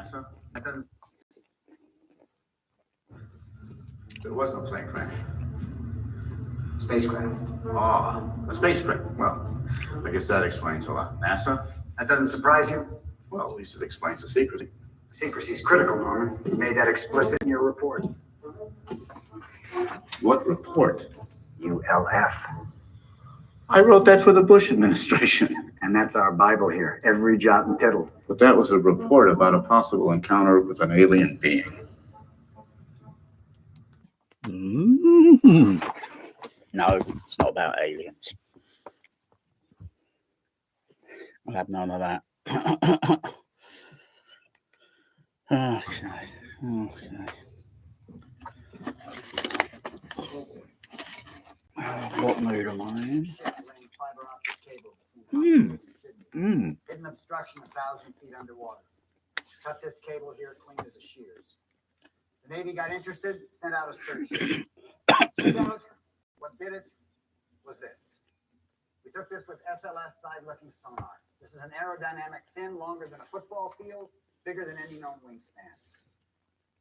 NASA? There was no plane crash. Spacecraft. Oh, a spacecraft. Well, I guess that explains a lot. NASA? That doesn't surprise you? Well, at least it explains the secrecy. Secrecy is critical, Norman. You made that explicit in your report. What report? ULF. I wrote that for the Bush administration. And that's our Bible here, every jot and tittle. But that was a report about a possible encounter with an alien being. No, it's not about aliens. I'll have none of that. Okay. What mood am I in? Hidden obstruction 1,000 feet underwater. Cut this cable here clean as a shears. The Navy got interested, sent out a search ship. Turned out, what did it was this. We took this with SLS side-looking sonar. This is an aerodynamic fin longer than a football field, bigger than any known wingspan.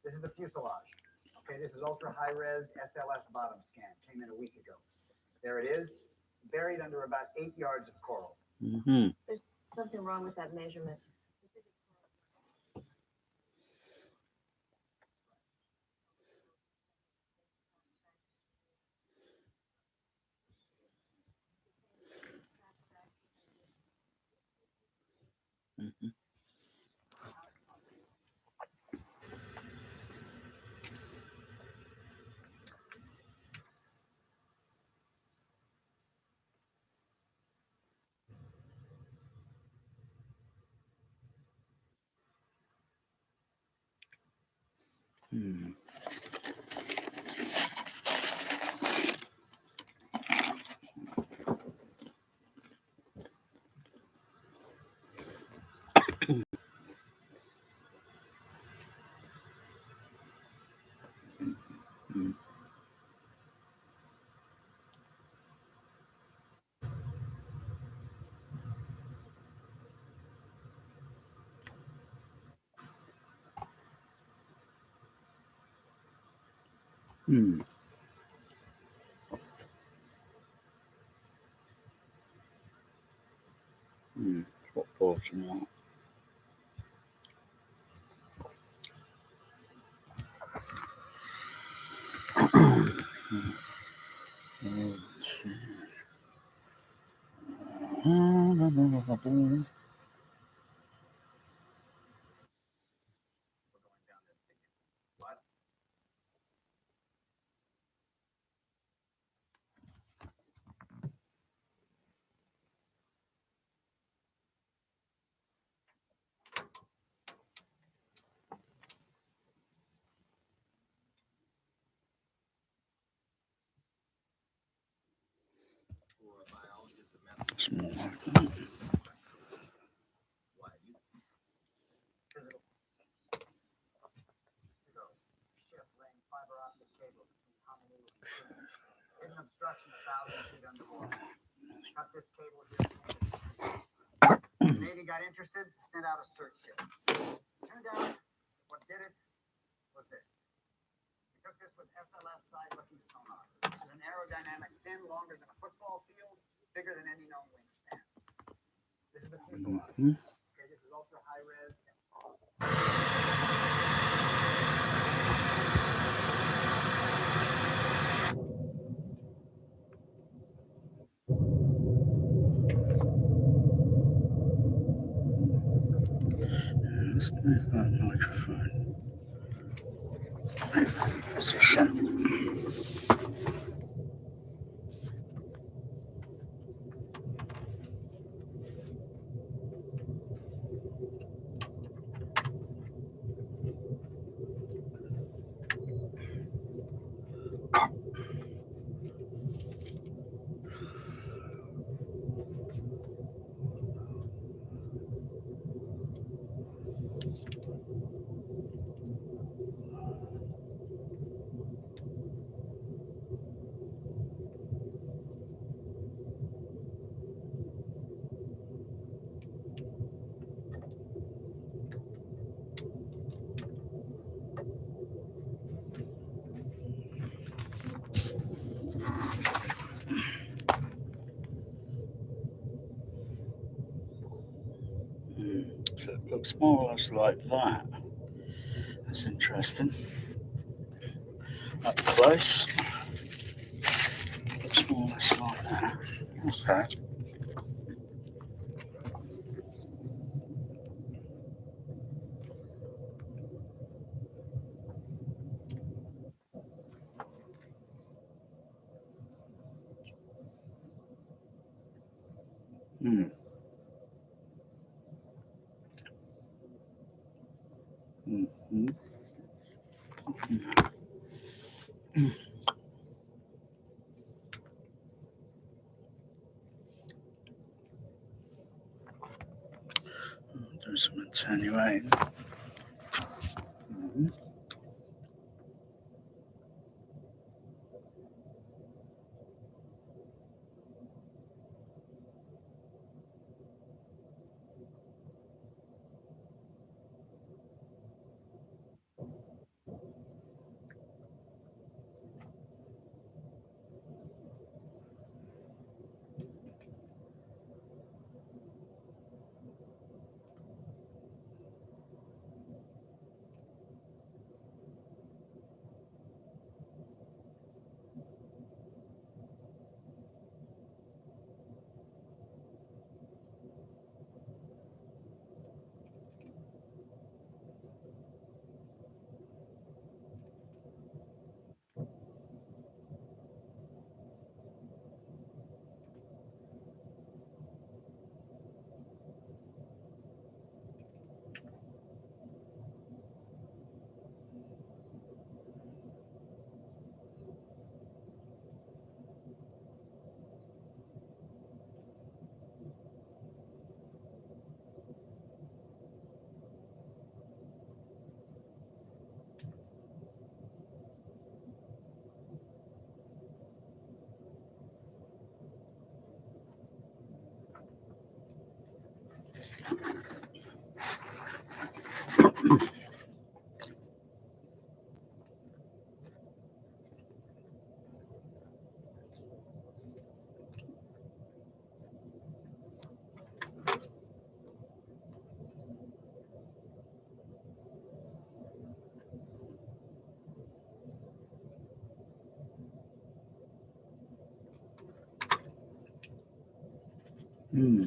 This is the fuselage. Okay, this is ultra-high-res SLS bottom scan. Came in a week ago. There it is, buried under about 8 yards of coral. There's something wrong with that measurement. What portion of that? Small like that. Hidden obstruction 1,000 feet underwater. Cut this cable here. The Navy got interested, sent out a search ship. Turned out, what did it was this. We took this with SLS side-looking sonar. This is an aerodynamic fin longer than a football field, bigger than any known wingspan. This is the fuselage. Okay, this is ultra high res. Let's move that microphone. Move that position. So it looks more or less like that. That's interesting. Up close, looks more or less like that. Okay. Hmm. Mm-hmm. Do some attenuating. Mm-hmm. Hmm.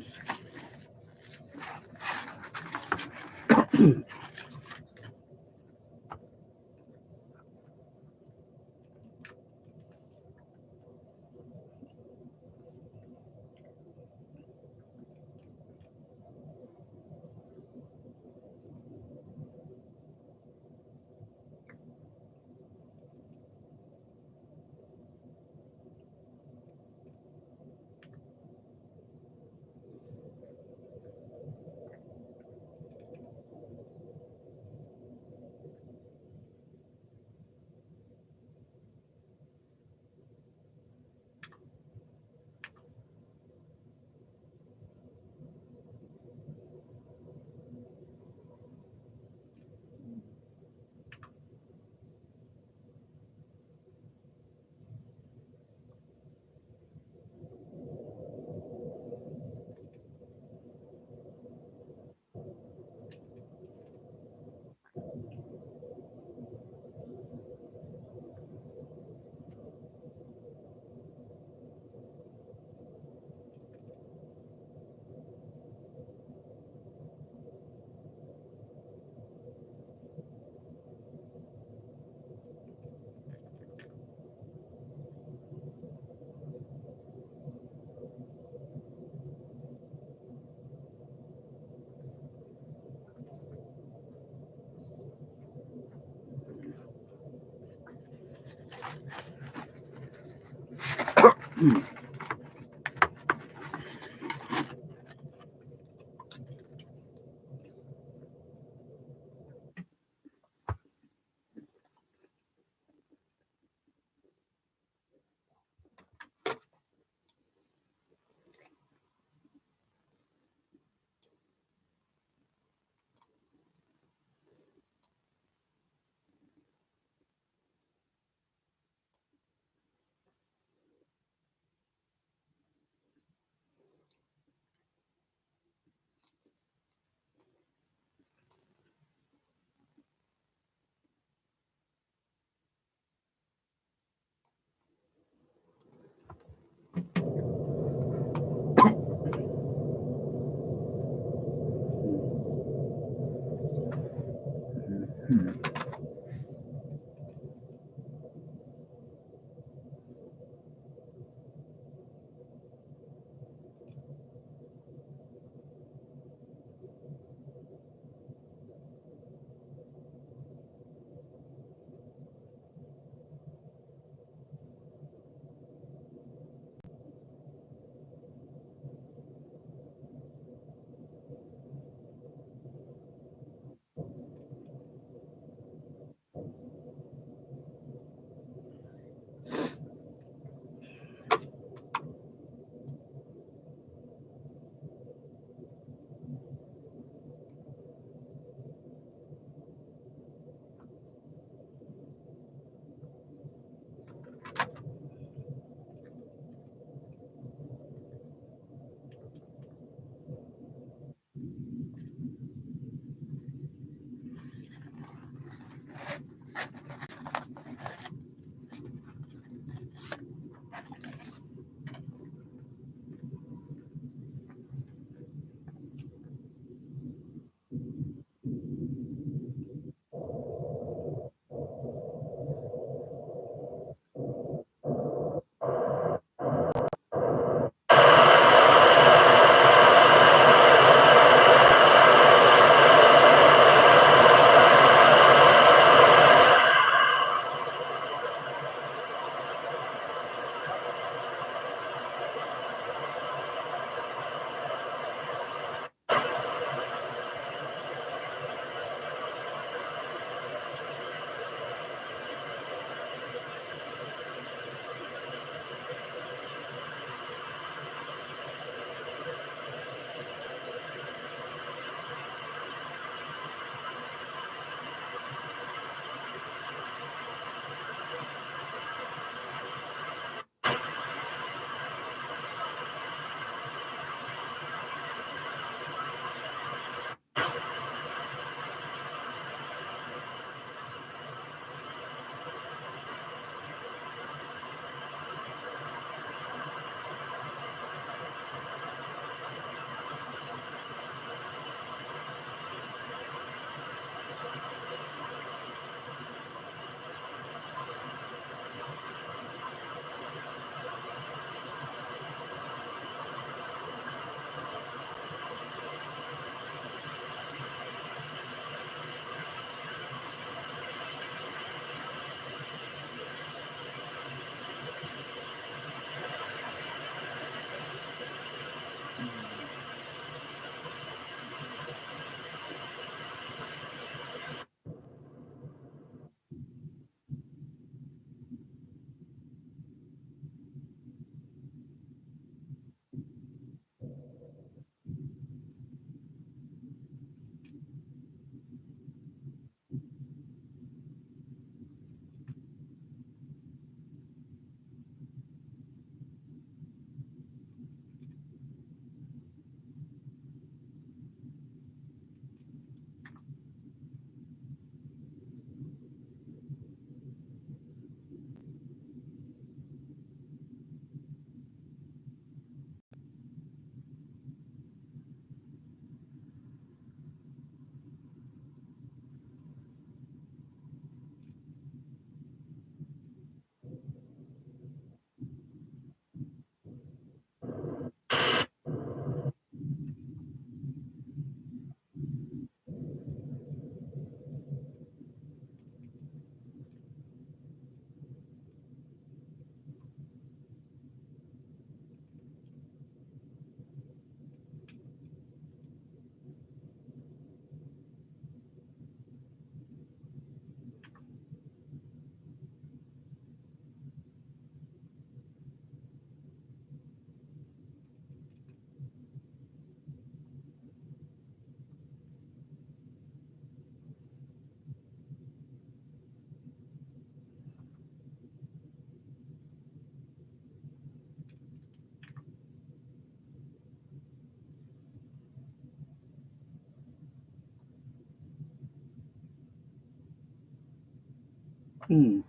Hmm.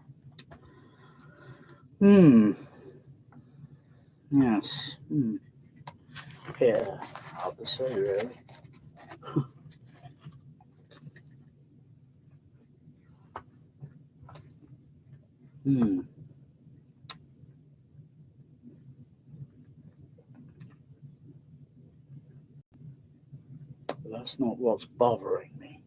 Hmm. Yes. Hmm. Yeah. Hard to say, really. Hmm. But that's not what's bothering me.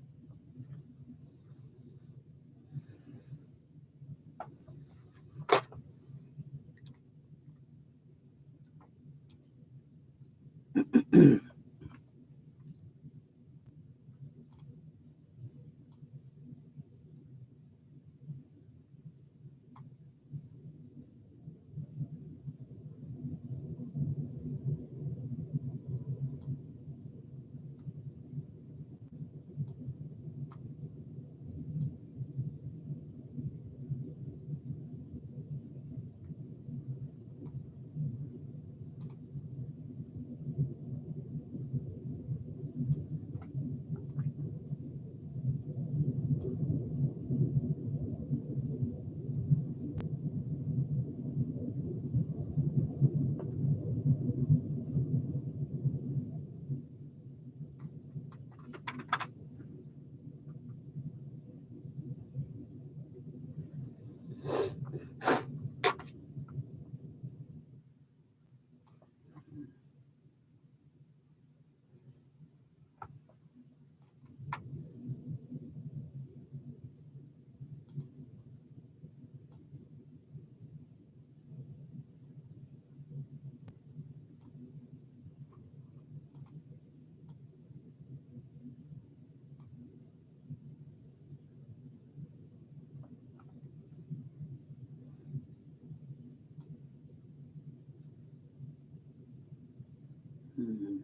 Hmm.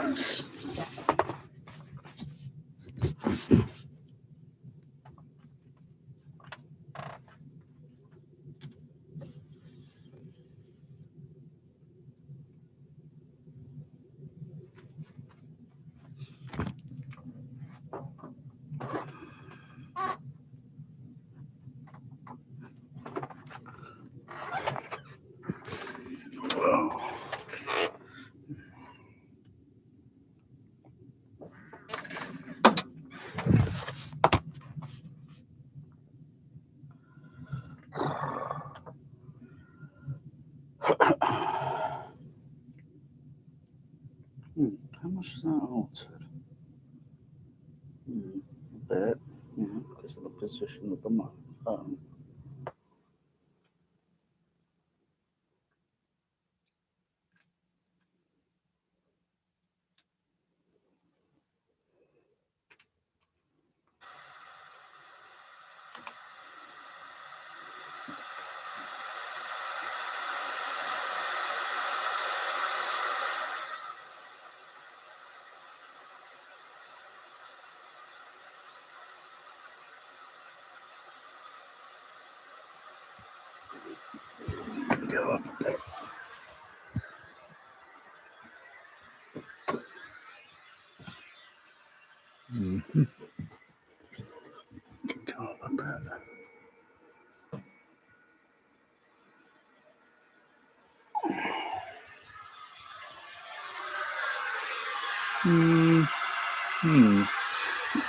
Yes. Well. How much is that altered? A bit, because of the position of the microphone. Go up a bit. Mm-hmm. Go up a bit.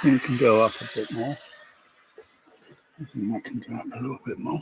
It can go up a bit more. I think that can go up a little bit more.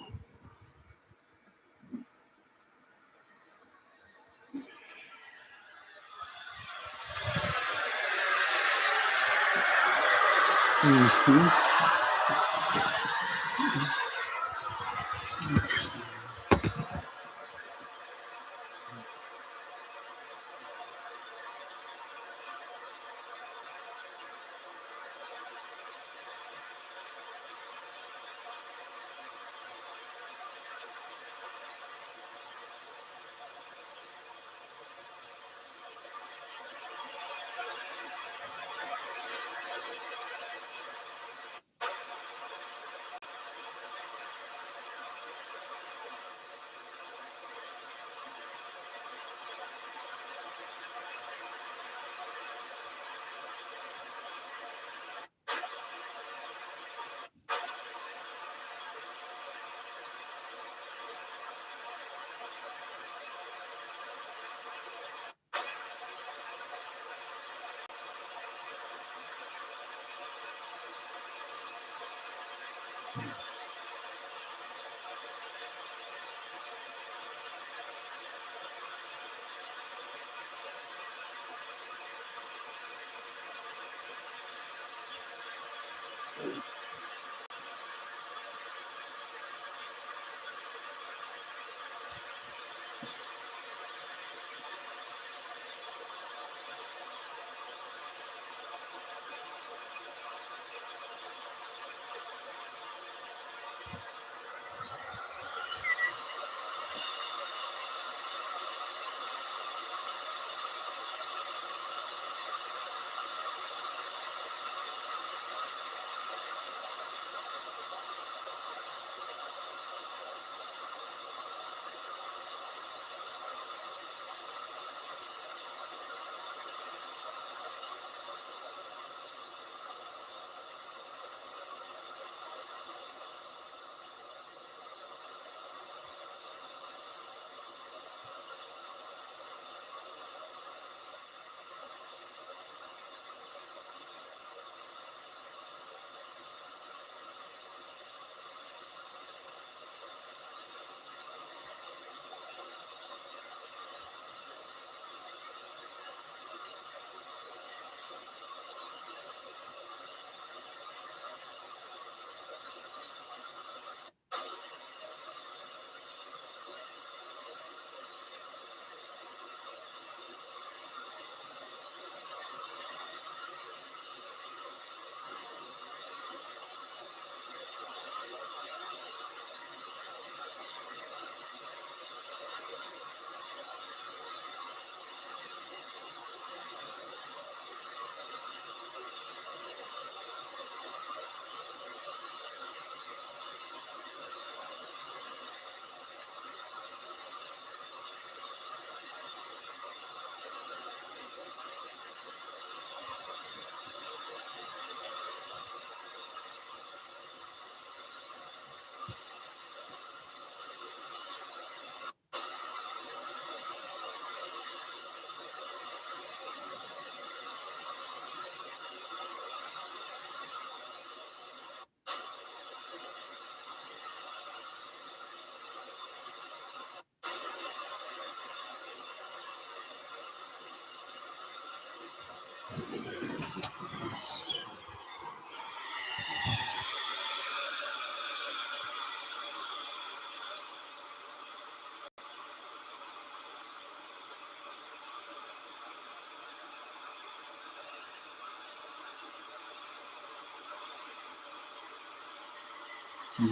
So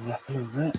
we'll wrap a little bit.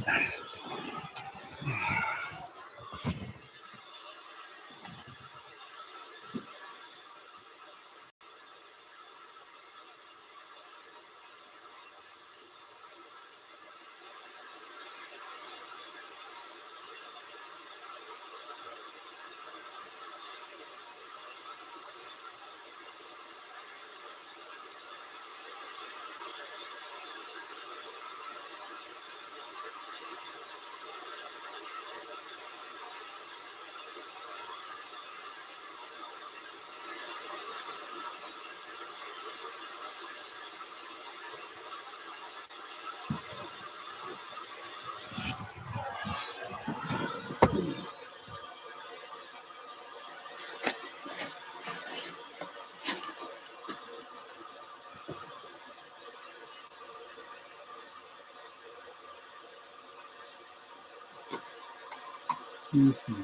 Mm-hmm.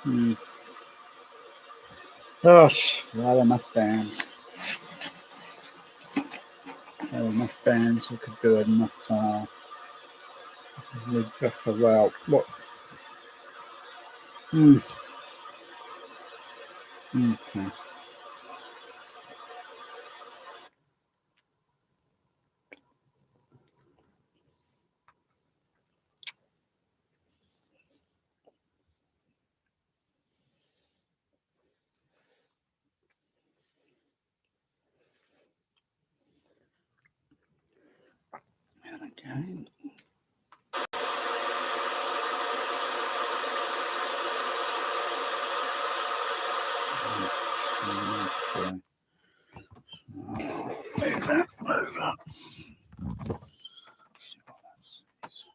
Mm. Gosh, well enough bands. Well enough bands who could do enough with just about what. Okay. Okay. Move that over. See what that says. Let's see.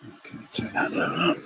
Okay, turn that level up.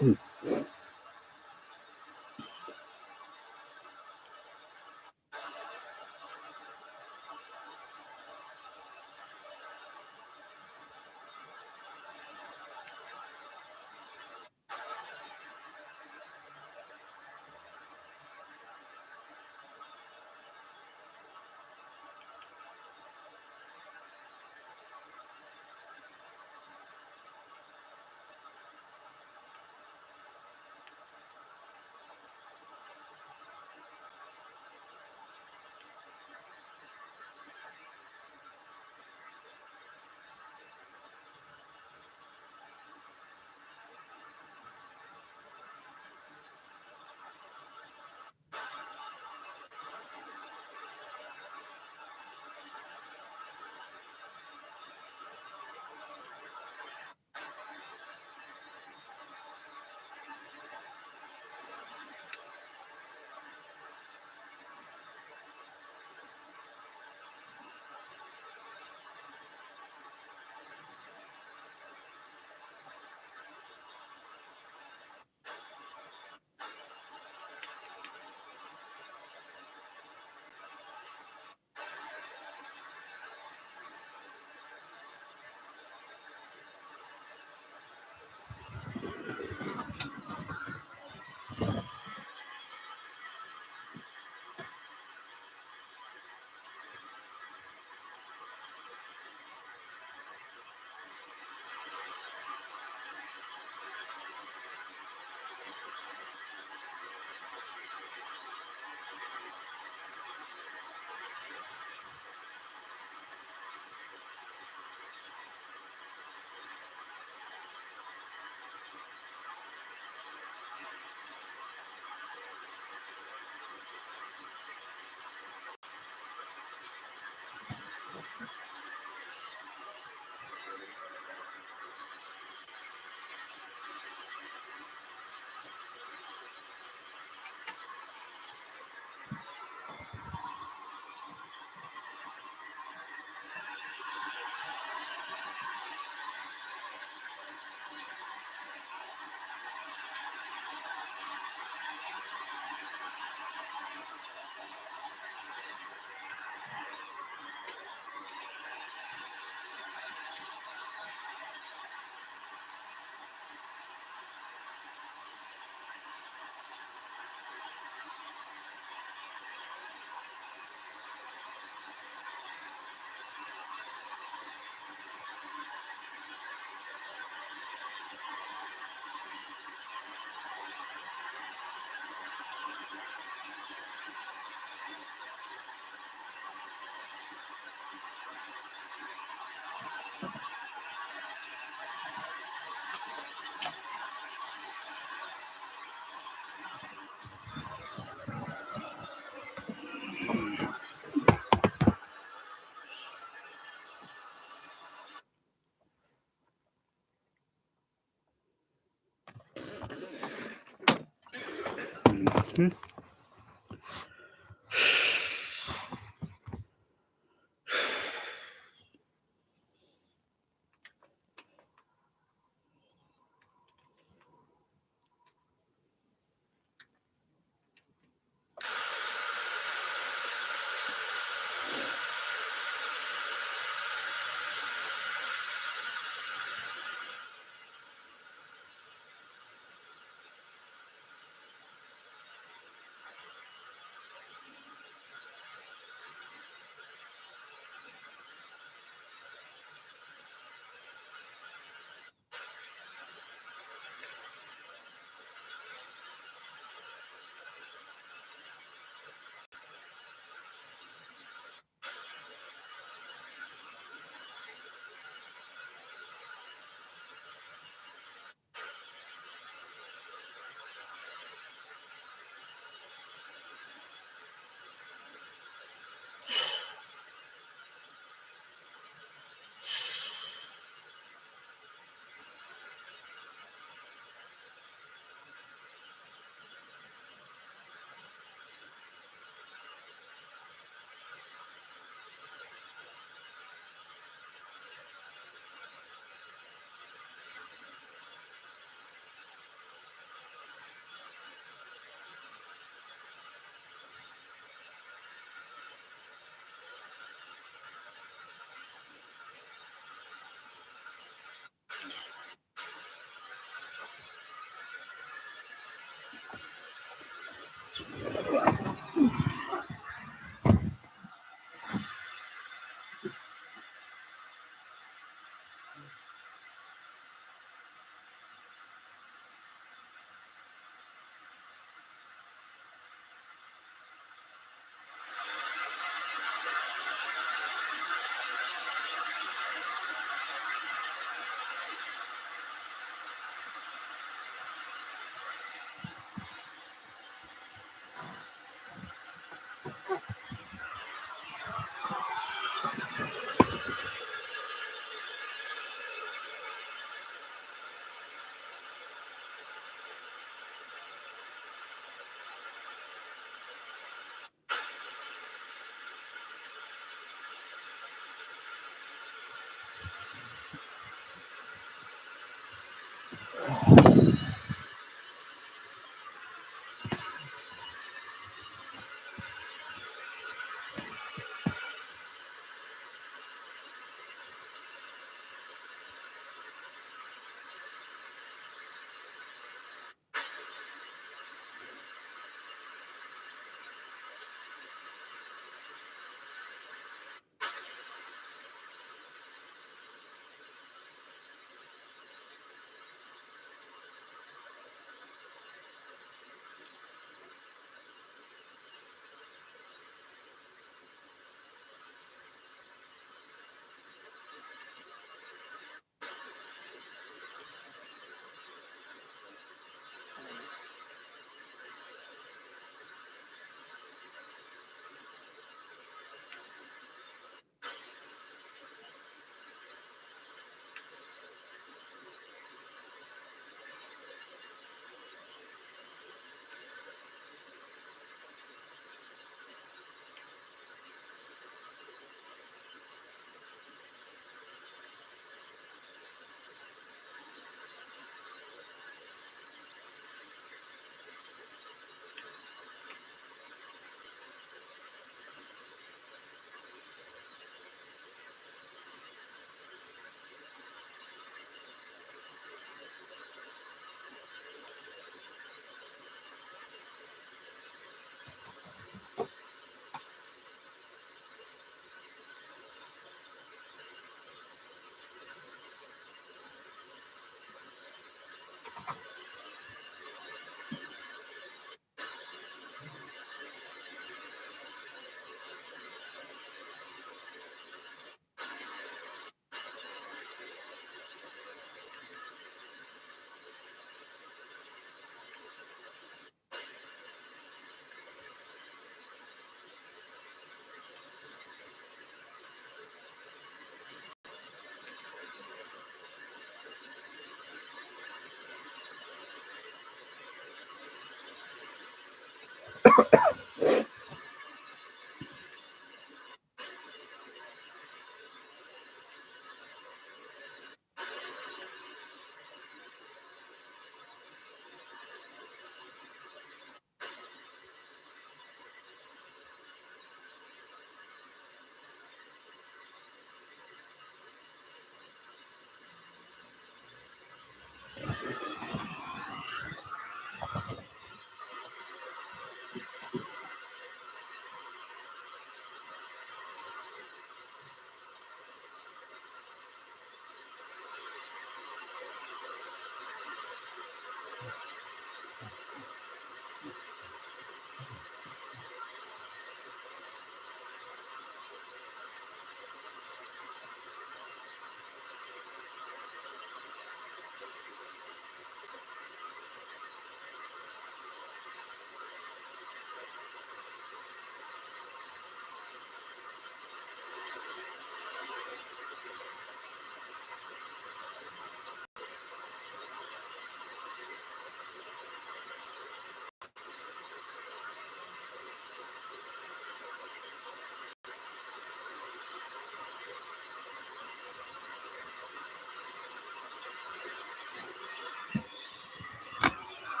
Mhm.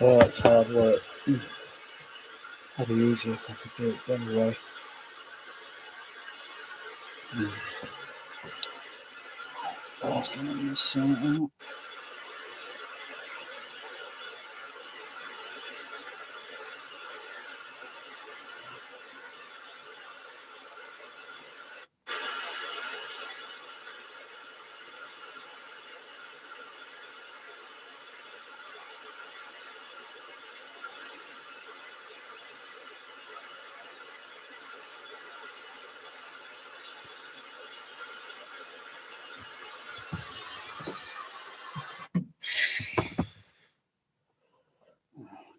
Oh, it's hard work. That'd be easier if I could do it the other way. I was going to miss something out.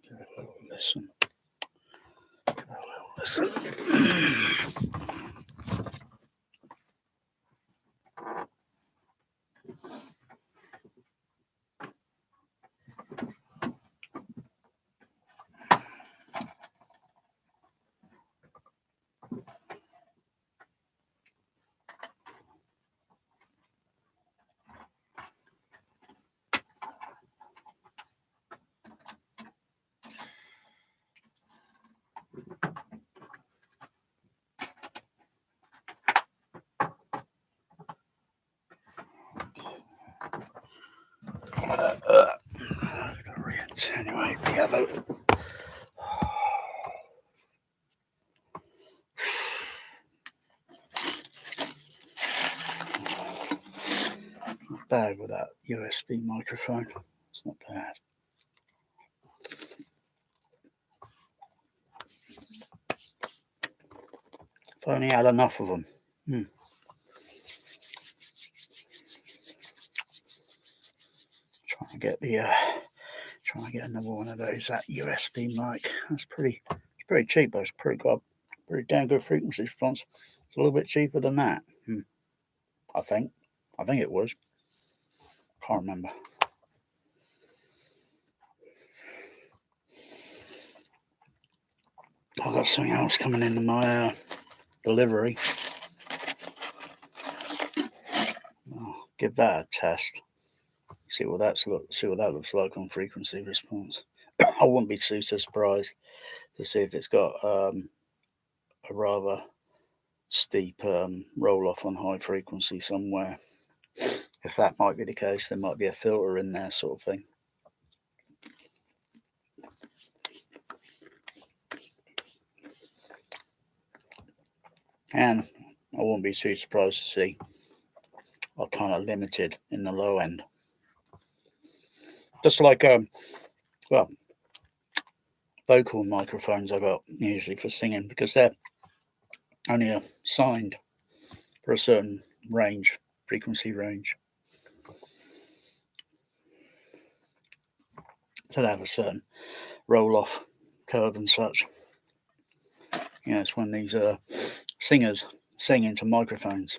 Give it a little listen. Give it a little listen. I have to re-attenuate the other. Not bad with that USB microphone. It's not bad. If I only had enough of them. Trying to get another one of those, that USB mic. It's pretty cheap, but it's pretty damn good frequency response. It's a little bit cheaper than that. I think it was. Can't remember. I've got something else coming into my delivery. I'll give that a test. See what that looks like on frequency response. I wouldn't be too surprised to see if it's got a rather steep roll off on high frequency somewhere. If that might be the case, there might be a filter in there, sort of thing. And I wouldn't be too surprised to see are kind of limited in the low end. Just like vocal microphones I got usually for singing, because they're only assigned for a certain range, frequency range. So they have a certain roll off curve and such. It's when these singers sing into microphones,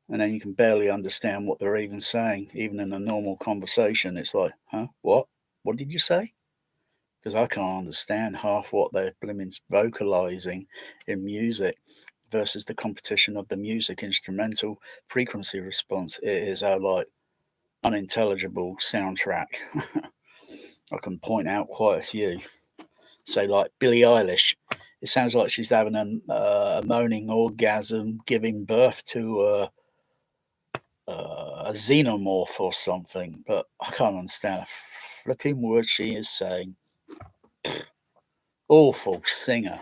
and then you can barely understand what they're even saying, even in a normal conversation. It's like, huh? What did you say? Because I can't understand half what they're blooming vocalizing in music versus the competition of the music instrumental frequency response. It is a like unintelligible soundtrack. I can point out quite a few. Say like Billie Eilish. It sounds like she's having a moaning orgasm, giving birth to a xenomorph or something, but I can't understand a flipping word she is saying. Awful singer.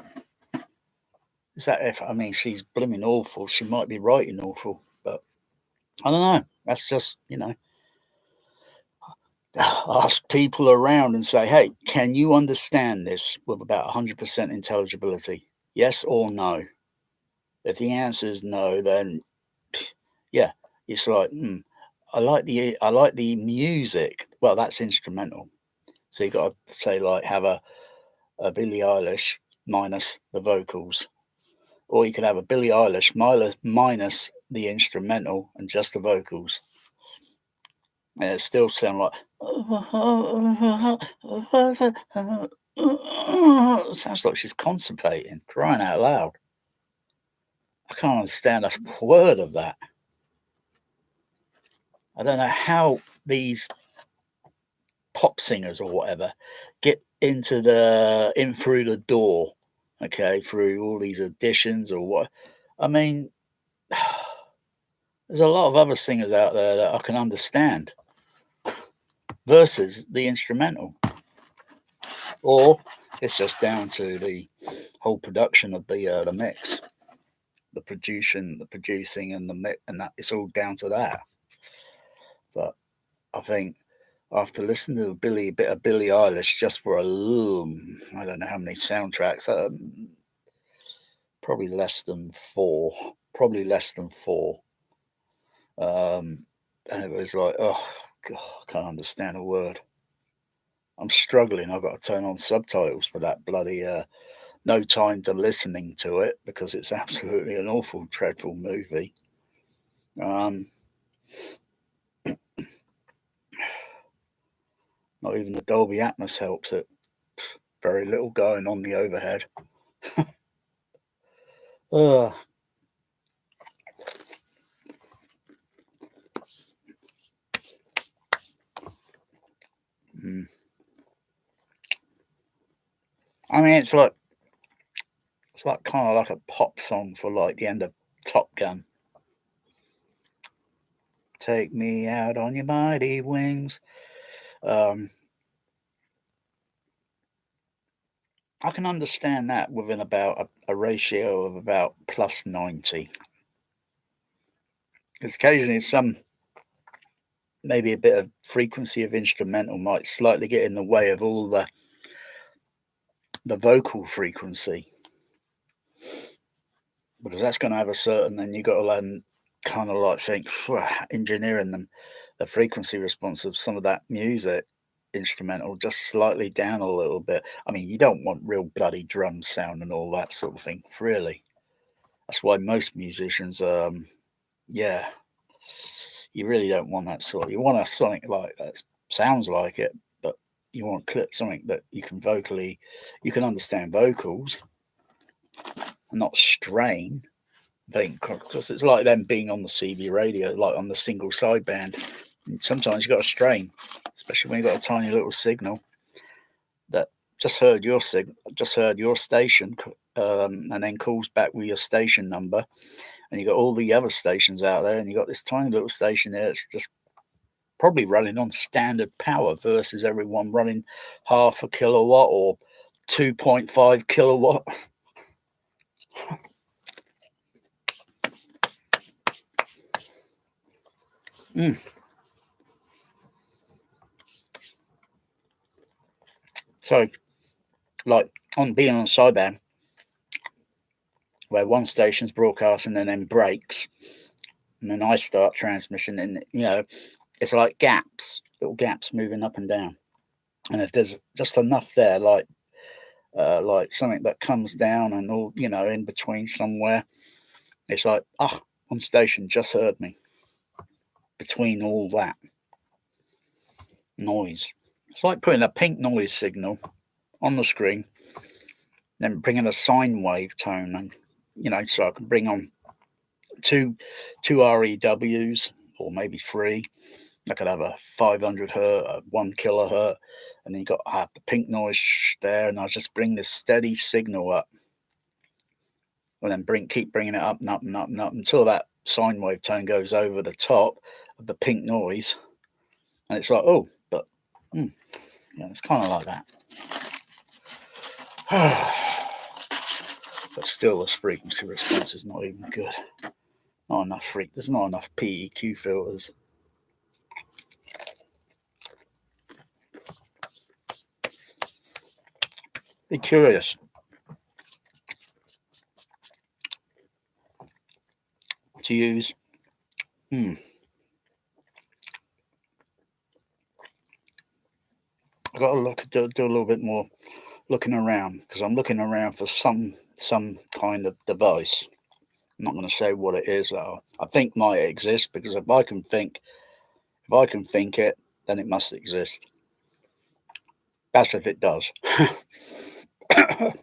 Is that if I mean she's blooming awful? She might be writing awful, but I don't know. That's just ask people around and say, hey, can you understand this with about 100% intelligibility? Yes or no? If the answer is no, then yeah, it's like I like the music. Well, that's instrumental. So you got to say like have a Billie Eilish minus the vocals, or you could have a Billie Eilish minus the instrumental and just the vocals, and it still sound like it sounds like she's constipating, crying out loud. I can't understand a word of that. I don't know how these pop singers or whatever get in through the door, okay, through all these auditions or what. I mean, there's a lot of other singers out there that I can understand versus the instrumental, or it's just down to the whole production of the mix, the producing and the mix, and that it's all down to that. But I think after listening to a bit of Billie Eilish just for I don't know how many soundtracks, probably less than four. And it was like, oh God, I can't understand a word. I'm struggling. I've got to turn on subtitles for that bloody no time to listening to it, because it's absolutely an awful, dreadful movie. Not even the Dolby Atmos helps it. Very little going on the overhead. I mean, it's like kind of like a pop song for like the end of Top Gun. Take me out on your mighty wings. I can understand that within about a ratio of about plus 90. Because occasionally maybe a bit of frequency of instrumental might slightly get in the way of all the vocal frequency. Because that's going to have a certain, and you've got to kind of like think, engineering the frequency response of some of that music instrumental just slightly down a little bit. I mean, you don't want real bloody drum sound and all that sort of thing, really. That's why most musicians, you really don't want that sort. You want a sonic like that sounds like it, but clip something that you can understand vocals and not strain. Because it's like them being on the CB radio, like on the single sideband. And sometimes you got to strain, especially when you got a tiny little signal that just heard your station, and then calls back with your station number, and you got all the other stations out there, and you got this tiny little station there. It's just probably running on standard power versus everyone running half a kilowatt or 2.5 kilowatt. So, like on being on sideband, where one station's broadcasting and then breaks, and then I start transmission, and it's like little gaps moving up and down. And if there's just enough there, like something that comes down and all, in between somewhere, it's like, one station just heard me between all that noise. It's like putting a pink noise signal on the screen, then bringing a sine wave tone, and so I can bring on two REWs or maybe three. I could have a 500 hertz, a 1 kilohertz, and then you got to have the pink noise there, and I just bring this steady signal up, and then keep bringing it up and up and up and up until that sine wave tone goes over the top of the pink noise, and it's like, it's kind of like that. But still, the frequency response is not even good. Not enough There's not enough PEQ filters. Be curious to use. I got to do a little bit more looking around, because I'm looking around for some kind of device. I'm not going to say what it is that I think might exist, because if I can think it, then it must exist. That's if it does. I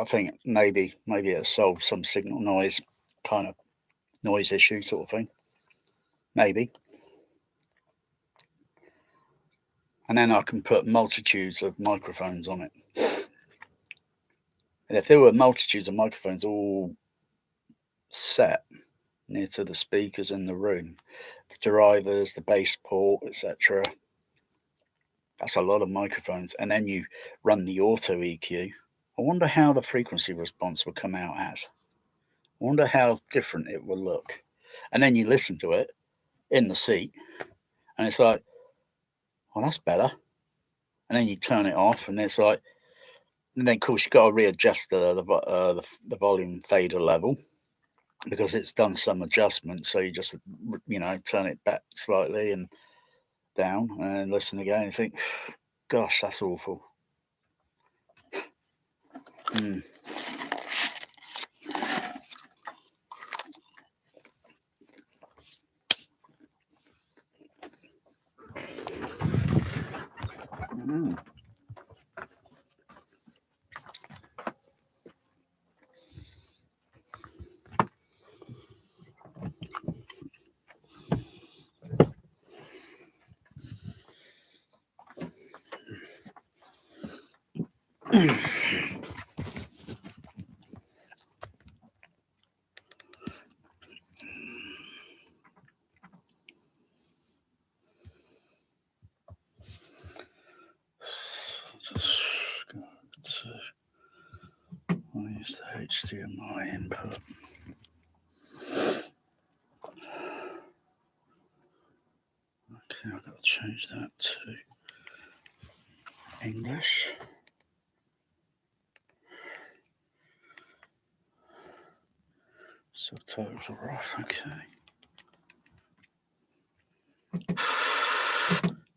think maybe it solves some signal noise kind of noise issue sort of thing. Maybe. And then I can put multitudes of microphones on it. And if there were multitudes of microphones all set near to the speakers in the room, the drivers, the bass port, etc., that's a lot of microphones. And then you run the auto EQ. I wonder how the frequency response would come out as. I wonder how different it will look. And then you listen to it in the seat, and it's like, well, that's better. And then you turn it off, and it's like, and then of course you've got to readjust the volume fader level, because it's done some adjustment. So you just turn it back slightly and down, and listen again and think, gosh, that's awful. I'll use the HDMI input. Okay, I've got to change that to English. Subtitles are off, okay.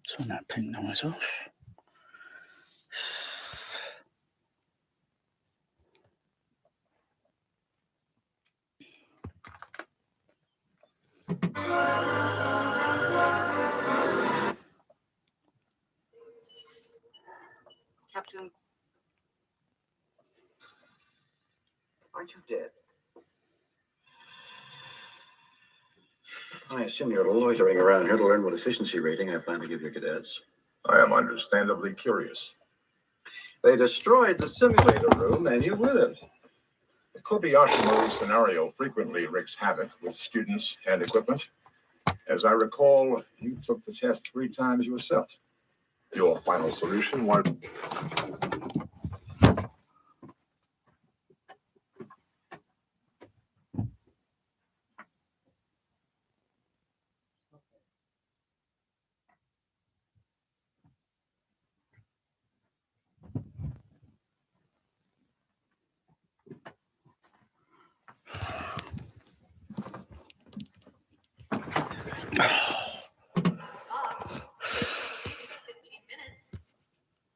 Turn that pink noise off. Captain. Aren't you dead? I assume you're loitering around here to learn what efficiency rating I plan to give your cadets. I am understandably curious. They destroyed the simulator room and you with it. The Kobayashi-Maru scenario frequently wreaks havoc with students and equipment. As I recall, you took the test 3 times yourself. Your final solution was...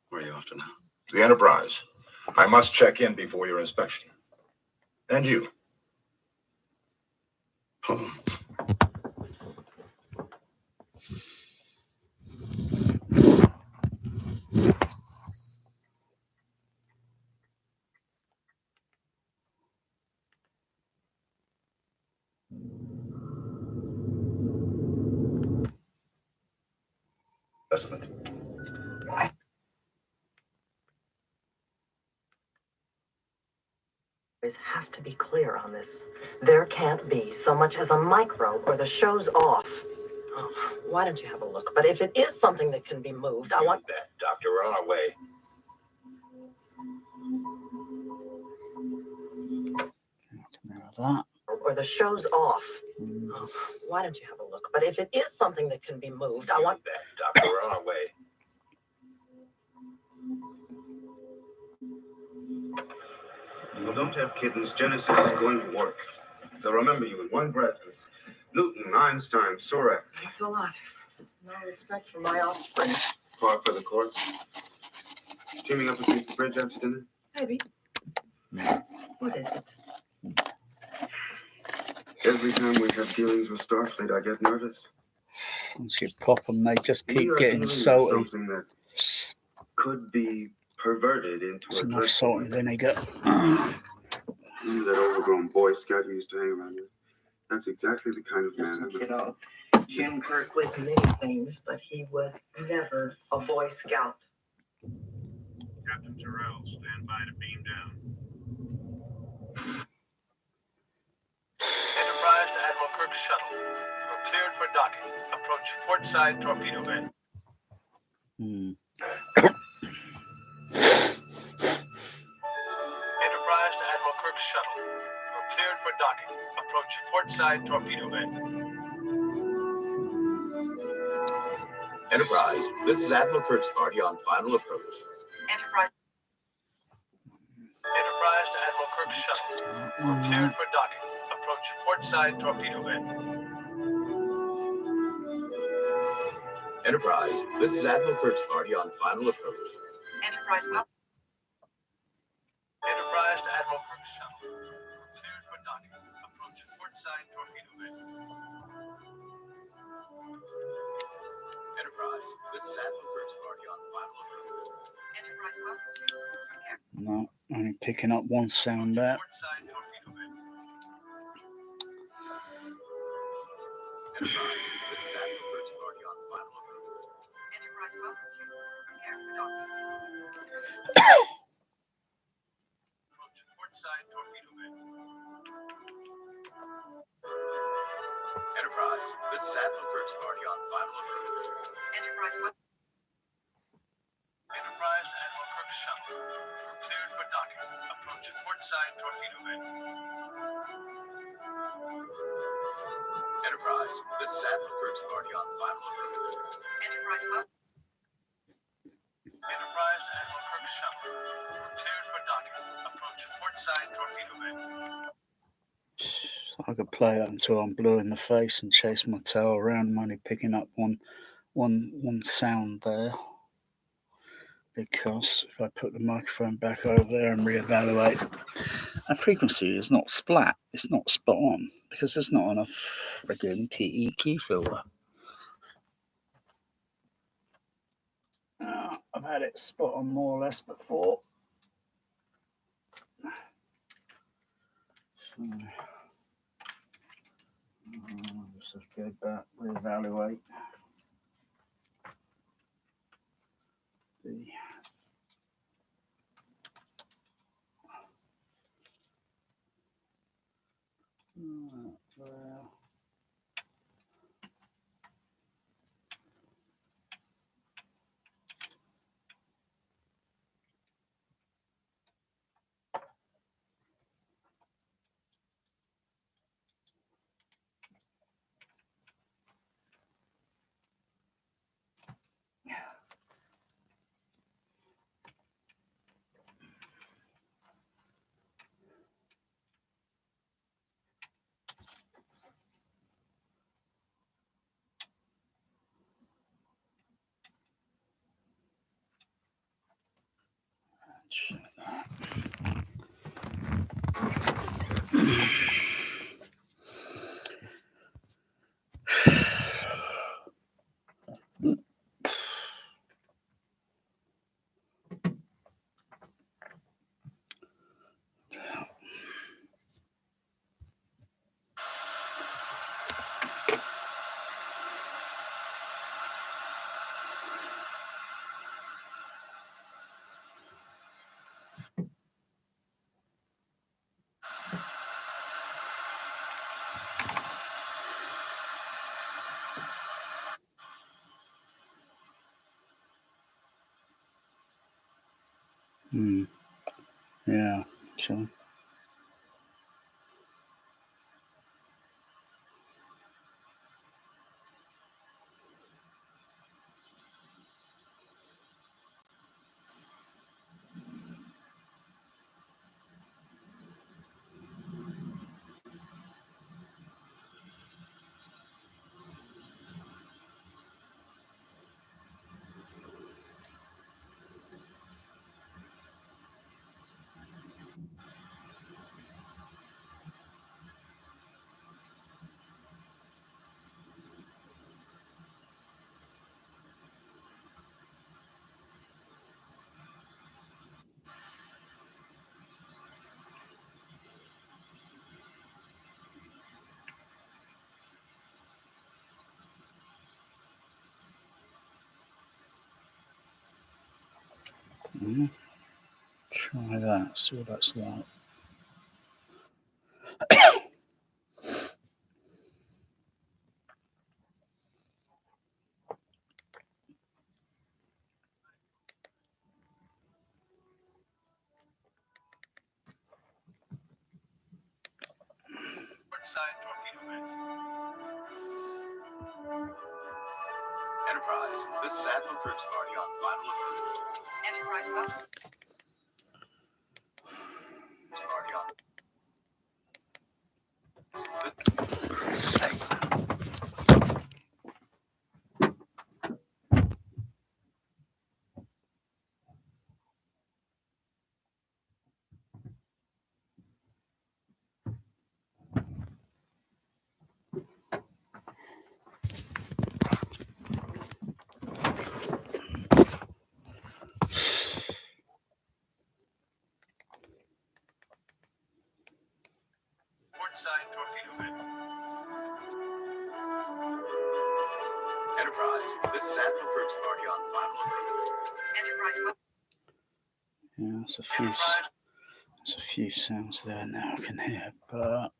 Where are you off to now? The Enterprise. I must check in before your inspection. And you. Home. Assessment. Have to be clear on this. There can't be so much as a microbe or the show's off. Oh, why don't you have a look? But if it is something that can be moved, I want that. Doctor, we're on our way. That. or the show's off. Oh, why don't you have a look? But if it is something that can be moved, I want that. Doctor, we're on our way. Well, don't have kittens. Genesis is going to work. They'll remember you in one breath as Newton, Einstein, Sorek. Thanks a lot. No respect for my offspring. Par for the course. Teaming up with me for bridge after dinner? Maybe. What is it? Every time we have dealings with Starfleet, I get nervous. Once you pop them, they just keep We are getting dealing with salty. something that could be perverted into It's a enough dreadful salt and vinegar. You, that overgrown Boy Scout you used to hang around with. That's exactly the kind of man. Listen, kiddo. Jim Kirk was many things, but he was never a Boy Scout. Captain Terrell, stand by to beam down. Enterprise to Admiral Kirk's shuttle. You're cleared for docking. Approach port side torpedo bay. Enterprise to Admiral Kirk's shuttle. You're cleared for docking. Approach port side torpedo bay. Enterprise, this is Admiral Kirk's party on final approach. Enterprise. Enterprise to Admiral Kirk's shuttle. You're cleared for docking. Approach port side torpedo bay. Enterprise, this is Admiral Kirk's party on final approach. Enterprise. Well. Enterprise to Admiral Kirk's shuttle. You're cleared for docking. Approach port side torpedo bay. Enterprise, this is Admiral Kirk's party on final approach. Enterprise. Welcome to. No, only picking up one sound there. Port side torpedo bay. Enterprise, this is Admiral Kirk's party on final approach. Enterprise. Welcome to. Prepare for docking. Approach port side torpedo bay. Enterprise, this is Admiral Kirk's party on final approach. Enterprise. Welcome. Enterprise to Admiral Kirk's shuttle. You're cleared for docking. Approach port side torpedo bay. Enterprise, this is Admiral Kirk's party on final approach. Enterprise. Welcome. Enterprise to Admiral Kirk's shuttle. You're cleared for docking. Approach port side torpedo bay. I could play that until I'm blue in the face and chase my tail around. I'm only picking up one sound there. Because if I put the microphone back over there and reevaluate, that frequency is not splat. It's not spot on because there's not enough friggin' TEQ filter. I've had it spot on more or less before. So, let's just go back, reevaluate the well. Check that. Yeah, so try that, see what that's like. Portside torpedo bay. Enterprise, this is Admiral Kirk's party on final approach. Enterprise welcome. Party on. Portside torpedo bay. Enterprise, this is Admiral Kirk's party on final approach. Enterprise welcome. Yeah, there's a few sounds there now I can hear, but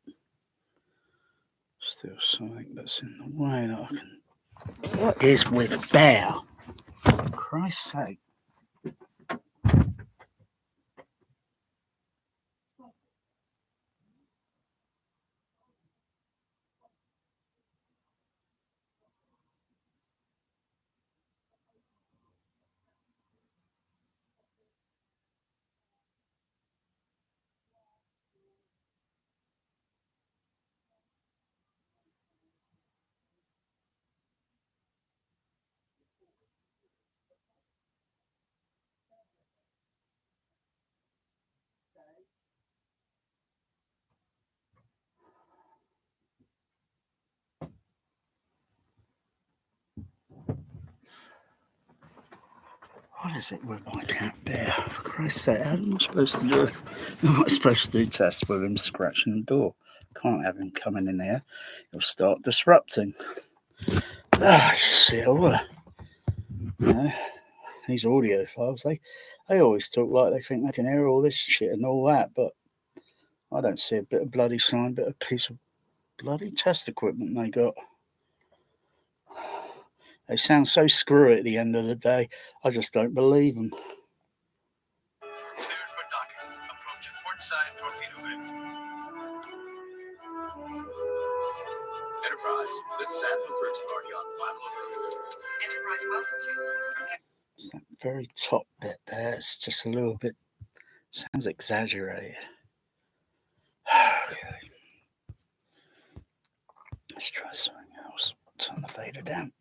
still something that's in the way that I can. What is with Bear? For Christ's sake. What is it with my cat there? For Christ's sake, how am I supposed to do? How am I supposed to do tests with him scratching the door? Can't have him coming in here. He'll start disrupting. Silver. You know, these audiophiles, they always talk like they think they can hear all this shit and all that, but I don't see a bit of bloody sign, bit of piece of bloody test equipment they got. They sound so screwy at the end of the day. I just don't believe them. Cleared for docking. Approach port side torpedo bay. Enterprise, this is Admiral Kirk's party on final approach. Enterprise welcomes you. It's that very top bit there. It's just a little bit, sounds exaggerated. Okay. Let's try something else. Turn the fader down.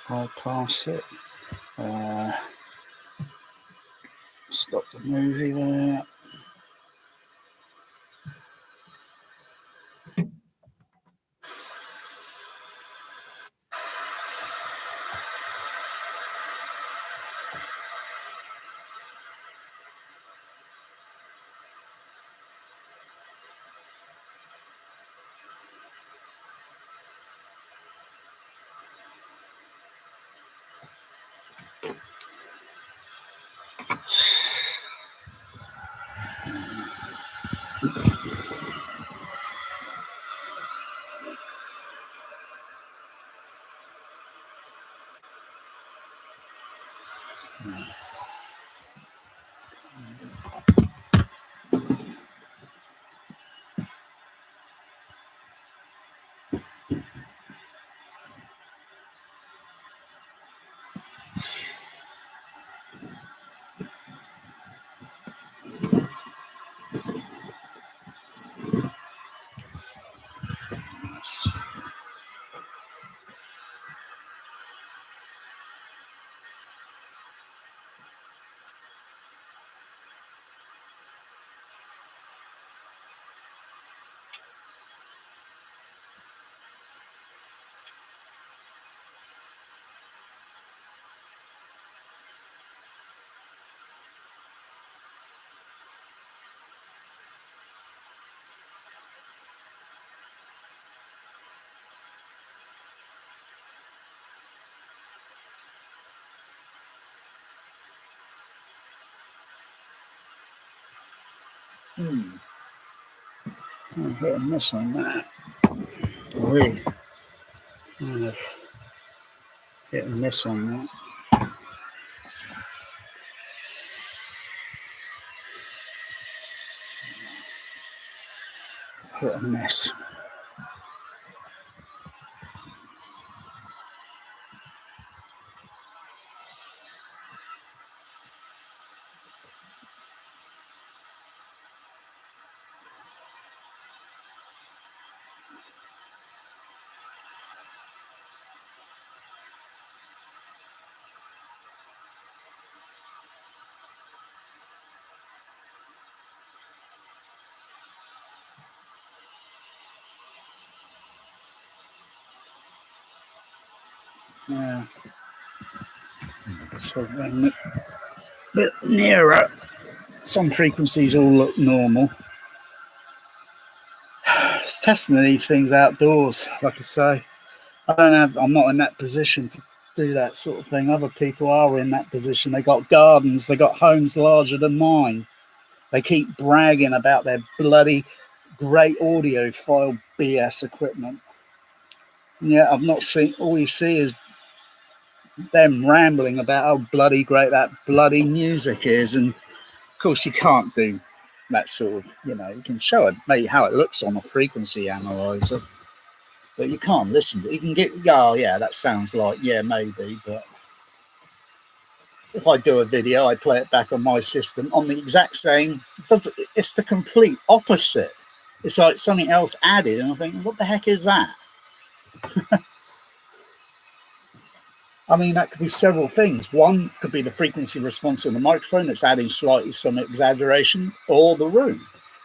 Bypass it. Stop the movie there. Nice. I'm hit and miss on that. Really. Hit and miss on that. Hit and miss. Yeah. So when a bit nearer, some frequencies all look normal. Just testing these things outdoors, like I say. I'm not in that position to do that sort of thing. Other people are in that position. They got gardens, they got homes larger than mine. They keep bragging about their bloody great audiophile BS equipment. And yet I've not seen, all you see is them rambling about how bloody great that bloody music is. And of course you can't do that sort of, you can show it, maybe how it looks on a frequency analyzer, but you can't listen to it. You can get, oh yeah, that sounds like, yeah, maybe, but if I do a video, I play it back on my system on the exact same, it's the complete opposite. It's like something else added, and I think, what the heck is that? I mean, that could be several things. One could be the frequency response of the microphone that's adding slightly some exaggeration, or the room.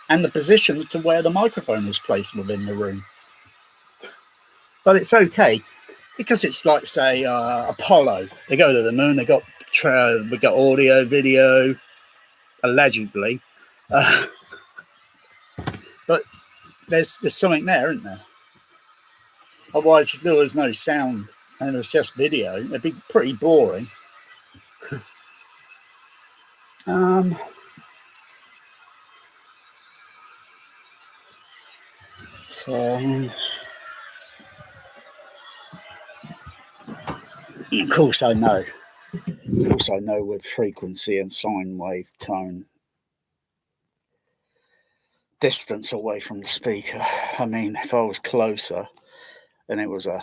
and the position to where the microphone is placed within the room. But it's okay because it's like, say, Apollo. They go to the moon. We got audio, video, allegedly, but there's something there, isn't there? Otherwise, if there was no sound and it was just video, it'd be pretty boring. So, of course, I know. Of course, I know with frequency and sine wave tone, distance away from the speaker. I mean, if I was closer and it was a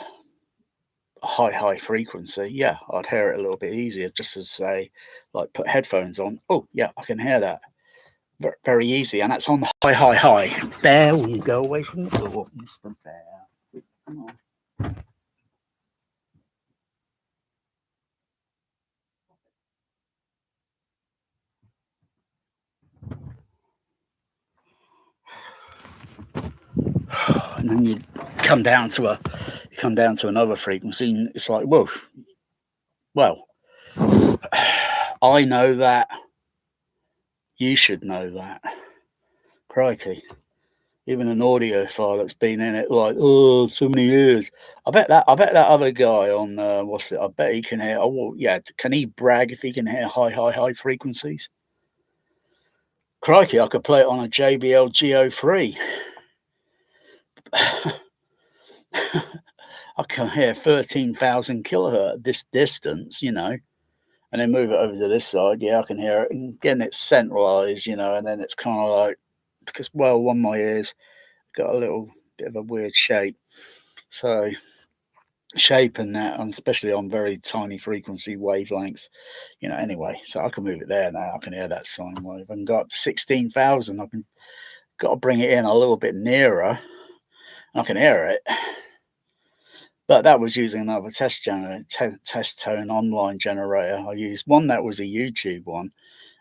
high frequency, yeah, I'd hear it a little bit easier. Just to say, like, put headphones on. Oh, yeah, I can hear that. Very easy, and that's on the high. Bear, will you go away from the door, Mr. Bear? Come on. And then you come down to another frequency, and it's like, whoa. Well, I know that. You should know that. Crikey. Even an audiophile that's been in it like, so many years. I bet that other guy on I bet he can hear. Oh well, yeah. Can he brag if he can hear high frequencies? Crikey, I could play it on a JBL Go3. I can hear 13,000 kilohertz this distance, and then move it over to this side. Yeah, I can hear it. And again, it's centralized, and then it's kind of like, because, well, one of my ears got a little bit of a weird shape. So shaping that, and especially on very tiny frequency wavelengths, anyway. So I can move it there now. I can hear that sine wave. I can go up to 16,000. Got to bring it in a little bit nearer. I can hear it. But that was using another test tone online generator. I used one that was a YouTube one.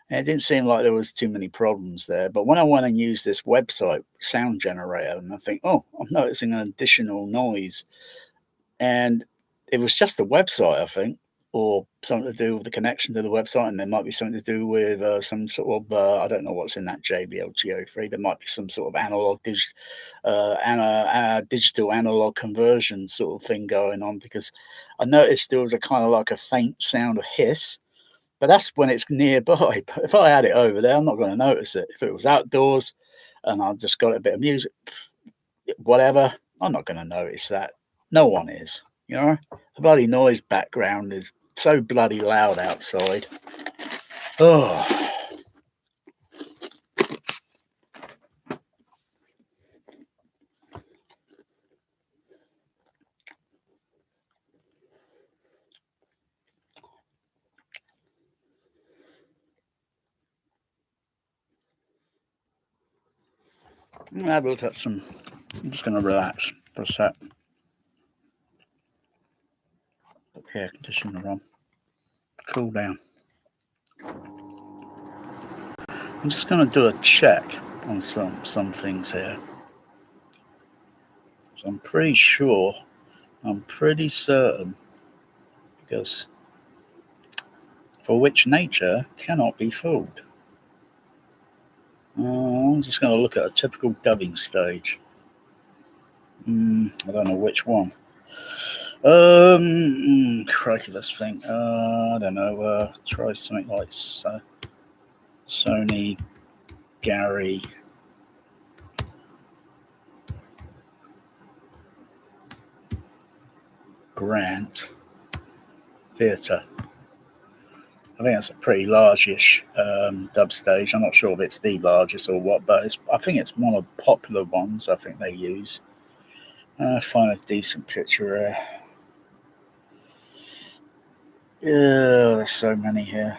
And it didn't seem like there was too many problems there. But when I went and used this website sound generator, and I think, I'm noticing an additional noise. And it was just the website, I think, or something to do with the connection to the website. And there might be something to do with some sort of, I don't know what's in that JBL Go3. There might be some sort of digital analog conversion sort of thing going on, because I noticed there was a kind of like a faint sound of hiss. But that's when it's nearby. But if I had it over there, I'm not going to notice it. If it was outdoors and I just got a bit of music, whatever, I'm not going to notice that. No one is, The bloody noise background is so bloody loud outside. Oh. I'm going to have a look at I'm just going to relax for a sec. Put the air conditioner on. Cool down. I'm just going to do a check on some things here. So I'm pretty certain, because for which nature cannot be fooled. I'm just going to look at a typical dubbing stage. I don't know which one. Crikey, let's think. I don't know. Try something like Sony Gary Grant Theatre. I think that's a pretty large-ish dub stage. I'm not sure if it's the largest or what, but I think it's one of the popular ones I think they use. Find a decent picture here. Yeah, there's so many here.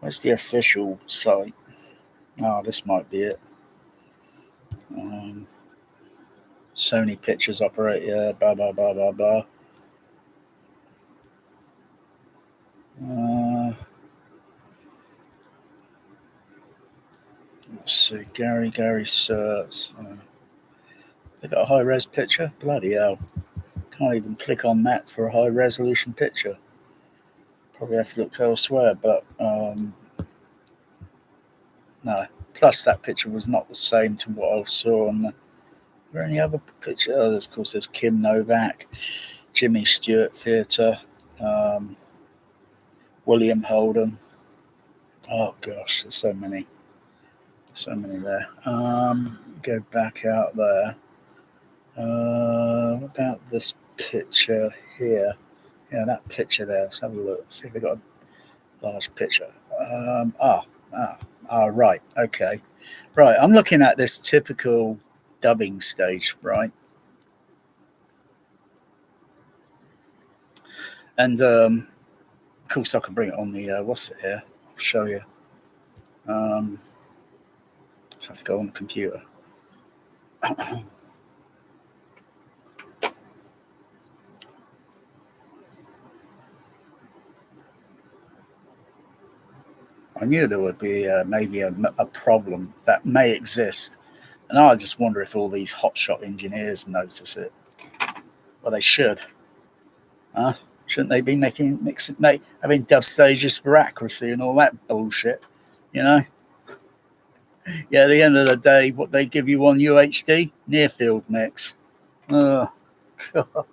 Where's the official site? Oh, this might be it. Sony Pictures Operator, blah, blah, blah, blah, blah. Let's see. Gary Search. They got a high res picture. Bloody hell! Can't even click on that for a high resolution picture. Probably have to look elsewhere. But no. Plus, that picture was not the same to what I saw on the. Are there any other picture? Oh, of course, there's Kim Novak, Jimmy Stewart Theatre, William Holden. Oh gosh, there's so many there. Go back out there. What about this picture here? Yeah, that picture there. Let's have a look. See if they got a large picture. Right. Okay. Right. I'm looking at this typical dubbing stage, right? And of course, I can bring it on the what's it here? I'll show you. So I have to go on the computer. I knew there would be maybe a problem that may exist, and I just wonder if all these hotshot engineers notice it. Well, they should. Shouldn't they be having dub stages for accuracy and all that bullshit? You know? Yeah, at the end of the day, what they give you on UHD? Near field mix. Oh, God.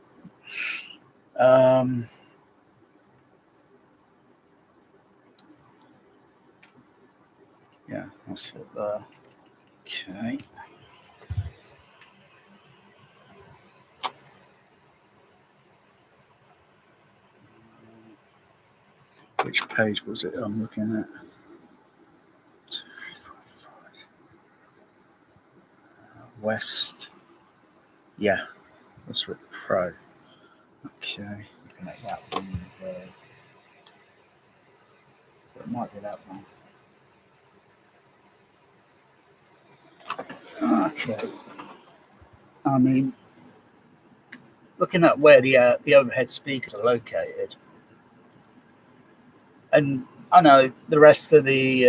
Yeah, that's it there. Okay. Which page was it I'm looking at? 2, 4, 5. West. Yeah, that's with Pro. Okay, we can make that one there. It might be that one. Okay. I mean, looking at where the overhead speakers are located, and I know the rest of the,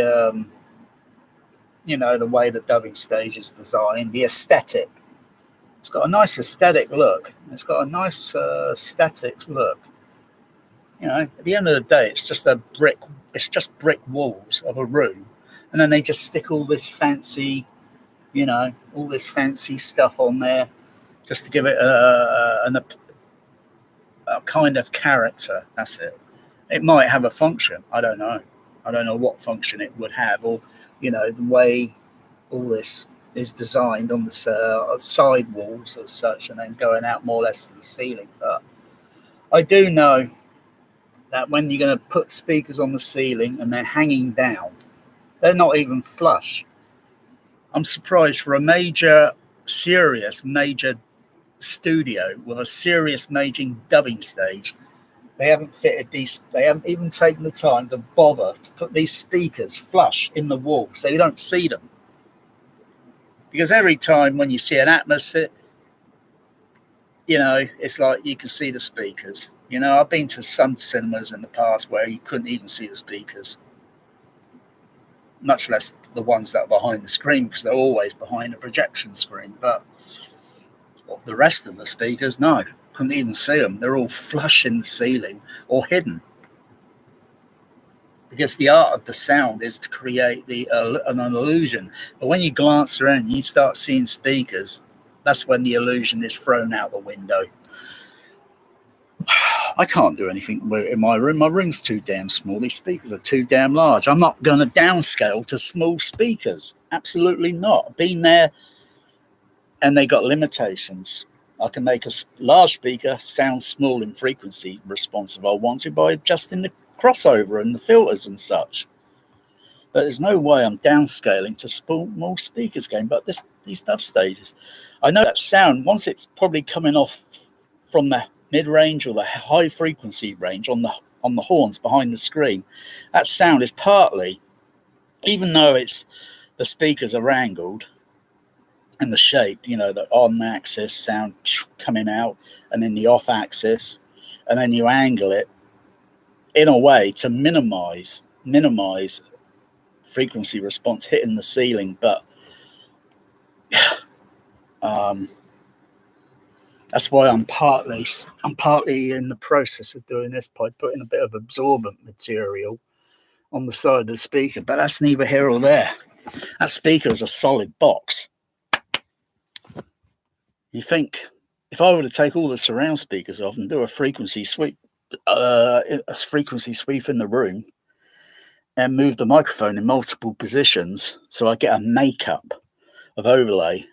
the way the dubbing stage is designed, the aesthetic. It's got a nice aesthetic look. It's got a nice aesthetics look. You know, at the end of the day, it's just brick walls of a room, and then they just stick all this fancy stuff on there just to give it a kind of character. That's it. It might have a function. I don't know. I don't know what function it would have, or the way all this is designed on the side walls as such, and then going out more or less to the ceiling. But I do know that when you're going to put speakers on the ceiling and they're hanging down, they're not even flush. I'm surprised for a serious major studio with a serious major dubbing stage, they haven't fitted these. They haven't even taken the time to bother to put these speakers flush in the wall so you don't see them. Because every time when you see an atmosphere, it's like you can see the speakers. I've been to some cinemas in the past where you couldn't even see the speakers, much less the ones that are behind the screen, because they're always behind a projection screen. But the rest of the speakers, no, couldn't even see them. They're all flush in the ceiling or hidden. Because the art of the sound is to create an illusion. But when you glance around and you start seeing speakers, that's when the illusion is thrown out the window. I can't do anything in my room. My room's too damn small. These speakers are too damn large. I'm not going to downscale to small speakers. Absolutely not. I've been there, and they got limitations. I can make a large speaker sound small in frequency response if I want to by adjusting the crossover and the filters and such. But there's no way I'm downscaling to small speakers game. But these dub stages, I know that sound, once it's probably coming off from the mid-range or the high frequency range on the horns behind the screen, that sound is partly, even though the speakers are angled and the shape, the on axis sound coming out, and then the off axis, and then you angle it in a way to minimize frequency response hitting the ceiling. But That's why I'm partly in the process of doing this by putting a bit of absorbent material on the side of the speaker, but that's neither here or there. That speaker is a solid box. You think if I were to take all the surround speakers off and do a frequency sweep in the room and move the microphone in multiple positions so I get a makeup of overlay,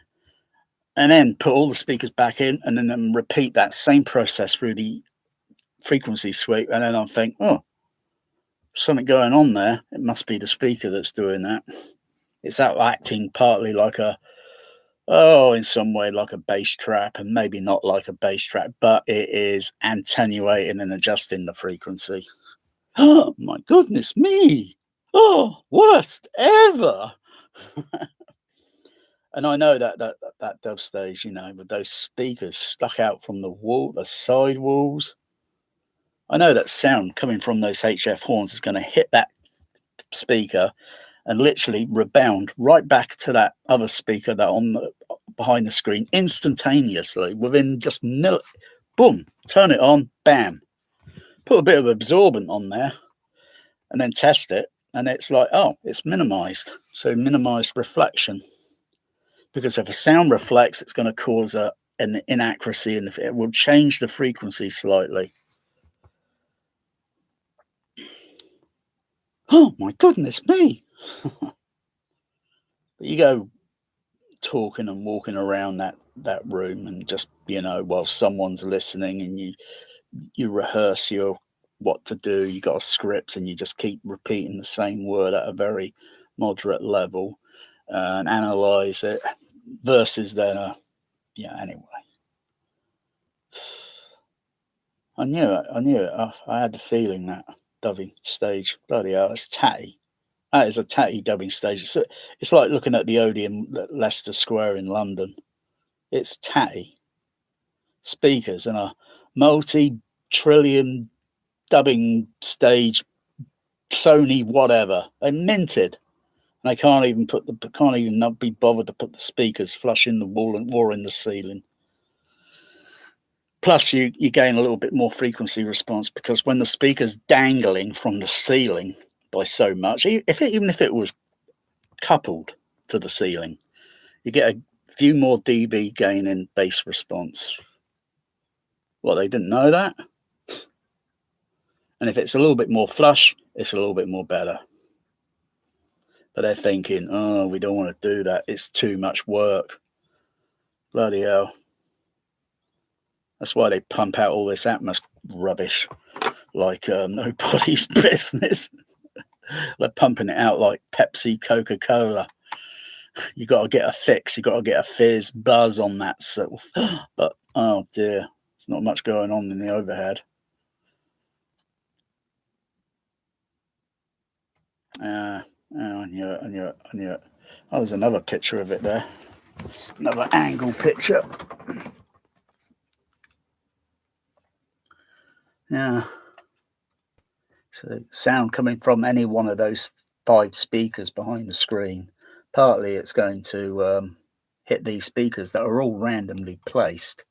and then put all the speakers back in and then repeat that same process through the frequency sweep, and then I think, oh, something going on there. It must be the speaker that's doing that. It's acting partly like in some way like a bass trap, and maybe not like a bass trap, but it is attenuating and adjusting the frequency. Oh my goodness me. Oh, worst ever. And I know that dub stage, with those speakers stuck out from the side walls. I know that sound coming from those HF horns is going to hit that speaker and literally rebound right back to that other speaker that behind the screen instantaneously within just boom, turn it on, bam. Put a bit of absorbent on there and then test it, and it's like, oh, it's minimized. So minimized reflection. Because if a sound reflects, it's going to cause an inaccuracy, and it will change the frequency slightly. Oh my goodness me. But you go talking and walking around that room and just, while someone's listening, and you rehearse what to do. You got a script and you just keep repeating the same word at a very moderate level and analyze it versus then anyway. I knew it. I had the feeling that dubbing stage, bloody hell, it's tatty. That is a tatty dubbing stage. It's like looking at the Odeon at Leicester Square in London. It's tatty. Speakers and a multi-trillion dubbing stage, Sony whatever. They minted. And they can't even not be bothered to put the speakers flush in the wall or in the ceiling. Plus, you gain a little bit more frequency response because when the speaker's dangling from the ceiling by so much, even if it was coupled to the ceiling, you get a few more dB gain in bass response. Well, they didn't know that. And if it's a little bit more flush, it's a little bit more better. But they're thinking, oh, we don't want to do that. It's too much work. Bloody hell. That's why they pump out all this Atmos rubbish like nobody's business. They're pumping it out like Pepsi, Coca-Cola. You got to get a fix. You got to get a fizz buzz on that stuff. But, oh dear, there's not much going on in the overhead. I knew it. Oh, there's another picture of it there. Another angle picture. Yeah. So sound coming from any one of those 5 speakers behind the screen. Partly it's going to hit these speakers that are all randomly placed.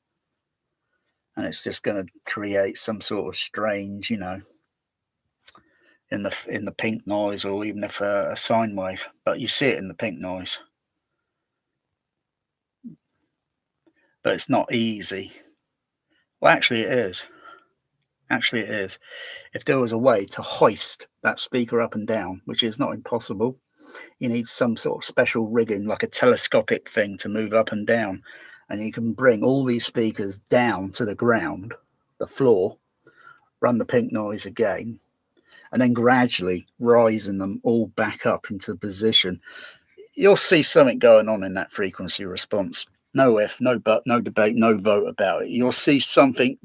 And it's just going to create some sort of strange, in the pink noise, or even if a sine wave. But you see it in the pink noise. But it's not easy. Well, actually it is. If there was a way to hoist that speaker up and down, which is not impossible, you need some sort of special rigging, like a telescopic thing to move up and down. And you can bring all these speakers down to the ground, the floor, run the pink noise again, and then gradually rising them all back up into position. You'll see something going on in that frequency response. No if, no but, no debate, no vote about it. You'll see something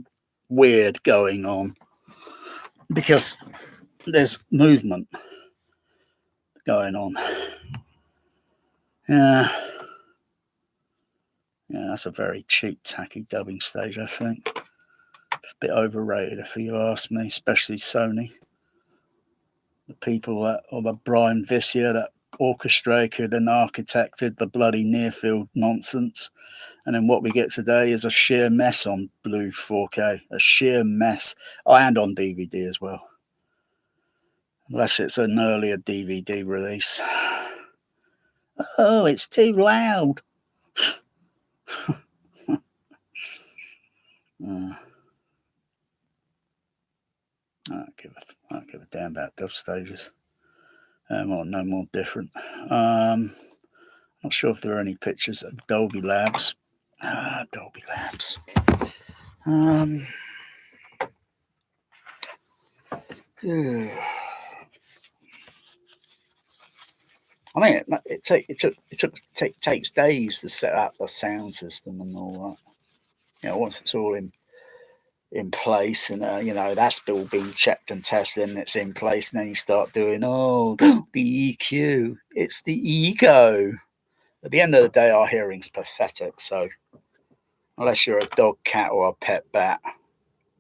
weird going on because there's movement going on. Yeah, that's a very cheap, tacky dubbing stage, I think. A bit overrated, if you ask me, especially Sony. The people or the Brian Vissier that orchestrated and architected the bloody near field nonsense. And then what we get today is a sheer mess on Blue 4K, a sheer mess. Oh, and on DVD as well. Unless it's an earlier DVD release. Oh, it's too loud. I don't give a damn about dub stages. Well, no more different. Not sure if there are any pictures of Dolby Labs. Dolby Labs. I mean, it takes days to set up the sound system and all that. You know, once it's all in place, and you know, that's all been checked and tested and it's in place, and then you start doing the EQ. It's the ego. At the end of the day, our hearing's pathetic. So unless you're a dog, cat, or a pet bat,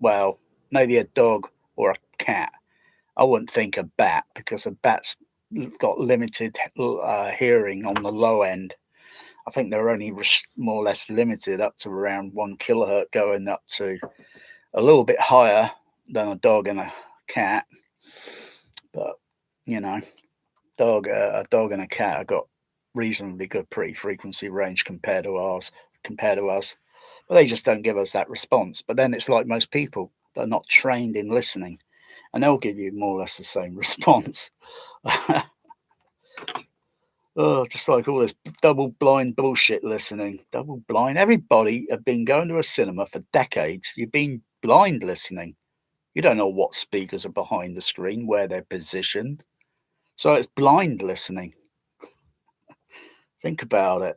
well, maybe a dog or a cat. I wouldn't think a bat, because a bat's got limited hearing on the low end. I think they're only more or less limited up to around 1 kilohertz, going up to a little bit higher than a dog and a cat. But you know, a dog and a cat have got reasonably good pre-frequency range compared to us. But they just don't give us that response. But then it's like most people, they're not trained in listening, and they'll give you more or less the same response. Oh, just like all this double blind bullshit listening. Double blind. Everybody have been going to a cinema for decades. You've been blind listening. You don't know what speakers are behind the screen, where they're positioned. So it's blind listening. Think about it.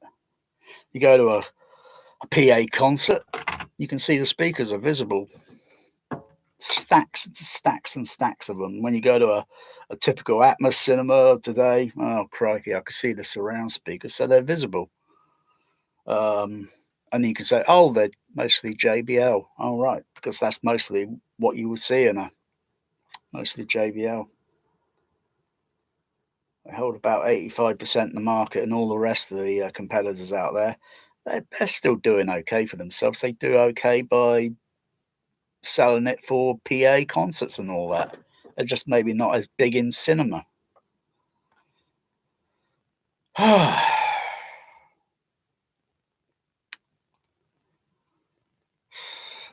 You go to a PA concert, you can see the speakers are visible. Stacks and stacks of them. When you go to a typical Atmos cinema today, oh crikey, I can see the surround speakers, so they're visible. And you can say, oh, they're mostly JBL. Oh, right, because that's mostly what you will see in mostly JBL. They hold about 85% of the market, and all the rest of the competitors out there, they're still doing okay for themselves. They do okay by selling it for PA concerts and all that. They're just maybe not as big in cinema.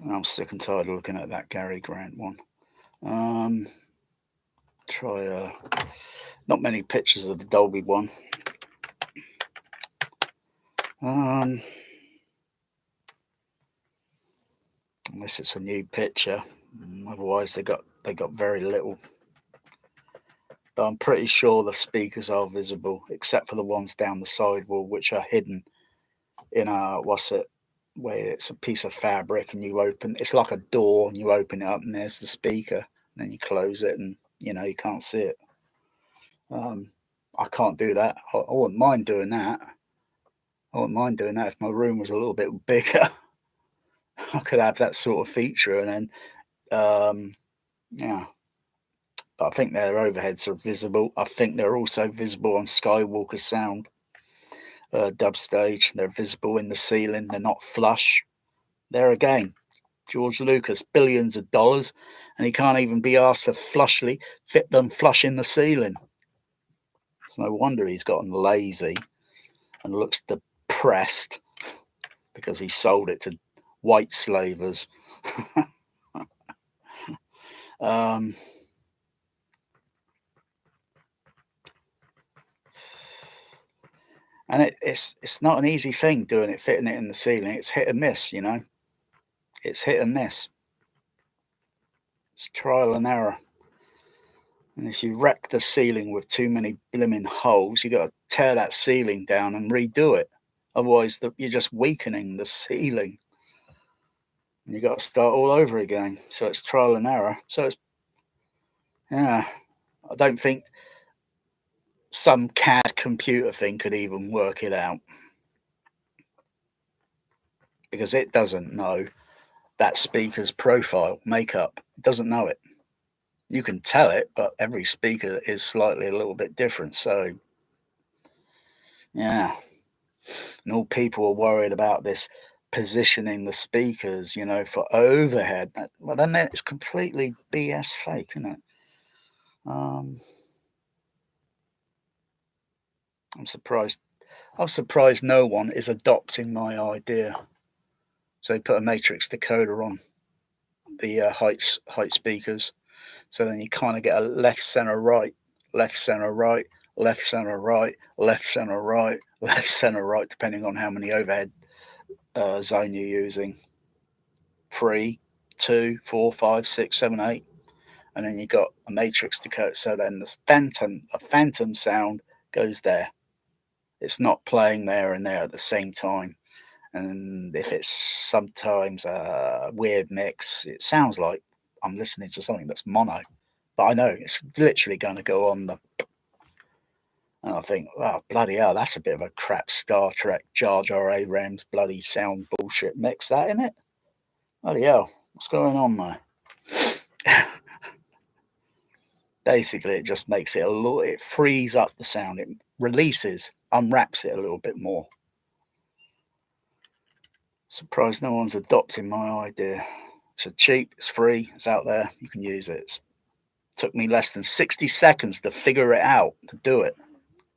I'm sick and tired of looking at that Gary Grant one. Try not many pictures of the Dolby one. Unless it's a new picture, otherwise they got very little. But I'm pretty sure the speakers are visible, except for the ones down the sidewall, which are hidden in where it's a piece of fabric, and you open, it's like a door, and you open it up and there's the speaker, and then you close it, and you can't see it. I can't do that. I wouldn't mind doing that. I wouldn't mind doing that if my room was a little bit bigger. I could have that sort of feature, and then yeah. But I think their overheads are visible. I think they're also visible on Skywalker Sound dub stage. They're visible in the ceiling. They're not flush. There again, George Lucas, billions of dollars, and he can't even be asked to fit them flush in the ceiling. It's no wonder he's gotten lazy and looks depressed, because he sold it to white slavers. And it's not an easy thing doing it, fitting it in the ceiling. It's hit and miss, It's hit and miss. It's trial and error. And if you wreck the ceiling with too many blimmin' holes, you got to tear that ceiling down and redo it. Otherwise, you're just weakening the ceiling. And you got to start all over again. So it's trial and error. So I don't think some CAD computer thing could even work it out, because it doesn't know that speaker's profile makeup. It doesn't know it. You can tell it, but every speaker is slightly a little bit different. So Yeah. And all people are worried about this positioning the speakers, you know, for overhead. Well, then it's completely BS fake, isn't it? I'm surprised. I'm surprised no one is adopting my idea. So they put a matrix decoder on the height speakers. So then you kind of get a left, center, right, left, center, right, left, center, right, left, center, right, left, center, right, depending on how many overhead zone you're using. 3, 2, 4, 5, 6, 7, 8. And then you got a matrix decoder. So then the phantom sound goes there. It's not playing there and there at the same time. And if it's sometimes a weird mix, it sounds like I'm listening to something that's mono. But I know it's literally going to go on the. And I think, oh, bloody hell, that's a bit of a crap Star Trek Jar Jar Abrams bloody sound bullshit mix, that, isn't it? Bloody hell, what's going on there? Basically, it just makes it it frees up the sound. It releases, unwraps it a little bit more. Surprised no one's adopting my idea. It's cheap, it's free, it's out there, you can use it. It took me less than 60 seconds to figure it out, to do it.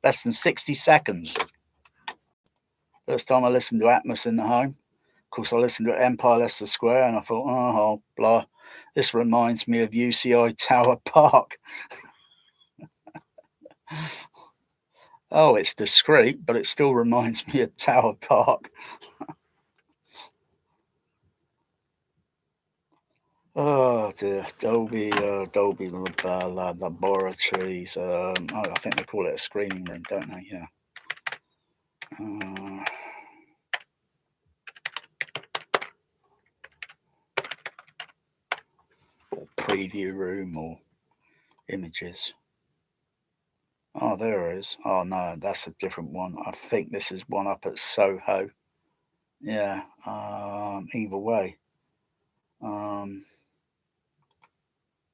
Less than 60 seconds. First time I listened to Atmos in the home. Of course, I listened to Empire Leicester Square and I thought, oh, blah, this reminds me of UCI Tower Park. Oh, it's discreet, but it still reminds me of Tower Park. Oh dear, Dolby Laboratories. I think they call it a screening room, don't they? Yeah. Or preview room or images. Oh, there it is. Oh no, that's a different one. I think this is one up at Soho. Yeah. Either way.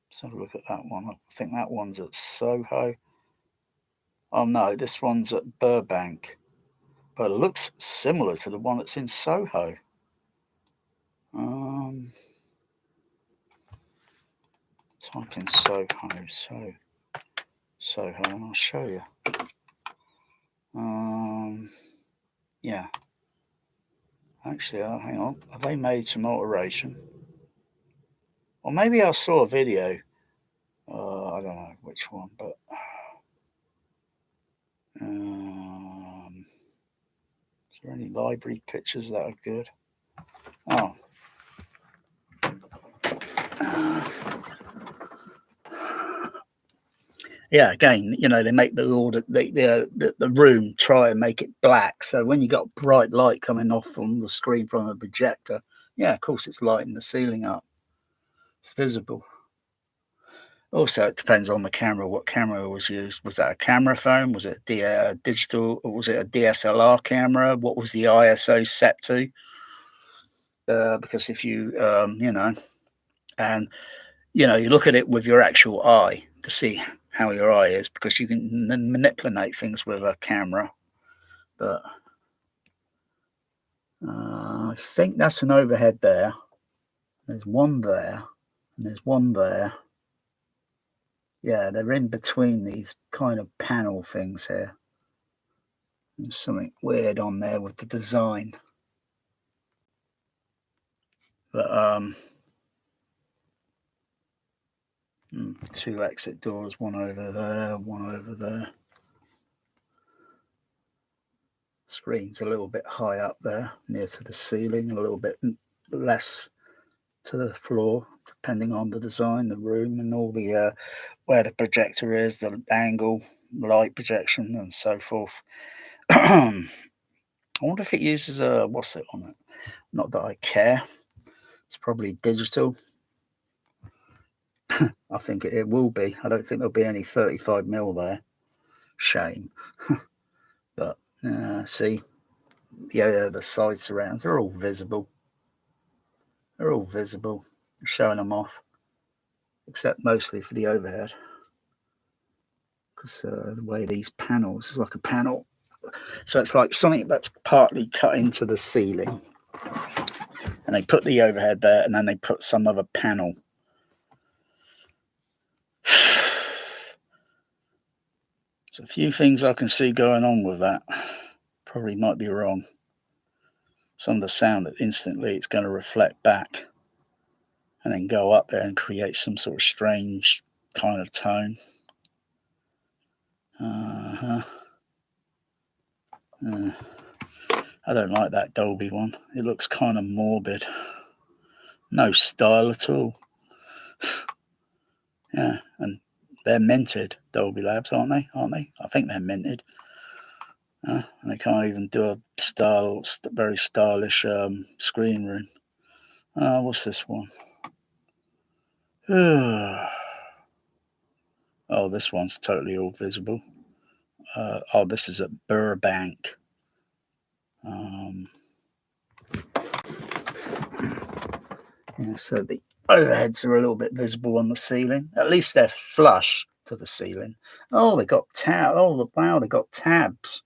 Let's have a look at that one. I think that one's at Soho. Oh no, this one's at Burbank. But it looks similar to the one that's in Soho. Type in Soho, Soho, and I'll show you. Yeah. Actually, hang on. Have they made some alteration? Or maybe I saw a video. I don't know which one, but is there any library pictures that are good? Oh. Yeah, again, you know, they make the room try and make it black. So when you got bright light coming off from the screen from a projector, yeah, of course it's lighting the ceiling up. It's visible. Also, it depends on the camera. What camera was used? Was that a camera phone? Was it a digital? Or was it a DSLR camera? What was the ISO set to? Because if you, you know, and you know, you look at it with your actual eye to see how your eye is, because you can manipulate things with a camera. But I think that's an overhead there. There's one there, and there's one there. Yeah, they're in between these kind of panel things here. There's something weird on there with the design. But 2 exit doors, one over there, one over there. Screen's a little bit high up there, near to the ceiling, a little bit less to the floor, depending on the design, the room, and all the where the projector is, the angle, light projection, and so forth. I wonder if it uses a what's it on it? Not that I care. It's probably digital. I think it will be. I don't think there'll be any 35mm there. Shame. But see, yeah, the side surrounds are all visible. They're all visible. I'm showing them off, except mostly for the overhead, because the way these panels is like a panel So it's like something that's partly cut into the ceiling, and they put the overhead there, and then they put some other panel. There's a few things I can see going on with that. Probably might be wrong. Some of the sound that instantly it's going to reflect back and then go up there and create some sort of strange kind of tone. I don't like that Dolby one. It looks kind of morbid. No style at all. Yeah, and they're minted, Dolby Labs, aren't they? I think they're minted. And they can't even do a very stylish screen room. What's this one? Oh, this one's totally all visible. This is at Burbank. Yeah, so the overheads are a little bit visible on the ceiling. At least they're flush to the ceiling. Oh, they got tabs. Oh, wow, they got tabs.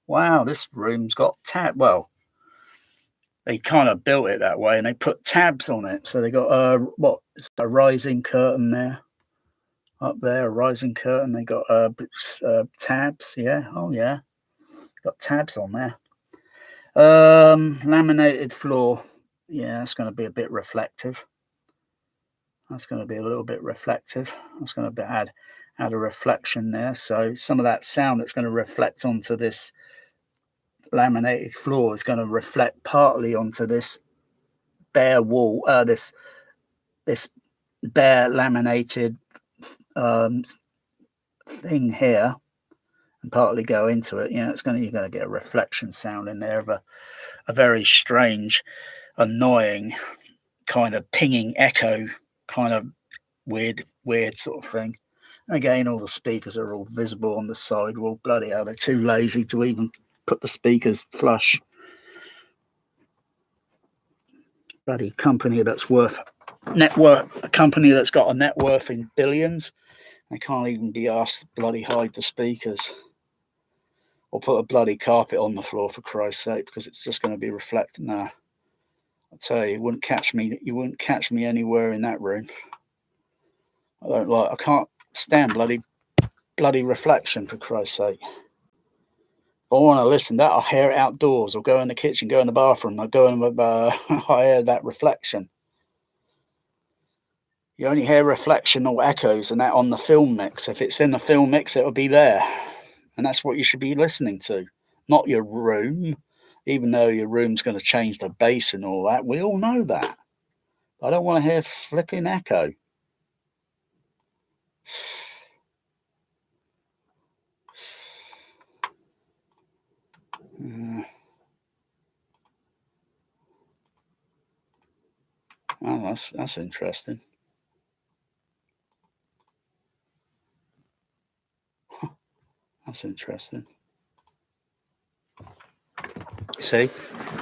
Wow, this room's got tab. Well, they kind of built it that way, and they put tabs on it. So they got what? It's a rising curtain there. Up there, a rising curtain. They got tabs. Yeah. Oh, yeah. Got tabs on there. Laminated floor. Yeah, that's going to be a bit reflective. That's going to be a little bit reflective. That's going to add a reflection there. So some of that sound that's going to reflect onto this laminated floor is going to reflect partly onto this bare wall. This bare laminated thing here, and partly go into it. You know, you're going to get a reflection sound in there of a very strange, annoying kind of pinging echo, kind of weird sort of thing. And again, all the speakers are all visible on the side wall. Bloody hell, they're too lazy to even put the speakers flush. Bloody company that's worth a company that's got a net worth in billions. They can't even be asked to bloody hide the speakers or put a bloody carpet on the floor, for Christ's sake, because it's just going to be reflected. Nah, I tell you, you wouldn't catch me anywhere in that room. I can't stand bloody reflection, for Christ's sake. If I want to listen to that, I'll hear it outdoors, or go in the kitchen, go in the bathroom, I'll go in I hear that reflection. You only hear reflection or echoes and that on the film mix. If it's in the film mix, it'll be there. And that's what you should be listening to, not your room, even though your room's going to change the bass and all that. We all know that. I don't want to hear flipping echo. Oh, that's interesting. That's interesting. See,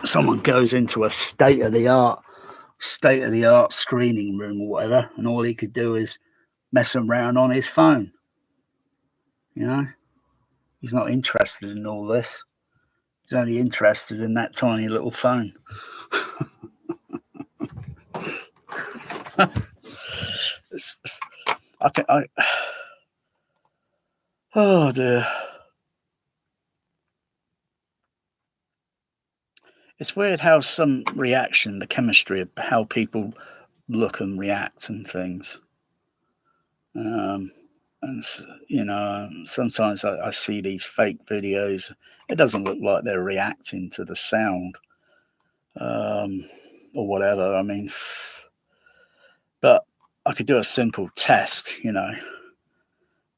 someone goes into a state-of-the-art screening room or whatever, and all he could do is mess around on his phone. You know, he's not interested in all this. He's only interested in that tiny little phone. Oh dear. It's weird how some reaction, the chemistry of how people look and react and things. And you know, sometimes I see these fake videos. It doesn't look like they're reacting to the sound, or whatever. I mean, but I could do a simple test, you know,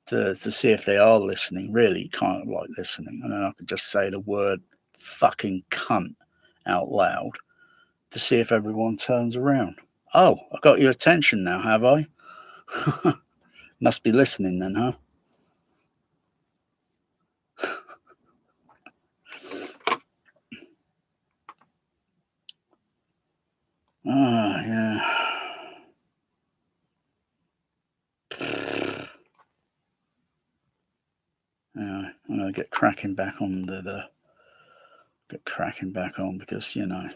to see if they are listening, really kind of like listening. And then I could just say the word fucking cunt out loud to see if everyone turns around. Oh, I got your attention now, have I? Must be listening then, huh? Oh, yeah. Yeah, I'm gonna to get cracking back on because yeah.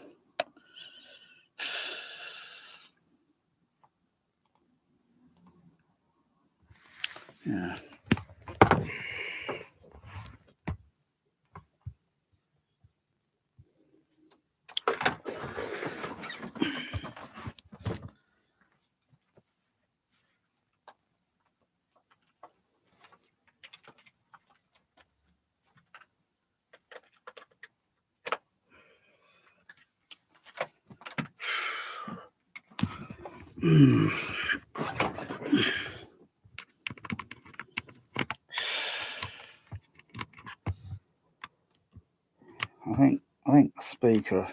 I think the speaker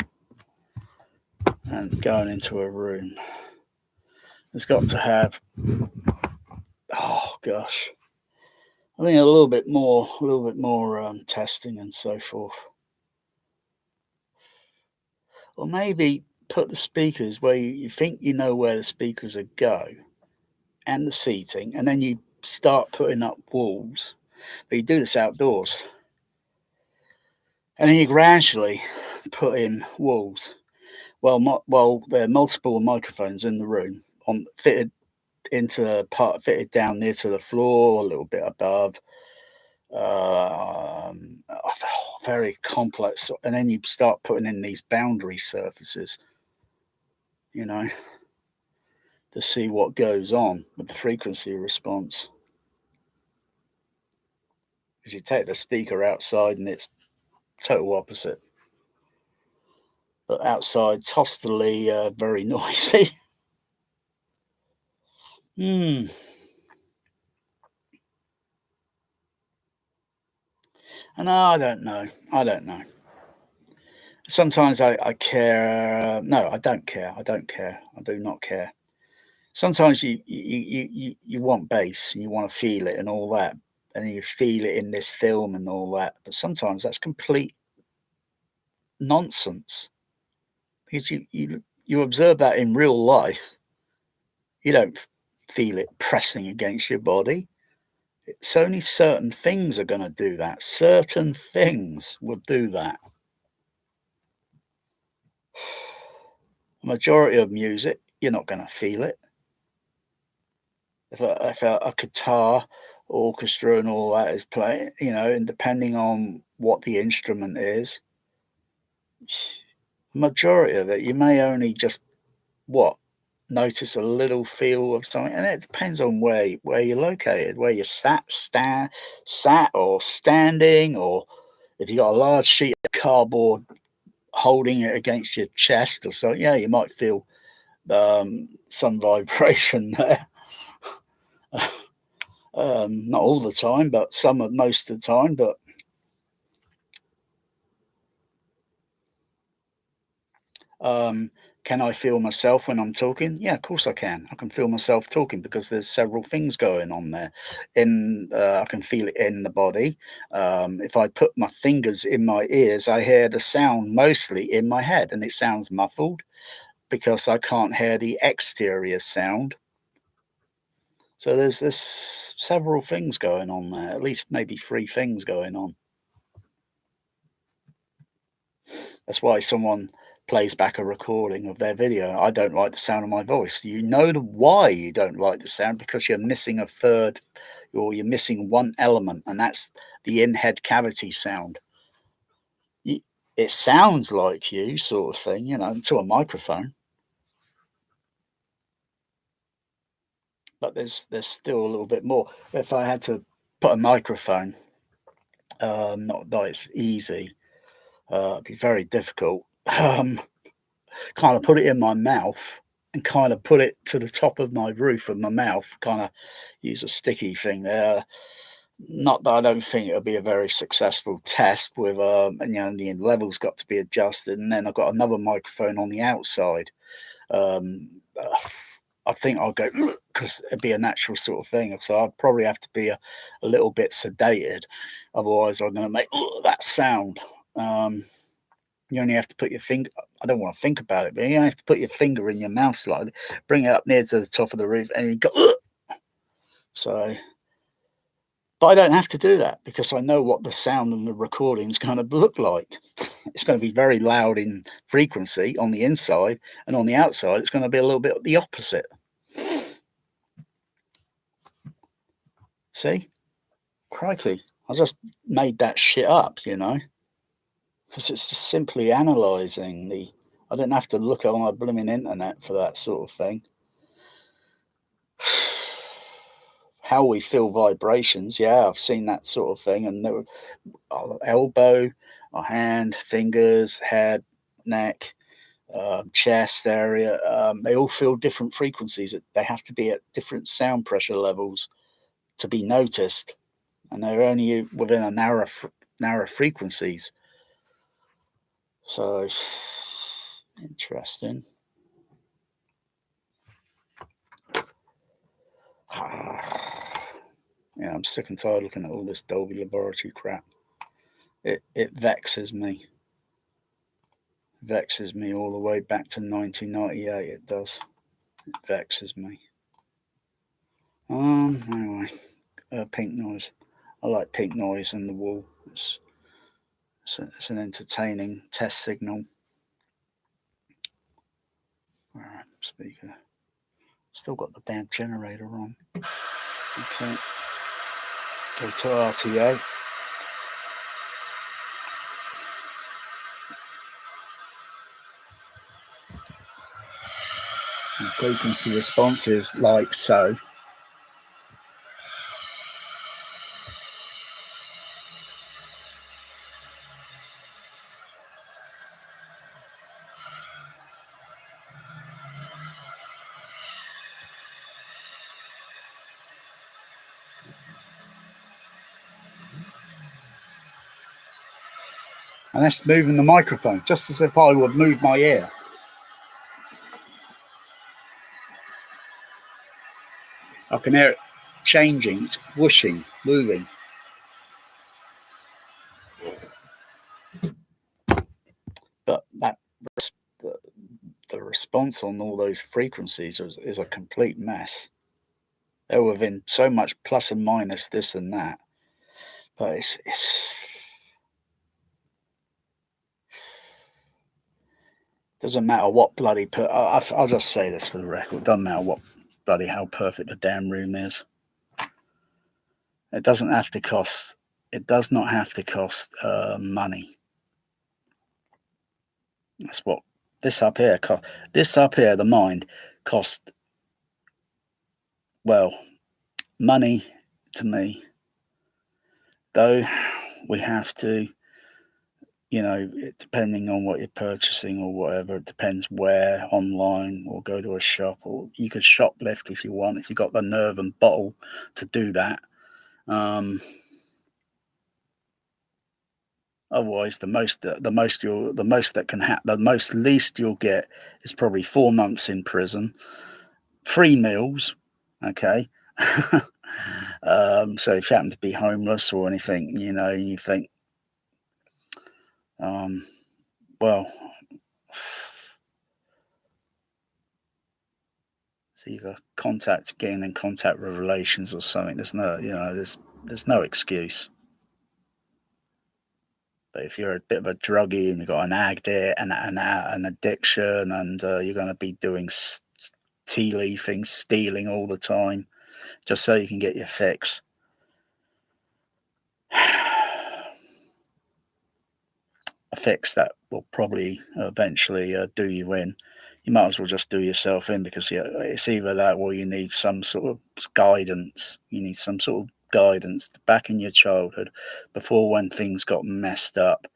and going into a room has got to have, oh gosh, I think a little bit more testing and so forth. Or maybe put the speakers where you think you know where the speakers are go and the seating, and then you start putting up walls. But you do this outdoors. And then you gradually put in walls. Well, there are multiple microphones in the room, fitted down near to the floor, a little bit above. Very complex. And then you start putting in these boundary surfaces, to see what goes on with the frequency response. Because you take the speaker outside and it's total opposite. But outside, hostily, very noisy. No, I don't know. Sometimes I care. No, I don't care. I do not care. Sometimes you want bass and you want to feel it and all that, and you feel it in this film and all that. But sometimes that's complete nonsense, because you observe that in real life. You don't feel it pressing against your body. It's only certain things are going to do that. Certain things will do that. The majority of music, you're not going to feel it. If a guitar, orchestra, and all that is playing, and depending on what the instrument is, the majority of it, you may only just notice a little feel of something, and it depends on where you're located, where you're sat or standing, or if you got a large sheet of cardboard holding it against your chest or so. Yeah, you might feel some vibration there. Not all the time, but most of the time. But can I feel myself when I'm talking? Yeah, of course I can. I can feel myself talking because there's several things going on there. I can feel it in the body. If I put my fingers in my ears, I hear the sound mostly in my head, and it sounds muffled because I can't hear the exterior sound. So there's several things going on there, at least maybe 3 things going on. That's why someone plays back a recording of their video. I don't like the sound of my voice. You know why you don't like the sound, because you're missing a third, or you're missing one element, and that's the in-head cavity sound. It sounds like you, sort of thing, to a microphone. But there's still a little bit more. If I had to put a microphone, not that it's easy, it'd be very difficult. Kind of put it in my mouth and kind of put it to the top of my roof of my mouth, kind of use a sticky thing there. Not that I don't think it'll be a very successful test with, and the levels got to be adjusted. And then I've got another microphone on the outside. I think I'll go, because it'd be a natural sort of thing. So I'd probably have to be a little bit sedated. Otherwise, I'm going to make that sound. You only have to put your finger, I don't want to think about it, but you only have to put your finger in your mouth slightly, bring it up near to the top of the roof, and you go, so, But I don't have to do that because I know what the sound and the recording is going to look like. It's going to be very loud in frequency on the inside, and on the outside, it's going to be a little bit the opposite. See? Crikey. I just made that shit up, you know, because it's just simply analysing the... I didn't have to look on a blooming internet for that sort of thing. How we feel vibrations, yeah, I've seen that sort of thing, and there were our elbow, our hand, fingers, head, neck, chest area, they all feel different frequencies. They have to be at different sound pressure levels to be noticed, and they're only within a narrow frequencies. So interesting. Yeah, I'm sick and tired looking at all this Dolby Laboratory crap. It vexes me. Vexes me all the way back to 1998. It does. It vexes me. Anyway, pink noise. I like pink noise in the wall. It's an entertaining test signal. Alright, speaker. Still got the damn generator on. Okay. Go to RTA. And frequency response is like so. And that's moving the microphone, just as if I would move my ear. I can hear it changing, it's whooshing, moving. But that the response on all those frequencies is a complete mess. They're within so much plus and minus this and that. But it's doesn't matter what bloody I'll just say this for the record. It doesn't matter what bloody how perfect the damn room is. It doesn't have to cost. It does not have to cost money. That's what this up here cost. This up here, the mind, cost, well, money to me. Though we have to, you know, depending on what you're purchasing or whatever, it depends where, online or go to a shop, or you could shoplift if you want, if you got the nerve and bottle to do that. Otherwise, the most least you'll get is probably 4 months in prison, 3 meals, okay. So if you happen to be homeless or anything, you know, you think, well, it's either getting in contact with relations or something. There's no, you know, there's no excuse. But if you're a bit of a druggie and you've got an addict and an addiction, and you're going to be doing tea leafing, stealing all the time, just so you can get your fix. A fix that will probably eventually do you in. You might as well just do yourself in, because it's either that or you need some sort of guidance. You need some sort of guidance back in your childhood before, when things got messed up,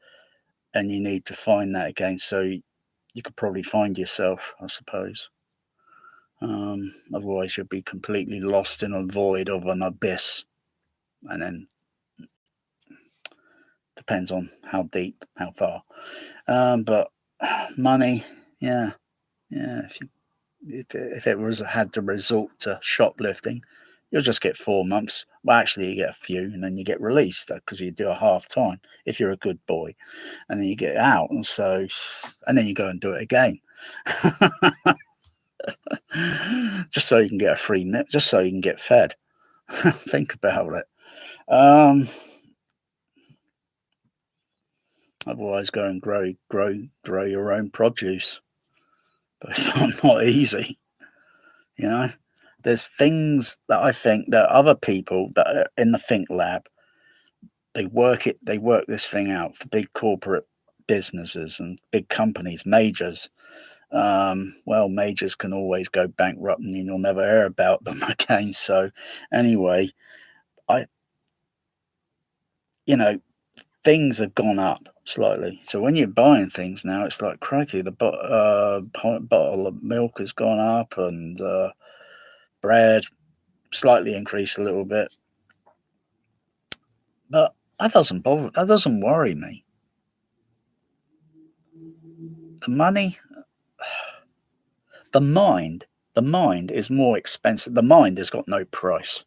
and you need to find that again. So you could probably find yourself, I suppose. Otherwise, you'll be completely lost in a void of an abyss, and then depends on how deep, how far. But money, yeah. If it had to resort to shoplifting, you'll just get 4 months. Well, actually, you get a few, and then you get released, because you do a half time if you're a good boy, and then you get out, and then you go and do it again. Just so you can get a free just so you can get fed. Think about it. Otherwise, go and grow your own produce. But it's not easy, you know. There's things that I think that other people that are in the Think Lab, they work this thing out for big corporate businesses and big companies, majors. Well, majors can always go bankrupt and you'll never hear about them again. So anyway, things have gone up slightly. So when you're buying things now, it's like, crikey, the bottle of milk has gone up, and bread slightly increased a little bit. But that doesn't worry me. The money, the mind is more expensive. The mind has got no price.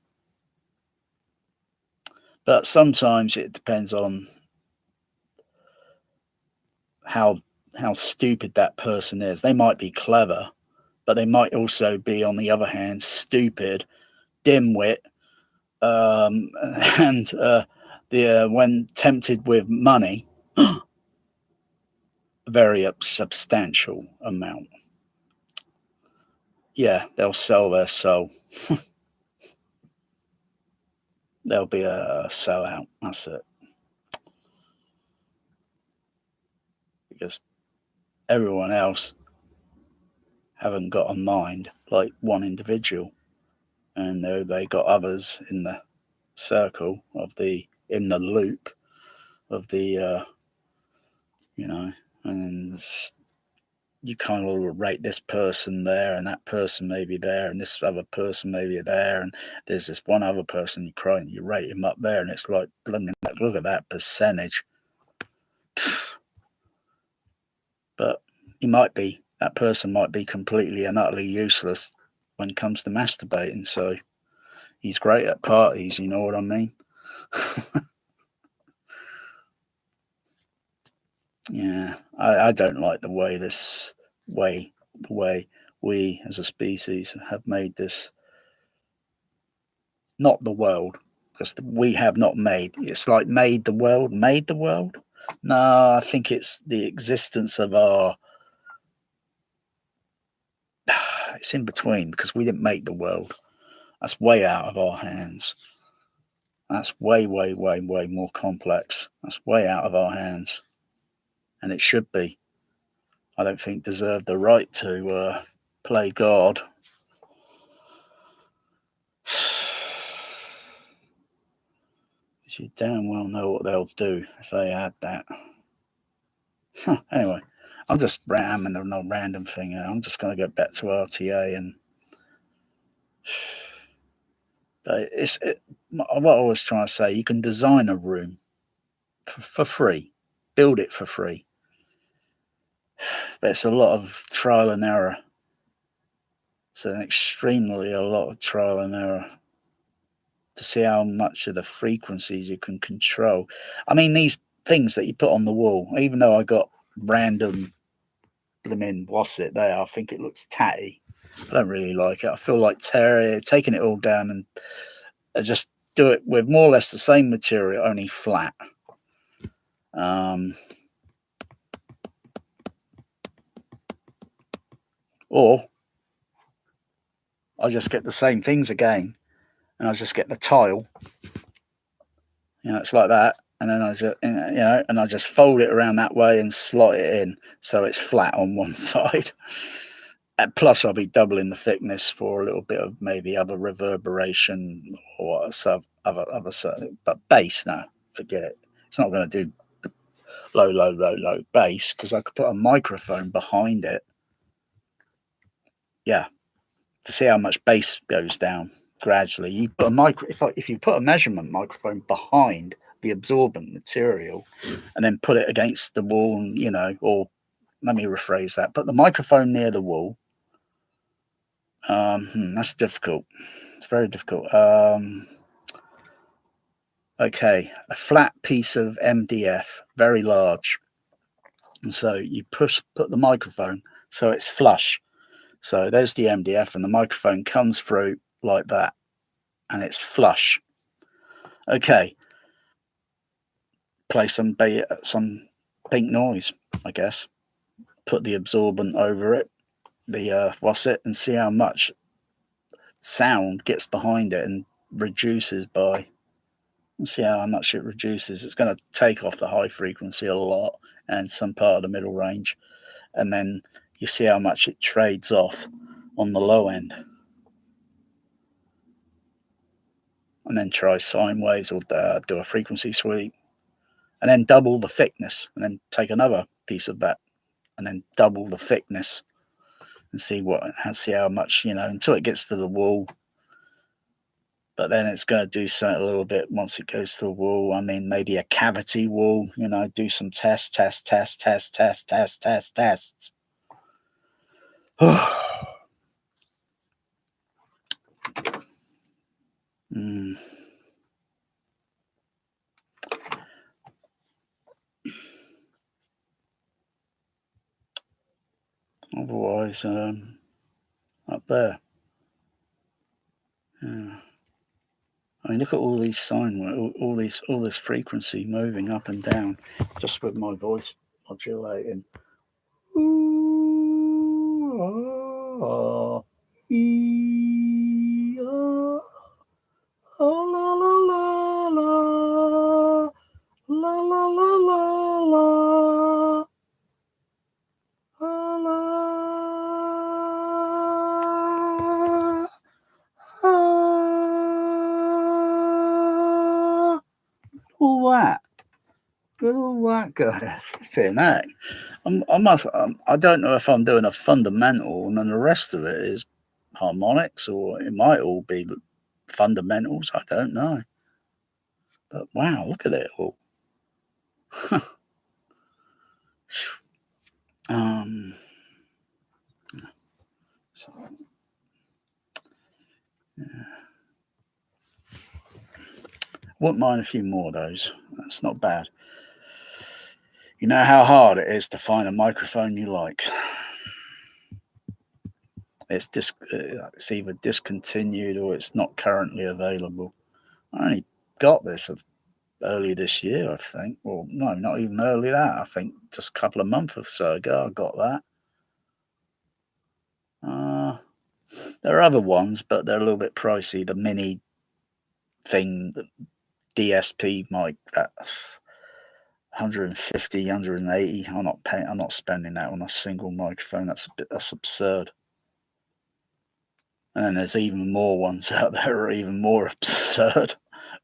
But sometimes it depends on how stupid that person is. They might be clever, but they might also be, on the other hand, stupid, dimwit, and when tempted with money, a very substantial amount, yeah, they'll sell their soul. They'll be a sellout. That's it. Because everyone else haven't got a mind like one individual, and they got others in the circle of in the loop of the and you kind of rate this person there, and that person may be there, and this other person may be there, and there's this one other person you rate him up there, and it's like, look at that percentage. But that person might be completely and utterly useless when it comes to masturbating. So he's great at parties, you know what I mean? Yeah, I don't like the way we as a species have made this, not the world, because we have not made, it's like made the world. No, I think it's the existence of it's in between, because we didn't make the world. That's way out of our hands. That's way more complex. That's way out of our hands. And it should be. I don't think deserve the right to play God. Because you damn well know what they'll do if they had that. Anyway, I'm just ramming a no random thing. I'm just going to get back to RTA, and what I was trying to say, you can design a room for free, build it for free, but it's a lot of trial and error. It's extremely a lot of trial and error to see how much of the frequencies you can control. I mean, these things that you put on the wall, even though I got random what's it there, I think it looks tatty. I don't really like it. I feel like taking it all down and just do it with more or less the same material, only flat. Or I just get the same things again, and I just get the tile. It's like that, and then I just fold it around that way and slot it in so it's flat on one side. And plus, I'll be doubling the thickness for a little bit of maybe other reverberation or other. But bass, no, forget it. It's not going to do low bass, because I could put a microphone behind it. Yeah, to see how much bass goes down gradually. You put if you put a measurement microphone behind the absorbent material and then put it against the wall, and, or let me rephrase that, put the microphone near the wall. That's difficult. It's very difficult. Okay, a flat piece of MDF, very large, and so you put the microphone so it's flush. So there's the MDF, and the microphone comes through like that, and it's flush. Okay. Play some pink noise, I guess. Put the absorbent over it, the Rosset, and see how much sound gets behind it and reduces by. See how much it reduces. It's going to take off the high frequency a lot and some part of the middle range, and then you see how much it trades off on the low end, and then try sine waves or do a frequency sweep, and then double the thickness, and then take another piece of that, and then double the thickness, and see how much, until it gets to the wall. But then it's going to do something a little bit once it goes to the wall. I mean, maybe a cavity wall, do some tests. Otherwise, up there. Yeah. I mean, look at all these all this frequency moving up and down, just with my voice modulating. All that good. That. I don't know if I'm doing a fundamental and then the rest of it is harmonics, or it might all be fundamentals. I don't know. But wow, look at it all. So, yeah. Wouldn't mind a few more of those. That's not bad. You know how hard it is to find a microphone you like. It's either discontinued or it's not currently available. I only got this early this year, I think. Well, no, not even early that. I think just a couple of months or so ago, I got that. There are other ones, but they're a little bit pricey. The mini thing, the DSP mic, that 150, 180. I'm not spending that on a single microphone. That's absurd. And then there's even more ones out there that are even more absurd.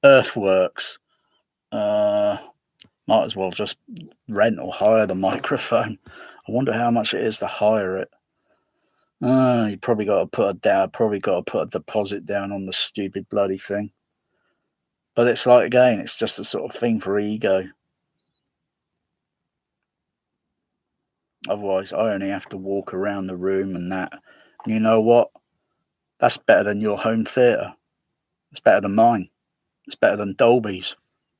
Earthworks. Might as well just rent or hire the microphone. I wonder how much it is to hire it. You probably got to put a deposit down on the stupid bloody thing. But it's like, again, it's just a sort of thing for ego. Otherwise, I only have to walk around the room and that. And you know what? That's better than your home theatre. It's better than mine. It's better than Dolby's,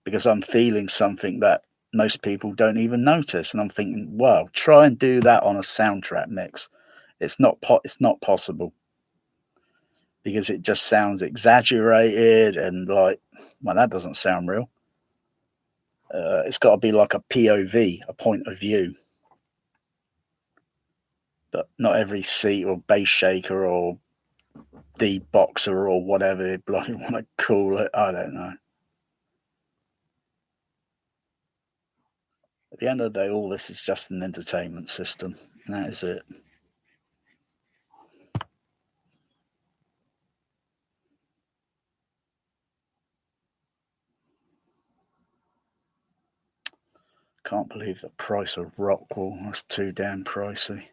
because I'm feeling something that most people don't even notice. And I'm thinking, wow, try and do that on a soundtrack mix. It's not possible, because it just sounds exaggerated and like, well, that doesn't sound real. It's got to be like a POV, a point of view. But not every seat or bass shaker or D-boxer or whatever they bloody want to call it. I don't know. At the end of the day, all this is just an entertainment system, and that is it. Can't believe the price of Rockwell. That's too damn pricey.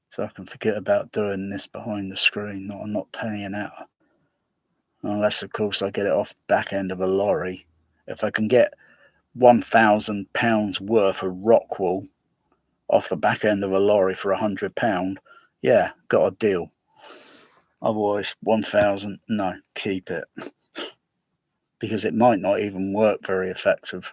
So I can forget about doing this behind the screen. I'm not paying out. Unless, of course, I get it off back end of a lorry. If I can get £1,000 worth of Rockwell off the back end of a lorry for £100, yeah, got a deal. Otherwise, 1,000, no, keep it. Because it might not even work very effectively.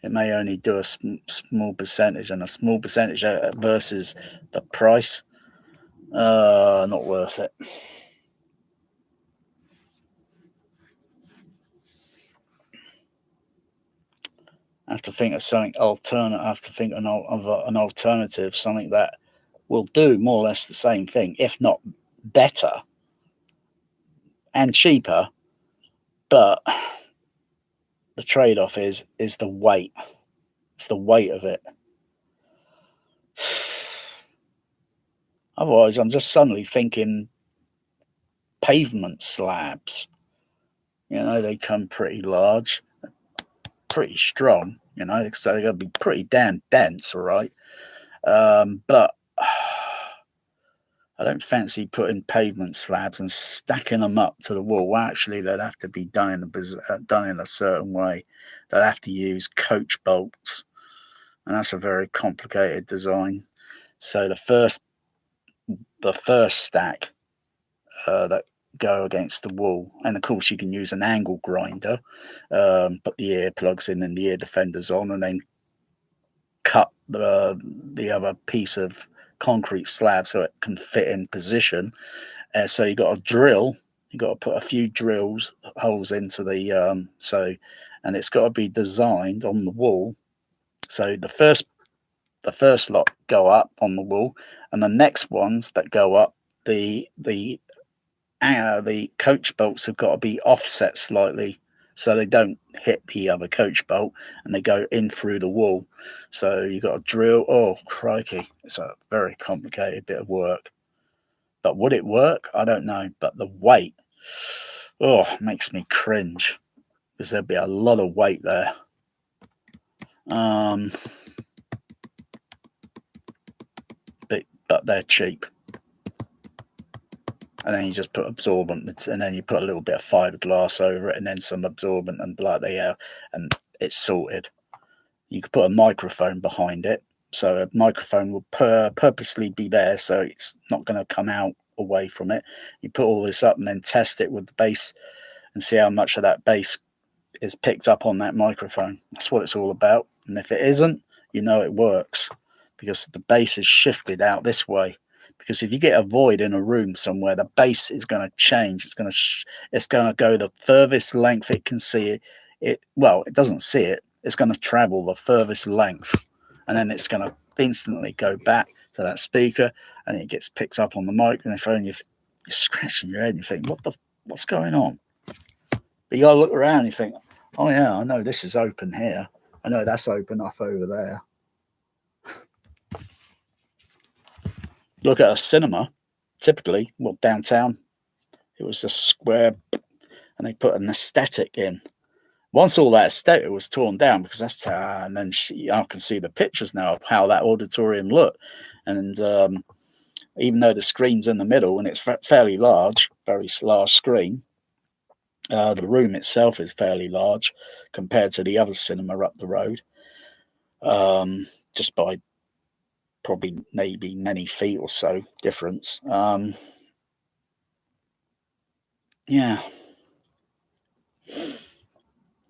It may only do a small percentage, and a small percentage versus the price, not worth it. I have to think of something alternate. I have to think of an alternative, something that will do more or less the same thing, if not better and cheaper. But the trade-off is the weight. It's the weight of it. Otherwise, I'm just suddenly thinking pavement slabs. You know, they come pretty large, pretty strong, you know, so they're going to be pretty damn dense, all right? But I don't fancy putting pavement slabs and stacking them up to the wall. Well, actually, they'd have to be done in a certain way. They'd have to use coach bolts, and that's a very complicated design. So the first stack that go against the wall, and of course you can use an angle grinder, put the earplugs in and the ear defenders on, and then cut the other piece of concrete slab so it can fit in position. So you got to drill. You got to put a few holes into the and it's got to be designed on the wall. So the first lot go up on the wall, and the next ones that go up, the coach bolts have got to be offset slightly so they don't hit the other coach bolt and they go in through the wall. So you got to drill. Oh, crikey. It's a very complicated bit of work. But would it work? I don't know. But the weight, makes me cringe because there'd be a lot of weight there. But they're cheap. And then you just put absorbent, and then you put a little bit of fiberglass over it, and then some absorbent and bloody hell, and it's sorted. You could put a microphone behind it, so a microphone will purposely be there, so it's not going to come out away from it. You put all this up and then test it with the bass and see how much of that bass is picked up on that microphone. That's what it's all about. And if it isn't, you know it works because the bass is shifted out this way. Because if you get a void in a room somewhere, the bass is going to change. It's going to go the furthest length it can see it. Well, it doesn't see it. It's going to travel the furthest length, and then it's going to instantly go back to that speaker, and it gets picked up on the microphone. You're scratching your head and you think, what's going on? But you got to look around and you think, oh yeah, I know this is open here. I know that's open off over there. Look at a cinema, typically, downtown, it was just square, and they put an aesthetic in. Once all that aesthetic was torn down, because that's how, and then I can see the pictures now of how that auditorium looked. And even though the screen's in the middle and it's fairly large, very large screen, the room itself is fairly large compared to the other cinema up the road, just by probably maybe many feet or so difference. Yeah.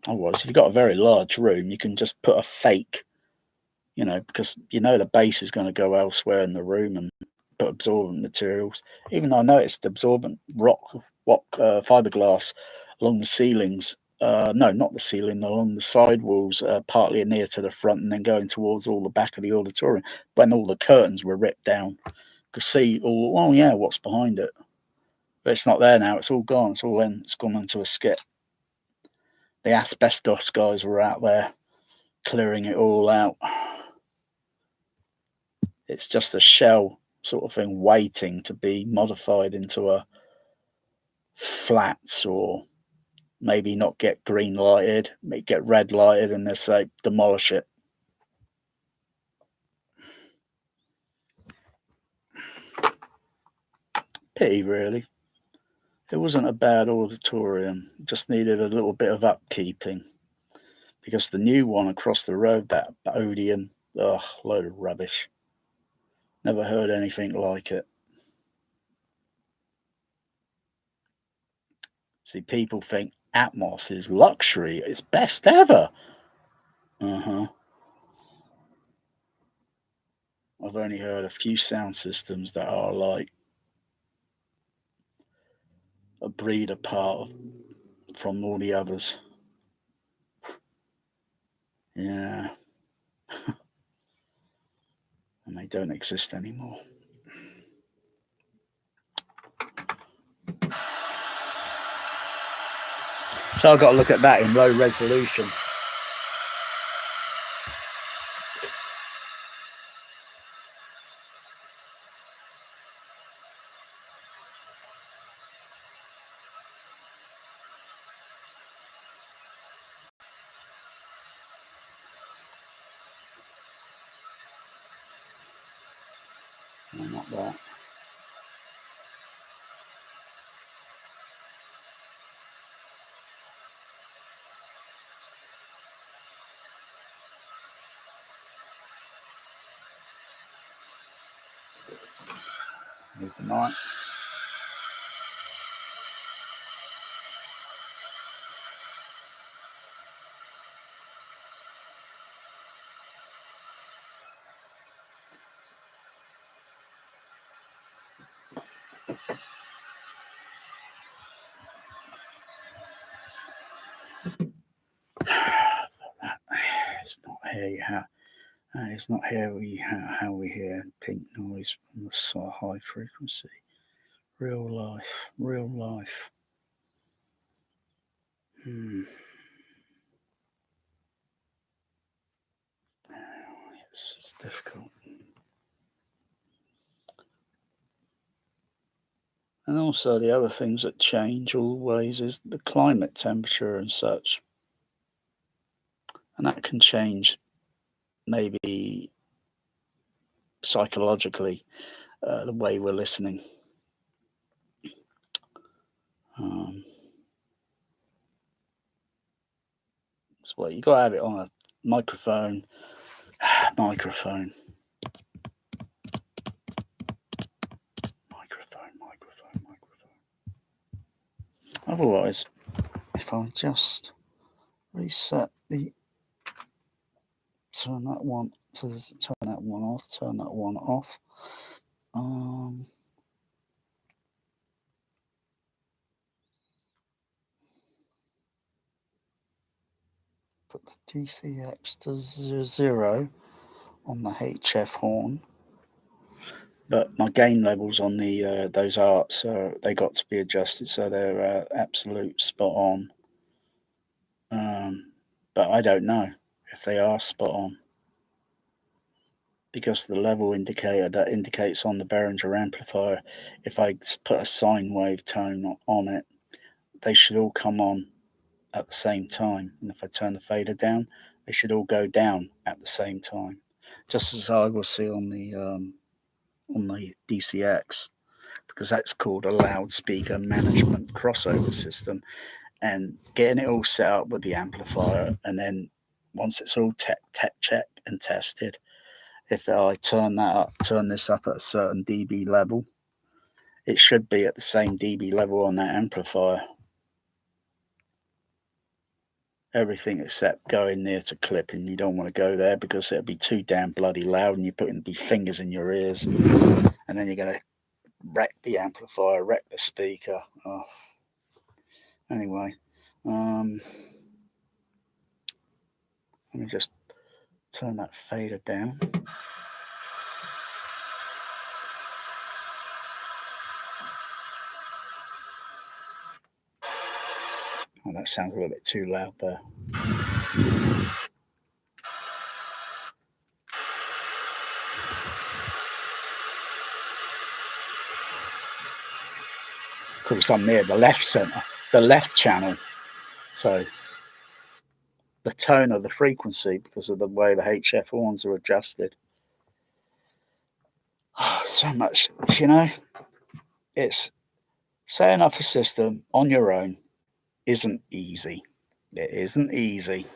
Otherwise, if you've got a very large room, you can just put a fake, because the base is going to go elsewhere in the room, and put absorbent materials. Even though I noticed absorbent rock fiberglass along the ceilings. No, not the ceiling, along the side walls, partly near to the front, and then going towards all the back of the auditorium. When all the curtains were ripped down, you could see what's behind it. But it's not there now. It's all gone. It's gone into a skip. The asbestos guys were out there clearing it all out. It's just a shell sort of thing waiting to be modified into a flats, or maybe not get green lighted, maybe get red lighted, and they say demolish it. Pity, really. It wasn't a bad auditorium, just needed a little bit of upkeeping. Because the new one across the road, that Odeon, load of rubbish. Never heard anything like it. See, people think Atmos is luxury. It's best ever. I've only heard a few sound systems that are like a breed apart from all the others. Yeah. And they don't exist anymore. So I've got to look at that in low resolution. No, not that. Move the night. It's not here. It's not here. How we hear pink noise from the sort of high frequency. Real life. It's difficult. And also the other things that change always is the climate temperature and such. And that can change maybe psychologically the way we're listening. So you got to have it on a microphone. Microphone. Otherwise, if I just reset turn that one off, turn that one off. Put the THX to 0 on the HF horn, but my gain levels on the those arts they got to be adjusted so they're absolute spot on. But I don't know if they are spot on because the level indicator that indicates on the Behringer amplifier, if I put a sine wave tone on it, they should all come on at the same time. And if I turn the fader down, they should all go down at the same time, just as I will see on the DCX, because that's called a loudspeaker management crossover system. And getting it all set up with the amplifier, and then once it's all checked and tested, if I turn this up at a certain dB level, it should be at the same dB level on that amplifier. Everything except going near to clipping. You don't want to go there because it'll be too damn bloody loud and you're putting the fingers in your ears. And then you're going to wreck the amplifier, wreck the speaker. Oh. Anyway, let me just turn that fader down. Oh, that sounds a little bit too loud there. Of course, I'm near the left center, the left channel. So the tone of the frequency, because of the way the HF horns are adjusted. Oh, so much, it's setting up a system on your own isn't easy. It isn't easy.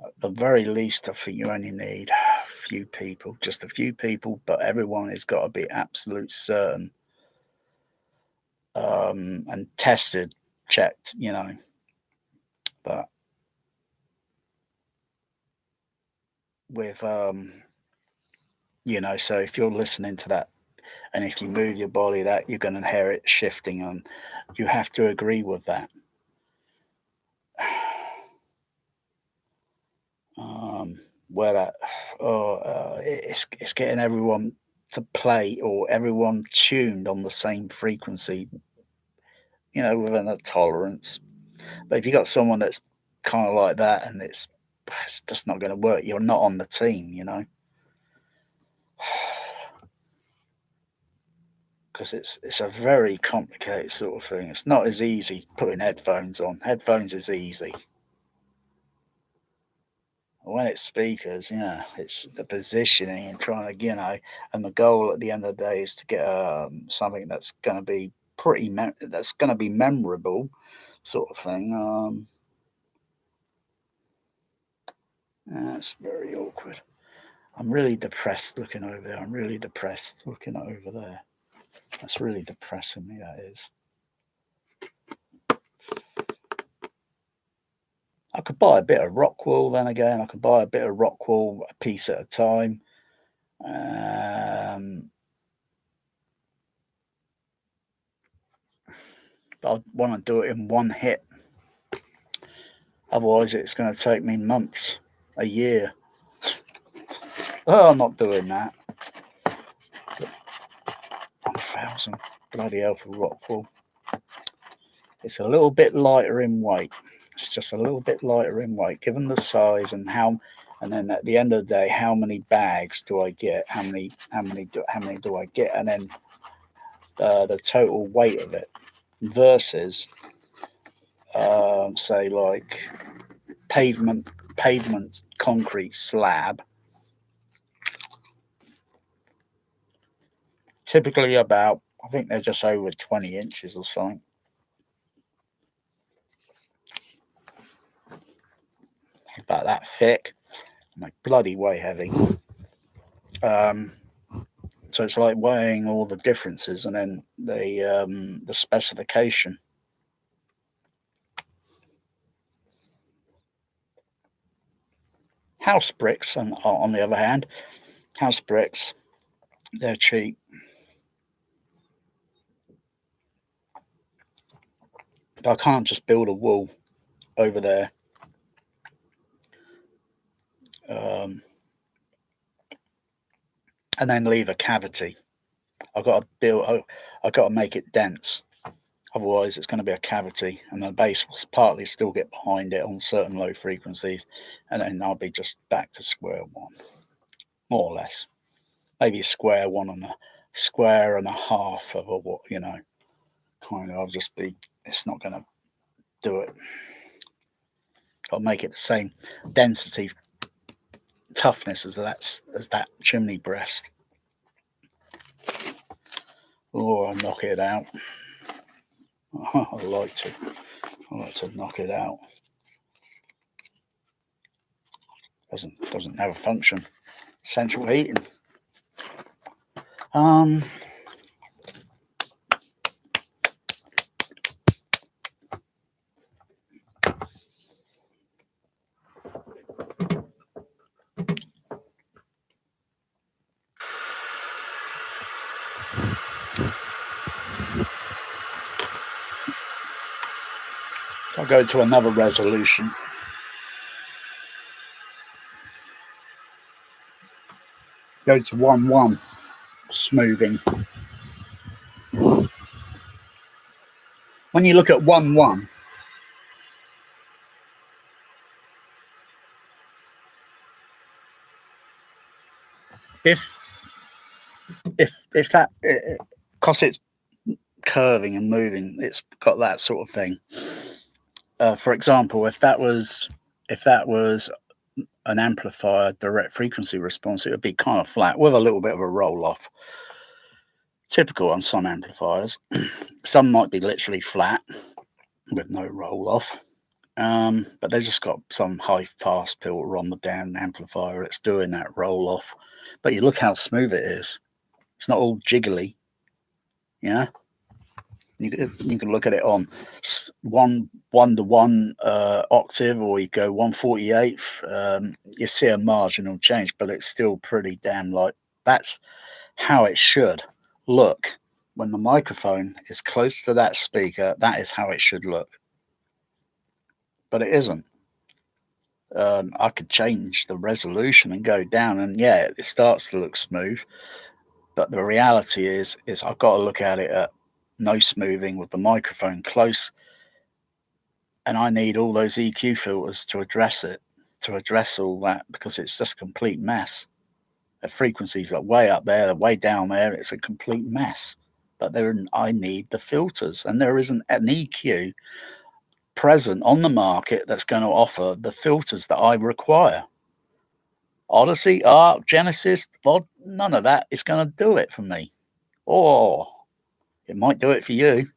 At the very least, I think you only need just a few people, but everyone has got to be absolute certain and tested, checked, But with, so if you're listening to that, and if you move your body, that you're going to hear it shifting, and you have to agree with that. where that it's getting everyone to play or everyone tuned on the same frequency, within a tolerance. But if you got someone that's kind of like that, and it's just not going to work, you're not on the team, because it's a very complicated sort of thing. It's not as easy putting headphones on. Headphones is easy. When it's speakers, it's the positioning and trying to, and the goal at the end of the day is to get something that's going to be that's going to be memorable, sort of thing. That's very awkward. I'm really depressed looking over there. I'm really depressed looking over there. That's really depressing me, that is. I could buy a bit of rock wool then again. I could buy a bit of rock wool a piece at a time. But I want to do it in one hit. Otherwise, it's going to take me months, a year. Oh, I'm not doing that. 1,000 bloody hell for rock wool. It's a little bit lighter in weight. It's just a little bit lighter in weight, given the size and then at the end of the day, how many bags do I get? How many do I get? And then the total weight of it versus, say, like pavement concrete slab. Typically about, I think they're just over 20 inches or something. About that thick, like bloody way heavy. So it's like weighing all the differences and then the specification. House bricks, on the other hand, house bricks, they're cheap. I can't just build a wall over there. And then leave a cavity. I've got to make it dense. Otherwise, it's going to be a cavity, and the bass will partly still get behind it on certain low frequencies, and then I'll be just back to square one, more or less. Maybe square one and a square and a half of kind of. I'll just be. It's not going to do it. I'll make it the same density, toughness as that chimney breast. Or I'll knock it out. I like to knock it out. Doesn't have a function. Central heating. I'll go to another resolution. Go to 1.1 smoothing. When you look at 1.1, if that, because it's curving and moving, it's got that sort of thing. For example, if that was an amplifier direct frequency response, it would be kind of flat with a little bit of a roll off. Typical on some amplifiers. Some might be literally flat with no roll off, but they just got some high pass filter on the down amplifier that's doing that roll off. But you look how smooth it is. It's not all jiggly. You can look at it on 1:1 octave, or you go 1/48. You see a marginal change, but it's still pretty damn light. That's how it should look when the microphone is close to that speaker. That is how it should look, but it isn't. I could change the resolution and go down, and yeah, it starts to look smooth. But the reality is I've got to look at it at no smoothing with the microphone close, and I need all those EQ filters to address it, to address all that, because it's just a complete mess. The frequencies are way up there, they're way down there. It's a complete mess. But I need the filters, and there isn't an EQ present on the market that's going to offer the filters that I require. Odyssey, Arc, Genesis, none of that is going to do it for me. Or it might do it for you.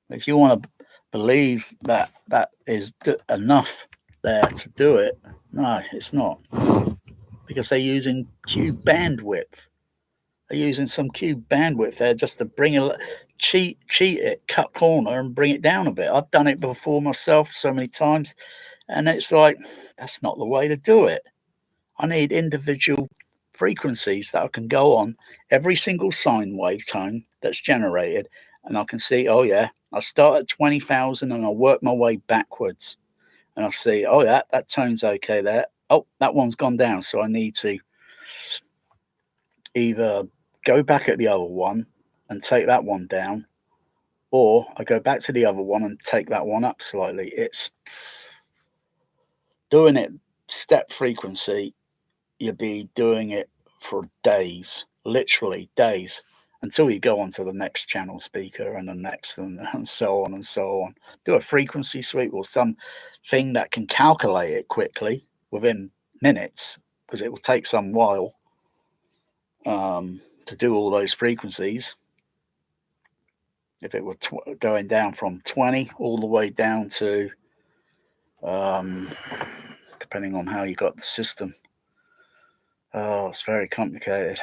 If you want to believe that that is enough there to do it, no, it's not. Because they're using cube bandwidth. They're using some cube bandwidth there just to bring cheat it, cut corner and bring it down a bit. I've done it before myself so many times, and it's like, that's not the way to do it. I need individual frequencies that I can go on every single sine wave tone that's generated, and I can see, oh yeah, I start at 20,000 and I work my way backwards, and I see, oh yeah, that tone's okay there. Oh, that one's gone down, so I need to either go back at the other one and take that one down, or I go back to the other one and take that one up slightly. It's doing it step frequency. You'll be doing it for days, literally days, until you go on to the next channel speaker and the next, and so on and so on. Do a frequency sweep or something that can calculate it quickly within minutes, because it will take some while to do all those frequencies. If it were going down from 20 all the way down to, depending on how you got the system, oh, it's very complicated.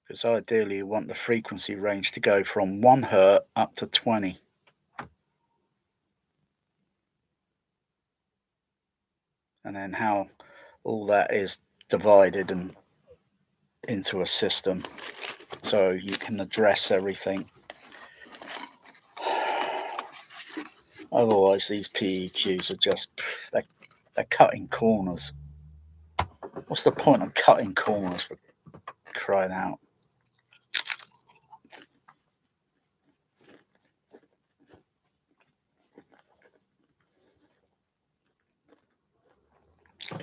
Because ideally you want the frequency range to go from 1 hertz up to 20. And then how all that is divided and into a system, so you can address everything. Otherwise, these PEQs are just, they're cutting corners. What's the point of cutting corners, for crying out?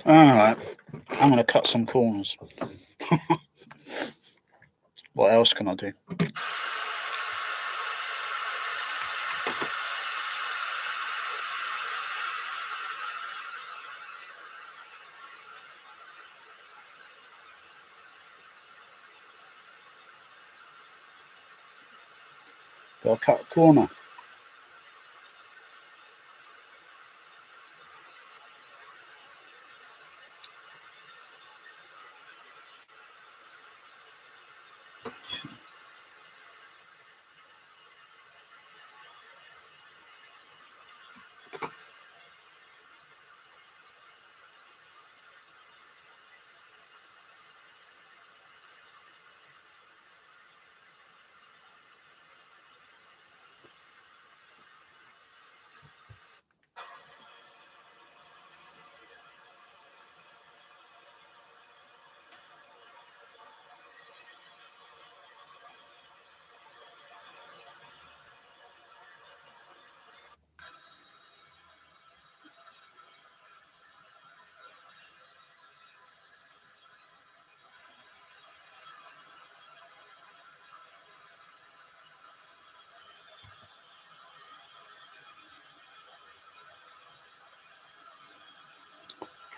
All right, I'm going to cut some corners. What else can I do? Got to cut a corner.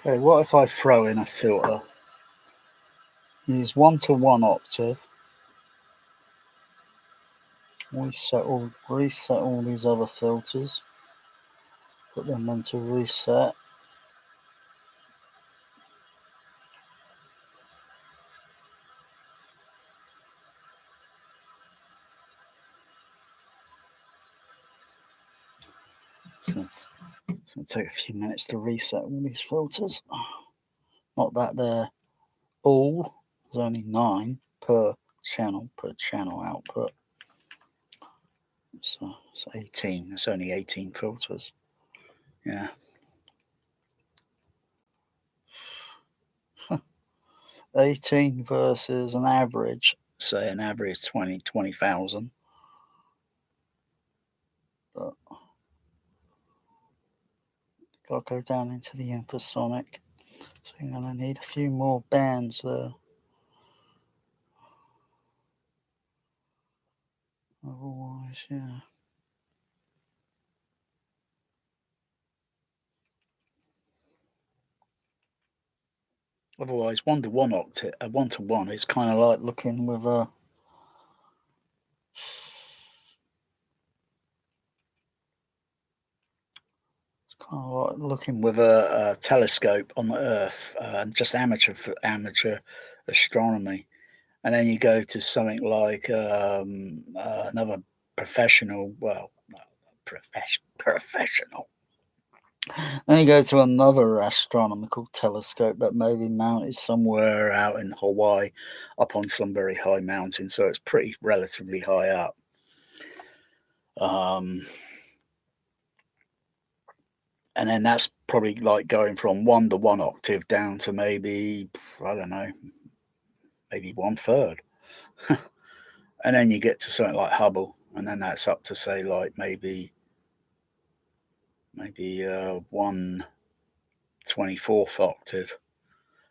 Okay, what if I throw in a filter? Use 1-to-1 octave. Reset all these other filters. Put them into reset. So it's going to take a few minutes to reset all these filters. Not that they're all. There's only 9 per channel output. So It's 18. It's only 18 filters. Yeah. 18 versus an average, say an average 20,000. But got to go down into the infrasonic. So you're going to need a few more bands there. Otherwise, yeah. Otherwise, 1-to-1 octave, 1-to-1 is kind of like looking with a telescope on the Earth, just amateur astronomy, and then you go to something like another professional. Well, professional. Then you go to another astronomical telescope that may be mounted somewhere out in Hawaii, up on some very high mountain, so it's pretty relatively high up. And then that's probably like going from 1-to-1 octave down to maybe, I don't know, maybe 1/3. And then you get to something like Hubble, and then that's up to say like maybe 1/24 octave.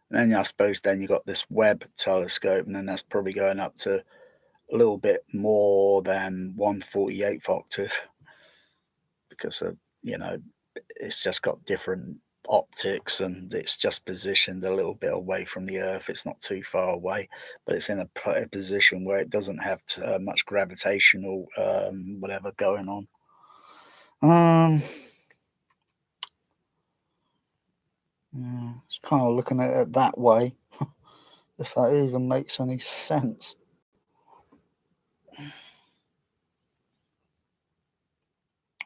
And then I suppose then you got this Webb telescope, and then that's probably going up to a little bit more than 1/48 octave, because of, it's just got different optics, and it's just positioned a little bit away from the Earth. It's not too far away, but it's in a position where it doesn't have much gravitational whatever going on. Yeah, it's kind of looking at it that way, if that even makes any sense.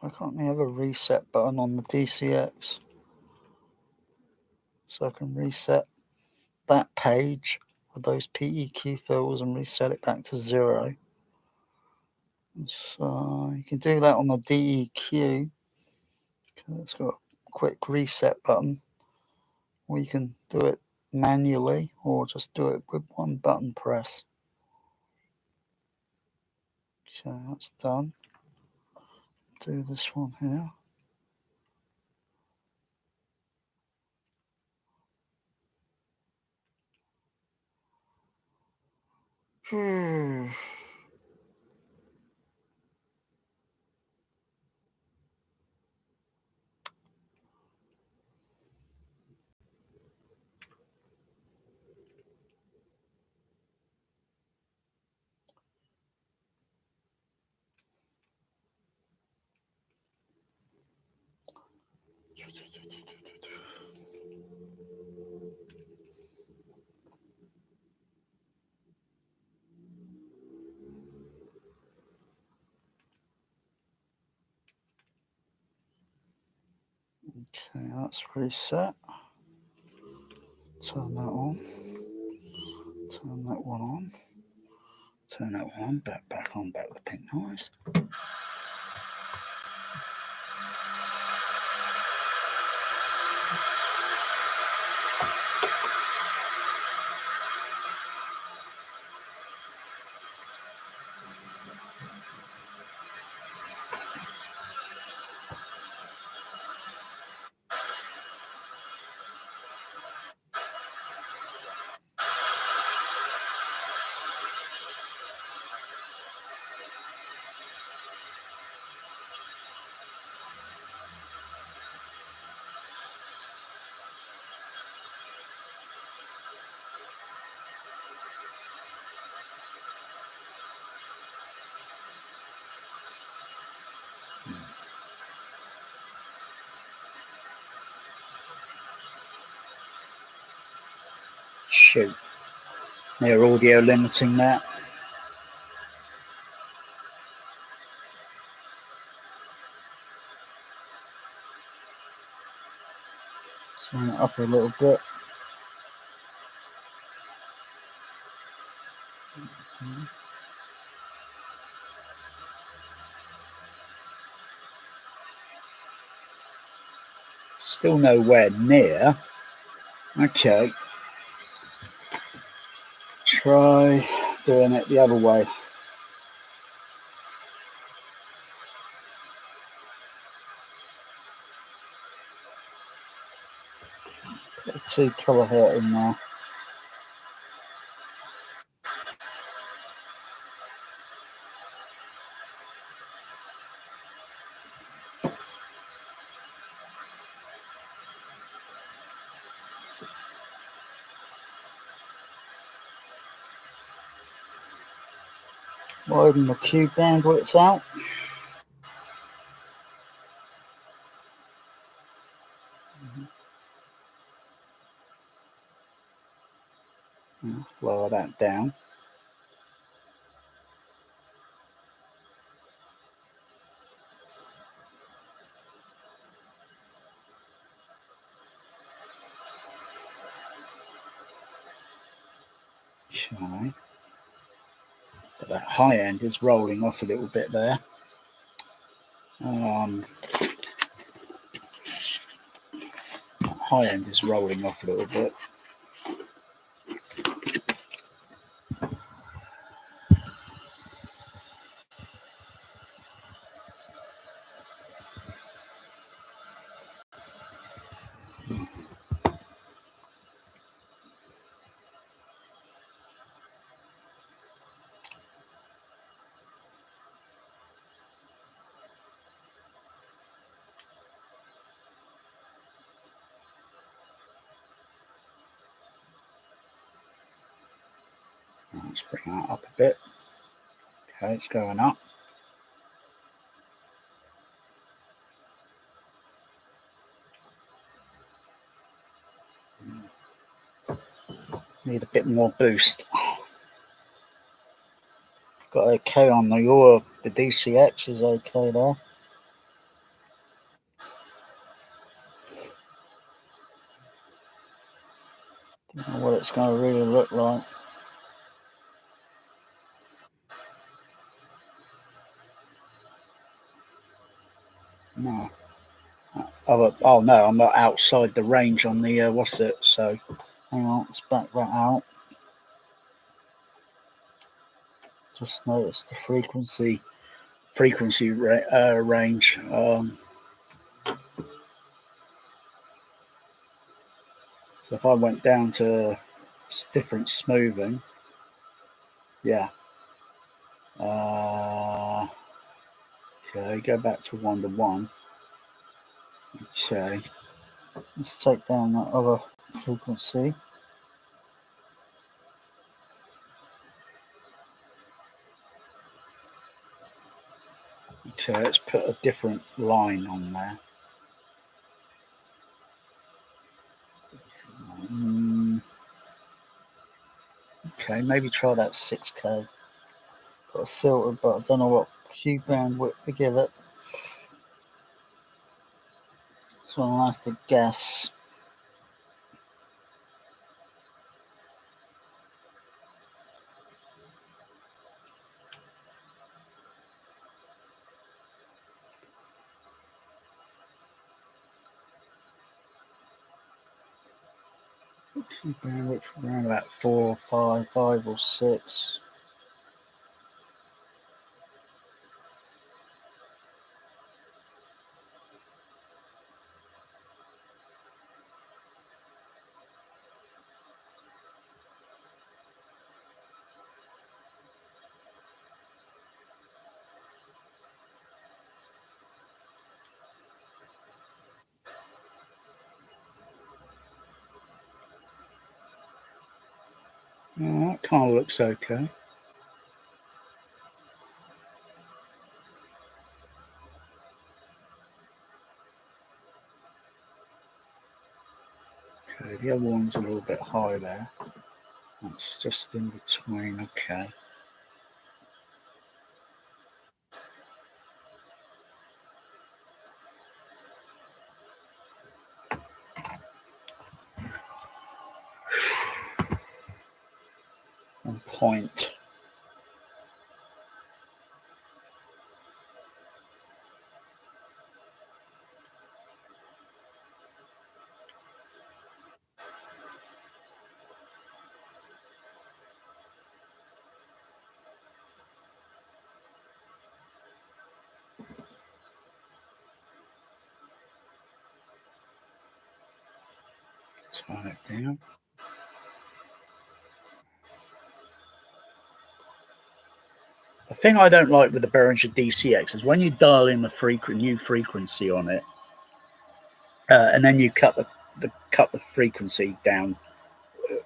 Why can't we have a reset button on the THX? So I can reset that page with those PEQ filters and reset it back to 0. So you can do that on the DEQ. It's got a quick reset button, or you can do it manually, or just do it with one button press. So that's done. Do this one here. Okay, that's reset. Turn that on. Turn that one on. Turn that one on. Back on. Back with the pink noise. Shoot. They're audio limiting that. Turn it up a little bit. Still nowhere near. Okay. Try doing it the other way. Put a 2 kilohertz in there. Widen the cube bandwidth out. Lower that down. Okay. But that high end is rolling off a little bit there. High end is rolling off a little bit. Let's bring that up a bit. Okay, it's going up. Need a bit more boost. Got okay on the DCX is okay there. Don't know what it's going to really look like. No. Oh no, I'm not outside the range on the what's it? So hang on, let's back that out. Just notice the frequency range. So if I went down to different smoothing, yeah. Okay, go back to 1:1. Okay, let's take down that other frequency. Okay, let's put a different line on there. Okay, maybe try that 6K. Got a filter, but I don't know what cube bandwidth to give it. So I'll have to guess. Cube bandwidth around about 4 or 5, 5 or 6. Oh, that kind of looks okay. Okay, the other one's a little bit high there. That's just in between, okay. On point. Turn it down. The thing I don't like with the Behringer DCX is when you dial in the new frequency on it, and then you cut the frequency down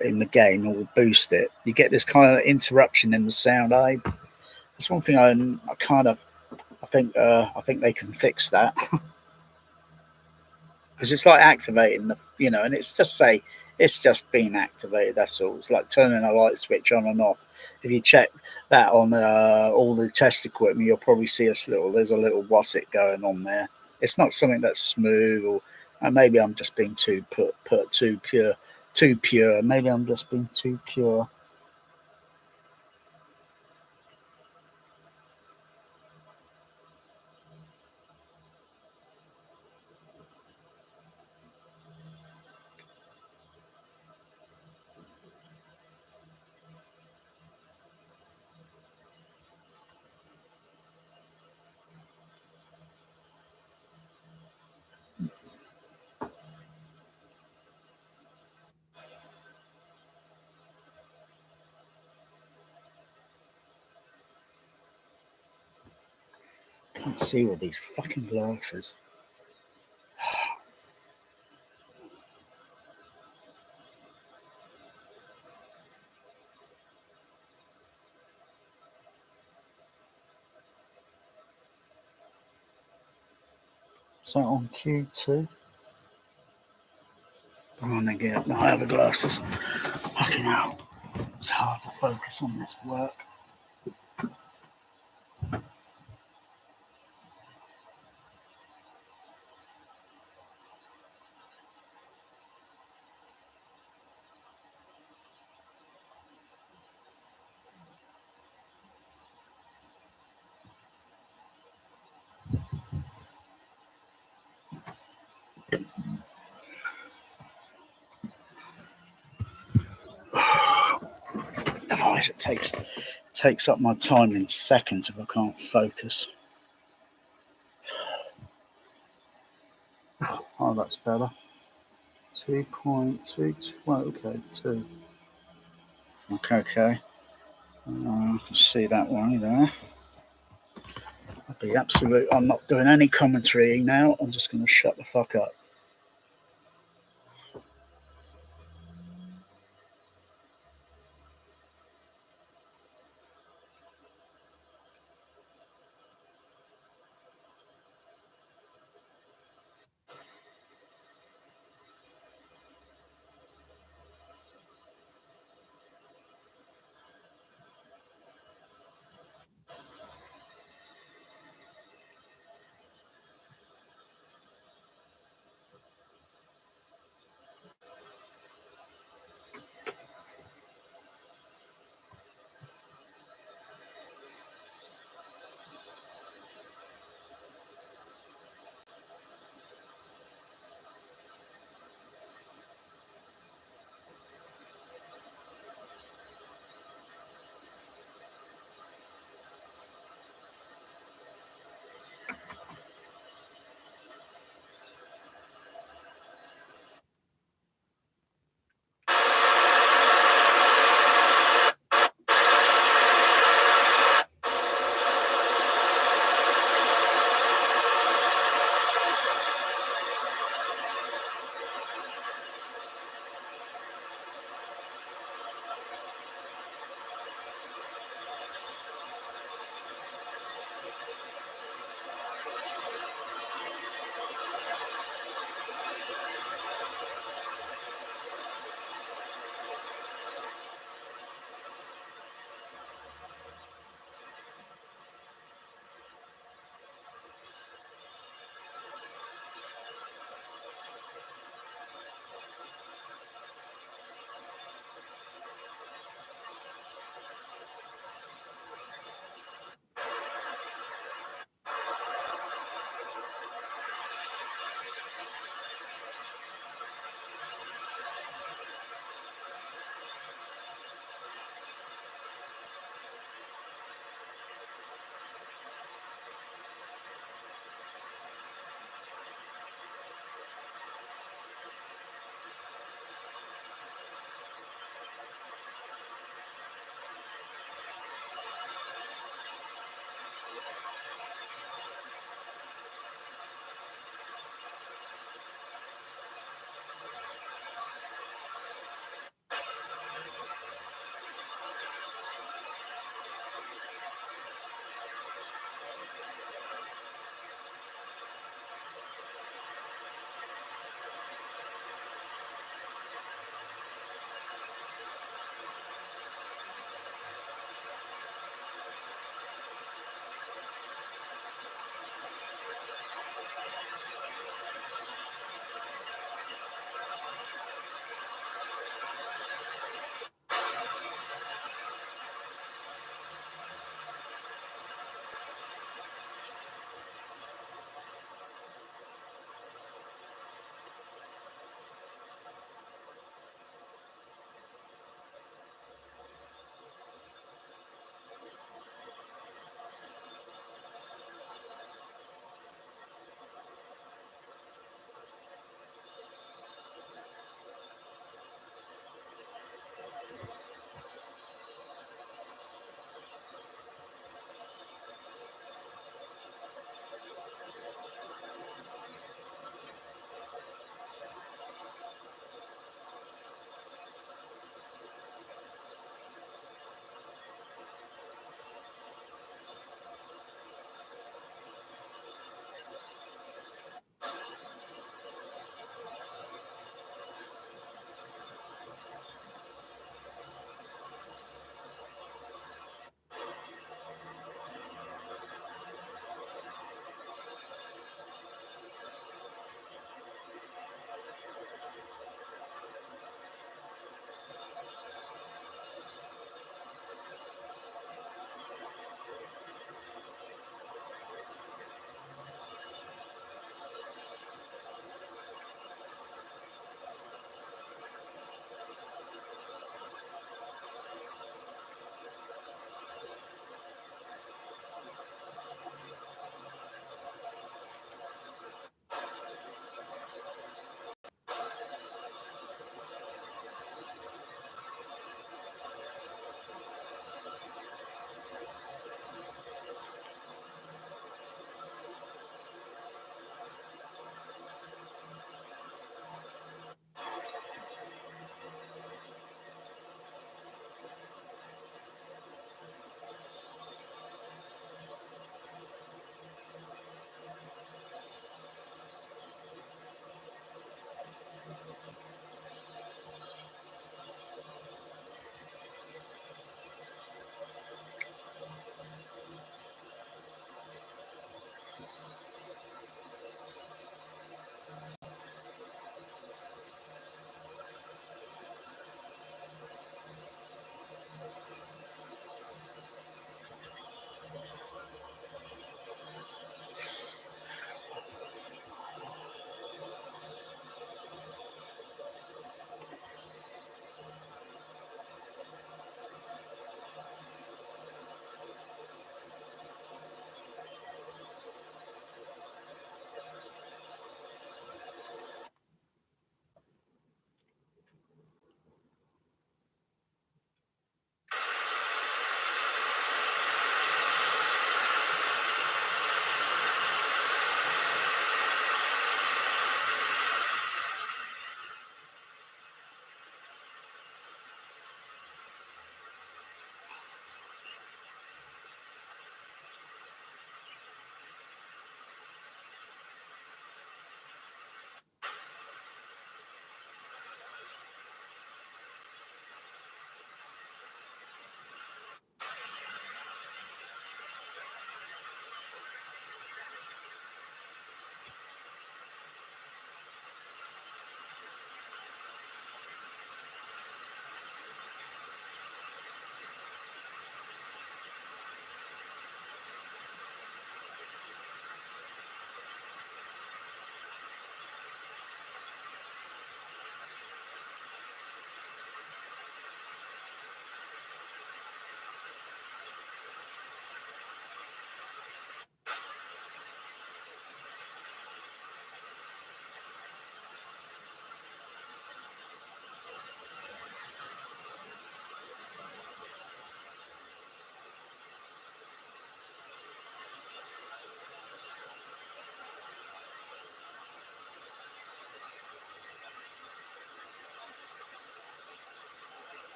in the gain or boost it, you get this kind of interruption in the sound. That's one thing I think they can fix that. Because it's like activating and it's just being activated. That's all. It's like turning a light switch on and off. If you check that on all the test equipment, you'll probably see there's a little wasset going on there. It's not something that's smooth, or maybe I'm just being too pure. Maybe I'm just being too pure. Can't see with these fucking glasses. Is that on Q2? I'm gonna get my other glasses. Fucking hell. It's hard to focus on this work. Otherwise, it takes up my time in seconds if I can't focus. Oh, that's better. 2.2. Well, okay, 2. Okay. I can see that one there. I'll be absolute. I'm not doing any commentary now. I'm just going to shut the fuck up.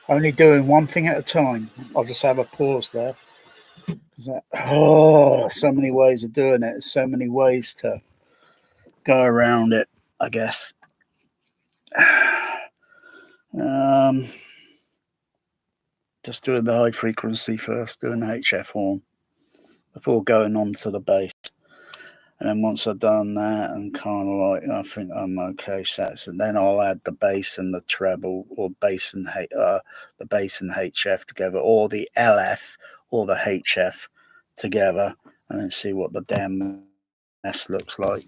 Only doing one thing at a time. I'll just have a pause there. So many ways of doing it. So many ways to go around it, I guess. Just doing the high frequency first, doing the HF horn before going on to the bass. And then once I've done that and kind of like, I think I'm okay, satisfied, then I'll add the bass and the treble, or bass and the bass and HF together, or the LF or the HF together, and then see what the damn mess looks like.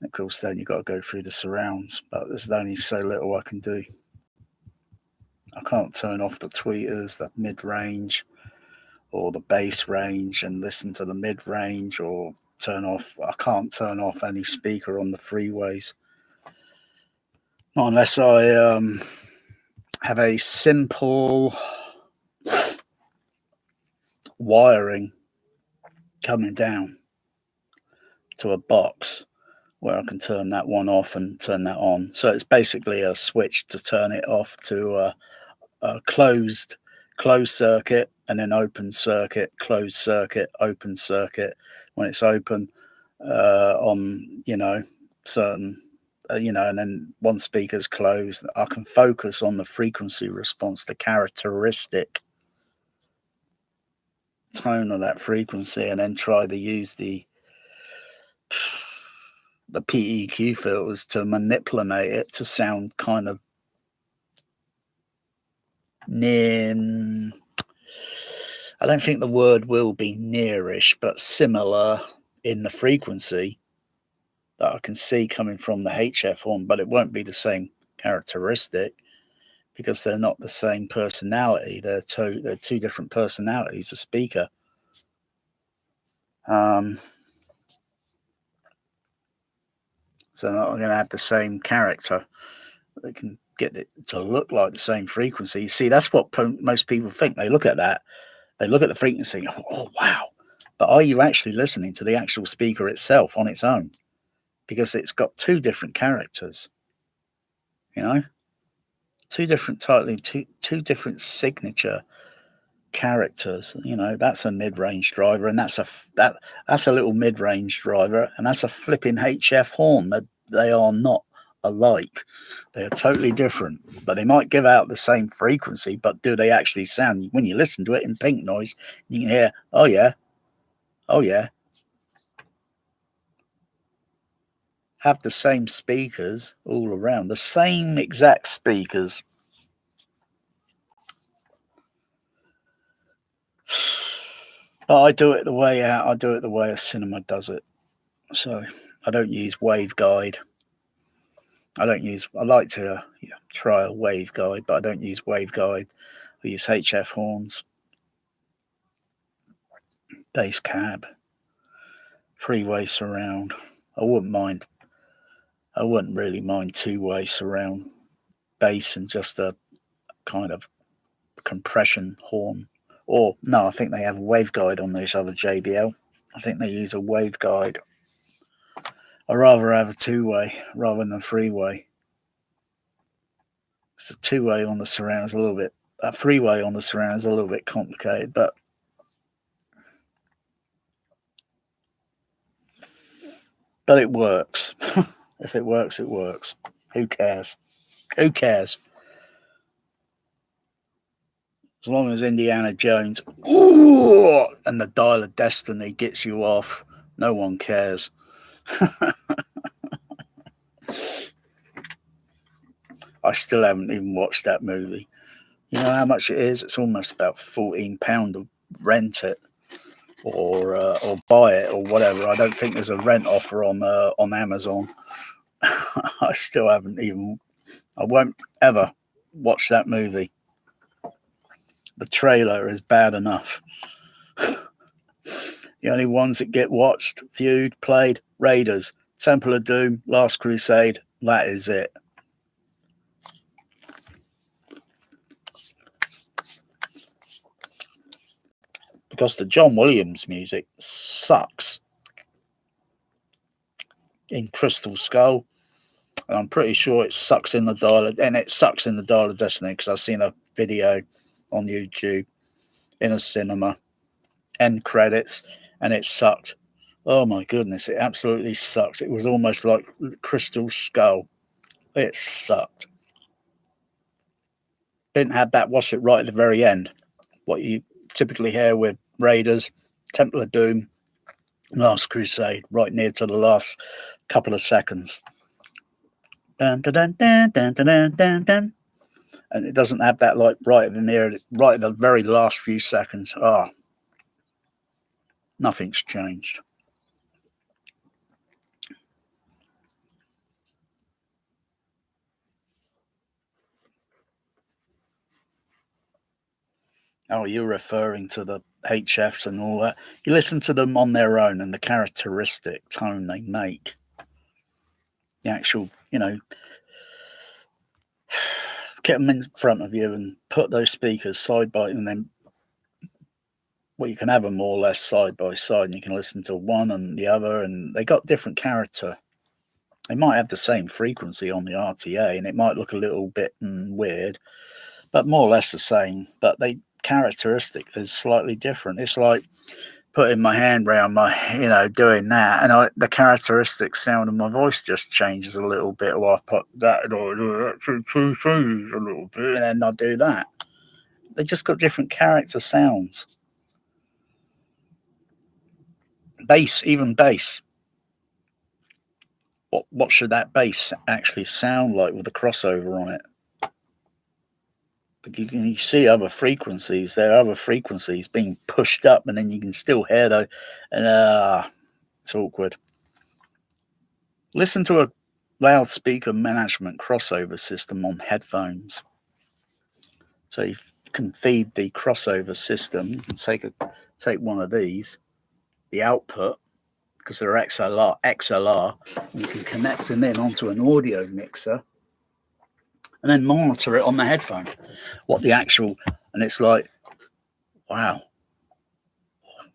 Of course, then you've got to go through the surrounds, but there's only so little I can do. I can't turn off the tweeters, the mid-range, or the bass range and listen to the mid-range, or I can't turn off any speaker on the freeways. Not unless I have a simple wiring coming down to a box where I can turn that one off and turn that on. So it's basically a switch to turn it off to a closed circuit, and then open circuit, closed circuit, open circuit. When it's open on, certain, and then one speaker's closed, I can focus on the frequency response, the characteristic tone of that frequency, and then try to use the PEQ filters to manipulate it to sound kind of near. I don't think the word will be nearish, but similar in the frequency that I can see coming from the HF horn, but it won't be the same characteristic because they're not the same personality. They're two different personalities of speaker. So they're not going to have the same character. They can get it to look like the same frequency. You see, that's what most people think. They look at that. They look at the frequency and go, oh, wow. But are you actually listening to the actual speaker itself on its own? Because it's got two different characters, two different different signature characters. That's a mid-range driver, and that's a little mid-range driver, and that's a flipping HF horn. They are not alike. They are totally different, but they might give out the same frequency, but do they actually sound, when you listen to it in pink noise, you can hear, oh yeah, have the same speakers all around, the same exact speakers. But I do it the way a cinema does it. So I don't use waveguide. I like to try a waveguide, but I don't use waveguide. I use HF horns, bass cab, three-way surround. I wouldn't really mind two-way surround bass and just a kind of compression horn. Or no, I think they have a waveguide on this other JBL. I think they use a waveguide. I'd rather have a two-way rather than a three-way. So two-way on the surround is a three-way on the surround is a little bit complicated, but it works. If it works, it works. Who cares? Who cares? As long as Indiana Jones and the Dial of Destiny gets you off, no one cares. I still haven't even watched that movie. You know how much it is? It's almost about £14 to rent it or buy it or whatever. I don't think there's a rent offer on Amazon. I still haven't even. I won't ever watch that movie. The trailer is bad enough. The only ones that get watched, viewed, played, Raiders, Temple of Doom, Last Crusade. That is it. Because the John Williams music sucks. In Crystal Skull, And I'm pretty sure it sucks in the dial, and it sucks in the dial of destiny because I've seen a video on YouTube in a cinema, end credits, and it sucked. Oh my goodness, it absolutely sucked. It was almost like Crystal Skull. It sucked. Didn't have that watch it right at the very end. What you typically hear with Raiders, Temple of Doom, Last Crusade, right near to the last couple of seconds. Dun, dun, dun, dun, dun, dun, dun, dun. And it doesn't have that like right in there, right at the very last few seconds. Oh, nothing's changed. Oh, you're referring to the HFs and all that. You listen to them on their own and the characteristic tone they make. The actual, get them in front of you and put those speakers side by, and then you can have them more or less side by side, and you can listen to one and the other, and they got different character. They might have the same frequency on the RTA, and it might look a little bit weird, but more or less the same. But they characteristic is slightly different. It's like putting my hand around my, doing that, and the characteristic sound of my voice just changes a little bit. Or I put that, or a little bit, and then I do that. They just got different character sounds. Bass, even bass. What should that bass actually sound like with a crossover on it? But you can see other frequencies. There are other frequencies being pushed up, and then you can still hear those. And it's awkward. Listen to a loudspeaker management crossover system on headphones. So you can feed the crossover system. You can take one of these, the output, because they're XLR. You can connect them in onto an audio mixer, and then monitor it on the headphone. And it's like, wow,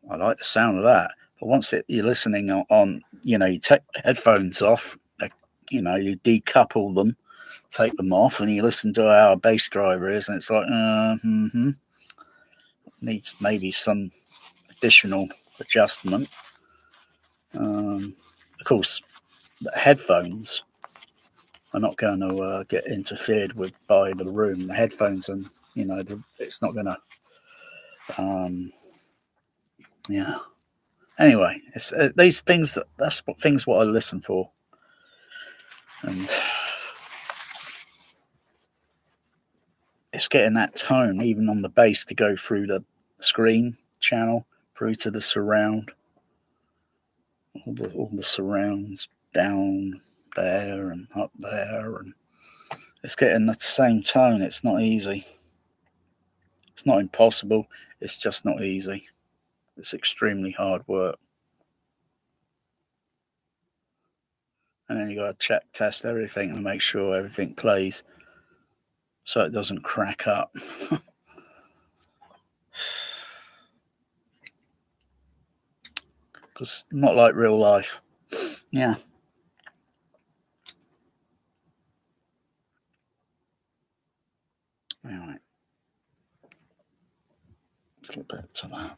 I like the sound of that. But once you're listening on, you take the headphones off, you decouple them, take them off, and you listen to how a bass driver is, and it's like, needs maybe some additional adjustment. Of course, the headphones are not going to get interfered with by the room. The headphones, and it's not going to. Yeah. Anyway, it's these things that's what I listen for, and it's getting that tone even on the bass to go through the screen channel through to the surround, all the surrounds down there and up there, and it's getting the same tone. It's not easy. It's not impossible. It's just not easy. It's extremely hard work. And then you got to test everything and make sure everything plays so it doesn't crack up. Because not like real life. Yeah. All right. Let's get back to that.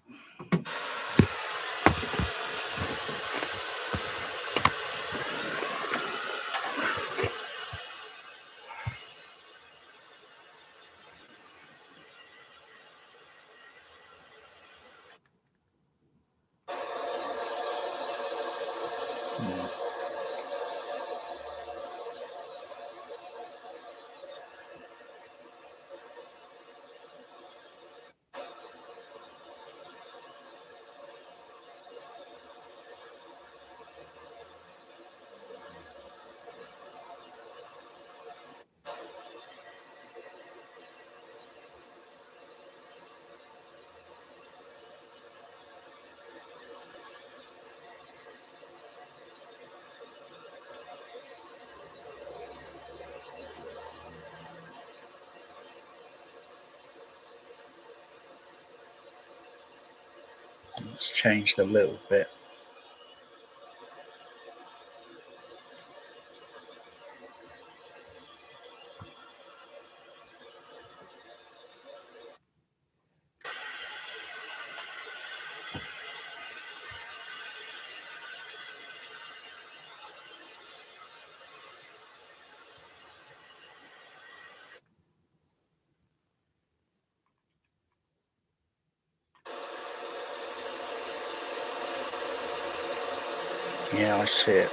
It's changed a little bit. Yeah, I see it.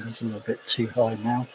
It's a little bit too high now.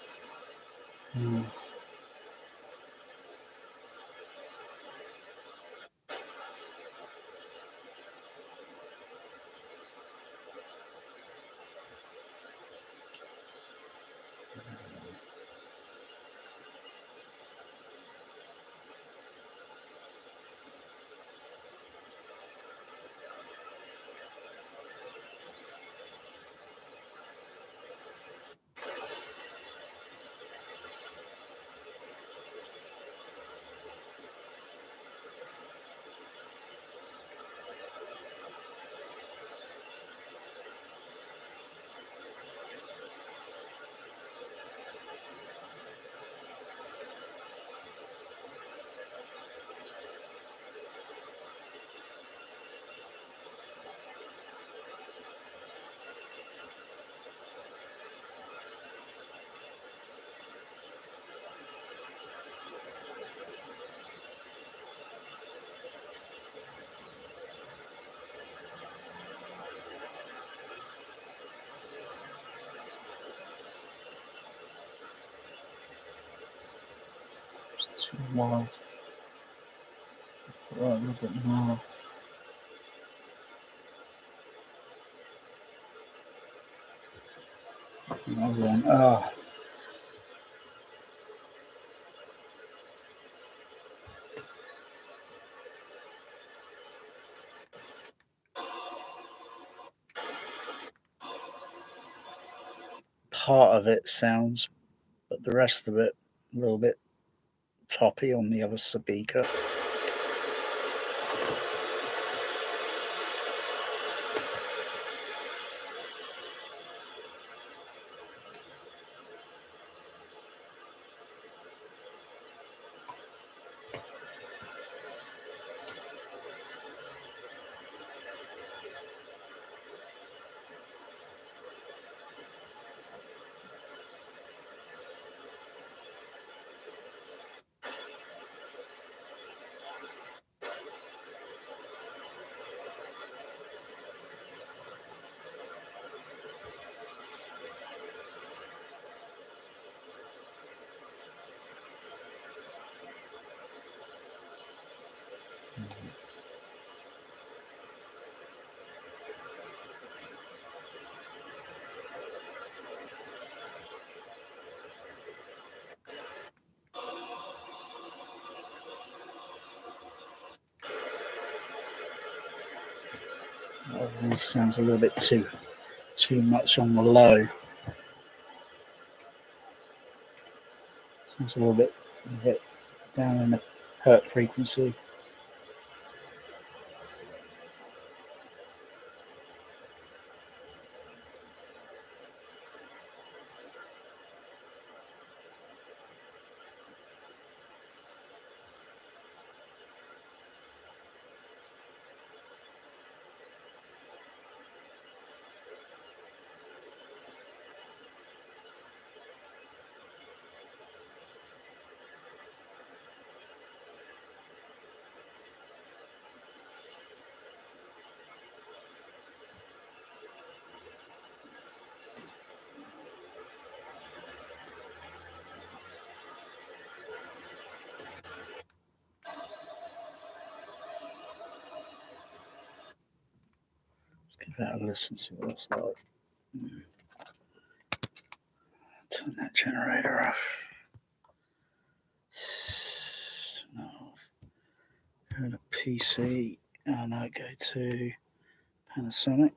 It's too wild. Right, a little bit more. Another one. Ah. Part of it sounds, but the rest of it a little bit toppy on the other speaker. This sounds a little bit too much on the low. Sounds a little bit down in the hertz frequency. Give that a listen, see what it's like. Turn that generator off. No. Go to PC. Oh no, go to Panasonic.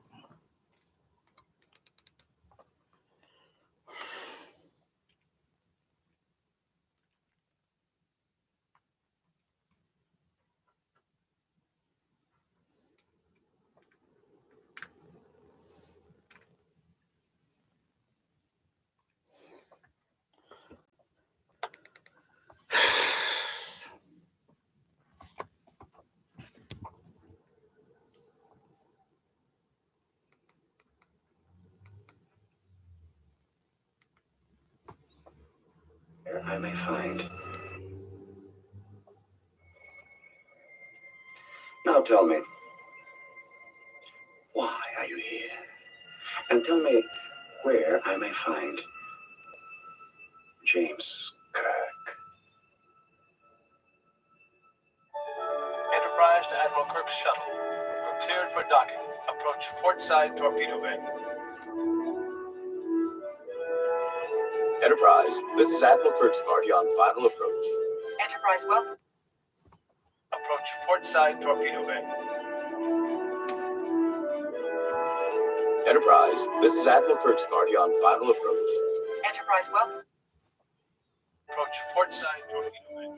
I may find. Now tell me, why are you here? And tell me where I may find James Kirk. Enterprise to Admiral Kirk's shuttle. You're cleared for docking. Approach port side torpedo bay. Enterprise, this is Admiral Kirk's party on final approach. Enterprise, welcome. Approach port side torpedo bay. Enterprise, this is Admiral Kirk's party on final approach. Enterprise, welcome. Approach port side torpedo bay.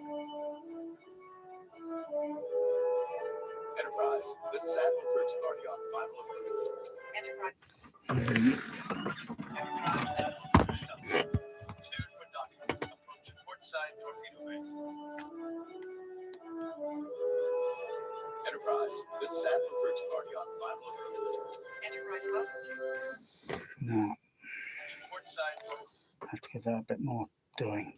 Enterprise, this is Admiral Kirk's party on final approach. Enterprise. Cleared for docking. Approach port side torpedo bay. Enterprise, this is Admiral Kirk's party on final approach. Enterprise, welcome. No, Port side torpedo. I have to give that a bit more doing.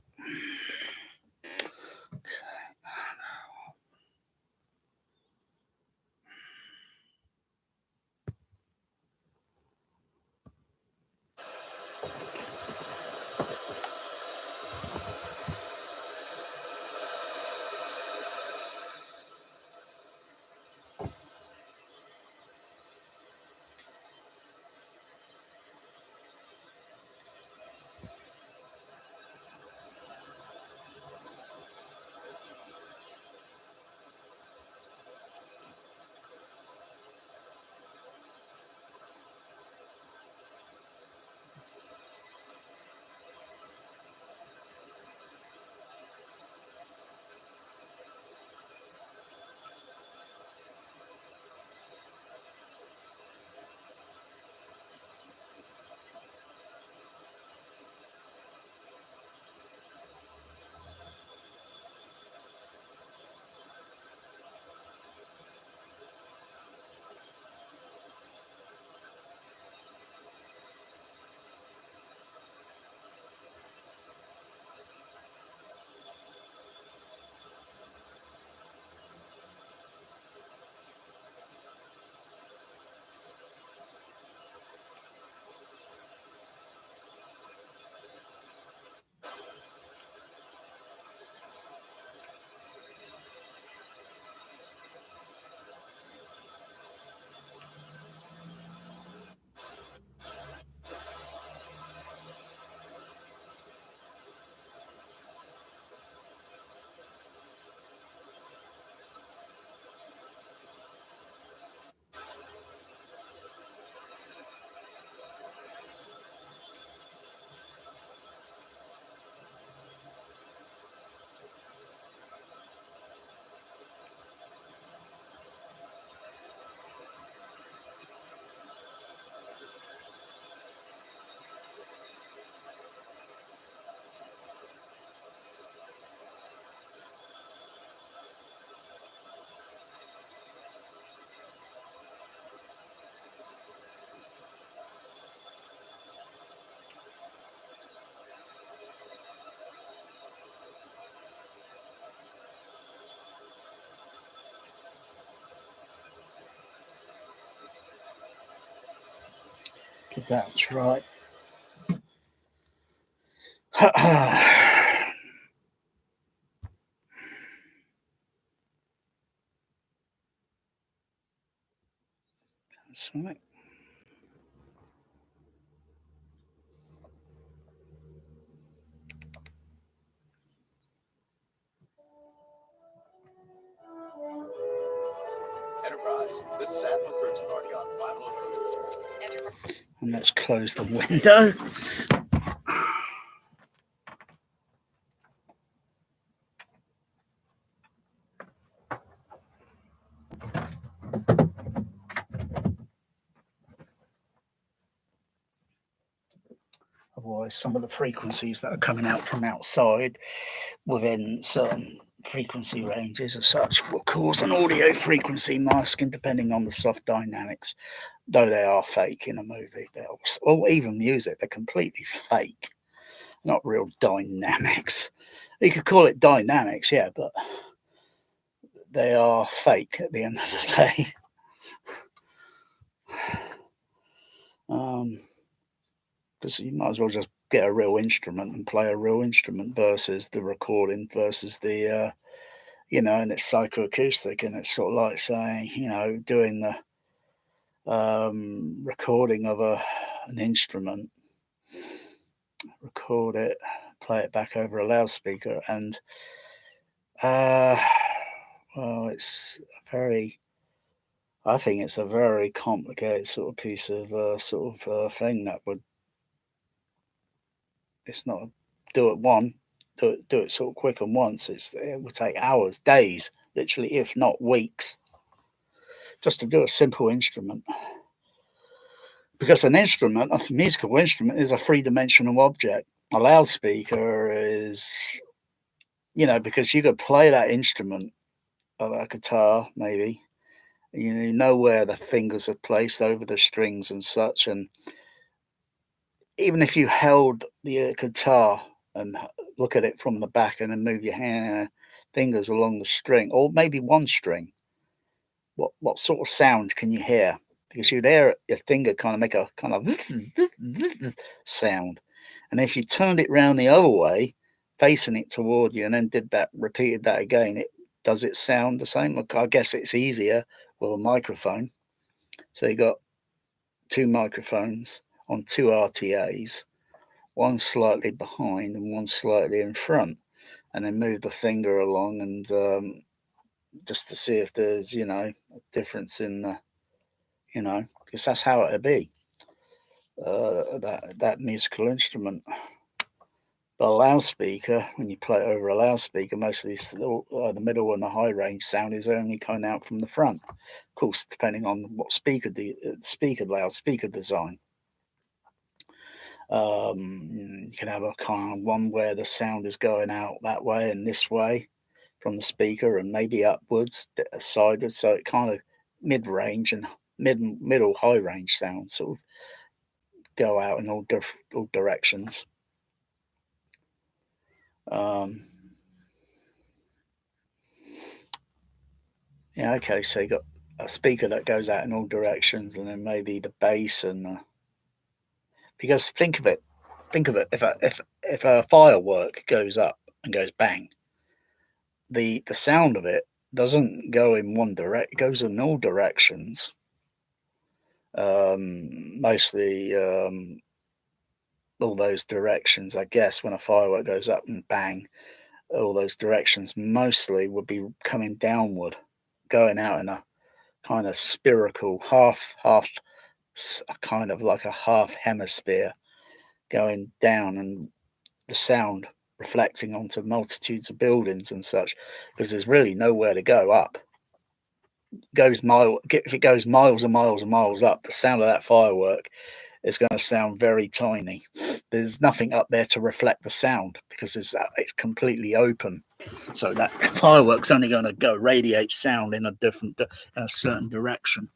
That's right. That's right. Enterprise, this is Admiral Kirkstark on final approach. And let's close the window. Otherwise, some of the frequencies that are coming out from outside within certain frequency ranges as such will cause an audio frequency masking depending on the soft dynamics, though they are fake in a movie. Or even music, they're completely fake, not real dynamics. You could call it dynamics, yeah, but they are fake at the end of the day. Because you might as well just get a real instrument and play a real instrument versus the recording versus the and it's psychoacoustic, and it's sort of like saying, doing the recording of an instrument, record it, play it back over a loudspeaker, and it's I think it's a very complicated sort of piece of thing that would. It's not do it sort of quick and once. It would take hours, days, literally, if not weeks, just to do a simple instrument. Because a musical instrument, is a three-dimensional object. A loudspeaker is, because you could play that instrument, a guitar maybe, you know where the fingers are placed over the strings and such, and even if you held the guitar and look at it from the back and then move your fingers along the string, or maybe one string, what sort of sound can you hear? Because you'd hear your finger kind of make a kind of sound. And if you turned it round the other way, facing it toward you, and then repeated that again, does it sound the same? Look, I guess it's easier with a microphone. So you got two microphones on two RTAs, one slightly behind and one slightly in front, and then move the finger along and just to see if there's a difference in the because that's how it'd be that musical instrument. But a loudspeaker, when you play it over a loudspeaker, most of these the middle and the high range sound is only coming out from the front, of course, depending on what loudspeaker design. You can have a kind of one where the sound is going out that way and this way from the speaker, and maybe upwards, sideways, so it kind of mid-range and middle high range sound sort of go out in all directions. Okay, so you got a speaker that goes out in all directions, and then maybe the bass and because think of it, if a firework goes up and goes bang, the sound of it doesn't go in one direct, it goes in all directions. Mostly all those directions, I guess, when a firework goes up and bang, all those directions mostly would be coming downward, going out in a kind of spherical half, kind of like a half hemisphere going down, and the sound reflecting onto multitudes of buildings and such, because there's really nowhere to go up. If it goes miles and miles and miles up, the sound of that firework is going to sound very tiny. There's nothing up there to reflect the sound because it's completely open. So that firework's only going to radiate sound in a certain direction.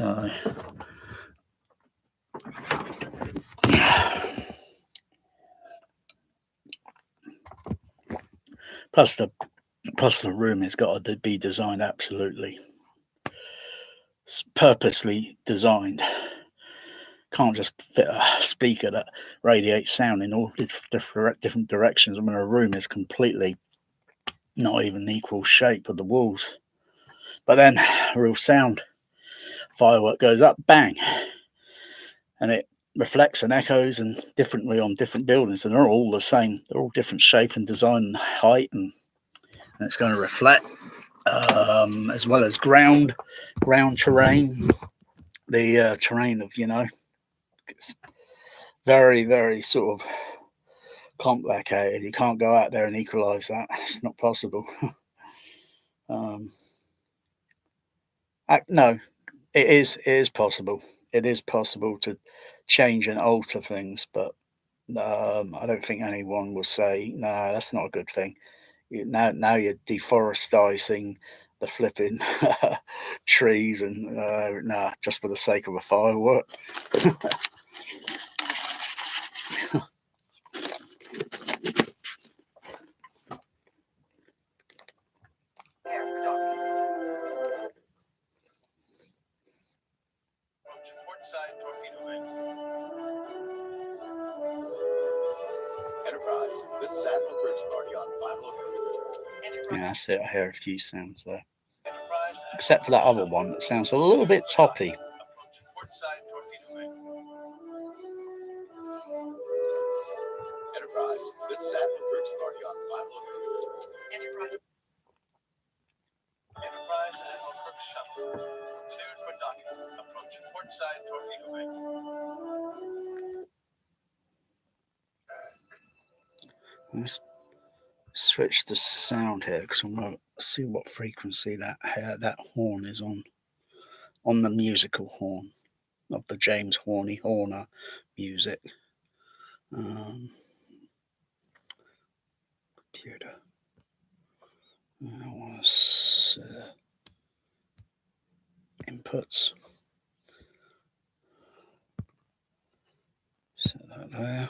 So, plus the room has got to be designed absolutely purposely designed. Can't just fit a speaker that radiates sound in all different directions when a room is completely not even equal shape of the walls. But then real sound, firework goes up, bang, and it reflects and echoes and differently on different buildings, and they're all the same. They're all different shape and design and height, and it's going to reflect as well as ground terrain, the terrain of, it's very, very sort of complicated. You can't go out there and equalize that. It's not possible. No, it is possible. It is possible to change and alter things, but I don't think anyone will say, no, that's not a good thing. Now you're deforesting the flipping trees and just for the sake of a firework. Enterprise, this is Admiral Kirk's party on final approach. Yeah, that's it. I hear a few sounds there. Except for that other one that sounds a little bit toppy. Enterprise, this is Admiral Kirk's party on final approach. Enterprise Admiral Kirk's shuttle. Cleared for docking. Approach portside torpedo bay. Let's switch the sound here because I want to see what frequency that horn is on the musical horn of the James Horner music. Computer. That was inputs. Set that there.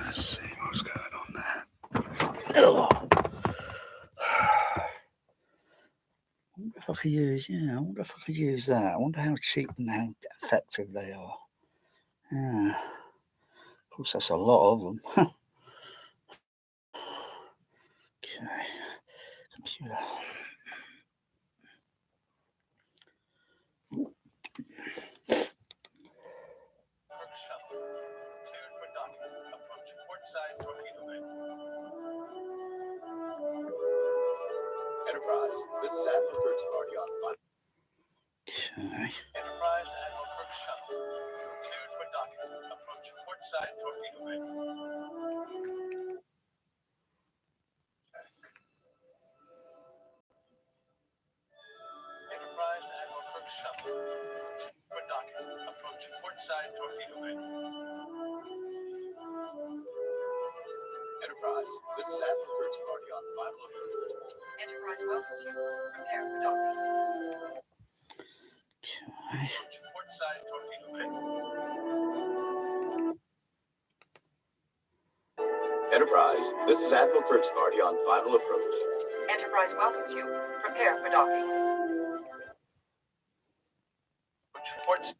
Let's see what's going on there. Oh. I wonder if I could use that. I wonder how cheap and how effective they are. Yeah. Of course, that's a lot of them. Okay. Computer. Enterprise, this is Admiral Kirk's party on final. Okay. Enterprise Admiral Kirk's shuttle. Cleared for docking. Approach portside torpedo bay. Enterprise Admiral Kirk's shuttle. For docking. Approach portside torpedo bay. Enterprise, this is Admiral Kirk's party on final approach. Enterprise welcomes you. Prepare for docking. Okay. Approach port side torpedo bay. Enterprise, this is Admiral Kirk's party on final approach. Enterprise welcomes you. Prepare for docking. Approach port side.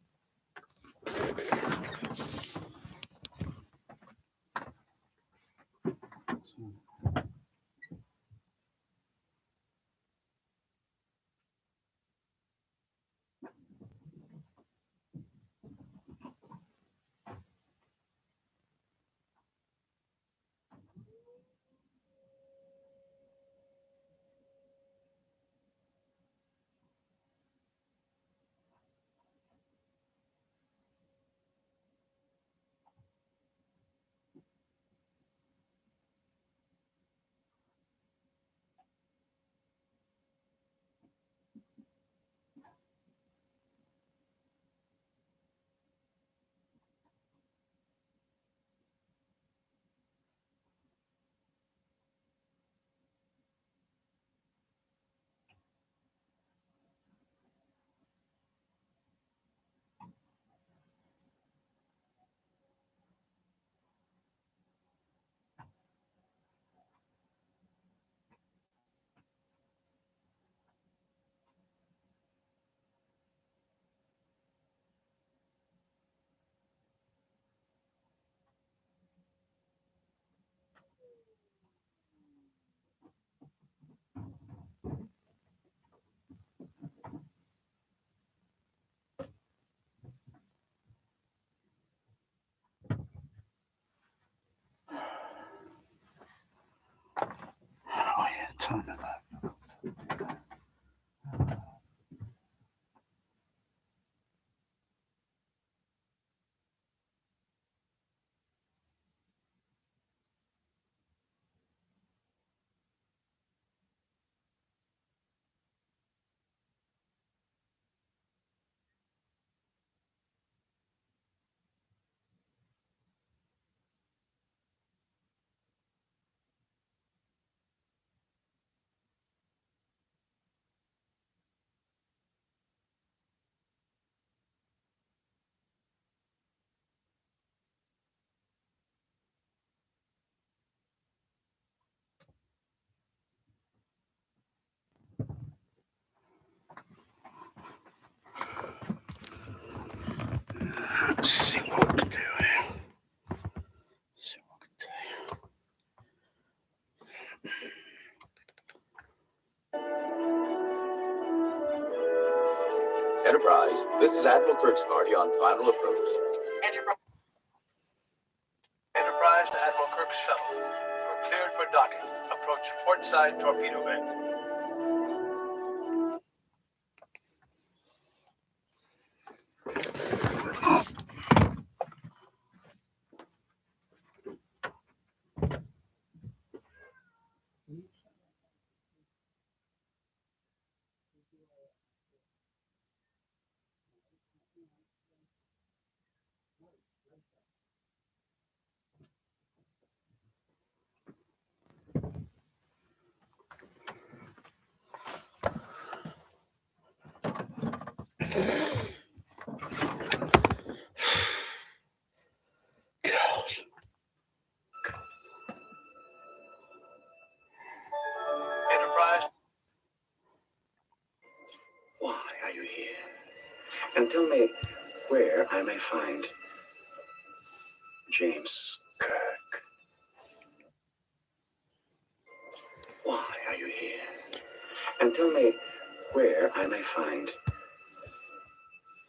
Oh yeah, time of that. Let's see what we can do here. See what we can do. Enterprise, this is Admiral Kirk's party on final approach. Enterprise. Enterprise to Admiral Kirk's shuttle. You're cleared for docking. Approach port side torpedo bay. Gosh. Enterprise. Why are you here? And tell me where I may find James Kirk. Why are you here? And tell me where I may find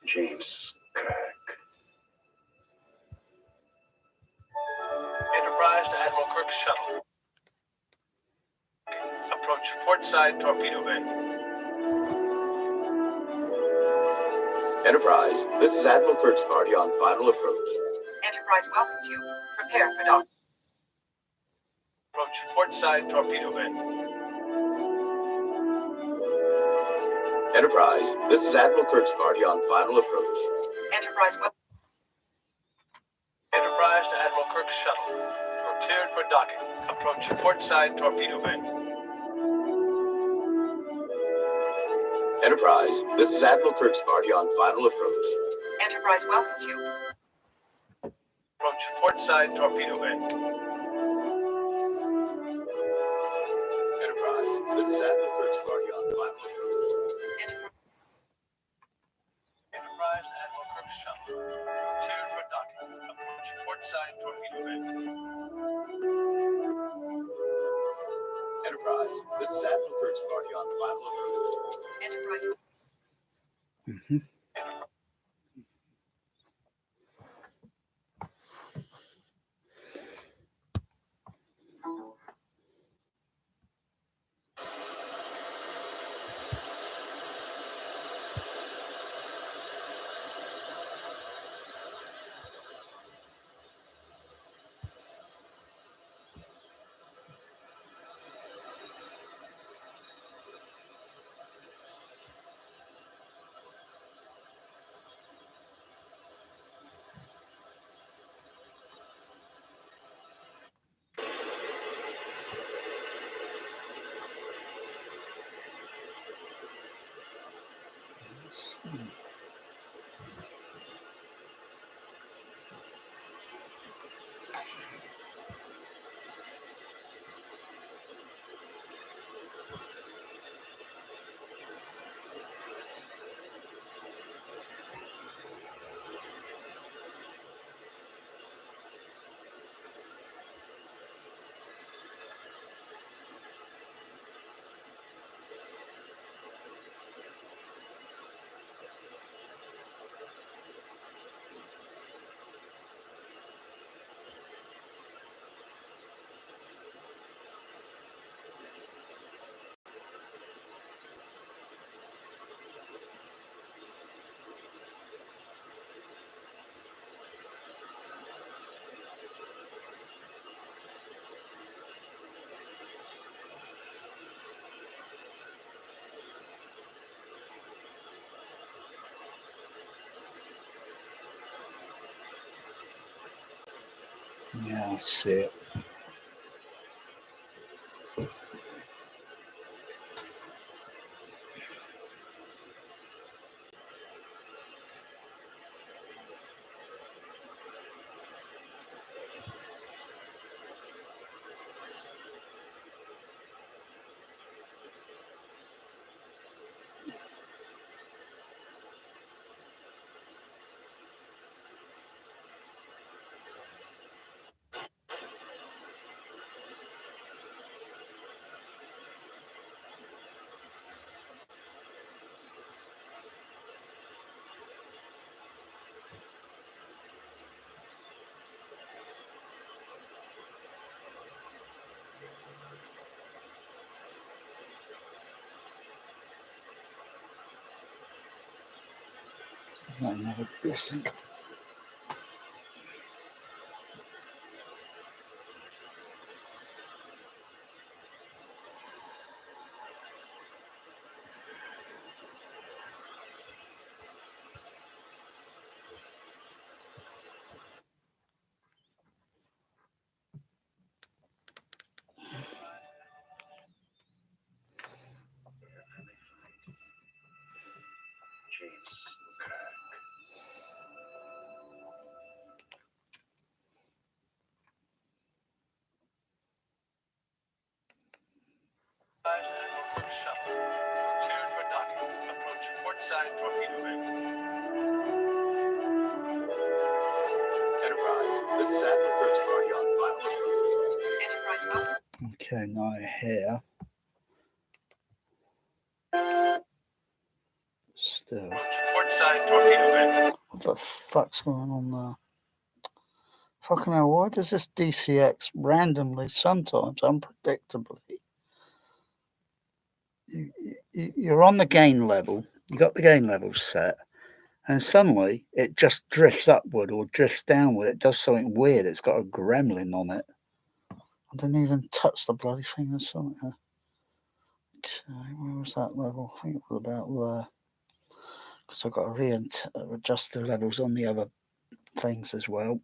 James Kirk. Enterprise to Admiral Kirk's shuttle. Approach port side torpedo bay. Enterprise, this is Admiral Kirk's party on final approach. Enterprise welcomes you. Prepare for docking. Approach port side torpedo bay. Enterprise, this is Admiral Kirk's party on final approach. Enterprise Enterprise to Admiral Kirk's shuttle. You're Cleared for docking. Approach port side torpedo bay. Enterprise, this is Admiral Kirk's party on final approach. Enterprise welcomes you. Approach port side torpedo bay. Enterprise, this is Admiral Kirk's party on final approach. Enterprise Admiral Kirk's shuttle. Cleared for docking. Approach port side torpedo bay. Enterprise, this is Admiral Kirk's party on final approach. Enterprise. Yeah, I see it. Another blessing. Enterprise Admiral Kirk's shuttle. Cleared for docking. Approach port side torpedo bay. Enterprise, this is Admiral Kirk's party on final approach. Enterprise welcome. Okay, now here. Still. Port side torpedo bay. What the fuck's going on there? Fucking hell, why does this DCX randomly, sometimes unpredictably, you're on the gain level, you got the gain level set, and suddenly it just drifts upward or drifts downward. It does something weird. It's got a gremlin on it. I didn't even touch the bloody thing or something. Okay, where was that level? I think it was about there. Because I've got to readjust the levels on the other things as well.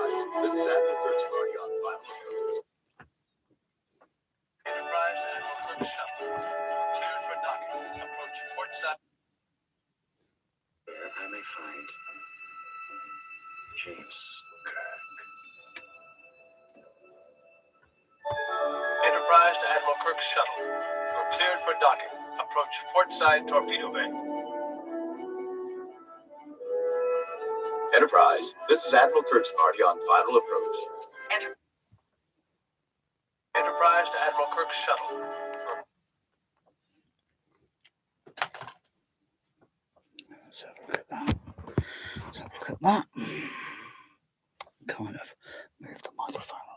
Enterprise, this is Admiral Kirk's party on final approach. Enterprise to Admiral Kirk's shuttle. Cleared for docking. Approach port side. Where I may find James Kirk. Enterprise to Admiral Kirk's shuttle. You're cleared for docking. Approach port side torpedo bay. Enterprise, this is Admiral Kirk's party on final approach. Enterprise to Admiral Kirk's shuttle. Let's have a look at that. Let's have a look at that. Kind of move the microphone around.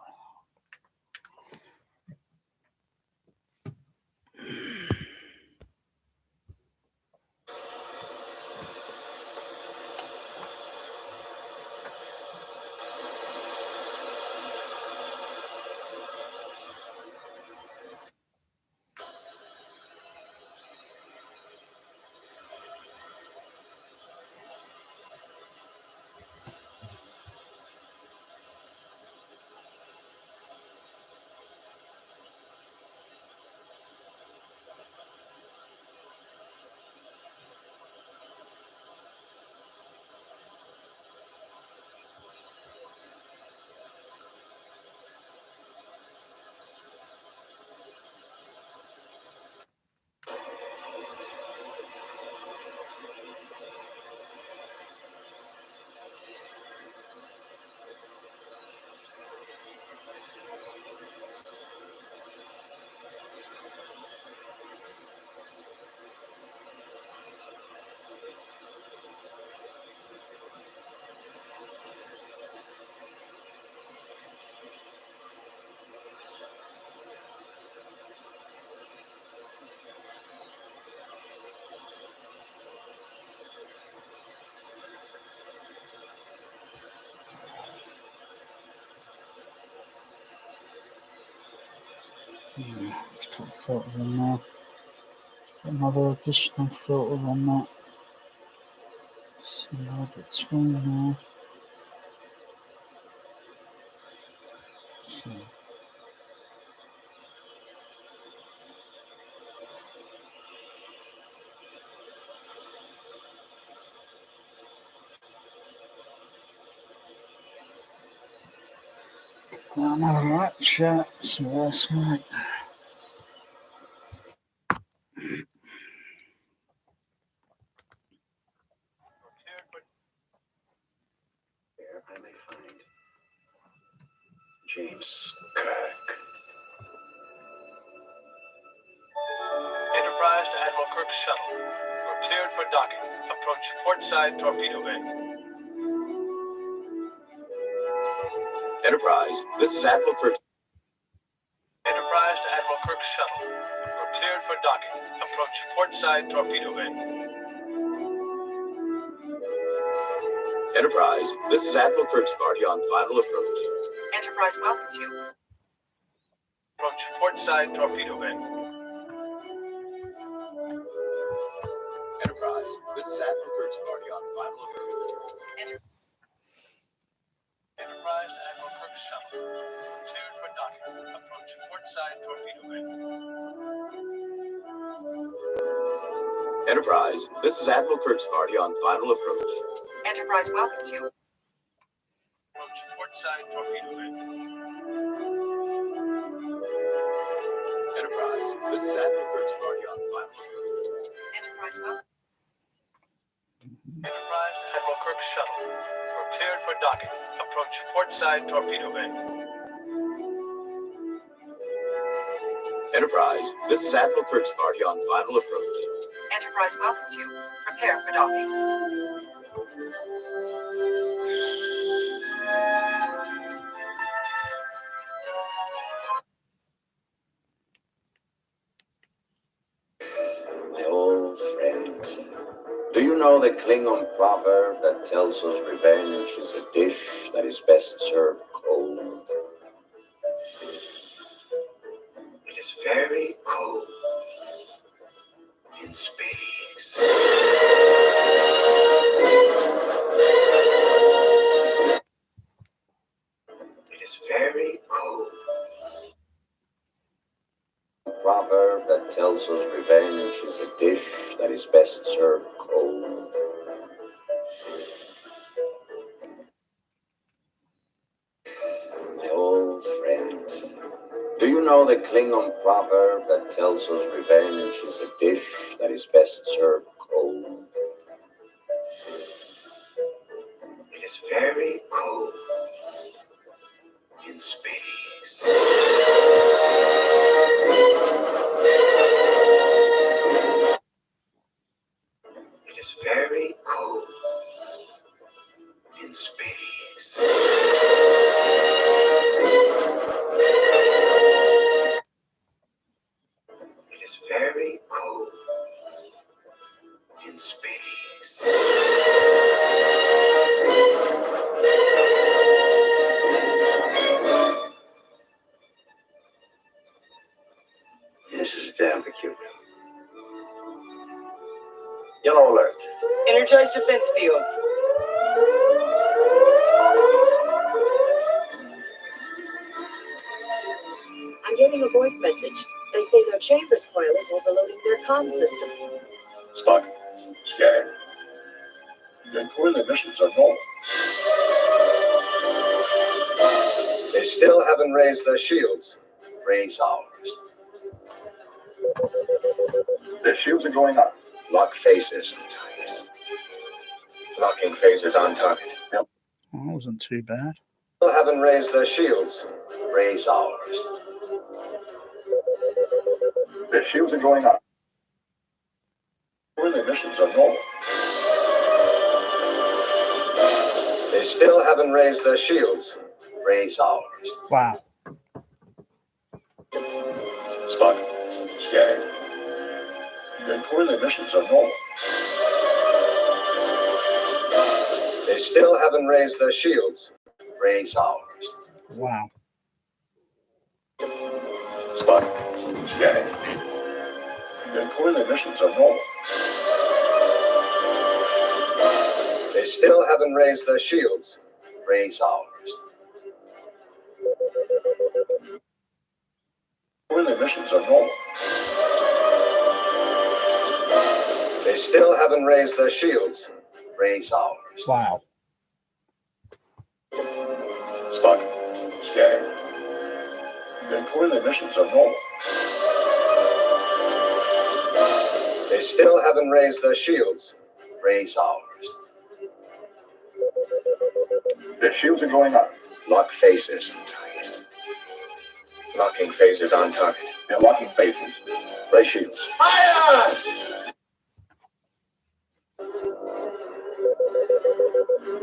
Let's put a filter in there. Put another additional filter on that. Somewhere between there. Well, another right shot. So that's right. Where I may find James Kirk. Enterprise to Admiral Kirk's shuttle. You're cleared for docking. Approach port side torpedo bay. Enterprise, this is Admiral Kirk's. Enterprise to Admiral Kirk's shuttle. You're cleared for docking. Approach port side torpedo bay. Enterprise, this is Admiral Kirk's party on final approach. Enterprise welcomes you. Approach port side torpedo bay. Enterprise, this is Admiral Kirk's party on final approach. Enterprise to Admiral Kirk's shuttle. Cleared for docking. Approach port side torpedo bay. Enterprise, this is Admiral Kirk's party on final approach. Enterprise welcomes you. Approach port side torpedo bay. Enterprise, this is Admiral Kirk's party on final approach. Enterprise welcomes Enterprise to Admiral Kirk's shuttle. You're cleared for docking. Approach port side torpedo bay. Enterprise, this is Admiral Kirk's party on final approach. Enterprise welcomes you. Prepare for docking. My old friend, do you know the Klingon proverb that tells us revenge is a dish that is best served cold? It is very cold in space. is very cold. A proverb that tells us revenge is a dish that is best served cold. My old friend, do you know the Klingon proverb that tells us revenge is a dish that is best served cold? It is very cold in space. It is very cold in space. It is very cold in space. This is damn peculiar. Yellow alert. Energize defense fields. I'm getting a voice message. They say their chambers coil is overloading their comm system. Spock, scanning. The coil emissions are normal. They still haven't raised their shields. Raise ours. Their shields are going up. Lock faces on target. Locking phasers on target. That wasn't too bad. Still haven't raised their shields. Raise ours. Their shields are going up. Coil emissions are normal. They still haven't raised their shields. Raise ours. Wow. Spock, scanning. The coil emissions are normal. They still haven't raised their shields. Raise ours. Wow. Spock, scanning. The coil emissions are normal. They still haven't raised their shields. Raise ours. Coil emissions are normal. They still haven't raised their shields. Raise ours. Wow. Spock, scanning. The coil emissions are normal. They still haven't raised their shields. Raise ours. Their shields are going up. Lock faces on target. Locking phasers on target. They're locking faces. Raise shields. Fire!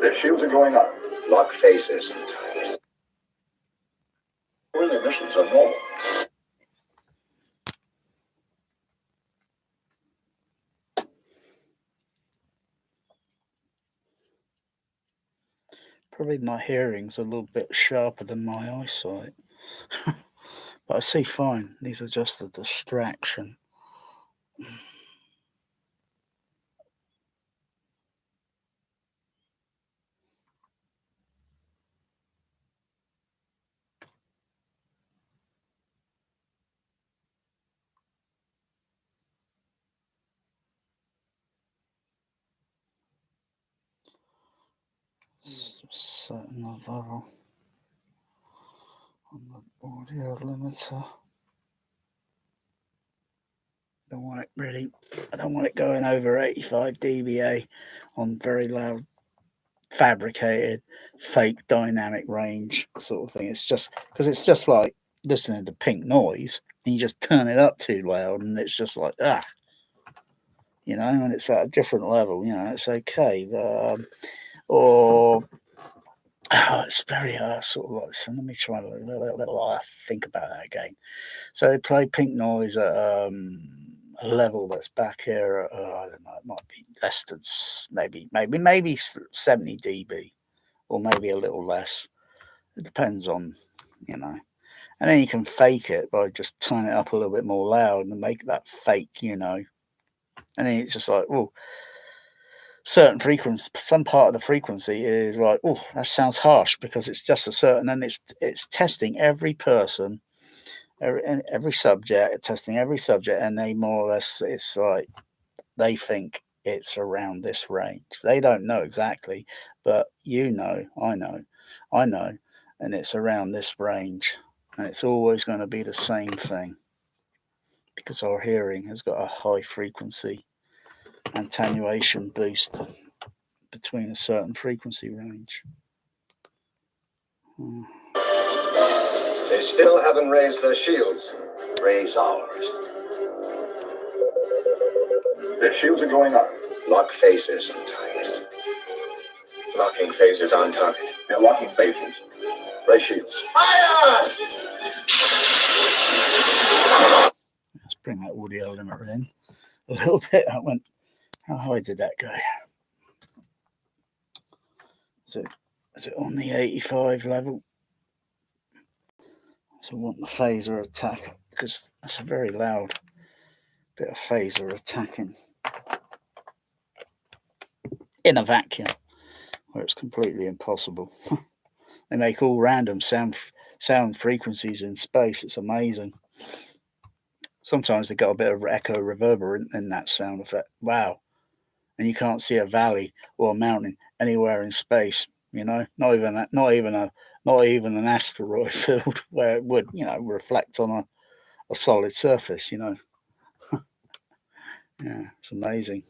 Their shields are going up. Lock faces on target. Coil emissions are normal. Probably my hearing's a little bit sharper than my eyesight. But I see fine. These are just a distraction. Just setting the level on the audio limiter. Don't want it really. I don't want it going over 85 dBA on very loud, fabricated, fake dynamic range sort of thing. It's just because it's just like listening to pink noise, and you just turn it up too loud, and it's just like and it's at a different level. It's okay. Or it's very sort of like this. Let me try a little think about that again. So play pink noise at a level that's back here. I don't know. It might be less than maybe 70 dB, or maybe a little less. It depends on, And then you can fake it by just turning it up a little bit more loud and make that fake, And then it's just like, well, certain frequency, some part of the frequency is like, oh, that sounds harsh, because it's just a certain, and it's testing every person, every subject, testing every subject, and they more or less, it's like they think it's around this range. They don't know exactly, but I know, and it's around this range, and it's always going to be the same thing, because our hearing has got a high frequency attenuation boost between a certain frequency range. They still haven't raised their shields. Raise ours. Their shields are going up. Lock phasers and target. Locking phasers on target. They're locking phasers. Raise shields. Fire! Let's bring that audio limiter in a little bit. That went. How high did that go? Is it on the 85 level? So I want the phaser attack, because that's a very loud bit of phaser attacking in a vacuum where it's completely impossible. They make all random sound frequencies in space. It's amazing. Sometimes they got a bit of echo reverberant in that sound effect. Wow. And you can't see a valley or a mountain anywhere in space, you know, not even an asteroid field where it would, you know, reflect on a solid surface, you know. Yeah, it's amazing.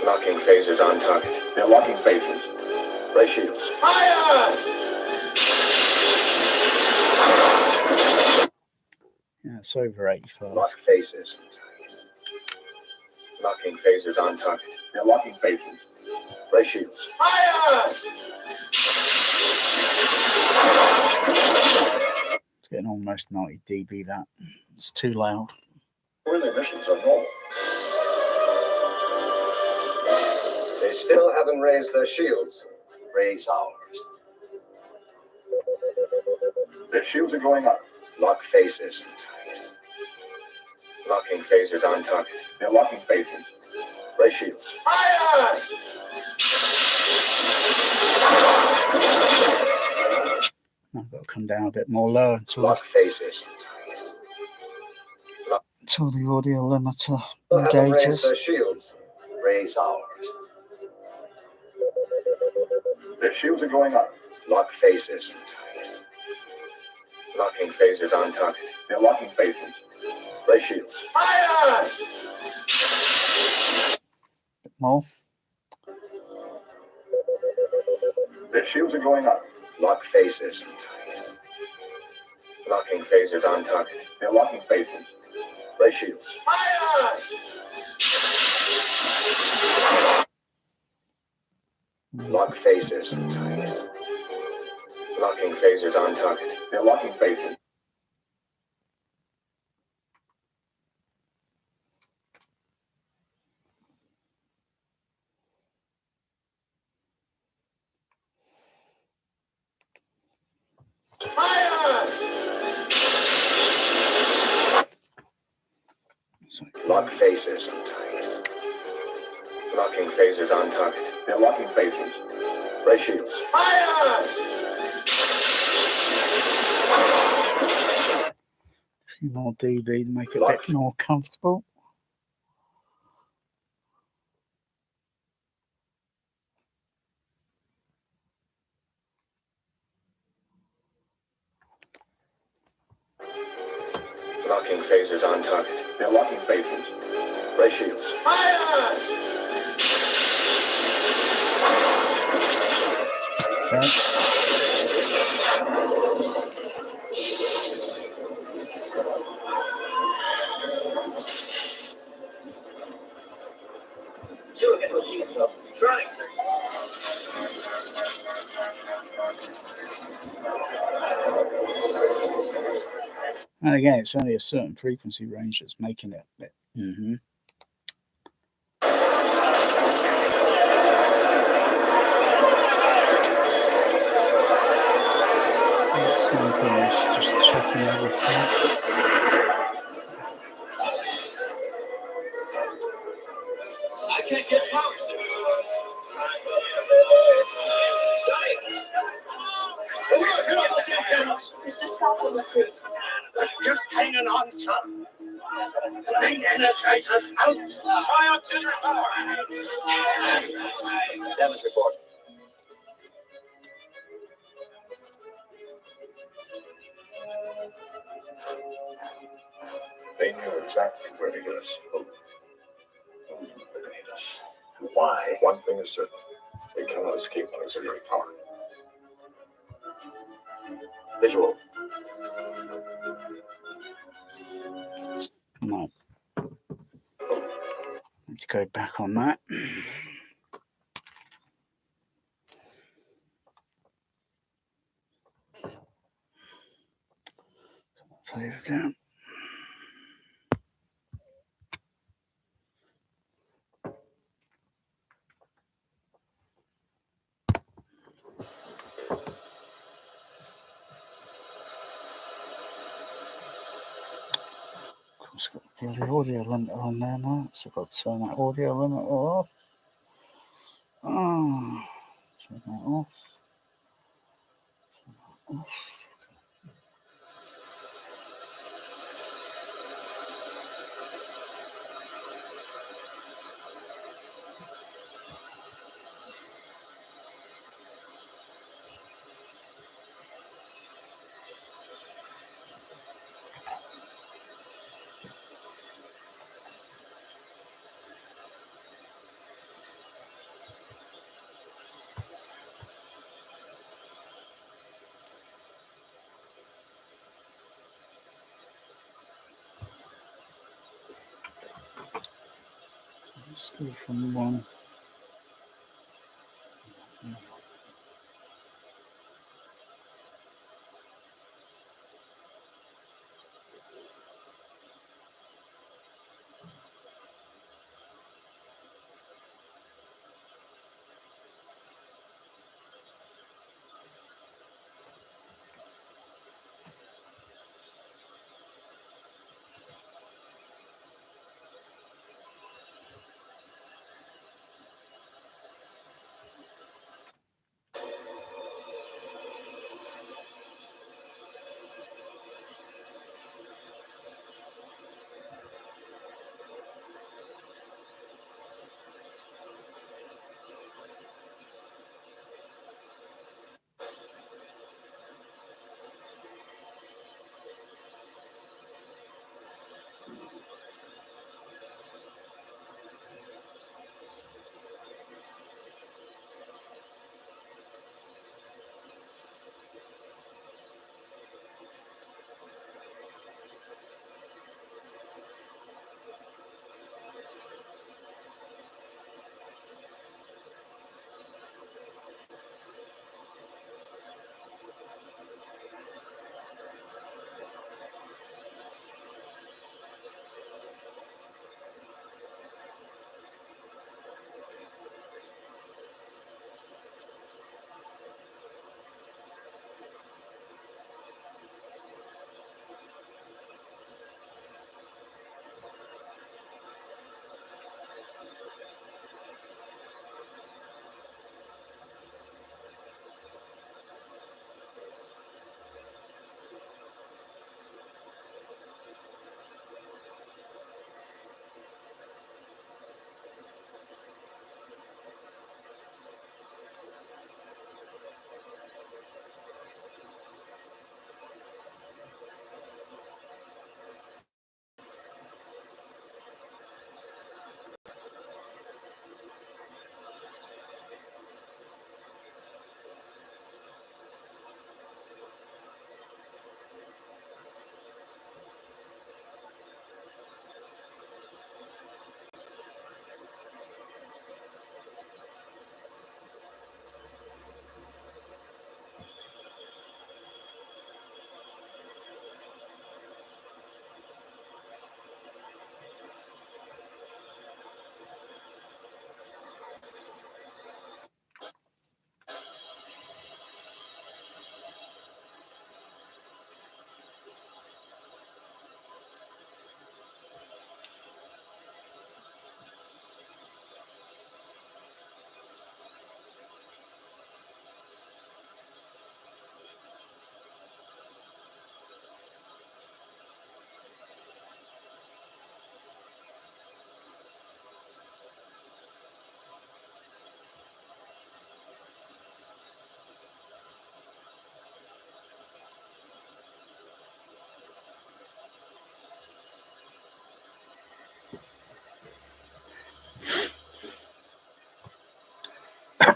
Locking phasers on target. They're locking phasers. Raise shields. Fire! Yeah, it's over 85. Lock phasers on target. Locking phasers on target. They're locking phasers. Raise shields. Fire! It's getting almost 90 dB. That it's too loud. Early emissions are normal. They still haven't raised their shields. Raise ours. Their shields are going up. Lock phasers on target. Locking phasers on target. They're locking phasers. Raise shields. Fire! I've got to come down a bit more low until Lock phasers on target. Until the audio limiter Haven't raised engages. their shields. Raise ours. Their shields are going up. Lock phasers on target. Locking phasers on target. They're locking phasers. Raise shields. Fire! Bit more. Their shields are going up. Lock phasers on target. Locking phasers on target. They're locking phasers. Raise shields. Fire! Lock phasers on target. Locking phasers on target. They're locking phasers. Fire! Lock phasers on target. Locking phasers on target. They're locking phasers. Raise shields. Fire! A few more dB to make it a bit more comfortable. Locking phasers on target. They're locking phasers. Raise shields. Fire! Okay. And again, it's only a certain frequency range that's making it. Mm-hmm. Samples, just checking everything. can't get power signal. Mr. Stop on the street. Just hanging on, son. The energizer's out. Try auxiliary power. Damage report. They knew exactly where to hit us. Who knew where to hit us? And why? One thing is certain. They cannot escape on auxiliary power. Visual. No. Let's go back on that. Play it down. It's got the audio limiter on there now, so I've got to turn that audio limiter off. Oh, turn that off. Let's go from one.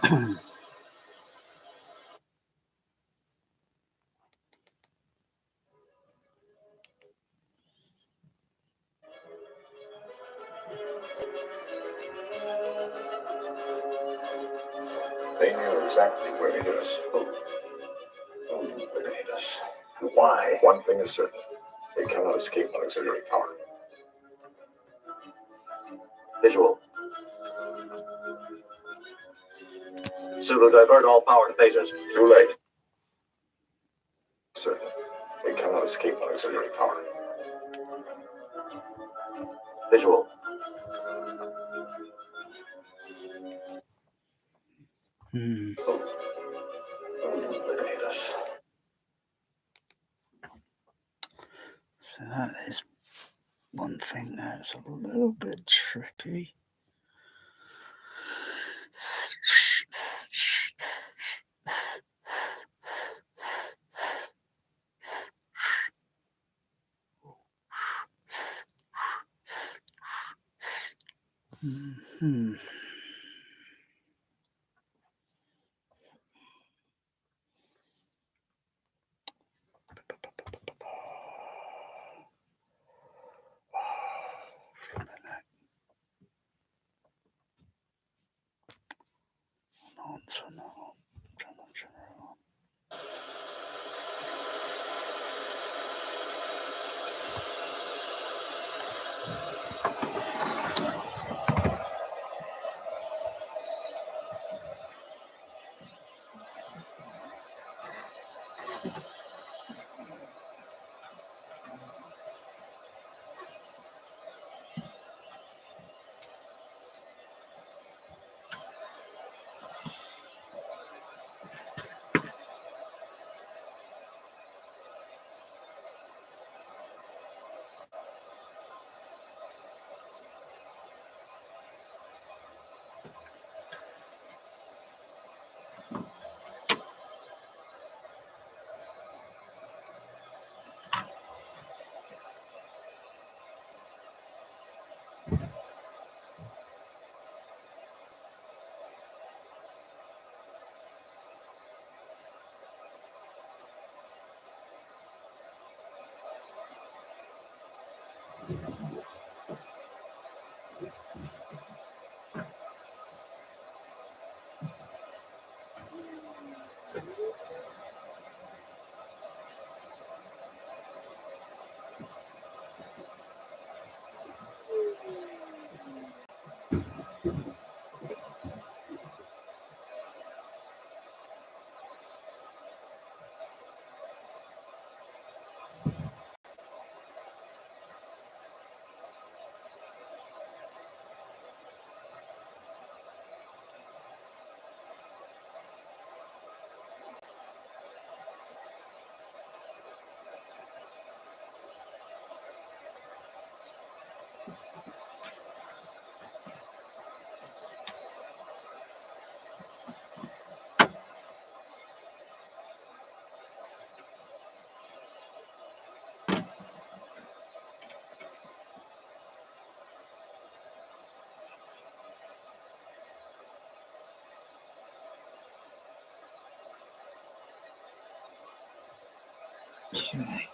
They knew exactly where to hit us. Who knew where to hit us? And why? One thing is certain. They cannot escape on auxiliary power. Visual. Sulu, divert all power to phasers. Too late. Certain. They cannot escape on auxiliary power. Visual. Hmm. Who knew where to hit us? So that is one thing that's a little bit tricky. Hmm. Okay.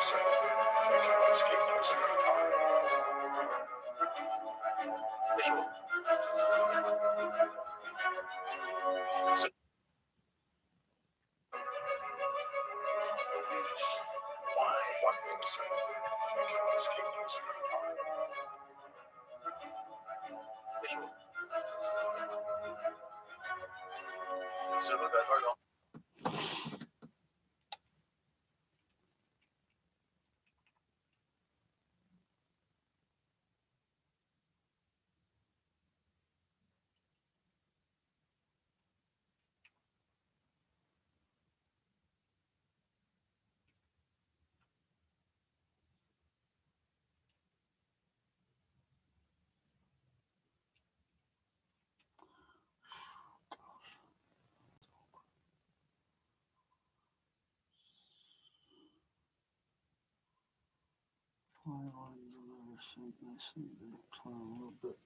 second. I cannot escape this car. Visual. Why? One thing, sir. I cannot escape this car. Visual. Silver Bedford. Lines and everything. They seem to be playing a little bit.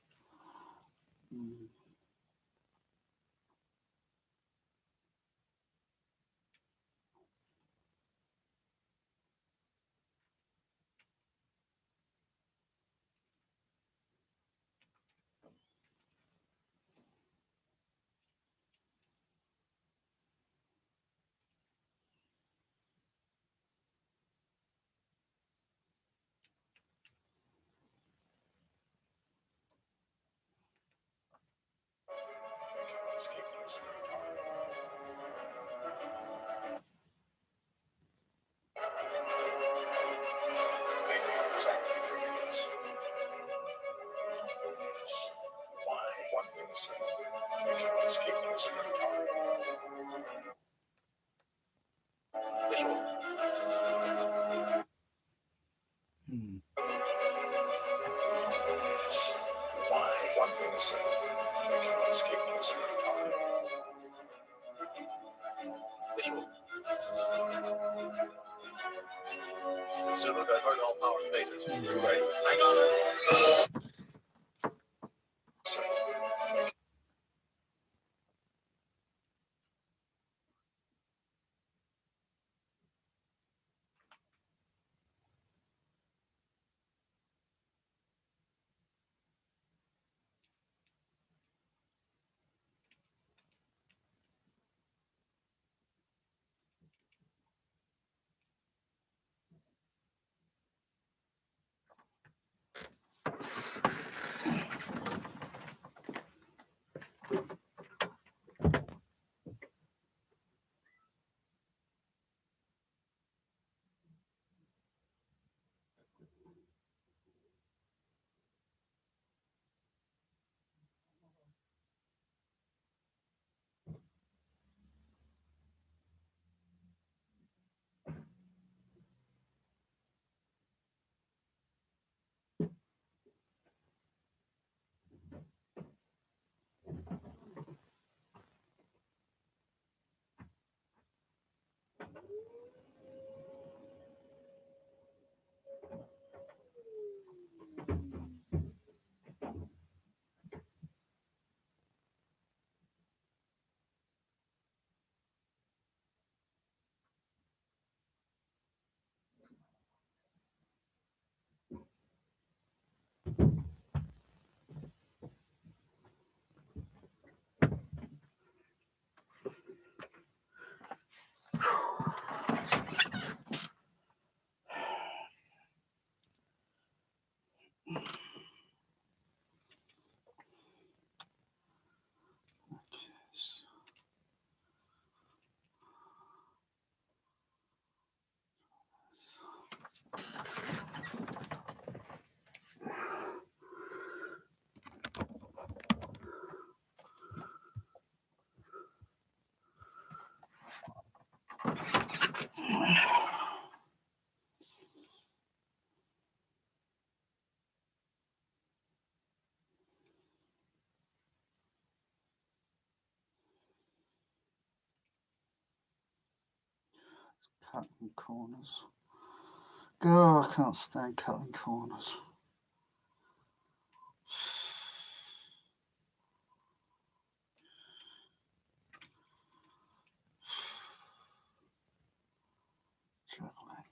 Why? One thing, sir. I cannot escape this car. Visual. Why? One thing, sir. I cannot escape this car. Visual. Silver Bedford, all power phasers. Ready. Hang on. Cutting corners. God, I can't stand cutting corners. Traveling.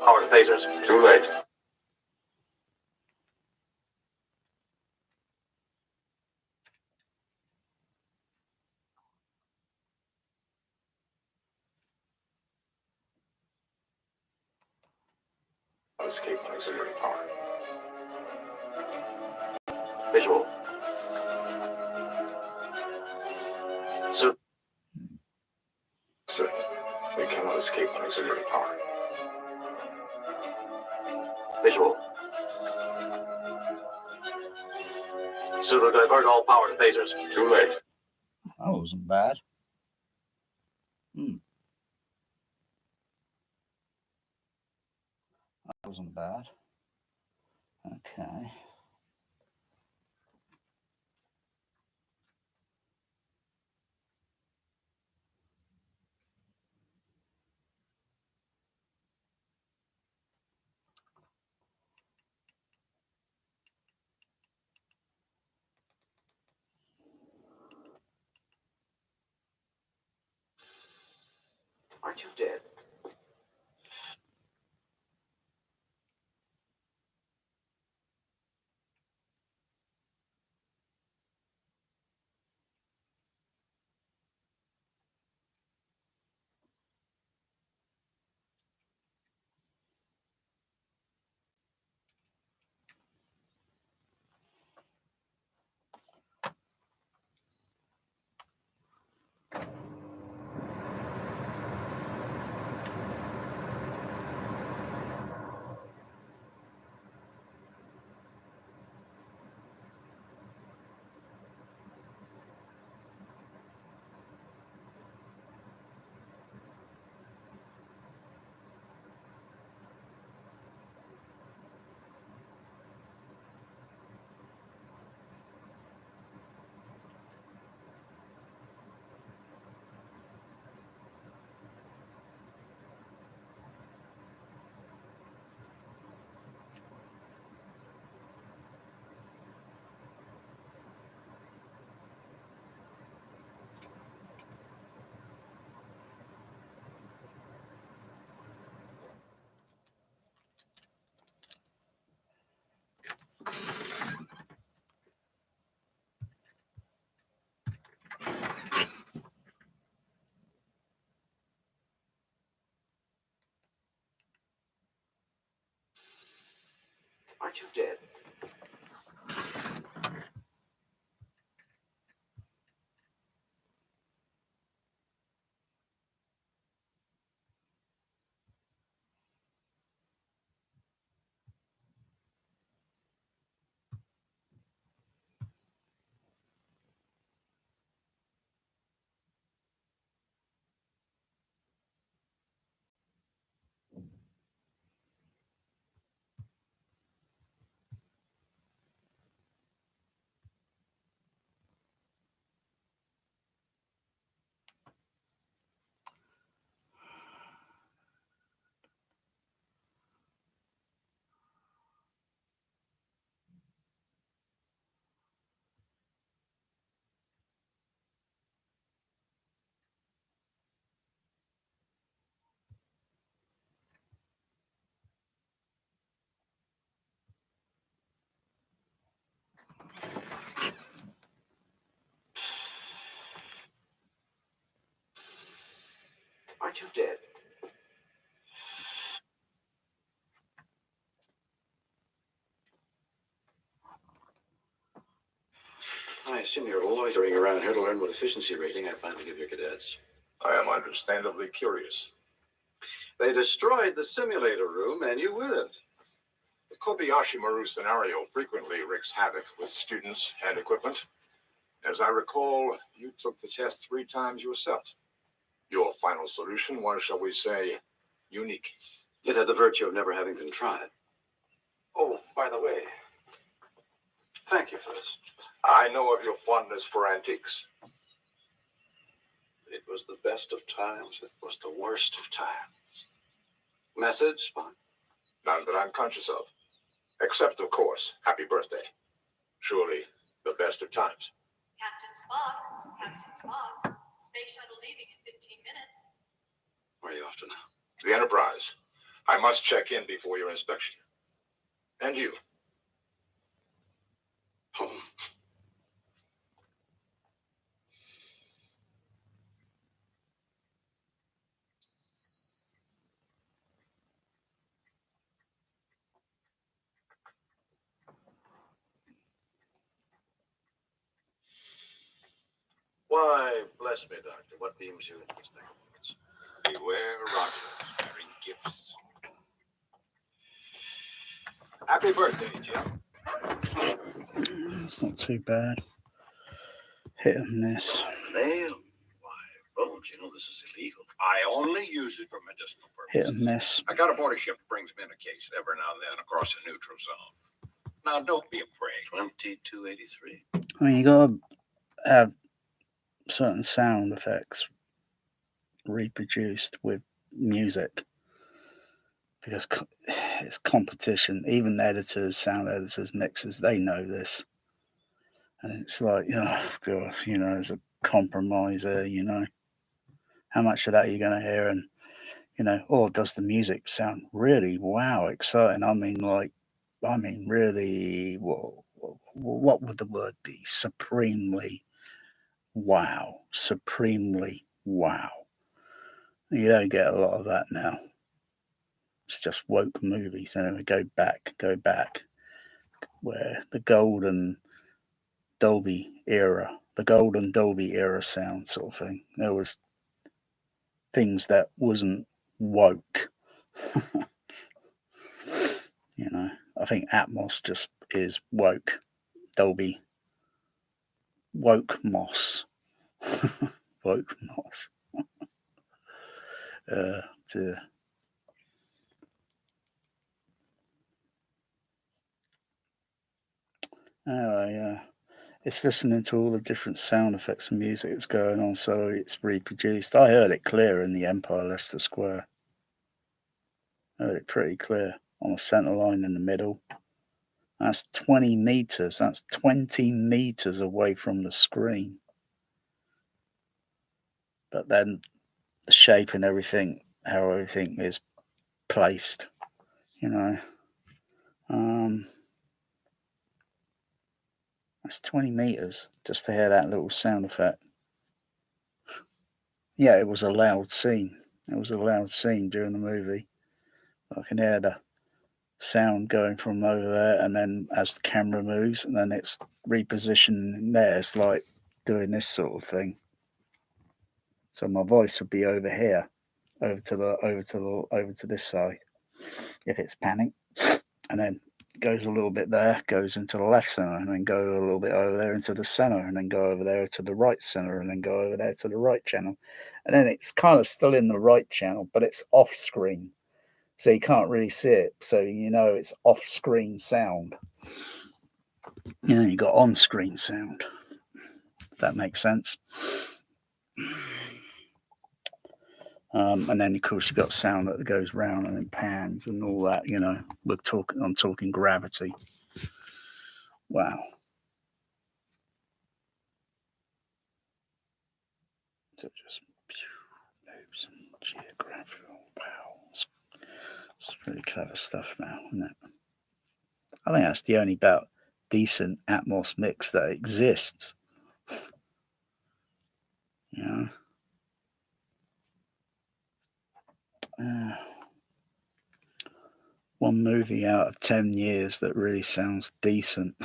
Power phasers. Too late. Escape auxiliary power. Visual. So Sir, we cannot escape auxiliary power. visual. Zulu, divert all power to phasers. Too late. That wasn't bad. That wasn't bad. Okay. Aren't you dead? Aren't you dead? Aren't you dead? I assume you're loitering around here to learn what efficiency rating I plan to give your cadets. I am understandably curious. They destroyed the simulator room, and you with it. The Kobayashi Maru scenario frequently wreaks havoc with students and equipment. As I recall, you took the test 3 times yourself. Your final solution was, shall we say, unique. It had the virtue of never having been tried. Oh, by the way, thank you for this. I know of your fondness for antiques. It was the best of times. It was the worst of times. Message, Spock? None that I'm conscious of. Except, of course, happy birthday. Surely the best of times. Captain Spock, Captain Spock, space shuttle leaving in 15 minutes. Where are you off to now? The Enterprise. I must check in before your inspection. And you. Home. Why, bless me, Doctor, what beams you into this neck? Beware Rogers bearing gifts. Happy birthday, Jim. It's not too bad. Hit and miss. Nail? Why, Bones, you know this is illegal. I only use it for medicinal Hit purposes. and miss. I got a border ship that brings me in a case every now and then across the neutral zone. Now, don't be afraid. 2283. I mean, you gotta have certain sound effects reproduced with music because it's competition. Even editors, sound editors, mixers, they know this. And it's like, God, as a compromiser, how much of that are you going to hear? And, or does the music sound really, wow, exciting? I mean, really, what would the word be? Supremely wow. Supremely wow. You don't get a lot of that now. It's just woke movies. Anyway, go back, where the golden Dolby era sound sort of thing. There was things that wasn't woke. I think Atmos just is woke. Dolby woke moss. Woke moss. Dear. Anyway, it's listening to all the different sound effects and music that's going on, so it's reproduced. I heard it clear in the Empire Leicester Square. I heard it pretty clear on the centre line in the middle. That's 20 meters. That's 20 meters away from the screen. But then the shape and everything, how everything is placed, that's 20 meters just to hear that little sound effect. Yeah, it was a loud scene. It was a loud scene during the movie. I can hear the sound going from over there, and then as the camera moves, and then it's repositioning there. It's like doing this sort of thing. So my voice would be over here, over to this side, if it's panning, and then goes a little bit there, goes into the left center, and then go a little bit over there into the center, and then go over there to the right center, and then go over there to the right channel, and then it's kind of still in the right channel, but it's off screen. So you can't really see it. So it's off-screen sound. You got on-screen sound. If that makes sense. And then of course you got sound that goes round and then pans and all that. I'm talking gravity. Wow. So just moves and geographical. Wow. It's really clever stuff now, isn't it? I think that's the only about decent Atmos mix that exists. One movie out of 10 years that really sounds decent.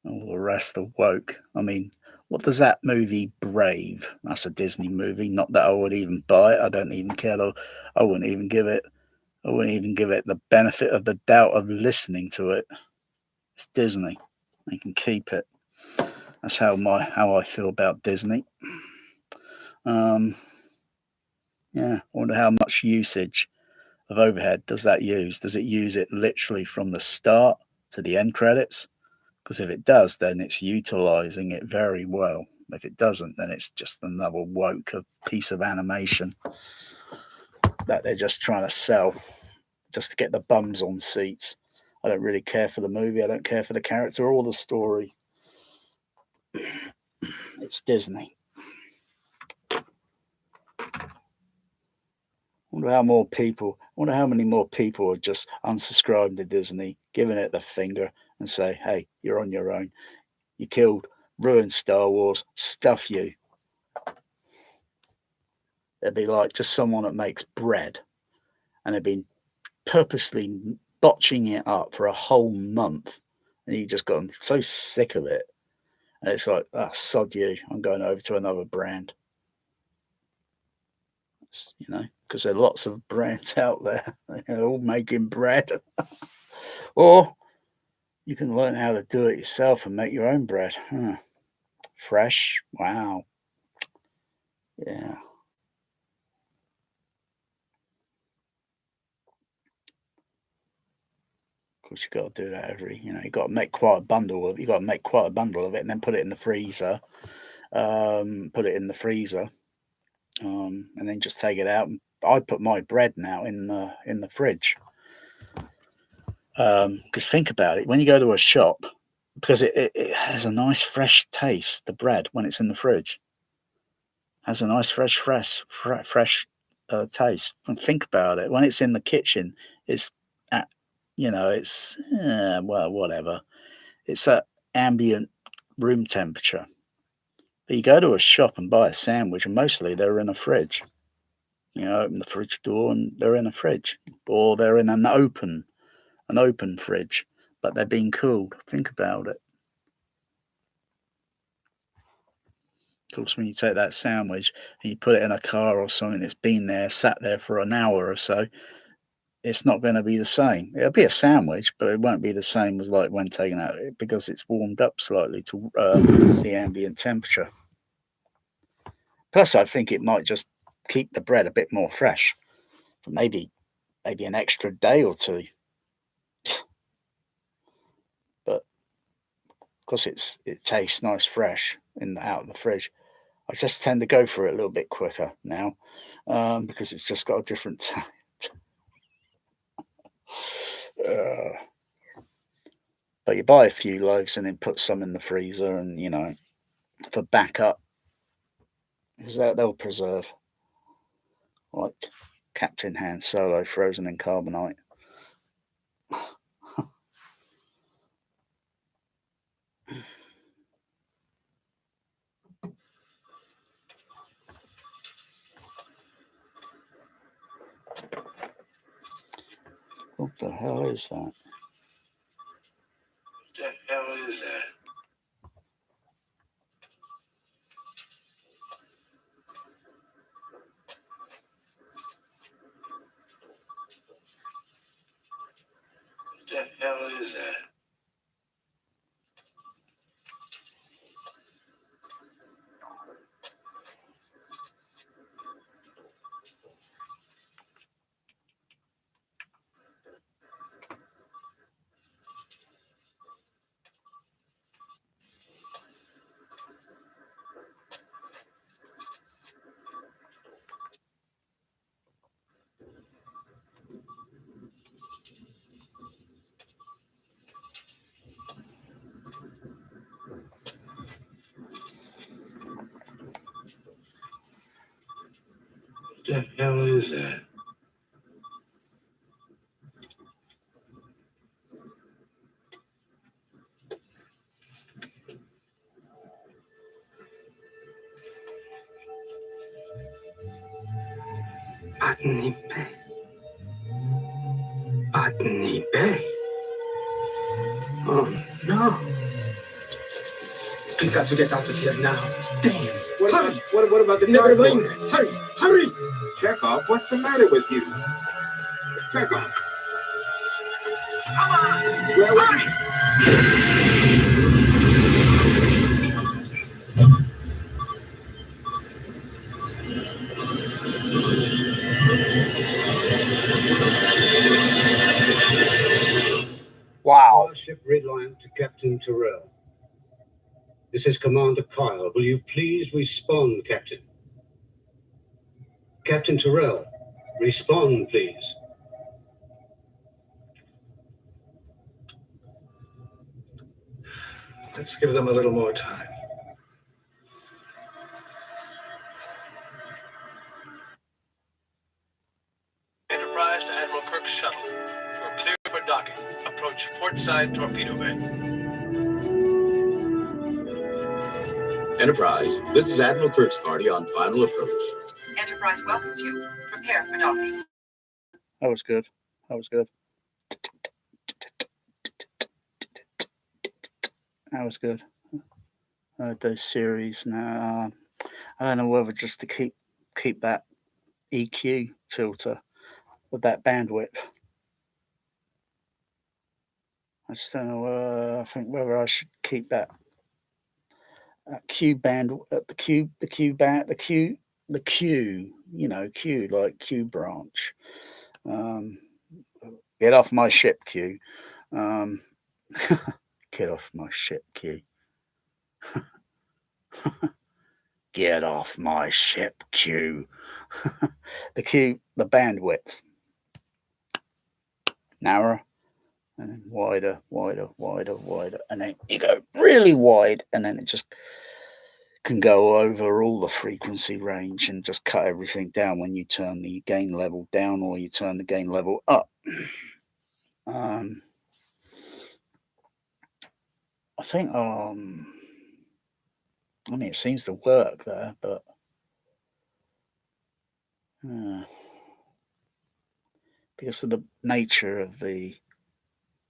All the rest are woke. I mean, what does that movie Brave? That's a Disney movie. Not that I would even buy it. I don't even care though. I wouldn't even give it the benefit of the doubt of listening to it. It's Disney. They can keep it. That's how I feel about Disney. Yeah, I wonder how much usage of overhead does that use? Does it use it literally from the start to the end credits? Because if it does, then it's utilizing it very well. If it doesn't, then it's just another woke piece of animation that they're just trying to sell just to get the bums on seats. I don't really care for the movie. I don't care for the character or the story. It's Disney. wonder how many more people are just unsubscribing to Disney, giving it the finger and say, hey, you're on your own. You killed, ruined Star Wars, stuff you. It'd be like just someone that makes bread and they've been purposely botching it up for a whole month and you just gotten so sick of it. And it's like, oh, sod you, I'm going over to another brand. You know, because there are lots of brands out there. They're all making bread. Or you can learn how to do it yourself and make your own bread. Fresh. Wow. Yeah. Of course, you got to do that you got to make quite a bundle of it. You got to make quite a bundle of it and then put it in the freezer. And then just take it out. I put my bread now in the fridge. Because think about it, when you go to a shop, because it has a nice fresh taste, the bread, when it's in the fridge has a nice fresh taste. And think about it, when it's in the kitchen, it's at, it's well, whatever, it's at ambient room temperature. But you go to a shop and buy a sandwich and mostly they're in a fridge. Open the fridge door and they're in a fridge, or they're in an open fridge, but they're being cooled. Think about it. Of course, when you take that sandwich and you put it in a car or something, it's been there, sat there for an hour or so, it's not going to be the same. It'll be a sandwich, but it won't be the same as like when taken out, because it's warmed up slightly to the ambient temperature. Plus, I think it might just keep the bread a bit more fresh for maybe an extra day or two. But because it tastes nice fresh out of the fridge, I just tend to go for it a little bit quicker now, because it's just got a different taste. But you buy a few loaves and then put some in the freezer, and for backup, because they'll preserve, like Captain Han Solo frozen in carbonite. What the hell is that? What the hell is that? What the hell is that? What the hell is that? Botany Bay. Botany Bay. Oh no. We got to get out of here now. Damn. What about the never mind. Hurry! Chekhov, what's the matter with you? Chekhov. Come on! Hurry! Wow. Starship Reliant to Captain Terrell. This is Commander Kyle. Will you please respond, Captain? Captain Terrell, respond, please. Let's give them a little more time. Admiral Kirk's shuttle. You're clear for docking. Approach port side torpedo bay. Enterprise, this is Admiral Kirk's party on final approach. Enterprise welcomes you. Prepare for docking. That was good. That was good. That was good. Those series now. I don't know whether just to keep that EQ filter with that bandwidth. I just don't know. I think whether I should keep that Q band, the Q band, the Q, you know, Q like Q branch. Get off my ship, Q. Get off my ship, Q. Get off my ship, Q. The bandwidth. Narrower, and then wider, and then you go really wide, and then it just can go over all the frequency range and just cut everything down when you turn the gain level down or you turn the gain level up. I think, I mean, it seems to work there, but because of the nature of the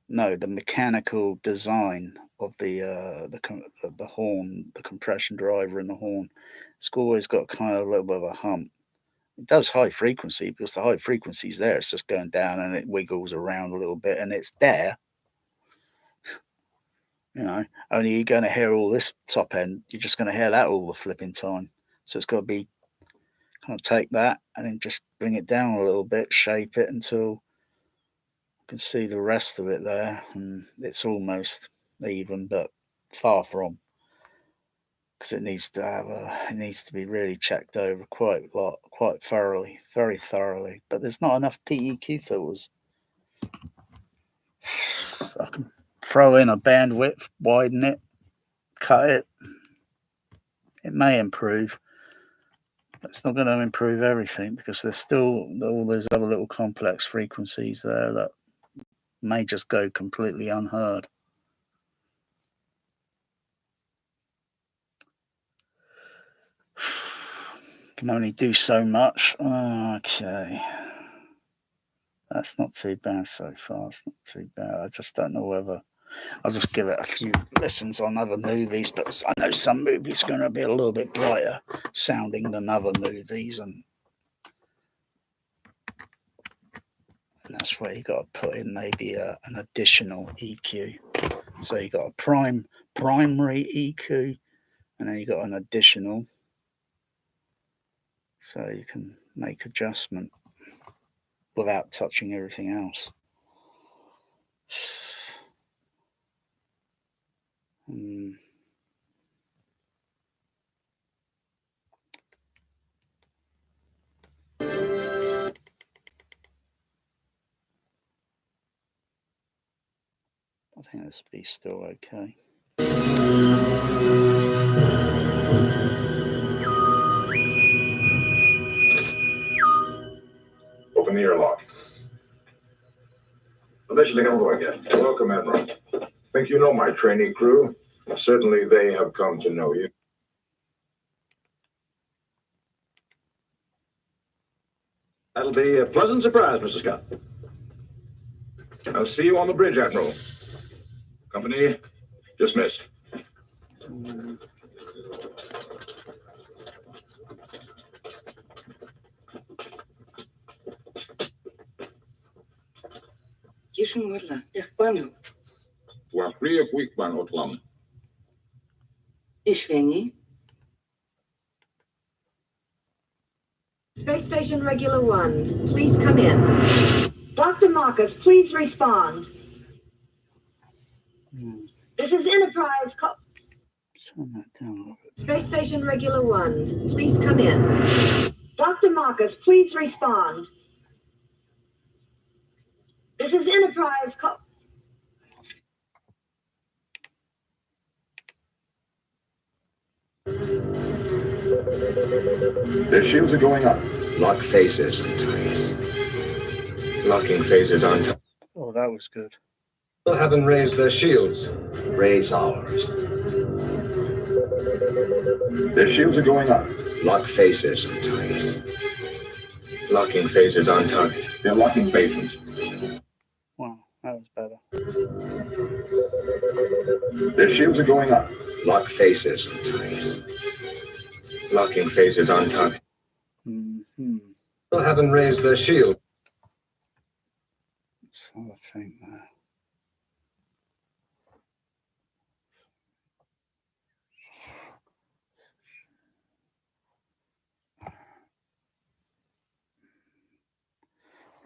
mechanical design of the horn, the compression driver and the horn, it's always got kind of a little bit of a hump. It does high frequency because the high frequency is there. It's just going down and it wiggles around a little bit and it's there. You know, only you're going to hear all this top end. You're just going to hear that all the flipping time. So it's got to be kind of take that and then just bring it down a little bit, shape it until you can see the rest of it there. And it's almost even, but far from. Because it needs to be really checked over quite thoroughly, very thoroughly. But there's not enough PEQ filters. I can throw in a bandwidth, widen it, cut it. It may improve, but it's not going to improve everything because there's still all those other little complex frequencies there that may just go completely unheard. Can only do so much. Okay. That's not too bad so far. It's not too bad. I just don't know whether I'll just give it a few listens on other movies, but I know some movies are going to be a little bit brighter sounding than other movies, and that's where you got to put in maybe an additional EQ. So you got a primary EQ, and then you got an additional, so you can make adjustment without touching everything else. I think this will be still okay. Open the airlock. Permission on board again. Welcome, Admiral. Think you know my trainee crew? Certainly they have come to know you. That'll be a pleasant surprise, Mr. Scott. I'll see you on the bridge, Admiral. Company dismissed. Space Station Regular 1, please come in. Dr. Marcus, please respond. This is Enterprise. Space Station Regular 1, please come in. Dr. Marcus, please respond. This is Enterprise. Their shields are going up. Lock faces and ties. Locking phases on top. Oh, that was good. Still haven't raised their shields. Raise ours. Their shields are going up. Lock faces on target. Locking phases on target. They're locking phases. Wow, that was better. Their shields are going up. Lock faces on target. Locking phases on target. Mm-hmm. Still haven't raised their shield. Let's have a think there.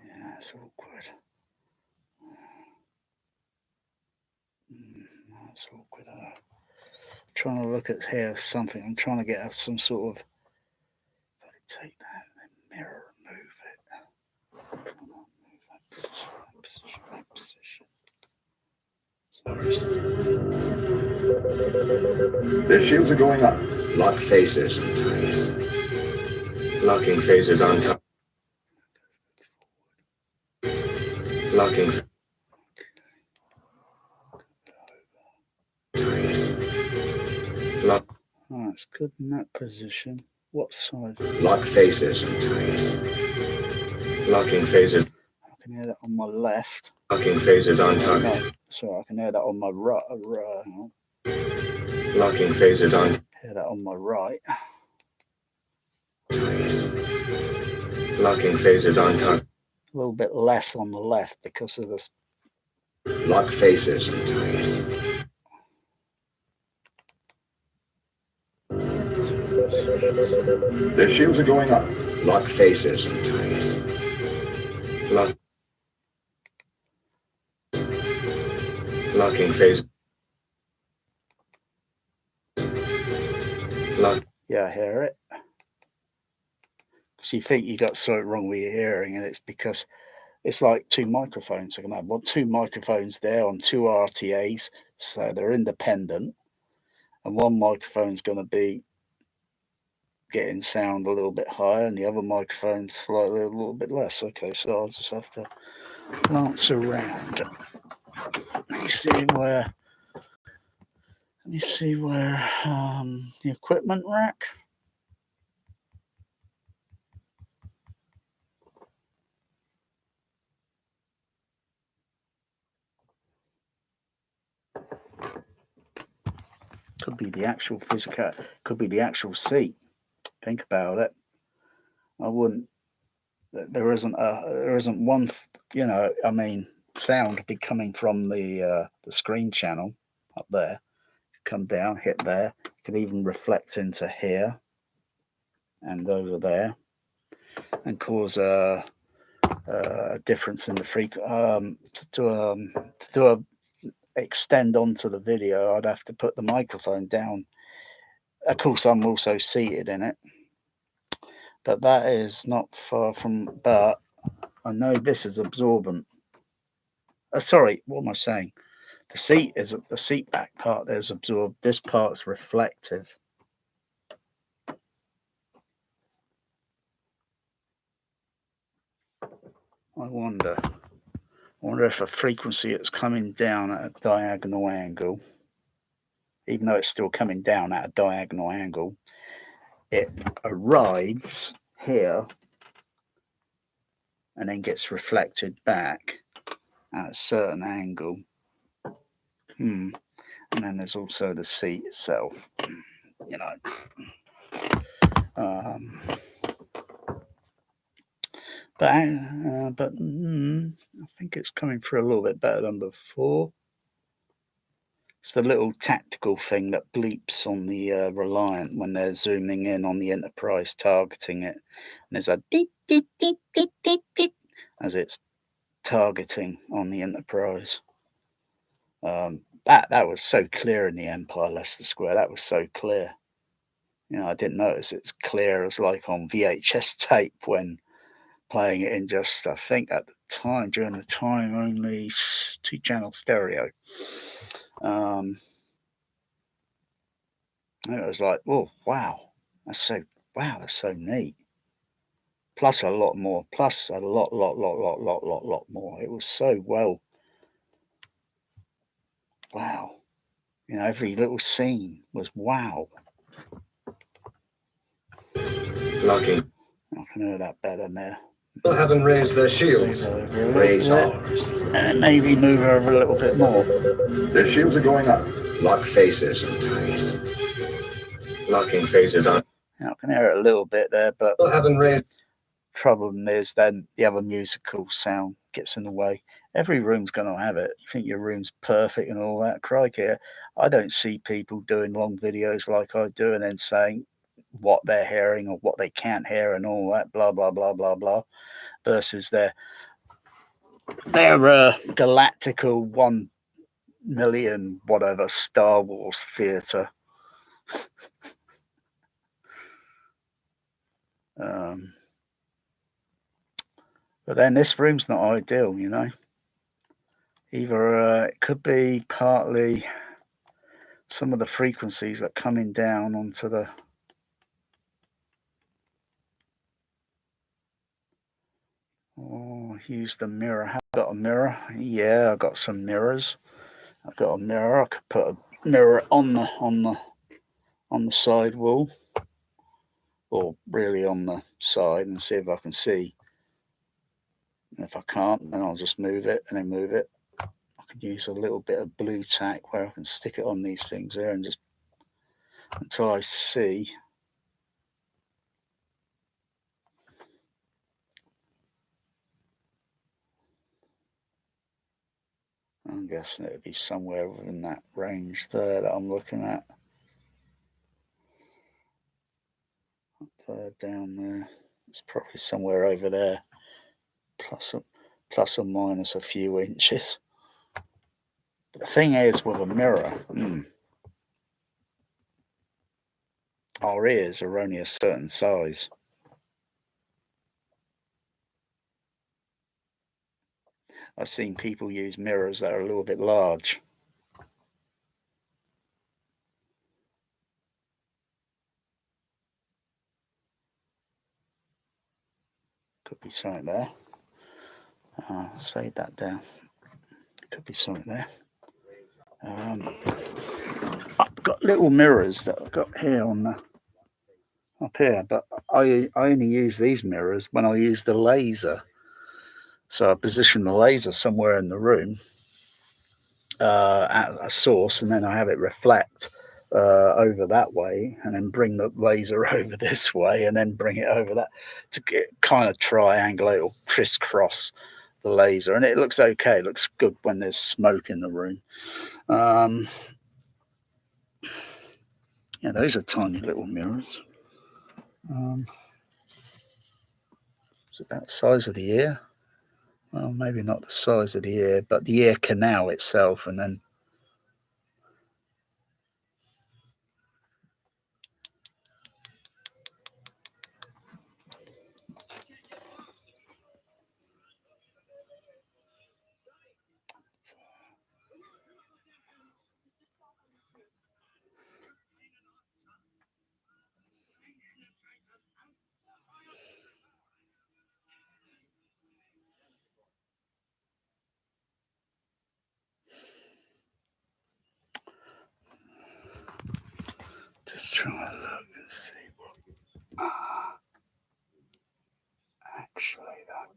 Yeah, it's awkward. That's awkward. Trying to look at here something. I'm trying to get us some sort of. If I could take that and mirror and move it. Come on, move that position, that position, that position. Their shields are going up. Lock faces on target. Locking phases on target. Locking. Lock. Oh, it's good in that position. What side? Lock faces on target. Locking phases. I can hear that on my left. Locking phases on target. No, sorry, I can hear that on my right. Locking phases on. Hear that on my right. Locking phases on target. A little bit less on the left because of this. Lock faces on target. Their shields are going up. Lock faces on target. Lock. Locking phase. Lock. Yeah, I hear it. Because you think you got something wrong with your hearing, and it's because it's like two microphones. I can have two microphones there on two RTAs, so they're independent, and one microphone's going to be getting sound a little bit higher, and the other microphone's slightly a little bit less. Okay, so I'll just have to glance around. Let me see where. The equipment rack. Could be the actual physical. Could be the actual seat. Think about it. I wouldn't. There isn't one. I mean, sound would be coming from the screen channel up there. Come down, hit there. Could even reflect into here and over there, and cause a difference in the frequency. To do a extend onto the video, I'd have to put the microphone down. Of course, I'm also seated in it, but that is not far from. But I know this is absorbent. Sorry, what am I saying? The seat is the seat back part. There's absorbed. This part's reflective. I wonder if a frequency that's coming down at a diagonal angle, even though it's still coming down at a diagonal angle, it arrives here and then gets reflected back at a certain angle. And then there's also the seat itself, But I think it's coming through a little bit better than before. It's the little tactical thing that bleeps on the Reliant when they're zooming in on the Enterprise, targeting it. And there's a deep, deep, deep, deep, deep, deep as it's targeting on the Enterprise. That was so clear in the Empire Leicester Square. That was so clear. I didn't notice it's clear as like on VHS tape when playing it in just, I think at the time, during the time, only 2-channel stereo. And it was like, oh, wow, that's so neat. plus a lot more, plus a lot more. It was so well. Wow. You know, every little scene was wow. Lucky. I can hear that better now. Still haven't raised their shields. Raise ours. And maybe move over a little bit more. Their shields are going up. Lock faces and ties. Locking faces on. I can hear it a little bit there, but Still haven't raised. Problem is then the other musical sound gets in the way. Every room's going to have it. You think your room's perfect and all that. Crikey, I don't see people doing long videos like I do and then saying what they're hearing or what they can't hear and all that, blah, blah, blah, blah, blah, versus their galactical 1 million whatever Star Wars theatre. But then this room's not ideal, you know. Either it could be partly some of the frequencies that are coming down onto the use the mirror. Have I got a mirror? Yeah, I got some mirrors. I've got a mirror. I could put a mirror on the side wall, or really on the side, and see if I can see. And if I can't, then I'll just move it and then move it. I can use a little bit of blue tack where I can stick it on these things there and just until I see. I'm guessing it would be somewhere within that range there that I'm looking at. Up there, down there. It's probably somewhere over there. Plus or minus a few inches. But the thing is with a mirror, our ears are only a certain size. I've seen people use mirrors that are a little bit large. Could be something there. Let's fade that down. Could be something there. I've got little mirrors that I've got here on the up here, but I only use these mirrors when I use the laser. So I position the laser somewhere in the room at a source, and then I have it reflect over that way, and then bring the laser over this way, and then bring it over that to kind of triangulate or crisscross the laser. And it looks okay. It looks good when there's smoke in the room. Yeah, those are tiny little mirrors. It's about the size of the ear. Well, maybe not the size of the ear, but the ear canal itself, and then just trying to look and see what actually that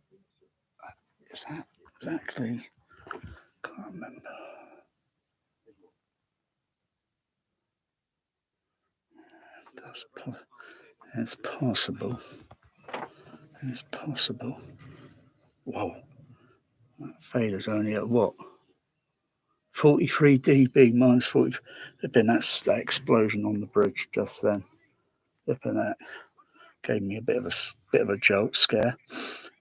is that exactly. Can't remember. It's possible. It's possible. Whoa. That fade is only at what? 43 dB minus 40. Flipping that explosion on the bridge just then. Flipping that gave me a bit of a jolt scare. It's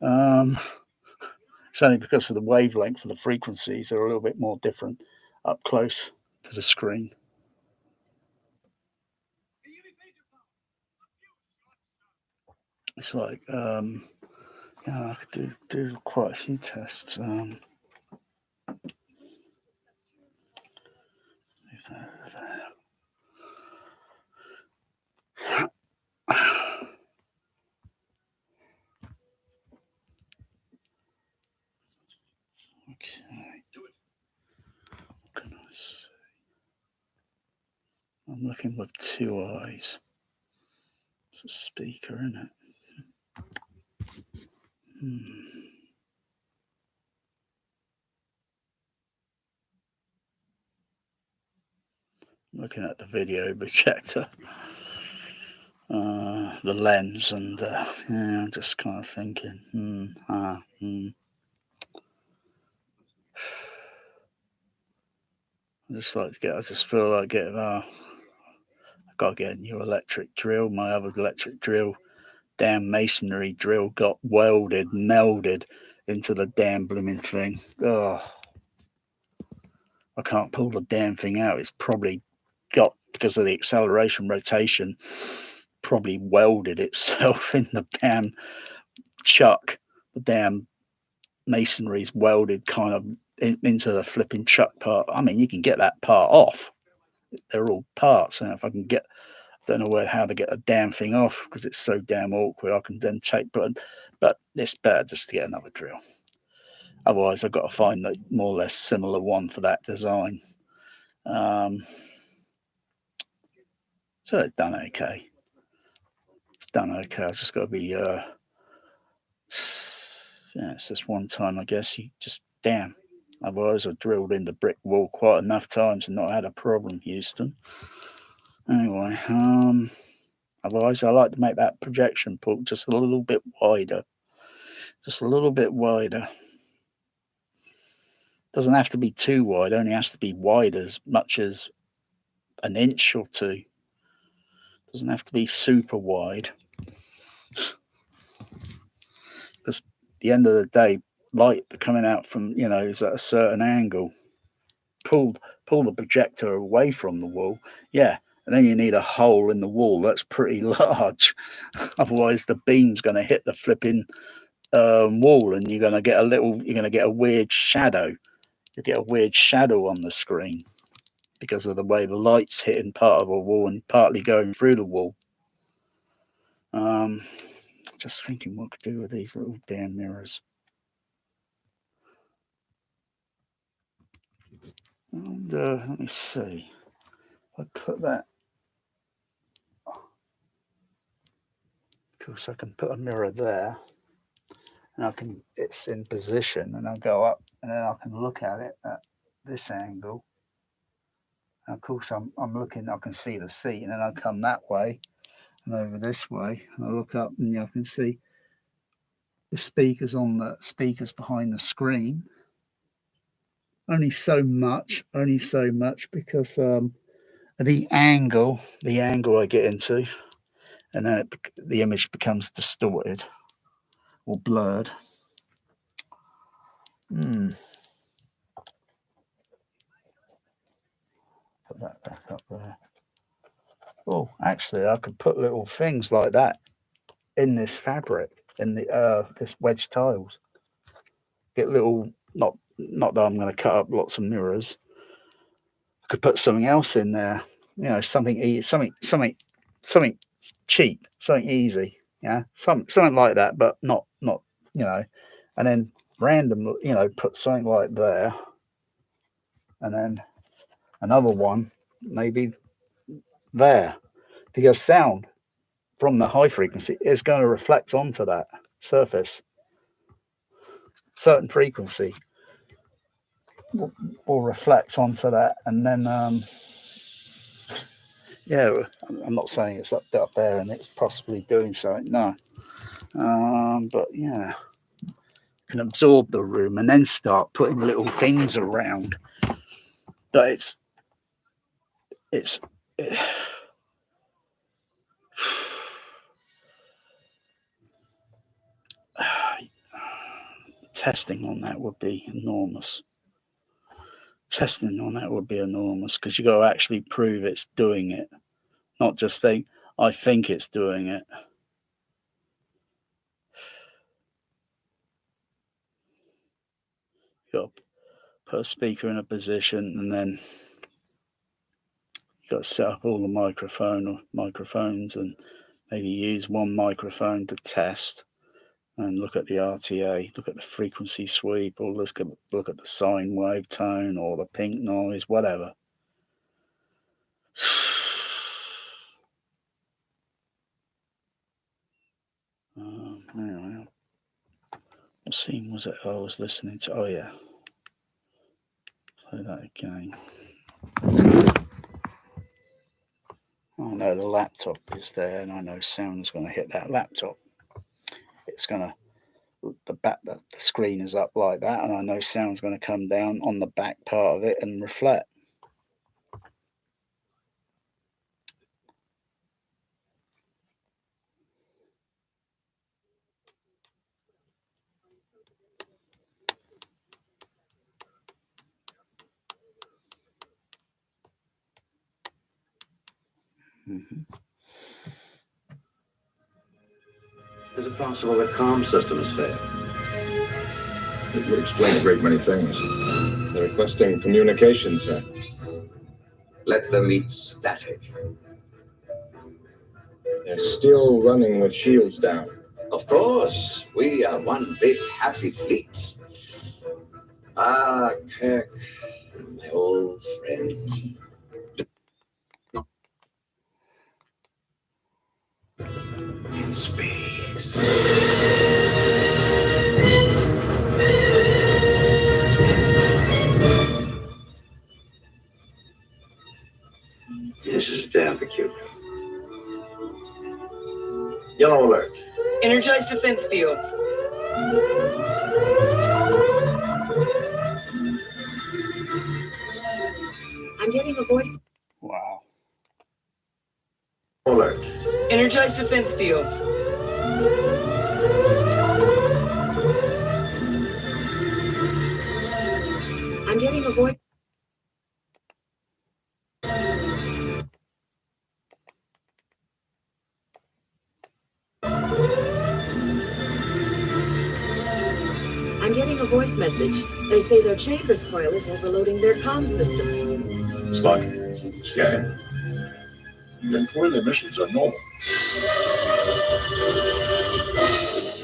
only because of the wavelength for the frequencies are a little bit more different up close to the screen. It's like I could do quite a few tests. What can I see? I'm looking with two eyes. It's a speaker, isn't it? Looking at the video projector, the lens, and yeah, I'm just kind of thinking, I just like to get. I just feel like getting. I've got to get a new electric drill. My other electric drill, damn masonry drill, got melded into the damn blooming thing. Oh, I can't pull the damn thing out. It's probably got, because of the acceleration rotation, probably welded itself in the damn chuck. The damn masonry's welded kind of into the flipping chuck part. I mean, you can get that part off. They're all parts, and if I can get, I don't know how to get a damn thing off because it's so damn awkward. I can then take, but it's better just to get another drill. Otherwise, I've got to find a more or less similar one for that design. So it's done okay. It's done okay. I've just got to be, yeah, it's just one time, I guess. You just, damn. Otherwise, I've drilled in the brick wall quite enough times and not had a problem, Houston. Anyway, otherwise, I like to make that projection port just a little bit wider. Just a little bit wider. Doesn't have to be too wide, only has to be wide as much as an inch or two. Doesn't have to be super wide. Because at the end of the day, light coming out from, is at a certain angle. Pull the projector away from the wall, yeah, and then you need a hole in the wall that's pretty large. Otherwise, the beam's going to hit the flipping wall, and you're going to get a weird shadow. You get a weird shadow on the screen because of the way the light's hitting part of a wall and partly going through the wall. Just thinking what I could do with these little damn mirrors. And let me see. I put that. Of course, I can put a mirror there, and it's in position, and I'll go up, and then I can look at it at this angle. And of course, I'm looking. I can see the seat, and then I come that way and over this way, and I look up, and I can see the speakers behind the screen. Only so much because the angle I get into, and then the image becomes distorted or blurred. Put that back up there. Oh, actually, I could put little things like that in this fabric, in the this wedge tiles. Get little, not that I'm going to cut up lots of mirrors. I could put something else in there, something cheap, something easy, yeah, something like that, but not, and then random, put something like there, and then another one maybe there, because sound from the high frequency is going to reflect onto that surface. Certain frequency will reflect onto that, and then yeah, I'm not saying it's up there and it's possibly doing something, no, but yeah, can absorb the room and then start putting little things around. But it's testing on that would be enormous. Testing on that would be enormous, because you got to actually prove it's doing it, not just think, I think it's doing it. You got to put a speaker in a position, and then you got to set up all the microphones, and maybe use one microphone to test, And look at the RTA, look at the frequency sweep, or look at the sine wave tone, or the pink noise, whatever. Anyway, what scene was it I was listening to? Oh yeah, play that again. Oh no, the laptop is there, and I know sound's going to hit that laptop. It's going to the screen is up like that, and I know sound's going to come down on the back part of it and reflect. Is it possible the comm system has failed? It would explain a great many things. They're requesting communication, sir. Let them eat static. They're still running with shields down. Of course, we are one big happy fleet. Ah, Kirk, my old friend. In space. This is damn peculiar. Yellow alert. Energize defense fields. I'm getting a voice. Wow. Alert. Energize defense fields. I'm getting a voice. I'm getting a voice message. They say their chambers coil is overloading their comm system. Spock, scanning. Then coil emissions are normal.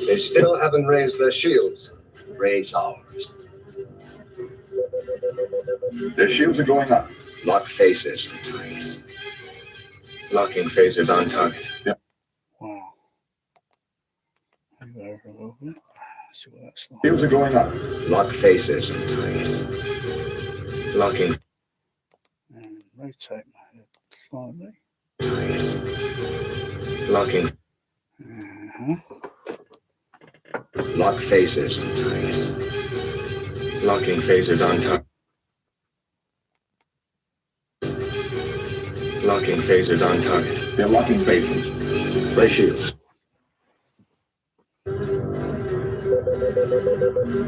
They still haven't raised their shields. Raise ours. Their shields are going up. Lock faces on target. Locking faces on target. Yep. Wow. Move over a little bit. See what that's like. Shields are going up. Lock faces on target. Locking. And rotate my head slightly. Locking. Lock faces on target. Locking faces on target. Locking faces on target. They're locking phases. Ray shields.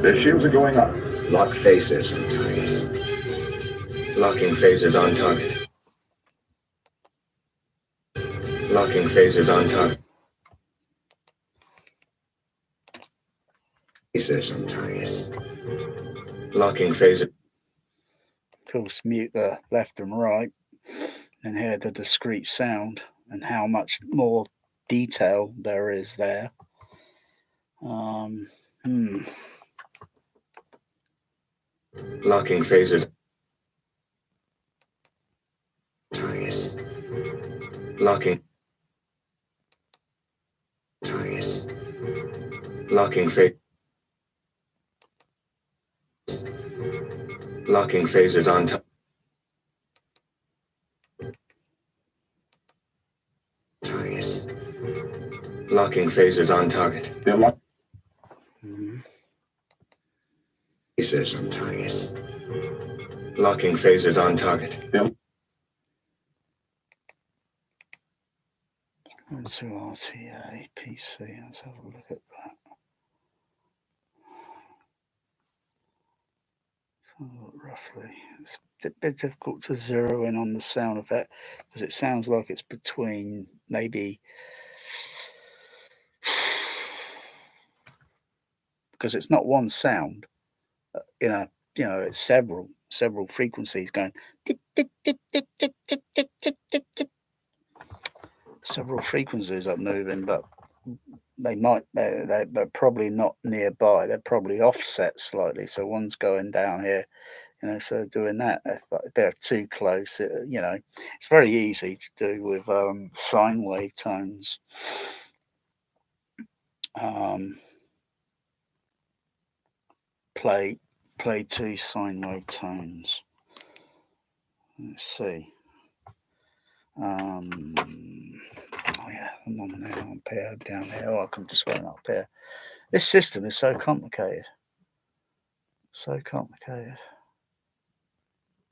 Their shields are going up. Lock faces on target. Locking faces on target. Locking faces on target. Faces on target. Locking faces. Of course, mute the left and right and hear the discrete sound and how much more detail there is there. Locking phases. Target. Locking. Target. Locking phase. Locking phases on target. Target. Locking phases on target. They're locked. Phases on target. Locking phases on target. Into RTA, PC, let's have a look at that. So roughly, it's a bit difficult to zero in on the sound effect because it sounds like it's between maybe, because it's not one sound, it's several frequencies going, several frequencies are moving, but they're probably not nearby. They're probably offset slightly. So one's going down here, so doing that, if they're too close, it's very easy to do with sine wave tones. Play 2 sine wave tones. Let's see. Oh yeah, I'm on there, on pair down here. Oh, I can swear up here. This system is so complicated. So complicated.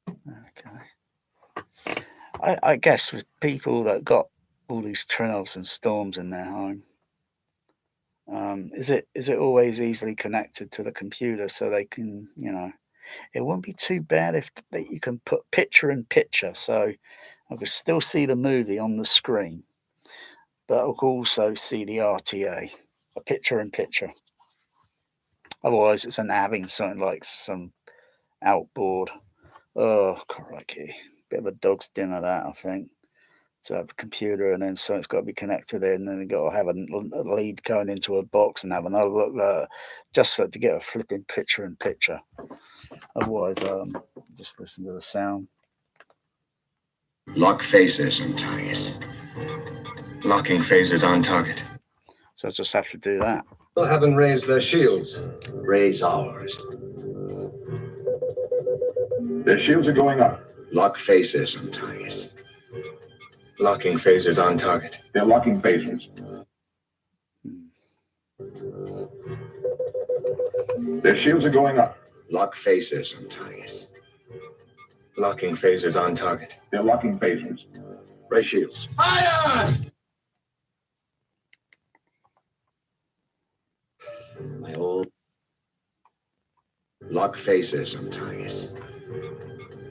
Okay. I guess with people that got all these trinovs and storms in their home, is it always easily connected to the computer so they can, it wouldn't be too bad if you can put picture in picture, so I can still see the movie on the screen, but I can also see the RTA, a picture in picture. Otherwise, it's an having something like some outboard. Oh, crikey. Bit of a dog's dinner, that, I think. To have the computer, and then so it's got to be connected in, and you've got to have a lead going into a box and have another look just to get a flipping picture in picture. Otherwise, just listen to the sound. Lock phases on target. Locking phases on target. So I just have to do that. Still haven't raised their shields. Raise ours. Their shields are going up. Lock phases on target. Locking phases on target. They're locking phases. Their shields are going up. Lock phases on target. Locking phases on target. They're locking phases. Raise shields. Fire! My old. Lock phases on target.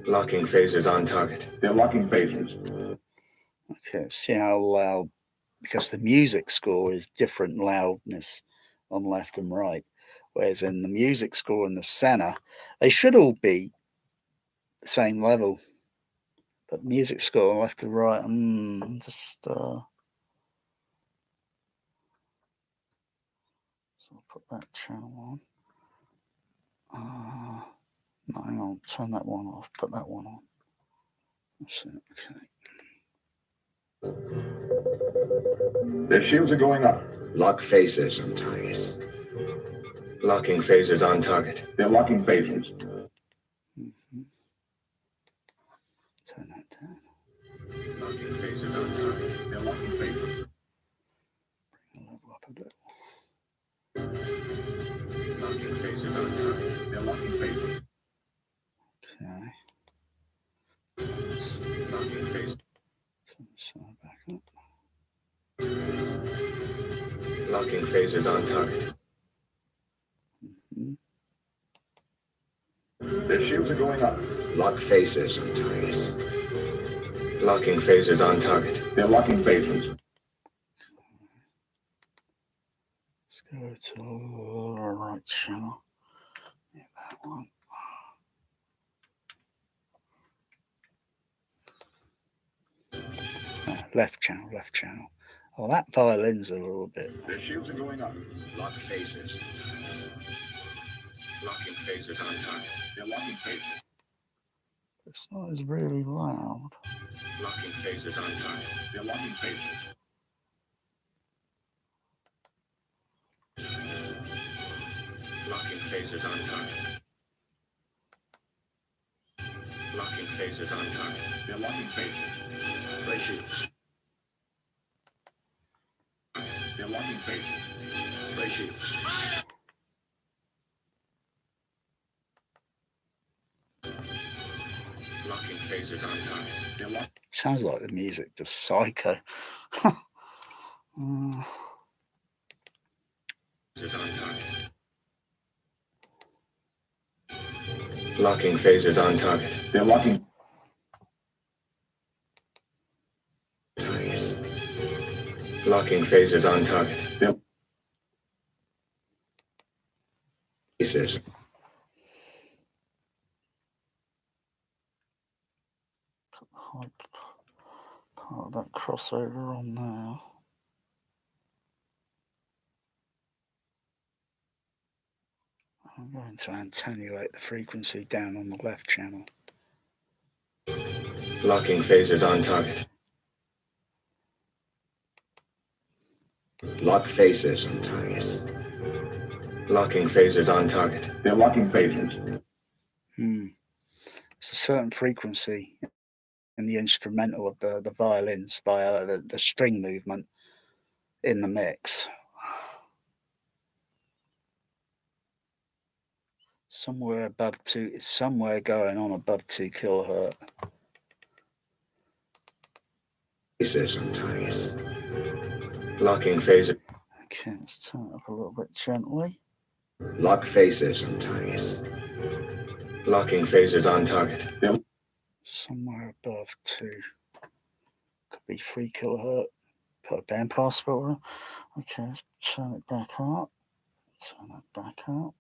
Locking phases on target. They're locking phases. Okay, see how loud, because the music score is different loudness on left and right. Whereas in the music score in the center, they should all be the same level. But music score on left to right, so I'll put that channel on. No, hang on, turn that one off, put that one on. That's it, okay. Their shields are going up. Lock phases on target. Locking phases on target. They're locking phases. Turn that down. Locking phases on target. They're locking phases. Bring the level up a bit. Locking phases on target. They're locking phases. Okay. Locking phases. Turn the side back up. Locking phases on target. Their shields are going up. Lock phases on target. Locking phases on target. They're locking phases. Let's go to the right channel. Yeah, that one. Left channel. Oh, that violin's a little bit. Their shields are going up. Lock phases. Locking phases on target. They're locking phases. It's not as really loud. Locking phases on target. They're locking phases. Locking phases on target. Locking phases on target. They're locking phases. Raise shields. They're locking phases. Raise shields. Locking phases on target. They're locking. Sounds like the music, just psycho. Phases on target. Locking phases on target. They're locking. Target. Locking phases on target. They're phases. Put the high part of that crossover on now. I'm going to attenuate the frequency down on the left channel. Locking phasers on target. Lock phasers on target. Locking phasers on target. They're locking phasers. It's a certain frequency in the instrumental of the violins via the string movement in the mix. Somewhere above 2, it's somewhere going on above 2 kilohertz. Phasers on target. Locking phaser. Okay, let's turn it up a little bit gently. Lock phasers on target. Locking phasers on target. Yep. Somewhere above 2. Could be 3 kilohertz. Put a band pass filter. Okay, let's turn it back up. Turn it back up.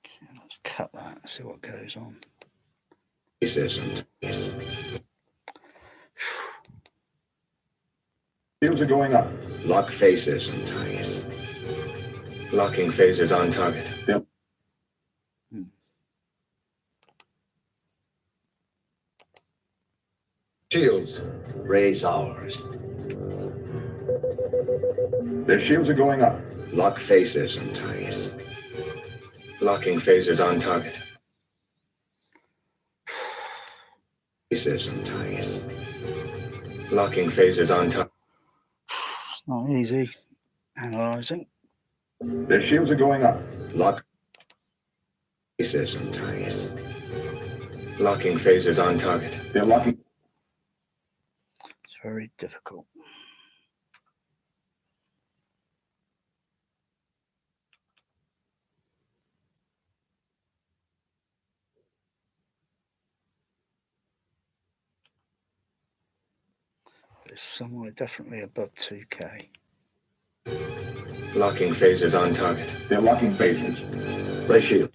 Okay, let's cut that and see what goes on. Phasers on target. Shields are going up. Lock phasers on target. Locking phasers on target. Yep. Shields, raise ours. Their shields are going up. Lock phasers on target. Locking phasers on target. Phasers on target. Locking phasers on target. It's not easy analyzing. Their shields are going up. Lock phasers on target. Locking phasers on target. They're locking. It's very difficult. It's somewhere definitely above 2K. Locking phasers on target. They're locking phasers. Ratio.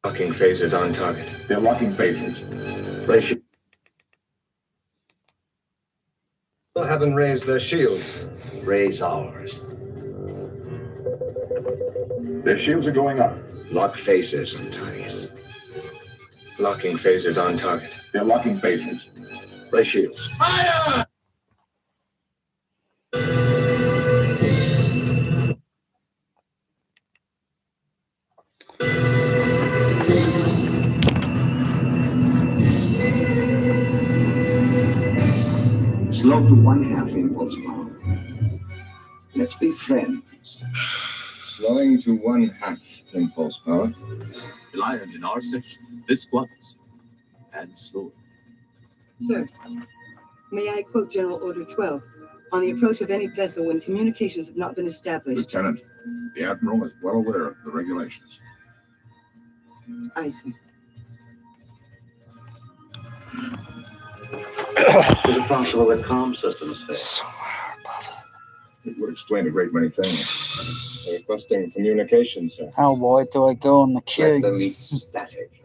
Locking phasers on target. They're locking phasers. Ratio. Still haven't raised their shields. Raise ours. Their shields are going up. Lock phasers on target. Locking phasers on target. They're locking phasers. Ratio. Fire! Slow to 1/2 impulse power. Let's be friends. Slowing to 1/2 impulse power. Reliant in our section. This quantity. And slow. Sir, may I quote General Order 12? On the approach of any vessel when communications have not been established. Lieutenant, the Admiral is well aware of the regulations. I see. Is it possible that comm systems failed? It would explain a great many things. Requesting communication, sir. How wide do I go on the queue? Let them eat static.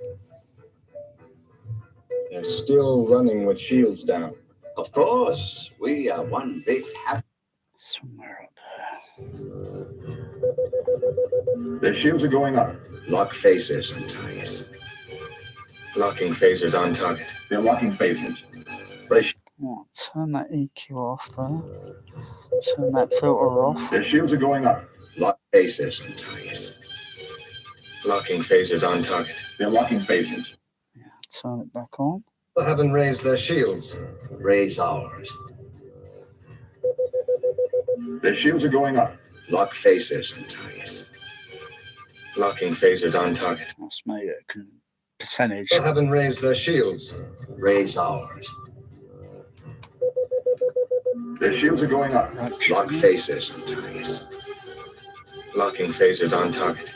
They're still running with shields down. Of course, we are one big happy. Somewhere up there. Their shields are going up. Lock phasers on target. Locking phasers on target. They're locking phasers. Ratio. Oh, turn that EQ off there. Turn that filter off. Their shields are going up. Lock phasers on target. Locking phasers on target. They're locking phasers. Yeah, turn it back on. Still haven't raised their shields. Raise ours. Their shields are going up. Lock phasers on target. Locking phasers on target. That's made it a percentage. Still haven't raised their shields. Raise ours. Their shields are going up. Lock phasers on target. Locking phasers on target.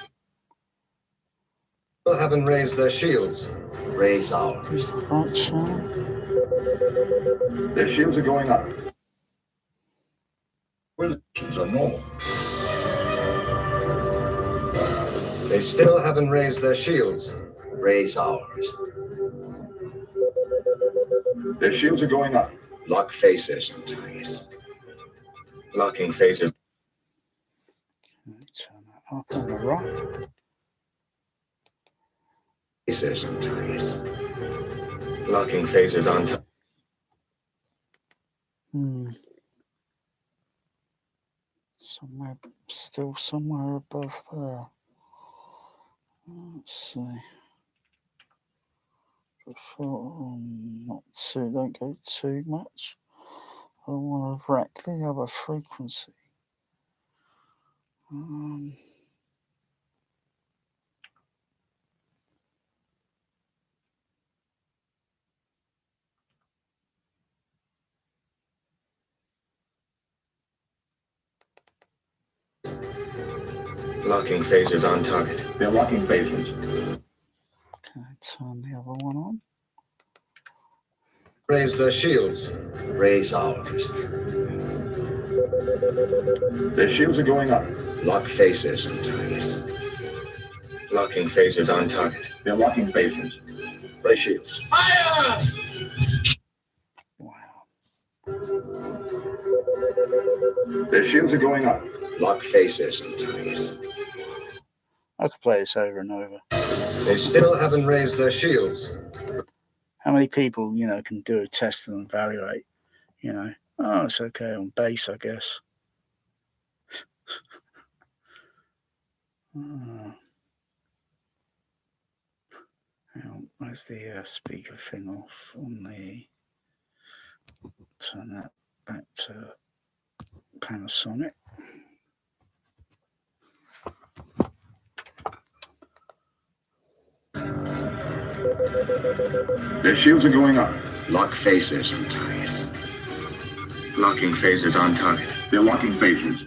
Still haven't raised their shields. Raise ours. Right channel. Their shields are going up. Collisions are normal. They still haven't raised their shields. Raise ours. Their shields are going up. Lock faces and ties. Locking phases. Turn that up on the right. Faces and ties. Locking phases on top. Somewhere, still somewhere above there. Let's see. Not too, don't go too much. I don't want to wreck the other frequency. Locking phases on target. They're locking phases. Okay, turn the other one on. Raise their shields. Raise ours. Their shields are going up. Lock faces and ties. Locking phases on target. They're locking phases. Raise shields. Fire! Their shields are going up. Lock faces and ties. I could play this over and over. They still haven't raised their shields. How many people, can do a test and evaluate? Oh, it's okay on bass, I guess. Where's the speaker thing off on the... Turn that back to Panasonic. Their shields are going up. Lock faces and ties. Locking phases on target. They're locking phases.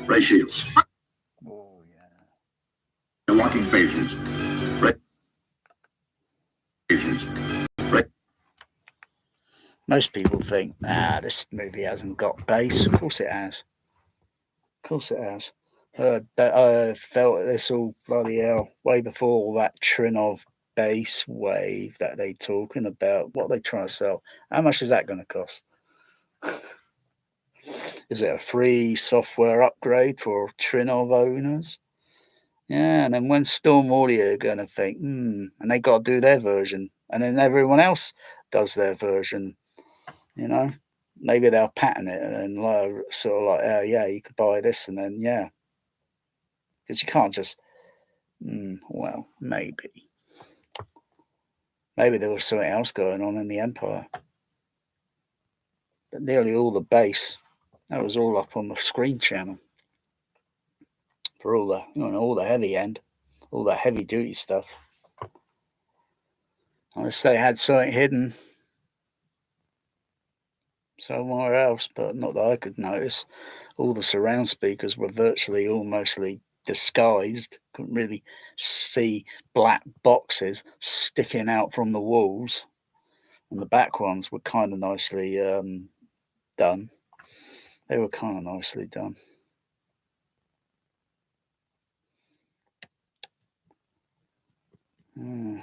Raise shields. Oh, yeah. They're locking phases. Phases. Most people think, this movie hasn't got bass. Of course it has. Of course it has. I felt this all bloody hell way before all that Trinov bass wave that they talking about. What are they trying to sell? How much is that going to cost? Is it a free software upgrade for Trinov owners? Yeah, and then when Storm Audio are going to think, and they got to do their version, and then everyone else does their version, maybe they'll patent it and sort of like, yeah, you could buy this, and then yeah, because you can't just, well, maybe there was something else going on in the Empire, but nearly all the bass that was all up on the screen channel for all the all the heavy end, all the heavy duty stuff. Unless they had something hidden somewhere else, but not that I could notice. All the surround speakers were virtually all mostly disguised. Couldn't really see black boxes sticking out from the walls, and the back ones were kind of nicely done. They were kind of nicely done. And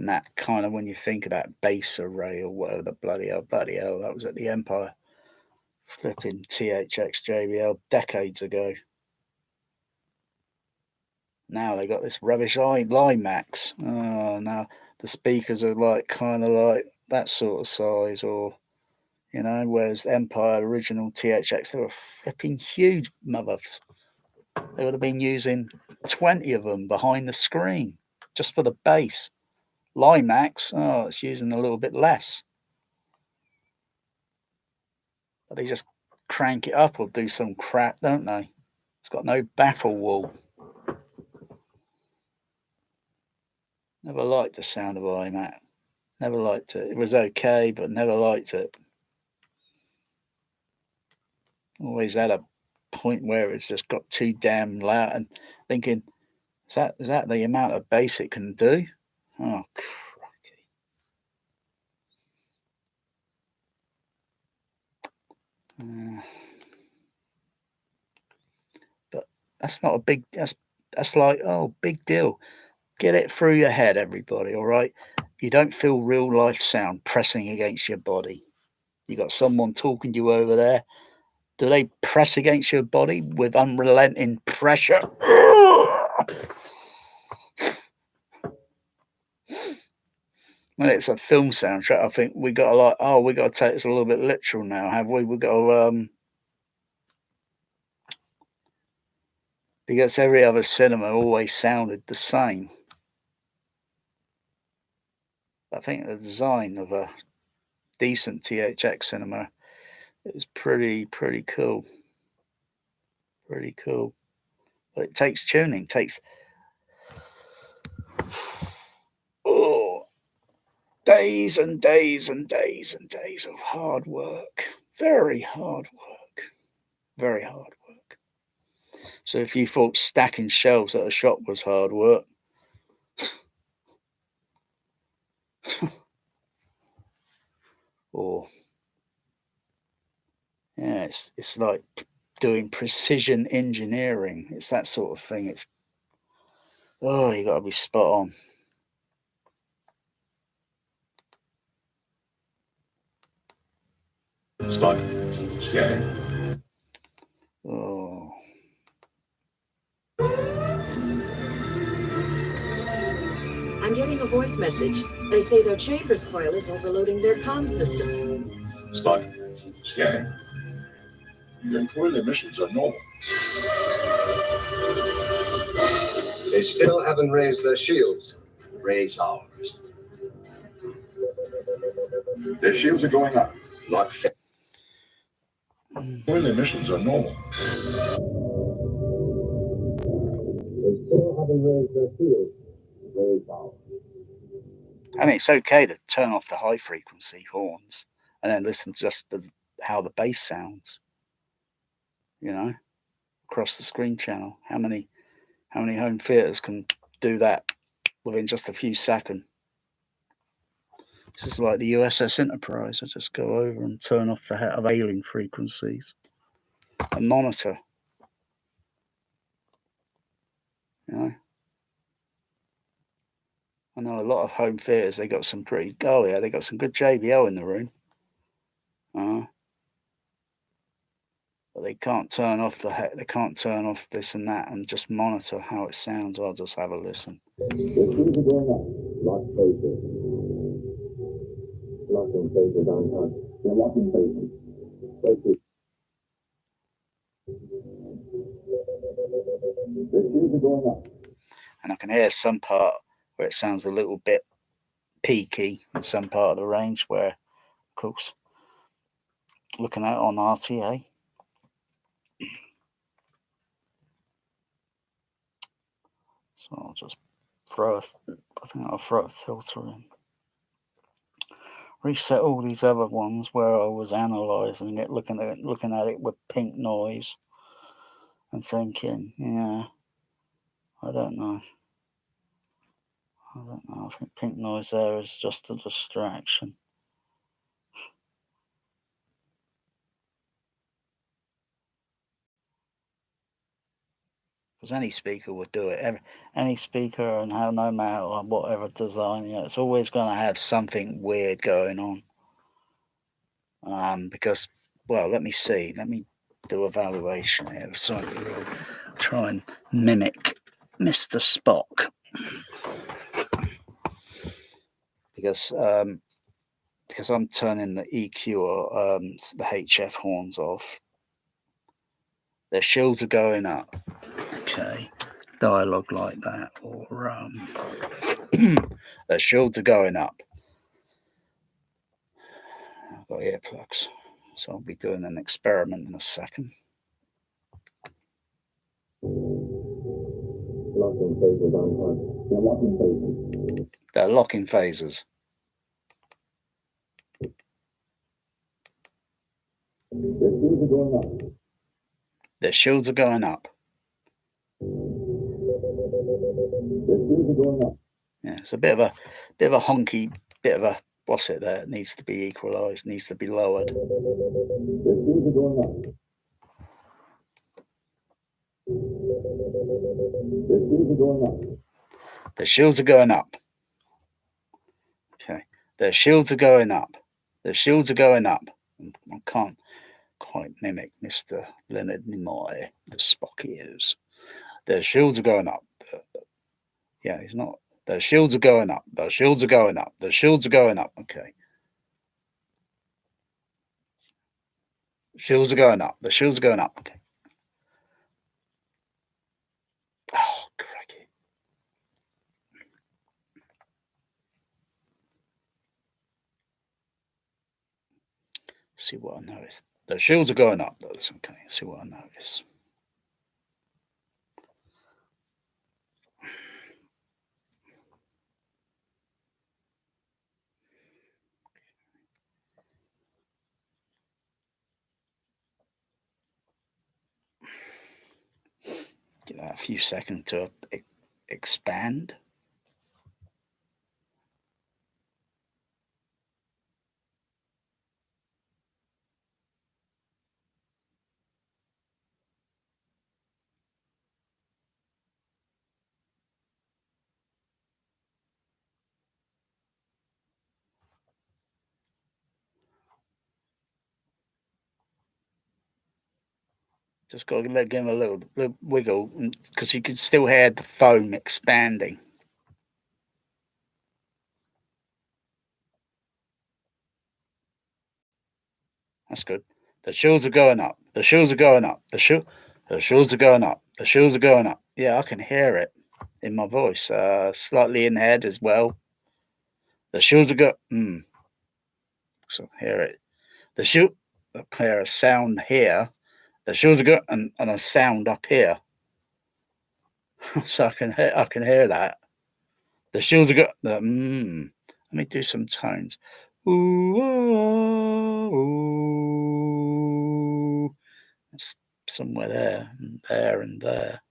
that kind of, when you think of that bass array or whatever the bloody hell, that was at the Empire. Flipping THX JBL decades ago. Now they got this rubbish Limax. Oh, now the speakers are kind of like that sort of size, or whereas Empire original THX, they were flipping huge mothers. They would have been using 20 of them behind the screen just for the bass. Limax, it's using a little bit less. But they just crank it up or do some crap, don't they? It's got no baffle wall. Never liked the sound of iMac. Never liked it. It was okay, but never liked it. Always had a point where it's just got too damn loud, and thinking, is that the amount of bass it can do? Oh, crikey. But that's not a big, that's like, oh, big deal. Get it through your head, everybody, all right? You don't feel real life sound pressing against your body. You got someone talking to you over there. Do they press against your body with unrelenting pressure? When it's a film soundtrack, I think we got to like, oh, we got to take this a little bit literal now, have we? We got to because every other cinema always sounded the same. I think the design of a decent THX cinema is pretty cool. Pretty cool. But it takes tuning, takes days and days and days and days of hard work. Very hard work. Very hard work. So if you thought stacking shelves at a shop was hard work, or yeah, it's like doing precision engineering. It's that sort of thing. It's you got to be spot on. Spot. Scanning. Oh. I'm getting a voice message. They say their chambers coil is overloading their comm system. Spot. Scanning. Your coil emissions are normal. They still haven't raised their shields. Raise ours. Their shields are going up. Not fair. Coil emissions are normal. They still haven't raised their shields. Raise ours. I mean, it's okay to turn off the high frequency horns and then listen to just how the bass sounds. You know, across the screen channel. How many home theaters can do that within just a few seconds? This is like the USS Enterprise. I just go over and turn off the hailing frequencies and monitor. You know, I know a lot of home theaters. They got some pretty. Oh yeah, they got some good JBL in the room. But they can't turn off they can't turn off this and that and just monitor how it sounds. I'll just have a listen. The shields are going up. Lock faces. Locking faces on touch. They're locking faces. Faces. The shields are going up. And I can hear some part where it sounds a little bit peaky in some part of the range where, of course, looking at it on RTA. So I'll just I think I'll throw a filter in. Reset all these other ones where I was analysing it, looking at it with pink noise and thinking, yeah, I don't know. I think pink noise there is just a distraction. Because any speaker would do it. Any speaker, and how no matter whatever design, it's always going to have something weird going on. Because, well, let me see. Let me do evaluation here. So I'll try and mimic Mr. Spock. Because I'm turning the EQ or the HF horns off. Their shields are going up. Okay, dialogue like that, or their shields are going up. I've got earplugs, so I'll be doing an experiment in a second. Locking faces on touch. They're locking faces. They're locking phasers. The shields are going up. Their shields are going up. Yeah, it's a bit of a honky, bit of a what's it there? It needs to be equalized, needs to be lowered. The shields are going up. Okay, their shields are going up. The shields are going up. I can't quite mimic Mr. Leonard Nimoy, the Spock is. Their shields are going up. Yeah, he's not. The shields are going up. The shields are going up. The shields are going up. Okay. Shields are going up. The shields are going up. Okay. Oh, crikey. See what I notice. The shields are going up. That's okay. See what I notice. Give that a few seconds to expand. Just got to give him a little wiggle because you can still hear the foam expanding. That's good. The shields are going up. The shields are going up. The shields are going up. The shields are going up. Yeah, I can hear it in my voice. Slightly in head as well. The shields are going. So hear it. The shield. I hear a sound here. The shields are going and a sound up here. So I can hear that. The shields are going. Let me do some tones. Ooh, oh, ooh. It's somewhere there and there and there.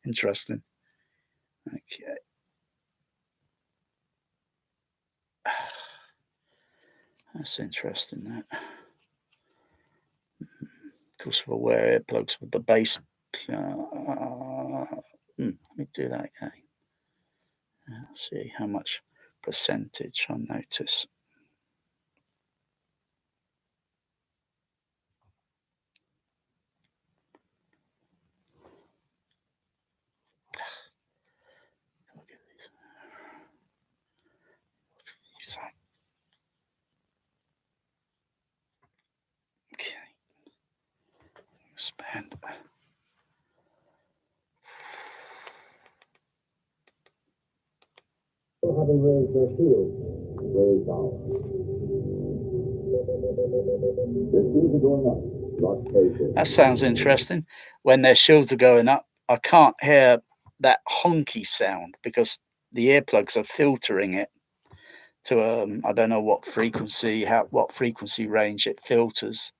Interesting. Okay. That's interesting, that. Of course, we'll wear earplugs with the bass. Let me do that again. See how much percentage I notice. Use that. Okay. Expand. Having raised their shields, raised out. Their shields are going up. That sounds interesting. When their shields are going up, I can't hear that honky sound because the earplugs are filtering it to I don't know what frequency, what frequency range it filters.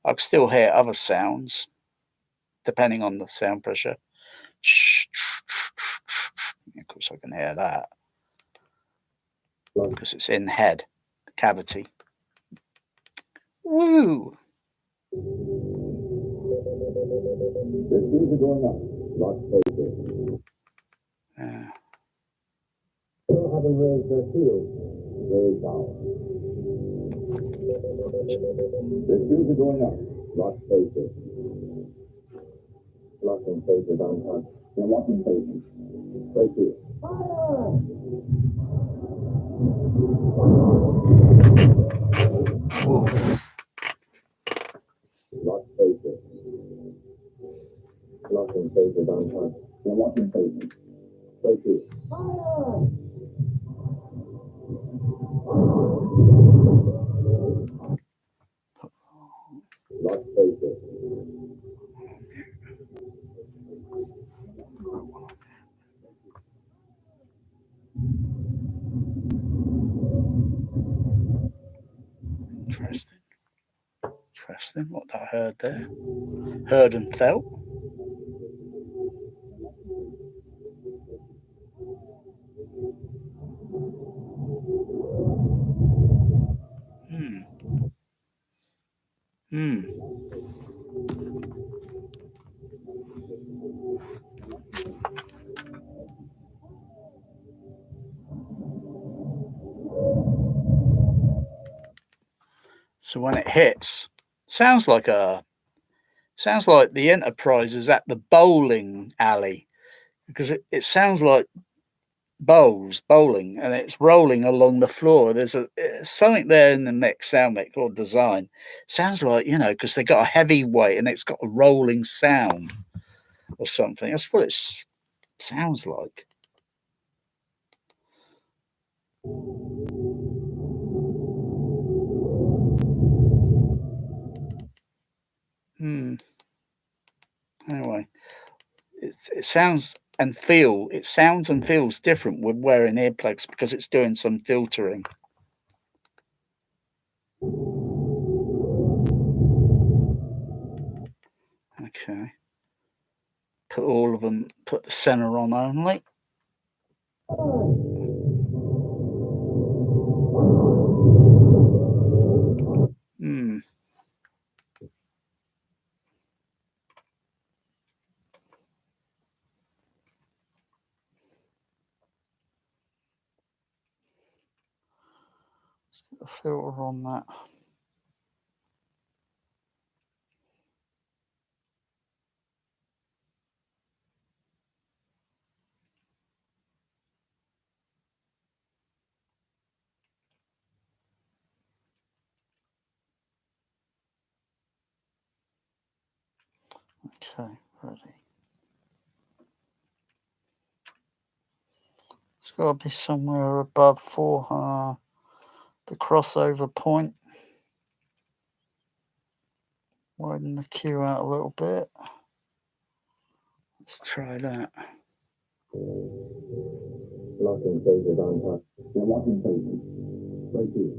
I can still hear other sounds depending on the sound pressure. Of course, I can hear that because it's in head cavity. Woo! The shields are going up, not faces. Yeah. Still having raised their shields, raised out. The shields are going up, not faces. Locking faces on top. They're locking faces. Right here. Fire! Lock faces. Locking faces on top. They're locking faces. Right here. Fire! Lock faces. Interesting. interesting what I heard there. Heard and felt. So when it hits, sounds like the Enterprise is at the bowling alley, because it sounds like bowling, and it's rolling along the floor. There's something there in the mix, sound mix or design. Sounds like, because they got a heavy weight and it's got a rolling sound or something. That's what it sounds like. Anyway, it sounds and feels different with wearing earplugs, because it's doing some filtering. Okay. Put all of them, put the center on only. Put a filter on that. Okay, ready. It's got to be somewhere above the crossover point. Widen the cue out a little bit. Let's try that. Locking phases on top. They're locking phases. Right here.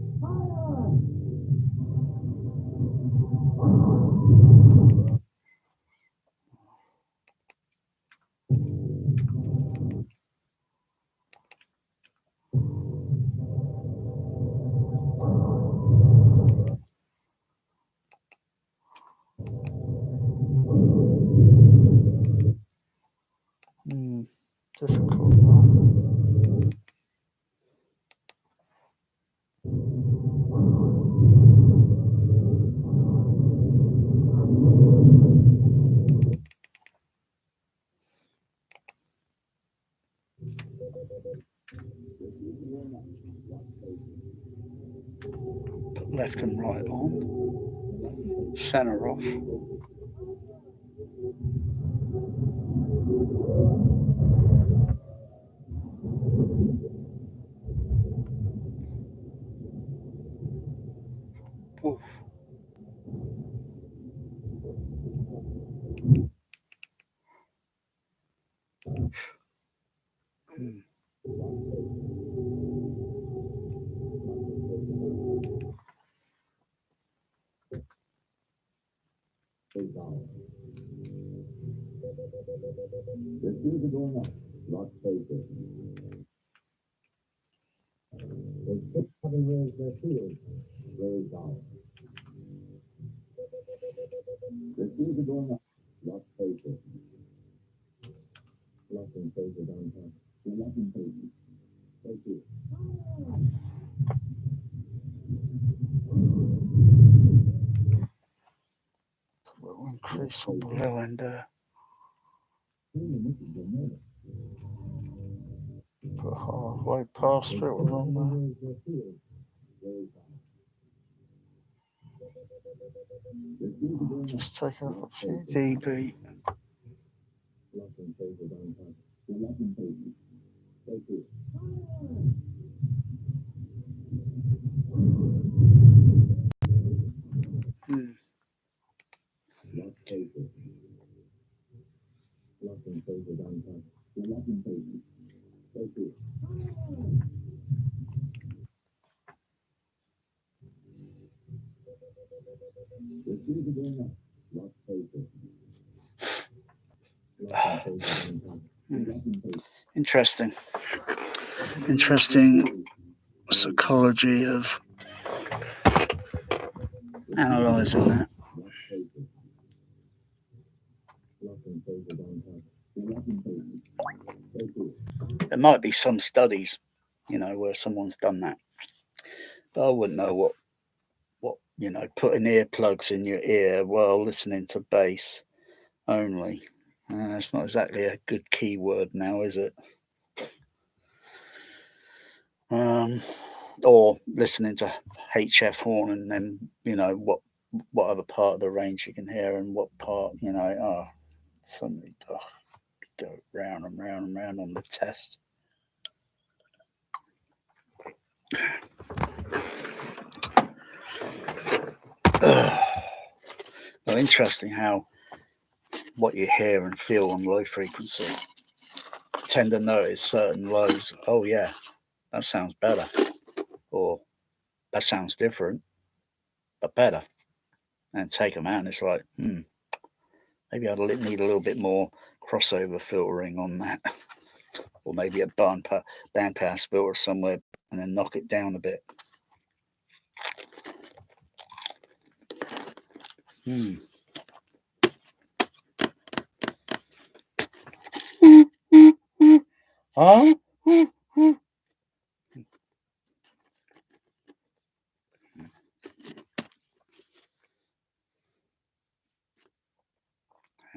Difficult. Put left and right on. Center off. Oof. The fuse are going up. Lock phases. The ships having raised their shields. Raise down. The fuse are going up. Lock phases. Locking phases on top. They're locking phases. Right here. We'll increase on the low end there. Put halfway past it on there. Just take up a few dB. Locking phases on top. They're locking phases. Right here. Lock phases. Locking phases on top. They're locking phases. Right here. The fuse is Interesting. Interesting psychology of analysing that. There might be some studies, where someone's done that. But I wouldn't know what putting earplugs in your ear while listening to bass only. It's not exactly a good keyword now, is it? Or listening to HF horn and then, what other part of the range you can hear and what part, something go round and round and round on the test. Well, interesting how what you hear and feel on low frequency. Tend to notice certain lows. Oh yeah, that sounds better, or that sounds different, but better. And take them out, and it's like, maybe I'd need a little bit more crossover filtering on that, or maybe a bandpass filter somewhere, and then knock it down a bit. Huh?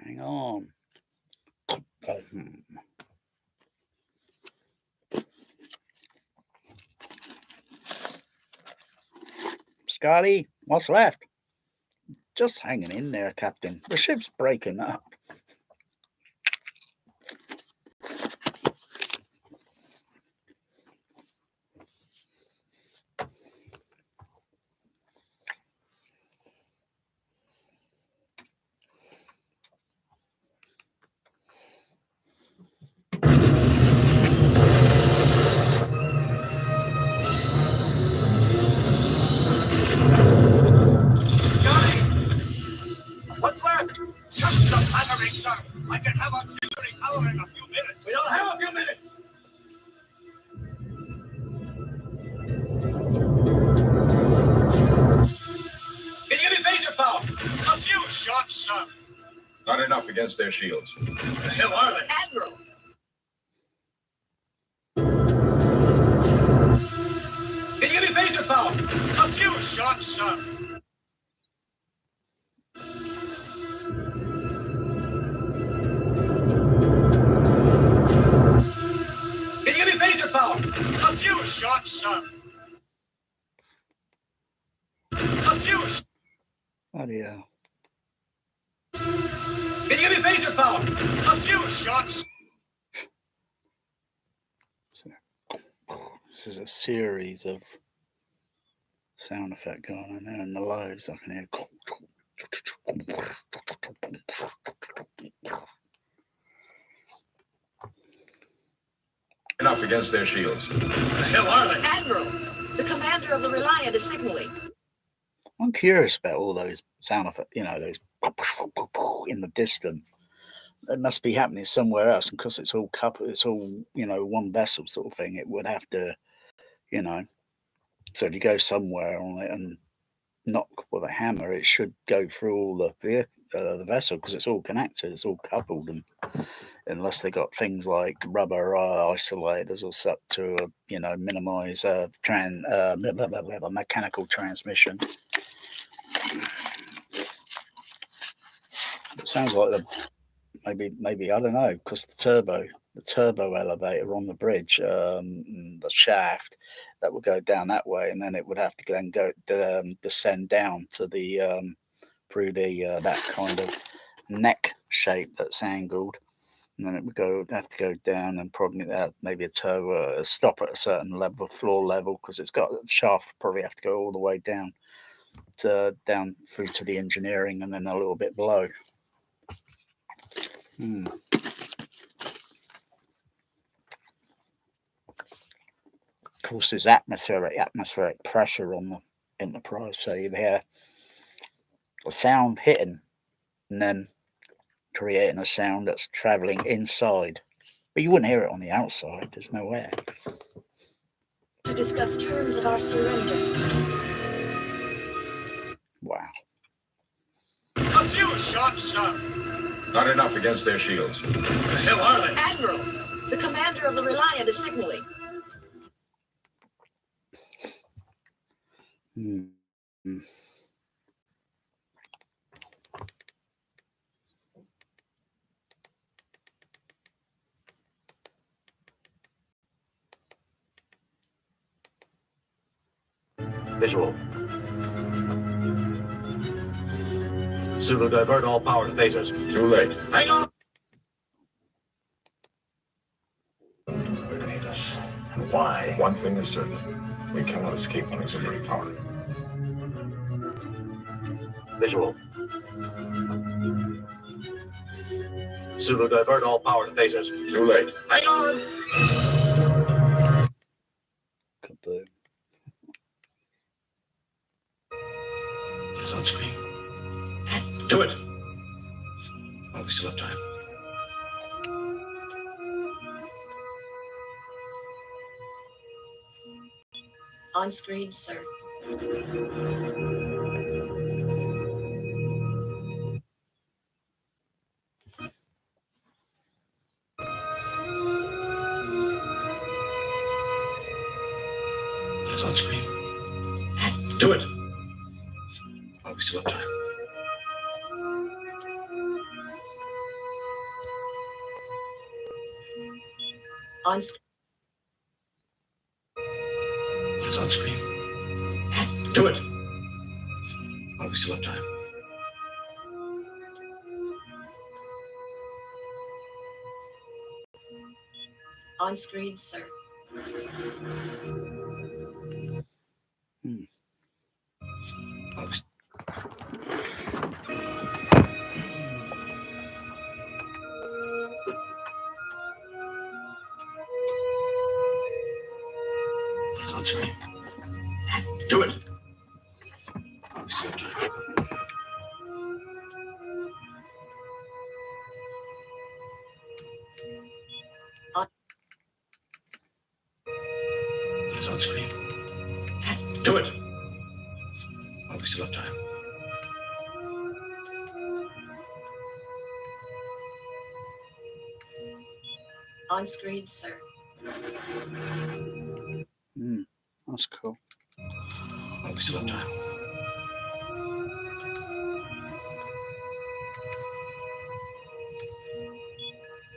Hang on. Scotty, what's left? Just hanging in there, Captain. The ship's breaking up. What's left? Just the battery, sir. I can have auxiliary power in a few minutes. We don't have a few minutes. Can you give me phaser power? A few shots, sir. Not enough against their shields. The hell are they? Admiral! Can you give me phaser power? A few shots, sir. Can you give me phaser power? A few shots, sir. A few. Bloody hell. Can you give me phaser power? A few shots. This is a series of sound effect going on there in the lows. I can hear. Enough against their shields. The hell are they? Admiral! The commander of the Reliant is signaling. I'm curious about all those sound effects, those in the distance. It must be happening somewhere else, and because it's all one vessel sort of thing, it would have to, so if you go somewhere on it and knock with a hammer, it should go through all the vessel because it's all connected, it's all coupled, and unless they got things like rubber isolators or such to minimize mechanical transmission. It sounds like maybe I don't know, because the turbo elevator on the bridge, the shaft that would go down that way, and then it would have to then go descend down to the through the that kind of neck shape that's angled, and then it would have to go down and probably maybe a turbo stop at a certain level, floor level, because it's got the shaft probably have to go all the way down through to the engineering and then a little bit below. Of course, there's atmospheric pressure on the Enterprise, so you hear a sound hitting and then creating a sound that's traveling inside But you wouldn't hear it on the outside. There's no way. To discuss terms of our surrender. Wow. A few shots, sir. Not enough against their shields. Where the hell are they? Admiral, the commander of the Reliant is signaling. Visual. Zulu, divert all power to phasers. Too late. Hang on. Hate us. Why? One thing is certain. We cannot escape on auxiliary power. Visual. Zulu, divert all power to phasers. Too late. Hang on. Kaboom. It's on screen. Do it. Oh, we still have time. On screen, sir. It's on screen. Do it. Oh, we still have time. On screen. It's on screen. Do it. Oh, we still have time. On screen, sir. Oh, we It's on screen. Do it. Oh, we still have time. It's on screen. Do it. Oh, we still have time. On screen, sir. That's cool. Oh, we still have time.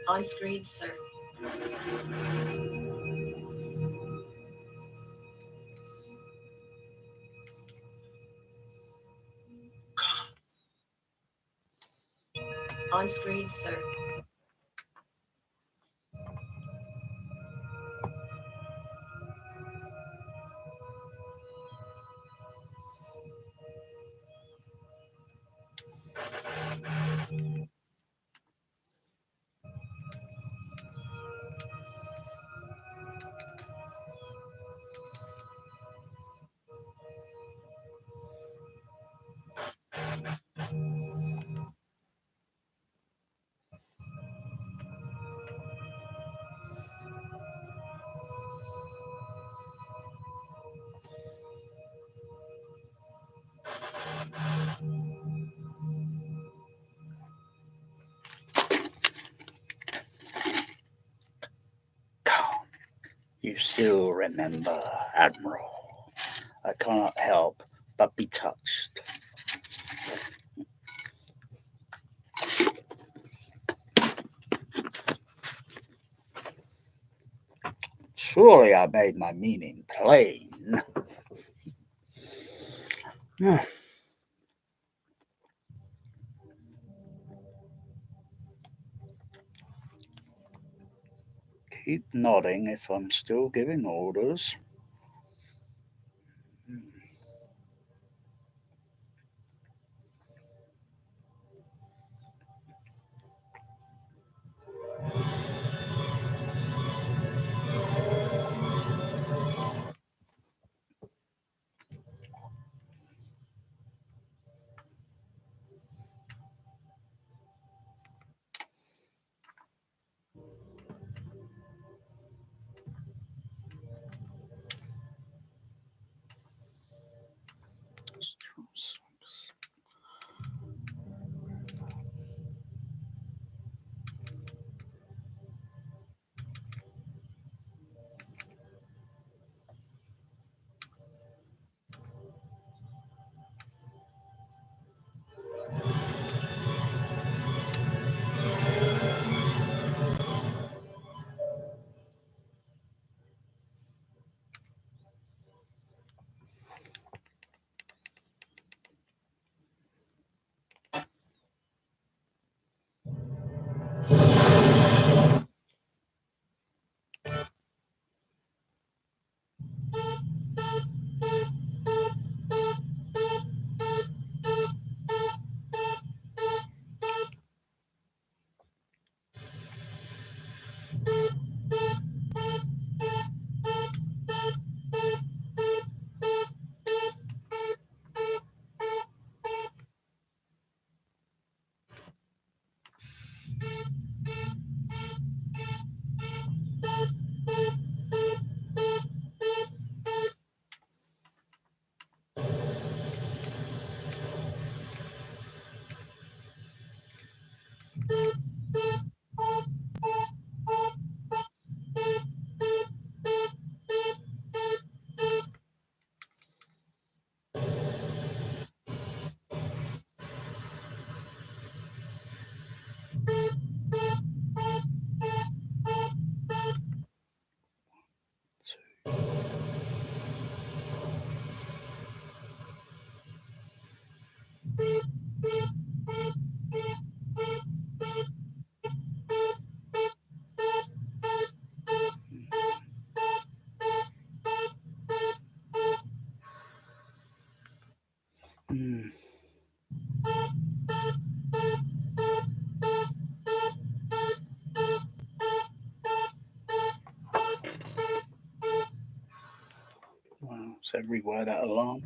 On screen, sir. On screen, sir. You still remember, Admiral. I cannot help but be touched. Surely I made my meaning plain. Keep nodding if I'm still giving orders. Wow, it's everywhere, that alarm.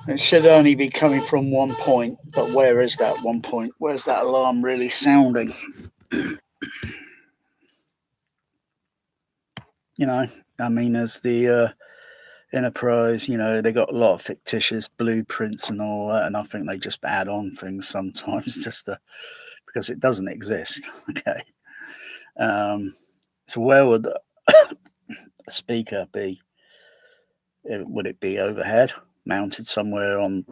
It should only be coming from one point, but where is that one point? Where's that alarm really sounding? You know, I mean, as the Enterprise, you know, they got a lot of fictitious blueprints and all that, and I think they just add on things sometimes just to, because it doesn't exist. Okay. So where would the speaker be? Would it be overhead, mounted somewhere on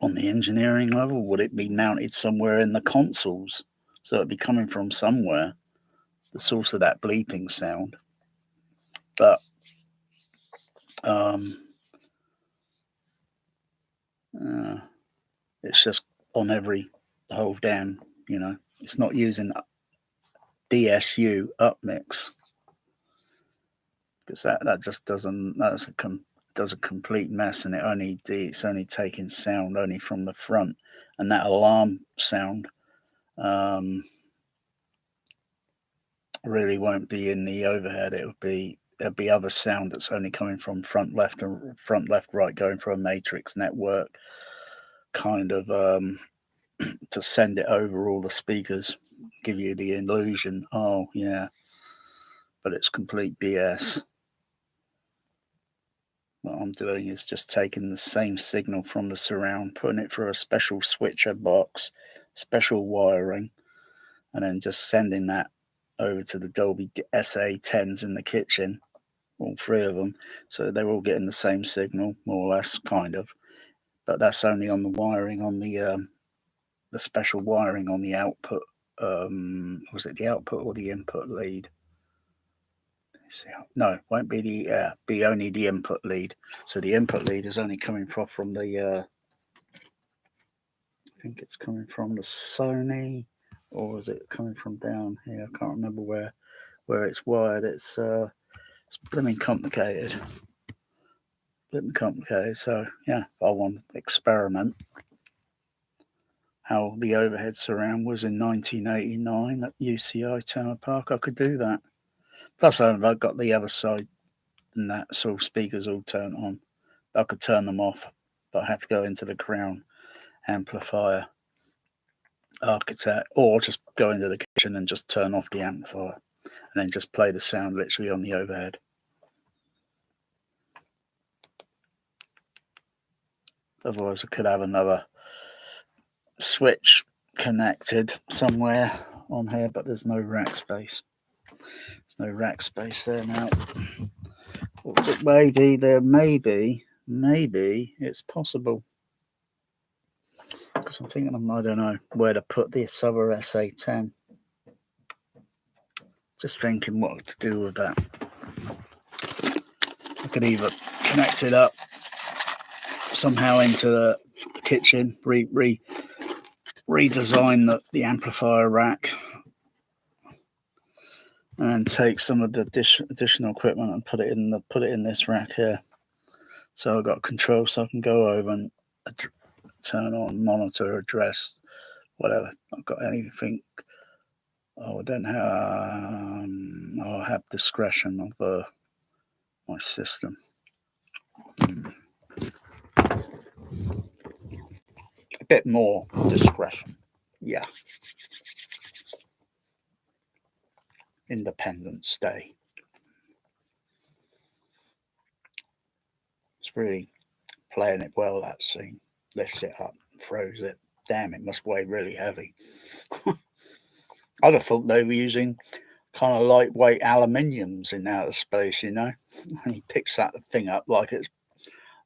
the engineering level? Would it be mounted somewhere in the consoles? So it'd be coming from somewhere, the source of that bleeping sound. But it's just on the whole damn, you know, it's not using DSU upmix, because that just doesn't, does a complete mess, and it's only taking sound only from the front, and that alarm sound really won't be in the overhead. There'll be other sound that's only coming from front left right, going for a matrix network kind of to send it over all the speakers, give you the illusion, oh yeah, but it's complete BS. What I'm doing is just taking the same signal from the surround, putting it through a special switcher box, special wiring, and then just sending that over to the Dolby SA10s in the kitchen, all three of them. So they're all getting the same signal, more or less, kind of. But that's only on the wiring, on the special wiring on the output. Was it the output or the input lead? No, won't be be only the input lead. So the input lead is only coming from the I think it's coming from the Sony, or is it coming from down here? I can't remember where it's wired. It's blooming complicated. So yeah, I want to experiment how the overhead surround was in 1989 at UCI Turner Park. I could do that. Plus, I've got the other side, and that so speakers all turned on. I could turn them off, but I have to go into the crown amplifier architect, or just go into the kitchen and just turn off the amplifier, and then just play the sound literally on the overhead. Otherwise, I could have another switch connected somewhere on here, but there's no rack space. There's no rack space there now. Maybe it's possible, because I'm thinking I don't know where to put this other SA10. Just thinking what to do with that. I could either connect it up somehow into the kitchen, redesign the amplifier rack, and take some of the additional equipment and put it in this rack here. So I've got control, so I can go over and turn on, monitor, address, whatever. I've got anything. I'll have discretion of my system. A bit more discretion. Yeah. Independence Day. It's really playing it well, that scene. Lifts it up, throws it. Damn, it must weigh really heavy. I'd have thought they were using kind of lightweight aluminiums in outer space, you know. And he picks that thing up like it's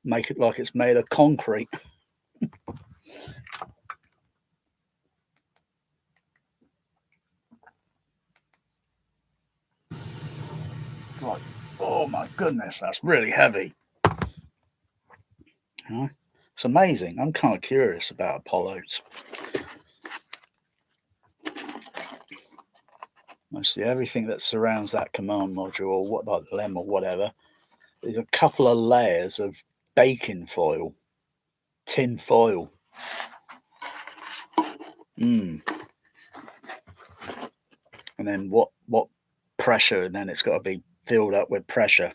make it like it's made of concrete. It's like, oh my goodness, that's really heavy. You know? It's amazing. I'm kind of curious about Apollos. Mostly everything that surrounds that command module, or what, like LEM or whatever, there's a couple of layers of baking foil, tin foil. And then what pressure, and then it's got to be filled up with pressure,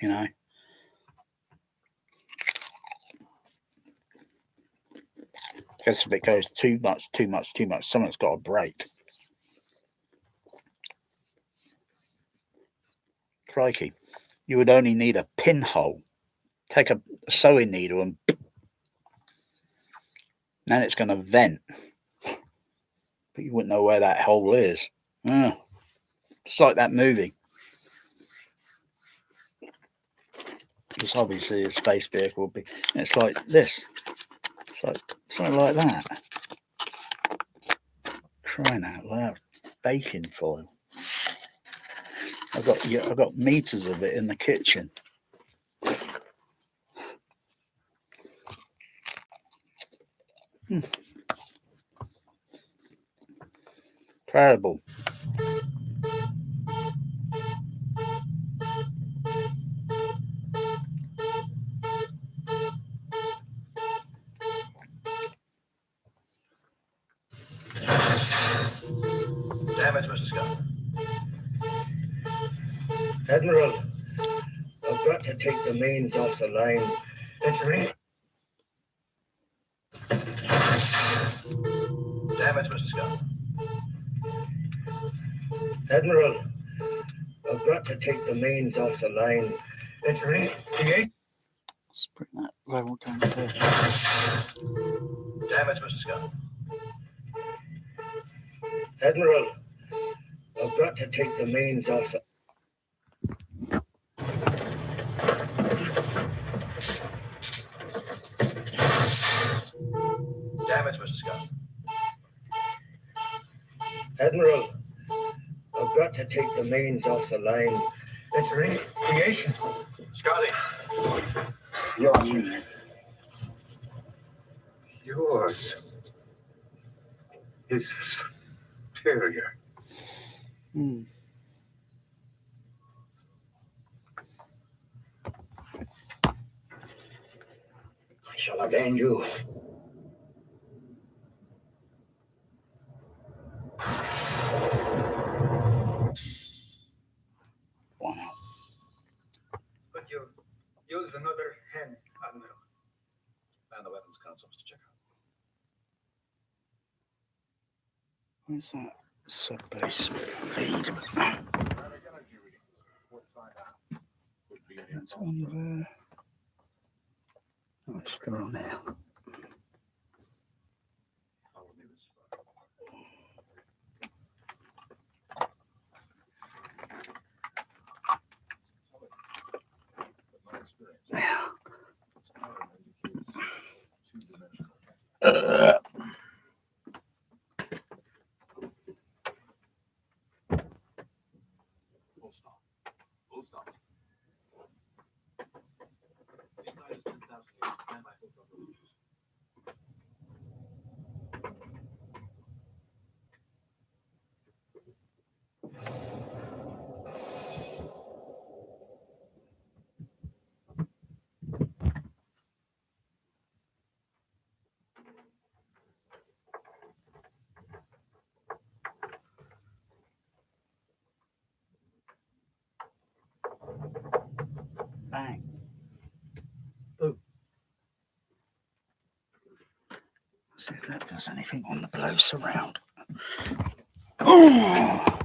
you know. I guess if it goes too much, something's got to break. Crikey, you would only need a pinhole. Take a sewing needle and then it's going to vent. But you wouldn't know where that hole is. It's like that movie. Because obviously a space vehicle would be. It's like this. It's like something like that. Crying out loud. Baking foil. I've got meters of it in the kitchen. Incredible. Damage, Mr. Scott. Admiral, I've got to take the mains off the line. Entering. Damage, Mr. Scott. Admiral, I've got to take the mains off the line. Entering. Let's bring that level down there. Damage, Mr. Scott. Admiral, I've got to take the mains off the... Damage, Mr. Scott. Admiral, I've got to take the mains off the line. Entering. Creation. Scotty. Yours is superior. I shall avenge you. Wow. Could you use another hand, Admiral? Man the weapons console, Mr. Checker. Where's that sub-base lead? That's one there. Oh, it's still on there. Full stop. Full stops. C9 is 10,000 years. Stand by full throttle reviews. Bang. Boom. See if that does anything on the blow surround. Oh!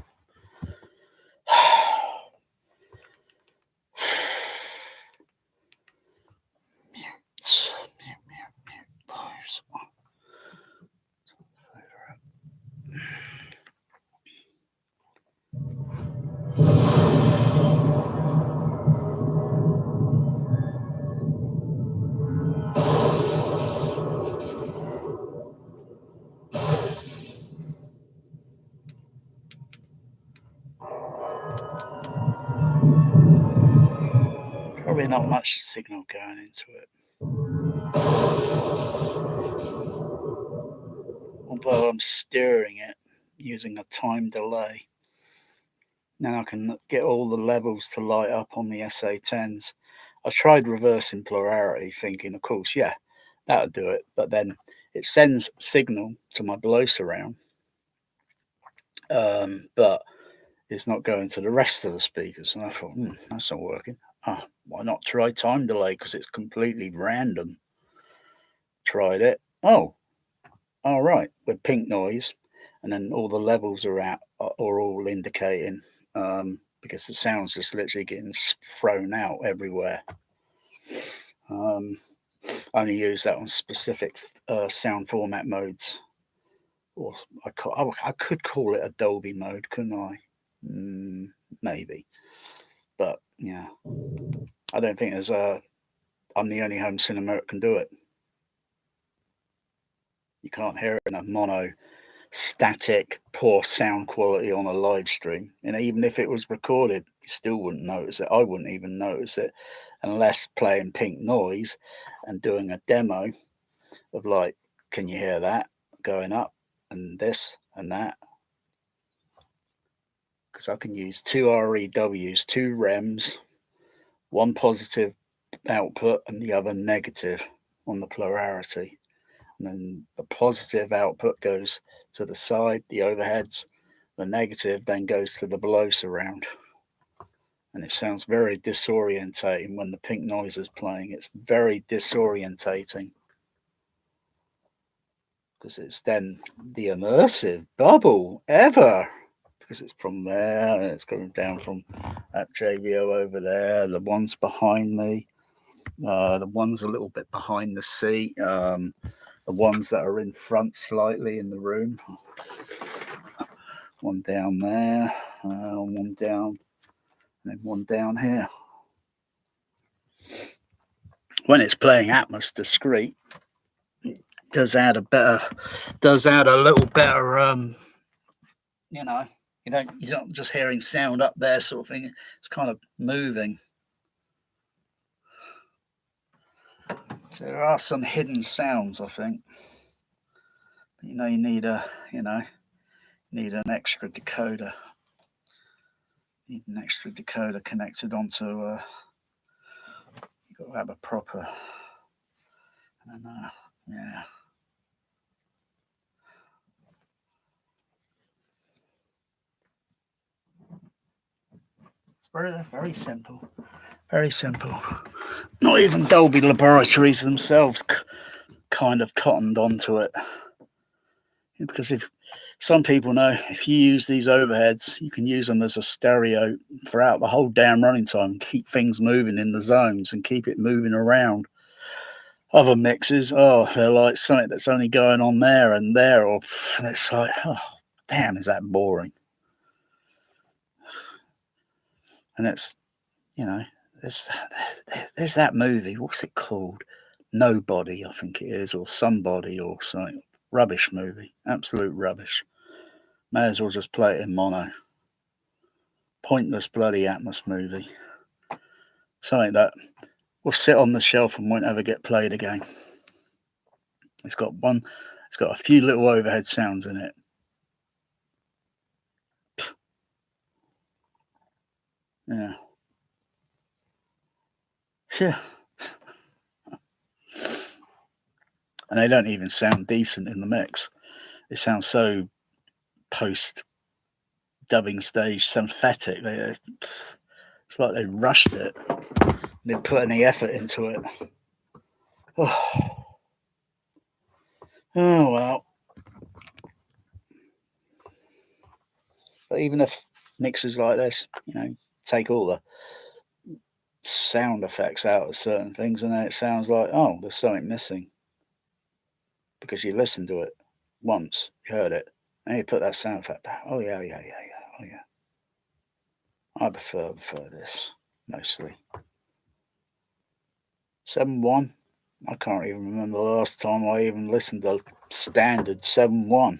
Probably not much signal going into it. Although I'm steering it using a time delay. Now I can get all the levels to light up on the SA10s. I tried reversing polarity, thinking, of course, yeah, that would do it. But then it sends signal to my below surround, but it's not going to the rest of the speakers. And I thought, that's not working. Why not try time delay? Because it's completely random. Tried it. Oh, all right, with pink noise, and then all the levels are all indicating, because the sound's just literally getting thrown out everywhere. I only use that on specific sound format modes, or I could call it a Dolby mode, couldn't I? Maybe, but yeah, I don't think I'm the only home cinema that can do it. You can't hear it in a mono, static, poor sound quality on a live stream. And even if it was recorded, you still wouldn't notice it. I wouldn't even notice it unless playing pink noise and doing a demo of like, can you hear that going up and this and that? Because I can use 2 REWs, 2 REMs, one positive output and the other negative on the polarity. And then the positive output goes to the side, the overheads. The negative then goes to the below surround. And it sounds very disorientating when the pink noise is playing. It's very disorientating. Because it's then the immersive bubble ever. Because it's from there, and it's coming down from that JBL over there, the ones behind me, the ones a little bit behind the seat, the ones that are in front slightly in the room. One down there, one down, and then one down here. When it's playing Atmos discrete, it does add a little better, you're not just hearing sound up there sort of thing. It's kind of moving. So there are some hidden sounds, I think. You need an extra decoder. Need an extra decoder connected onto. You've got to have a proper. And yeah. It's very, very simple. Very simple. Not even Dolby laboratories themselves kind of cottoned onto it. Because if some people know, if you use these overheads, you can use them as a stereo throughout the whole damn running time and keep things moving in the zones and keep it moving around. Other mixes, they're like something that's only going on there, and it's like, damn, is that boring? And it's, there's that movie, what's it called? Nobody, I think it is, or Somebody, or something. Rubbish movie, absolute rubbish. May as well just play it in mono. Pointless bloody Atmos movie. Something that will sit on the shelf and won't ever get played again. It's got a few little overhead sounds in it. Yeah. Yeah. And they don't even sound decent in the mix. It sounds so post dubbing stage synthetic. It's like they rushed it. They didn't put any effort into it. Oh well. But even if mixes like this, take all the sound effects out of certain things, and then it sounds like, there's something missing. Because you listened to it once, you heard it, and you put that sound effect back. Oh yeah. I prefer this mostly. 7.1. I can't even remember the last time I even listened to standard 7.1.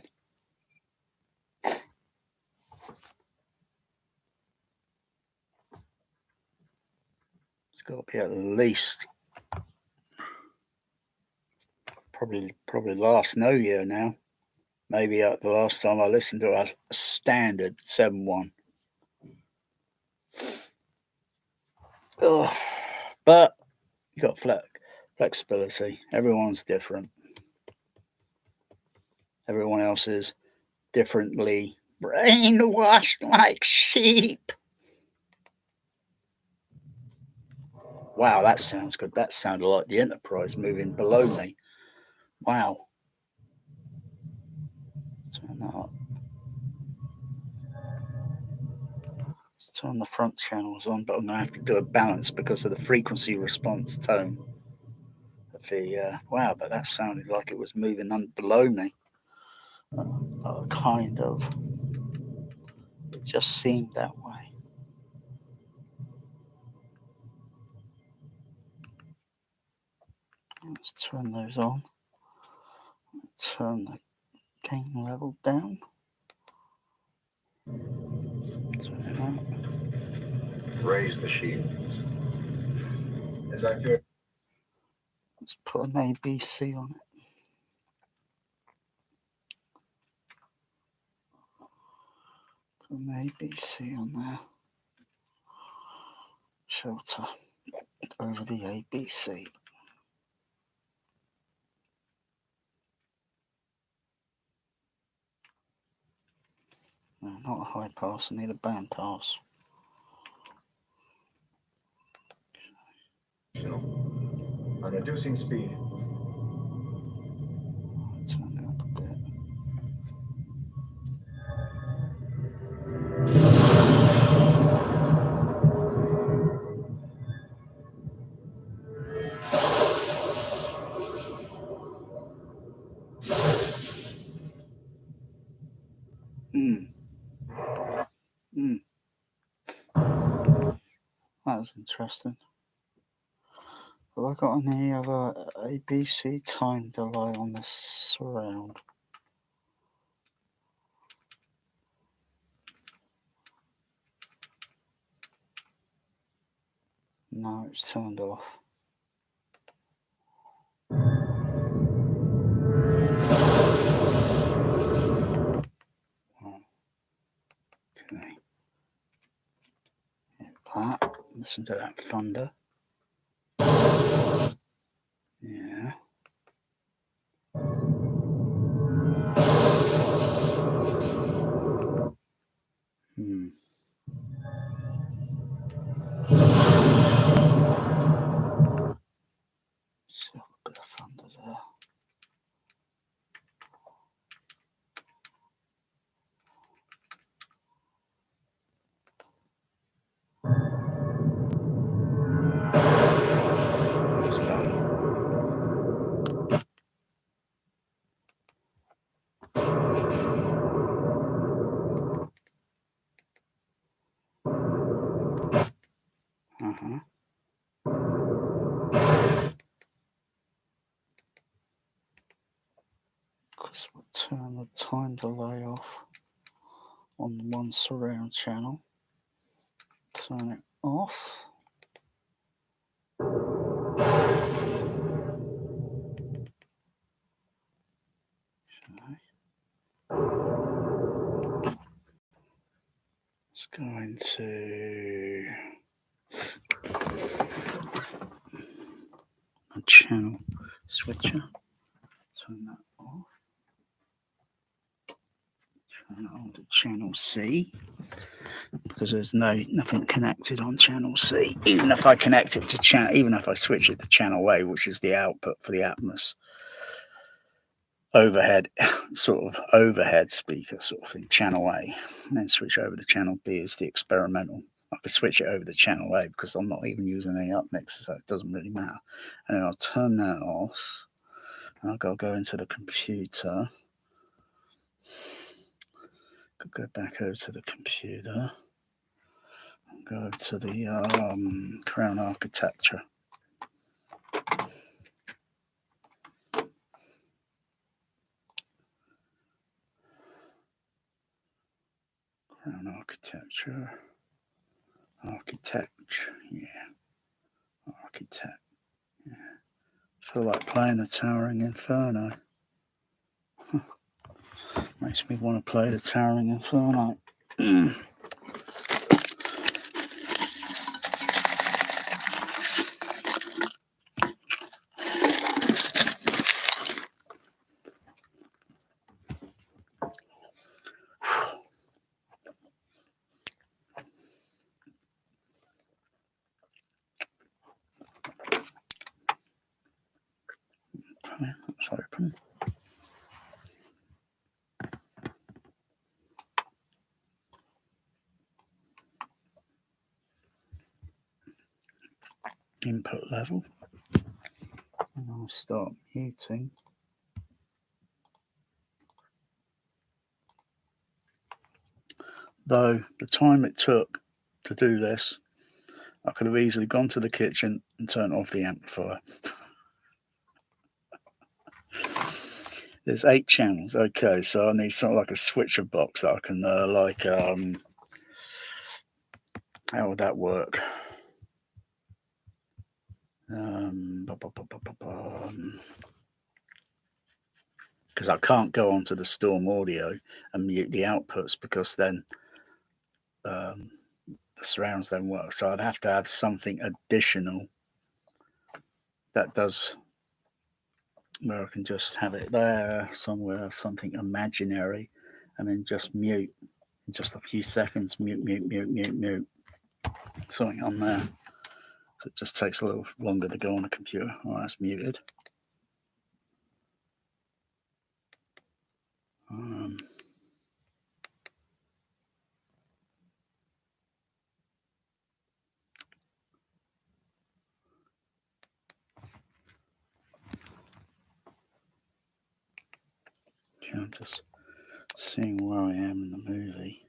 It's got to be at least probably last no year now. Maybe the last time I listened to a standard 7.1. Oh, but you got flexibility. Everyone's different. Everyone else is differently brainwashed like sheep. Wow, that sounds good. That sounded like the Enterprise moving below me. Wow. Turn that up. Let's turn the front channels on, but I'm going to have to do a balance because of the frequency response tone. Wow, but that sounded like it was moving below me. Kind of. It just seemed that way. Let's turn those on. Turn the gain level down. Turn it on. Raise the shields. Is that good? Let's put an ABC on it. Put an ABC on there. Shelter over the ABC. No, not a high pass, I need a band pass. I'm reducing speed. Turn it up a bit. That was interesting. Have I got any other ABC time delay on this surround? No, it's turned off. Okay. That. Listen to that thunder. Yeah. So a bit of thunder there. That's better. Because we'll turn the time delay off on the one surround channel. Turn it off. Okay. Let's go into a channel switcher. Turn that off. Turn it on to channel C because there's nothing connected on channel C. Even if I connect it to channel, even if I switch it to channel A, which is the output for the Atmos overhead speaker, sort of thing, channel A, and then switch over to channel B as the experimental. I could switch it over to channel A because I'm not even using any up mixer, so it doesn't really matter. And then I'll turn that off. And I'll go into the computer. Go back over to the computer. Go to the Crown Architecture. Crown Architecture. Yeah. Architect. Yeah. Feel like playing the Towering Inferno. Makes me want to play the Towering Inferno. Okay, let's open. Input level. And I'll start muting. Though the time it took to do this, I could have easily gone to the kitchen and turned off the amplifier. There's 8 channels. Okay, so I need something like a switcher box that I can how would that work? Because I can't go onto the Storm Audio and mute the outputs, because then the surrounds don't work. So I'd have to have something additional that does, where I can just have it there somewhere, something imaginary, and then just mute in just a few seconds. Mute. Something on there. So it just takes a little longer to go on the computer. All right, it's muted. Okay, I'm just seeing where I am in the movie.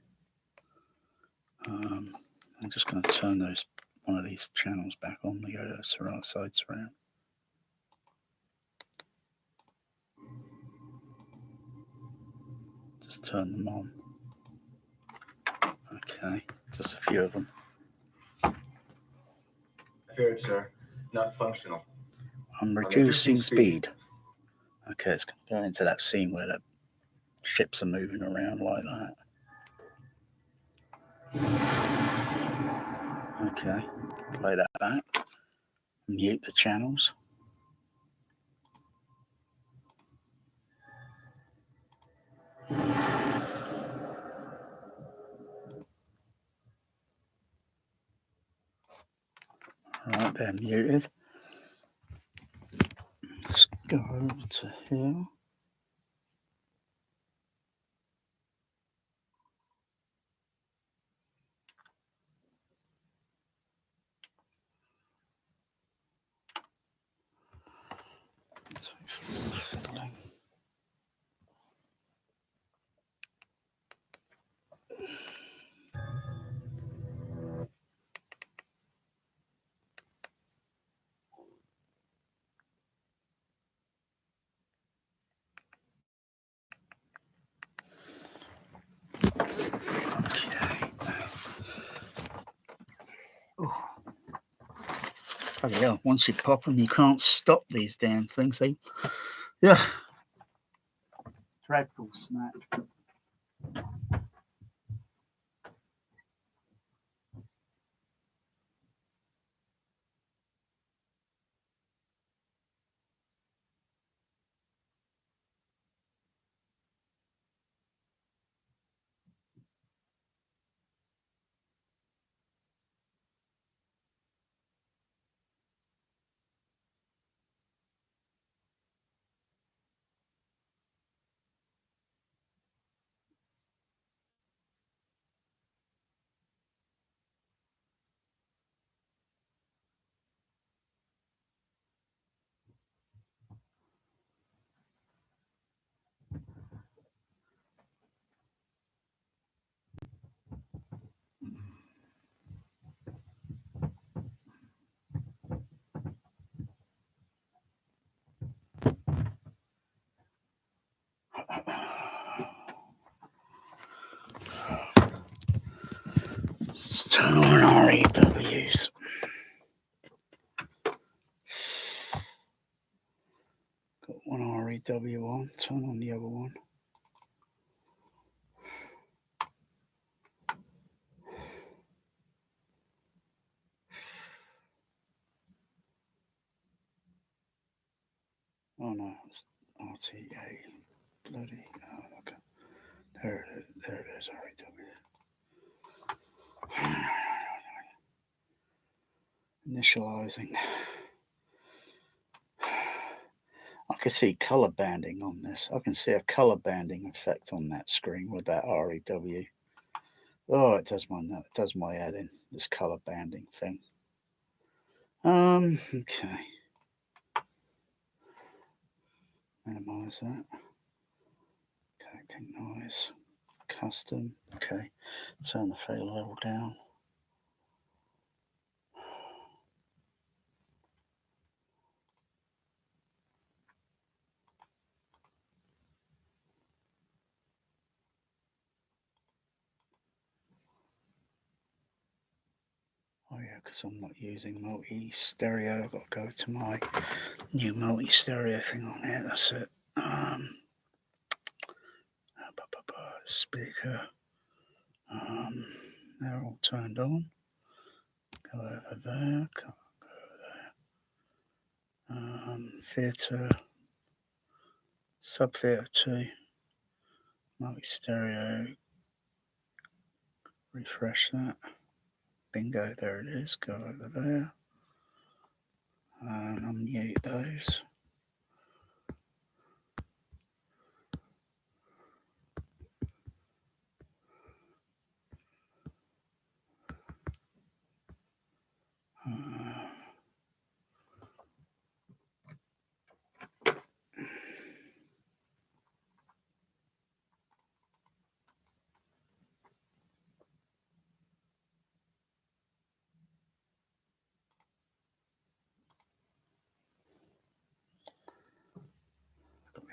I'm just going to turn one of these channels back on to go to surround, side surround. Just turn them on. Okay, just a few of them. Here, sir. Not functional. I'm reducing speed. Okay, it's going to go into that scene where the ships are moving around like that. Okay, play that back. Mute the channels. Right, they're muted. Let's go over to here. Fiddling. Bloody hell, once you pop them, you can't stop these damn things. Yeah. Dreadful snack. Turn on REWs. REW on. Turn on the other one. Oh no, it's RTA. Bloody. Oh, okay. There it is. There it is. REW. Initializing. I can see color banding on this. I can see a color banding effect on that screen with that REW. Oh, it does my head in, this color banding thing. Okay. Minimize that. Okay, pink noise. Custom. Okay. Turn the fader level down. Oh yeah, because I'm not using multi-stereo. I've got to go to my new multi-stereo thing on here. That's it. Speaker. They're all turned on. Go over there. Go over there. Theatre. Sub-theatre 2. Multi-stereo. Refresh that. Bingo, there it is. Go over there. And unmute those.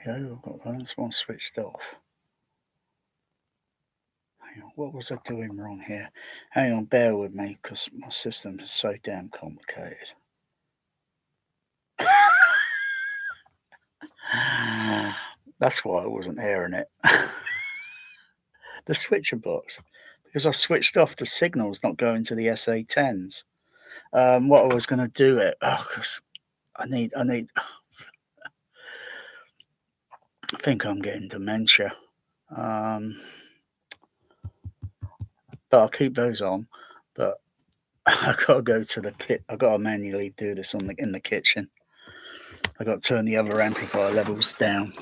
I've got this one switched off. Hang on, what was I doing wrong here? Hang on, bear with me because my system is so damn complicated. That's why I wasn't hearing it. The switcher box, because I switched off the signals not going to the SA10s. What I was going to do it, because I think I'm getting dementia. But I'll keep those on. But I got to go to the kit. I got to manually do this in the kitchen. I got to turn the other amplifier levels down.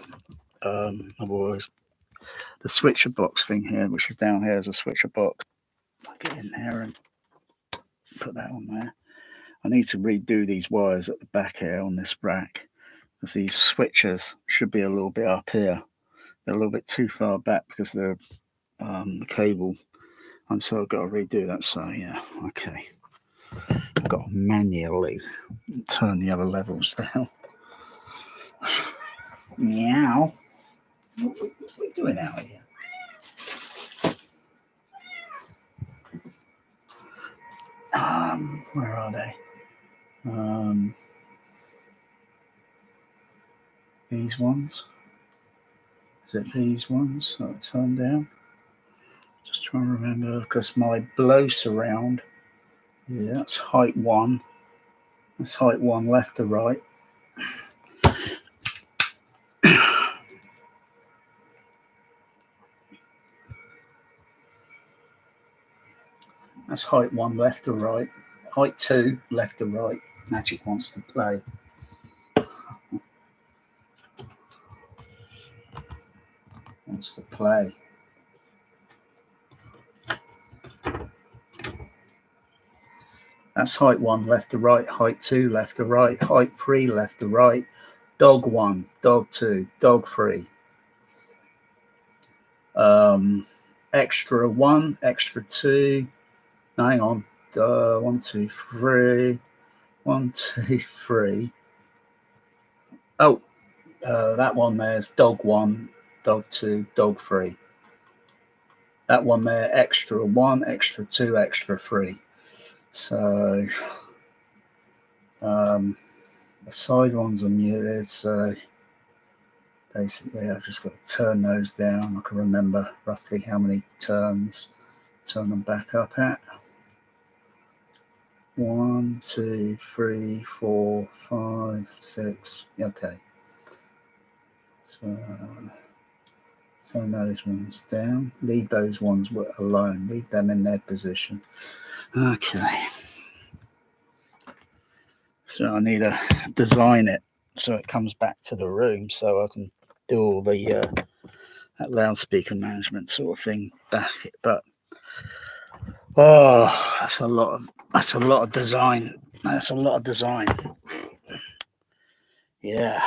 Otherwise, the switcher box thing here, which is down here, is a switcher box. I'll get in there and put that on there. I need to redo these wires at the back here on this rack, because these switchers should be a little bit up here. They're a little bit too far back because they're the cable, and so I've got to redo that. So yeah, okay. I've got to manually turn the other levels down. Meow. What are we doing out here? Where are they? These ones. Is it these ones that I turned down? Just trying to remember, because my blow surround. Yeah, that's height 1. That's height 1 left to right. That's height 1 left to right. Height 2 left to right. Magic wants to play. Wants to play. That's height 1 left to right. Height 2 left to right. Height 3 left to right. Dog 1, dog 2, dog 3. Extra 1, extra 2. No, hang on. 1, 2, 3. 1, 2, 3. Oh, that one there's dog 1, dog 2, dog 3. That one there, extra 1, extra 2, extra 3. So the side ones are muted, so basically I've just got to turn those down. I can remember roughly how many turns, turn them back up at. 1, 2, 3, 4, 5, 6. Okay. So turn those ones down. Leave those ones alone. Leave them in their position. Okay. So I need to design it so it comes back to the room so I can do all the that loudspeaker management sort of thing back. But oh, that's a lot of design. That's a lot of design. Yeah.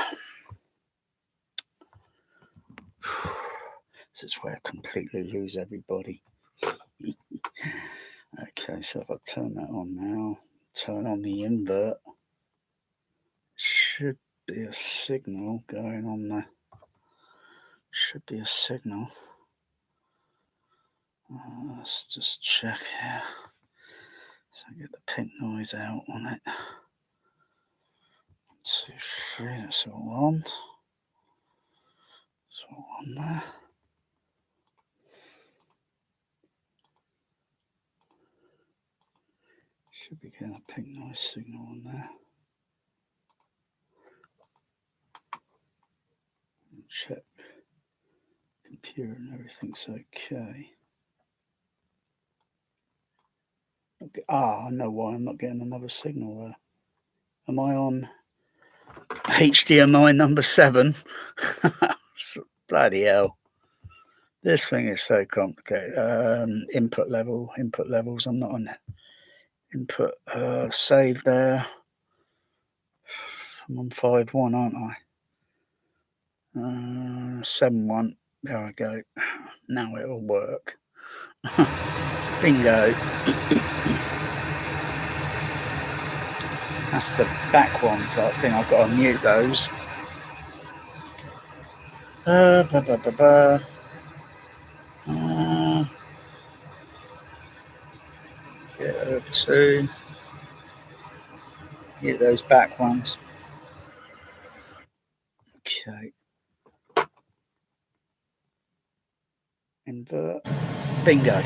This is where I completely lose everybody. Okay, so if I turn that on now, turn on the invert, should be a signal going on there. Should be a signal. Let's just check here. So I get the pink noise out on it. 1, 2, 3, that's all on. It's all on there. Should be getting a pink noise signal on there. Check computer and everything's okay. Okay. I know why I'm not getting another signal there. Am I on HDMI number 7? Bloody hell. This thing is so complicated. Input levels. I'm not on input. Save there. I'm on 5.1, aren't I? 7.1. There I go. Now it'll work. Bingo. That's the back ones. I think I've got to mute those. Yeah, 2. Mute those back ones. Okay. Invert. Bingo.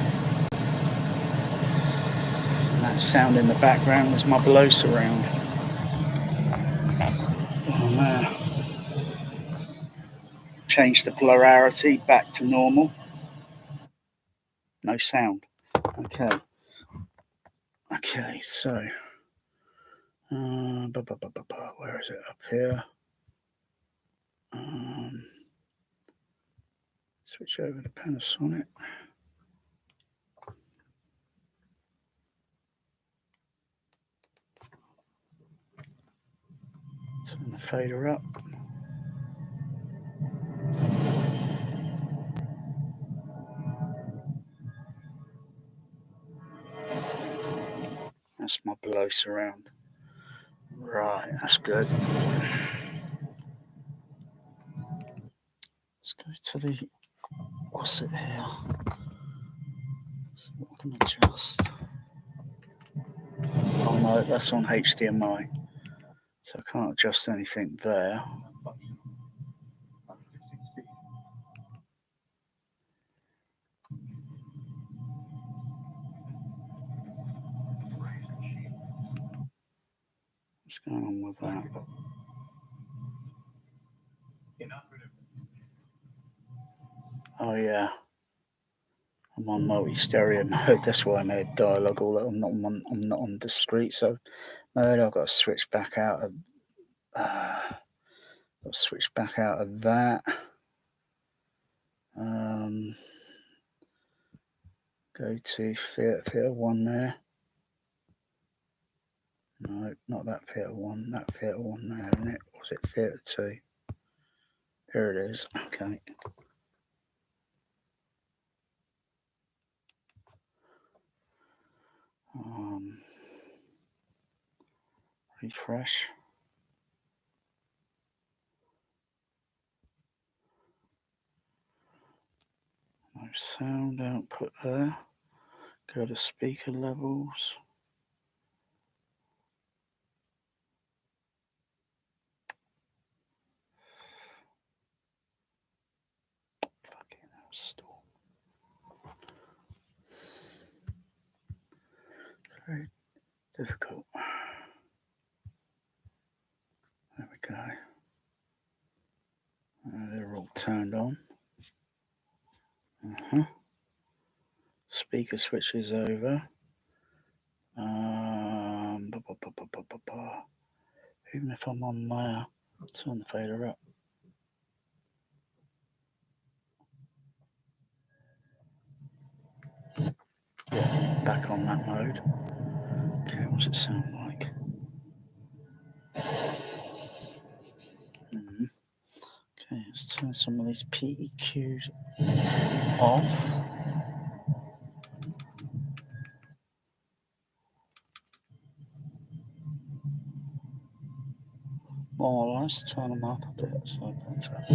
And that sound in the background was my below surround. Change the polarity back to normal. No sound. Okay. Okay, so where is it? Up here. Switch over to Panasonic. Turn the fader up. That's my below surround. Right, that's good. Let's go to the, what's it here? So I can adjust. Oh no, that's on HDMI. So I can't adjust anything there. What's going on with that? Oh yeah. I'm on multi-stereo mode. That's why I made dialogue. Although I'm not on discrete, so mode. I've got to switch back out of. Got to switch back out of that. Go to theatre 1 there. No, not that theatre 1. That theatre 1 there, isn't it? Or was it theatre 2? There it is. Okay. Refresh. No sound output there. Go to speaker levels. Very difficult. There we go. They're all turned on. Speaker switches over. Even if I'm on there, turn the fader up. Yeah, back on that mode. Okay, what's it sound like? Okay, let's turn some of these PEQs off. More or less, turn them up a bit so better.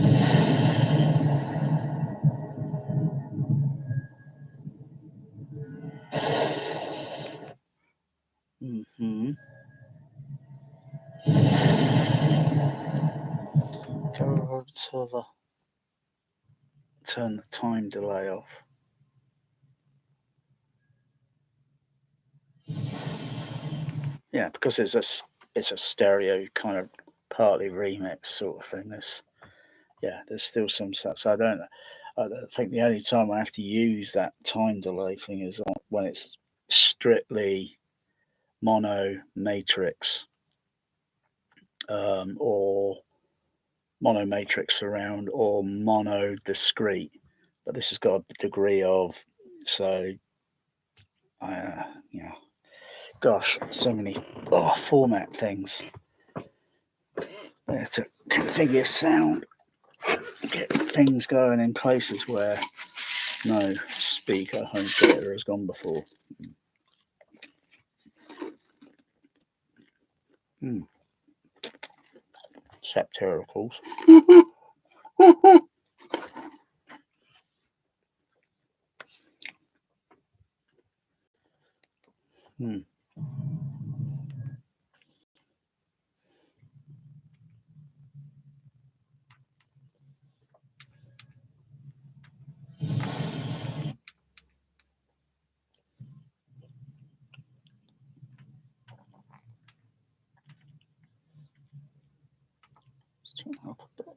Go over to turn the time delay off. Yeah, because it's a stereo kind of partly remix sort of thing. There's still some stuff. So I think the only time I have to use that time delay thing is when it's strictly mono matrix, or mono matrix surround, or mono discrete. But this has got a degree of, so gosh, so many format things. There to configure sound, get things going in places where no speaker home theater has gone before. Septericals. Let's turn it up a bit.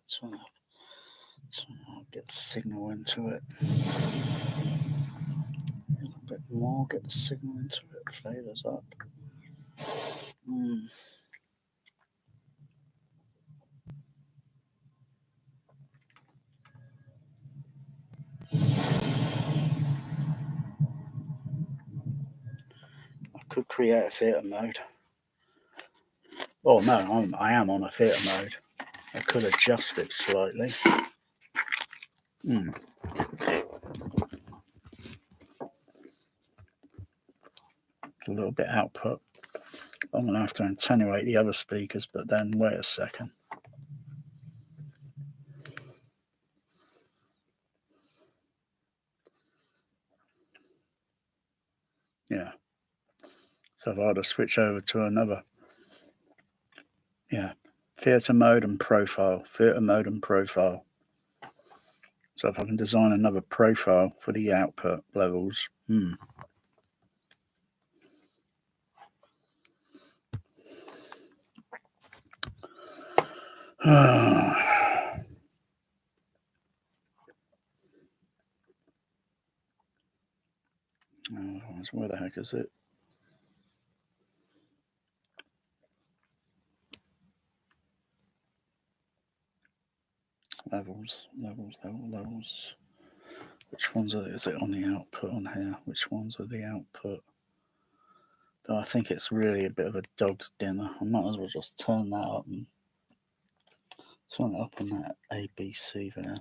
Turn up, get the signal into it. A little bit more, get the signal into it. Faders up. I could create a theatre mode. Oh no, I am on a theatre mode. I could adjust it slightly. A little bit output. I'm going to have to attenuate the other speakers, but then wait a second. Yeah. So if I were to switch over to another, theatre mode and profile, theatre mode and profile. So if I can design another profile for the output levels, where the heck is it? Levels. Which ones is it on the output on here? Which ones are the output? Though I think it's really a bit of a dog's dinner. I might as well just turn that up and turn it up on that ABC there.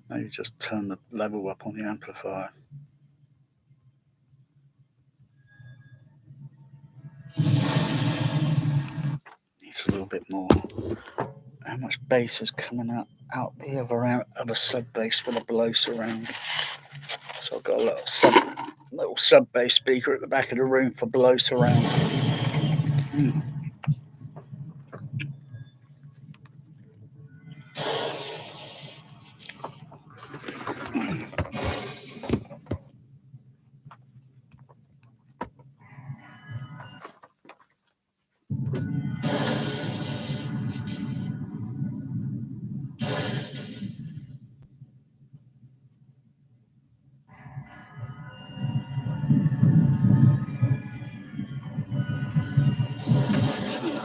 Maybe just turn the level up on the amplifier. Needs a little bit more. How much bass is coming out the other sub bass for the below surround? So I've got a lot of Little sub-bass speaker at the back of the room for below surround.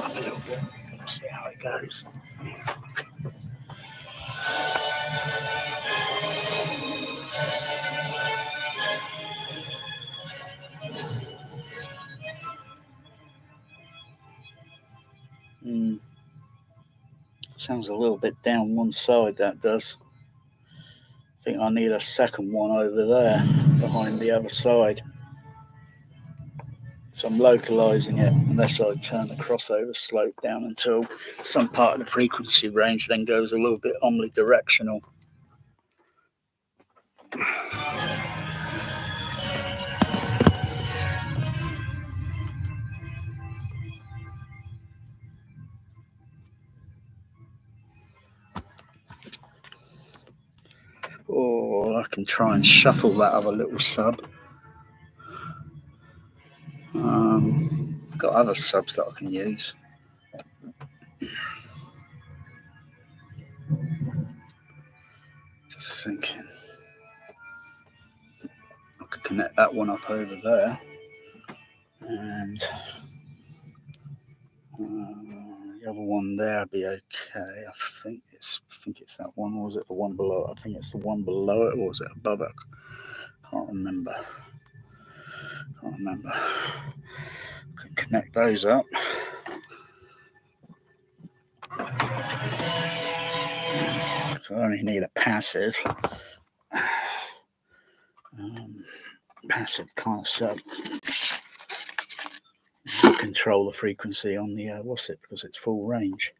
A little bit. See how it goes. Sounds a little bit down one side, that does. I think I need a second one over there behind the other side. So I'm localizing it unless I turn the crossover slope down until some part of the frequency range then goes a little bit omnidirectional. Or I can try and shuffle that other little sub. Got other subs that I can use. Just thinking. I could connect that one up over there. And the other one there would be okay. I think it's that one, or was it the one below it? I think it's the one below it, or was it above it? Can't remember. Can connect those up. So I only need a passive kind of sub. Control the frequency on the because it's full range.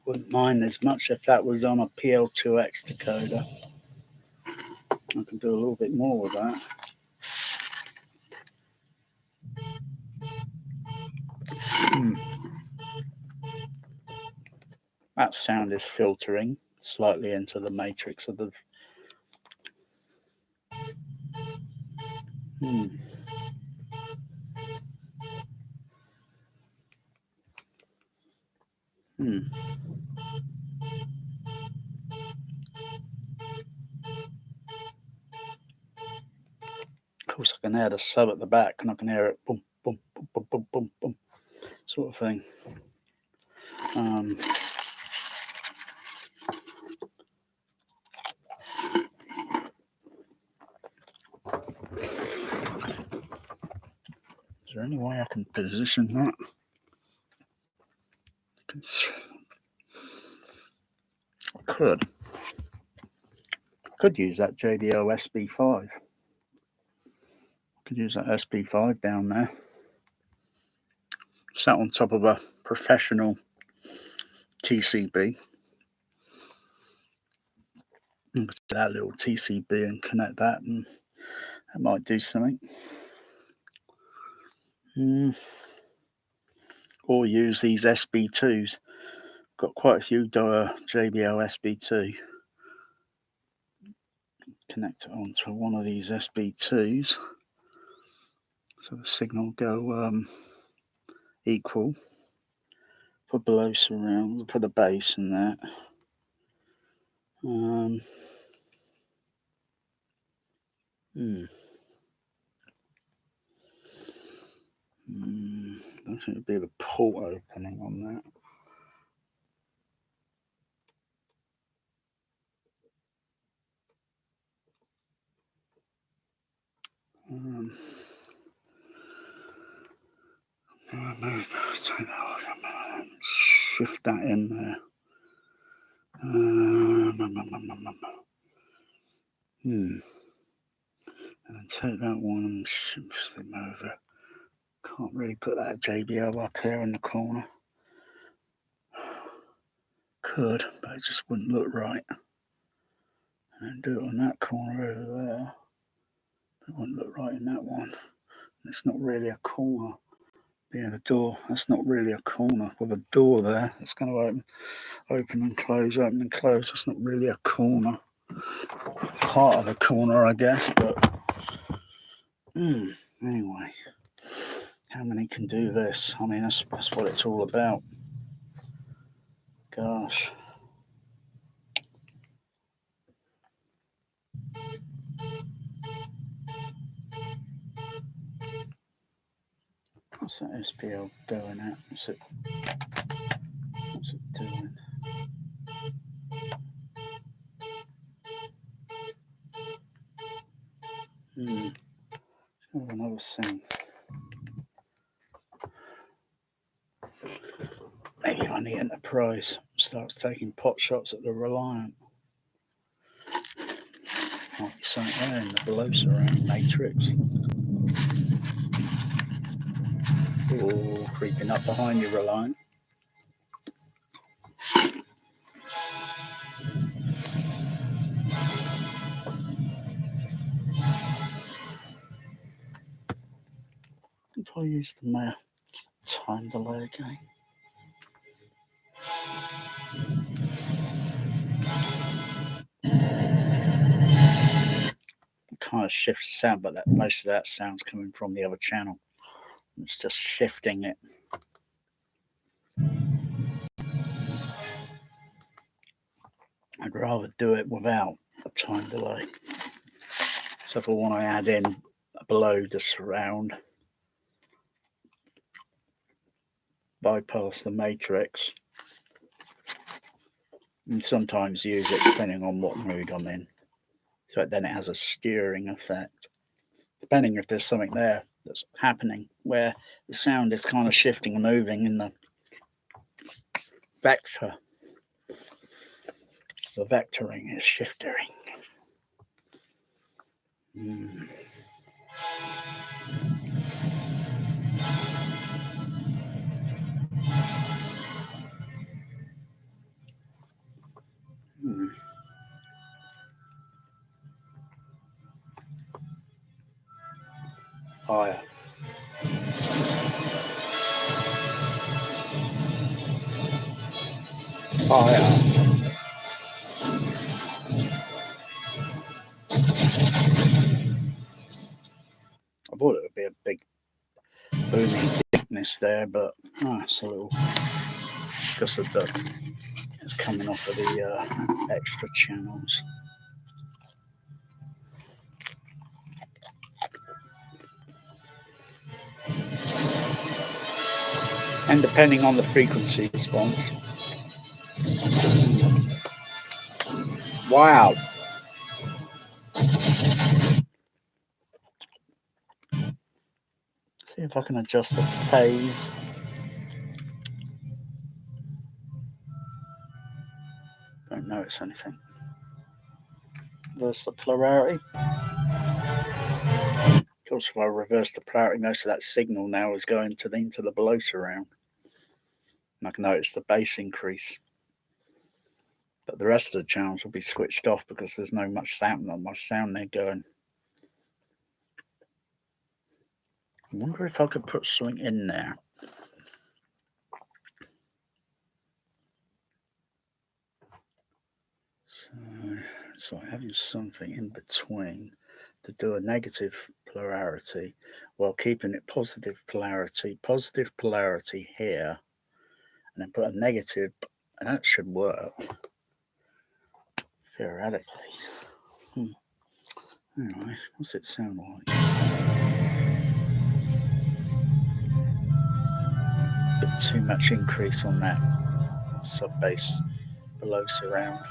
Wouldn't mind as much if that was on a PL2X decoder. I can do a little bit more with that. That sound is filtering slightly into the matrix of the. Of course, I can hear the sub at the back, and I can hear it boom, boom, boom, boom, boom, boom, boom, sort of thing. Is there any way I can position that? I could use that JBL SB5. Could use that SB5 down there. Sat on top of a professional TCB. That little TCB and connect that, and that might do something. Or use these SB2s. Got quite a few JBL SB2. Connect it onto one of these SB2s, so the signal will go equal for below surround, for the bass and that. Don't think it'd be the port opening on that. Shift that in there. And take that one and shift them over. Can't really put that JBL up there in the corner. Could, but it just wouldn't look right. And do it on that corner over there. It wouldn't look right in that one. It's not really a corner. Yeah, the door, that's not really a corner with a door there. It's going to open and close, open and close. It's not really a corner. Part of a corner, I guess, but anyway. How many can do this? I mean, that's what it's all about. Gosh. What's that SPL doing at? What's it doing? Oh, another thing. Maybe on the Enterprise starts taking pot shots at the Reliant. Might be something there in the below surround matrix. Oh, creeping up behind you, Reliant. If I use the time delay again. It kind of shifts the sound, but most of that sound's coming from the other channel. It's just shifting it. I'd rather do it without a time delay. So if I want to add in below the surround, bypass the matrix, and sometimes use it depending on what mood I'm in. So then it has a steering effect. Depending if there's something there that's happening where the sound is kind of shifting and moving in the vector. The vectoring is shifting. Higher. Higher. I thought it would be a big booming thickness there, but it's a little because of the it's coming off of the extra channels. And depending on the frequency response. Wow. See if I can adjust the phase. Don't notice anything. Reverse the polarity. Of course, if I reverse the polarity, most of that signal now is going into the below surround. And I can notice the bass increase. But the rest of the channels will be switched off because there's not much sound there going. I wonder if I could put something in there. So having something in between to do a negative polarity while keeping it positive polarity here, and then put a negative, and that should work theoretically. Anyway, what's it sound like? Bit too much increase on that sub bass below surround.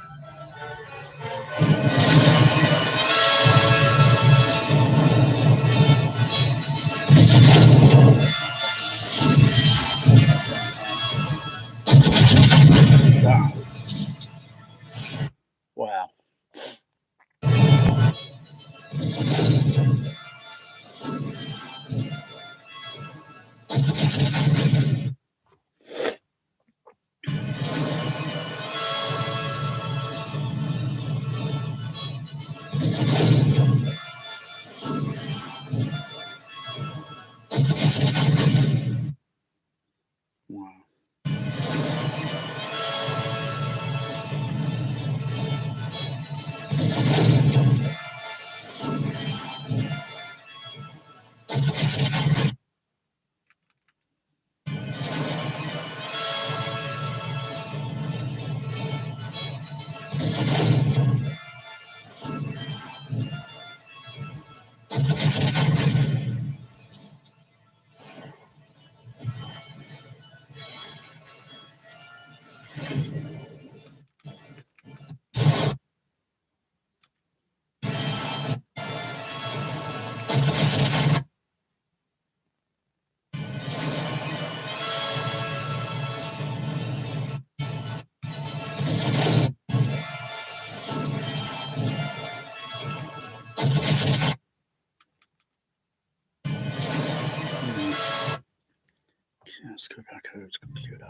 Let's go back over to computer.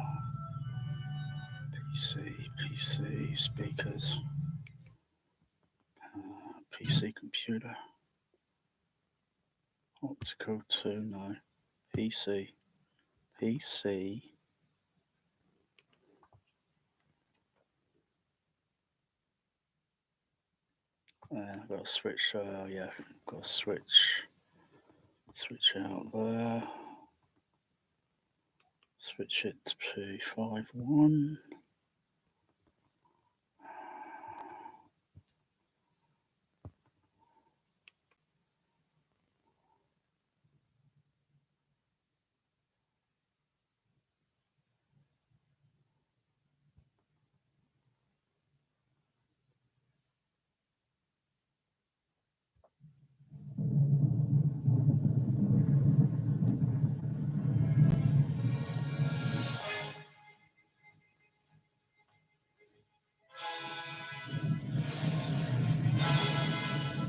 PC, speakers. PC computer. Optical 2, no. PC. I've got to switch, yeah, got to switch out there. Switch it to P51.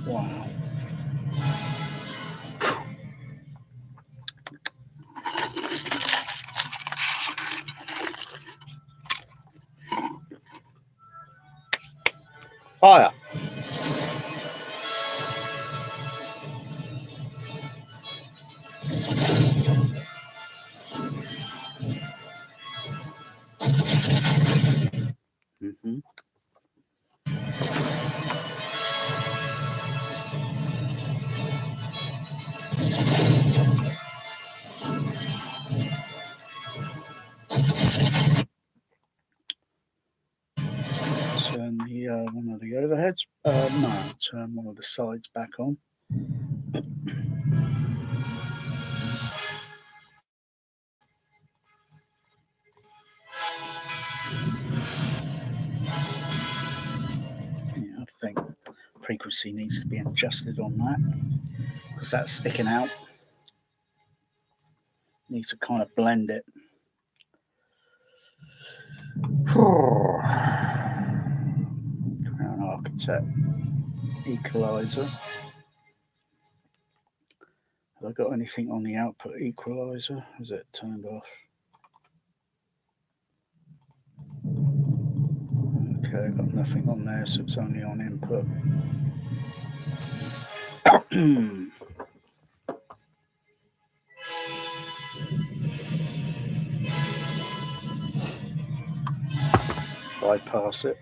Wow. Fire. Mm-hmm. Turn the one of the overheads. No, turn one of the sides back on. Yeah, I think frequency needs to be adjusted on that because that's sticking out. Needs to kind of blend it. Crown Architect equalizer. Have I got anything on the output equalizer? Is it turned off? Okay, I've got nothing on there, so it's only on input. Bypass it.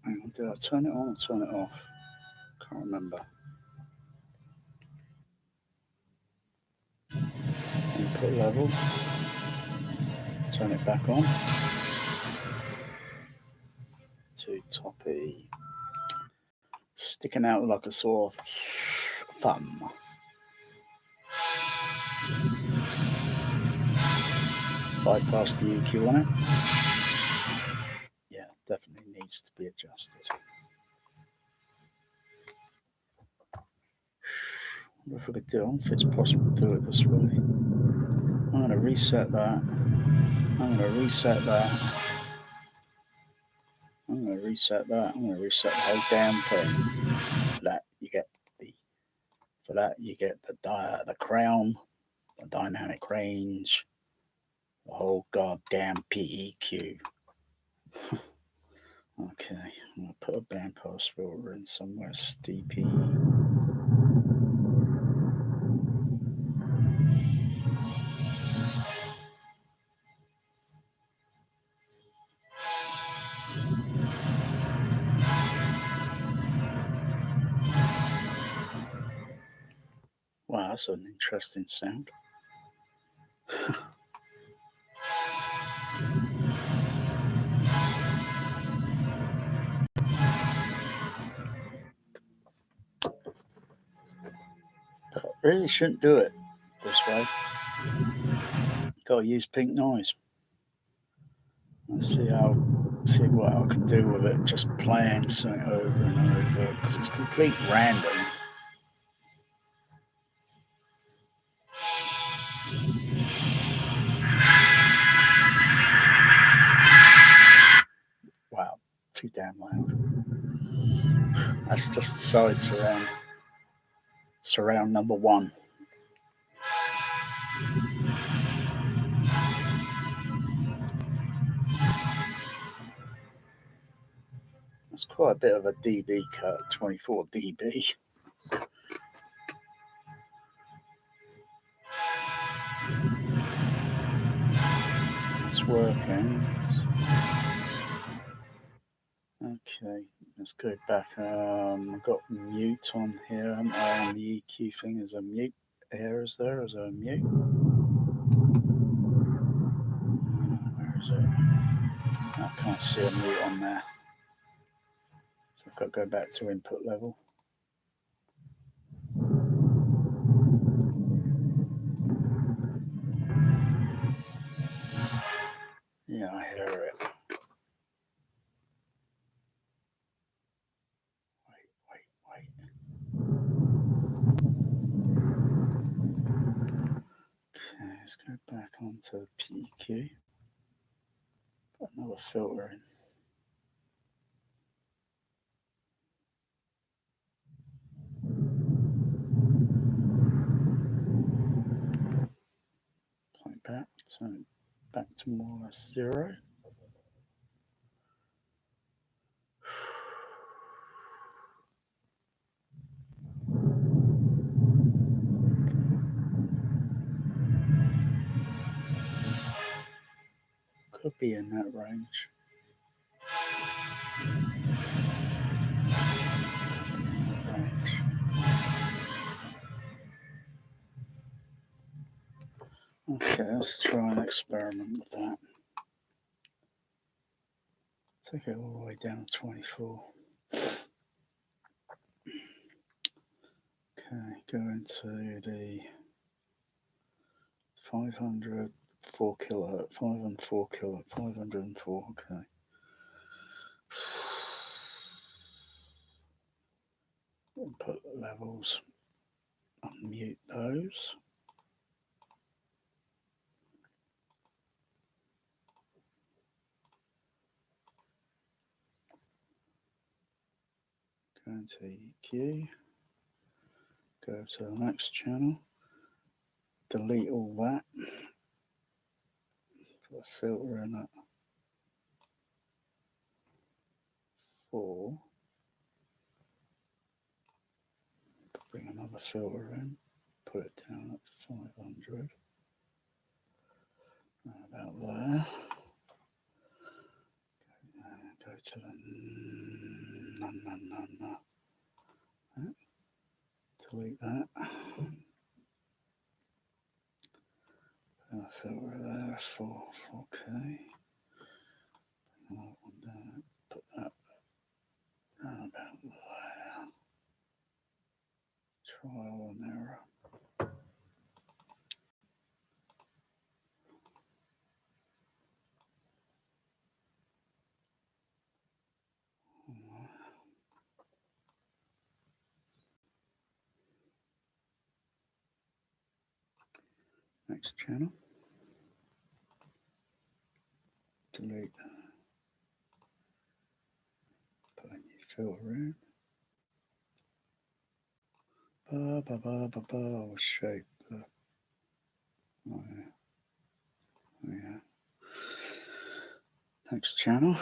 Hang on, did I turn it on or turn it off? Can't remember. Input level. Turn it back on. To toppy. Sticking out like a sore thumb. Bypass the EQ on it. Yeah, definitely needs to be adjusted. I wonder if I could do it. I don't know if it's possible to do it this way. I'm going to reset that. I'm going to reset that. I'm going to reset that. I'm going to reset the whole damn thing. For that you get the crown, the dynamic range, the whole goddamn PEQ. Okay, I'm going to put a bandpass filter in somewhere. STP. Wow, that's an interesting sound. But really shouldn't do it this way. Got to use pink noise. Let's see what I can do with it. Just playing something over and over because it's complete random. Wow, too damn loud. That's just the side surround. Surround number 1. That's quite a bit of a dB cut, 24 dB. It's working. Okay, let's go back. I've got mute on here. On the EQ thing, is a mute. Here is there? Is there a mute? Where is it? I can't see a mute on there. So I've got to go back to input level. Yeah, I hear it. Wait. Okay, let's go back onto PQ. Put another filter in. Like that. So back to more or less 0. Could be in that range. Okay, let's try and experiment with that. Take it all the way down to 24. Okay, go into the 500, 4 kilohertz, 504 kilohertz, 504, okay. Input levels, unmute those. Go into EQ, go to the next channel, delete all that, put a filter in at 4, bring another filter in, put it down at 500, about there. Go to the no. Delete that. Filter there for 4K. Put that around about there. Trial and error. Next channel. Delete that. Put a new filter in. I'll shape the. Oh yeah. Next channel.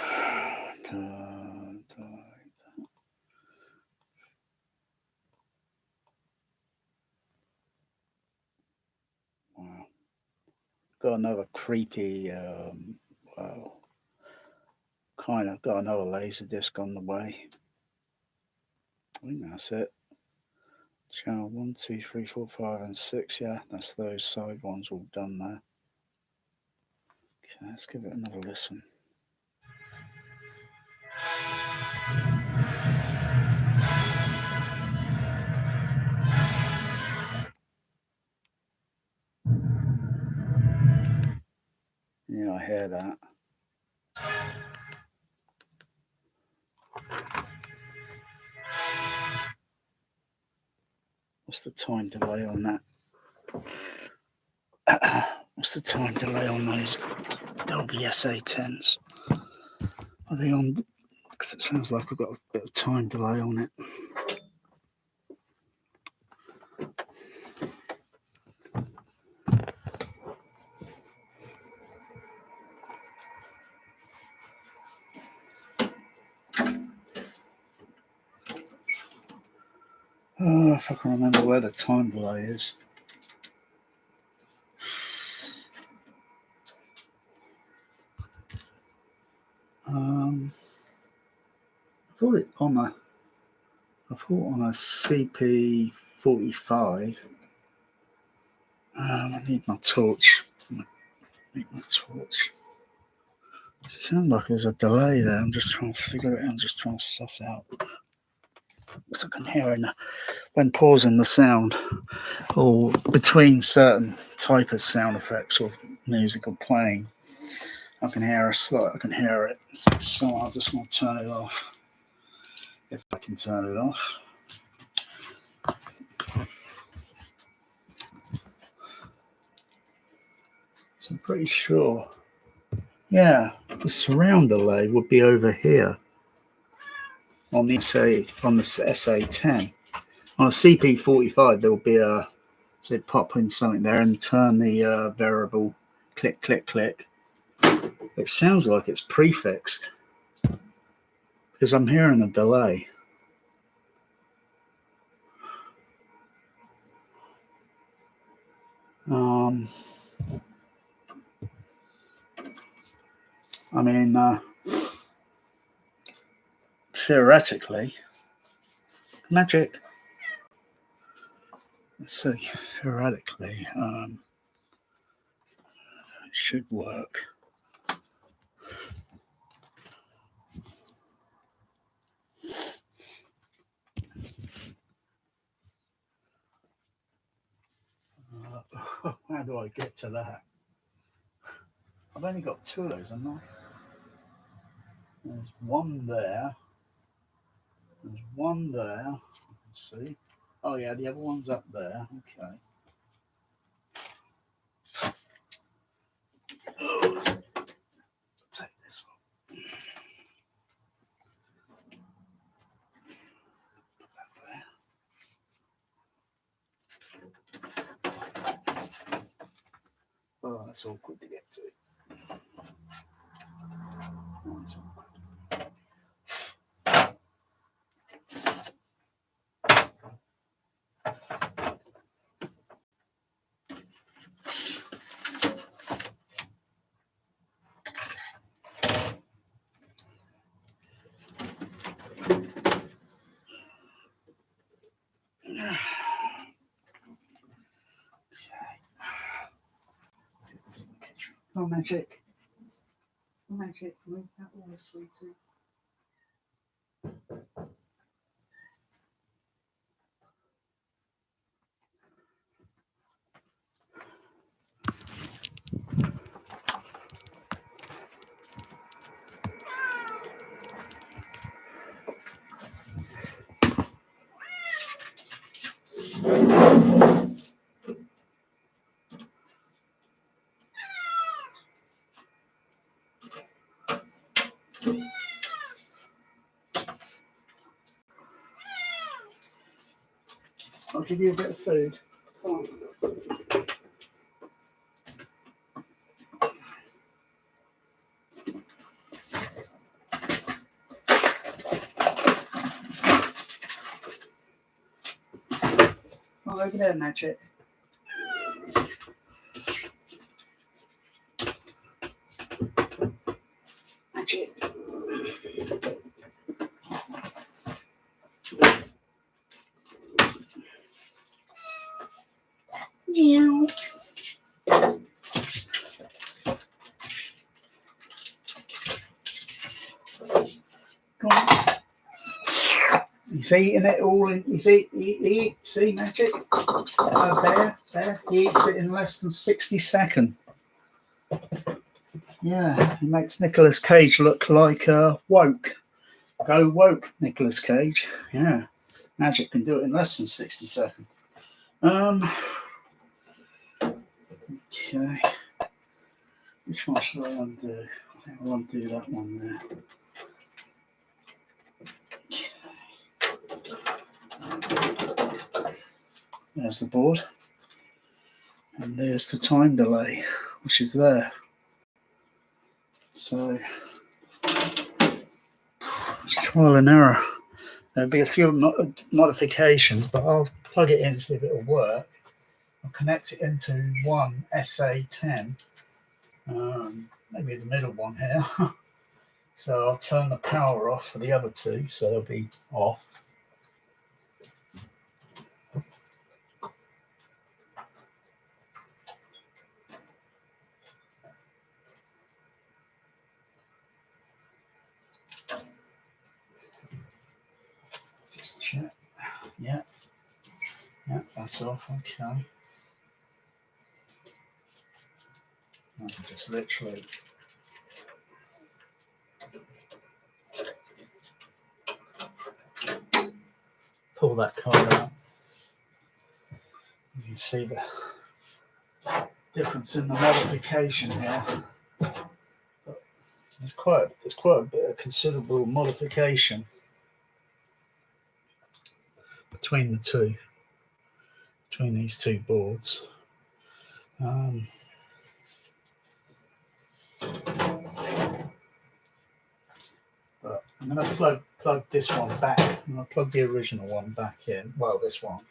Wow. Got another creepy. Wow. Kind of got another laser disc on the way. I think that's it. Channel 1, 2, 3, 4, 5, and 6. Yeah, that's those side ones all done there. Okay, let's give it another listen. Yeah, I hear that. What's the time delay on that? What's the time delay on those Dolby SA10s? Are they on? Because it sounds like I've got a bit of time delay on it. Oh, if I can remember where the time delay is. I thought on a CP45. I need my torch. Does it sound like there's a delay there? I'm just trying to figure it out. I'm just trying to suss out. Because I can hear it when pausing the sound or between certain type of sound effects or music or playing. I can hear it. So I just want to turn it off. If I can turn it off. So I'm pretty sure. Yeah, the surround delay would be over here on the SA10. On a CP45, there will be pop in something there and turn the variable click, click, click. It sounds like it's prefixed because I'm hearing a delay. I mean, theoretically, magic. Let's see, theoretically, it should work. How do I get to that? I've only got two of those, haven't I? There's one there. There's one there. Let's see. Oh yeah, the other one's up there. Okay. Take this one. Put that there. Oh, that's awkward to get to. That's awkward. Oh, magic. Magic. Move that way, sweetie. I'll give you a bit of food. Come on. Oh, over there, magic. Magic. Meow. Come on. He's eating it all in. He see magic. There. He eats it in less than 60 seconds. Yeah, he makes Nicolas Cage look like woke. Go woke, Nicolas Cage. Yeah, magic can do it in less than 60 seconds. Okay. Which one should I undo? I think I'll undo that one there. Okay. There's the board. And there's the time delay, which is there. So, it's trial and error. There'll be a few modifications, but I'll plug it in, see if it'll work. I'll connect it into one SA10, maybe the middle one here. So I'll turn the power off for the other two, so they'll be off. Just check. Yeah. Yeah, that's off. Okay. I can just literally pull that card out. You can see the difference in the modification here. But there's quite a bit of considerable modification between these two boards. But I'm going to plug this one back. I'm going to plug the original one back in. Well, this one.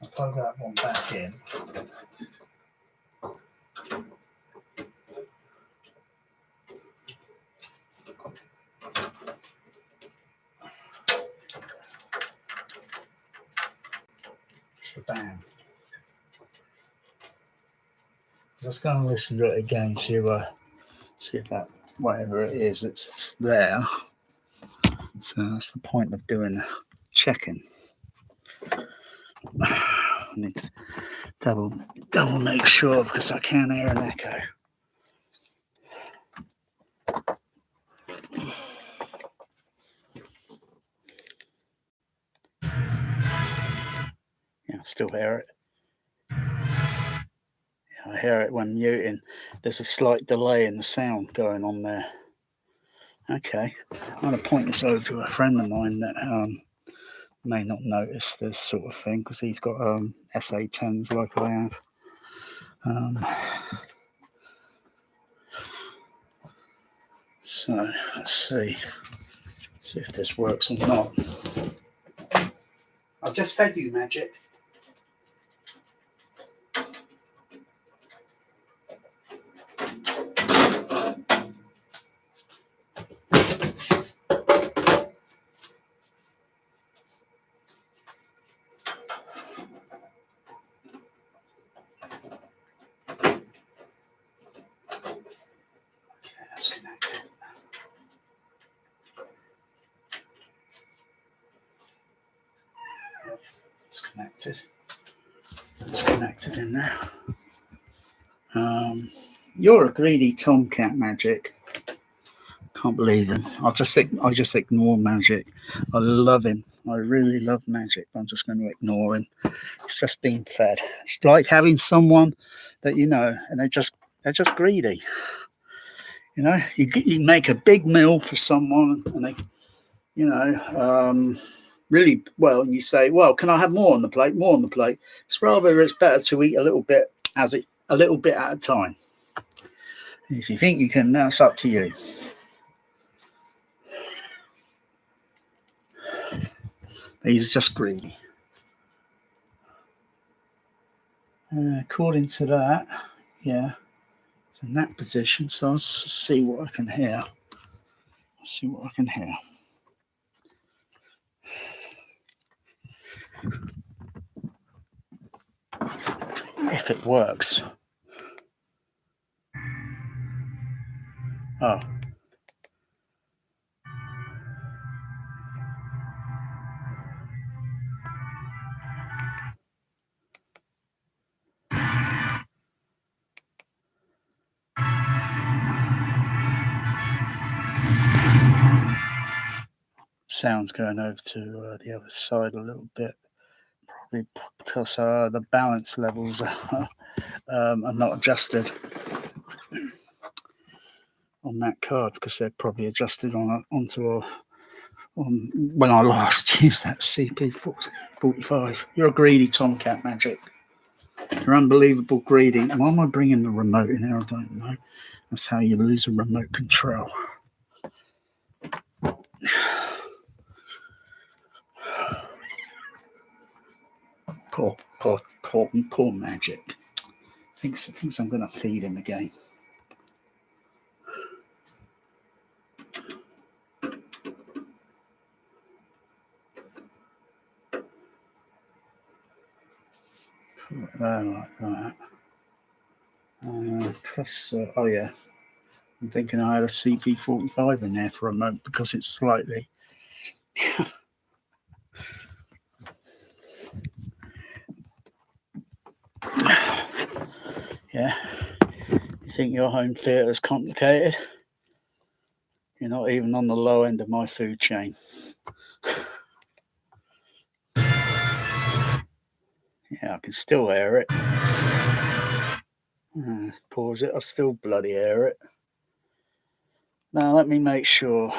I'll plug that one back in. Shabam. Just going to listen to it again, see if that whatever it is, it's there. So that's the point of doing checking. I need to double make sure because I can hear an echo. Yeah, I still hear it. Yeah, I hear it when muting. There's a slight delay in the sound going on there. Okay, I'm going to point this over to a friend of mine that may not notice this sort of thing because he's got SA10s like I have. So let's see if this works or not. I've just fed you, Magic. That's connected. It's connected. It's connected in there. You're a greedy tomcat, Magic. Can't believe him. I just ignore Magic. I love him. I really love Magic. I'm just going to ignore him. It's just being fed. It's like having someone that you know, and they're just greedy. You know, you make a big meal for someone, and they, you know, really well, and you say, "Well, can I have more on the plate? More on the plate." It's better to eat a little bit at a time. If you think you can, that's up to you. He's just greedy. According to that, yeah, it's in that position. So I'll see what I can hear. If it works. Oh. sound's going over to the other side a little bit, probably because the balance levels are not adjusted on that card, because they're probably adjusted onto when I last used that CP45. You're a greedy Tomcat, Magic. You're unbelievable greedy. Why am I bringing the remote in here? I don't know. That's how you lose a remote control. Poor Magic. Thinks I'm going to feed him again. Like that. Plus, oh yeah, I'm thinking I had a CP45 in there for a moment because it's slightly. Yeah. You think your home theatre is complicated? You're not even on the low end of my food chain. Yeah, I can still hear it. Pause it. I still bloody hear it. Now let me make sure.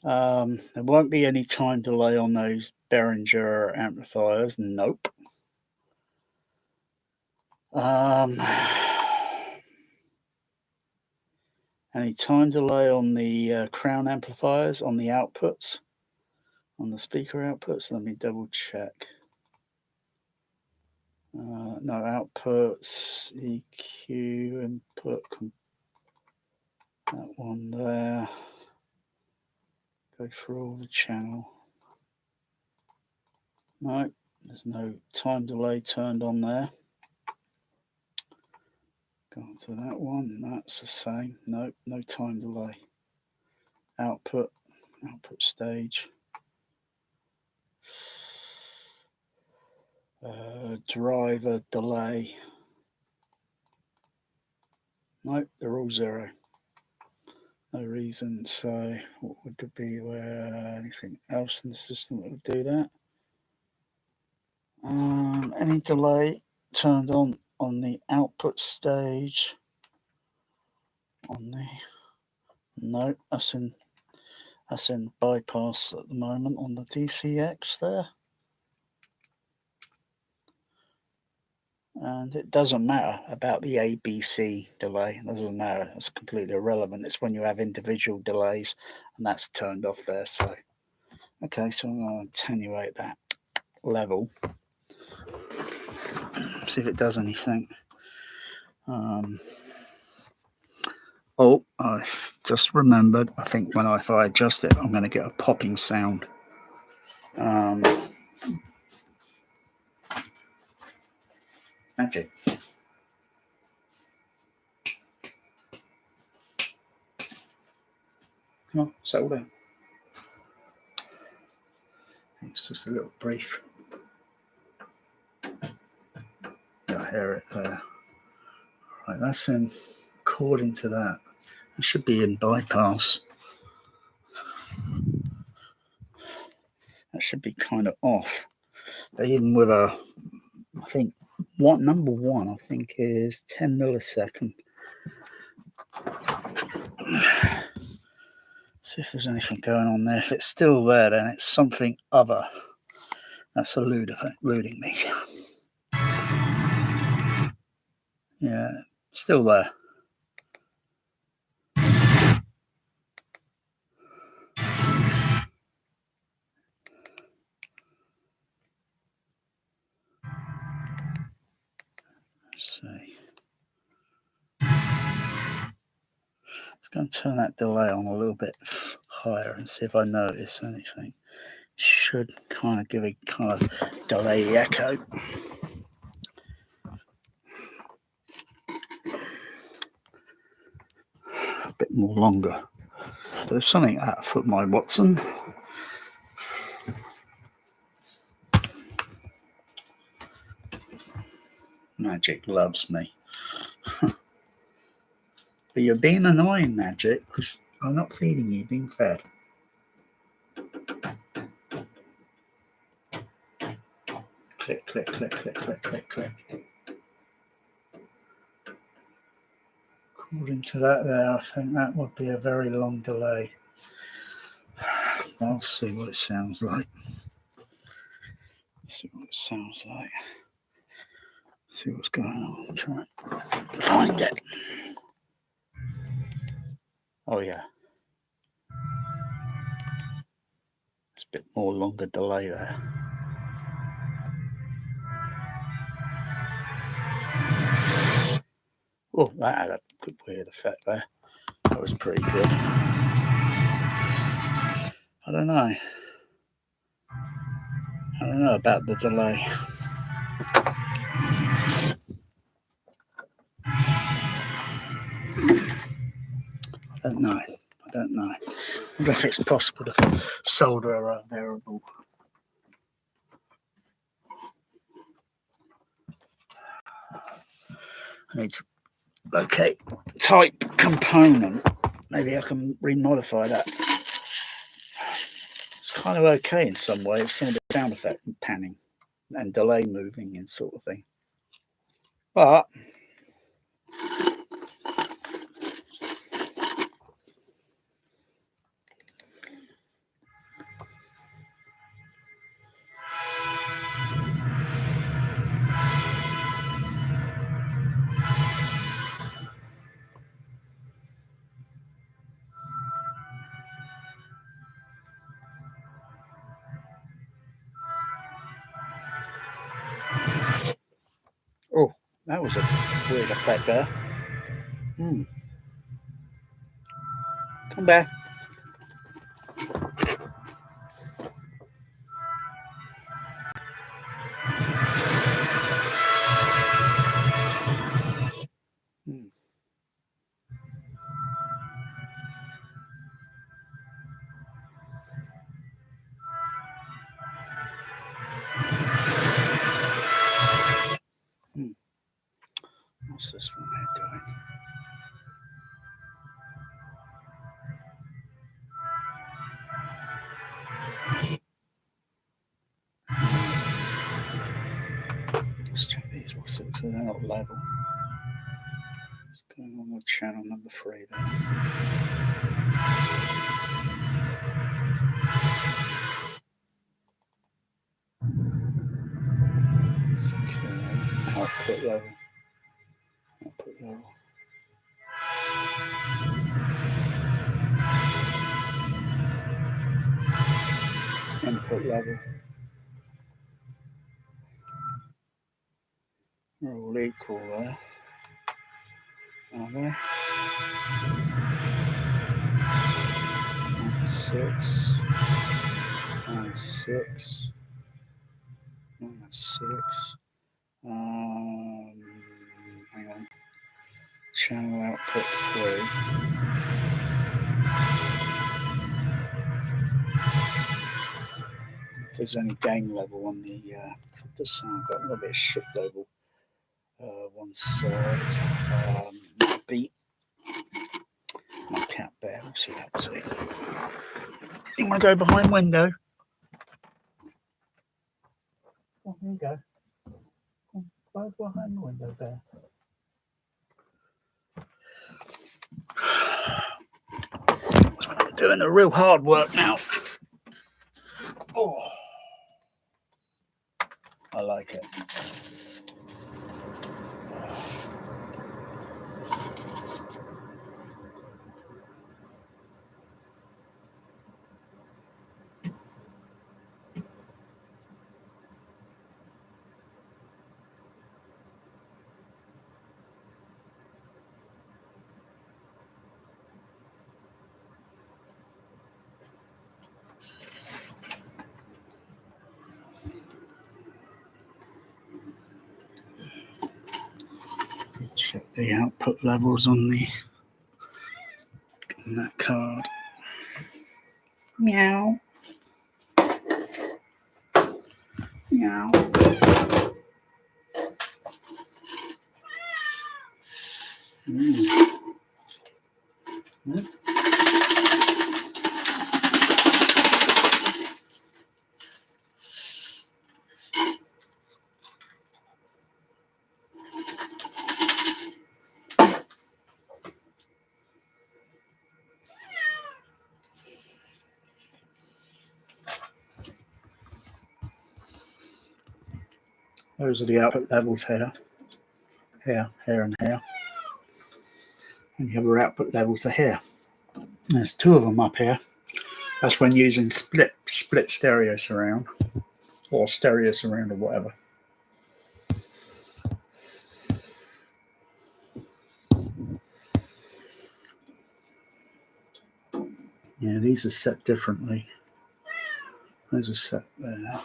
There won't be any time delay on those Behringer amplifiers. Nope. Any time delay on the crown amplifiers, on the outputs, on the speaker outputs? Let me double check. No outputs, EQ input, that one there. Go through all the channel. No, there's no time delay turned on there. Go on to that one, that's the same. No time delay. Output stage. Driver delay. Nope, they're all zero. No reason. So what would there be where anything else in the system that would do that? Any delay turned on the output stage. No, that's in bypass at the moment on the THX there. And it doesn't matter about the ABC delay. It doesn't matter. It's completely irrelevant. It's when you have individual delays, and that's turned off there. So, okay, so I'm going to attenuate that level. See if it does anything. Oh, I just remembered. I think if I adjust it, I'm going to get a popping sound. Magic. Come on, settle down. It's just a little brief. Yeah, I hear it there. Right, that's in. According to that, it should be in bypass. That should be kind of off. But even with I think number one, I think is 10 millisecond. See if there's anything going on there. If it's still there, then it's something other that's eluding me. Yeah, still there. Let's see. Let's go and turn that delay on a little bit higher and see if I notice anything. Should kind of give a kind of delay echo. A bit more longer. But there's something out of my Watson. Magic loves me. But you're being annoying, Magic, because I'm not feeding you, being fed. Click, click, click, click, click, click, click. According to that there, I think that would be a very long delay. I'll see what it sounds like. See what it sounds like. See what's going on. I'll try and find it. Oh yeah. It's a bit more longer delay there. Oh, that had a good weird effect there. That was pretty good. I don't know about the delay. I don't know. I wonder if it's possible to solder a variable. I need to locate type component. Maybe I can remodify that. It's kind of okay in some way, some of the sound effect and panning and delay moving and sort of thing. But oh, that was a weird effect there. Come back. What's this one here doing? Let's check these. What's it? So they're not level. What's going on with channel number 3 there? Okay. Output level. Output level. Input level. They're all equal there. Are they? -6. -6. -6. Hang on. Channel output 3. If there's any gain level on the does sound got a little bit of shift over one side. Beat. My cat bear, what's he up to? You want to go behind window? Oh, there you go. Go behind the window there. That's when I'm doing the real hard work now. Oh, I like it. Check the output levels on that card. Meow. Meow. Those are the output levels here. Here, here, and here. And the other output levels are here. There's two of them up here. That's when using split stereo surround or stereo surround or whatever. Yeah, these are set differently. Those are set there.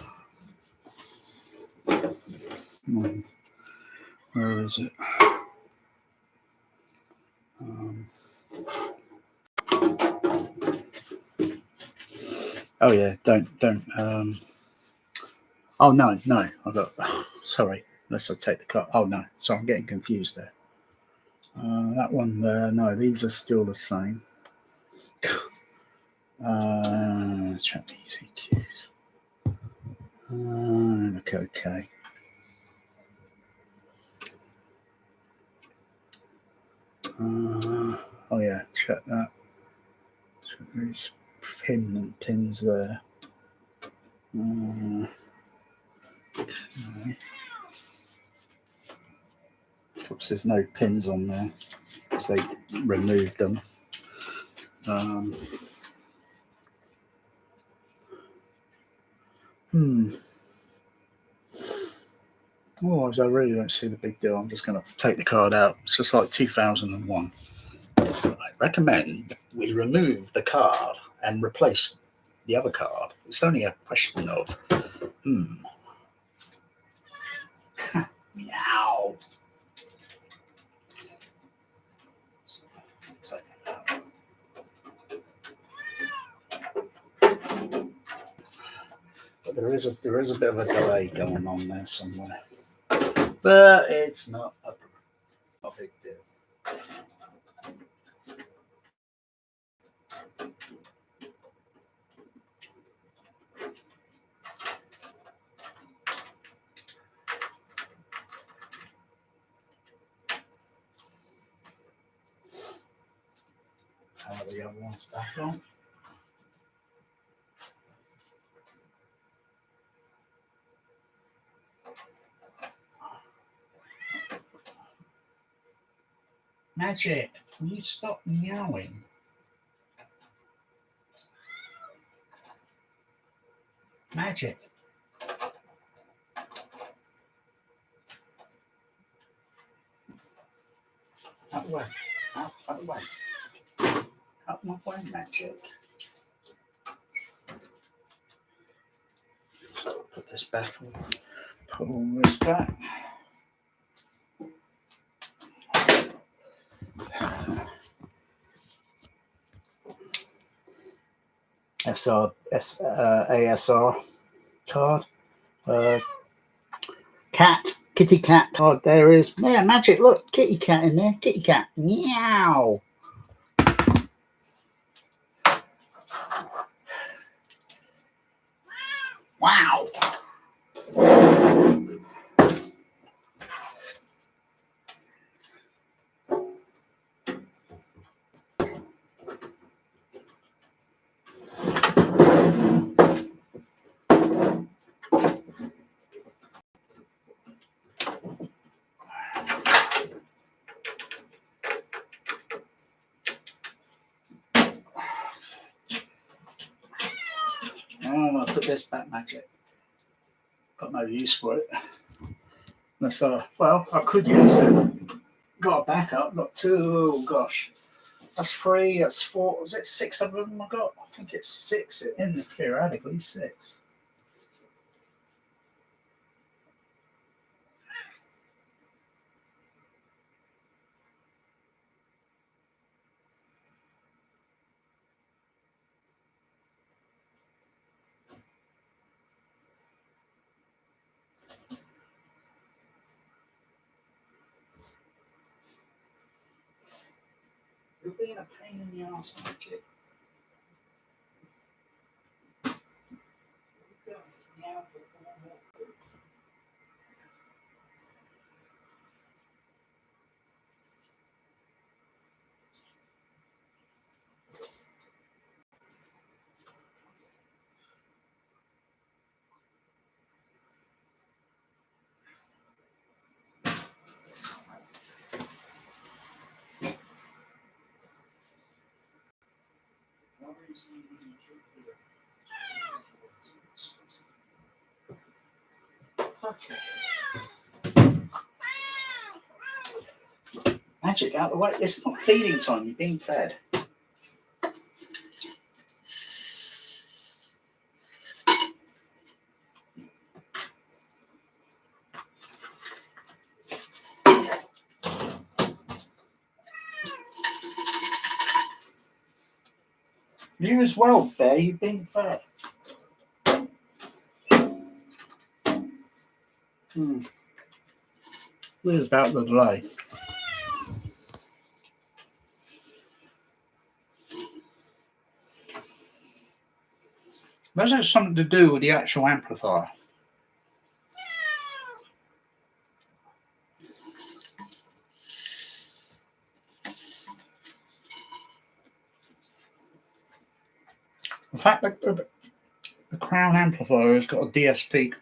Where is it? Oh yeah, don't. Oh no, I got. Sorry, unless I take the car. Oh no, so I'm getting confused there. That one there. No, these are still the same. Check these EQs. Okay. Oh yeah, check that. Check these pins there. Okay. Oops, there's no pins on there because they removed them. Otherwise, I really don't see the big deal. I'm just going to take the card out. It's just like 2001. I recommend we remove the card and replace the other card. It's only a question of, meow. But there is a bit of a delay going on there somewhere. But it's not a big deal. How are the other ones back on? Magic, can you stop meowing? Magic. Out the way. Out the way. Out my way, Magic. So put this back. Pull this back. ASR card. Kitty cat card. There is. Yeah, Magic. Look, kitty cat in there. Kitty cat. Meow. Wow. I'm going to put this back, Magic. Got no use for it. Well, I could use it. Got a backup. Got two. Oh, gosh. That's 3. That's 4. Was it 6 of them I got? I think it's 6 in the periodically. 6. You're being a pain in the ass, Magic. Okay. Magic, out of the way. It's not feeding time. You're being fed. You as well, Bear. You're being fed. Weird about the delay. Whether it's something to do with the actual amplifier. The fact that the Crown amplifier has got a DSP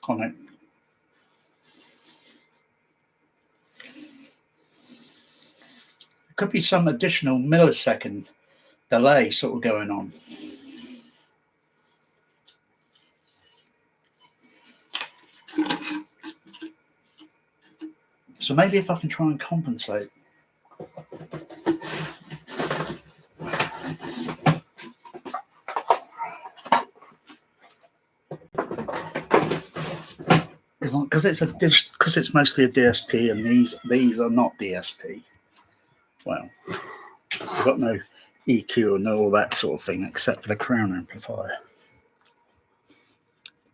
on it. There could be some additional millisecond delay sort of going on. So maybe if I can try and compensate. Because it's mostly a DSP and these are not DSP. Well, I've got no EQ or no all that sort of thing except for the Crown amplifier.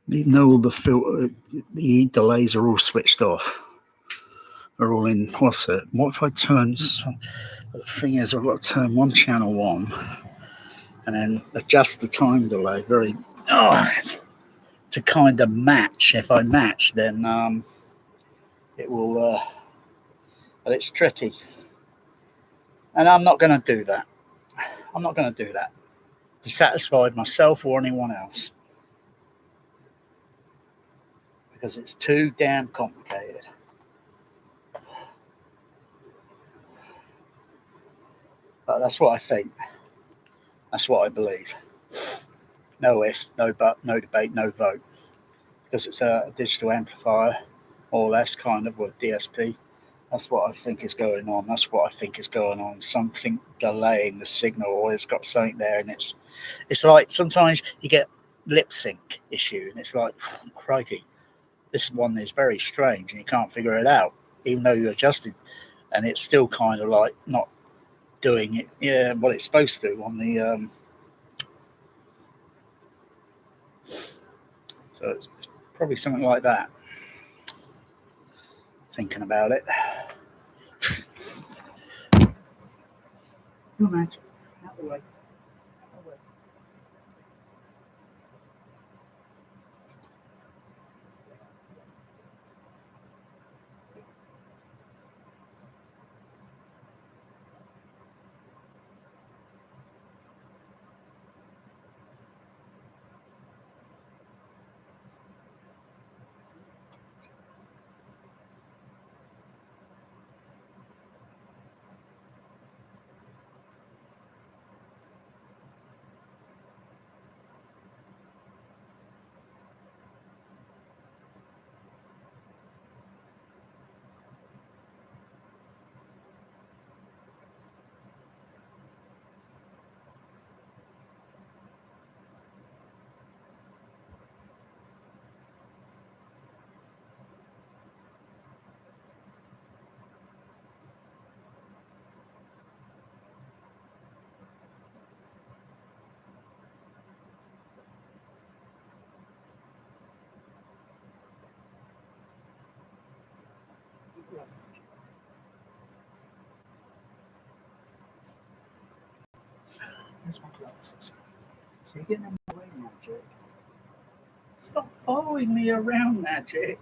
Even though all the delays are all switched off, are all in. What's it? What if I turn? The thing is, I've got to turn one channel on and then adjust the time delay to kind of match. If I match, then it will. But it's tricky, and I'm not going to do that. I'm not going to do that to satisfy myself or anyone else because it's too damn complicated. But that's what I think. That's what I believe. No if, no but, no debate, no vote. Because it's a digital amplifier, or less kind of, with DSP. That's what I think is going on. That's what I think is going on. Something delaying the signal, or it's got something there, and it's like sometimes you get lip sync issue, and it's like, crikey, this one is very strange, and you can't figure it out, even though you adjusted, and it's still kind of like not doing it, what it's supposed to on the. So it's probably something like that. Thinking about it. No matter. Out the way. Out the way. Where's my glasses? So you're getting in my way, Magic. Stop following me around, Magic.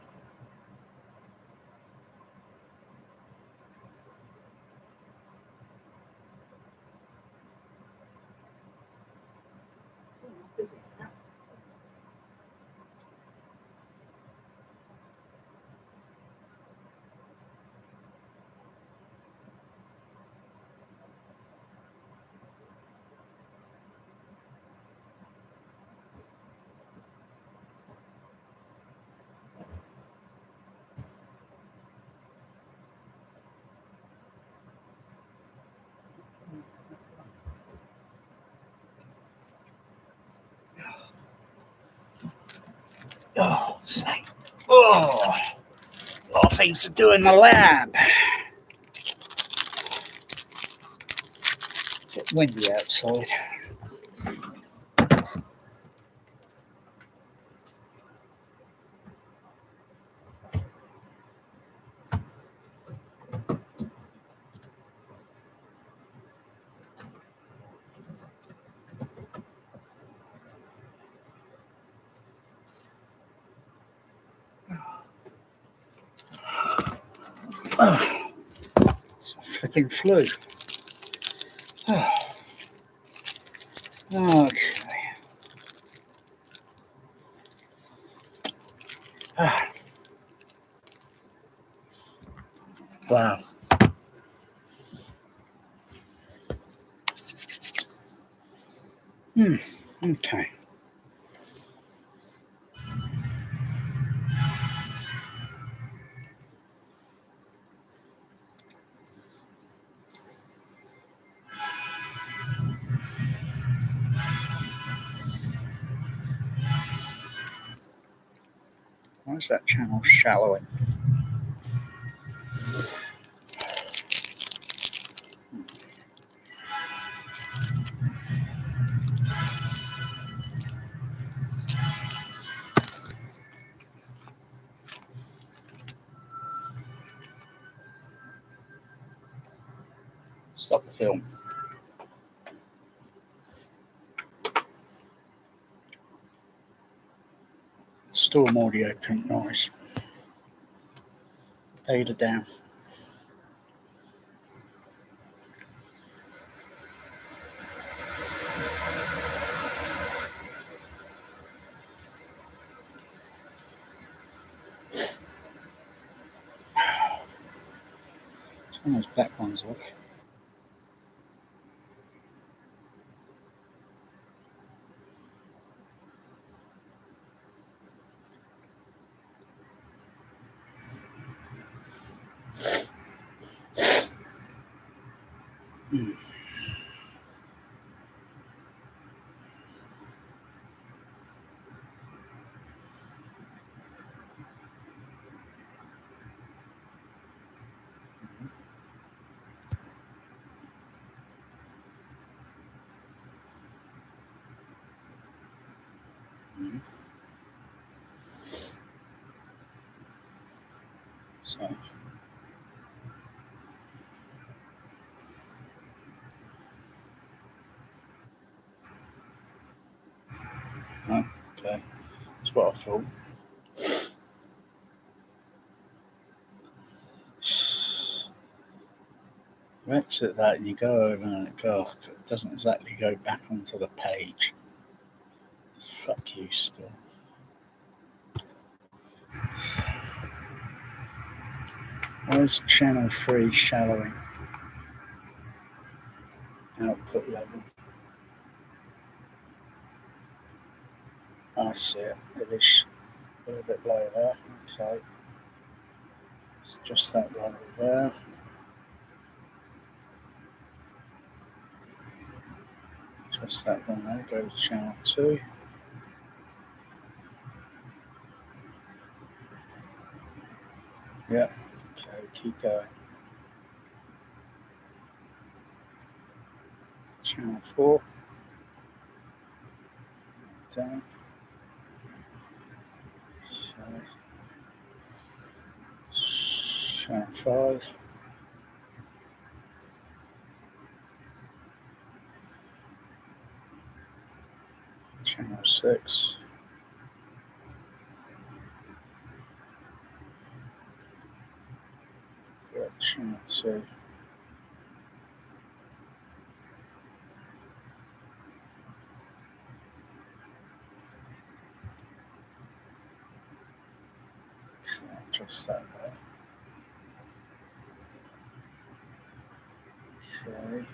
Oh, oh, a lot of things to do in the lab. Is it windy outside? Oh, it's a flipping flu. Oh. Okay. Ah. Wow. Okay. Why is that channel shallowing? Stop the film. Storm audio, pink noise. Fader down. Turn those back ones off. So. Okay, that's what I thought. You exit that and you go over and it doesn't exactly go back onto the page. Fuck you, still. Where's channel 3 shallowing? Output level. I see it. It is a little bit low there. Okay. It's just that right there. Just that one there. Go to channel 2. Yep. Okay, keep going. Channel 4. Down. So, channel 5. Channel 6. Yep, channel 2. Just that there. Okay.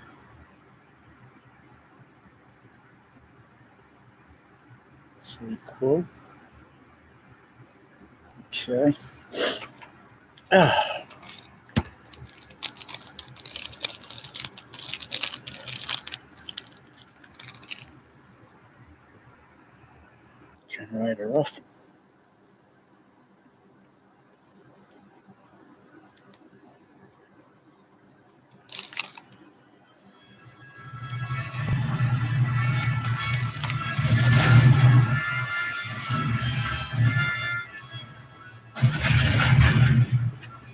It's equal. Okay. Generator off.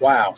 Wow.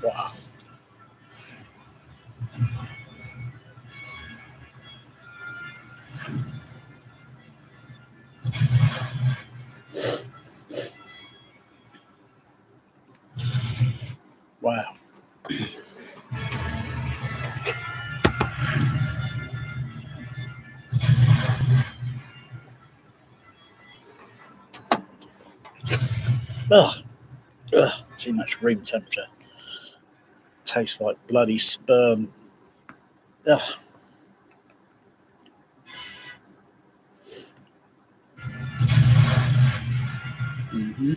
Wow. Wow. Ugh. Ugh. Too much room temperature. Tastes like bloody sperm. Ugh. Mm-hmm.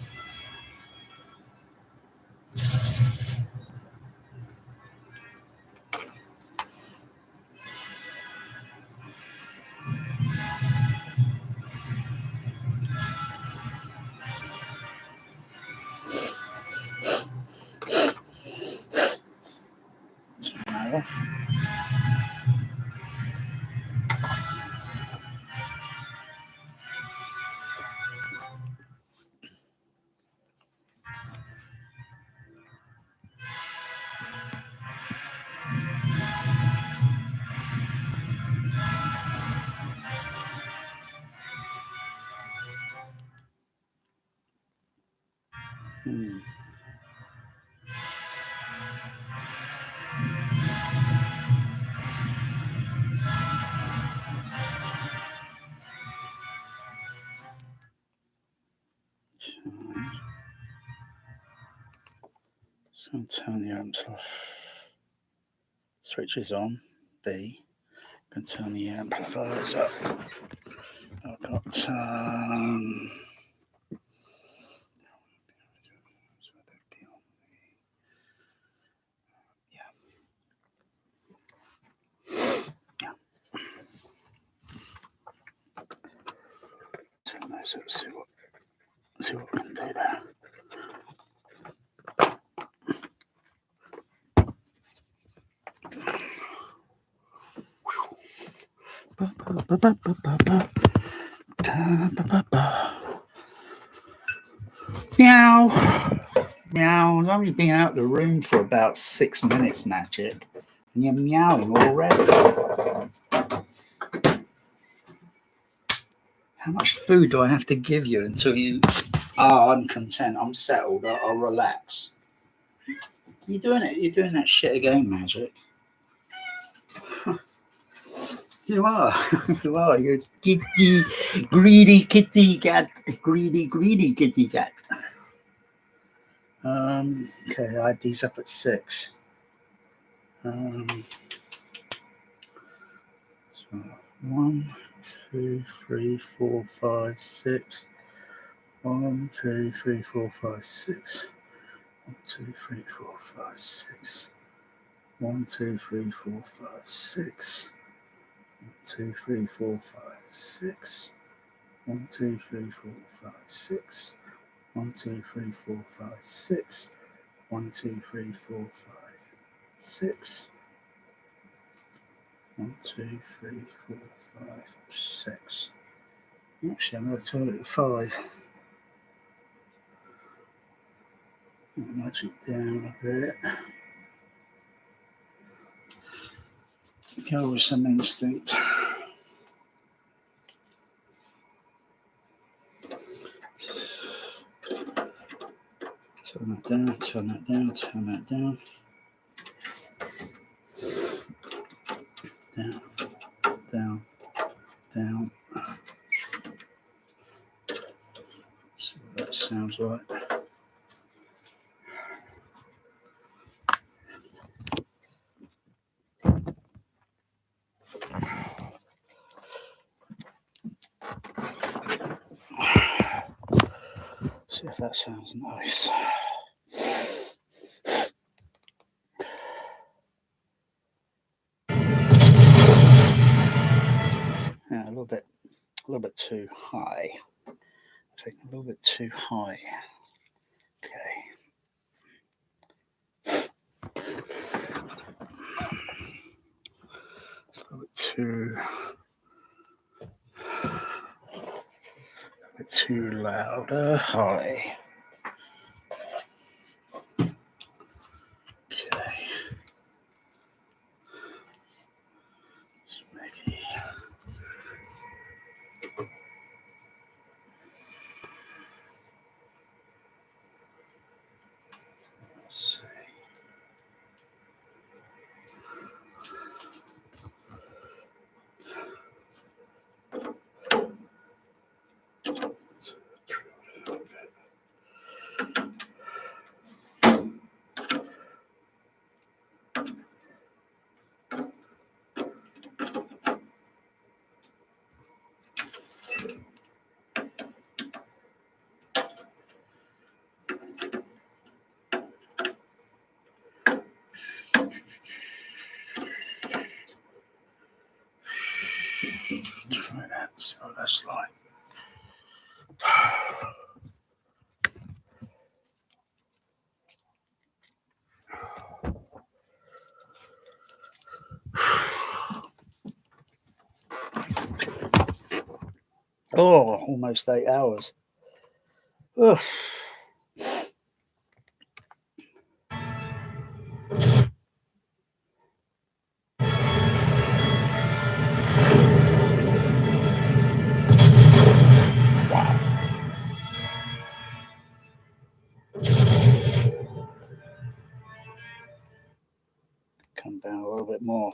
Tomorrow. Hmm. So turn the amps off. Switch is on. B. Can turn the amplifiers up. I've got turn those up, see what we can do there. Meow. Meow. I've only been out of the room for about 6 minutes, Magic. And you're meowing already. How much food do I have to give you until you... Oh, I'm content. I'm settled. I'll relax. You're doing it. You're doing that shit again, Magic. You are. You are. You're kitty, greedy kitty cat. Greedy kitty cat. Okay, I had these up at 6. So 1, 2, 3, 4, 5, 6. 1, 2, 3, 4, 5, 6. 1, 2, 3, 4, 5, 6. 1, 2, 3, 4, 5, 6. 1, 2, 3, 4, 5, 6. 1, 2, 3, 4, 5, 6. 1, 2, 3, 4, 5, 6. 1, 2, 3, 4, 5, 6. 1, 2, 3, 4, 5, 6. Actually, I'm going to turn it to 5. Nudge it down a bit. Go with some instinct. Turn that down, turn that down, turn that down. Down, down, down. See what that sounds like. See if that sounds nice. Yeah, a little bit too high. I think a little bit too high. Okay. It's a little bit too loud. High. Okay. So maybe. Let's see. Try that, see what that's like. Oh, almost 8 hours. Ugh. Come down a little bit more.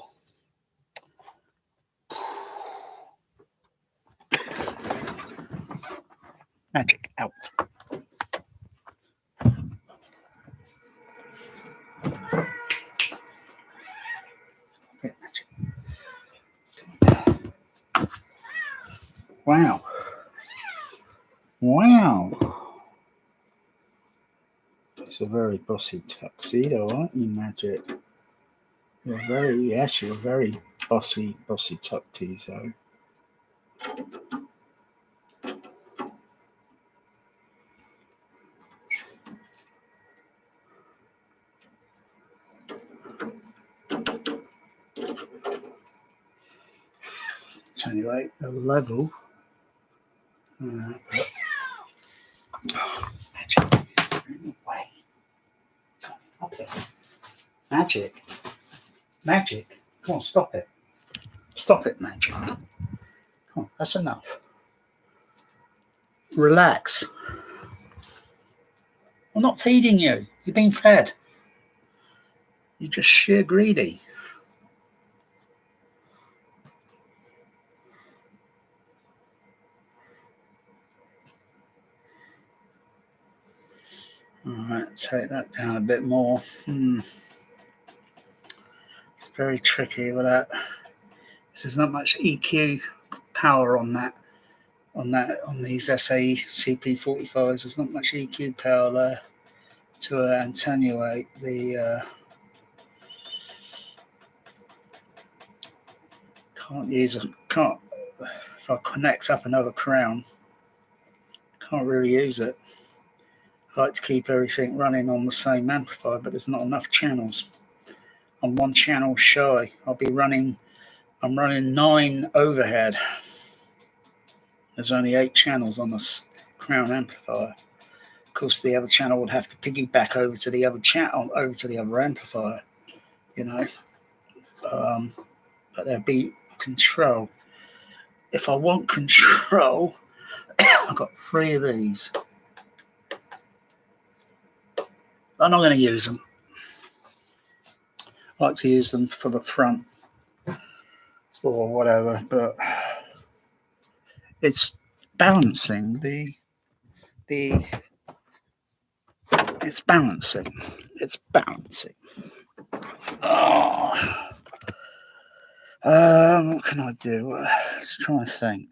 Magic out. Yeah, magic. Wow. Wow. It's a very bossy tuxedo, aren't you, Magic? You're very bossy tuxedo. Anyway, the level. Magic. Way. Up it. Magic. Magic. Come on, stop it. Stop it, Magic. Come on, that's enough. Relax. I'm not feeding you. You're being fed. You're just sheer greedy. All right, take that down a bit more. It's very tricky with that. There's not much EQ power on that. On these SAE CP45s, there's not much EQ power there to attenuate the. Can't. If I connect up another crown, can't really use it. I like to keep everything running on the same amplifier, but there's not enough channels. I'm one channel shy. I'll be running I'm running 9 overhead. There's only 8 channels on this Crown amplifier. Of course, the other channel would have to piggyback over to the other channel, over to the other amplifier, you know. But there'd be control. If I want control, I've got 3 of these. I'm not going to use them. I like to use them for the front or whatever, but it's balancing it's balancing. Oh. What can I do? Let's try and think.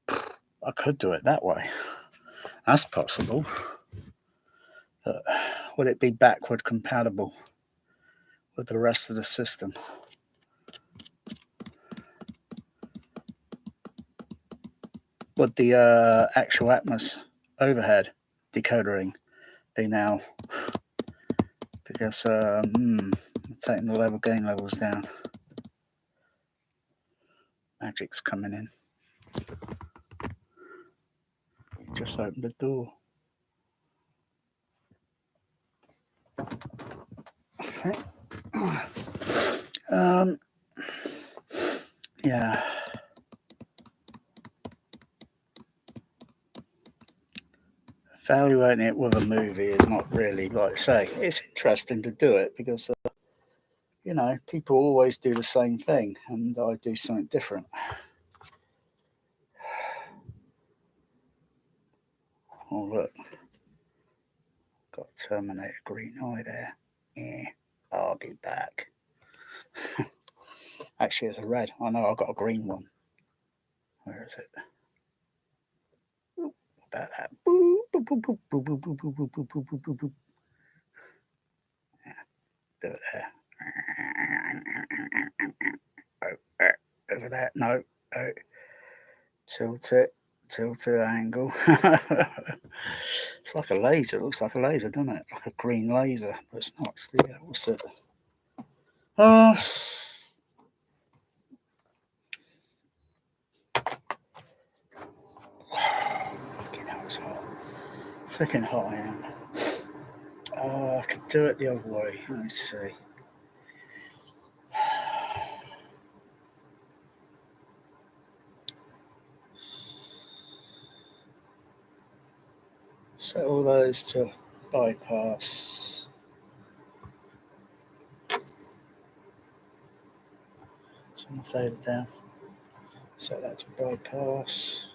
I could do it that way. That's possible. But would it be backward compatible with the rest of the system? Would the actual Atmos overhead decodering be now? Because taking the gain levels down. Magic's coming in. Just opened the door. Okay. Yeah. Evaluating it with a movie is not really, like I say, it's interesting to do it because, you know, people always do the same thing and I do something different. Oh, look. Got a Terminator green eye there. Yeah, I'll be back. Actually, it's a red. I know I've got a green one. Where is it? Ooh, about that. Boop, boop, boop, boop, boop, boop, boop, boop, boop, boop, boop, boop, boop. Yeah, do it there. Oh, over there. No. Oh. Tilt it the angle. It's like a laser. It looks like a laser, doesn't it? Like a green laser, but it's not. It's the, what's it? Fucking hell, it's hot. Freaking hot I am. I could do it the other way. Let's see. Set all those to bypass. Turn the fader down. Set that to bypass.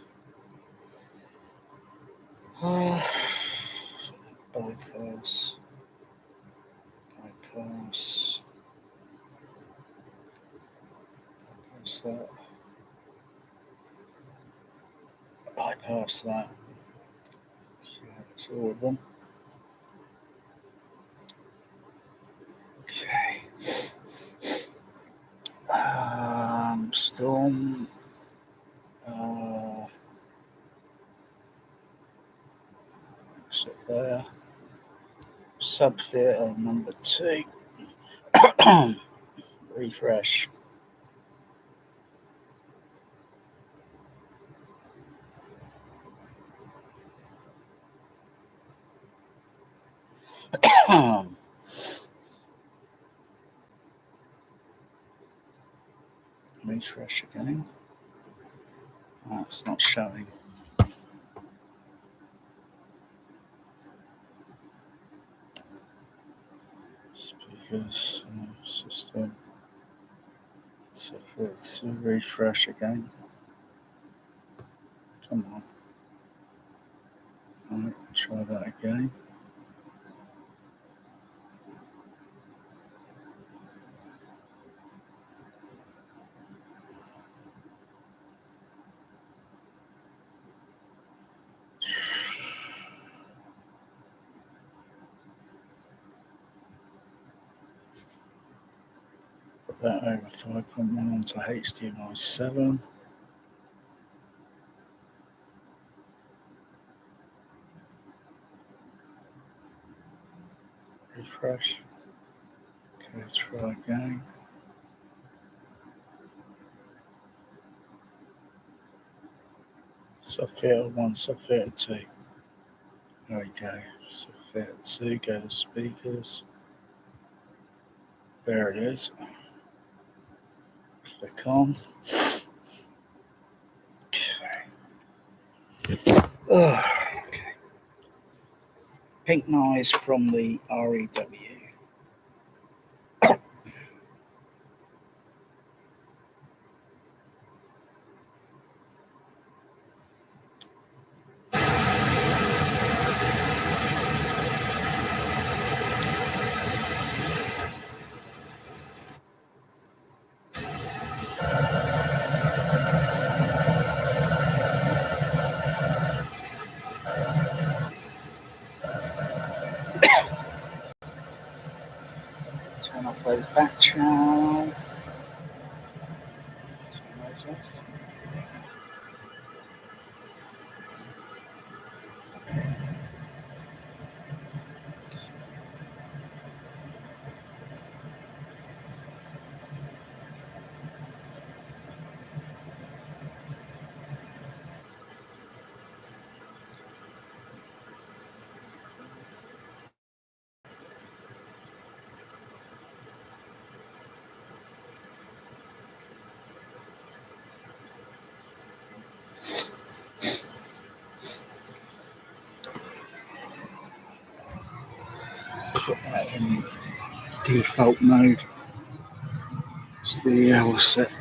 Bypass. Bypass. Bypass that. Bypass that. So that's all of them. Okay. Storm. So there. Subtheater number 2. Refresh. Refresh again. Oh, it's not showing. Speakers, system. So let's refresh again. Come on. Alright, try that again. Put that over 5.1 onto HDMI 7. Refresh. Okay, try again. Software 1, software 2. There we go. Software 2, go to speakers. There it is. Click on. Okay. Pink noise from the REW. Turn off those back channels. Turn those off. Put that in default mode. It's the L set.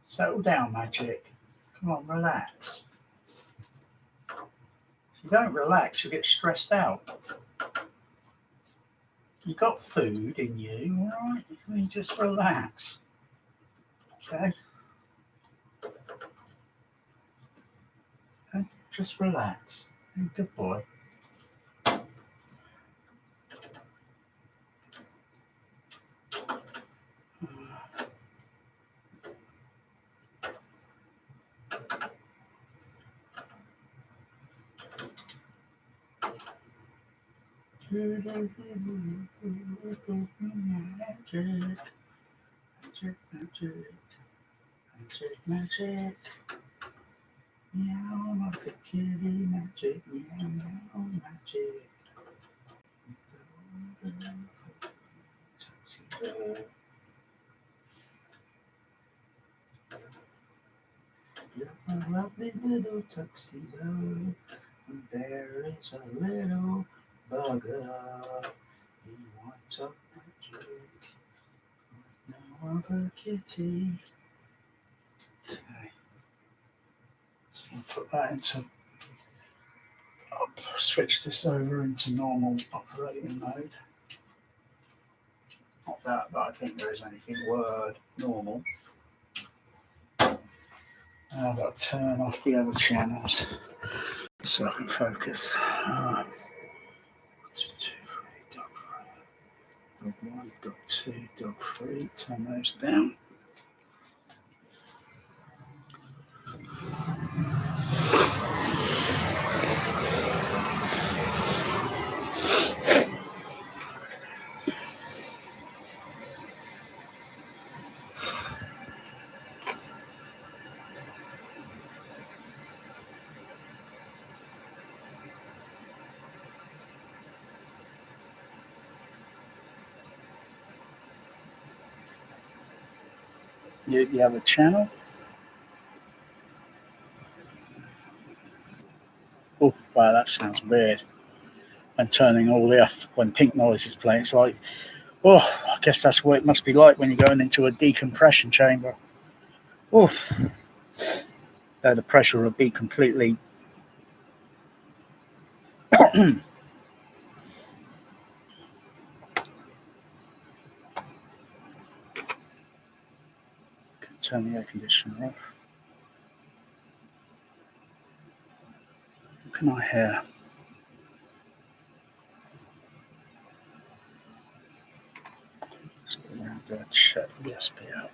Settle down, Magic. Come on, relax. If you don't relax, you get stressed out. You got food in you, all right? You just relax. Okay? Okay? Just relax. Good boy. Magic, magic, magic, magic, magic. Meow like a kitty, magic, meow, meow, magic. You're a lovely little tuxedo, and there is a little bugger. He wants a magic, no other kitty. Okay, so I'll put that into. I'll switch this over into normal operating mode. Not that, but I think there is anything word normal. I've got to turn off the other channels so I can focus. 1, 2, 3, dog 3, dog 1, dog 2, dog 3. Turn those down. You have a channel? Oh, wow, that sounds weird. When turning all the off, when pink noise is playing, it's like, oh, I guess that's what it must be like when you're going into a decompression chamber. Oh, the pressure will be completely turn the air conditioner off. What can I hear? Let's go around there, check the USB out.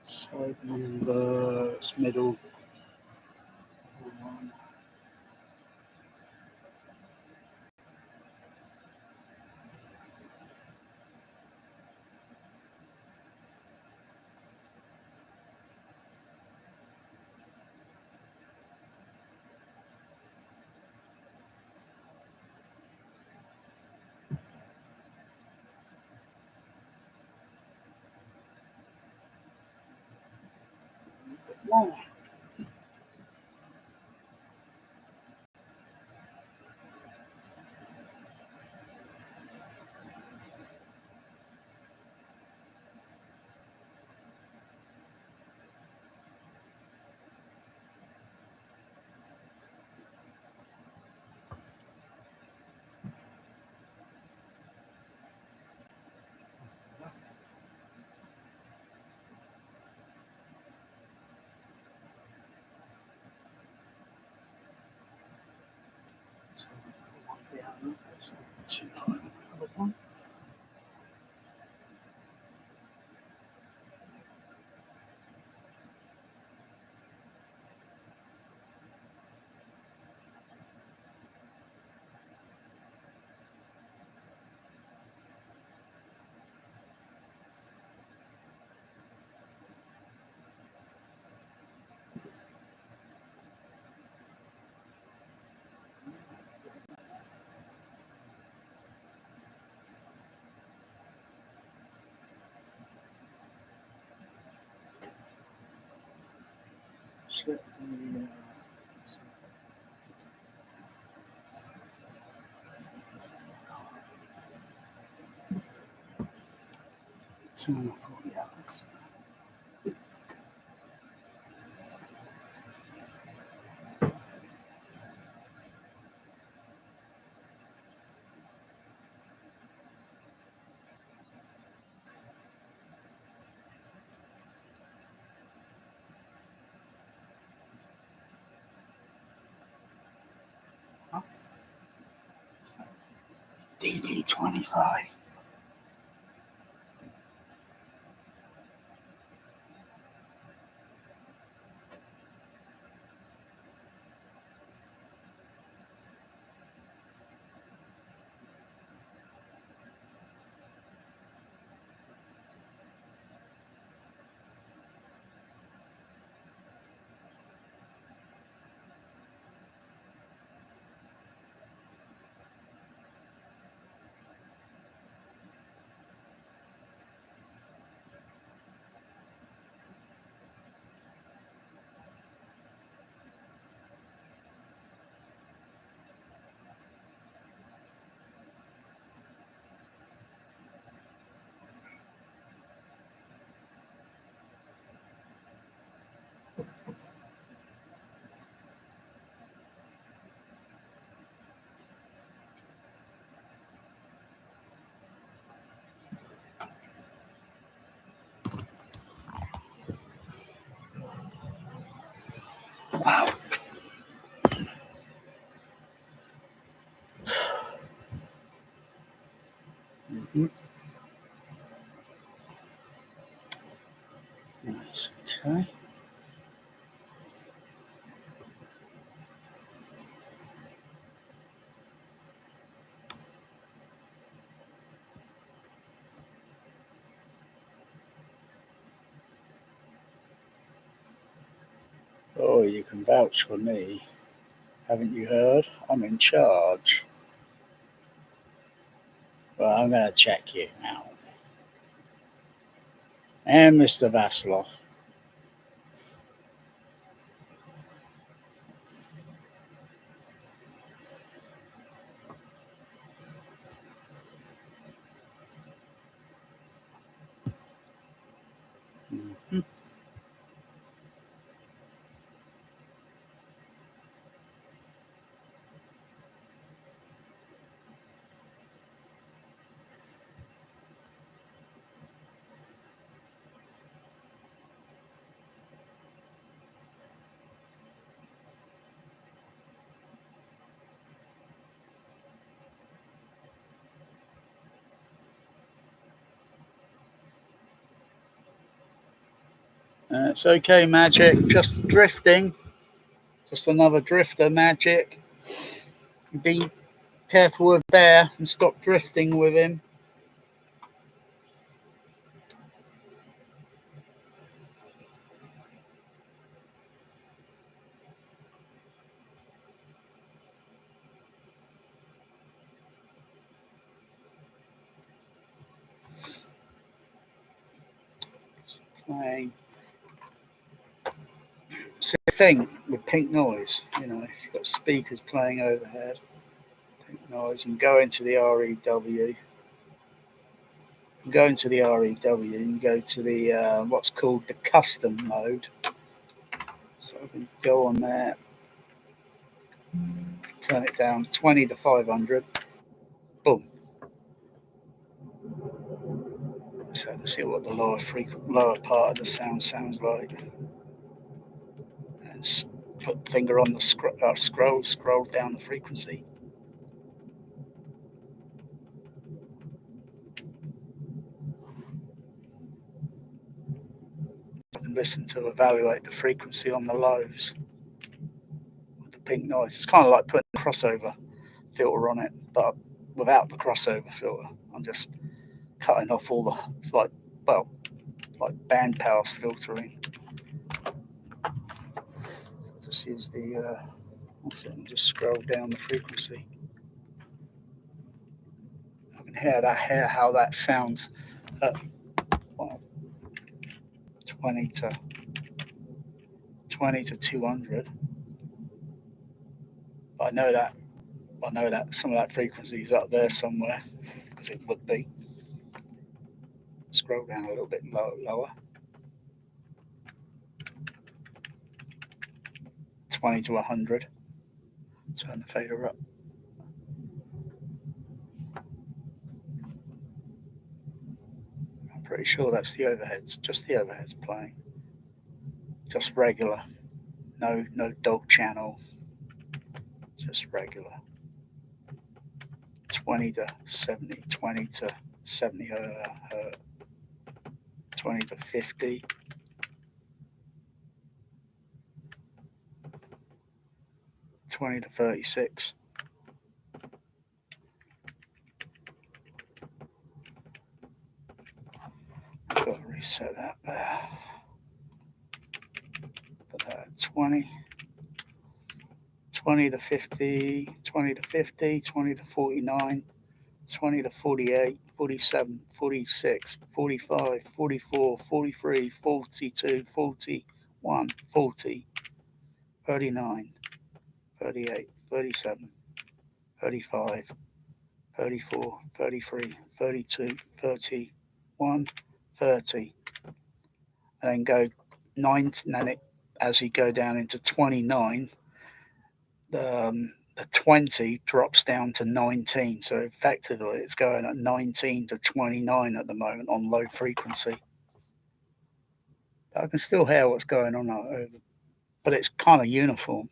Side numbers, middle. More. Too high on the other one. Check the turn off all the others. DP25. Wow. Mm-hmm. Nice. Okay. Oh, you can vouch for me. Haven't you heard? I'm in charge. Well, I'm going to check you out. And Mr. Vasilov. Mm-hmm. It's okay, Magic. Just drifting. Just another drifter, Magic. Be careful with Bear and stop drifting with him. Playing. It's the thing with pink noise, you know, if you've got speakers playing overhead, pink noise, and go into the REW. Go into the REW and go to the what's called the custom mode. So I can go on there, turn it down 20 to 500. Boom. So let's see what the lower part of the sound sounds like. And put finger on the scroll down the frequency. I can listen to evaluate the frequency on the lows with the pink noise. It's kind of like putting a crossover filter on it, but without the crossover filter. I'm just cutting off all the, it's like band pass filtering. So just use the, just scroll down the frequency. I can hear how that sounds at 20 to 200. I know that some of that frequency is up there somewhere because it would be. Scroll down a little bit lower. 20 to 100. Turn the fader up. I'm pretty sure that's the overheads. Just the overheads playing. Just regular. No dog channel. Just regular. 20 to 70. 20 to 70 hertz. 20 to 50. 20 to 36. I've got to reset that there. Put that at 20. 20 to 50, 20 to 50, 20 to 49, 20 to 48, 47, 46, 45, 44, 43, 42, 41, 40, 39, 38, 37, 35, 34, 33, 32, 31, 30. And then go 9, and then as you go down into 29, the 20 drops down to 19. So effectively it's going at 19 to 29 at the moment on low frequency. But I can still hear what's going on over, but it's kind of uniform.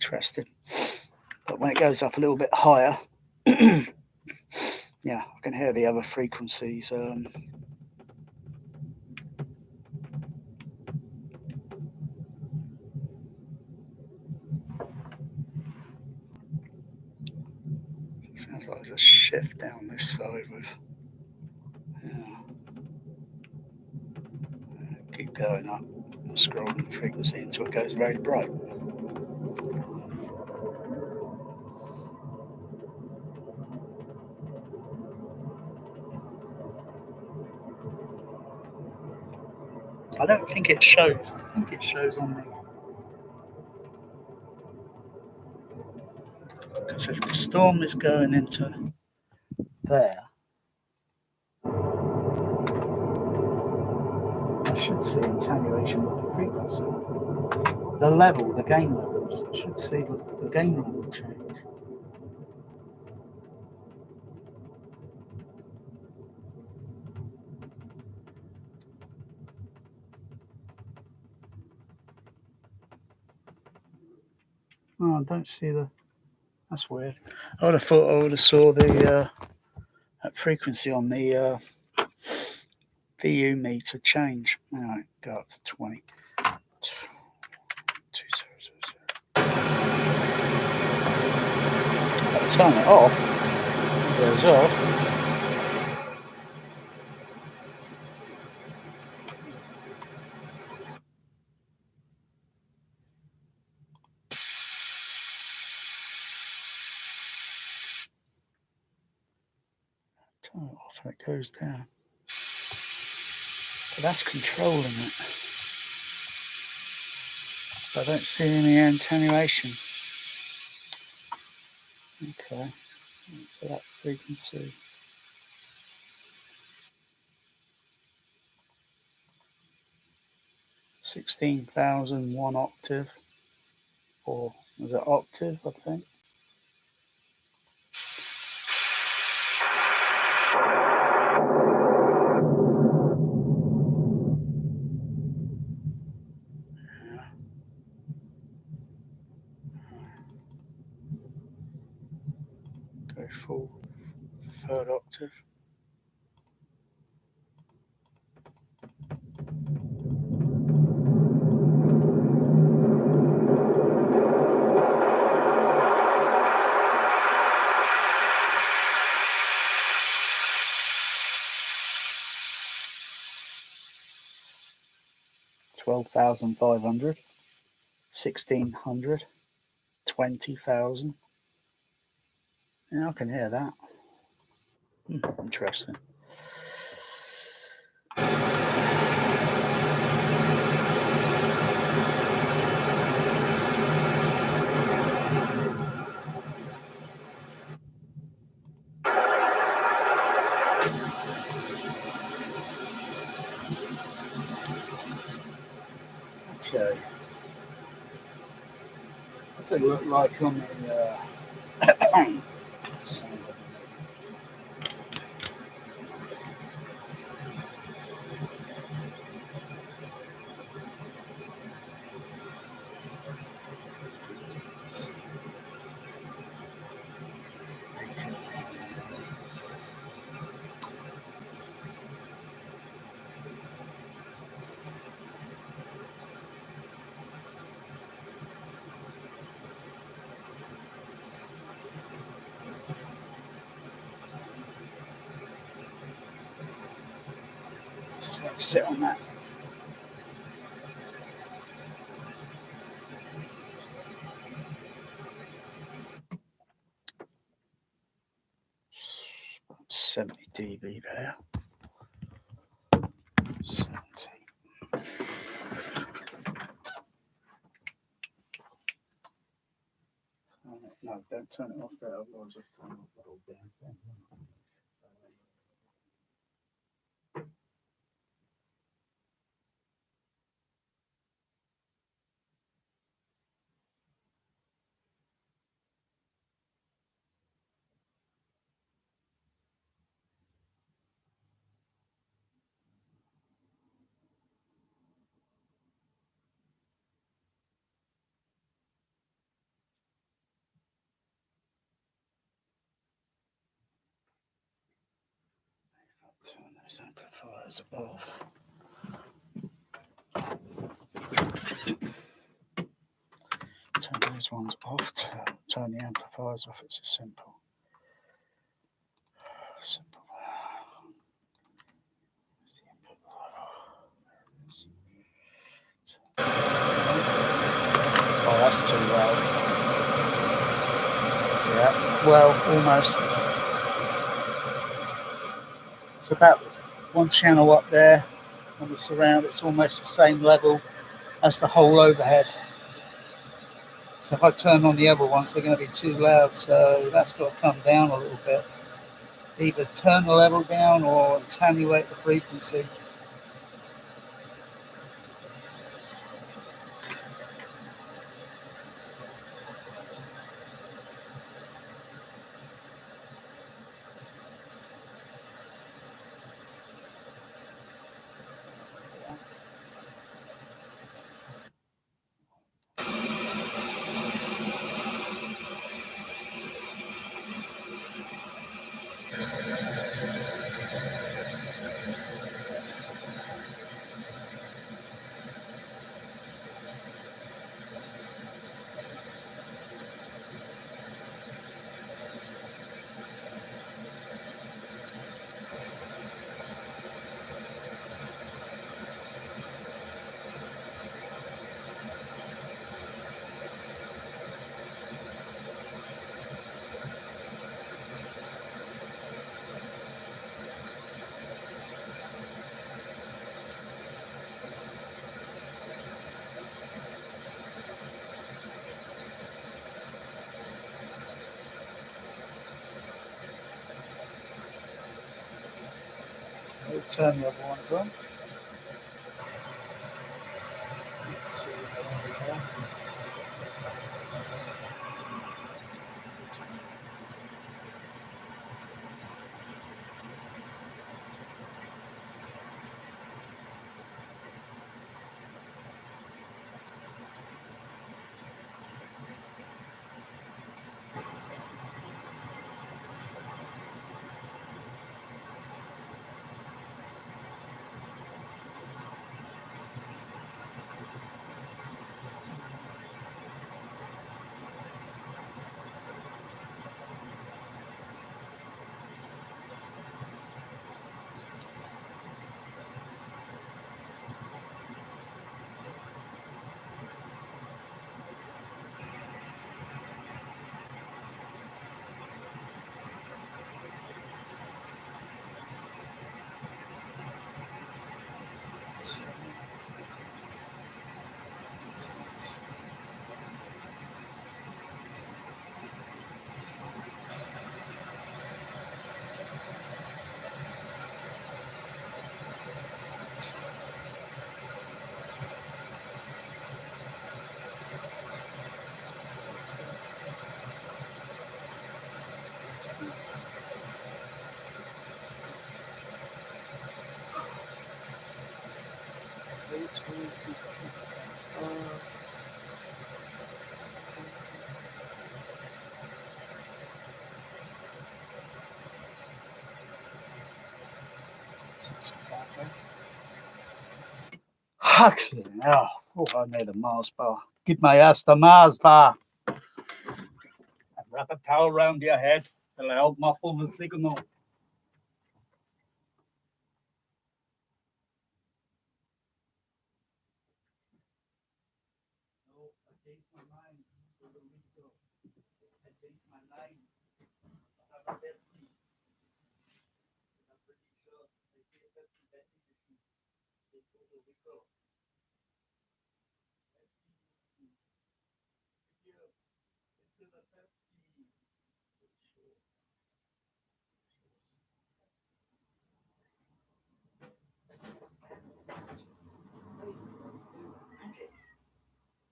Interesting. But when it goes up a little bit higher, yeah, I can hear the other frequencies. Sounds like there's a shift down this side with. Yeah. keep going up, scrolling the frequency until it goes very bright. I don't think it shows. I think it shows on the. Because if the storm is going into there, I should see attenuation with the frequency. The level, the gain levels. I should see the gain level change. Oh, I don't see the. That's weird. I would have thought I would have saw the that frequency on the VU meter change. All right, go up to 20. 2000. Turn it off. It goes off. Turn it off and it goes down. But that's controlling it. I don't see any attenuation. Okay. So that frequency. 16,001 octave. Or is it octave, I think? Go full third octave. $12,500, 1,600, 20,000. Yeah, I can hear that. Interesting. Okay. What's it look like on the just want to sit on that. About 70 dB there. 70. No, don't turn it off there, otherwise I'll turn off the whole damn thing. Turn those amplifiers off. Turn those ones off. Turn the amplifiers off. It's a simple. Where's the input level? There it is. that's too loud. Yeah, well, almost. It's about one channel up there on the surround. It's almost the same level as the whole overhead. So if I turn on the other ones, they're going to be too loud. So that's got to come down a little bit. Either turn the level down or attenuate the frequency. I'll turn the other ones on. Let's see what we have. Fucking hell. Oh, I need a Mars bar. Give my ass the Mars bar. And wrap a towel around your head. It'll help muffle the signal.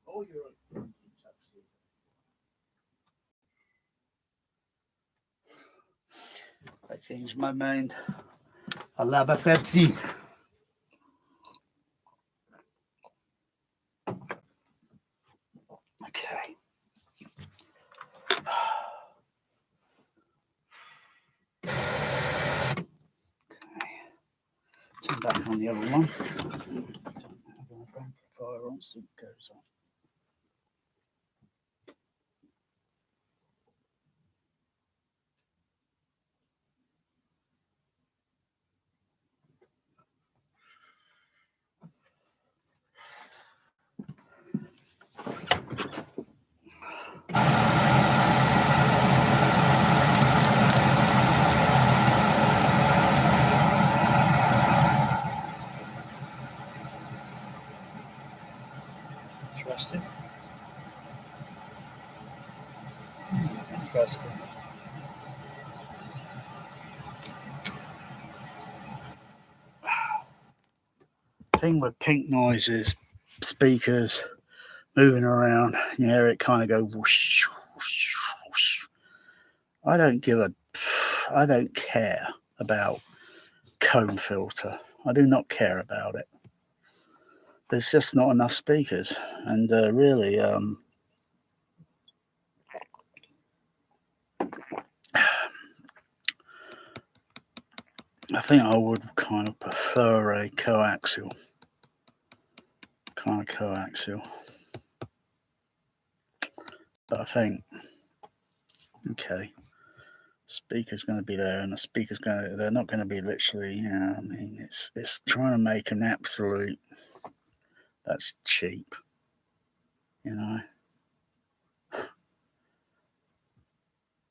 Oh, you're I changed my mind. I love a Pepsi. Okay. Turn back on the other one. Amplifier on, see what goes on. thing with pink noises, speakers moving around, you hear it kind of go whoosh, whoosh, whoosh. I don't care about comb filter. I do not care about it. There's just not enough speakers, and really, I think I would kind of prefer a coaxial. But I think, okay, speaker's going to be there, and they're not going to be literally, I mean, it's trying to make an absolute, that's cheap,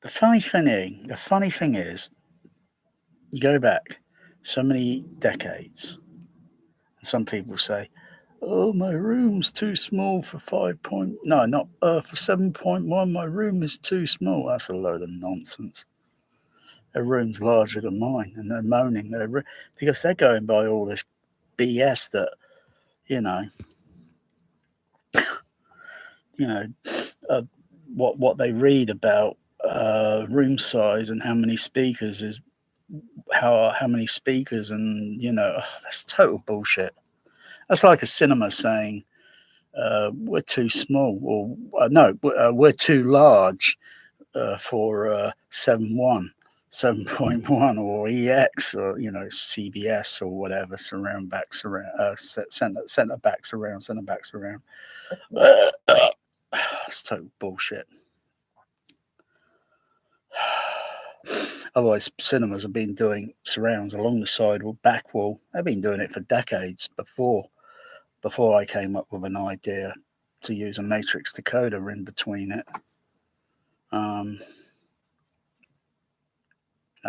The funny thing is, you go back so many decades, and some people say, "Oh, my room's too small for for 7.1. My room is too small." That's a load of nonsense. Their room's larger than mine, and they're moaning because they're going by all this BS that what they read about room size and how many speakers is how many speakers, and that's total bullshit. That's like a cinema saying we're too small, or no, we're too large for 7.1 or EX, or CBS or whatever, surround backs around, center backs around. It's total bullshit. Otherwise, cinemas have been doing surrounds along the side or back wall. They've been doing it for decades before I came up with an idea to use a matrix decoder in between it. That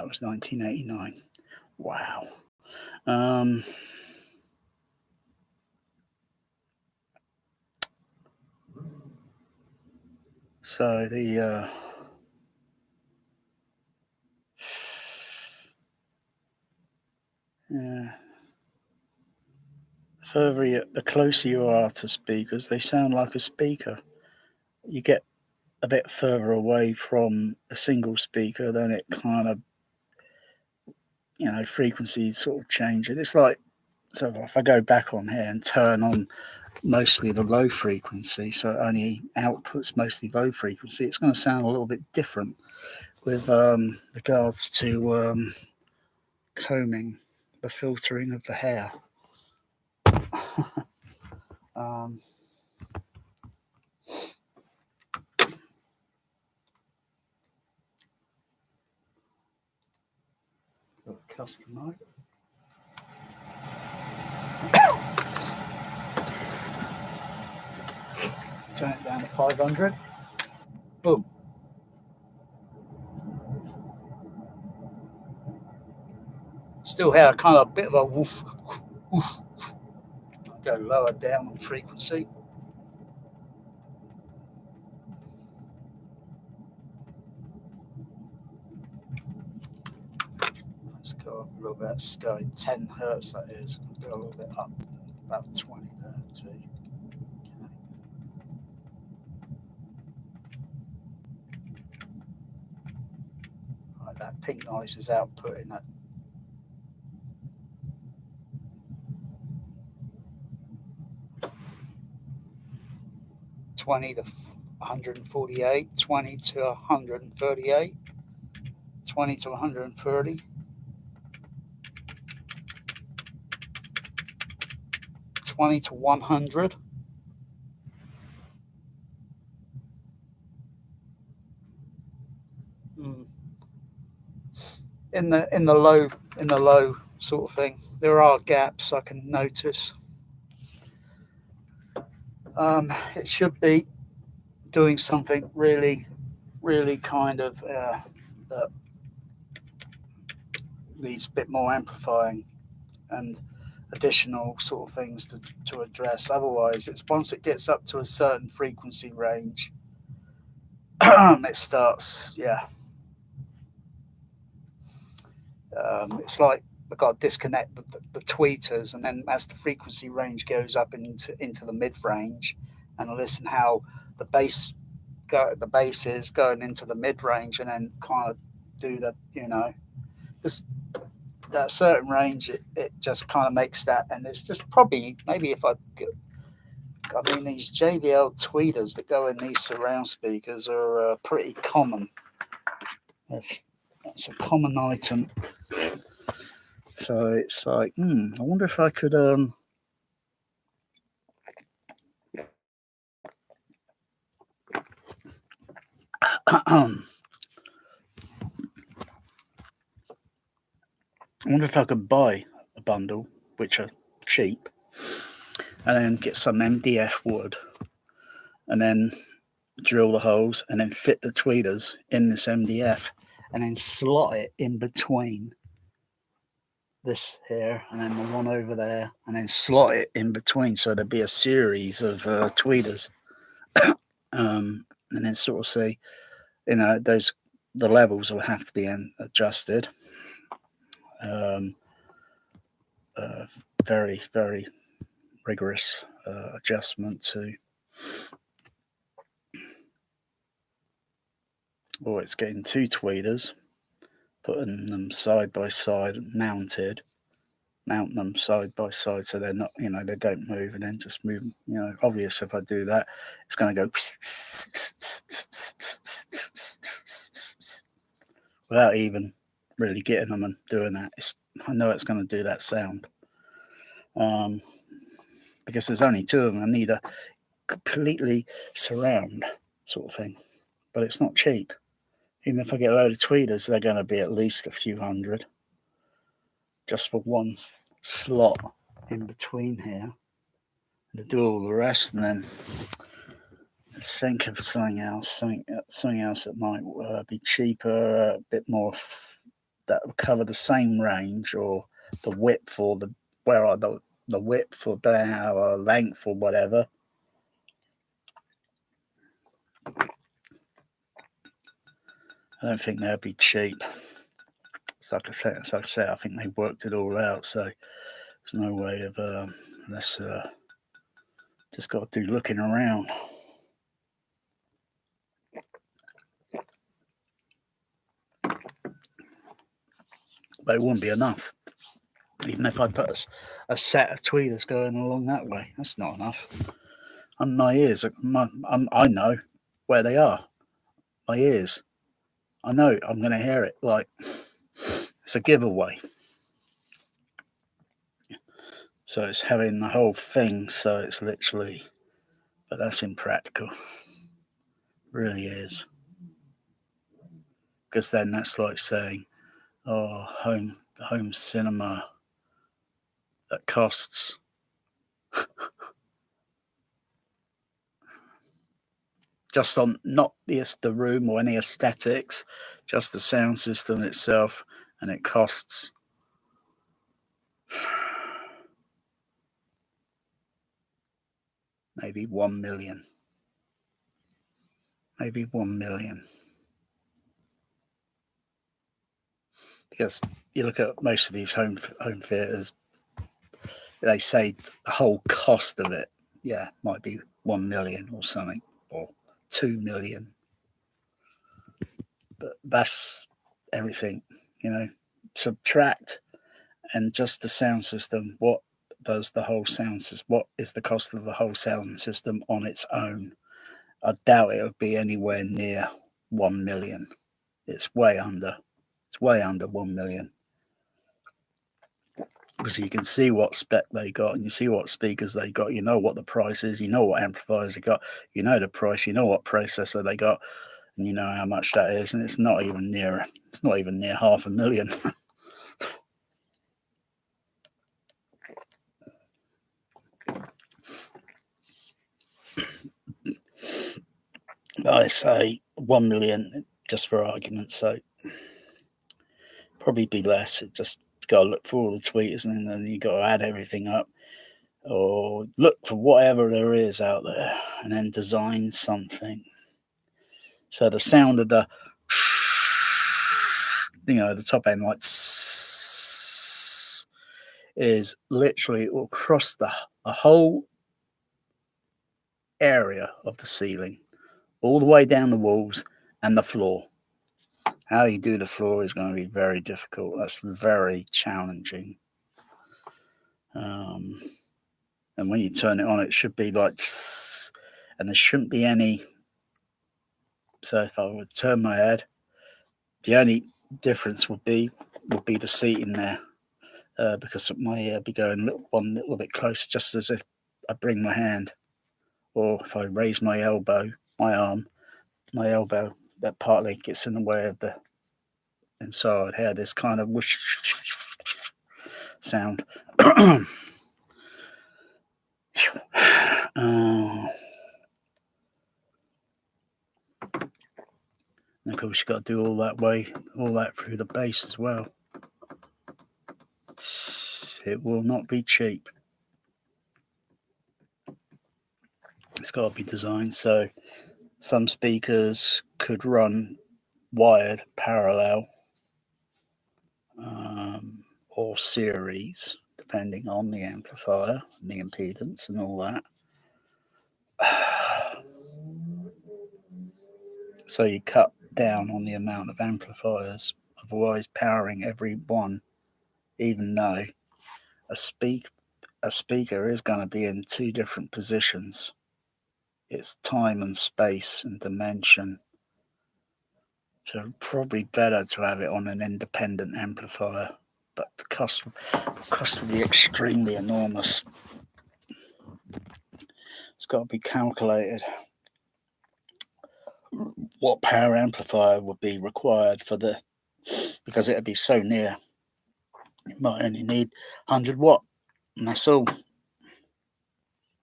was 1989. Wow. So the the closer you are to speakers, they sound like a speaker. You get a bit further away from a single speaker, then it kind of, frequencies sort of change. It's like, so if I go back on here and turn on mostly the low frequency, so it only outputs mostly low frequency, it's going to sound a little bit different with regards to combing, the filtering of the hair. Custom mode. Turn it down to 500. Boom. Still had kind of a bit of a woof, woof. I'll go lower down on frequency. Let's go up a little bit. Let's go in 10 hertz, that is. Go a little bit up, about 20 there too. Okay. Right, that pink noise is outputting that. $20 to $148, $20 to $138, $20 to $130, $20 to $100. In the low sort of thing, there are gaps I can notice. It should be doing something really kind of that needs a bit more amplifying and additional sort of things to address. Otherwise, it's once it gets up to a certain frequency range, it starts, it's like I've got to disconnect the tweeters, and then as the frequency range goes up into the mid range, and I listen how the bass is going into the mid range, and then kind of do the because that certain range it just kind of makes that, and it's just probably maybe if I mean these JBL tweeters that go in these surround speakers are pretty common. That's a common item. So it's like, I wonder if I could I wonder if I could buy a bundle, which are cheap, and then get some MDF wood, and then drill the holes, and then fit the tweeters in this MDF, and then slot it in between this here, and then the one over there, and then slot it in between, so there'd be a series of tweeters, and then sort of see, the levels will have to be adjusted. Very, very rigorous adjustment to. Oh, it's getting two tweeters, putting them side by side, mount them side by side so they're not, they don't move, and then just move. Obvious if I do that, it's going to go without even really getting them and doing that. I know it's going to do that sound. Because there's only two of them. I need a completely surround sort of thing, but it's not cheap. Even if I get a load of tweeters, they're going to be at least a few hundred just for one slot in between here to do all the rest. And then let's think of something else. Something else that might be cheaper, a bit more that will cover the same range, or the width, or the width, or length, or whatever. I don't think they'd be cheap. It's like I say, I think they worked it all out, so there's no way of unless just got to do looking around. But it wouldn't be enough. Even if I put a set of tweeters going along that way, that's not enough. My ears, I know where they are. My ears, I know I'm going to hear it. Like, it's a giveaway. So it's having the whole thing, so it's literally, but that's impractical. Really is. Because then that's like saying, home cinema that costs just on not the room or any aesthetics, just the sound system itself, and it costs maybe 1 million. Maybe 1 million. Because you look at most of these home theatres, they say the whole cost of it, might be 1 million or something, or 2 million. But that's everything, subtract and just the sound system. What does the whole sound system, what is the cost of the whole sound system on its own? I doubt it would be anywhere near 1 million. It's way under 1 million. Because you can see what spec they got, and you see what speakers they got, you know what the price is, you know what amplifiers they got, you know the price, you know what processor they got, and you know how much that is, and it's not even near 500,000. I say 1 million just for argument's sake. Probably be less. It just got to look for all the tweeters, and then you got to add everything up, or look for whatever there is out there, and then design something. So the sound of the top end, like, is literally across the whole area of the ceiling, all the way down the walls and the floor. How you do the floor is going to be very difficult. That's very challenging. And when you turn it on, it should be like, and there shouldn't be any. So if I would turn my head, the only difference would be the seat in there, because my ear be going one little bit close, just as if I bring my hand, or if I raise my elbow, my arm, my elbow, that partly gets in the way of the inside here. This kind of whoosh sound. And of course, you've got to do all that through the bass as well. It will not be cheap. It's got to be designed so some speakers could run wired, parallel, or series, depending on the amplifier and the impedance and all that. So you cut down on the amount of amplifiers, otherwise powering every one, even though a speaker is going to be in two different positions. It's time and space and dimension. So probably better to have it on an independent amplifier, but the cost will be extremely enormous. It's got to be calculated what power amplifier would be required because it would be so near. You might only need 100 watt, and that's all,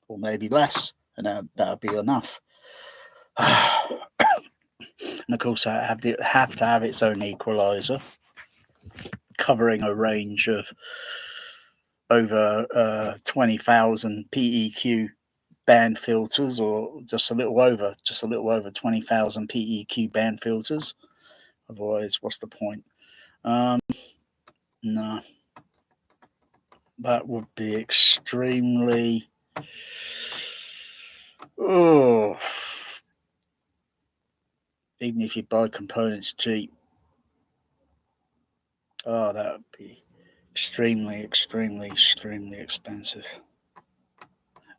or maybe less, and that'll be enough. And of course, I have to have its own equalizer, covering a range of over 20,000 PEQ band filters, or just a little over 20,000 PEQ band filters. Otherwise, what's the point? No, that would be extremely. Even if you buy components cheap, that would be extremely, extremely, extremely expensive.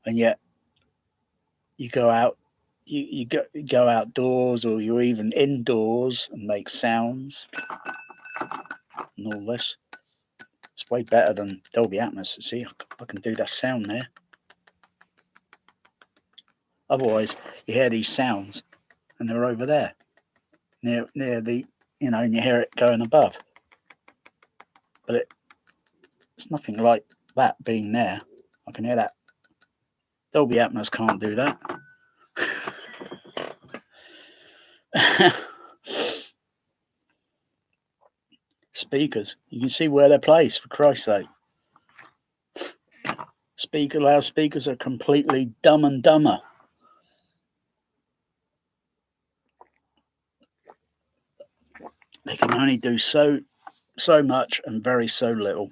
And yet, you go out, you go outdoors, or you're even indoors and make sounds and all this. It's way better than Dolby Atmos. See, I can do that sound there. Otherwise, you hear these sounds, and they're over there, near the, and you hear it going above. But it's nothing like that being there. I can hear that. Dolby Atmos can't do that. Speakers, you can see where they're placed, for Christ's sake. Loudspeakers are completely dumb and dumber. They can only do so much and so little.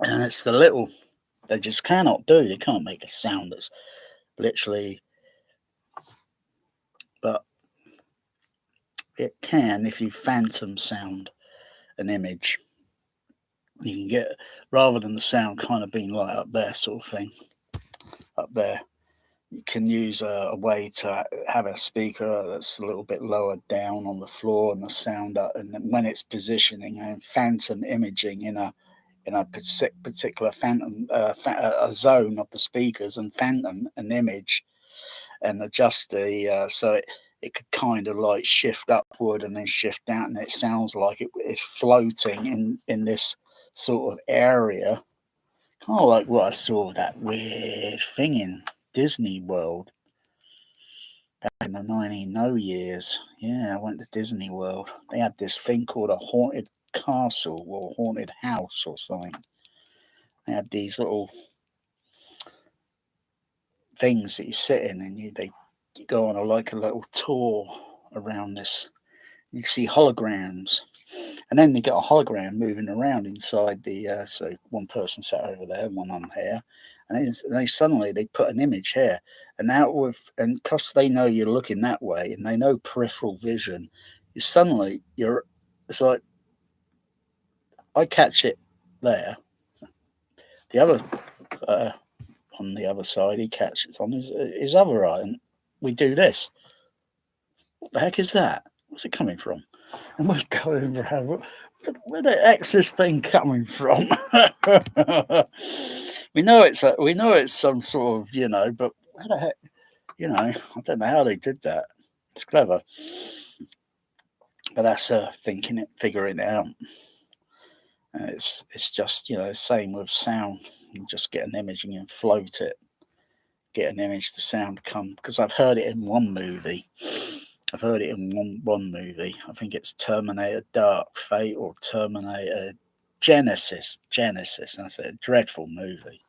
And it's the little they just cannot do. They can't make a sound that's literally, but it can if you phantom sound an image. You can get, rather than the sound kind of being like up there sort of thing, up there, you can use a way to have a speaker that's a little bit lower down on the floor, and the sound up, and then when it's positioning and phantom imaging in a particular phantom a zone of the speakers, and phantom an image and adjust the so it could kind of like shift upward and then shift down, and it sounds like it's floating in this sort of area, kind of like what I saw that weird thing in Disney World back in the 1900 years. Yeah, I went to Disney World. They had this thing called a haunted castle or haunted house or something. They had these little things that you sit in, and you go on a little tour around this. You see holograms, And then you got a hologram moving around inside the, so one person sat over there, one on here, and then they suddenly they put an image here, and now and because they know you're looking that way, and they know peripheral vision, it's like I catch it there, the other on the other side he catches on his other eye, and we do this. What the heck is that? Where's it coming from? And we're going around. Where the heck's this thing coming from? we know it's some sort of, but where the heck, I don't know how they did that. It's clever, but that's figuring it out. And it's just same with sound. You just get an image and you float it. Get an image, the sound come, because I've heard it in one movie. I've heard it in one movie. I think it's Terminator Dark Fate or Terminator Genesis. That's a dreadful movie.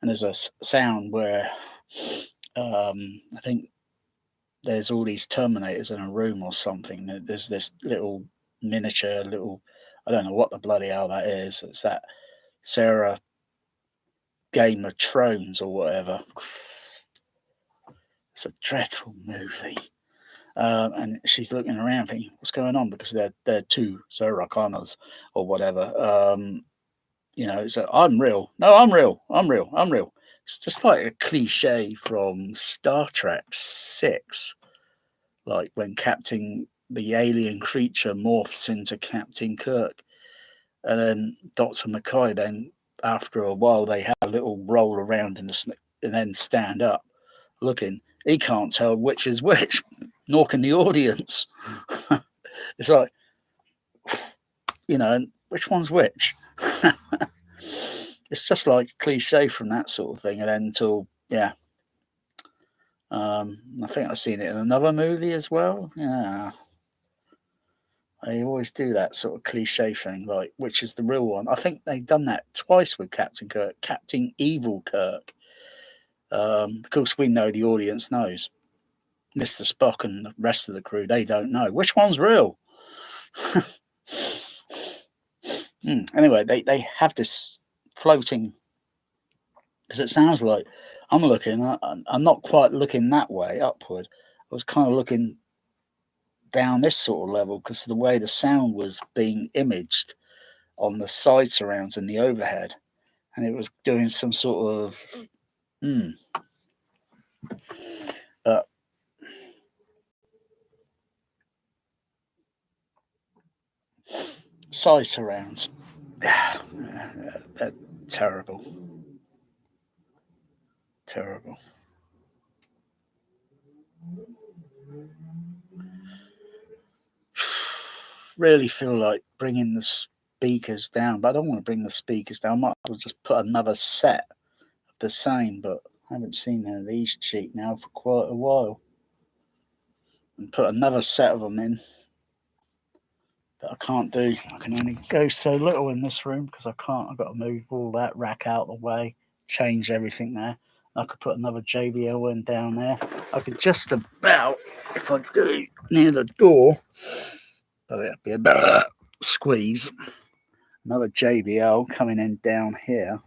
And there's a sound where I think there's all these Terminators in a room or something. There's this little miniature, I don't know what the bloody hell that is. It's that Sarah Game of Thrones or whatever. It's a dreadful movie. And she's looking around thinking, what's going on? Because they're two Sarah Connors or whatever. So I'm real. No, I'm real. It's just like a cliche from Star Trek 6. Like when the alien creature morphs into Captain Kirk. And then Dr. McCoy, then after a while, they have a little roll around and then stand up looking. He can't tell which is which, nor can the audience. It's like, which one's which? It's just like a cliche from that sort of thing. And then I think I've seen it in another movie as well. Yeah. They always do that sort of cliche thing, like, which is the real one. I think they've done that twice with Captain Kirk, Captain Evil Kirk. Because we know the audience knows. Mr. Spock and the rest of the crew, they don't know. Which one's real? Anyway, they have this floating, because it sounds like I'm not quite looking that way upward. I was kind of looking down this sort of level because the way the sound was being imaged on the side surrounds and the overhead, and it was doing some sort of side surrounds. They're terrible. Really feel like bringing the speakers down, but I don't want to bring the speakers down. I might as well just put another set of the same, but I haven't seen any of these cheap now for quite a while. And put another set of them in. But I can't do. I can only go so little in this room because I can't. I've got to move all that rack out of the way, change everything there. I could put another JBL one down there. I could just about, if I do near the door, but it'd be about squeeze. Another JBL coming in down here.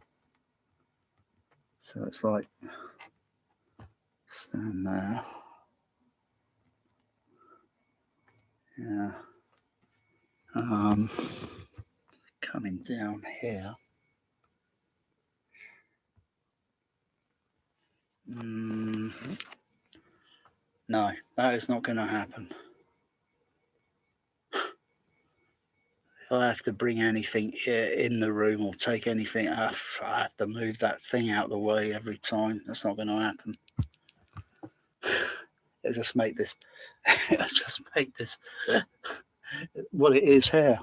So it's like stand there. Yeah. Coming down here. No, that is not going to happen. If I have to bring anything in the room or take anything off, I have to move that thing out of the way every time. That's not going to happen. It'll just make this. What it is here.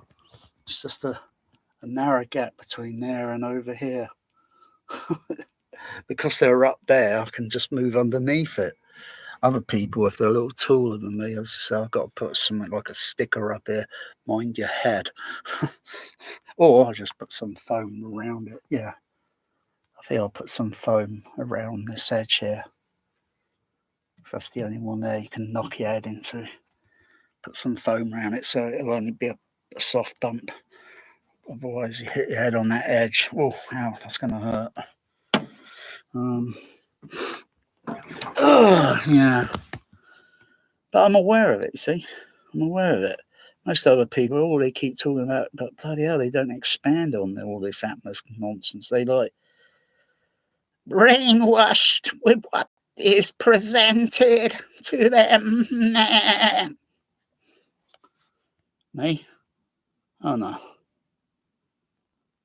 It's just a narrow gap between there and over here. Because they're up there, I can just move underneath it. Other people, if they're a little taller than me, as I say, I've got to put something like a sticker up here, mind your head. Or I'll just put some foam around it. Yeah. I think I'll put some foam around this edge here. That's the only one there you can knock your head into. put some foam around it so it'll only be a soft bump. Otherwise, you hit your head on that edge. Oh, ow, that's going to hurt. Yeah. But I'm aware of it, you see. I'm aware of it. Most other people, they keep talking about, but bloody hell, they don't expand on all this Atmos nonsense. They like brainwashed with what is presented to them. Me? Oh no.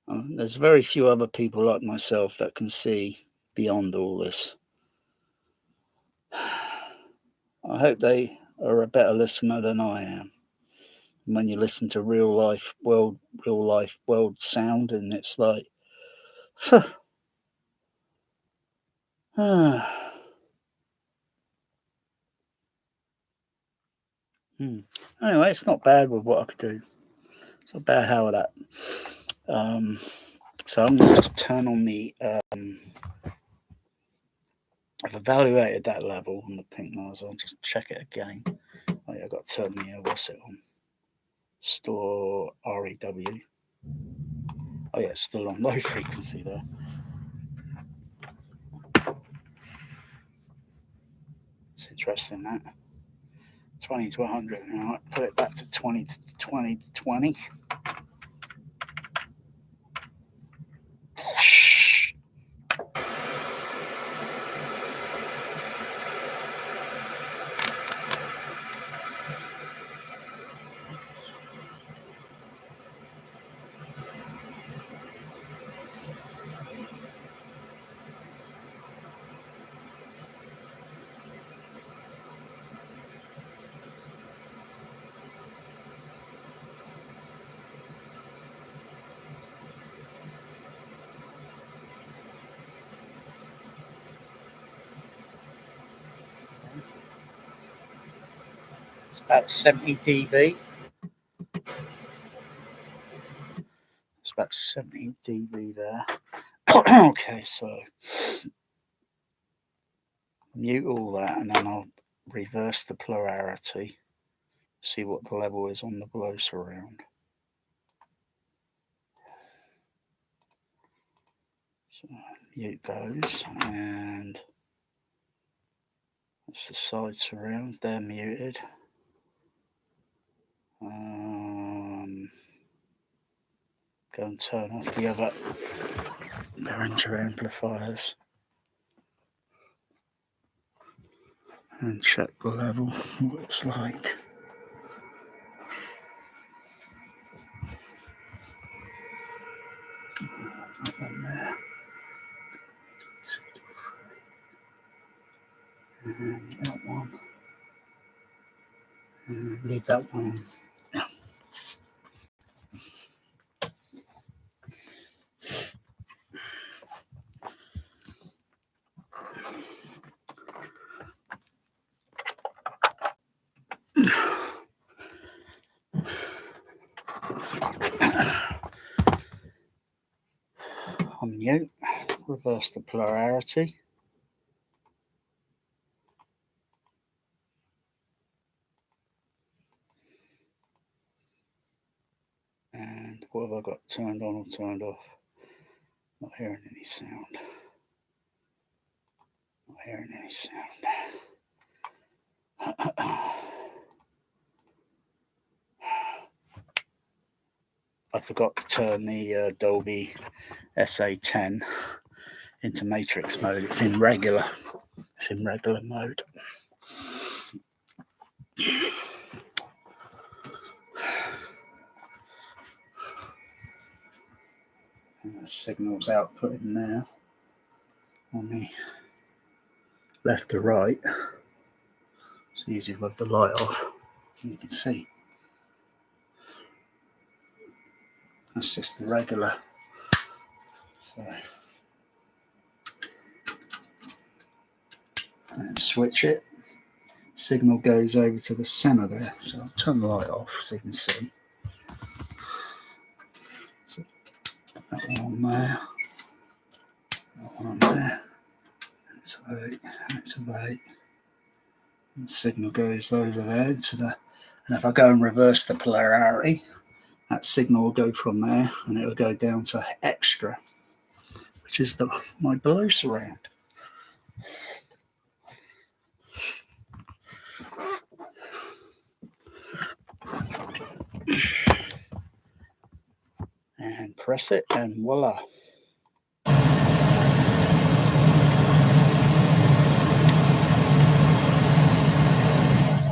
There's very few other people like myself that can see beyond all this. I hope they are a better listener than I am. When you listen to real life world sound, and it's like, anyway, it's not bad with what I could do. It's not bad how that. So I'm going to just turn on the. I've evaluated that level on the pink nozzle. I'll just check it again. Oh yeah, I've got to turn the what's it on? Store REW. Oh yeah, it's still on low frequency there. It's interesting that. 20 to 100. Now put it back to 20 to 20 to 20. About 70 dB. It's about 70 dB there. Okay, so mute all that, and then I'll reverse the polarity. See what the level is on the below surround. So mute those, and that's the side surrounds. They're muted. Go and turn off the other Behringer amplifiers and check the level, what it's like. That one there. And that one. And leave that one. Yeah. On mute, reverse the polarity. And what have I got turned on or turned off? Not hearing any sound. Not hearing any sound. I forgot to turn the Dolby SA10 into matrix mode. It's in regular. It's in regular mode. And the signal's output in there on the left to right. It's easy with the light off. You can see. That's just the regular. So, and switch it. Signal goes over to the center there. So I'll turn the light off so you can see. So that one on there. That one on there. Activate. Activate. And the signal goes over there to the And if I go and reverse the polarity, that signal will go from there and it will go down to extra, which is my below surround. And press it and voila.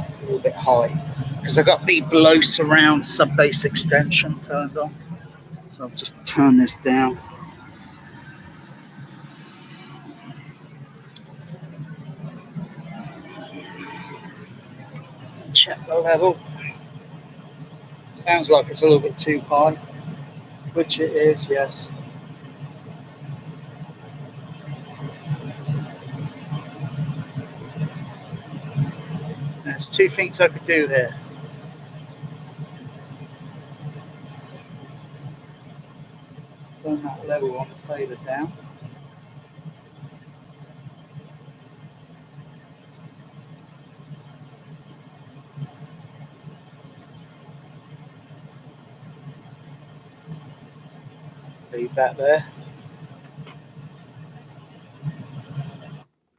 It's a little bit high because I've got the below surround sub bass extension turned on. So I'll just turn this down. Check the level. Sounds like it's a little bit too high, which it is, yes. There's two things I could do here. Turn that level on, fader down. Leave that there.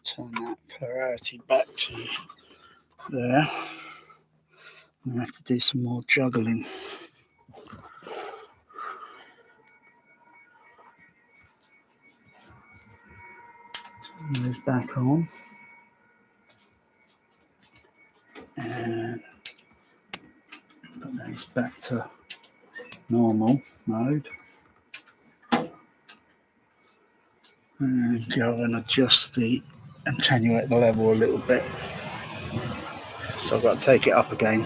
Turn that polarity back to there. I'm going to have to do some more juggling. Turn those back on. And put those back to normal mode. And go and adjust attenuate the level a little bit. So I've got to take it up again.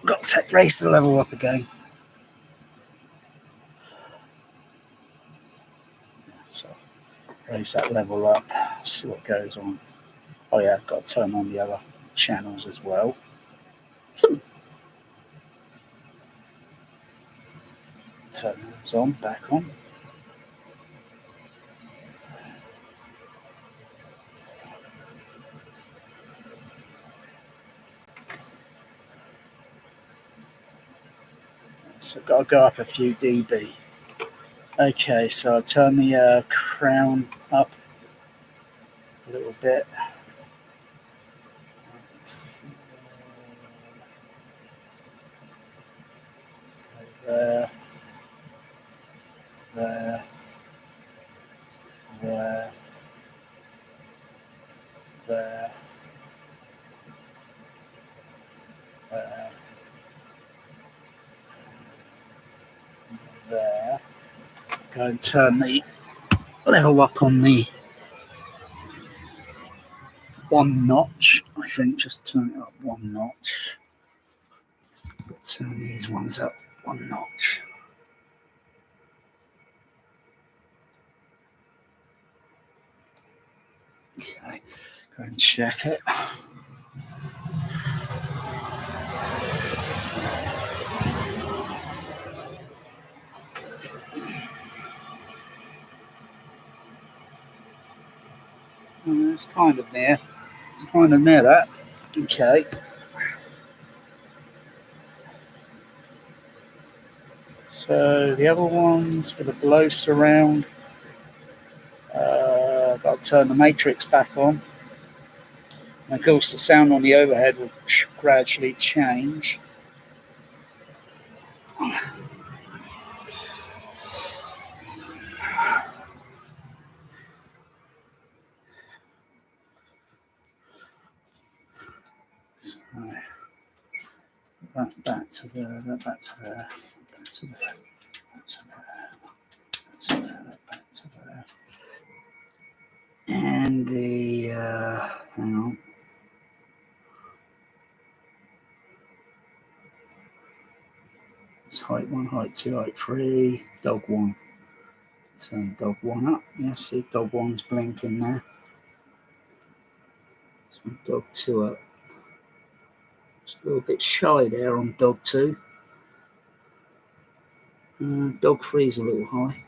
Got to raise the level up again. So raise that level up. See what goes on. Oh yeah, I've got to turn on the other channels as well. Turn those on, back on. So I've got to go up a few dB. Okay, so I'll turn the crown up a little bit. There, there, there, there, there, there. Go and turn the level up on the one notch. I think just turn it up one notch. Turn these ones up one notch. Okay, go and check it. It's kind of near. It's kind of near that. Okay. So the other ones for the below surround, I've got to turn the matrix back on. And of course the sound on the overhead will gradually change. So that back to there, that back to there, back to there, back to there, back to there, back to there. And the hang on. It's height 1, height 2, height 3, dog 1. Turn dog 1 up. Yeah, see dog 1's blinking there. Turn dog 2 up. Just a little bit shy there on dog 2. Dog 3 is a little high.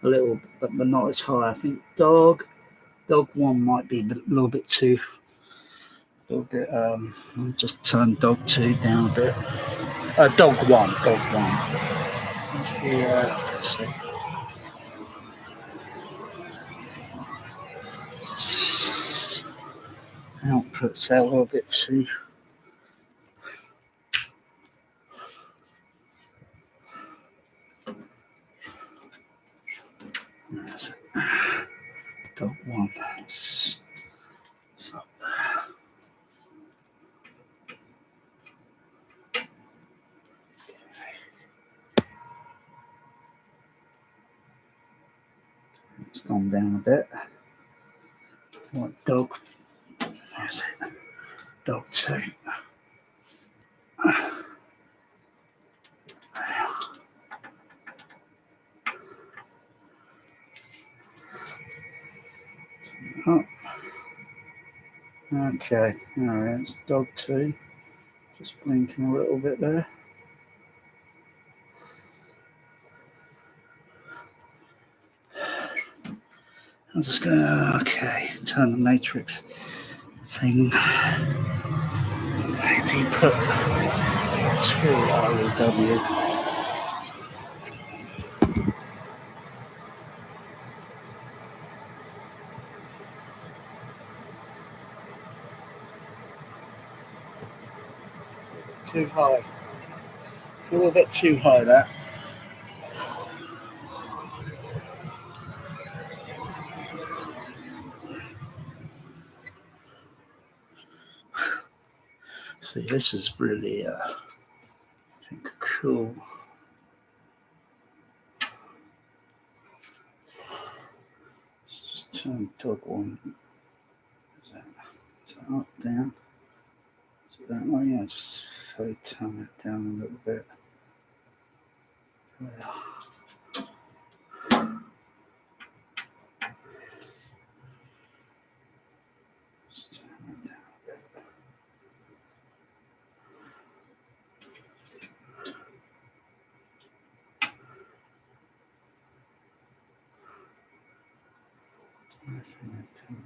A little, but not as high. I think dog 1 might be a little bit too We'll get, I'll just turn dog 2 down a bit. Dog 1. That's the, let's see. Output's out a little bit too. Dog 1. It's up there. It's gone down a bit. What dog? Where's it? Dog 2. Oh. Okay, alright, it's dog 2. Just blinking a little bit there. I'm just gonna, okay, turn the matrix thing. Maybe put 2 REW. Too high. It's a little bit too high, that. See, this is really, I think, cool. Let's just turn dog 1. Is that up, down? Is it that way? Yeah, just so turn it down a little bit. Yeah. Just turn it down a bit.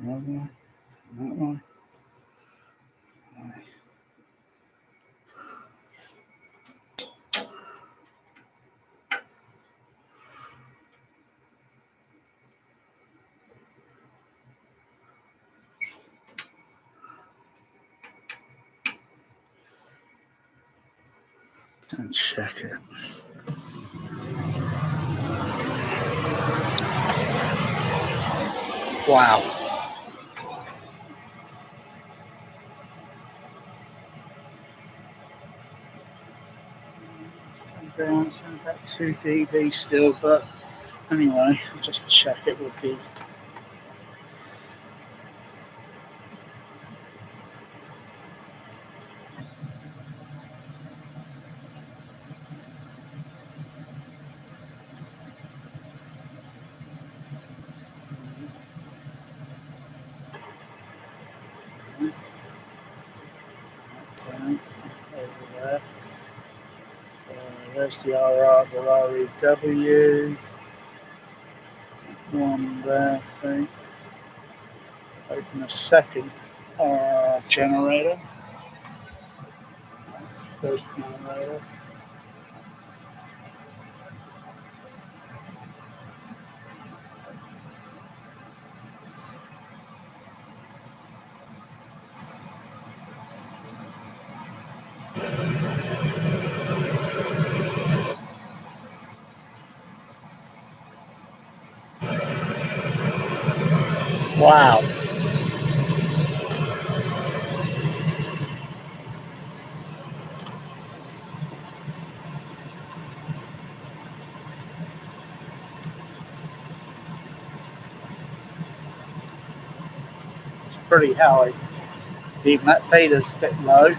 That one. That one. And check it. Wow. Down to about 2 dB still, but anyway, I'll just check it would be. Over there. There's the RR, the REW. One there, I think. Open a second generator. That's the first generator. Wow. It's pretty high. Even that beta's a bit low.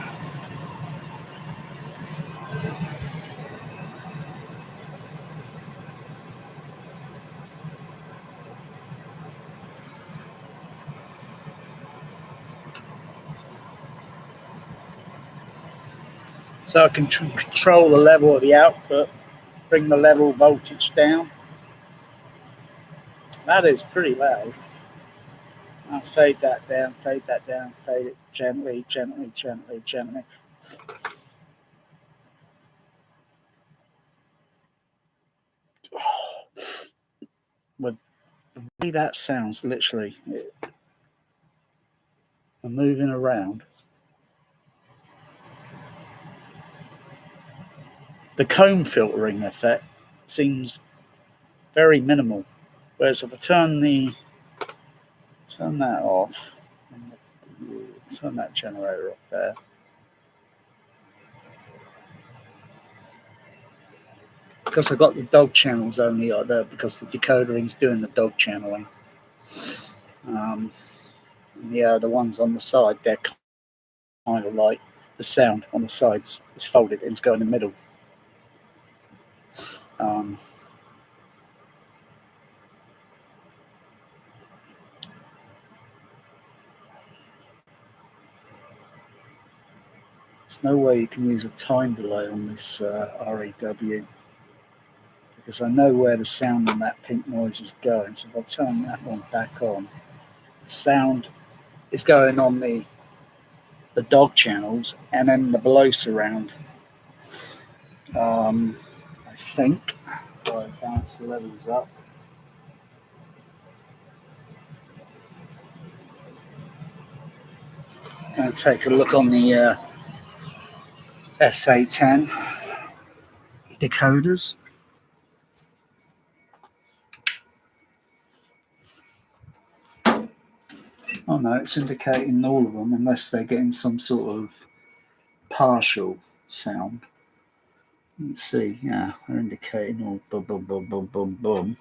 So I can control the level of the output, bring the level voltage down. That is pretty loud. I'll fade that down, fade it gently. With the way that sounds, literally, I'm moving around. The comb filtering effect seems very minimal. Whereas if I turn that off, turn that generator off there. Because I've got the dog channels only out there because the decodering's doing the dog channeling. The ones on the side, they're kind of like the sound on the sides. It's folded and it's going in the middle. There's no way you can use a time delay on this REW because I know where the sound on that pink noise is going. So if I turn that one back on, the sound is going on the dog channels and then the below surround. I think if I bounce the levels up. I'm going to take a look on the SA10 decoders. Oh no, it's indicating all of them unless they're getting some sort of partial sound. Let's see, yeah, they're indicating all boom, boom, boom, boom, boom, boom.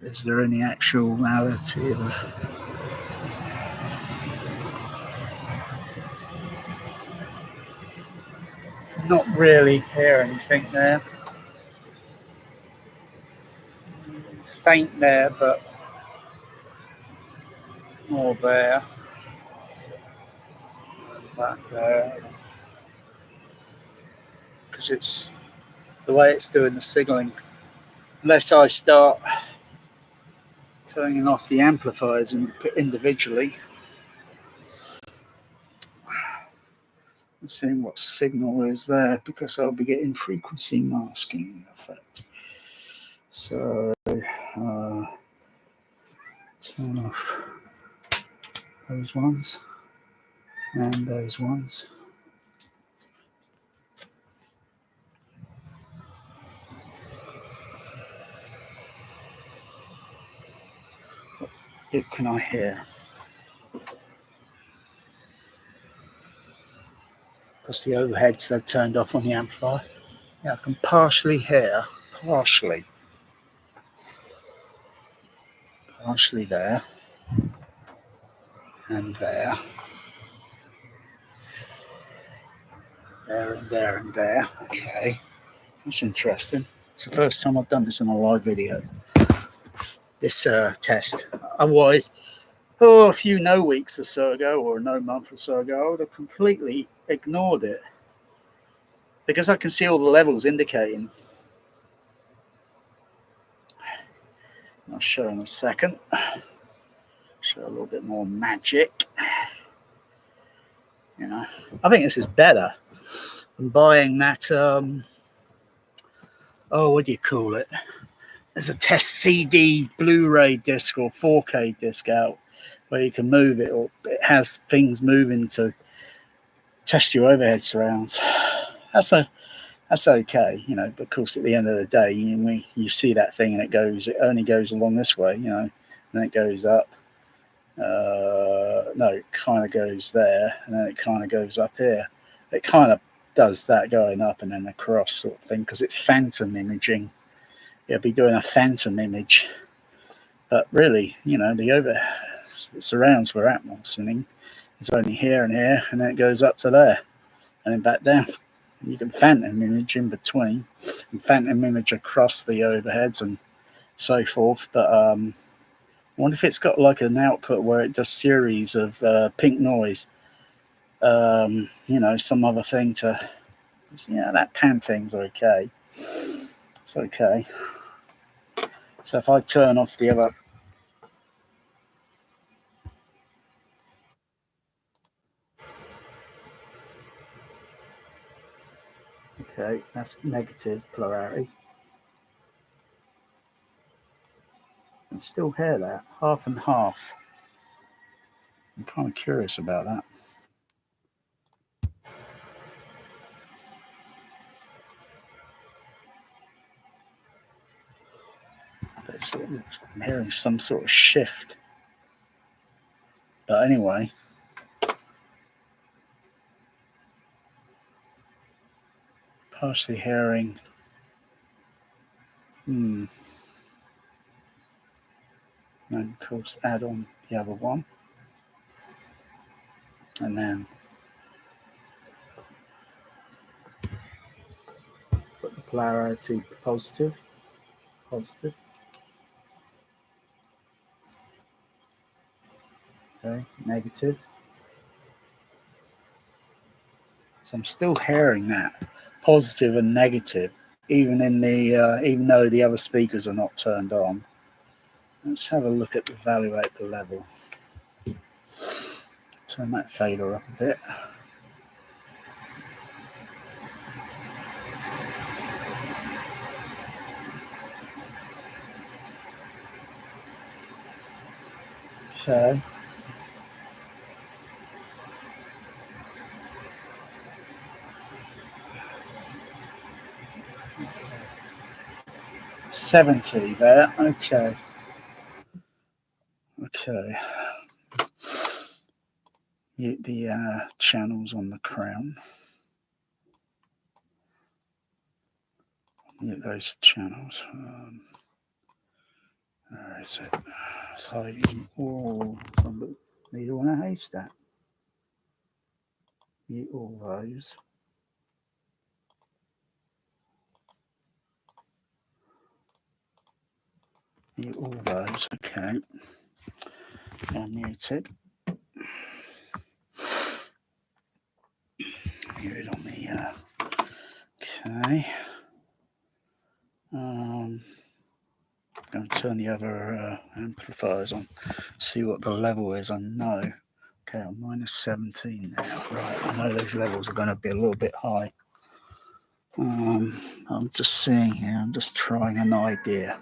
Is there any actuality of not really hear anything there. Faint there, but more there. Back there. Because it's the way it's doing the signaling. Unless I start turning off the amplifiers individually. Seeing what signal is there because I'll be getting frequency masking effect. So turn off those ones and those ones. What can I hear? Because the overheads are turned off on the amplifier. Yeah, I can partially hear, partially there, and there, and there. Okay, that's interesting. It's the first time I've done this on a live video. This test. Otherwise, a few weeks or so ago, or no month or so ago, I would have completely ignored it because I can see all the levels indicating. I'll show in a second. Show a little bit more magic. You know, I think this is better than buying that. What do you call it? There's a test CD Blu-ray disc or 4K disc out where you can move it, or it has things moving to test your overhead surrounds. That's okay, you know. But of course, at the end of the day, you see that thing and it only goes along this way, you know, and then it goes up. No, it kind of goes there, and then it kind of goes up here. It kind of does that going up and then across sort of thing because it's phantom imaging. It'll be doing a phantom image, but really, you know, the surrounds for atmosphering is only here and here, and then it goes up to there and then back down. And you can phantom image in between and phantom image across the overheads and so forth. But I wonder if it's got like an output where it does series of pink noise, you know, some other thing to, yeah, that pan thing's okay. It's okay. So if I turn off the other Okay, that's negative polarity. And still hear that, half and half. I'm kind of curious about that. I'm hearing some sort of shift. But anyway, partially hearing. And of course, add on the other one. And then put the polarity positive. Okay, negative. So I'm still hearing that positive and negative, even in the even though the other speakers are not turned on. Let's have a look at the evaluate the level. Turn that fader up a bit. Okay. 70 there. Okay. Mute the channels on the crown. Mute those channels. Where is it? It's hiding all from the needle in a haystack. Mute all those. Mute all those. Okay. They're muted. Mute it on the. Okay. Going to turn the other amplifiers on, see what the level is. I know. Okay, I'm minus 17 now. Right, I know those levels are going to be a little bit high. I'm just seeing here. I'm just trying an idea.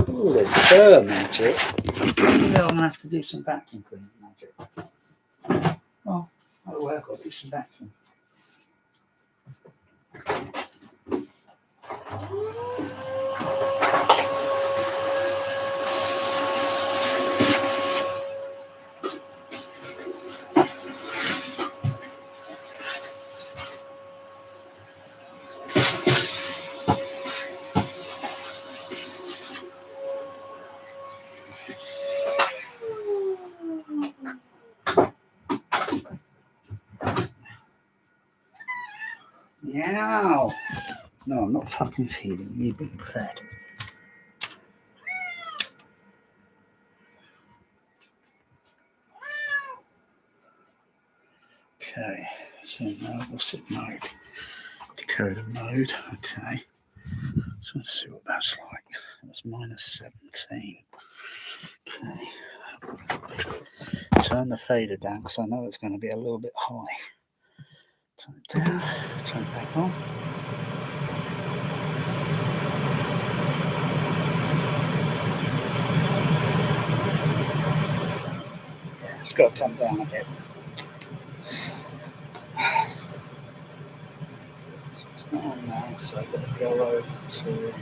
Oh, there's fur magic. Maybe I'm going to have to do some vacuum cleaning magic. Oh, that'll work. I'll do some vacuum. Meow. No, I'm not fucking feeding. You've been fed. Okay, so now what's it mode? Decoder mode. Okay. So let's see what that's like. That's minus 17. Okay. Turn the fader down because I know it's going to be a little bit high. Turn it down. Turn it back on. Yeah, it's got to come down a bit. It's not on now, so I've got to go over to.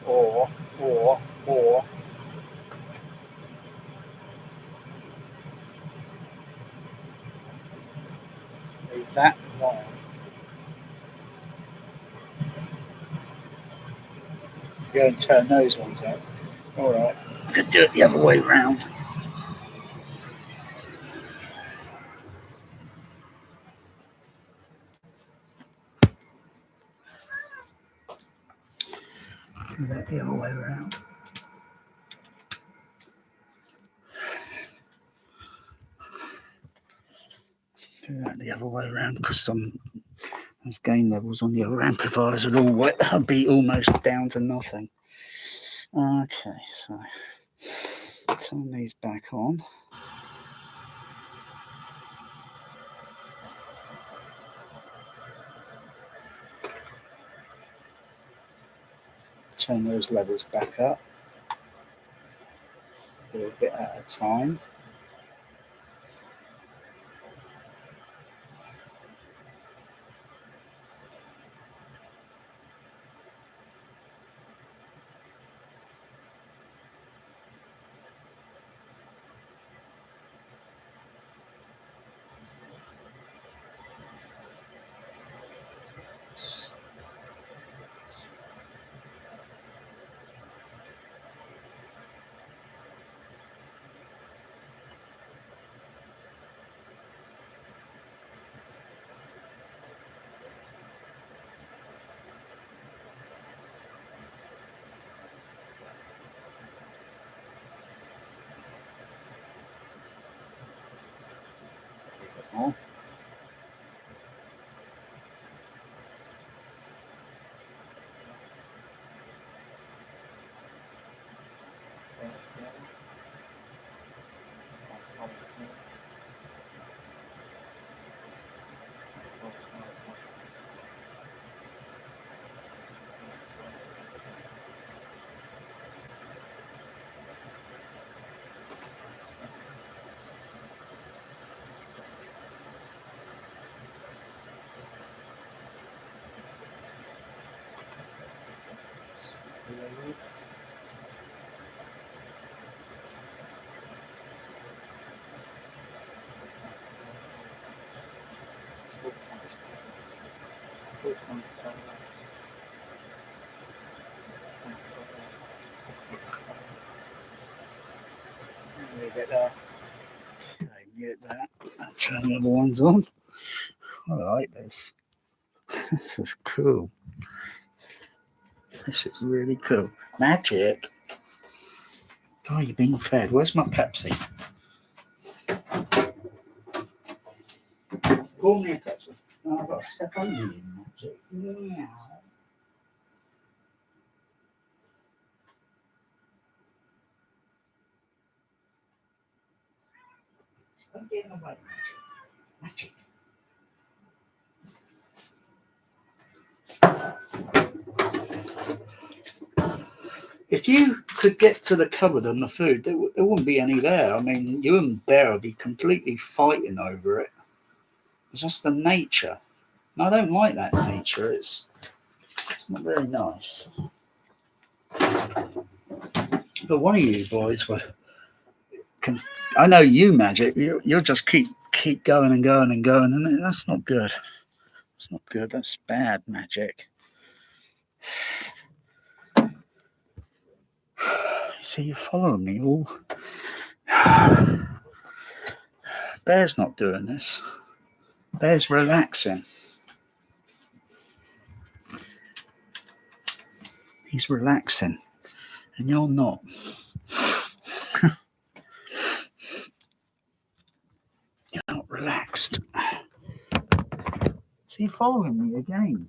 Or leave that long. Go and turn those ones out. All right, I'm going to do it the other way round. Do that the other way around. Do that the other way around because I'm those gain levels on the other amplifiers would be almost down to nothing. Okay, so turn these back on. Turn those levels back up. Do a bit at a time. On. Get that. Okay, mute that. Turn the other ones on. I like this. This is cool. This is really cool. Magic. Oh, you're being fed. Where's my Pepsi? Pour me a Pepsi. Oh, I've got to step on you, Magic. Yeah. I'm getting away, Magic. If you could get to the cupboard and the food, there wouldn't be any there. I mean, you and Bear would be completely fighting over it. It's just the nature. And I don't like that nature. It's not very nice. But one of you boys I know you, Magic. You'll just keep going and going and going, and that's not good. It's not good. That's bad, Magic. So you're following me all. Bear's not doing this. Bear's relaxing. He's relaxing, and you're not. You're not relaxed. So you're following me again.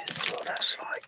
That's what that's like.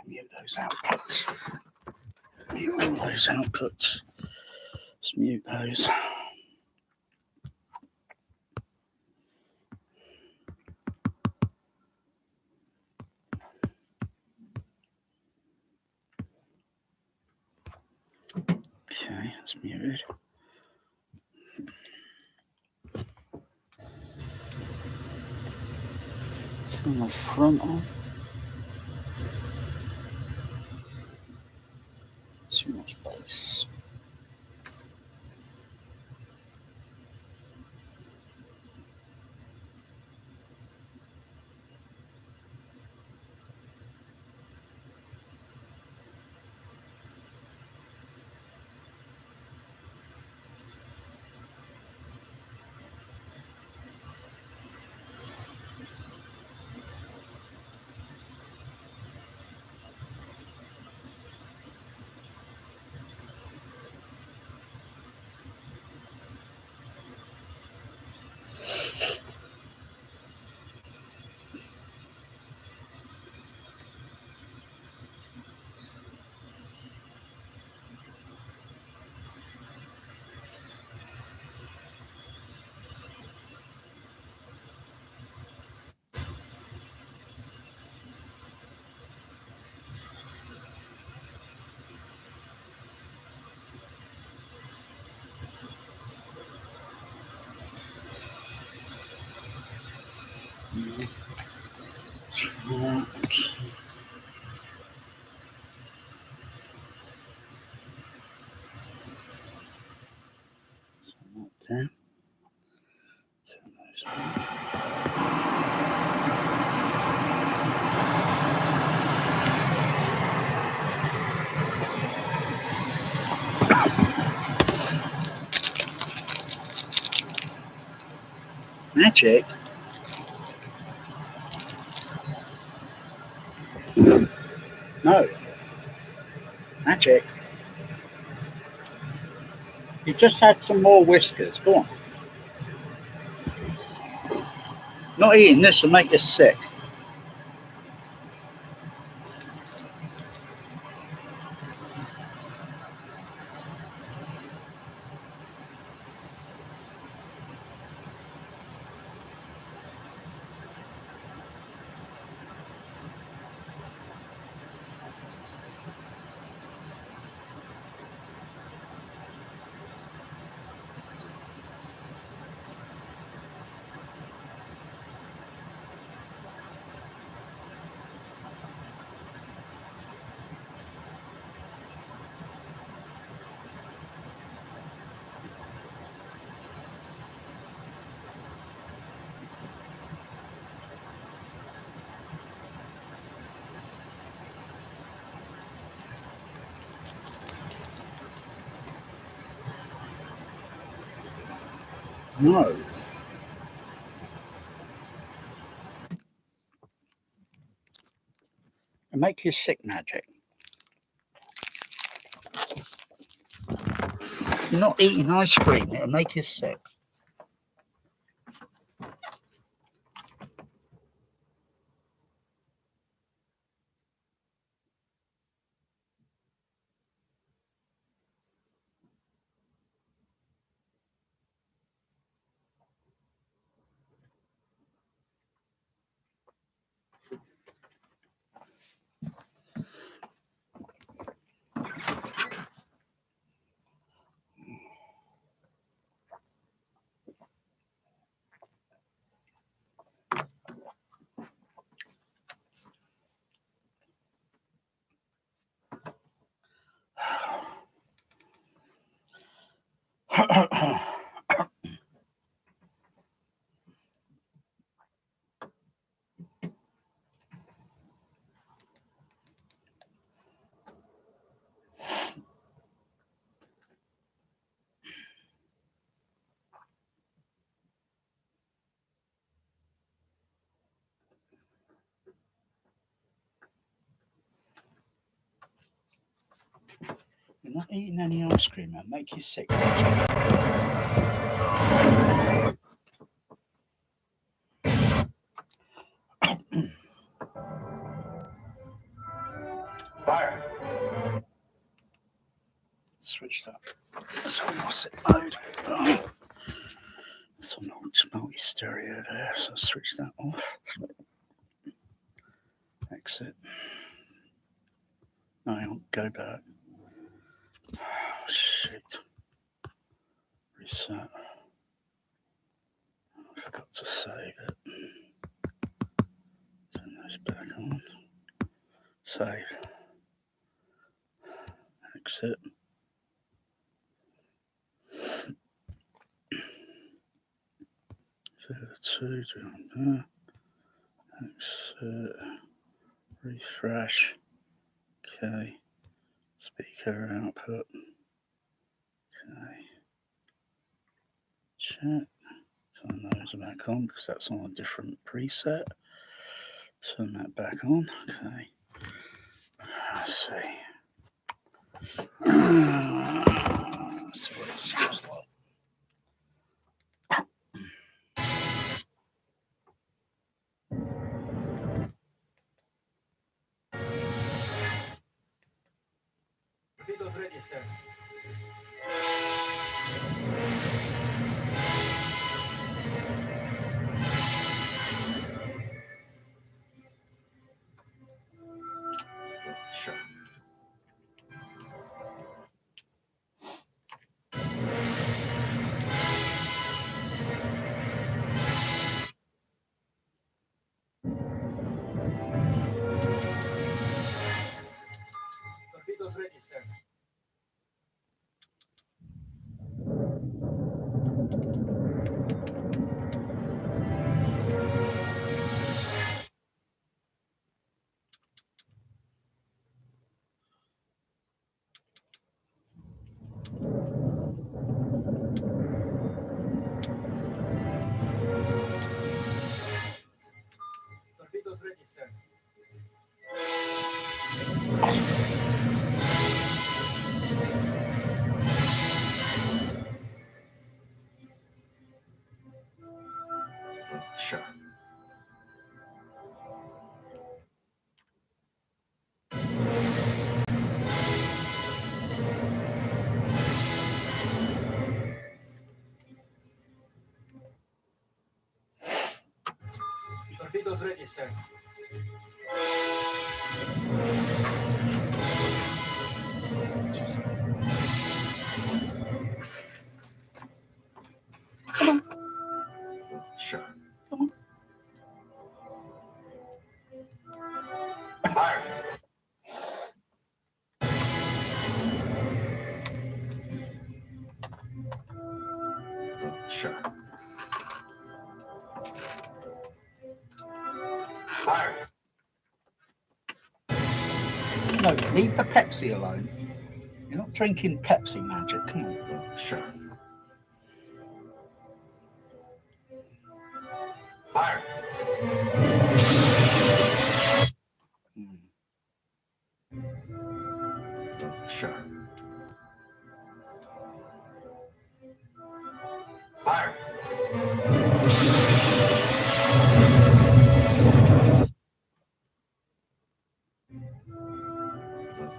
Mute those outputs. Mute all those outputs. Just mute those. Okay, that's muted. Turn the front on. Too much bass. Okay. Turn those on. Magic. No. Magic. You just had some more whiskers. Go on. Not eating this will make you sick. No. And make you sick, magic. You're not eating ice cream, it'll make you sick. You're not eating any ice cream, it'll make you sick. Fire. Switch that. So what's it mode? Oh. It's on multi-stereo there, so switch that off. Exit. No, I'll go back. Oh, shit. Reset. I forgot to save it. Turn those back on. Save. Exit. Two, do exit. Refresh. Okay. Speaker output. Okay. Check. Turn those back on because that's on a different preset. Turn that back on. Okay. Let's see. Let's see what it sounds like. Torpedoes ready, sir. Sure. Torpedoes ready, sir. Torpedoes ready, sir. Sure. Torpedoes ready, sir. Sure. Fire. Sure. Fire. No, leave the Pepsi alone. You're not drinking Pepsi, magic. Come on. Sure.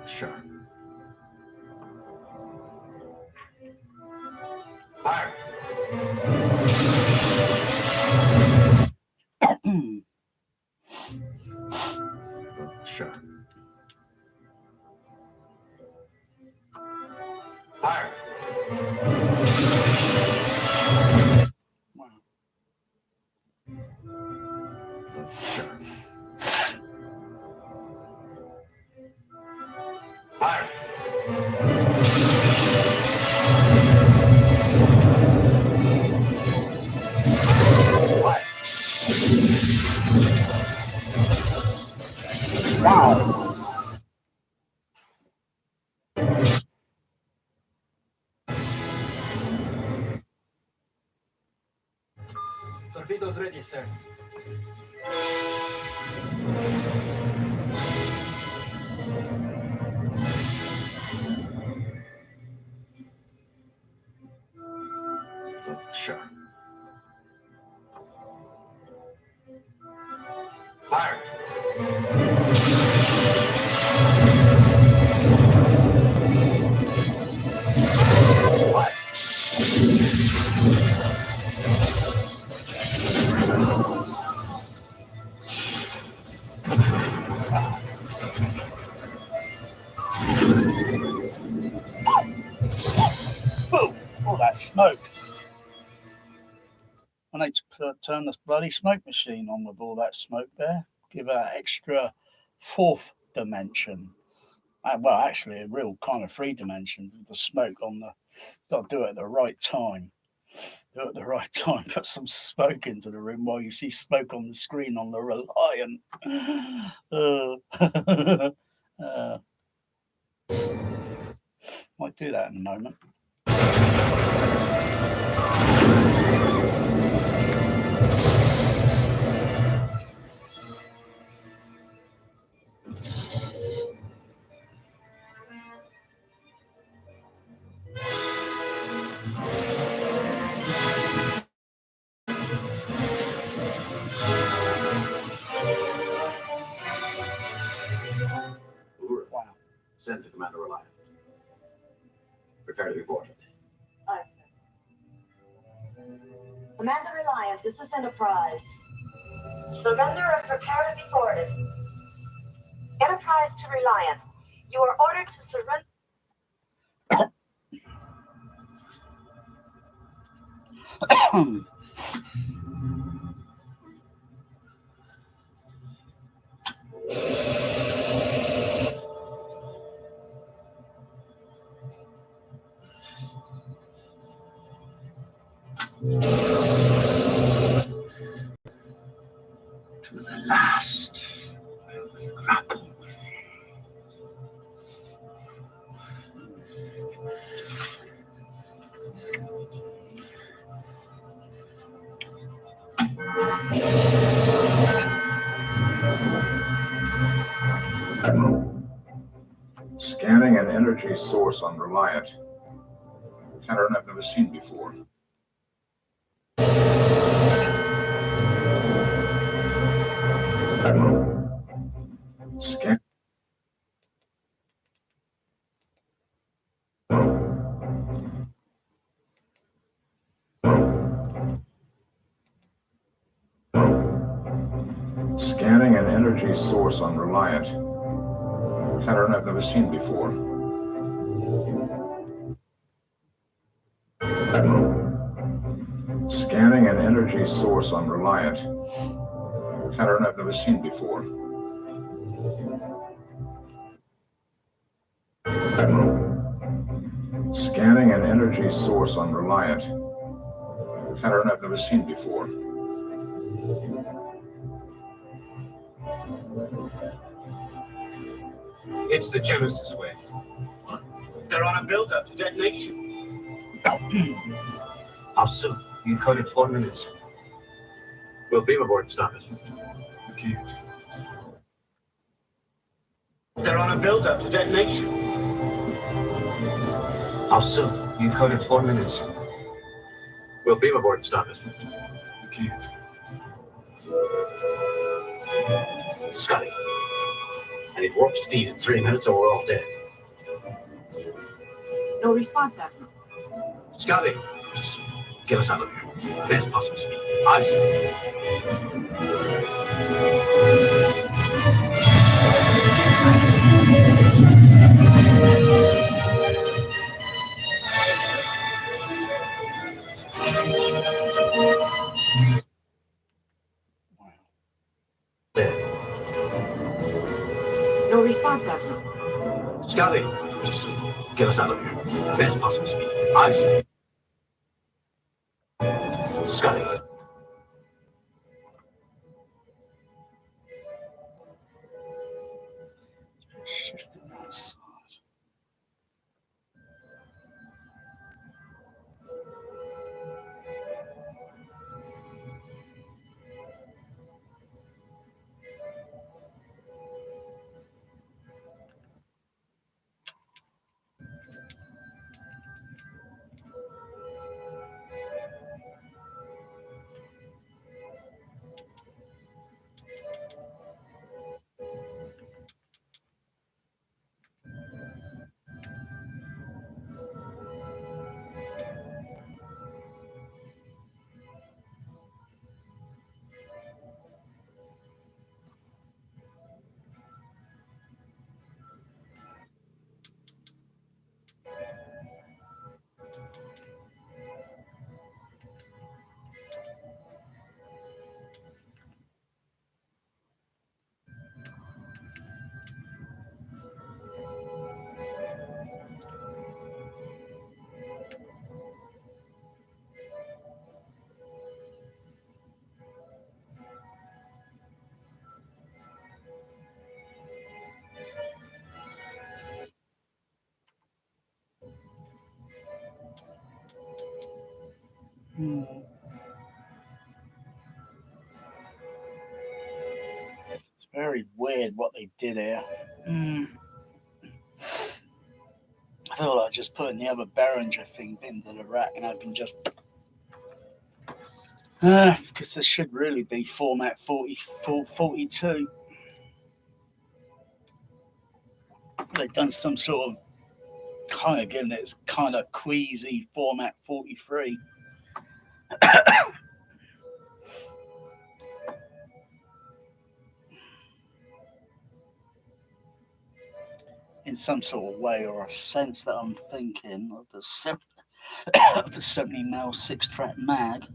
Sure. Fire. Sure. Fire. Sure. Fire. What? Wow. Torpedoes ready, sir. Sure. Fire. What? Boom! All that smoke. I need to turn this bloody smoke machine on with all that smoke there. Give it an extra fourth dimension. Well, actually, a real kind of 3 dimension with the smoke on the. Got to do it at the right time. Do it at the right time. Put some smoke into the room while you see smoke on the screen on the Reliant. Might do that in a moment. Wow. Send to Commander Reliant. Prepare to report. Aye, sir. Commander Reliant, this is Enterprise. Surrender and prepare to be boarded. Enterprise to Reliant. You are ordered to surrender. To the last, I will grapple with thee. Scanning an energy source on Reliant. Pattern I've never seen before. Scan. Scanning an energy source on Reliant. Pattern I've never seen before. Scanning an energy source on Reliant. Pattern I've never seen before. Scanning an energy source on Reliant. Pattern I've never seen before. It's the Genesis wave. They're on a build-up to detonation. How soon? You encoded 4 minutes. We'll beam aboard and stop it. You can't. They're on a build-up to detonation. How soon? You encoded 4 minutes. We'll beam aboard and stop it. You can't. Scotty, I need warp speed in 3 minutes or we're all dead. No response, Admiral. Scotty, just get us out of here. Best possible speed. I see. No response, Admiral. Scotty, just get us out of here. Best possible speed. I see. Scotty. Shifted that side. It's very weird what they did here. I feel like just putting the other Behringer thing into the rack and I can just because this should really be format 42. They've done some sort of kind of given it kind of queasy format 43. In some sort of way or a sense that I'm thinking of the 70mm 6-track mag.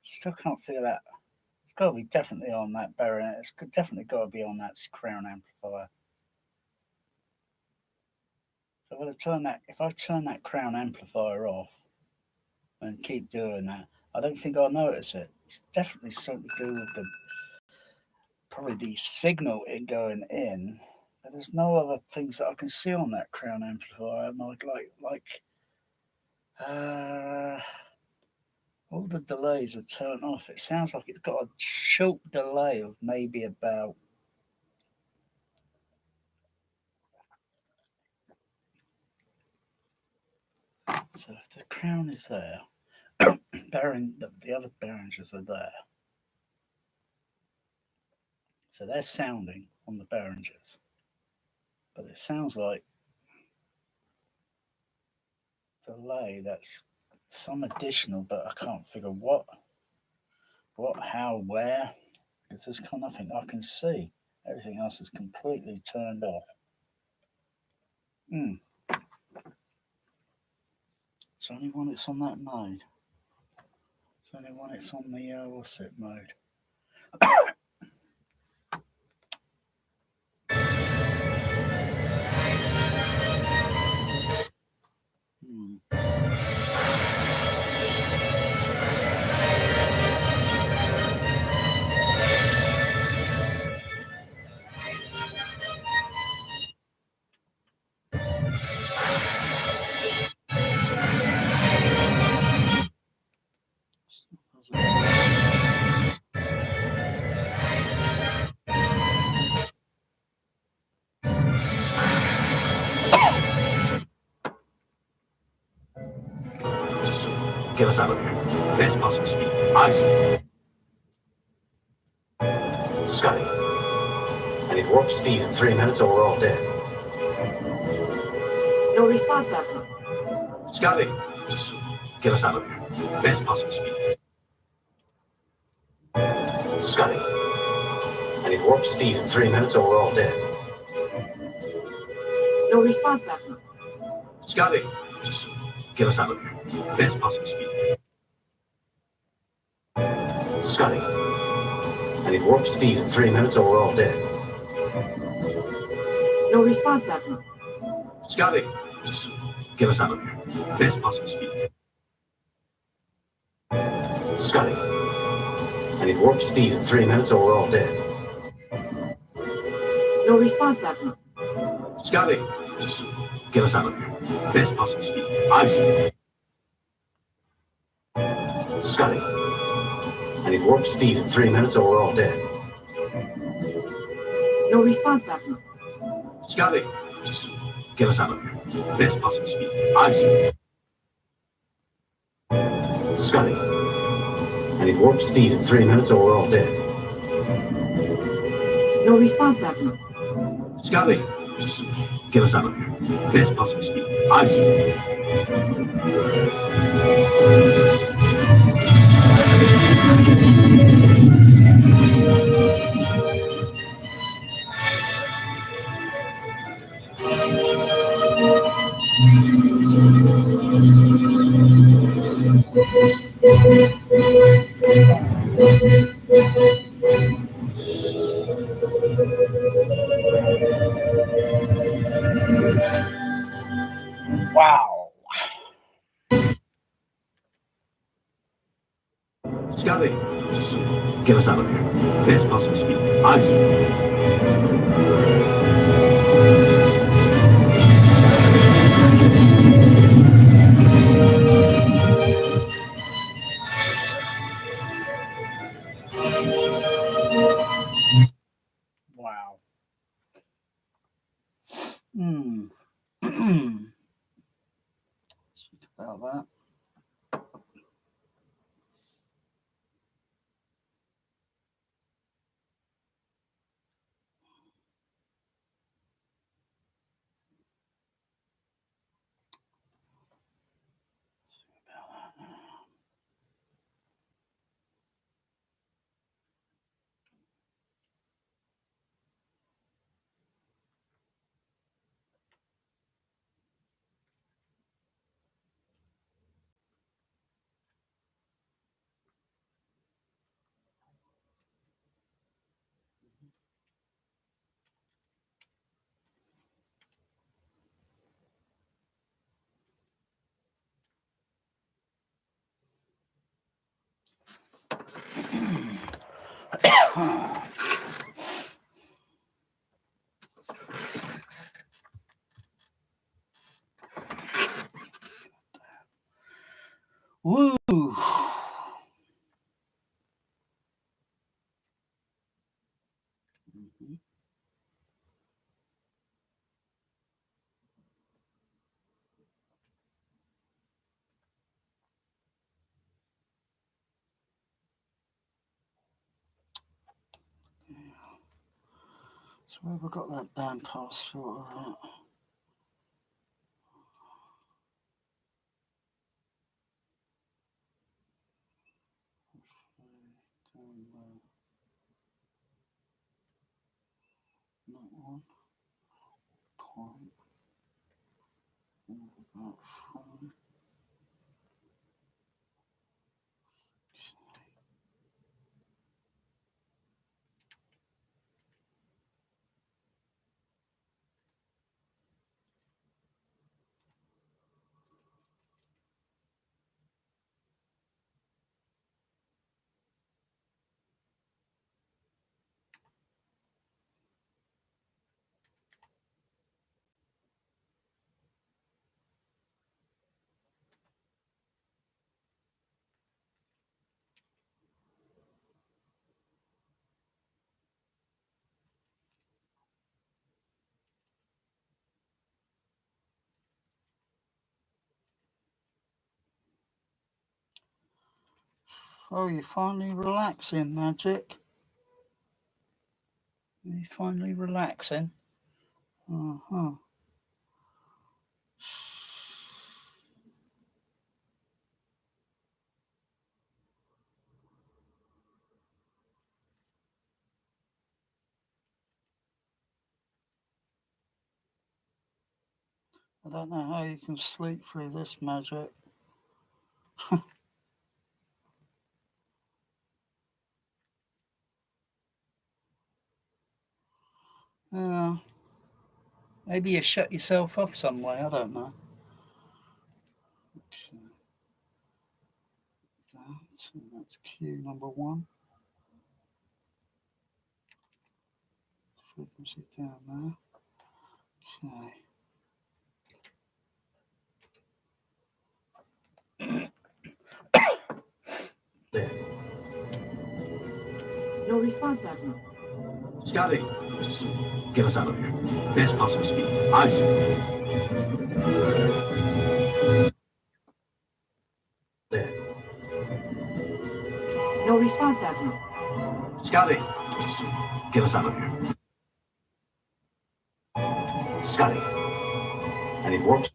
Still can't figure that. It's got to be definitely on that baronet. It's definitely got to be on that crown amplifier. So if I turn that crown amplifier off and keep doing that, I don't think I'll notice it. It's definitely something to do with probably the signal going in. But there's no other things that I can see on that crown amplifier. All the delays are turned off. It sounds like it's got a short delay of maybe about so if the crown is there, the other Behringers are there. So they're sounding on the Behringers. But it sounds like delay that's some additional, but I can't figure what, how, where. Because there's nothing I can see. Everything else is completely turned off. It's only when it's on that mode. It's only when it's on the what's it mode. Get us out of here. Best possible speed. Ice. Scotty. I need warp speed in 3 minutes or we're all dead. No response, Admiral. Scotty. Just get us out of here. Best possible speed. Scotty. I need warp speed in 3 minutes or we're all dead. No response, Admiral. Scotty. Just get us out of here. Best possible speed. Scotty. I need warp speed in 3 minutes or we're all dead. No response, Admiral. Scotty. Just get us out of here. Best possible speed. Scotty. I need warp speed in 3 minutes or we're all dead. No response, Admiral. Scotty. Just get us out of here. Best possible speed. Ice. Scotty. I need warp speed in 3 minutes or we're all dead. No response, Admiral. Scotty. Just get us out of here. Best possible speed. Ice. Scotty. I need warp speed in 3 minutes or we're all dead. No response, Admiral. Scotty. Just get us out of here. Best possible speed. Ice. Wow. Scotty. Just get us out of here. Best possible speed. Ice. Wow. Think about that. Woo! So where have I got that bandpass filter at? Not one. Point. About 5. Oh, you're finally relaxing, Magic. You're finally relaxing. Uh-huh. I don't know how you can sleep through this, Magic. Yeah. Maybe you shut yourself off some way, I don't know. Okay. That's cue number 1. Frequency down there. There. No response, Admiral. Scotty, get us out of here. Best possible speed. I see. There. No response, Admiral. Scotty, get us out of here. Scotty, and it works.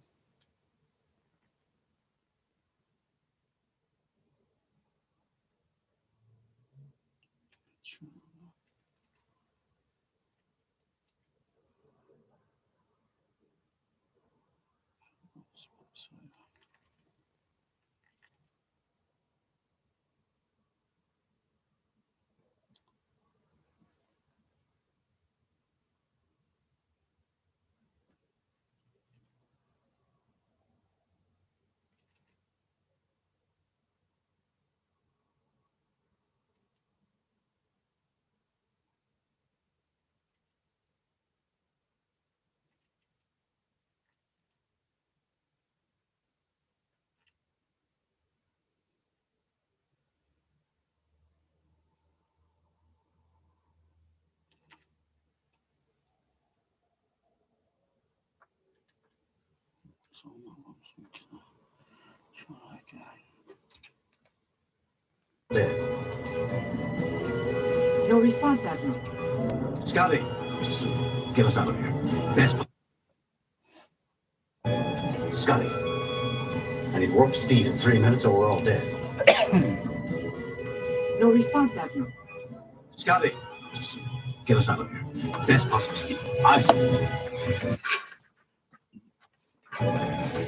Try again. There. No response, Admiral. Scotty, get us out of here. Best. Scotty, I need warp speed in 3 minutes or we're all dead. No response, Admiral. Scotty, get us out of here. Best possible speed. I see.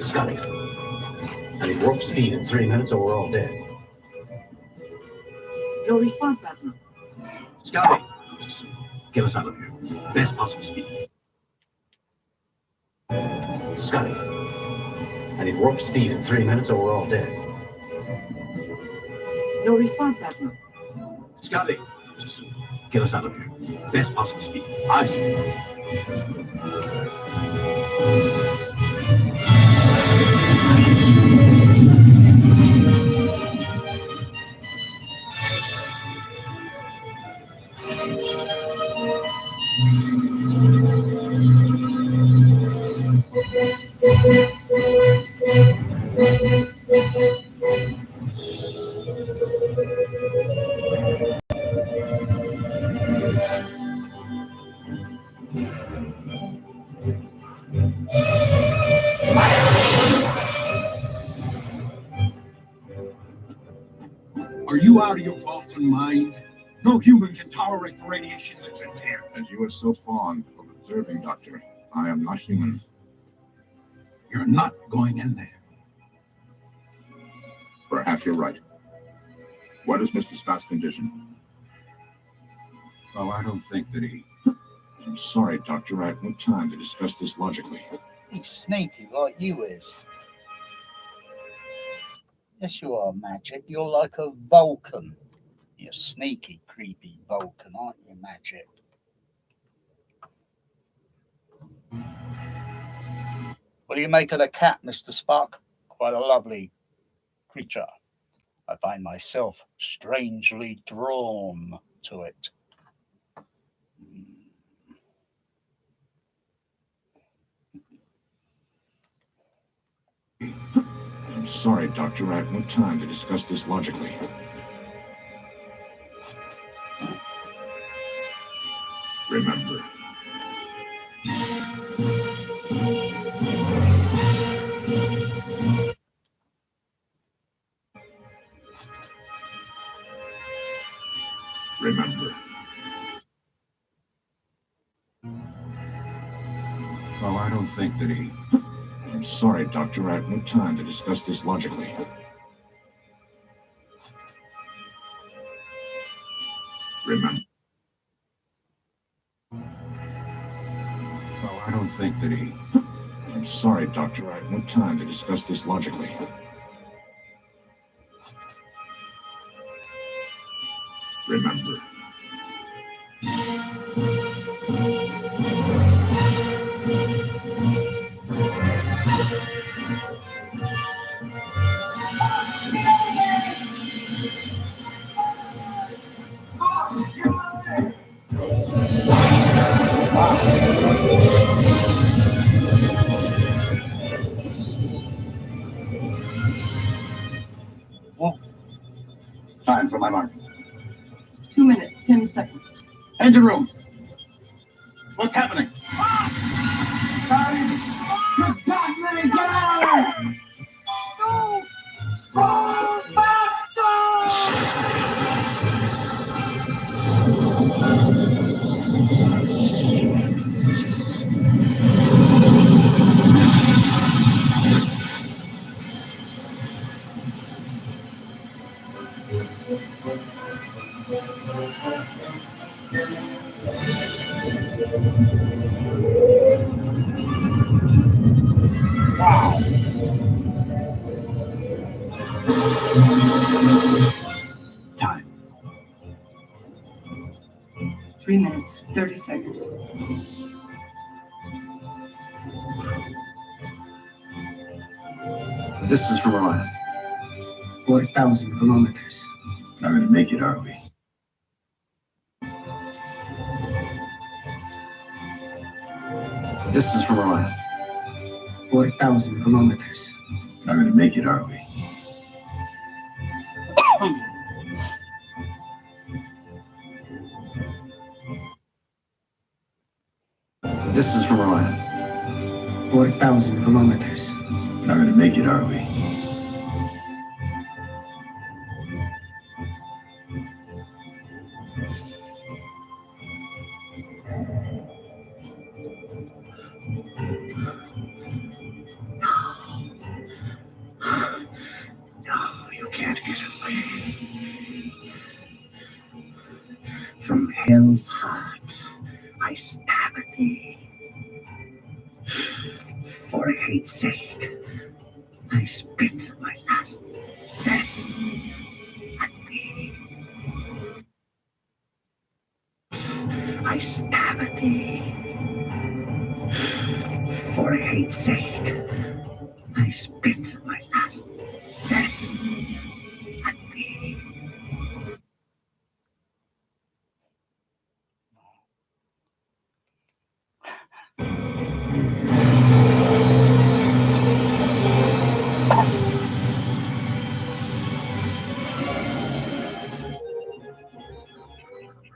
Scotty, I need warp speed in 3 minutes or we're all dead. No response, Admiral. Scotty, get us out of here. Best possible speed. Scotty, I need warp speed in 3 minutes or we're all dead. No response, Admiral. Scotty, get us out of here. Best possible speed. I see. you out of your Vulcan mind? No human can tolerate the radiation that's in here. As you are so fond of observing, Doctor, I am not human. You're not going in there. Perhaps you're right. What is Mr. Scott's condition? Oh, I don't think that he... I'm sorry, Doctor. I have no time to discuss this logically. He's sneaky like you is. Yes, you are, Magic. You're like a Vulcan. You're sneaky, creepy Vulcan, aren't you, Magic? What do you make of the cat, Mr. Spock? Quite a lovely creature. I find myself strangely drawn to it. I'm sorry, Doctor. I have no time to discuss this logically. Remember. Remember. Oh, I don't think that he... I'm sorry, Doctor. I have no time to discuss this logically. Remember. Oh, I don't think that he... I'm sorry, Doctor. I have no time to discuss this logically. Remember. Time for my mark. 2 minutes, 10 seconds. Engine room. What's happening? Wow. Time. 3 minutes, 30 seconds. Distance from Orion. 4,000 kilometers. Not going to make it, are we? Distance from Orion. 4,000 kilometers. Not going to make it, are we? Distance from Orion. 4,000 kilometers. Not going to make it, are we? No, you can't get away. From hell's heart, I stab at thee. For hate's sake, I spit my last breath at thee. I stab at thee. For hate's sake, I spit my last breath at thee.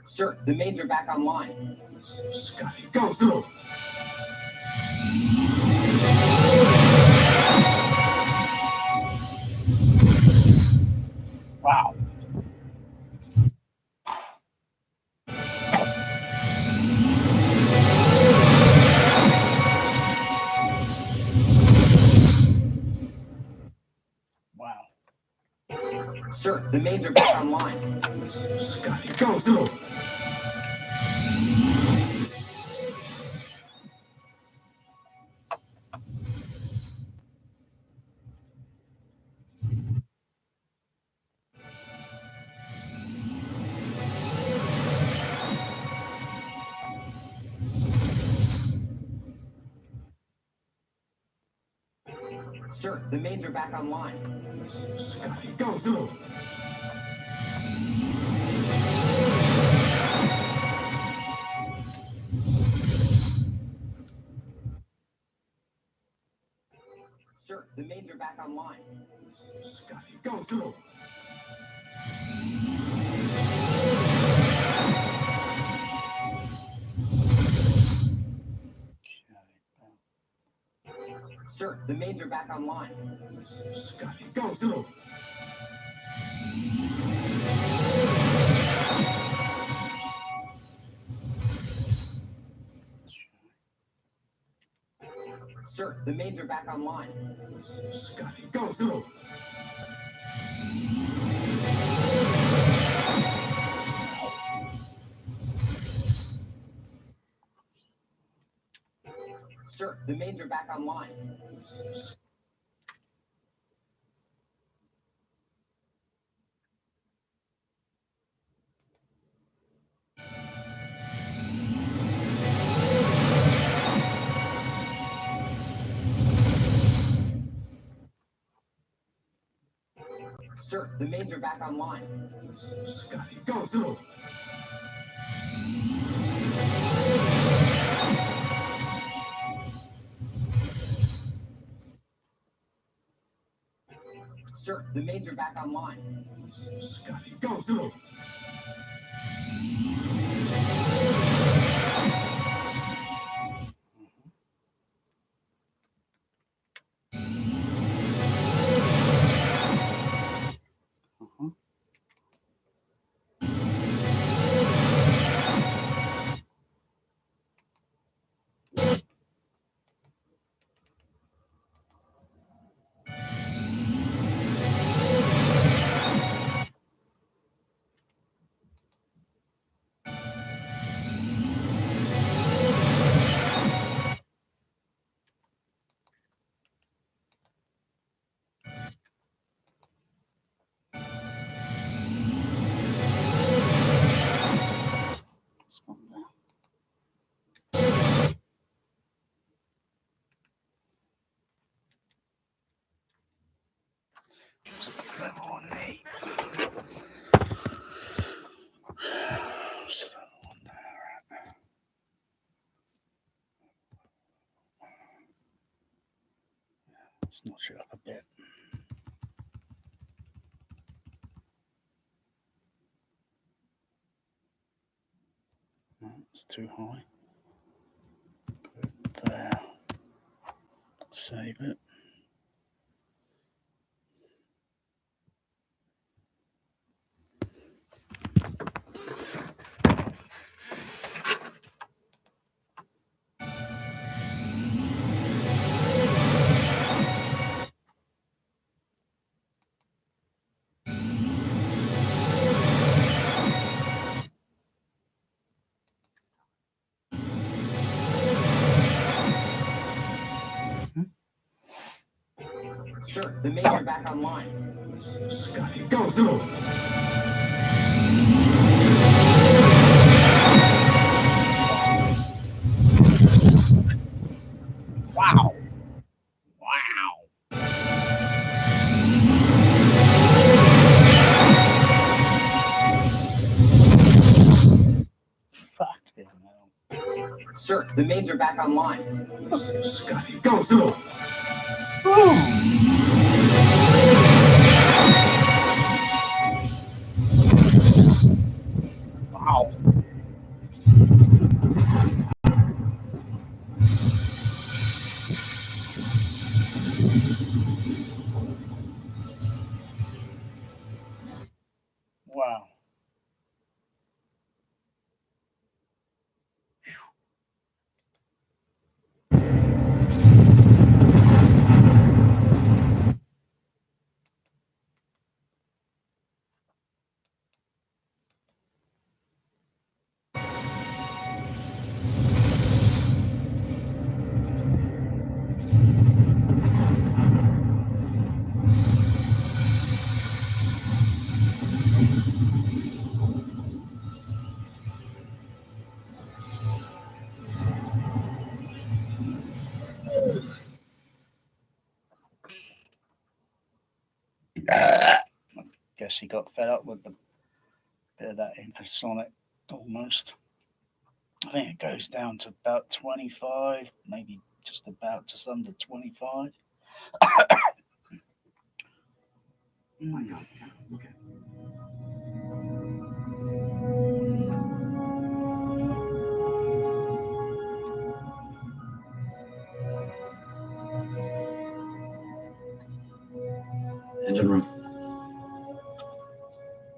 Sir, the mains are back online. Scotty, go through. Wow. Scotty, go through. Sir, the mains are back online. Scotty, go through. Sir, the mains are back online. Scotty, go through. Sir, the mains are back online. Scotty, go through. Sir, the mains are back online. Scotty, go through. Sir, the mains are back online. Sir, the mains are back online. Scotty, go through. Sir, the mains are back online. Scotty, go through. Let's notch it up a bit. No, it's too high. Put it there. Save it. Sir, the mains are back online. Scotty, go through. Wow. Wow. Fucking hell. Sir, the mains are back online. Scotty, go through. Wow. Wow. guess he got fed up with the bit of that infrasonic almost. I think it goes down to about 25, maybe just under 25. My God, yeah, okay. Engine room.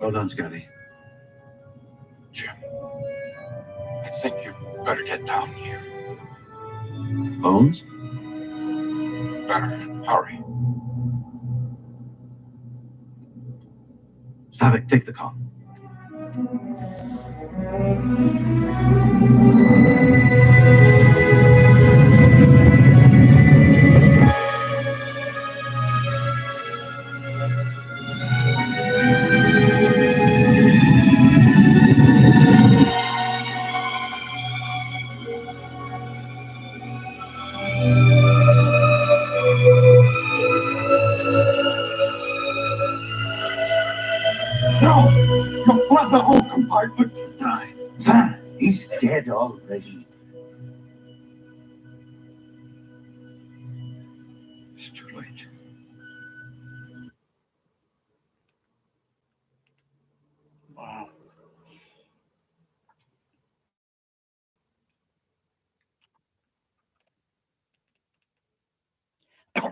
Well done, Scotty. Jim, I think you better get down here. Bones? Better. Hurry. Savik, take the call. No! You'll flood the whole compartment to die. Van, he's dead already. It's too late. Wow. Okay.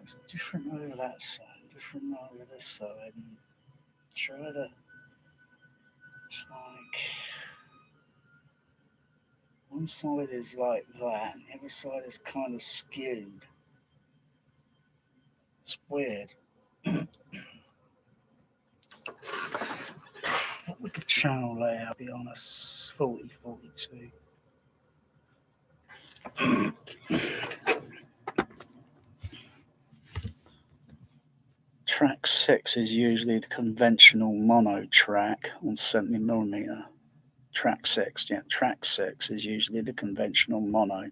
It's different over that side, different over this side, and try to. It's like one side is like that, and the other side is kind of skewed. It's weird. What would the channel layout be on a 4042? Track 6 is usually the conventional mono track on 70mm. Track 6 is usually the conventional mono.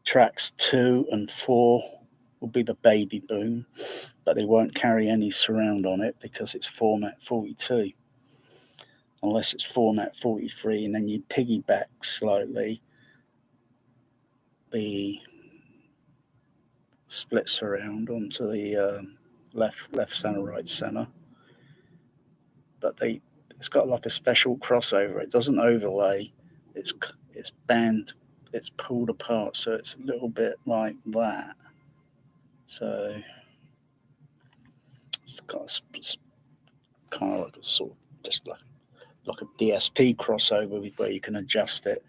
Tracks 2 and 4 will be the baby boom, but they won't carry any surround on it because it's format 42. Unless it's format 43, and then you piggyback slightly the split surround onto the left center, right center. But it's got like a special crossover. It doesn't overlay. It's band. It's pulled apart, so it's a little bit like that. So it's got kind of like a sort of just like a DSP crossover where you can adjust it.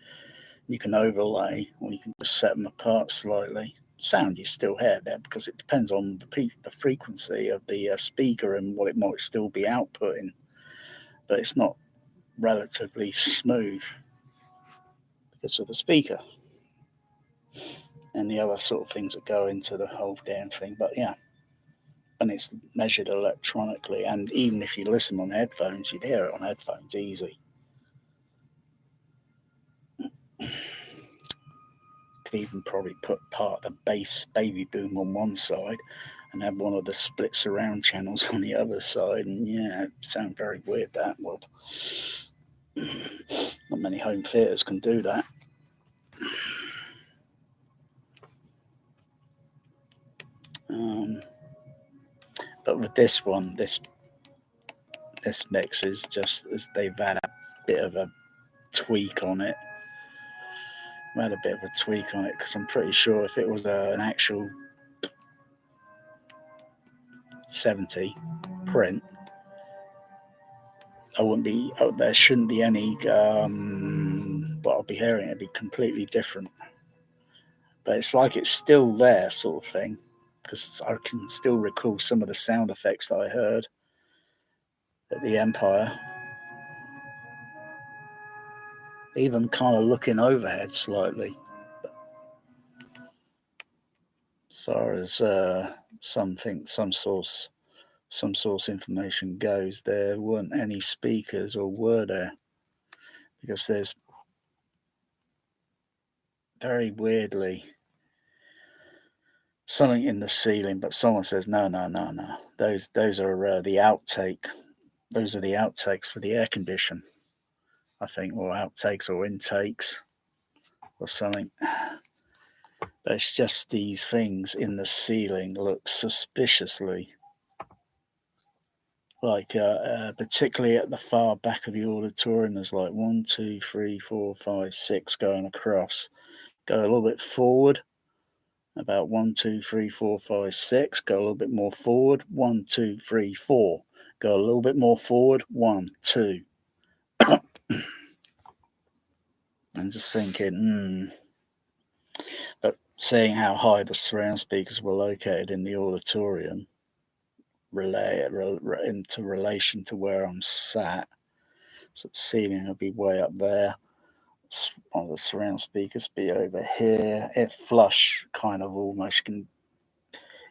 You can overlay, or you can just set them apart slightly. Sound you still hear there because it depends on the frequency of the speaker and what it might still be outputting. But it's not relatively smooth because of the speaker and the other sort of things that go into the whole damn thing. But yeah, and it's measured electronically, and even if you listen on headphones, you'd hear it on headphones easy. Could even probably put part of the bass baby boom on one side and have one of the split surround channels on the other side, and yeah, it sound very weird. That would. Not many home theaters can do that. But with this one, this mix is just as they've had a bit of a tweak on it. I had a bit of a tweak on it because I'm pretty sure if it was an actual 70 print, I wouldn't be. There shouldn't be any. What I'll be hearing, it'd be completely different. But it's like it's still there, sort of thing, because I can still recall some of the sound effects that I heard at the Empire. Even kind of looking overhead slightly. But as far as some source information goes, there weren't any speakers, or were there? Because there's very weirdly something in the ceiling, but someone says no. Those are the outtake. Those are the outtakes for the air condition, I think, or outtakes or intakes or something. But it's just these things in the ceiling look suspiciously like, particularly at the far back of the auditorium. There's like 1, 2, 3, 4, 5, 6 going across. Go a little bit forward. About 1, 2, 3, 4, 5, 6. Go a little bit more forward. 1, 2, 3, 4. Go a little bit more forward. 1, 2. And just thinking, But seeing how high the surround speakers were located in the auditorium, into relation to where I'm sat, so the ceiling will be way up there. One of the surround speakers be over here. It flush kind of almost can.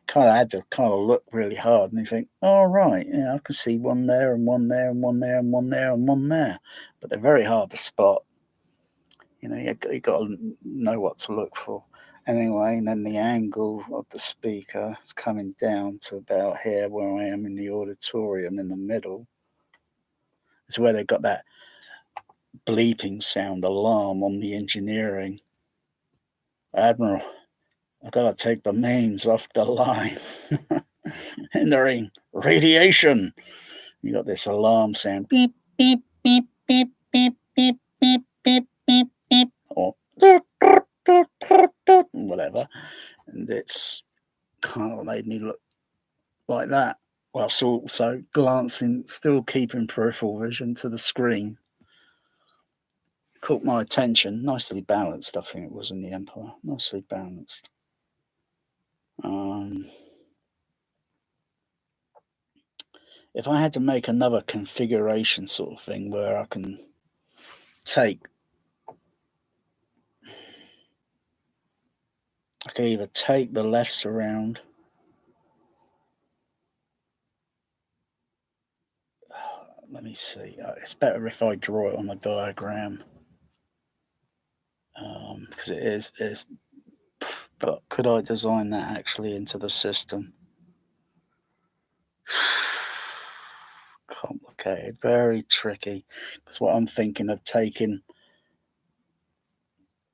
Kind of had to kind of look really hard, and you think, "Oh right, yeah, I can see one there, and one there, and one there, and one there, and one there," but they're very hard to spot. You know, you got to know what to look for. Anyway, and then the angle of the speaker is coming down to about here, where I am in the auditorium in the middle. It's where they got that bleeping sound alarm on the engineering. Admiral, I've got to take the mains off the line. Hindering radiation. You got this alarm sound. Beep, beep, beep, beep, beep, beep, beep, beep, beep, beep. Or whatever. And it's kind of made me look like that whilst also glancing, still keeping peripheral vision to the screen. Caught my attention. Nicely balanced, I think it was in the Empire. Nicely balanced. If I had to make another configuration sort of thing where I can I can either take the left surround, let me see, it's better if I draw it on a diagram, because it is, but could I design that actually into the system? Complicated, very tricky, because what I'm thinking of taking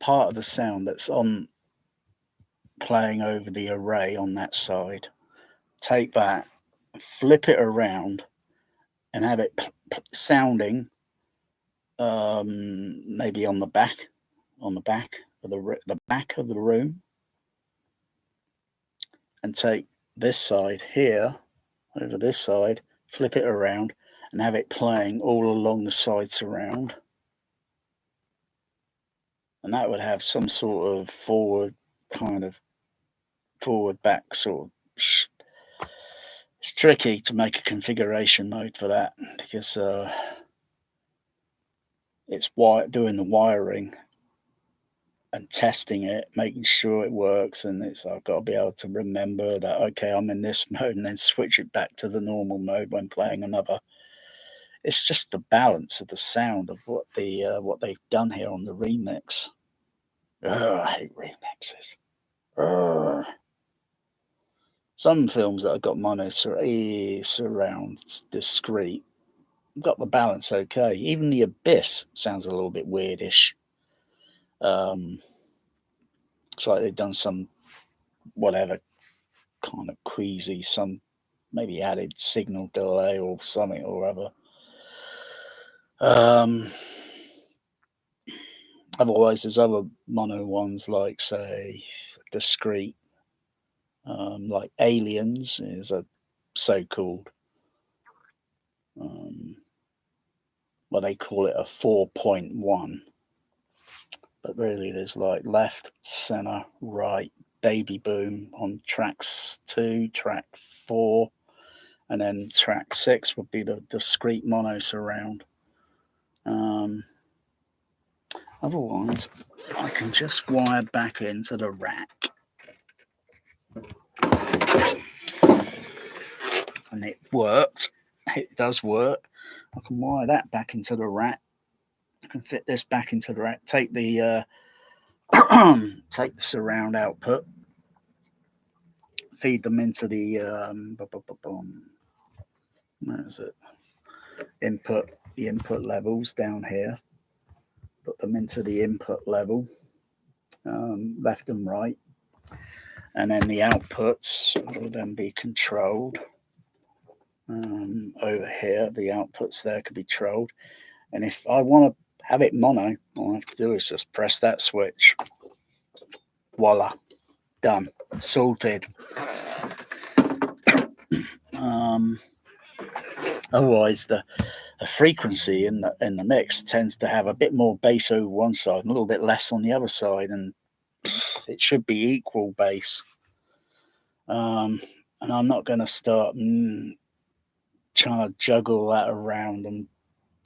part of the sound that's on playing over the array on that side, take that, flip it around, and have it sounding maybe on the back of the back of the room, and take this side here over this side, flip it around, and have it playing all along the side surround, and that would have some sort of forward back sort of. It's tricky to make a configuration mode for that, because it's doing the wiring and testing it, making sure it works, and I've got to be able to remember that, okay, I'm in this mode, and then switch it back to the normal mode when playing another. It's just the balance of the sound of what they've done here on the remix. I hate remixes. Some films that have got mono surround discrete got the balance okay. Even The Abyss sounds a little bit weirdish. It's like they've done some whatever kind of queasy, some maybe added signal delay or something or other. Otherwise, there's other mono ones like, say, discrete, like Aliens is a so-called, well, they call it a 4.1, but really there's like left, center, right, baby boom on tracks 2, track 4, and then track 6 would be the discrete mono surround. Otherwise, I can just wire back into the rack, and it worked. It does work. I can wire that back into the rack. I can fit this back into the rack. Take the take the surround output, feed them into the where is it? Input. The input levels down here. Put them into the input level, left and right, and then the outputs will then be controlled. Over here, the outputs there could be controlled, and if I want to have it mono, all I have to do is just press that switch. Voila, done, sorted. Otherwise, the frequency in the mix tends to have a bit more bass over one side and a little bit less on the other side, and it should be equal bass. And I'm not going to start trying to juggle that around and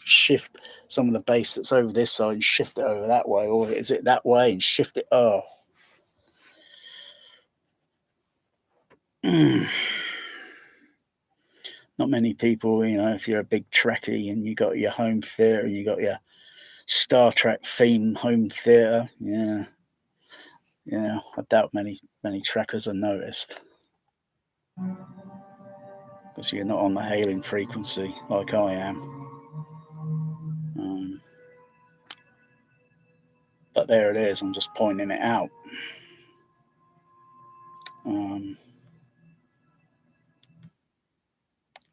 shift some of the bass that's over this side and shift it over that way, or is it that way and shift it? Not many people, if you're a big Trekkie and you got your home theater, you got your Star Trek theme home theater, yeah, I doubt many Trekkers are noticed, because you're not on the hailing frequency like I am. But there it is, I'm just pointing it out.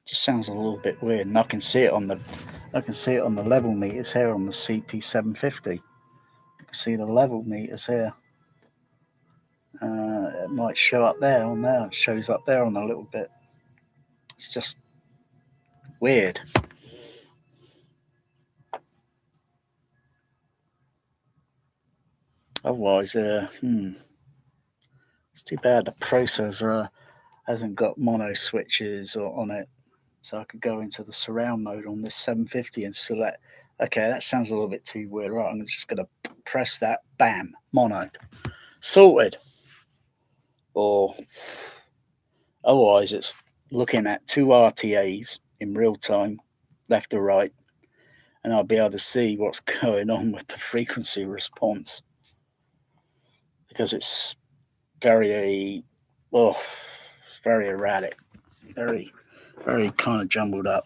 Just sounds a little bit weird, and I can see it on the level meters here on the CP750. You can see the level meters here. It might show up there on there. It shows up there on a little bit. It's just weird. Otherwise, it's too bad the processor hasn't got mono switches on it, so I could go into the surround mode on this 750 and select. Okay, that sounds a little bit too weird. Right, I'm just gonna press that. Bam, mono, sorted. Or otherwise, it's looking at two RTAs in real time, left or right, and I'll be able to see what's going on with the frequency response, because it's very, very erratic, very kind of jumbled up.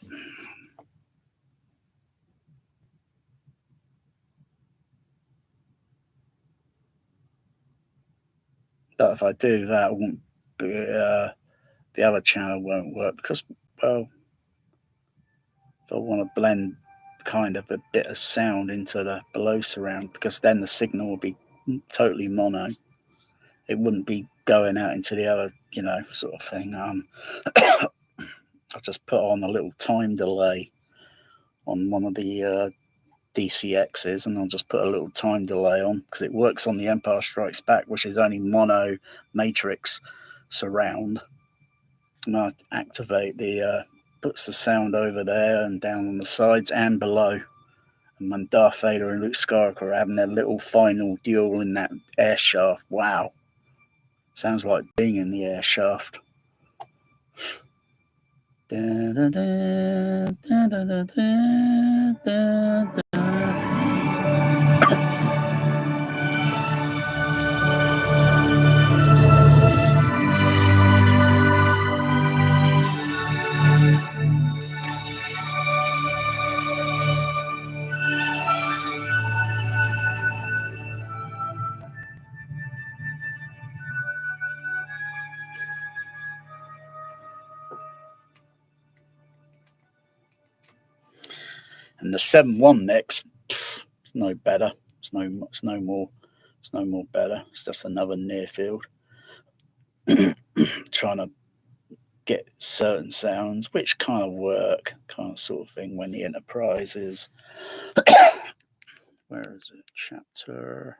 But if I do that, it won't be, the other channel won't work, because, well, if I want to blend kind of a bit of sound into the below surround, because then the signal will be totally mono. It wouldn't be going out into the other, sort of thing. I'll just put on a little time delay on one of the DCXs, and I'll just put a little time delay on, because it works on the Empire Strikes Back, which is only mono matrix surround. And I activate puts the sound over there and down on the sides and below. And when Darth Vader and Luke Skywalker are having their little final duel in that air shaft, wow. Sounds like being in the air shaft. Da, da, da, da, da, da, da, da. And the 7.1 next, it's no better. It's no more better. It's just another near field. Trying to get certain sounds which kind of work, kind of sort of thing, when the Enterprise is where is it? Chapter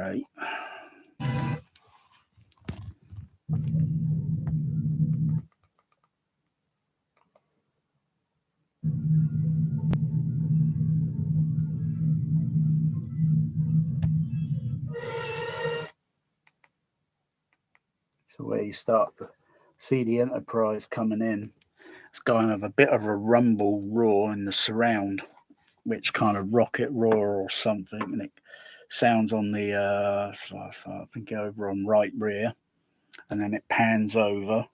8. So where you start to see the Enterprise coming in, it's going to have a bit of a rumble roar in the surround, which kind of rocket roar or something, and it sounds on the so I think over on right rear, and then it pans over.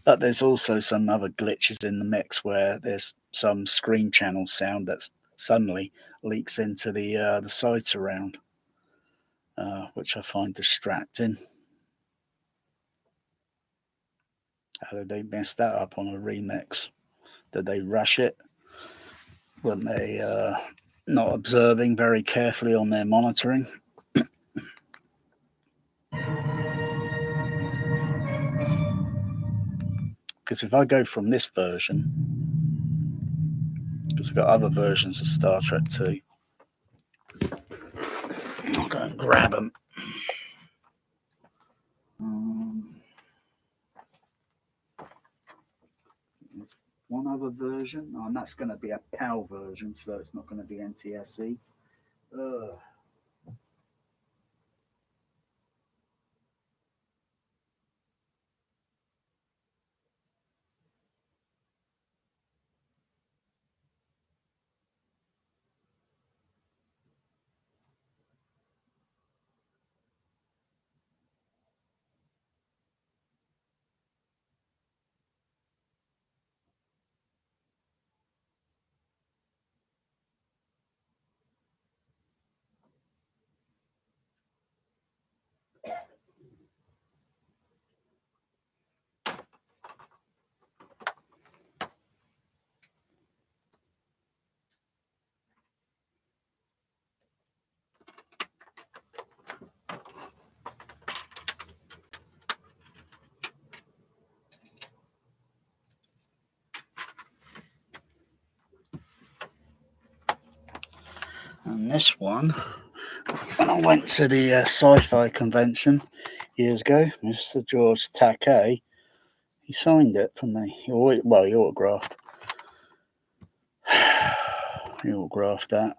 But there's also some other glitches in the mix where there's some screen channel sound that suddenly leaks into the side surround, which I find distracting. How did they mess that up on a remix? Did they rush it? Weren't they not observing very carefully on their monitoring? Because if I go from this version, because I've got other versions of Star Trek 2, I'll go and grab them. There's one other version, and that's going to be a PAL version, so it's not going to be NTSC. And this one, when I went to the sci-fi convention years ago, Mr. George THX, he signed it for me. He autographed. He autographed that.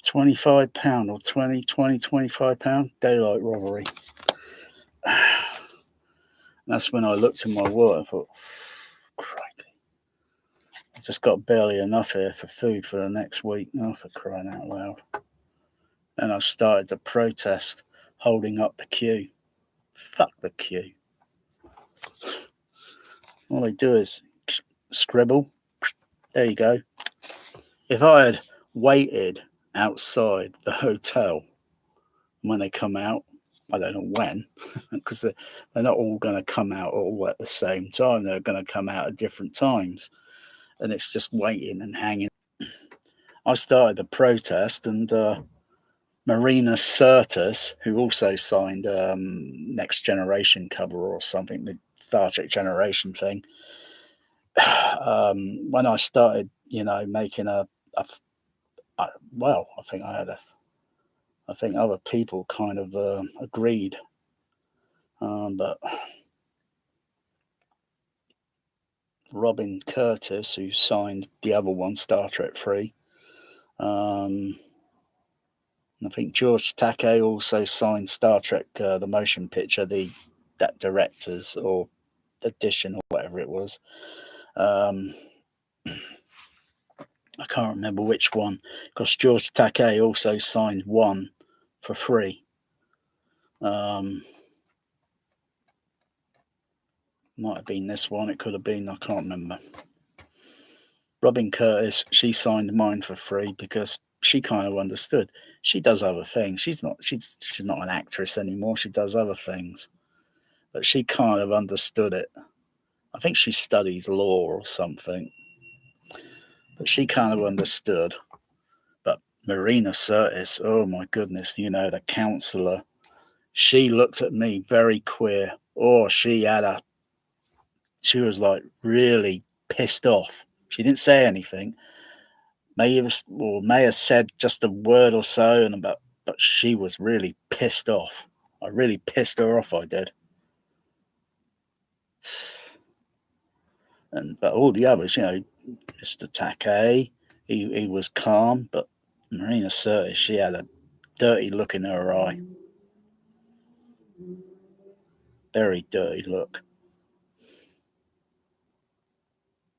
£25 or 20, £25, daylight robbery. That's when I looked in my wallet. I thought, crikey, I just got barely enough here for food for the next week. Oh, for crying out loud. And I started to protest, holding up the queue. Fuck the queue. All they do is scribble. There you go. If I had waited outside the hotel when they come out, I don't know when, because they're not all going to come out all at the same time. They're going to come out at different times. And it's just waiting and hanging. I started the protest, and Marina Sirtis, who also signed Next Generation cover or something, the Star Trek Generation thing, when I started, making well, I think other people kind of agreed, but Robin Curtis, who signed the other one, Star Trek 3, I think George Takei also signed Star Trek, the motion picture, that director's or edition or whatever it was. I can't remember which one, because George Takei also signed one for free. Might have been this one. It could have been. I can't remember. Robin Curtis, she signed mine for free because she kind of understood. She does other things. She's not an actress anymore. She does other things, but she kind of understood it. I think she studies law or something, but she kind of understood. But Marina Sirtis, oh my goodness, the counselor, she looked at me very queer. Oh, she was like really pissed off. She didn't say anything. May have said just a word or so, but she was really pissed off. I really pissed her off, I did. But all the others, Mr. Takei, he was calm, but Marina Sirtis, she had a dirty look in her eye. Very dirty look.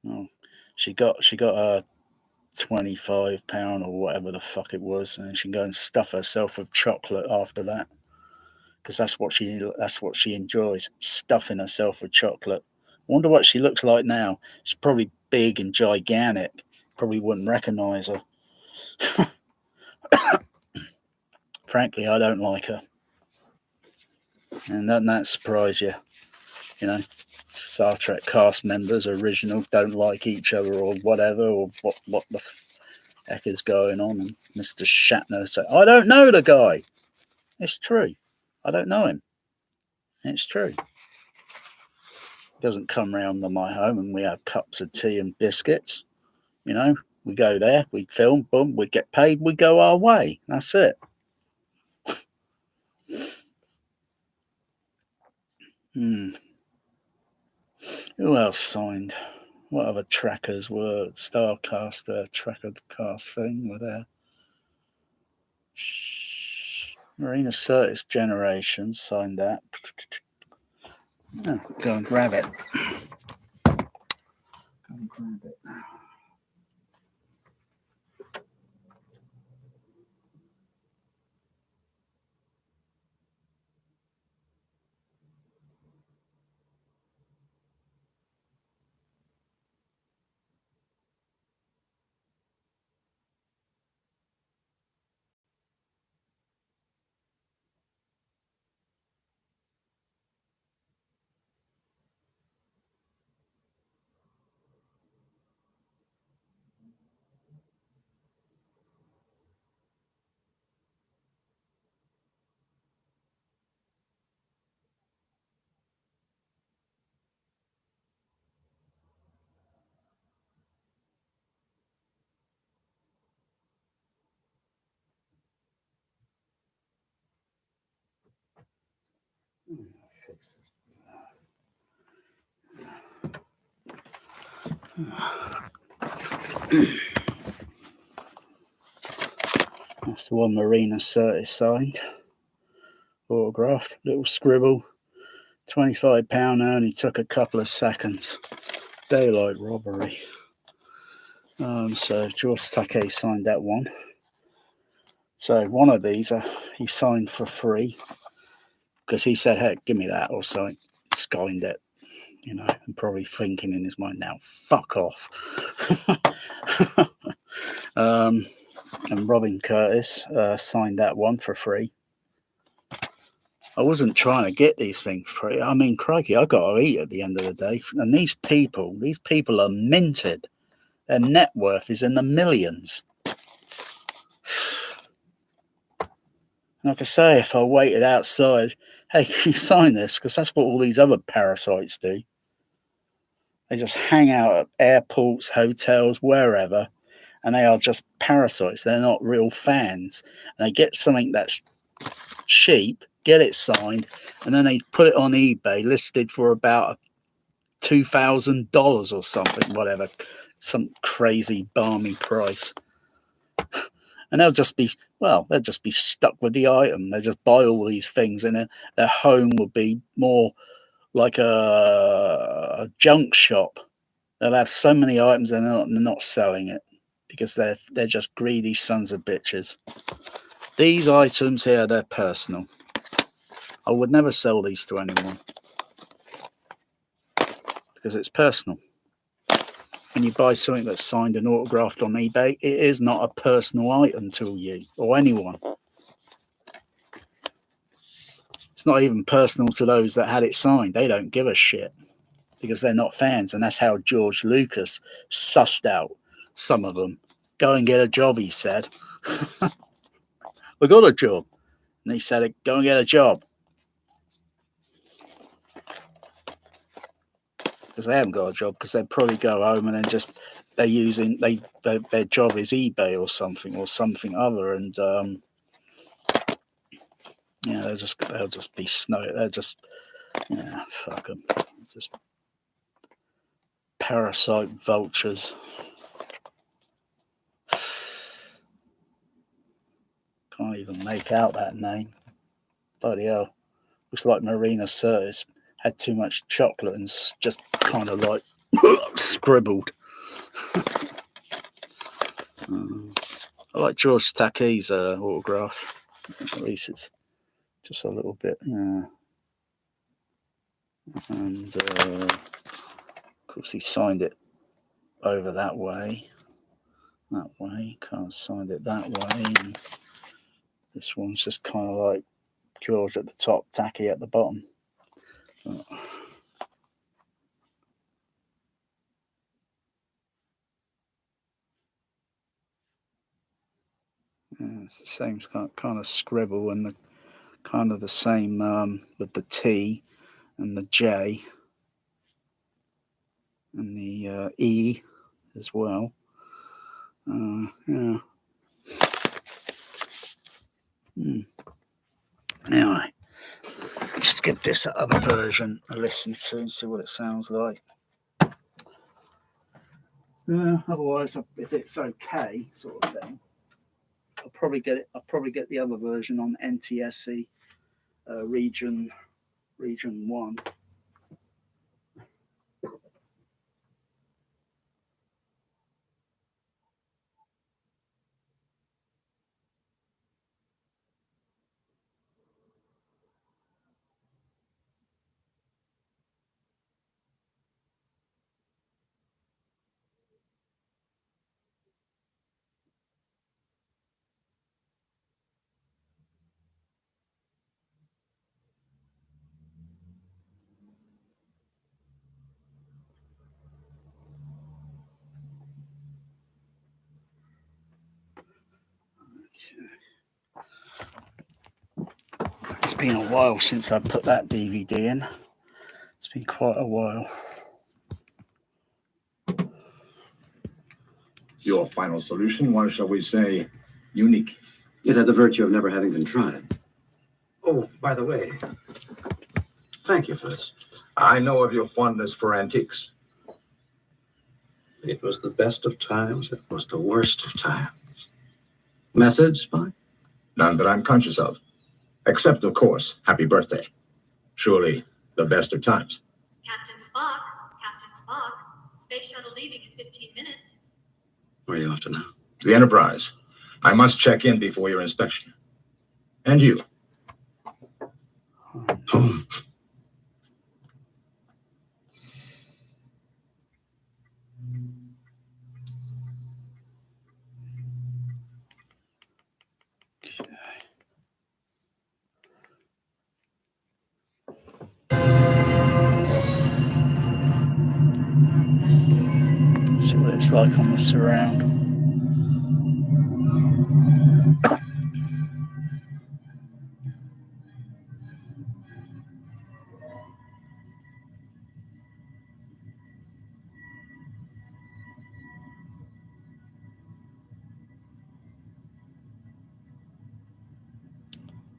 Oh, she got a £25 or whatever the fuck it was, and she can go and stuff herself with chocolate after that, because that's what she enjoys, stuffing herself with chocolate. I wonder what she looks like now. She's probably big and gigantic. Probably wouldn't recognize her. Frankly, I don't like her, and doesn't that surprise you? Star Trek cast members, original, don't like each other or whatever, or what the heck is going on? And Mr. Shatner said, I don't know the guy. It's true. I don't know him. It's true. He doesn't come round to my home and we have cups of tea and biscuits. We go there, we film, boom, we get paid, we go our way. That's it. Who else signed? What other trackers were? Starcaster tracker cast thing were there. Marina Sirtis Generation signed that. Oh, go and grab it. Go and grab it. That's the one Marina Sirtis signed. Autographed. Little scribble. £25 only took a couple of seconds. Daylight robbery. So George Takei signed that one. So one of these he signed for free because he said, "Hey, give me that," or something. Signed it, and probably thinking in his mind now, "Fuck off." And Robin Curtis signed that one for free. I wasn't trying to get these things free. I mean, crikey, I got to eat at the end of the day. And these people are minted. Their net worth is in the millions. Like I say, if I waited outside, hey, can you sign this? Because that's what all these other parasites do. They just hang out at airports, hotels, wherever, and they are just parasites. They're not real fans. And they get something that's cheap, get it signed, and then they put it on eBay, listed for about $2,000 or something, whatever, some crazy balmy price. And they'll just be stuck with the item. They just buy all these things, and their home will be more like a junk shop. They'll have so many items and they're not selling it because they're just greedy sons of bitches. These items here, they're personal. I would never sell these to anyone because it's personal. When you buy something that's signed and autographed on eBay, it is not a personal item to you or anyone. It's not even personal to those that had it signed. They don't give a shit because they're not fans. And that's how George Lucas sussed out some of them. Go and get a job, he said. We got a job. And he said, go and get a job. Because they haven't got a job, because they'd probably go home and then just their job is eBay or something other, and they'll just be snow. They're just fuck them. It's just parasite vultures. Can't even make out that name. Bloody hell. Looks like Marina Sirtis had too much chocolate and just kind of like scribbled. I like George Takei's autograph. At least it's just a little bit, And of course he signed it over that way. Can't sign it that way. And this one's just kind of like George at the top, Takei at the bottom. It's the same kind of scribble and the kind of the same with the T and the J and the E as well. Anyway, let's just give this other version a listen to and see what it sounds like. Otherwise, if it's okay, sort of thing, I'll probably get the other version on NTSC Region 1. It's been a while since I put that DVD in. It's been quite a while. Your final solution was, shall we say, unique. It had the virtue of never having been tried. Oh, by the way, Thank you for this. I know of your fondness for antiques. It was the best of times. It was the worst of times. Message, Spike? None that I'm conscious of. Except, of course, happy birthday. Surely the best of times. Captain Spock. Captain Spock. Space shuttle leaving in 15 minutes. Where are you off to now? The Enterprise. I must check in before your inspection. And you. Home. See what it's like on the surround.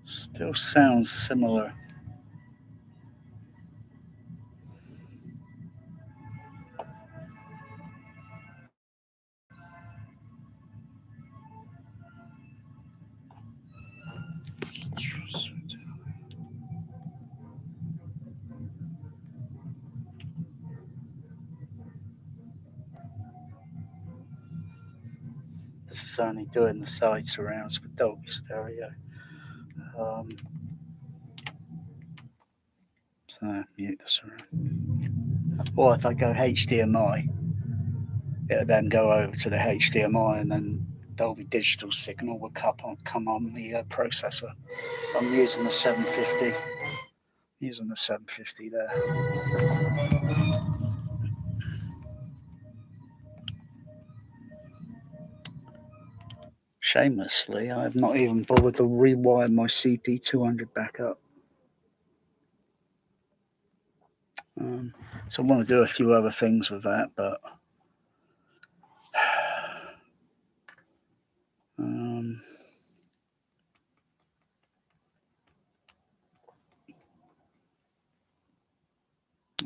Still sounds similar. This is only doing the side surrounds with Dolby stereo. So mute the surround. Or if I go HDMI, it'll then go over to the HDMI and then Dolby digital signal will come on the processor. I'm using the 750. Using the 750 there. Shamelessly, I have not even bothered to rewire my CP200 back up. So I want to do a few other things with that, but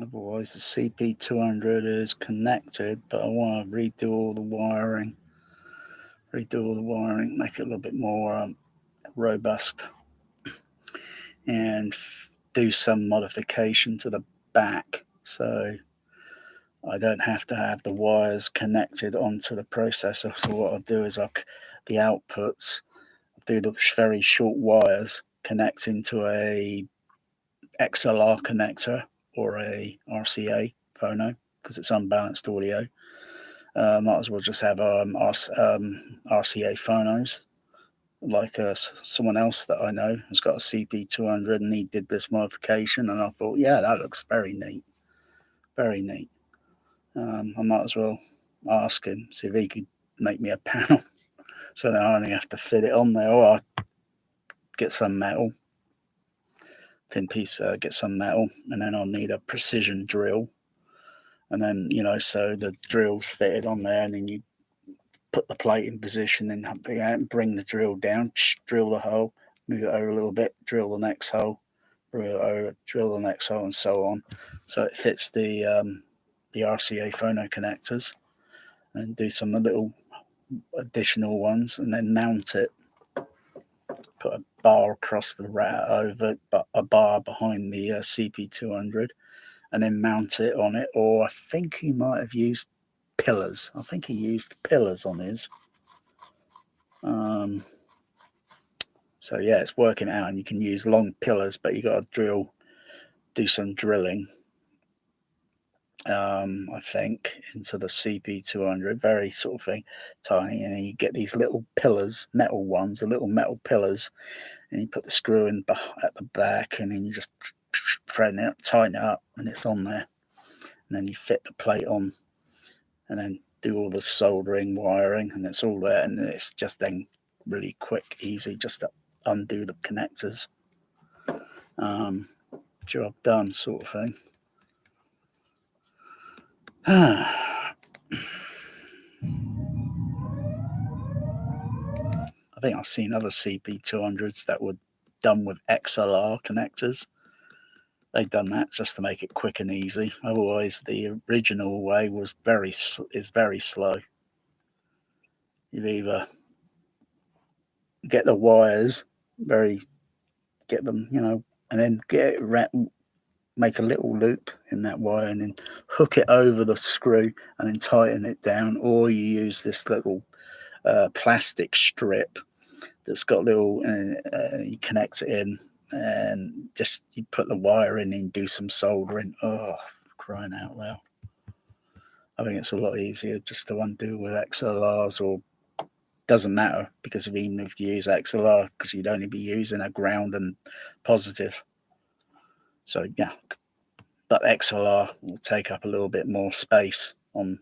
otherwise the CP200 is connected, but I want to redo all the wiring, make it a little bit more robust, and do some modification to the back so I don't have to have the wires connected onto the processor. So what I'll do is the outputs, I'll do the very short wires connect into a XLR connector or a RCA phono because it's unbalanced audio. Might as well just have RCA phonos. Like someone else that I know has got a CP200 and he did this modification, and I thought, yeah, that looks very neat. Very neat. I might as well ask him, see if he could make me a panel so that I only have to fit it on there, or I get some metal, thin piece, get some metal, and then I'll need a precision drill. And then, so the drill's fitted on there, and then you put the plate in position and bring the drill down, drill the hole, move it over a little bit, drill the next hole, drill the next hole, and so on. So it fits the RCA phono connectors, and do some little additional ones, and then mount it. Put a bar across the over, but a bar behind the CP200, and then mount it on it. Or I think he might have used pillars. I think he used pillars on his. So yeah, it's working out, and you can use long pillars, but you got to do some drilling. I think into the CP200, very sort of thing, tiny, and then you get these little pillars, metal ones, the little metal pillars, and you put the screw in at the back, and then you just thread it up, tighten it up, and it's on there. And then you fit the plate on, and then do all the soldering, wiring, and it's all there. And it's just then really quick, easy, just to undo the connectors. Job done, sort of thing. I think I've seen other CP200s that were done with XLR connectors. They've done that just to make it quick and easy. Otherwise, the original way was very slow. You'd either get the wires get them, and then make a little loop in that wire and then hook it over the screw and then tighten it down, or you use this little plastic strip that's got little you connect it in and just you put the wire in and do some soldering. Oh, crying out loud. I think it's a lot easier just to undo with XLRs, or doesn't matter, because even if you use XLR, because you'd only be using a ground and positive. So yeah, but XLR will take up a little bit more space on,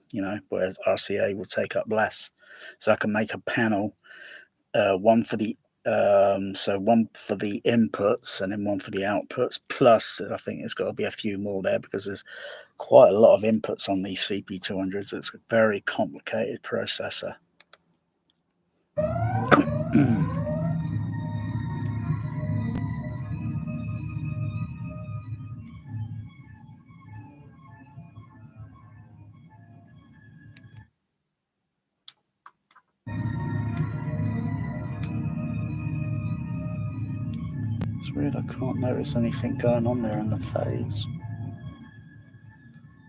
whereas RCA will take up less. So I can make a panel, one for the inputs and then one for the outputs. Plus, I think there's got to be a few more there because there's quite a lot of inputs on these CP200s. It's a very complicated processor. It's weird, I can't notice anything going on there in the phase.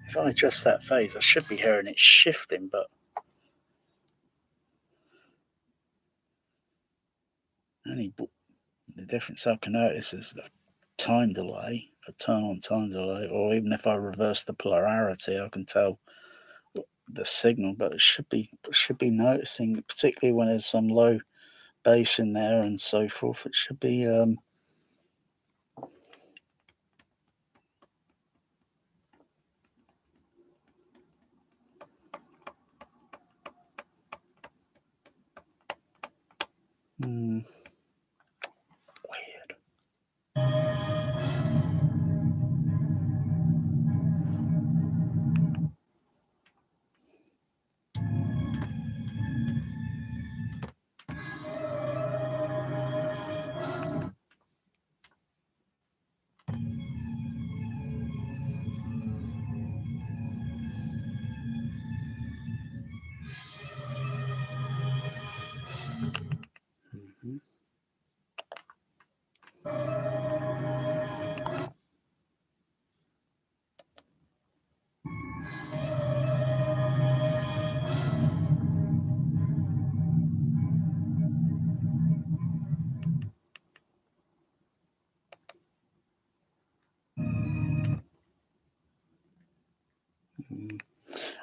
If I adjust that phase, I should be hearing it shifting, but the difference I can notice is the time delay, the turn on time delay, or even if I reverse the polarity, I can tell the signal, but it should be noticing, particularly when there's some low bass in there and so forth. It should be weird.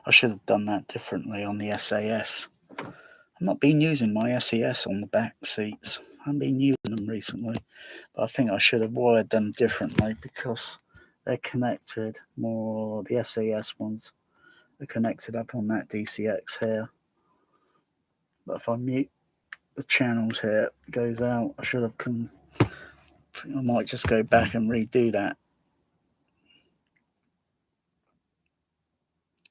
I should have done that differently on the SAS. I've not been using my SAS on the back seats. I haven't been using them recently, but I think I should have wired them differently because they're connected more. The SAS ones are connected up on that DCX here. But if I mute the channels here, it goes out. I should have I might just go back and redo that.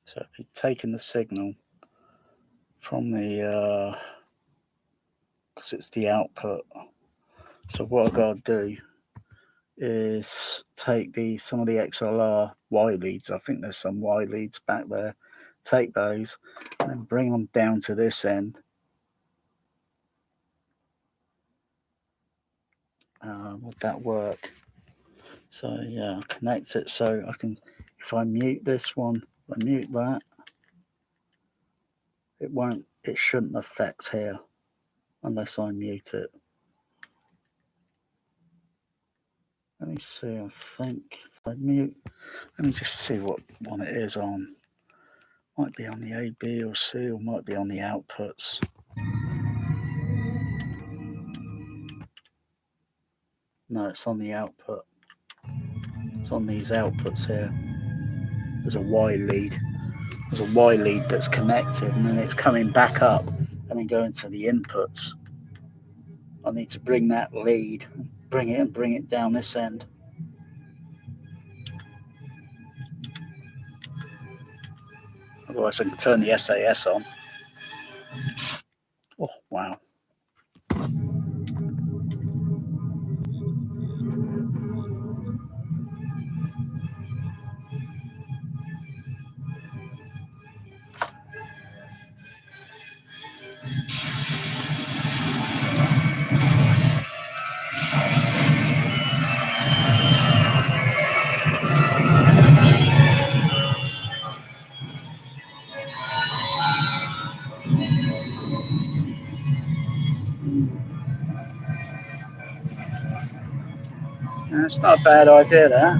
So if you're taking the signal from the, because it's the output. So what I've got to do is take some of the XLR Y leads. I think there's some Y leads back there. Take those and then bring them down to this end. Would that work? So yeah, connect it so I can, if I mute this one, I mute that, it shouldn't affect here unless I mute it. Let me see, I think if I mute, let me just see what one it is on. Might be on the A, B or C, or might be on the outputs. No, it's on the output. It's on these outputs here. There's a Y lead. There's a Y lead that's connected, and then it's coming back up and then going to the inputs. I need to bring that lead, bring it down this end. Otherwise I can turn the SAS on. Oh, wow. That's not a bad idea, that.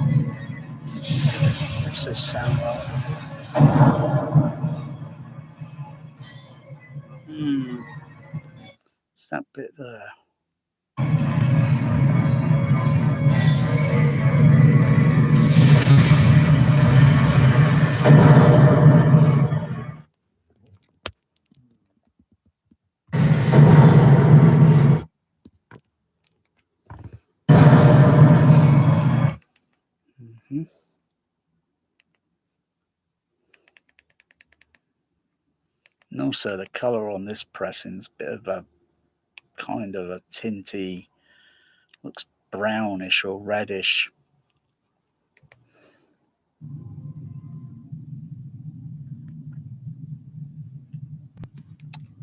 What's this sound like? It's that bit there. And also the colour on this pressing is a bit of a kind of a tinty, looks brownish or reddish.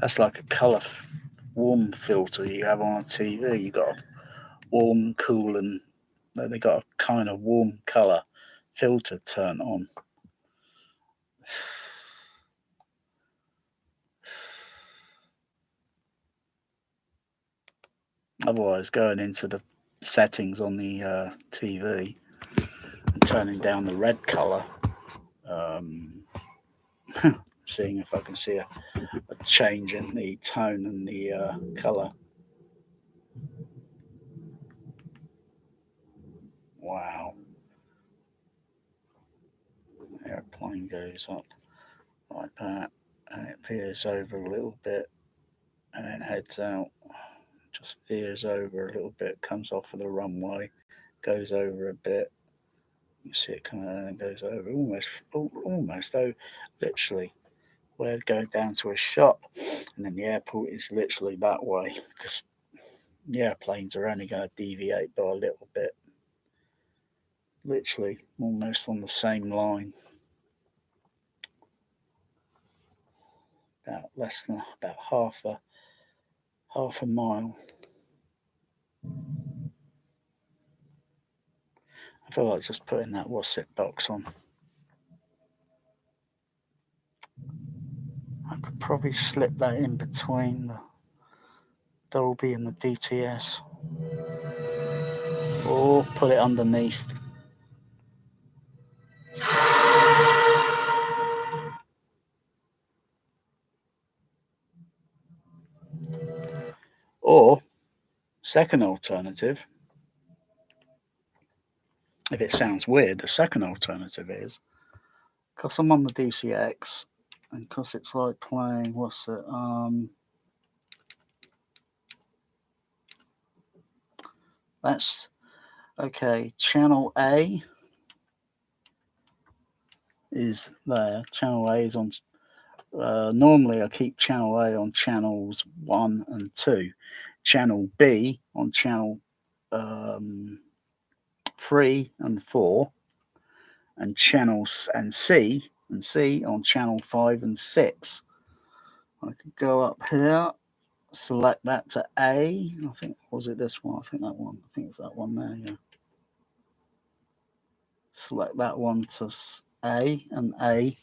That's like a colour warm filter you have on a TV. You got a warm, cool, and they got a kind of warm colour filter turn on. Otherwise, going into the settings on the TV and turning down the red colour, seeing if I can see a change in the tone and the colour. Wow. Airplane goes up like that, and it veers over a little bit, and then heads out. Just veers over a little bit, comes off of the runway, goes over a bit. You see it coming out and goes over almost over, literally. Where it go down to a shop, and then the airport is literally that way because the airplanes are only going to deviate by a little bit, literally almost on the same line, about less than about half a mile. I feel like just putting that what's it box on. I could probably slip that in between the Dolby and the DTS, or put it underneath. Or, second alternative, if it sounds weird, the second alternative is, because I'm on the THX, and because it's like playing, what's it, that's, okay, channel A is there, channel A is on, normally I keep channel A on channels 1 and 2, channel B on channel 3 and 4, and channels and C on channel 5 and 6. I could go up here, select that to A. I think, was it this one? I think that one. I think it's that one there, yeah. Select that one to A, and A.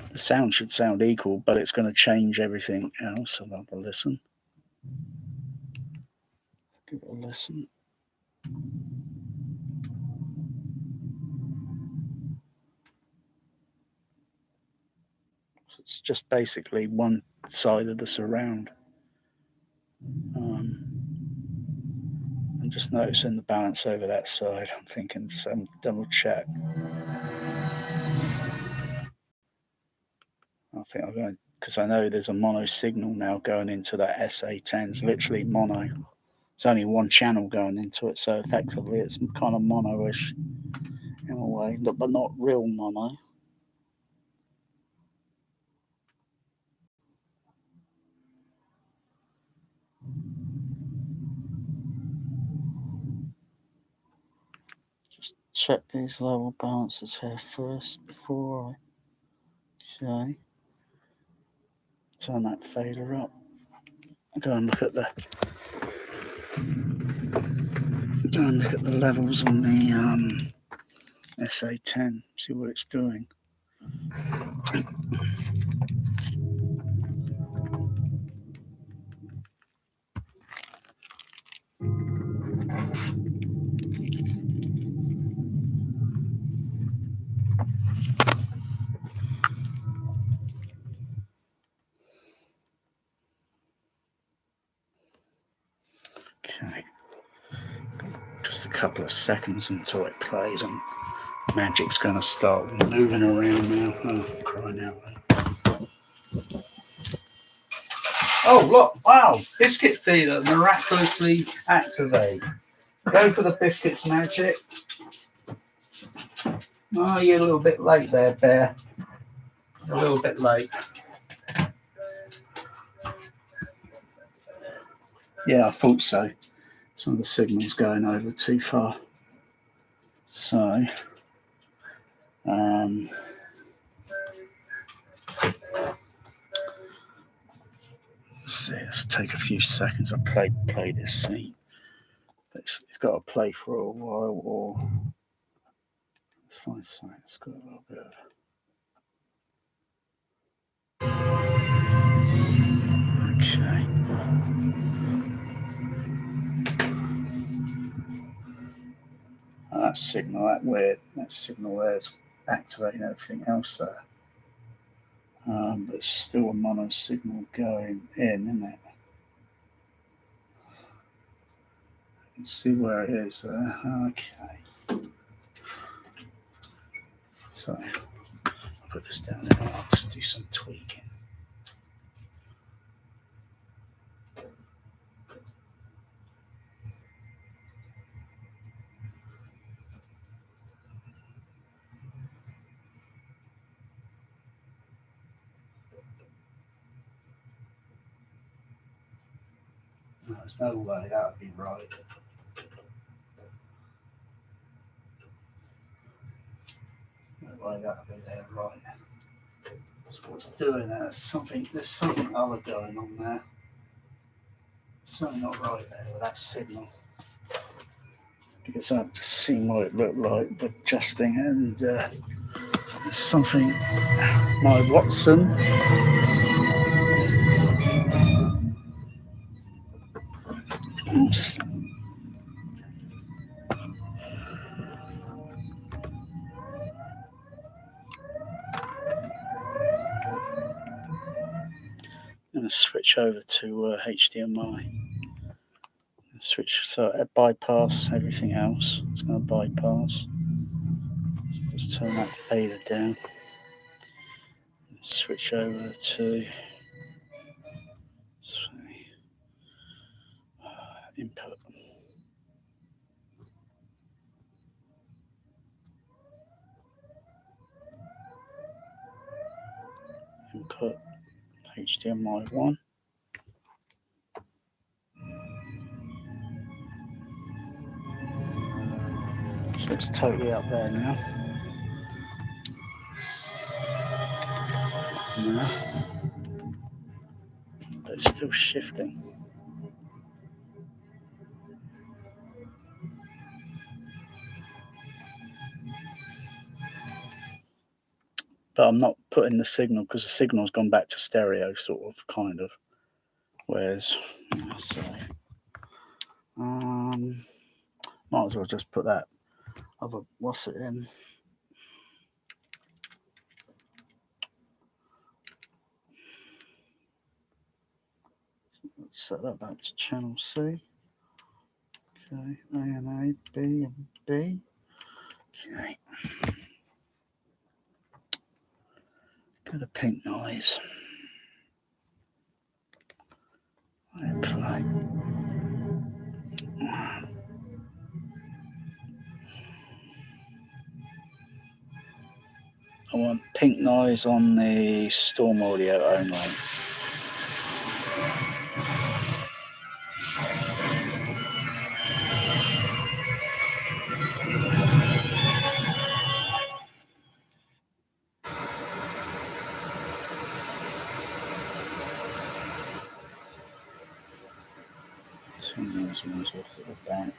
The sound should sound equal, but it's going to change everything else. I'll have a listen. Give it a listen. It's just basically one side of the surround. I'm just noticing the balance over that side. I'm thinking, just double check. I think I'm going, because I know there's a mono signal now going into that SA10s, literally mono. It's only one channel going into it, so effectively it's kind of mono-ish in a way, but not real mono. Just check these level balances here first before I turn that fader up. Go and look at the levels on the SA10, see what it's doing. couple of seconds until it plays, and Magic's going to start moving around now. Oh, crying out loud. Oh, look, wow, biscuit feeder miraculously activate. Go for the biscuits, Magic. Oh, you're a little bit late there, Bear. A little bit late. Yeah, I thought so. Some of the signal's going over too far. So, let's take a few seconds. I'll play this scene. It's got to play for a while, or let's find something that's got a little bit of. Okay. That signal there's activating everything else there. But it's still a mono signal going in, isn't it? Let's see where it is there. Okay. So I'll put this down there. I'll just do some tweaking. No, there's no way that would be right. No way that would be there right. So what's doing that? There's something other going on there. Something not right there with that signal. Because I've just seen what it looked like adjusting, and there's something. My Watson. Oops. I'm going to switch over to HDMI. Switch so it bypass everything else. It's going to bypass. Just turn that fader down. Switch over to input. Input HDMI 1. So it's totally up there now. But it's still shifting. But I'm not putting the signal because the signal's gone back to stereo, sort of, kind of. Whereas, so, might as well just put that other, what's it in? Let's set that back to channel C. Okay, A and A, B and B. Okay. Bit of pink noise. And play. I want pink noise on the Storm audio only. Turn those ones off at the back.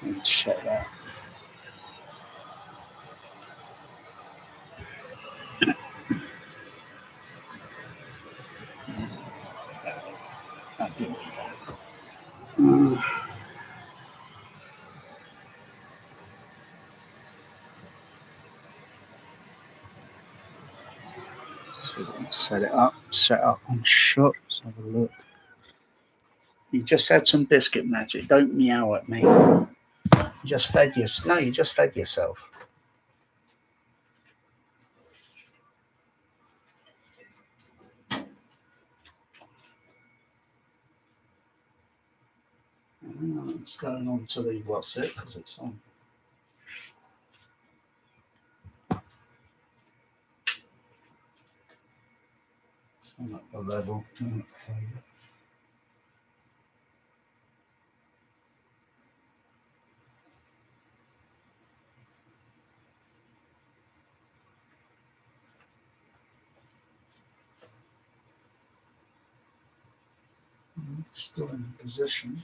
Let's check that. Set it up, set up on shot. Let's have a look. You just had some biscuit magic. Don't meow at me. You just fed yourself. No, you just fed yourself. It's going on to the what's it because it's on. It's on at the level. Still in position.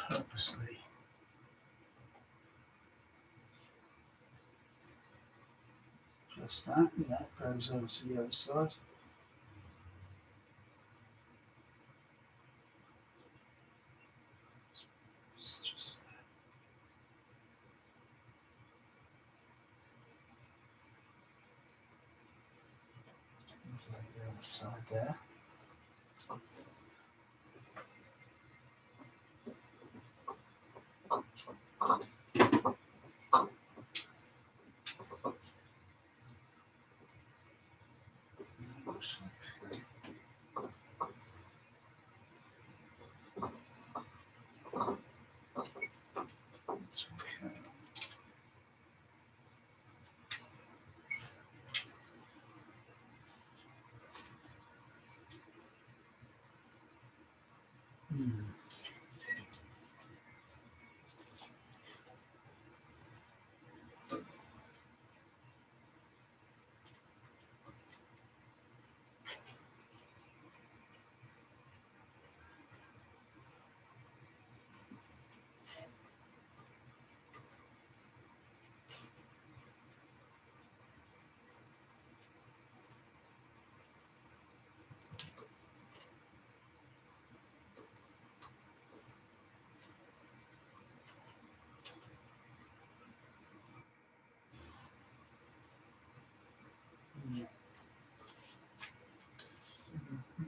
Purposely. Just that. That goes over to the other side. It's just like the other side there.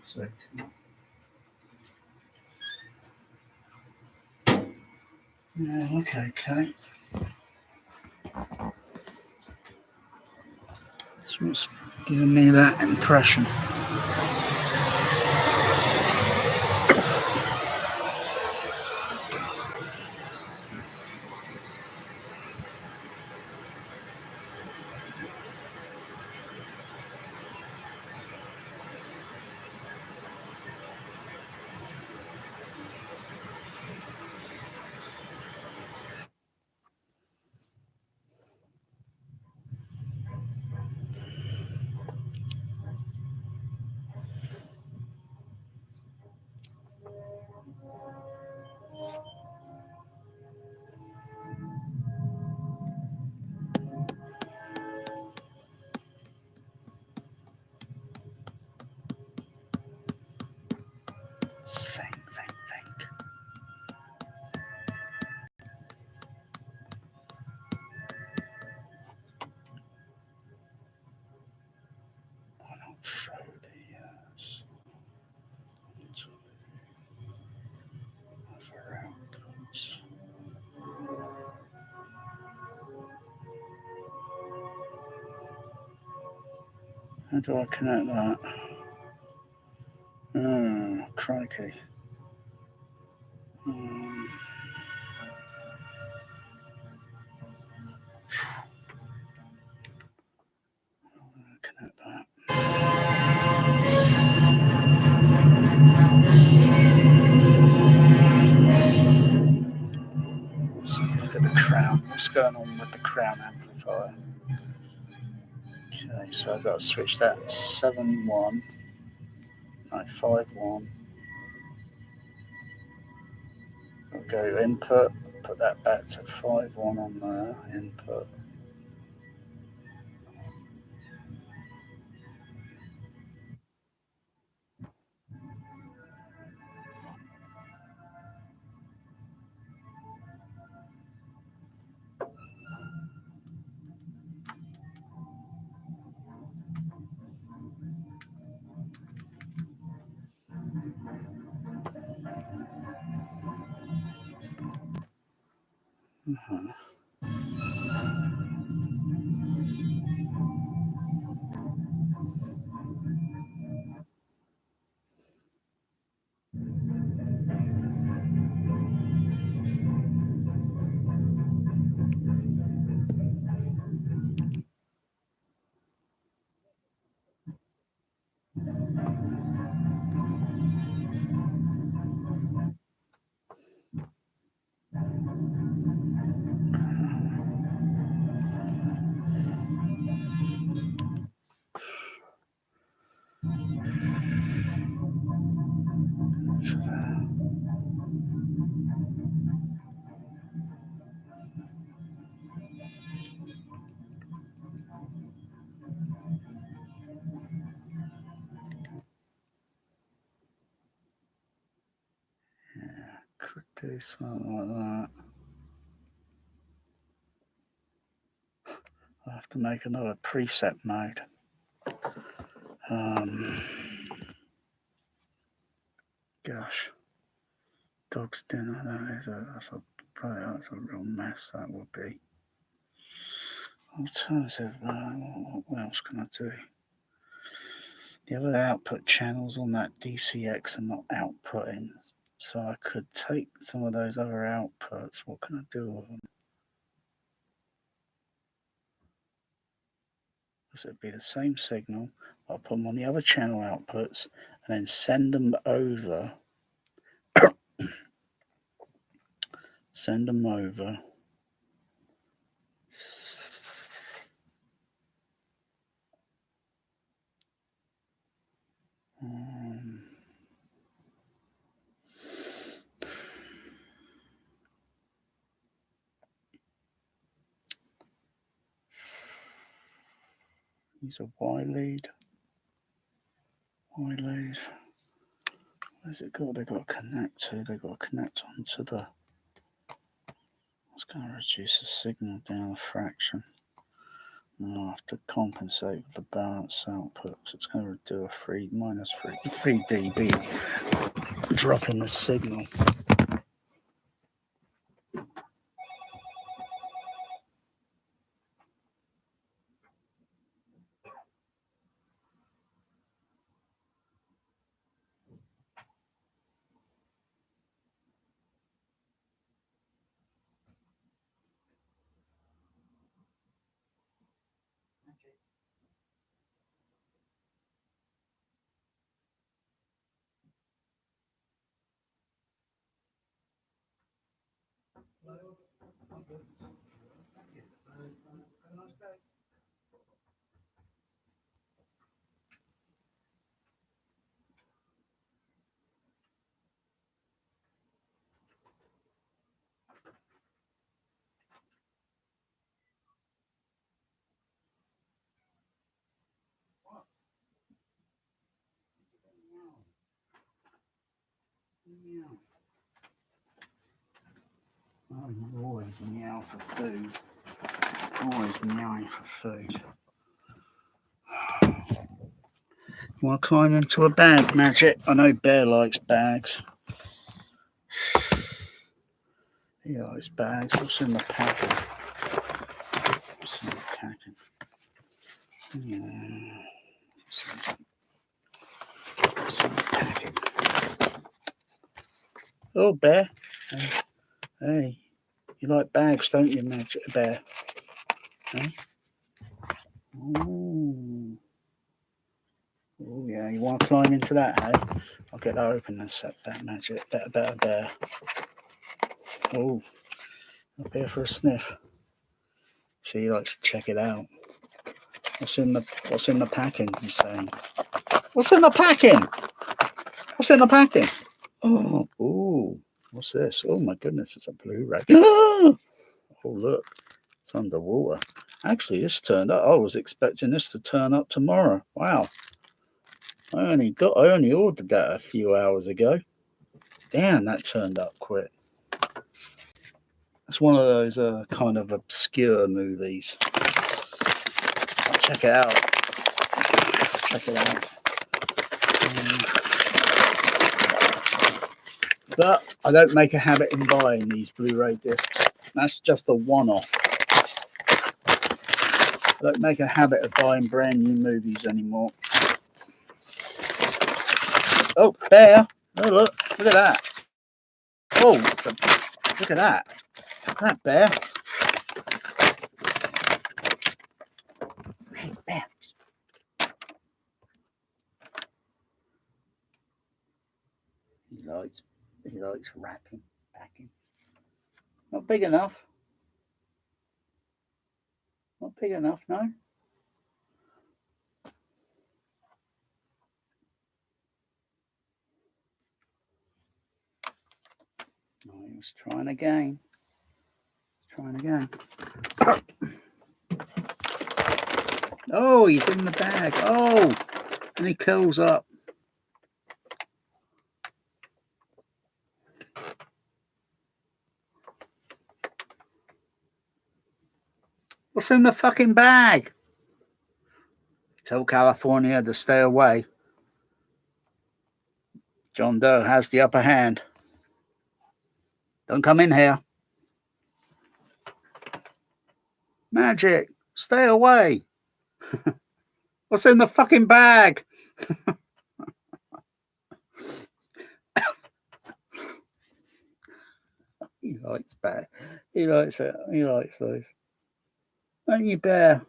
So, yeah, okay. It's what's giving me that impression. Think. I don't throw the around. How do I connect that? Oh, crikey. Connect that. So look at the crown. What's going on with the crown amplifier? Okay, so I've got to switch that 7-1, 5-1. go input, put that back to 5.1 on there, input. Could do something like that. I'll have to make another preset mode. Gosh, dog's dinner. That's a real mess. That would be. Alternative. What else can I do? The other output channels on that DCX are not outputting, so I could take some of those other outputs. What can I do with them? Because it'd be the same signal. I'll put them on the other channel outputs and then send them over. Send them over. Use a Y lead. Where's it got? They've got to connect to. They've got to connect onto the. It's going to reduce the signal down a fraction. And I'll have to compensate with the balance output because it's going to do a 3 dB drop in the signal. Oh, you always meow for food. Always meowing for food. You want to climb into a bag, Magic? I know Bear likes bags. He likes bags. What's in the packet? What's in the packet? What's in the packet? Oh, Bear. Hey, you like bags, don't you, Magic Bear? Hey? Ooh. Oh, yeah, you want to climb into that, hey? I'll get that open and set that, Magic. Better, Bear. Oh, up here for a sniff. See, he likes to check it out. What's in the packing, he's saying? What's in the packing? What's in the packing? Oh, ooh. What's this? Oh my goodness, it's a Blu-ray. Oh look, it's underwater. Actually, this turned up. I was expecting this to turn up tomorrow. Wow. I only ordered that a few hours ago. Damn, that turned up quick. It's one of those kind of obscure movies. Check it out. Check it out. But I don't make a habit in buying these Blu-ray discs. That's just a one-off. I don't make a habit of buying brand new movies anymore. Oh, bear! Oh, look at that! Oh, look at that! Look at that bear! Hey, bear! He likes wrapping, packing. Not big enough. Not big enough, no. Oh, he was trying again. Trying again. Oh, he's in the bag. Oh, and he curls up. What's in the fucking bag? Tell California to stay away. John Doe has the upper hand. Don't come in here. Magic, stay away. What's in the fucking bag? He likes bear. He likes it. He likes those. Don't you, bear?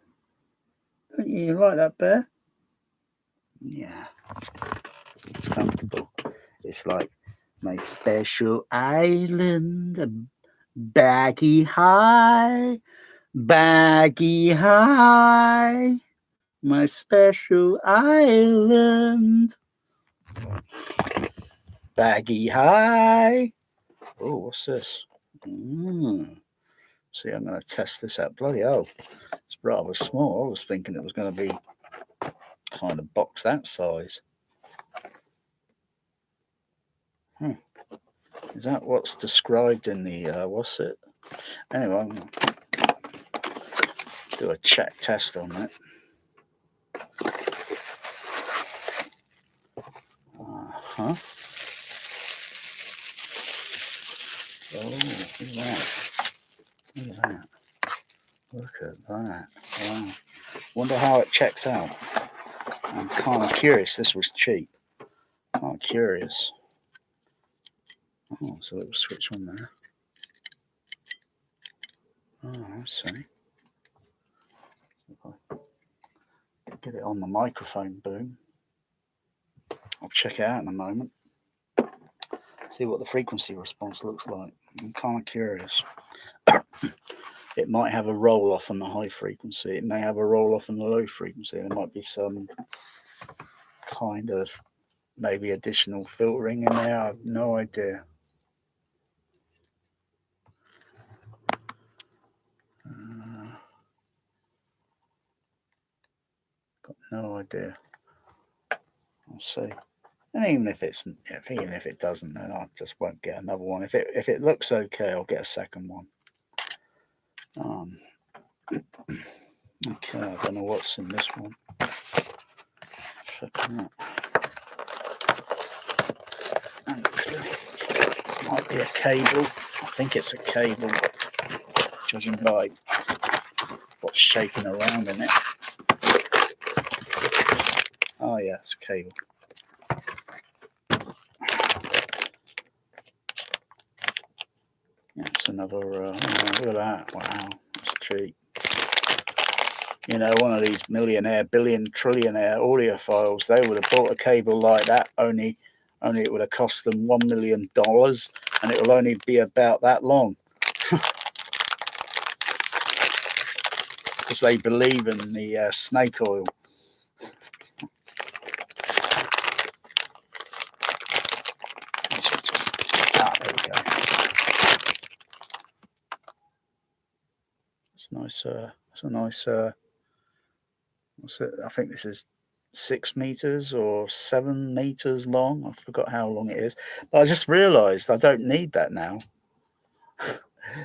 Don't you like that bear? Yeah. It's comfortable. It's like my special island. Baggy high. Baggy high. My special island. Baggy high. Oh, what's this? See, I'm going to test this out. Bloody hell. It's rather small. I was thinking it was going to be kind of box that size. Is that what's described in the, what's it? Anyway, I'm going to do a check test on it. Uh-huh. Oh, look at that. Look at that. Look at that. Wow. Wonder how it checks out. I'm kind of curious. This was cheap. Kind of curious. Oh, so it was switch on there. Oh, I see. Get it on the microphone boom. I'll check it out in a moment. See what the frequency response looks like. I'm kind of curious. It might have a roll off on the high frequency. It may have a roll off on the low frequency. There might be some kind of maybe additional filtering in there. I have no idea. Got no idea. I'll see. And even if it doesn't, then I just won't get another one. If it looks okay, I'll get a second one. Okay, I don't know what's in this one. Checking out. Might be a cable. I think it's a cable, judging by what's shaking around in it. Oh yeah, it's a cable. Yeah, it's another. Look at that! Wow, that's cheap. You know, one of these millionaire, billion, trillionaire audiophiles, they would have bought a cable like that. Only it would have cost them $1 million, and it will only be about that long. Because they believe in the snake oil. There we go. nice. It's a nice. What's it? I think this is 6 meters or 7 meters long. I forgot how long it is, but I just realised I don't need that now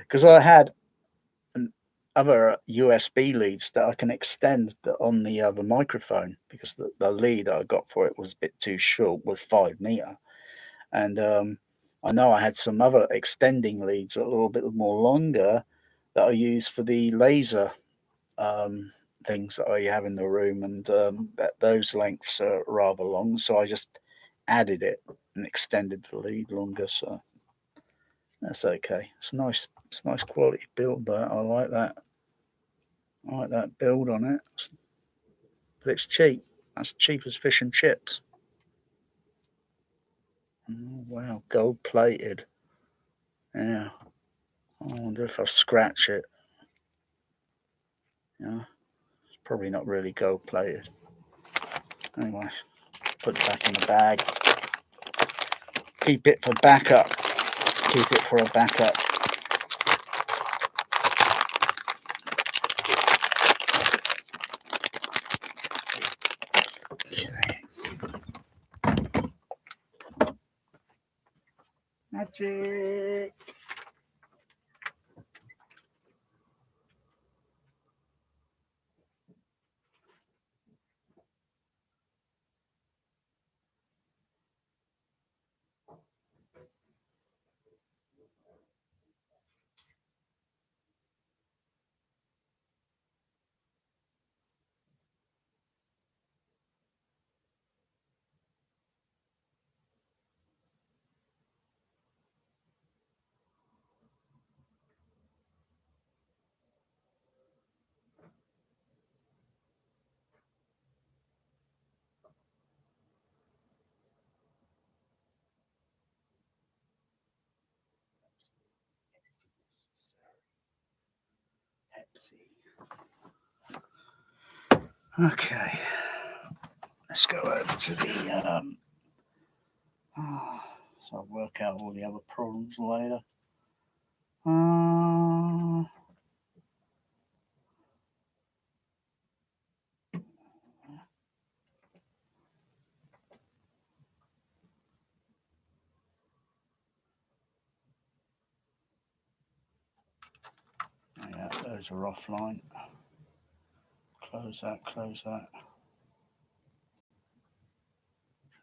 because I had other USB leads that I can extend on the other microphone because the lead I got for it was a bit too short, was 5 meter, and I know I had some other extending leads a little bit more longer that I use for the laser things that I have in the room, and those lengths are rather long, so I just added it and extended the lead longer. So that's okay. It's nice. It's nice quality build. That I like that. I like that build on it, but it's cheap. That's cheap as fish and chips. Oh, wow, gold plated. Yeah. I wonder if I scratch it. Yeah, it's probably not really gold plated. Anyway, put it back in the bag. Keep it for backup. Keep it for a backup. Okay. Magic. Okay, let's go over to the so I'll work out all the other problems later. Yeah, those are offline. Close that, close that.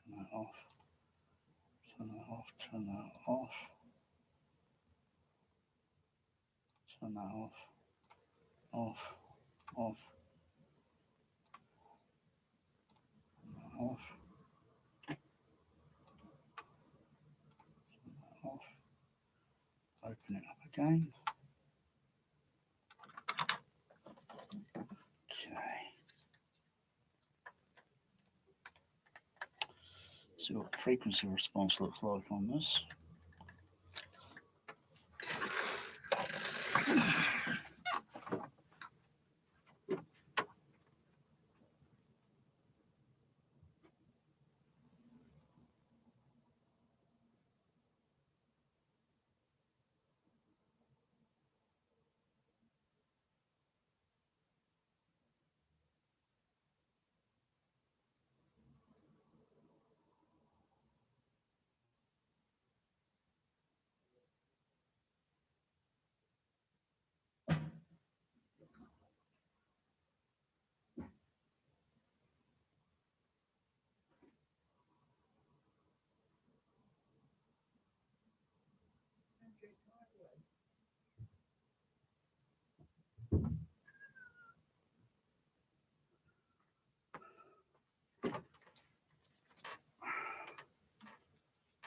Turn that off. Turn that off, turn that off. Turn that off. Off, off. Turn that off. Turn that off. Open it up again. Okay. See what the frequency response looks like on this.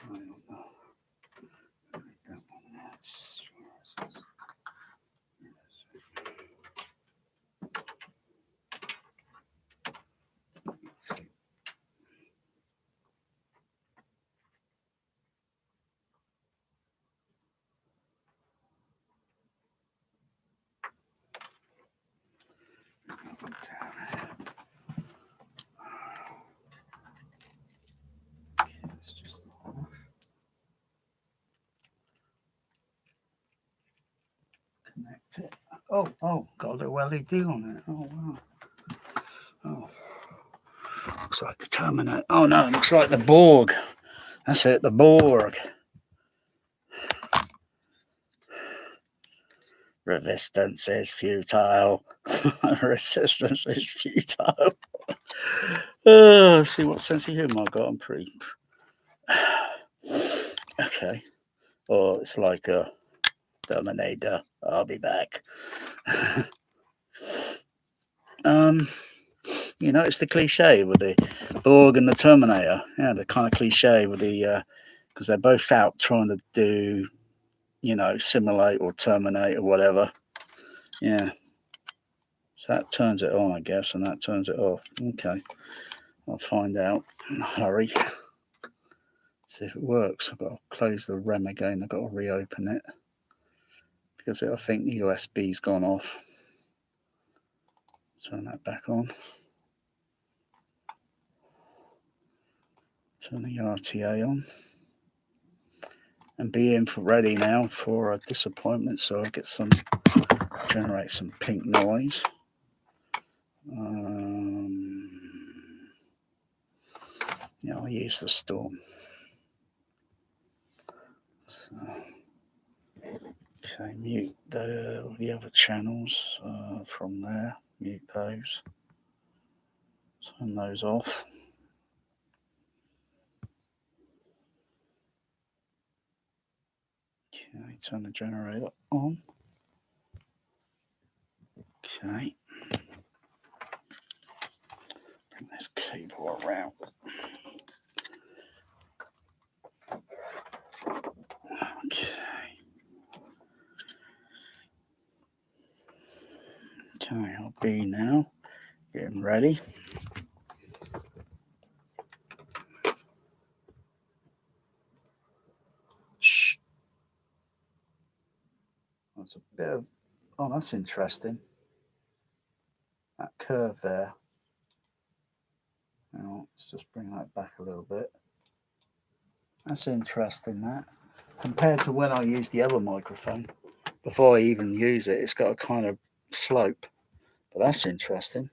I don't know. That one, that's, where is this? Connect it. Oh, got a little LED on it. Oh, wow. Oh, looks like the Terminator. Oh, no, looks like the Borg. That's it, the Borg. Resistance is futile. Resistance is futile. See what sense of humor I got. I'm pretty. Okay. Oh, it's like a Terminator. I'll be back. You know, it's the cliche with the Borg and the Terminator. Yeah, the kind of cliche with the because they're both out trying to do, you know, simulate or terminate or whatever. Yeah. So that turns it on, I guess, and that turns it off. Okay. I'll find out in a hurry. See if it works. I've got to close the REM again. I've got to reopen it because I think the USB's gone off. Turn that back on. Turn the RTA on. And be in for ready now for a disappointment. So I'll get some, generate some pink noise. Yeah, I'll use the Storm. So, okay, mute the other channels from there. Mute those. Turn those off. Okay, turn the generator on. Okay. Bring this cable around. Okay. Okay, I'll be now. Getting ready. Shh. That's a bit of, oh, that's interesting. That curve there. Now, let's just bring that back a little bit. That's interesting, that. Compared to when I use the other microphone, before I even use it, it's got a kind of slope. But that's interesting.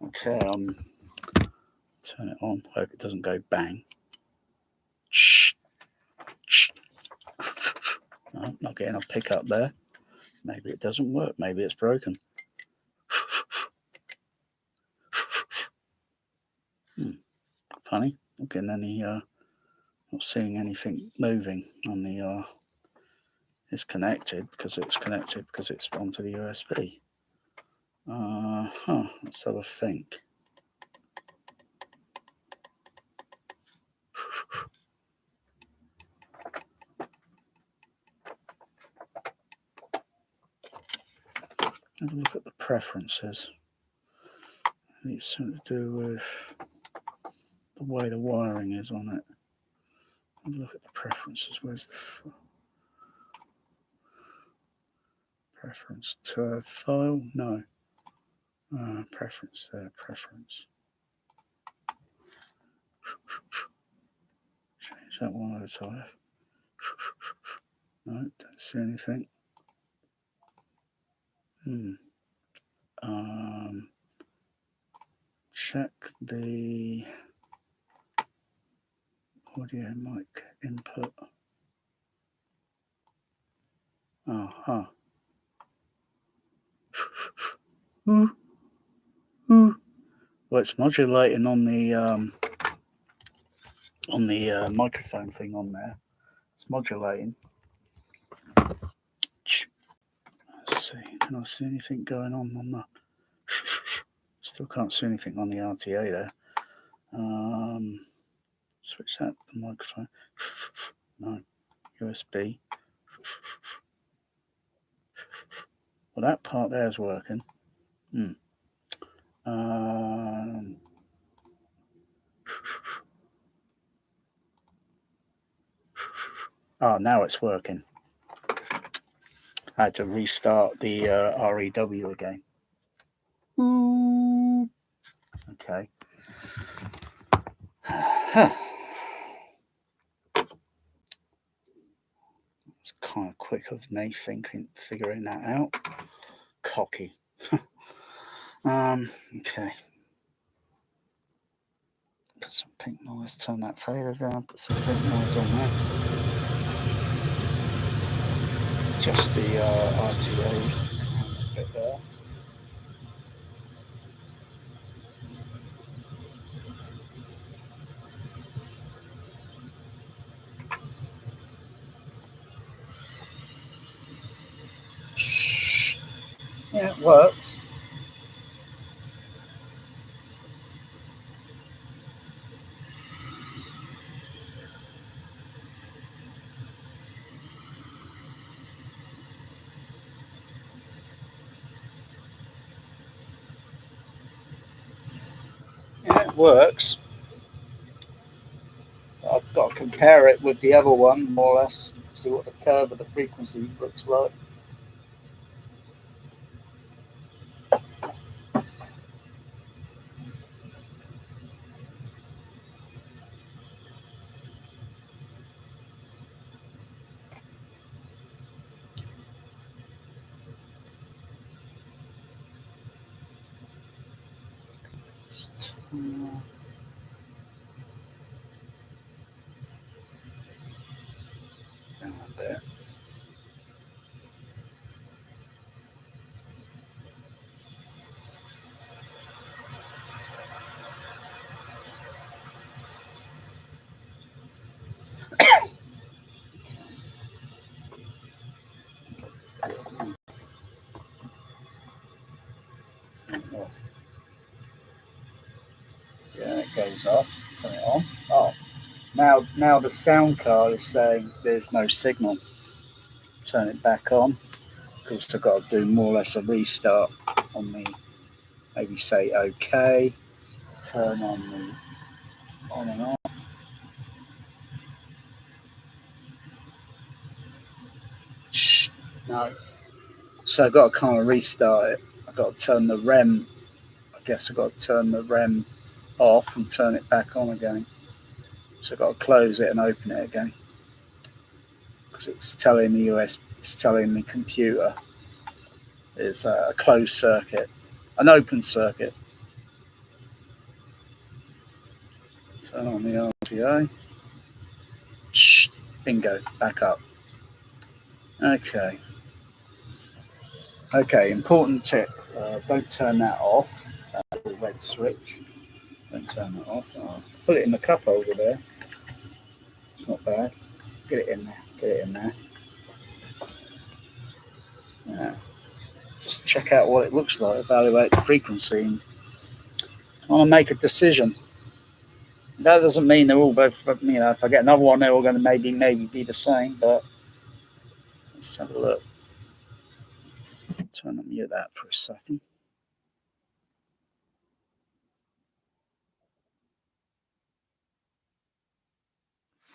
Okay, turn it on. Hope it doesn't go bang. Shh. Shh. No, not getting a pickup there. Maybe it doesn't work. Maybe it's broken. Funny. Not getting any. Not seeing anything moving on the. It's connected because it's onto the USB. Let's have a think. Have a look at the preferences. It's something to do with the way the wiring is on it. Have a look at the preferences. Where's the preference to file? No. Preference there. Preference. Change that one over to left. No, don't see anything. Check the audio mic input. Well, it's modulating on the microphone thing on there. It's modulating. Let's see. Can I see anything going on the? Still can't see anything on the RTA there. Switch that to the microphone. No. USB. Well, that part there is working. Now it's working. I had to restart the REW again. Okay. It's kind of quick of me figuring that out. Cocky. Okay. Put some pink noise, turn that fader down, put some pink noise on that. Just the RTA bit there. Yeah, it works. Yeah, it works. I've got to compare it with the other one, more or less, see what the curve of the frequency looks like. Down a bit. Yeah, it goes off. Turn it on. Oh, now the sound card is saying there's no signal. Turn it back on. Of course, I've got to do more or less a restart on the. Maybe say OK. Turn on the on and off. Shh. No. So I've got to kind of restart it. I've got to turn the REM. I guess I've got to turn the REM off and turn it back on again. So I've got to close it and open it again. Because it's telling it's telling the computer it's a closed circuit, an open circuit. Turn on the RTA. Shh, bingo, back up. Okay, important tip, don't turn that off, that little red switch, don't turn that off. Put it in the cup over there, it's not bad, get it in there. Yeah. Just check out what it looks like, evaluate the frequency, and I want to make a decision. That doesn't mean they're all both, if I get another one, they're all going to maybe be the same, but let's have a look. Turn on mute that for a second.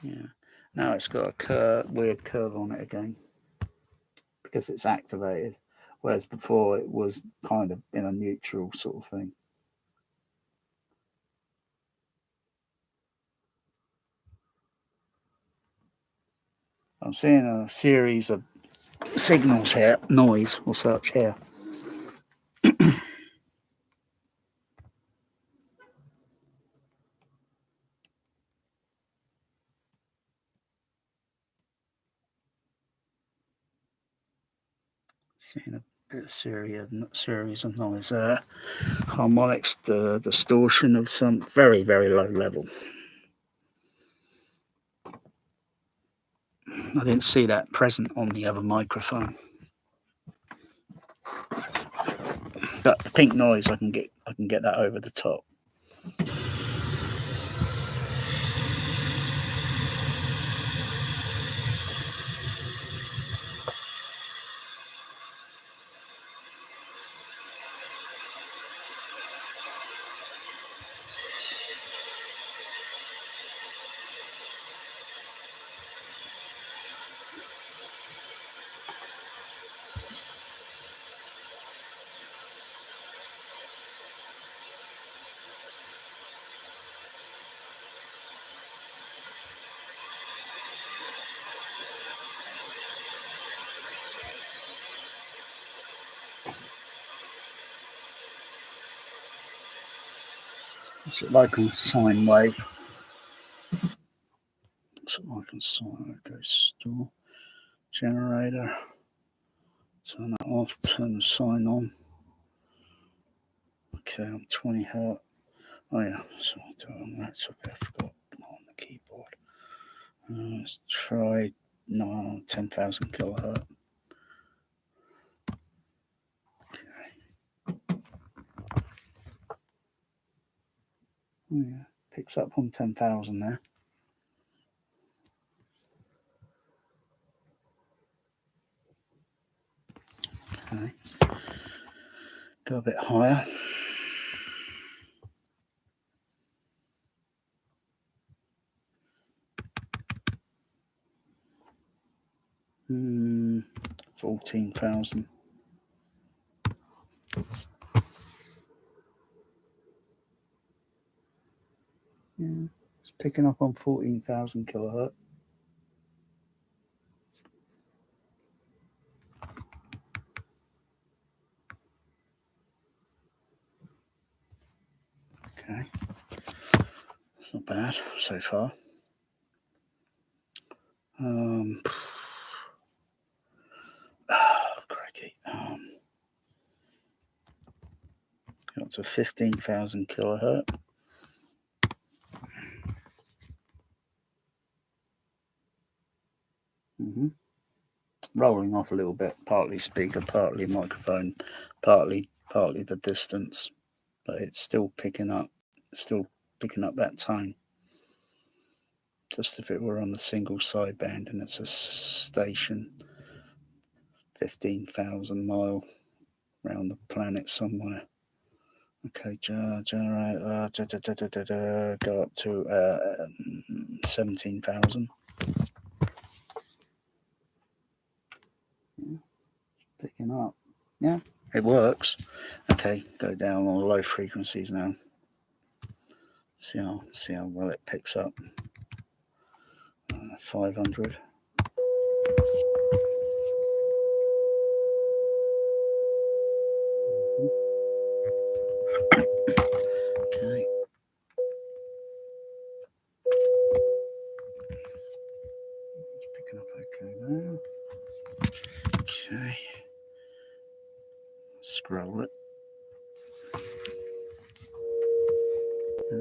Yeah, now it's got a weird curve on it again because it's activated, whereas before it was kind of in a neutral sort of thing. I'm seeing a series of signals here, noise or such here. Seeing a bit of series of noise there. Harmonics, the distortion of some very, very low level. I didn't see that present on the other microphone. But the pink noise, I can get that over the top. What's it like on sine wave? What's it like on sine wave? Go store generator. Turn that off. Turn the sine on. Okay, I'm 20 hertz. Oh yeah, so I'll do it on that. So I forgot not on the keyboard. Let's try 10,000 kilohertz. Oh yeah, picks up on 10,000 there. Okay, go a bit higher. Hmm, 14,000. Yeah, it's picking up on 14,000 kilohertz. Okay, it's not bad so far. Crikey. Got to 15,000 kilohertz. Rolling off a little bit, partly speaker, partly microphone, partly the distance, but it's still picking up that tone. Just if it were on the single sideband and it's a station 15,000 mile around the planet somewhere. Okay, generate, go up to 17,000. Picking up. Yeah, it works. Okay, go down on low frequencies now. See how well it picks up. 500. Okay. It's picking up okay there. Okay. Scroll it. Yeah.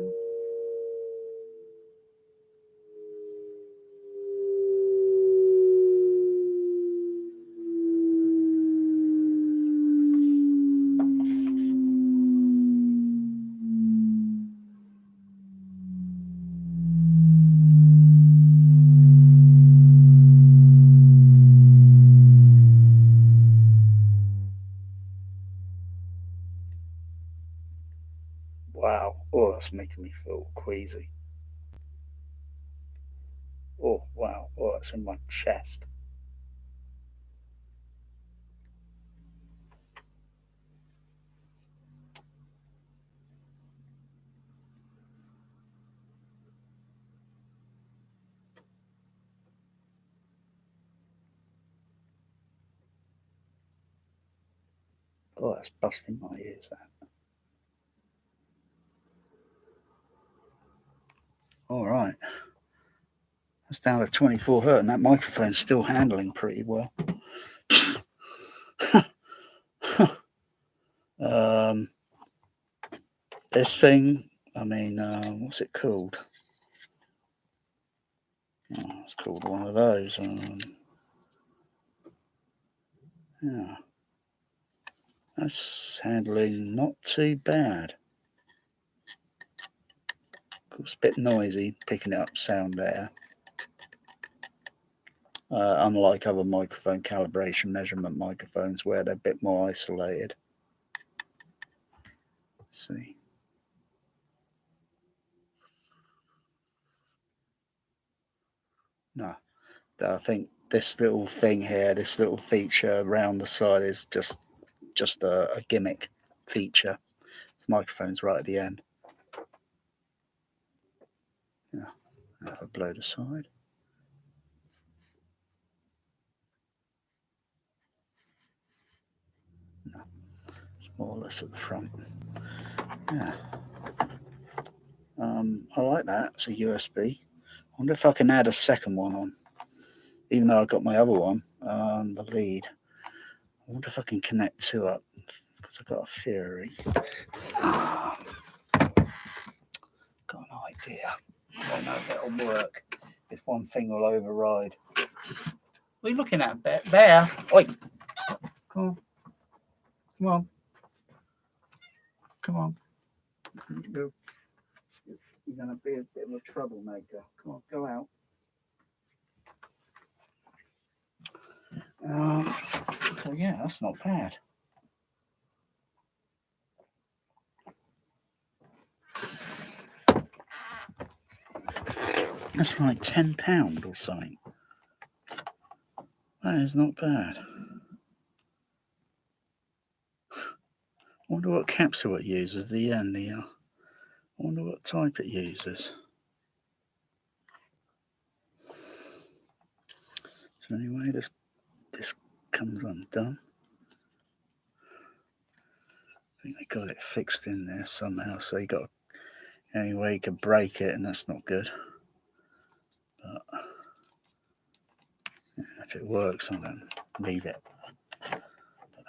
Wow. Oh, that's making me feel queasy. Oh, wow. Oh, that's in my chest. Oh, that's busting my ears, that. All right. That's down to 24 hertz, and that microphone's still handling pretty well. This thing, I mean, what's it called? Oh, it's called one of those. Yeah. That's handling not too bad. It's a bit noisy, picking up sound there. Unlike other microphone calibration measurement microphones where they're a bit more isolated. Let's see. No, I think this little thing here, this little feature around the side is just a gimmick feature. The microphone's right at the end. Yeah, if I blow the side. No, it's more or less at the front. Yeah. I like that. It's a USB. I wonder if I can add a second one on, even though I got my other one, the lead. I wonder if I can connect two up, because I've got a theory. Got an idea. I don't know if it'll work. If one thing will override. What are you looking at, Bear? Oi! Come on. Come on. Come on. You're going to be a bit of a troublemaker. Come on, go out. So yeah, that's not bad. That's like £10 or something. That is not bad. I wonder what capsule it uses. I wonder what type it uses. So anyway, this comes undone. I think they got it fixed in there somehow. So you got anyway you could break it, and that's not good. But yeah, if it works, I don't leave it. But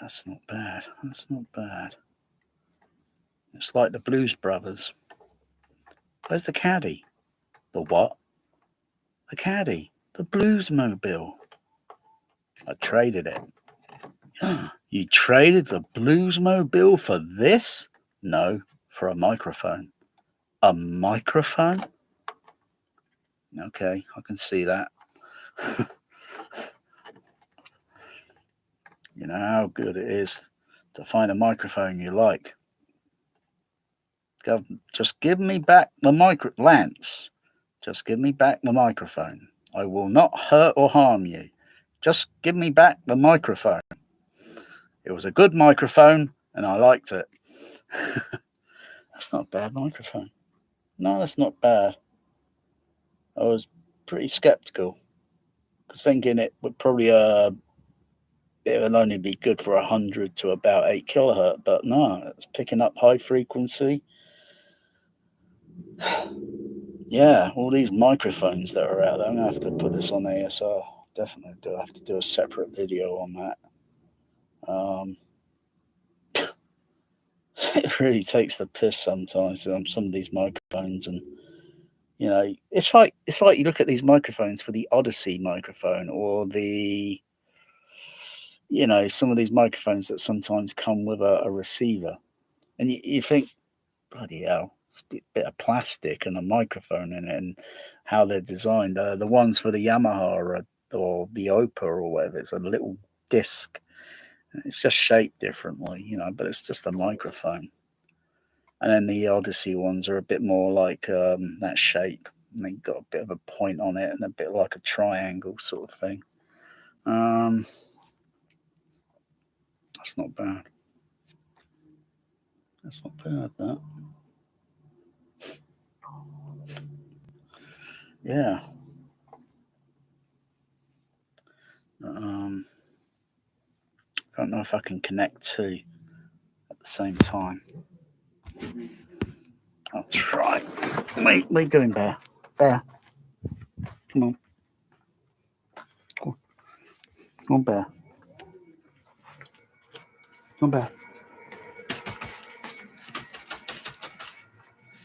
that's not bad. That's not bad. It's like the Blues Brothers. Where's the caddy? The what? The caddy. The Bluesmobile. I traded it. You traded the Bluesmobile for this? No, for a microphone. A microphone? Okay, I can see that. You know how good it is to find a microphone you like. Just give me back the Lance. Just give me back the microphone. I will not hurt or harm you. Just give me back the microphone. It was a good microphone, and I liked it. That's not a bad microphone. No, that's not bad. I was pretty skeptical. I was thinking it would probably it would only be good for 100 to about 8 kilohertz, but no, it's picking up high frequency. Yeah, all these microphones that are out there. I'm gonna have to put this on ASR. Definitely do have to do a separate video on that. It really takes the piss sometimes on some of these microphones, and you know, it's like you look at these microphones for the Odyssey microphone, or the, you know, some of these microphones that sometimes come with a receiver, and you think, bloody hell, it's a bit of plastic and a microphone in it, and how they're designed. The ones for the Yamaha or the Opa or whatever, it's a little disc. It's just shaped differently, you know, but it's just a microphone. And then the Odyssey ones are a bit more like that shape. And they've got a bit of a point on it and a bit like a triangle sort of thing. That's not bad. That's not bad, that. Yeah. I don't know if I can connect two at the same time. I'll try. What are you doing, Bear? Bear. Come on. Come on, Bear. Come on, Bear.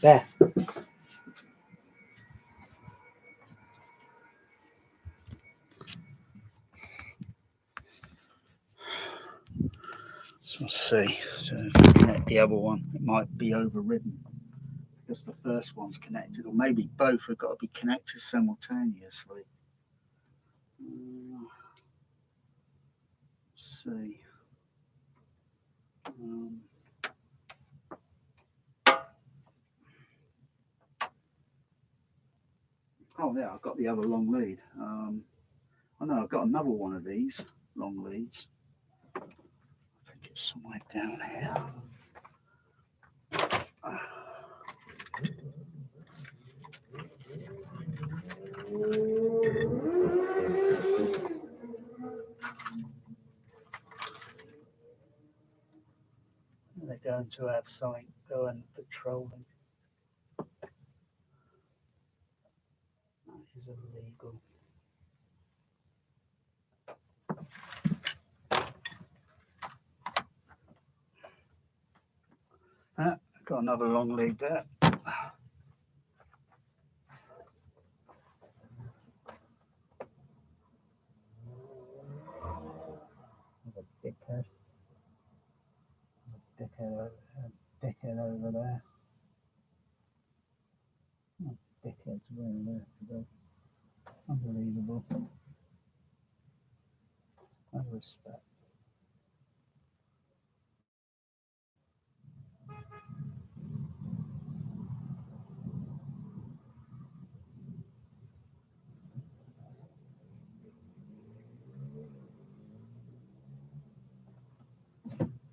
Bear. So we'll see. So if I connect the other one, it might be overridden. Because the first one's connected, or maybe both have got to be connected simultaneously. Let's see. Oh yeah, I've got the other long lead. I know I've got another one of these long leads. I think it's somewhere down here. They're going to have something going patrolling. is illegal. Got another long lead there. Dickhead. Dickhead over there. Oh, dickhead's really there today. Unbelievable. No respect.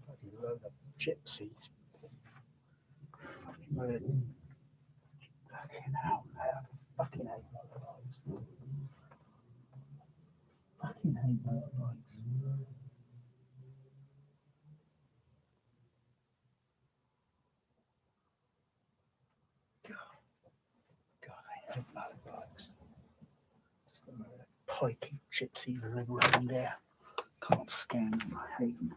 Bloody load of gypsies. Fucking load of fucking hell, man. Fucking hate motorbikes. Fucking hate motorbikes. God, I hate motorbikes. Just the load of pikey gypsies that live around there. Can't stand them. I hate them.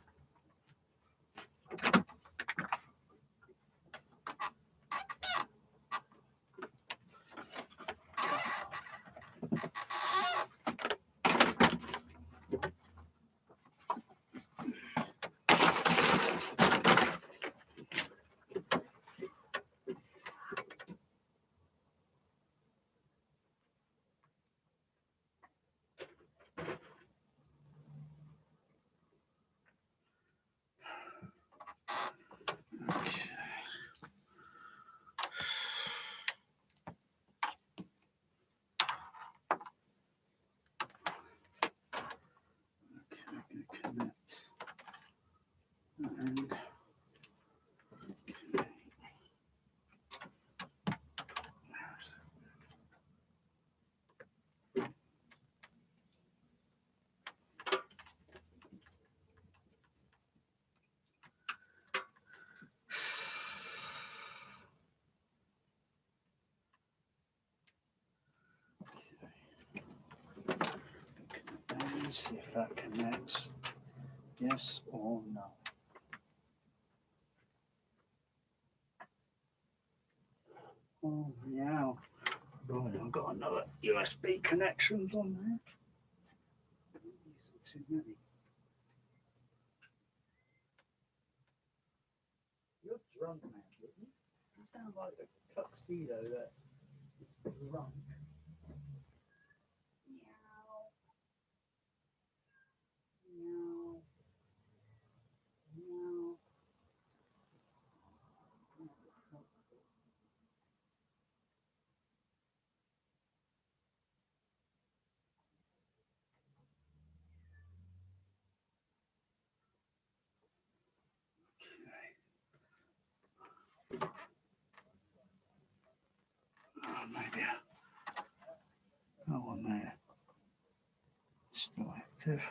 Connect. And see if that connects. Yes or no. Oh, yeah. Right, I've got another USB connections on there. Using too many. You're drunk, man, didn't you? You sound like a tuxedo that is drunk. Meow. Meow. Meow. Oh, maybe that one there. Still active.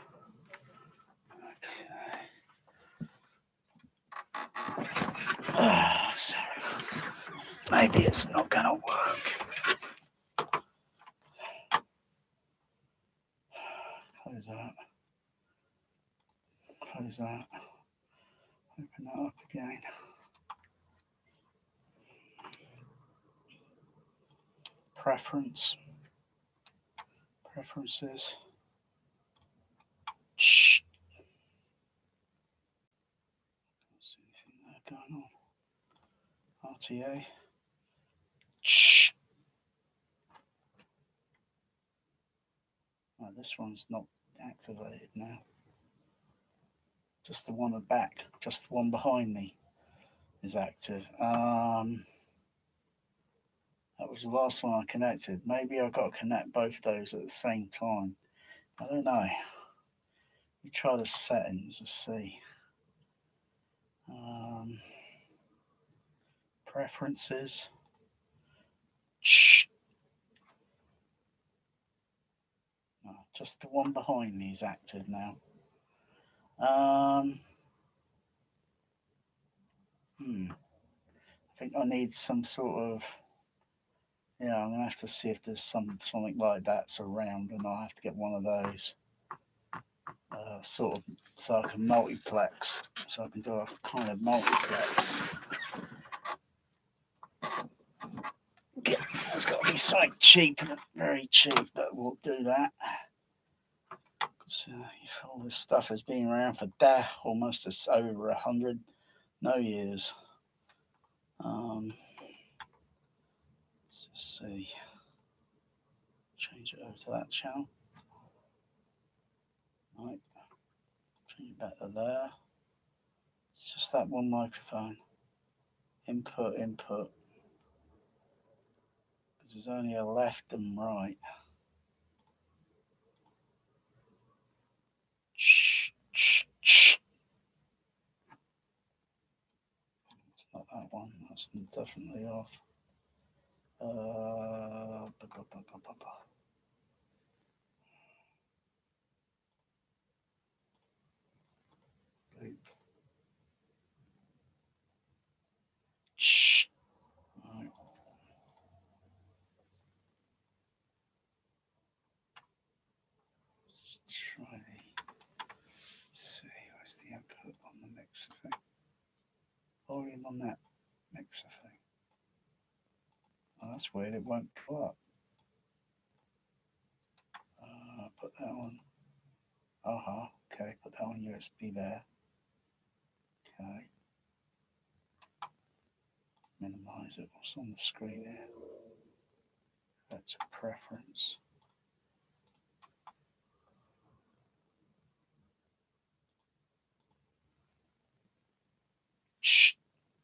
Okay. Oh, sorry. Maybe it's not going to work. Close that. Close that. Open that up again. Preferences. Shh. Can't see anything there going on. RTA. Shh. Oh, this one's not activated now. Just the one at the back, just the one behind me is active. That was the last one I connected. Maybe I've got to connect both those at the same time. I don't know. You try the settings and see. Preferences. Shh. No, just the one behind me is active now. I think I need some sort of Yeah, I'm gonna have to see if there's something like that's around, and I'll have to get one of those. Sort of, so I can multiplex. So I can do a kind of multiplex. Okay, there's got to be something cheap, very cheap, that will do that. So all this stuff has been around for almost over 100 years. Let's just see. Change it over to that channel. Right. Change it back to there. It's just that one microphone. Input. Because there's only a left and right. It's not that one. That's definitely off. Loop. Right. Let's try see, where's the input on the mixer thing? Volume on that mixer thing. Oh, that's weird, it won't go up. Put that on. Okay, put that on USB there. Okay. Minimize it. What's on the screen here? That's a preference.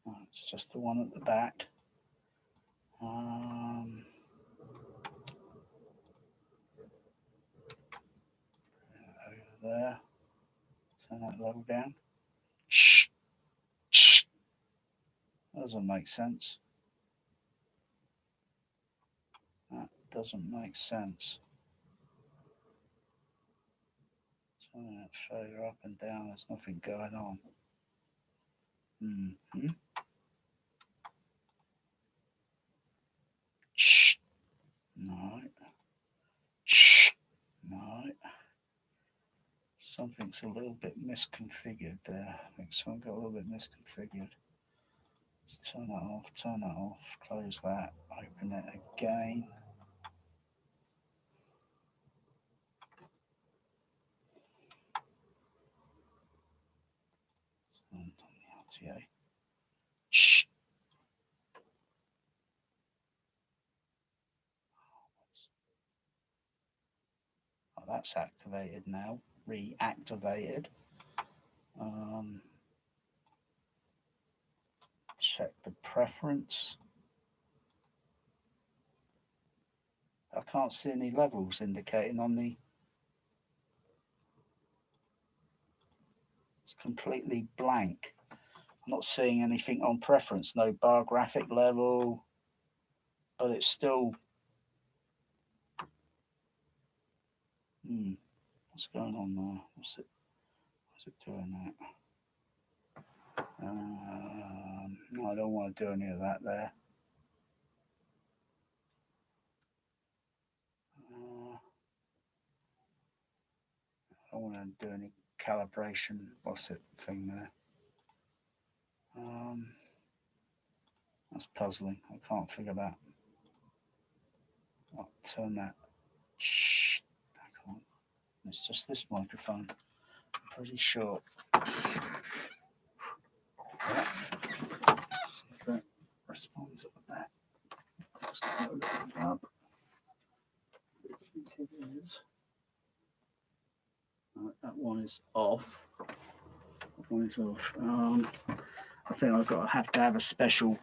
Oh, it's just the one at the back. Over there. Turn that level down. Doesn't make sense. That doesn't make sense. Turn that fader up and down. There's nothing going on. No. No. Something's a little bit misconfigured there. I think something got a little bit misconfigured. Let's turn that off, close that, open it again. And on the RTA. Oh, that's activated now. Reactivated. Check the preference. I can't see any levels indicating on the. It's completely blank. I'm not seeing anything on preference. No bar graphic level, but it's still. What's going on there? What's it doing that? No, I don't want to do any of that there. I don't want to do any calibration. What's it thing there? That's puzzling. I can't figure that. I'll turn that back on. It's just this microphone. I'm pretty sure. Yeah. See if that responds at the back. Let's go up. I think it is. That one is off. That one is off. I think I've got to have a special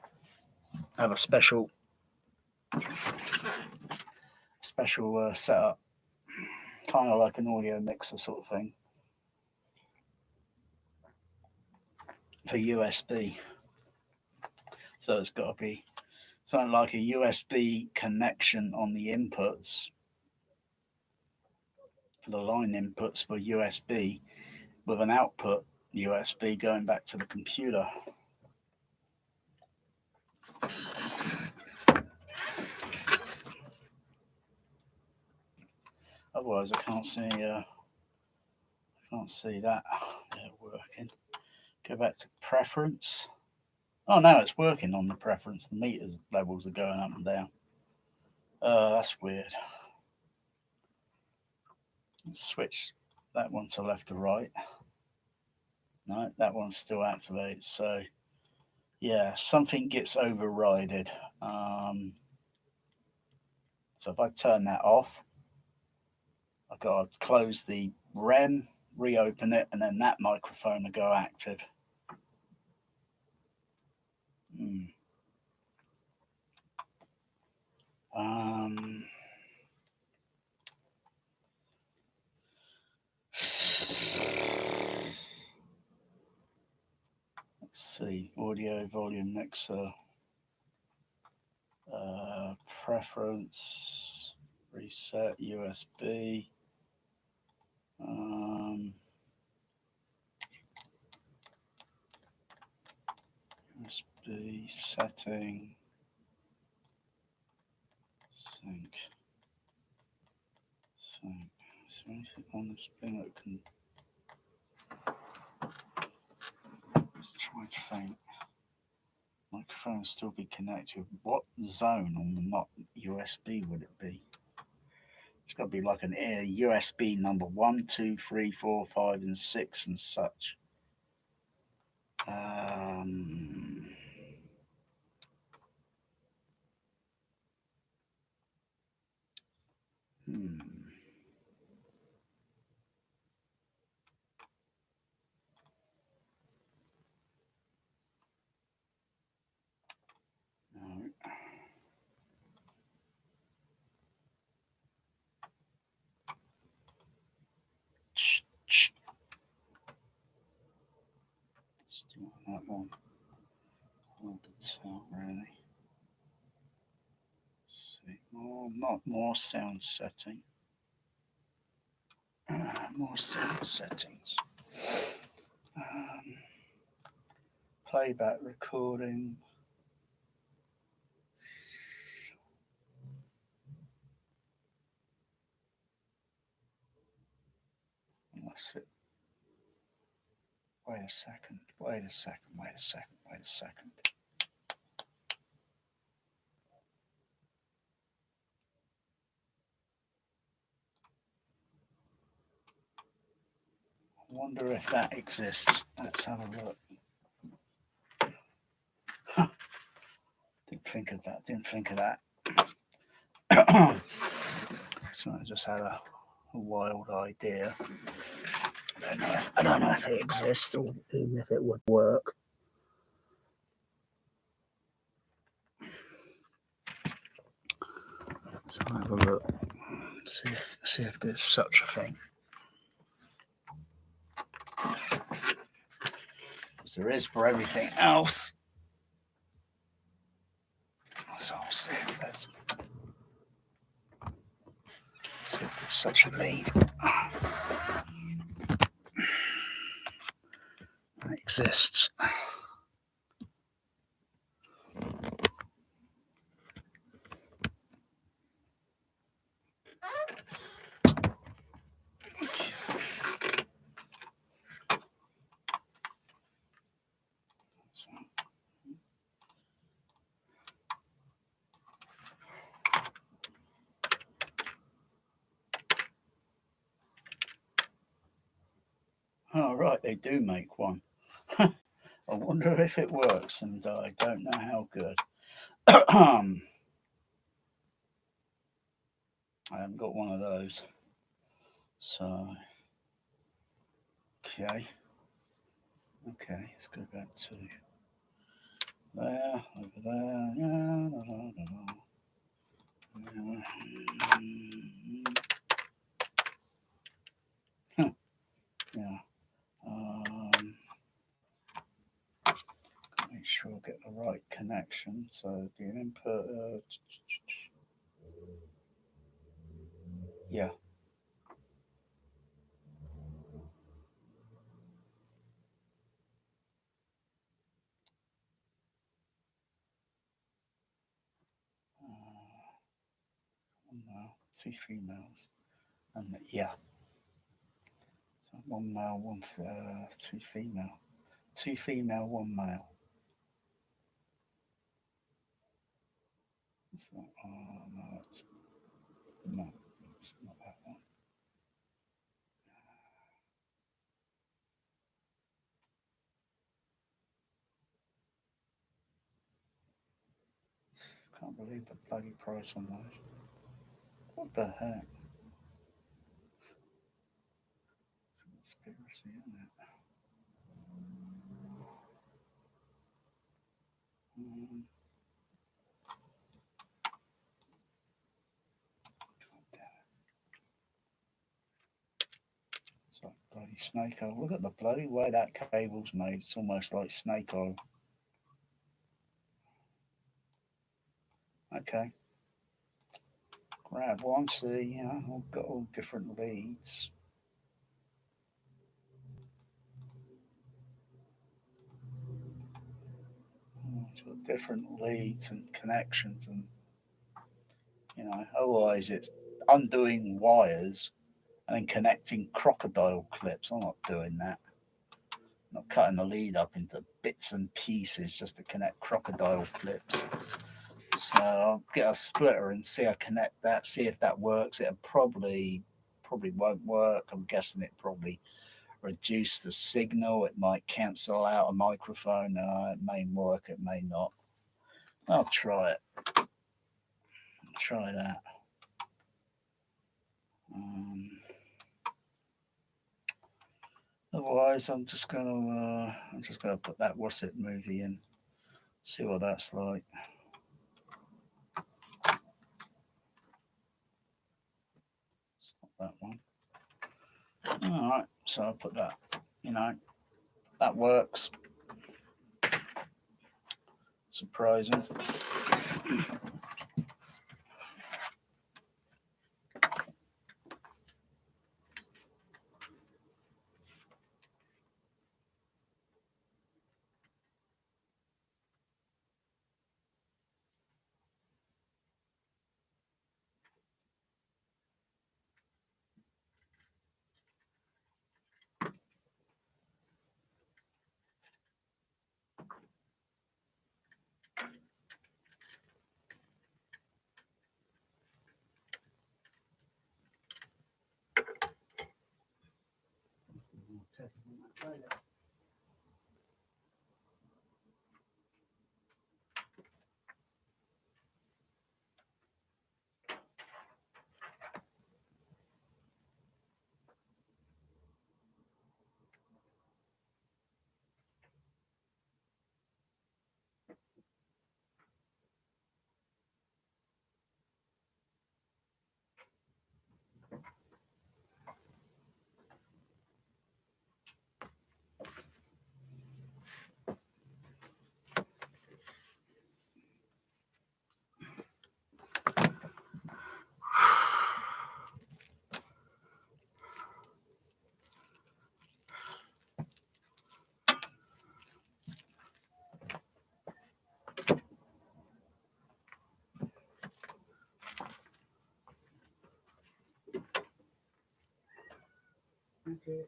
setup, kind of like an audio mixer sort of thing for USB. So it's got to be something like a USB connection on the inputs, for the line inputs for USB, with an output USB going back to the computer. Otherwise, I can't see. Can't see that. They're working. Go back to preference. Oh no, it's working on the preference. The meters levels are going up and down. That's weird. Let's switch that one to left to right. No, that one's still activated. So yeah, something gets overrided. So if I turn that off, I've got to close the REM, reopen it, and then that microphone will go active. Let's see, audio volume mixer, preference, reset USB. USB setting, sync. Is there anything on this thing that can? Let's try to think. Microphone still be connected. What zone on the not USB would it be? It's got to be like an USB number 1, 2, 3, 4, 5, and 6 and such. No. Still on that one. Hard to tell really. Let's see. More sound setting. More sound settings. Playback recording. That's it. Wait a second. I wonder if that exists. Let's have a look. Didn't think of that. So I just had a wild idea. I don't know if it exists or even if it would work. So I'll have a look. See if there's such a thing. As there is for everything else. So I'll see if there's such a need. It exists. Oh, right, they do make one. I wonder if it works, and I don't know how good. I haven't got one of those. So, okay, let's go back to there, over there. Yeah. Make sure I get the right connection. So it'd be an input. Yeah. No, 2 females. And yeah. So one male, two female. Two female, one male. So, no, it's not that one. Can't believe the bloody price on those. What the heck? It's a conspiracy, isn't it? God damn it. It's like bloody snake oil. Look at the bloody way that cable's made. It's almost like snake oil. Okay. Grab one, see, you know, I've got all different leads. It's got different leads and connections, and you know, otherwise it's undoing wires and then connecting crocodile clips. I'm not doing that. I'm not cutting the lead up into bits and pieces just to connect crocodile clips. So I'll get a splitter and see I connect that, see if that works. It probably won't work. I'm guessing it probably reduce the signal. It might cancel out a microphone. It may work, it may not. I'll try it. Try that. Otherwise, I'm just gonna put that What's It movie in. See what that's like. It's not that one. All right, so I'll put that. You know, that works. Surprising. Okay.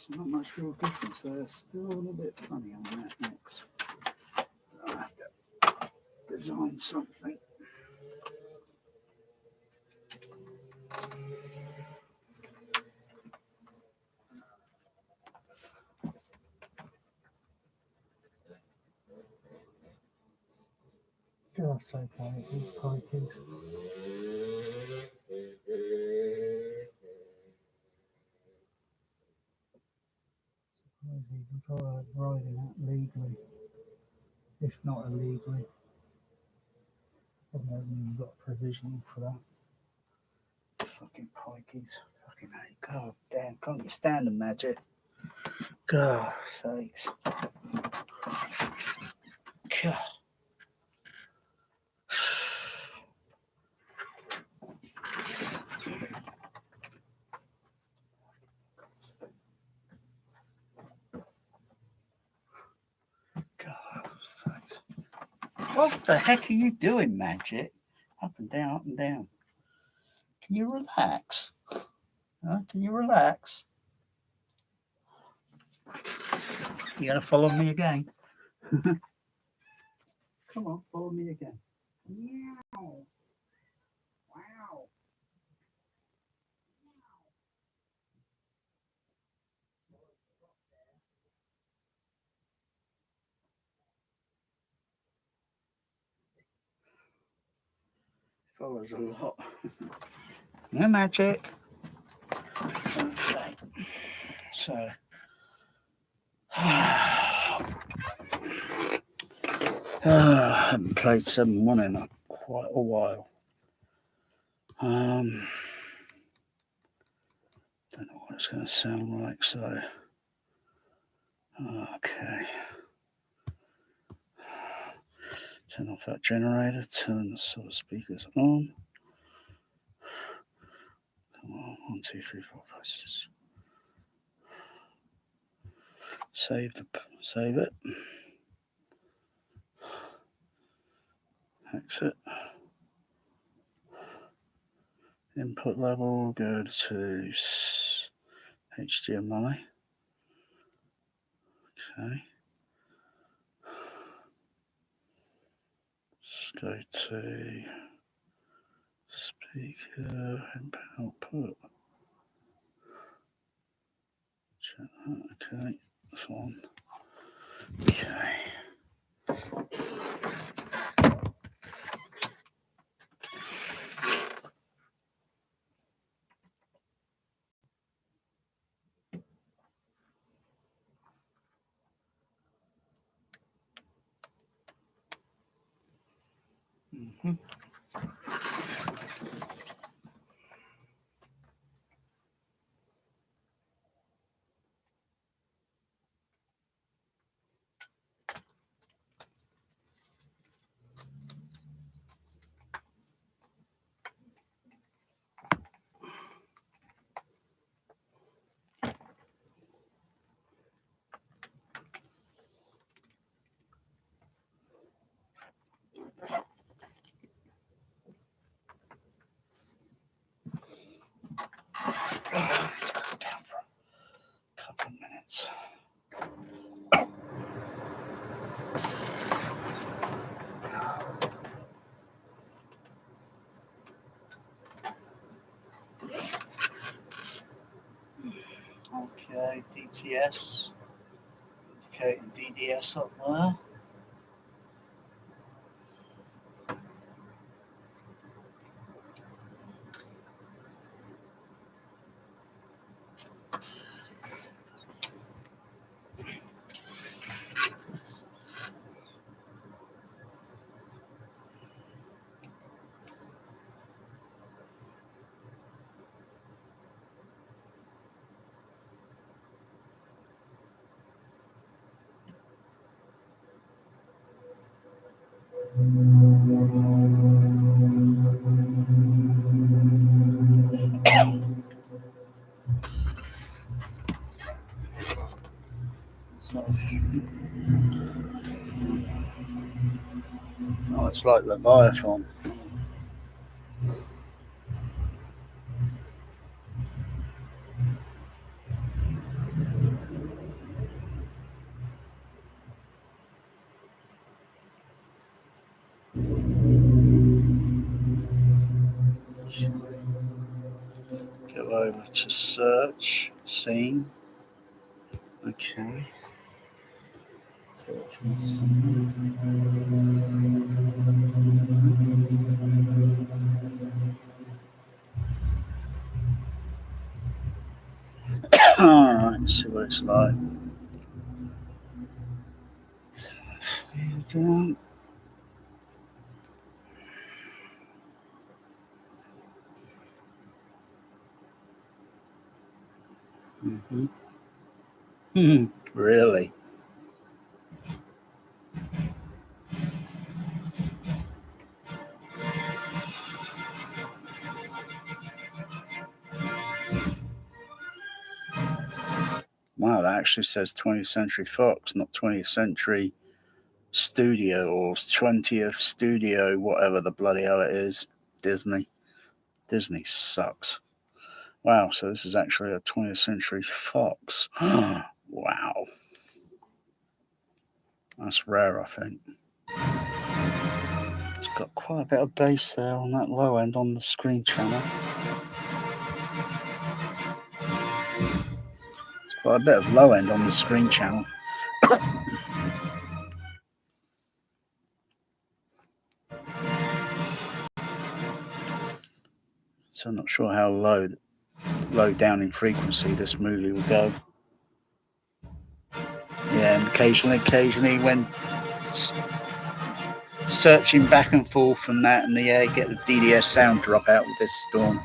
Not much real difference there. Still a little bit funny on that next. So I have to design something. God's so quiet, these pikeys. Suppose he's riding that legally, if not illegally. Probably hasn't even got provisioning for that. Fucking pikeys. Fucking hate. God damn, can't you stand them, Magic? God sakes. God. God sakes. What the heck are you doing, Magic? Up and down, up and down. Can you relax? Huh? Can you relax? You gonna follow me again? Come on, follow me again. Meow. Wow. Follows a lot. No Magic. Okay. So. I haven't played 7-1 in quite a while. Don't know what it's going to sound like, so okay. Turn off that generator, turn the sort of speakers on. Come on, 1, 2, 3, 4, 5, 6. Save it. Exit. Input level, go to HDMI. Okay. Let's go to speaker, input, output. Check that. Okay, that's on. Okay. Mm-hmm. Down for a couple of minutes. Okay, DTS, indicating DDS up there. Oh, it's like Leviathan. Go over to search, scene. Okay. Search and scene. Alright, let's see what it's like. Down. Really? Wow, that actually says 20th Century Fox, not 20th Century Studio or 20th Studio, whatever the bloody hell it is. Disney. Disney sucks. Wow, so this is actually a 20th Century Fox. Wow. That's rare, I think. It's got quite a bit of bass there on that low end on the screen channel. It's quite a bit of low end on the screen channel. So I'm not sure how low down in frequency this movie will go. Yeah, and occasionally when searching back and forth from that and the get the DDS sound drop out with this storm.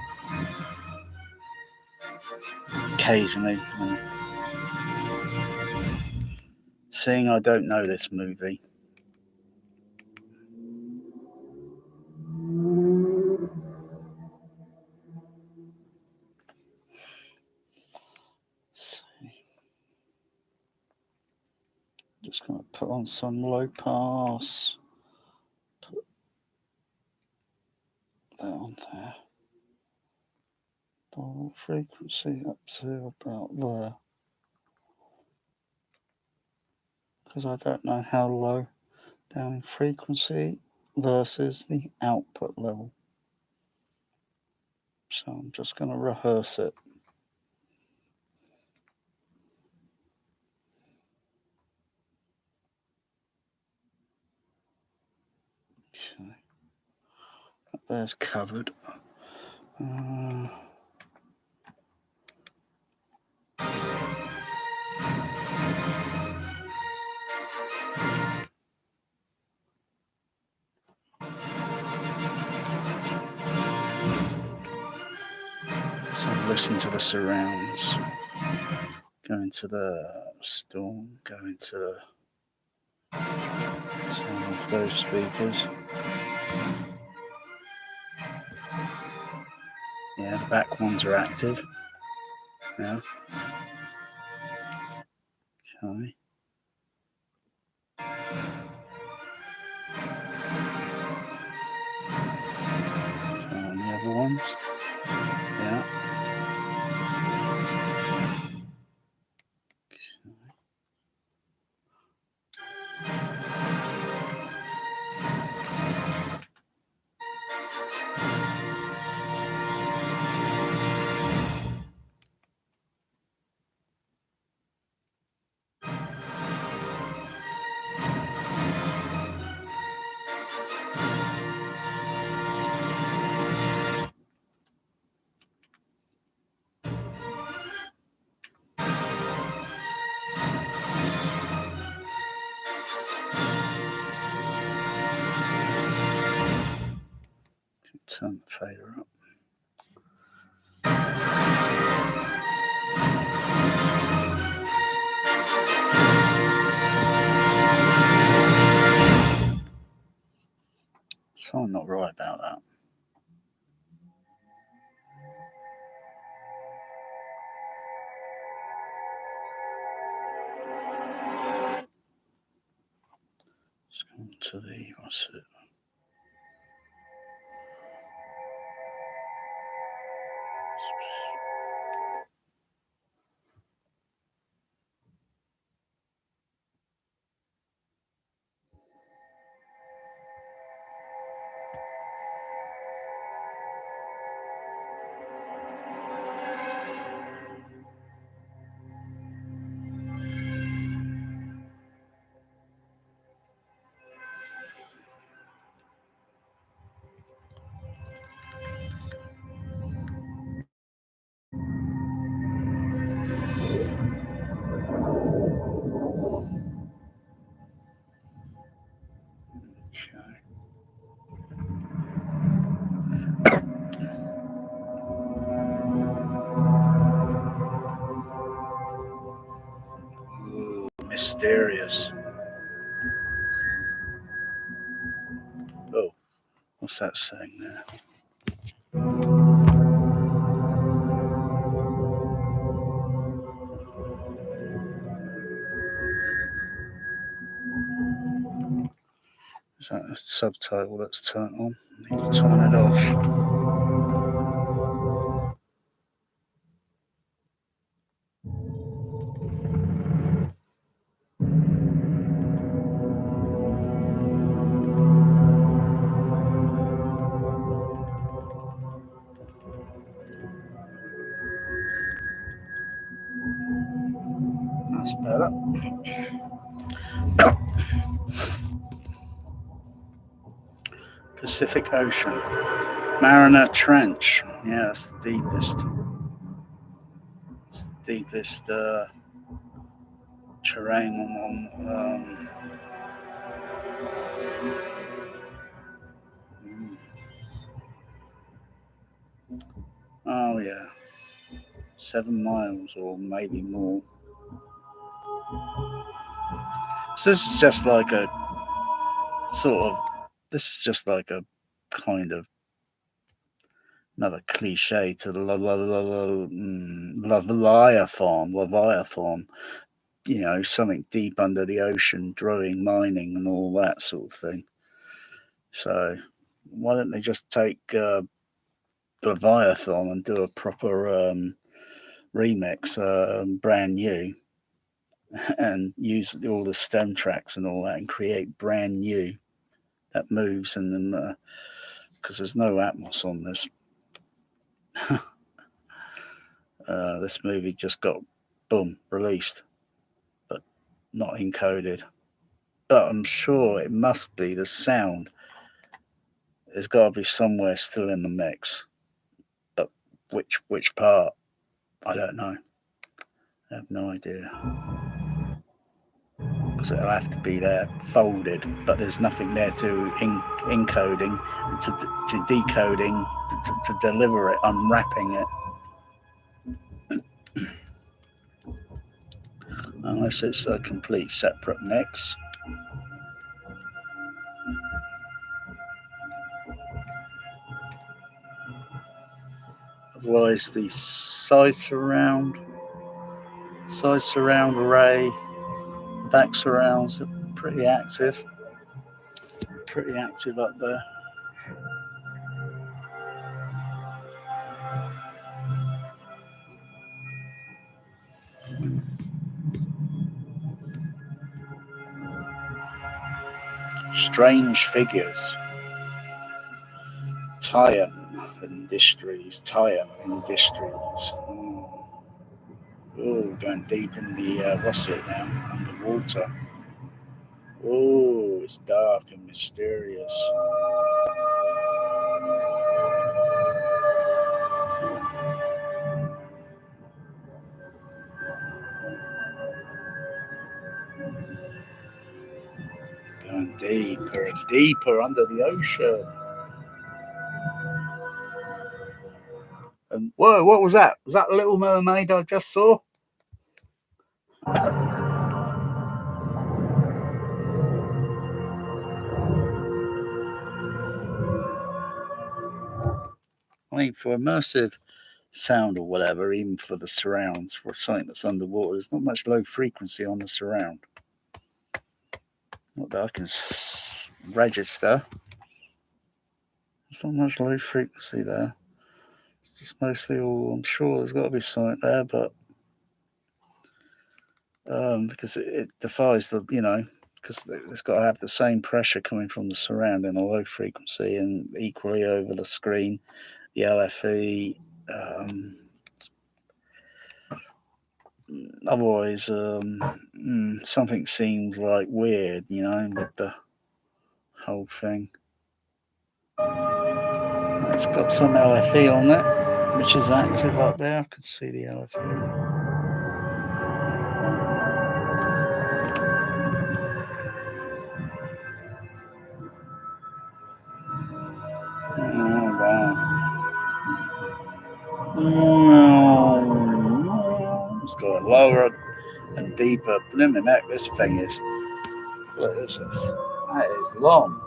Occasionally. Seeing I don't know this movie. Just going to put on some low pass. Put that on there. Dial frequency up to about there. Because I don't know how low down in frequency versus the output level. So I'm just going to rehearse it. Okay. There's covered. So listen to the surrounds. Go into the storm. Go into some of those speakers. Yeah, the back ones are active. Yeah. Okay. Turn on the other ones. Yeah. Turn the fader up. So I'm not right about that. Let's go to the what's it? mysterious. Oh, what's that saying there? Is that a subtitle that's turned on? I need to turn it off. That's better. Pacific Ocean. Mariner Trench. Yeah, that's the deepest. It's the deepest terrain on oh yeah, 7 miles or maybe more. So this is just like a kind of another cliche to the Leviathan, you know, something deep under the ocean, drilling, mining, and all that sort of thing. So why don't they just take Leviathan and do a proper remix, brand new, and use all the stem tracks and all that, and create brand new that moves, and then because there's no Atmos on this. This movie just got released, but not encoded. But I'm sure it must be the sound. There's got to be somewhere still in the mix, but which part? I don't know. I have no idea. Because it'll have to be there folded, but there's nothing there to encoding, to decoding, to deliver it, unwrapping it. Unless it's a complete separate mix. Otherwise, the side surround array, back surrounds are pretty active up there. Strange figures. Tie-in Industries. Oh, going deep in the what's it now? Underwater. Oh, it's dark and mysterious. Going deeper and deeper under the ocean. And whoa, what was that? Was that Little Mermaid I just saw? I mean, for immersive sound or whatever, even for the surrounds, for something that's underwater, there's not much low frequency on the surround. Not that I can register. There's not much low frequency there. It's just mostly all, I'm sure there's got to be something there, but because it defies the, because it's got to have the same pressure coming from the surround in a low frequency and equally over the screen, the LFE. Otherwise, something seems like weird, with the whole thing. It's got some LFE on it, which is active up there. I can see the LFE. Oh, wow. It's going lower and deeper. Blimmin' heck, this thing is. What is this? That is long.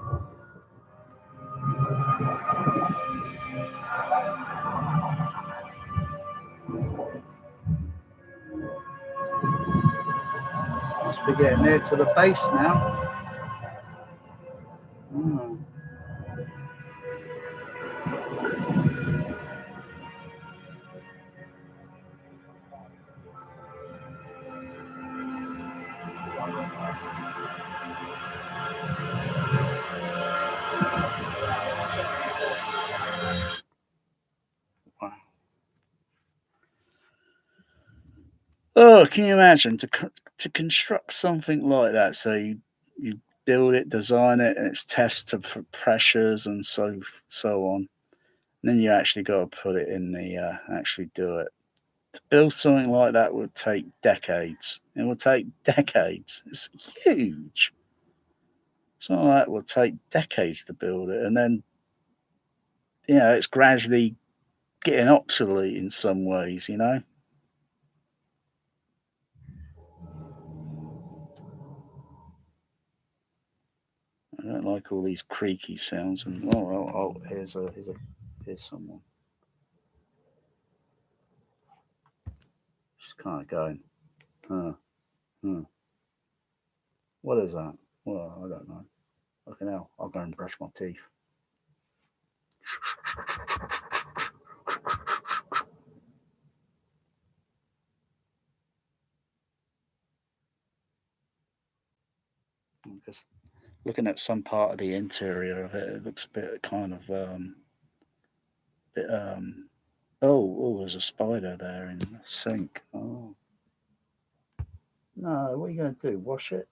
Must be getting near to the base now. Hmm. Wow. Oh, can you imagine to construct something like that? So you build it, design it, and it's tested for pressures and so on. And then you actually got to put it in the actually do it. To build something like that would take decades. It would take decades. It's huge. Something like that would take decades to build it, and then it's gradually getting obsolete in some ways. I don't like all these creaky sounds. And here's someone. She's kind of going, what is that? Well, I don't know. Okay, now I'll go and brush my teeth. Just looking at some part of the interior of it, it looks a bit kind of there's a spider there in the sink. Oh no, what are you going to do? Wash it?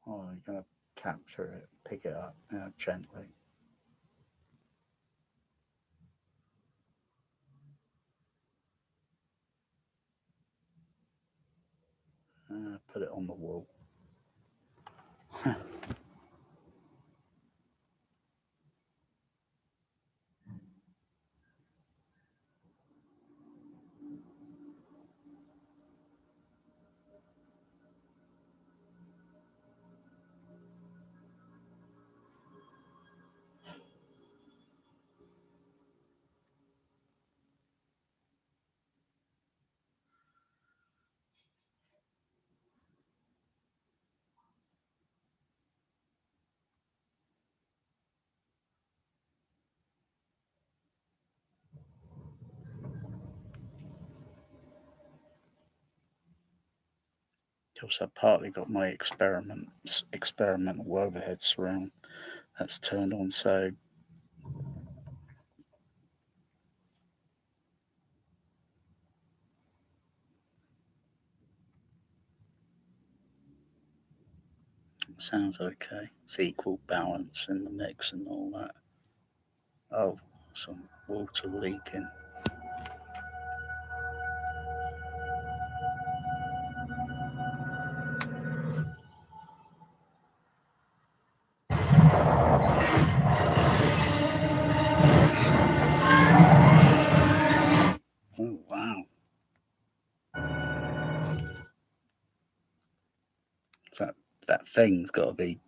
Oh, you're going to capture it, pick it up gently. Put it on the wall. Because I've partly got my experimental overhead surround that's turned on, so it sounds okay. It's equal balance in the mix and all that. Oh, some water leaking. Oh, wow. That thing's got to be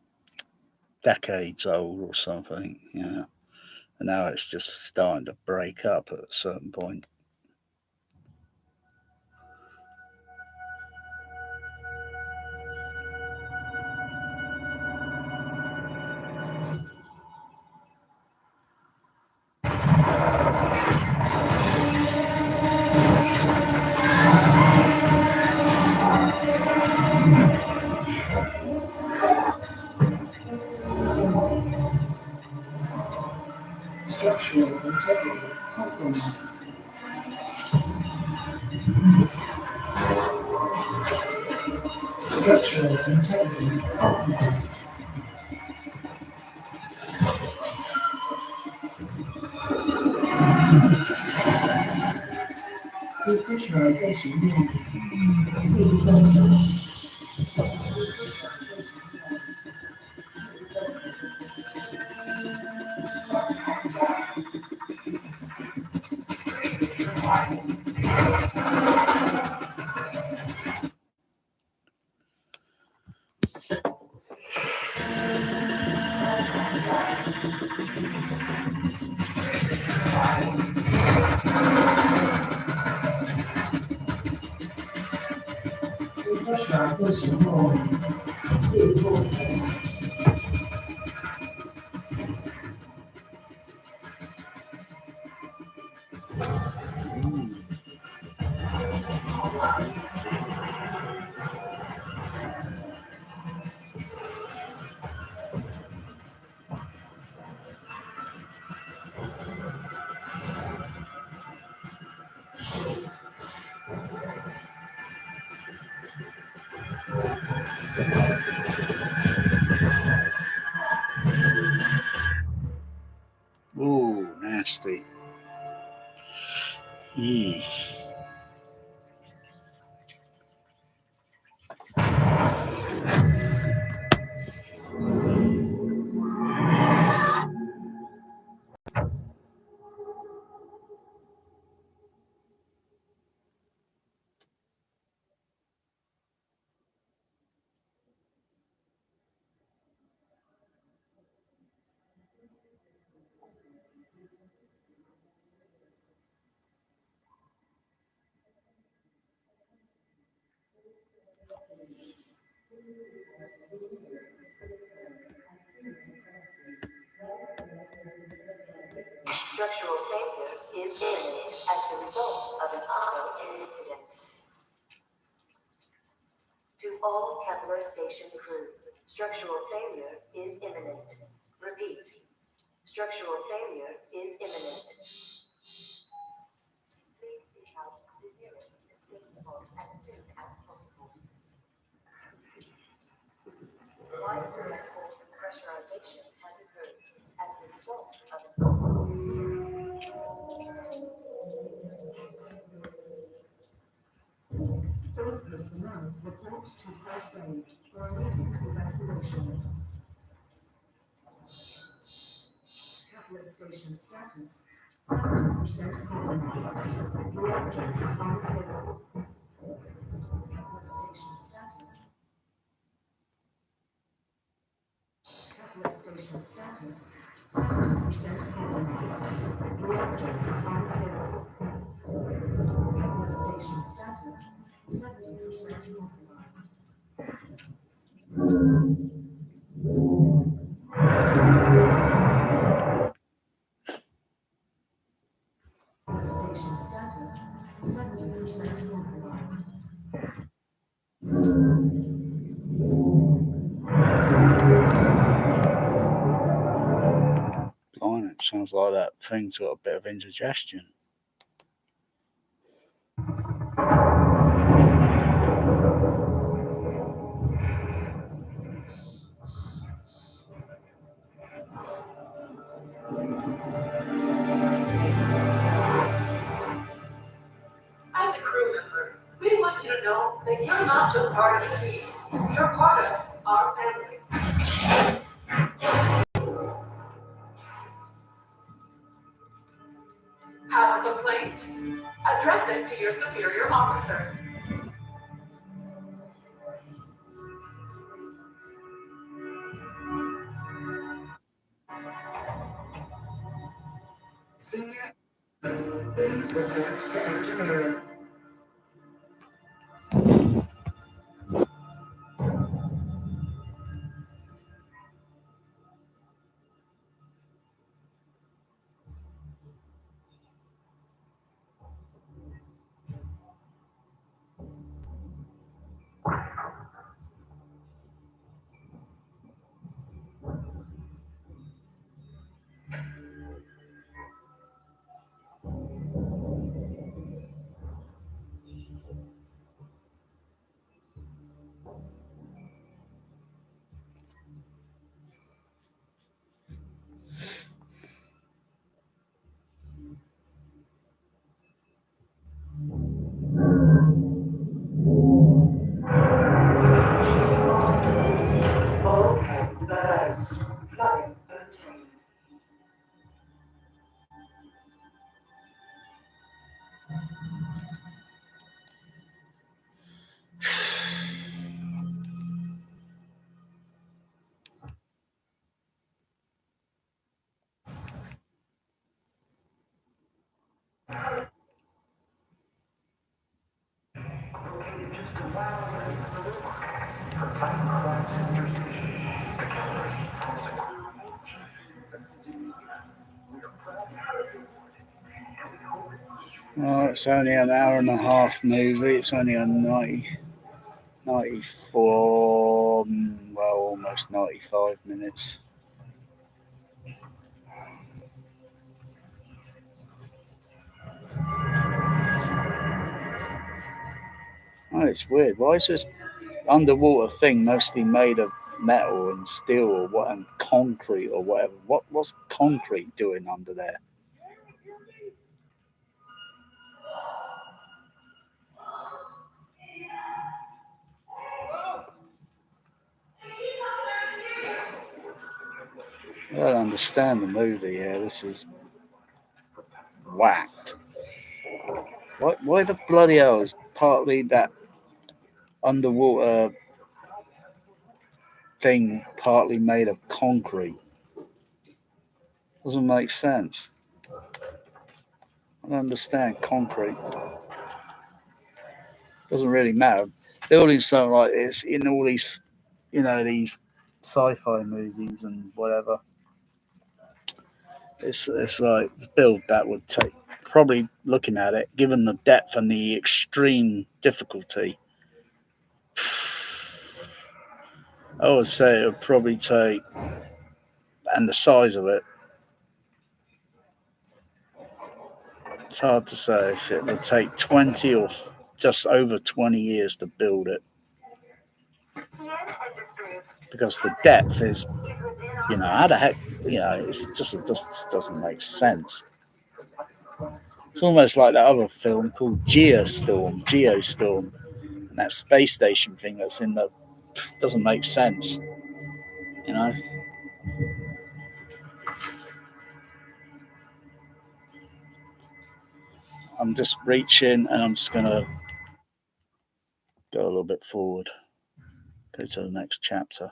decades old or something, And now it's just starting to break up at a certain point. Structural integrity compromised. Structural integrity compromised. Depressurization needed. See photo. Depressurization mode. Suitable. Ooh, nasty. Structural failure is imminent as the result of an auto incident. To all Kepler station crew, structural failure is imminent. Repeat, structural failure is imminent. Please seek out the nearest escape pod as soon as possible. Widespread port pressurization has occurred as the result of an auto incident. All personnel report to pathways for immediate evacuation. Kepler station status 70% compromised. Reactor unsafe. Kepler station status. Kepler station status 70% compromised. Reactor unsafe. Kepler station status 70% compromised. Kepler station status 70% compromised. Fine, it sounds like that thing's got a bit of indigestion. As a crew member, we want you to know that you're not just part of the team. You're part of our family. Have a complaint? Address it to your superior officer. Senior, please report to engineering. All heads first. Flooding obtained. Oh, it's only an hour and a half movie. It's only a 94, well, almost 95 minutes. Oh, it's weird. Why is this underwater thing mostly made of metal and steel or what, and concrete or whatever? What's concrete doing under there? I don't understand the movie here. This is whacked. Why the bloody hell is partly that underwater thing partly made of concrete? Doesn't make sense. I don't understand concrete. Doesn't really matter. Building something like this in all these, these sci-fi movies and whatever. It's like the build that would take, probably looking at it, given the depth and the extreme difficulty, I would say it would probably take, and the size of it, it's hard to say if it would take 20 or just over 20 years to build it. Because the depth is, how the heck, it just doesn't make sense. It's almost like that other film called Geostorm, and that space station thing that's in the, doesn't make sense, I'm just reaching and I'm just going to go a little bit forward, go to the next chapter.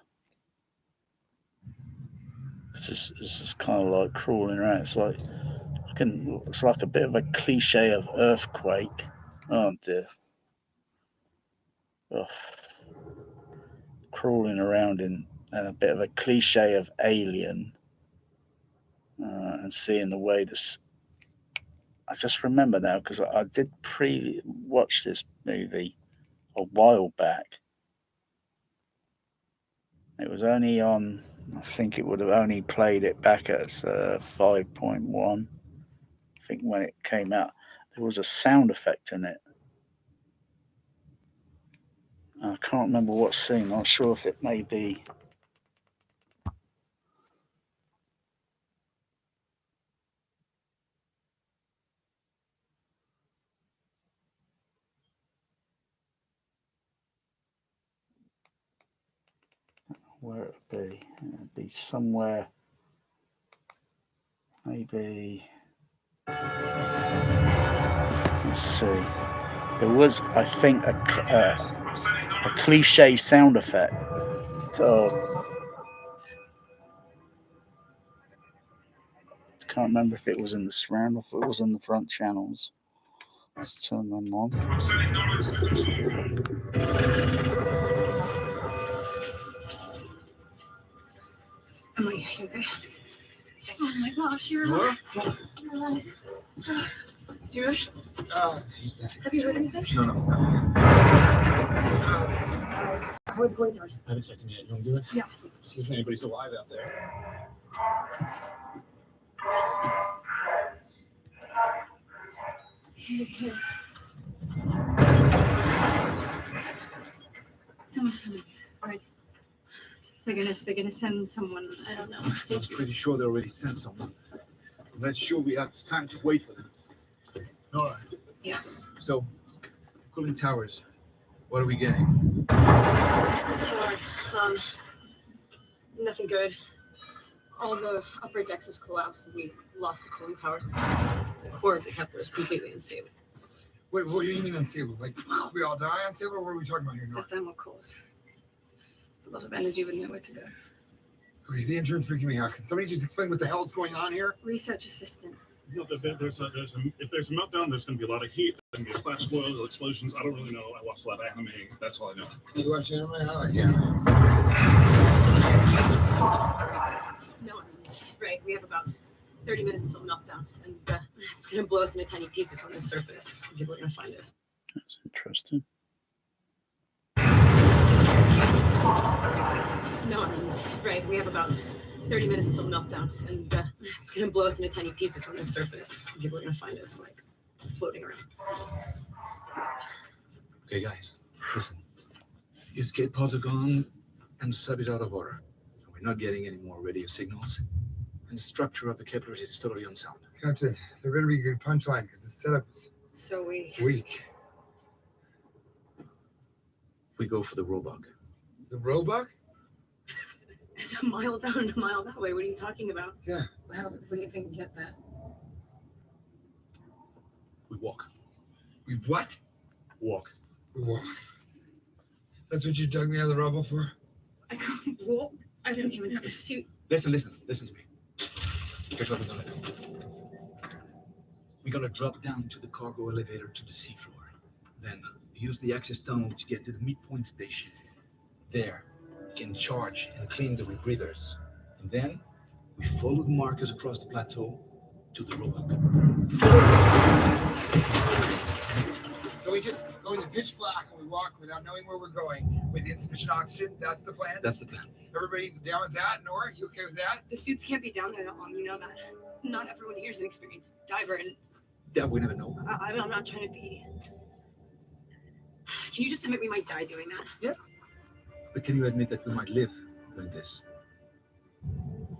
This is kind of like crawling around. It's like a bit of a cliche of earthquake. Oh dear. Ugh. Crawling around in, and a bit of a cliche of Alien, and seeing the way this. I just remember now because I did watch this movie a while back. It was only on, I think it would have only played it back at 5.1. I think when it came out, there was a sound effect in it. I can't remember what scene. I'm not sure if it may be. Where it would be. It'd be somewhere. Maybe. Let's see. There was, I think, a cliche sound effect. I can't remember if it was in the surround or if it was in the front channels. Let's turn them on. Emily, you okay? Oh my gosh, you're alive. Dude, have you heard anything? No. How are the cooling towers? I haven't checked in yet. You want to do it? Yeah. See if anybody's alive out there. Okay. Someone's coming, right? They're gonna send someone. I don't know. I'm pretty sure they already sent someone. I'm not sure we have time to wait for them. All right. Yeah. So, cooling towers. What are we getting? Hard. Nothing good. All the upper decks have collapsed. We lost the cooling towers. The core of the Kepler is completely unstable. Wait, what do you mean unstable? Like, we all die unstable? What are we talking about here, North? The thermal cores. It's a lot of energy with nowhere to go. Okay, the engine's freaking me out. Can somebody just explain what the hell is going on here? Research assistant. If there's a meltdown, there's going to be a lot of heat. There's going to be a flash boil, explosions. I don't really know. I watched a lot of anime. That's all I know. You watch anime? Yeah. No one knows. Right, we have about 30 minutes till meltdown, and It's gonna blow us into tiny pieces from the surface. People are gonna find us. That's interesting. No, I mean, right. We have about 30 minutes till meltdown, and it's gonna blow us into tiny pieces from the surface. People are gonna find us like floating around. Okay, guys, listen. The escape pods are gone, and the sub is out of order. We're not getting any more radio signals, and the structure of the Keplers is totally unsound. Captain, there better be a good punchline because the setup is So we weak. We go for the Roebuck. The Roebuck? It's a mile down and a mile that way. What are you talking about? Yeah. How if we even get that? We walk. We what? Walk. We walk. That's what you dug me out of the rubble for? I can't walk. I don't even have a suit. Listen to me. Here's what we're gonna do. We're gonna drop down to the cargo elevator to the seafloor. Then use the access tunnel to get to the midpoint station. There, we can charge and clean the rebreathers. And then we follow the markers across the plateau to the Roebuck. So we just go in the pitch black and we walk without knowing where we're going with insufficient oxygen. That's the plan? That's the plan. Everybody down with that? Nora, you okay with that? The suits can't be down there that long. You know that. Not everyone here is an experienced diver, and That we never know. I'm not trying to be. Can you just admit we might die doing that? Yeah. But can you admit that we might live doing this?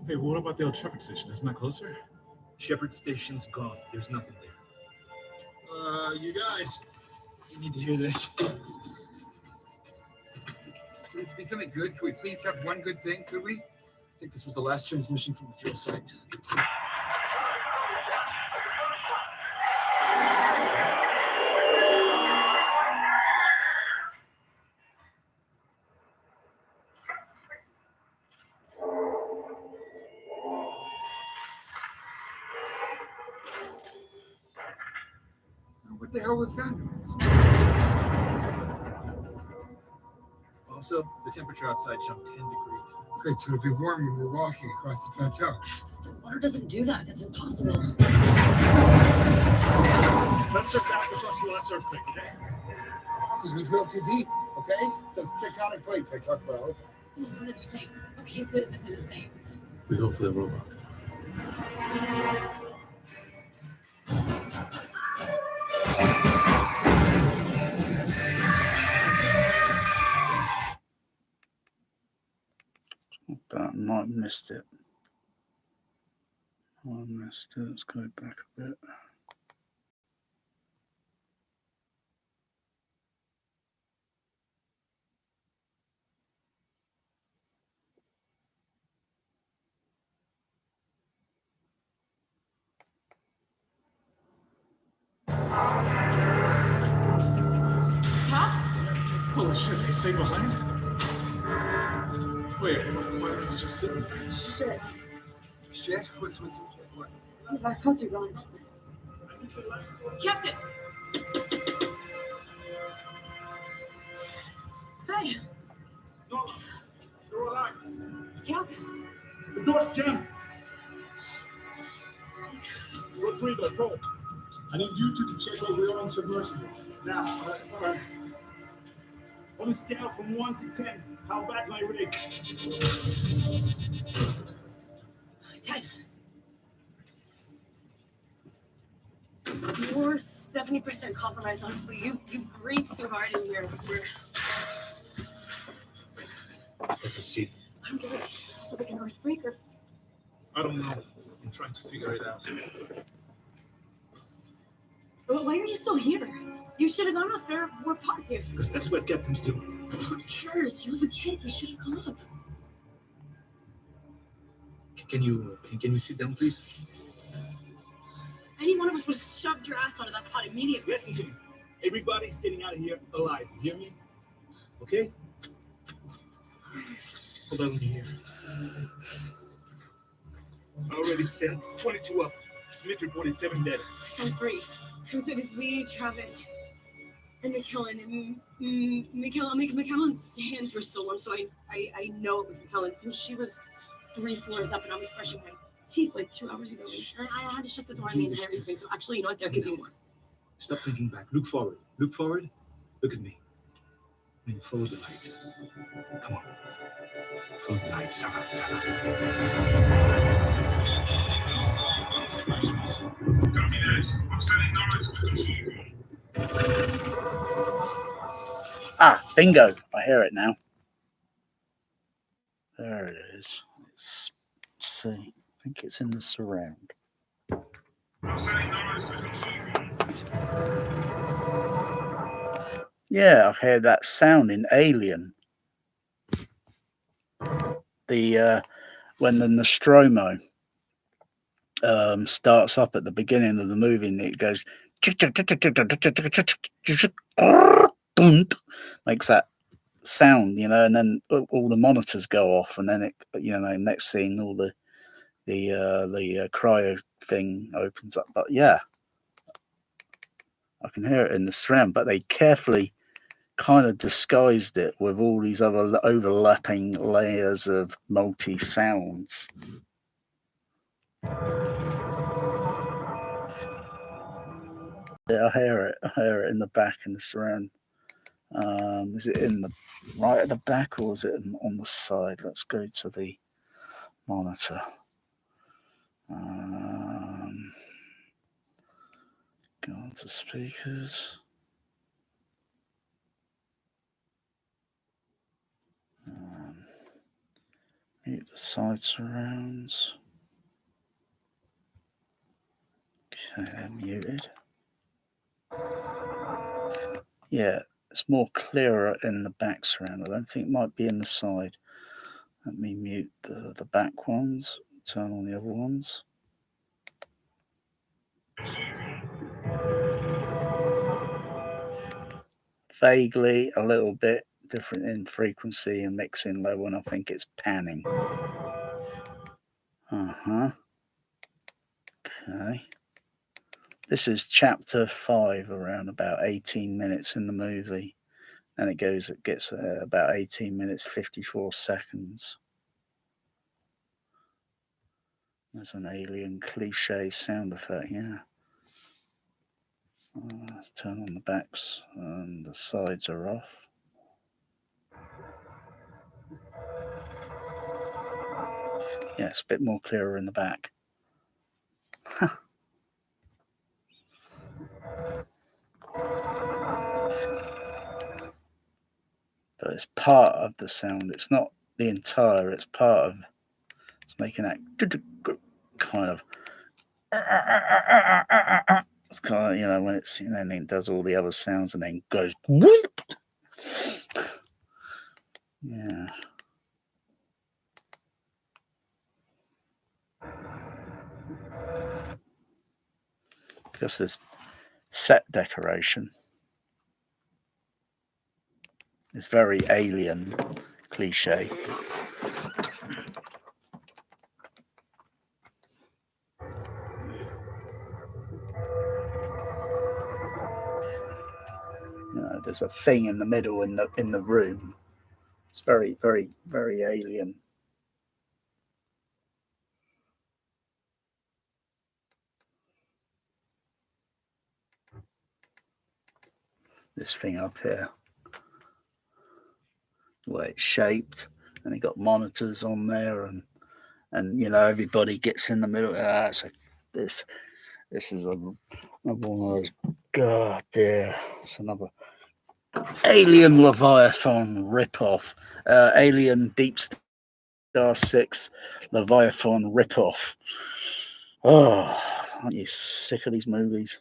Hey, what about the old Shepherd Station? Isn't that closer? Shepherd Station's gone. There's nothing there. You guys, you need to hear this. Could this be something good? Could we please have one good thing? Could we? I think this was the last transmission from the drill site. What the hell was that? Also, the temperature outside jumped 10 degrees. Great, so it'll be warm when we're walking across the plateau. Water doesn't do that. That's impossible. Let's just after some last earthquake, okay? Because we drilled too deep, okay? It's those tectonic plates I talk about all the time. This is insane. Okay, this is insane. We go for the Roebuck. But I might have missed it. Let's go back a bit. Holy shit, did he stay behind? Wait, why is he just sitting there? Shit. Shit? What? Our pods are gone. Captain! Hey! No, you're alive. Captain! The door's jammed. Rodrigo, go. I need you two to check over your own submersible. Now, all right. On a scale from 1 to 10, how bad's my rig? 10. We're 70% compromised, honestly. You breathe so hard and we're Let me see. I don't get it. It's like an earthquaker. I don't know. I'm trying to figure it out. But why are you still here? You should have gone up there. We're pods here. Because that's what captains do. Who cares? You have a kid. You should have gone up. Can you sit down, please? Any one of us would have shoved your ass onto that pod immediately. Listen to me. Everybody's getting out of here alive. You hear me? Okay? Hold on, let me hear. I already sent 22 up. Smith reported 7 dead. I found 3. It was Lee, Travis, and McKellen. And McKellen's hands were still warm, so I know it was McKellen. And she lives 3 floors up, and I was brushing teeth like 2 hours ago. I had to shut the door on the entire evening, so actually, you know what? There could be more. Stop thinking back. Look forward. Look forward. Look at me. And follow the light. Come on. Follow the light. Sarah. Copy that. I'm sending Nora to the control room. Ah, bingo. I hear it now. There it is. Let's see. I think it's in the surround. I'm sending Nora to the control room. Yeah, I heard that sound in Alien. The when the Nostromo starts up at the beginning of the movie, and it goes makes that sound, you know, and then all the monitors go off, and then it, you know, next scene all the cryo thing opens up. But yeah, I can hear it in the surround, but they carefully kind of disguised it with all these other overlapping layers of multi sounds. Yeah, I hear it in the back in the surround. Is it in the right at the back, or is it on the side? Let's go to the monitor. Go on to speakers. Mute the side surrounds. Okay, they're muted. Yeah, it's more clearer in the back surround. I don't think it might be in the side. Let me mute the back ones, turn on the other ones. Vaguely a little bit different in frequency and mixing level, and I think it's panning. Okay. This is chapter 5, around about 18 minutes in the movie, and it gets about 18 minutes 54 seconds. There's an alien cliche sound effect, yeah. Let's turn on the backs, and the sides are off. Yeah, it's a bit more clearer in the back. But it's part of the sound. It's not the entire, it's part of, it's making that kind of, it's kind of, you know, when it's, you know, and it does all the other sounds and then goes whoop. Yeah. Because this set decoration is very alien cliche. You know, there's a thing in the middle in the room. It's very, very, very alien. This thing up here, the way it's shaped, and it got monitors on there, and you know, everybody gets in the middle. This is another one of those. God, dear, it's another Alien Leviathan ripoff. Alien Deep Star 6 Leviathan ripoff. Oh, aren't you sick of these movies?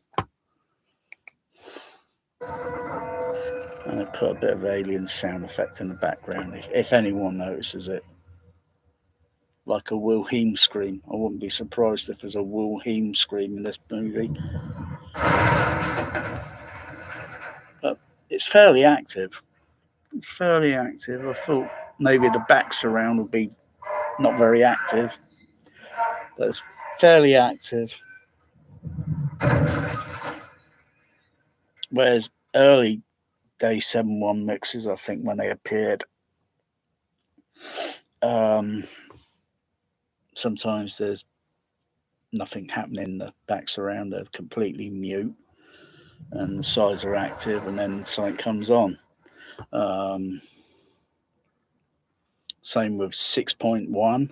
And I put a bit of alien sound effect in the background, if anyone notices it. Like a Wilhelm scream. I wouldn't be surprised if there's a Wilhelm scream in this movie. But it's fairly active. It's fairly active. I thought maybe the back surround would be not very active, but it's fairly active. Whereas early Day 7.1 mixes, I think, when they appeared, sometimes there's nothing happening. The backs around are completely mute, and the sides are active, and then something comes on. Same with 6.1,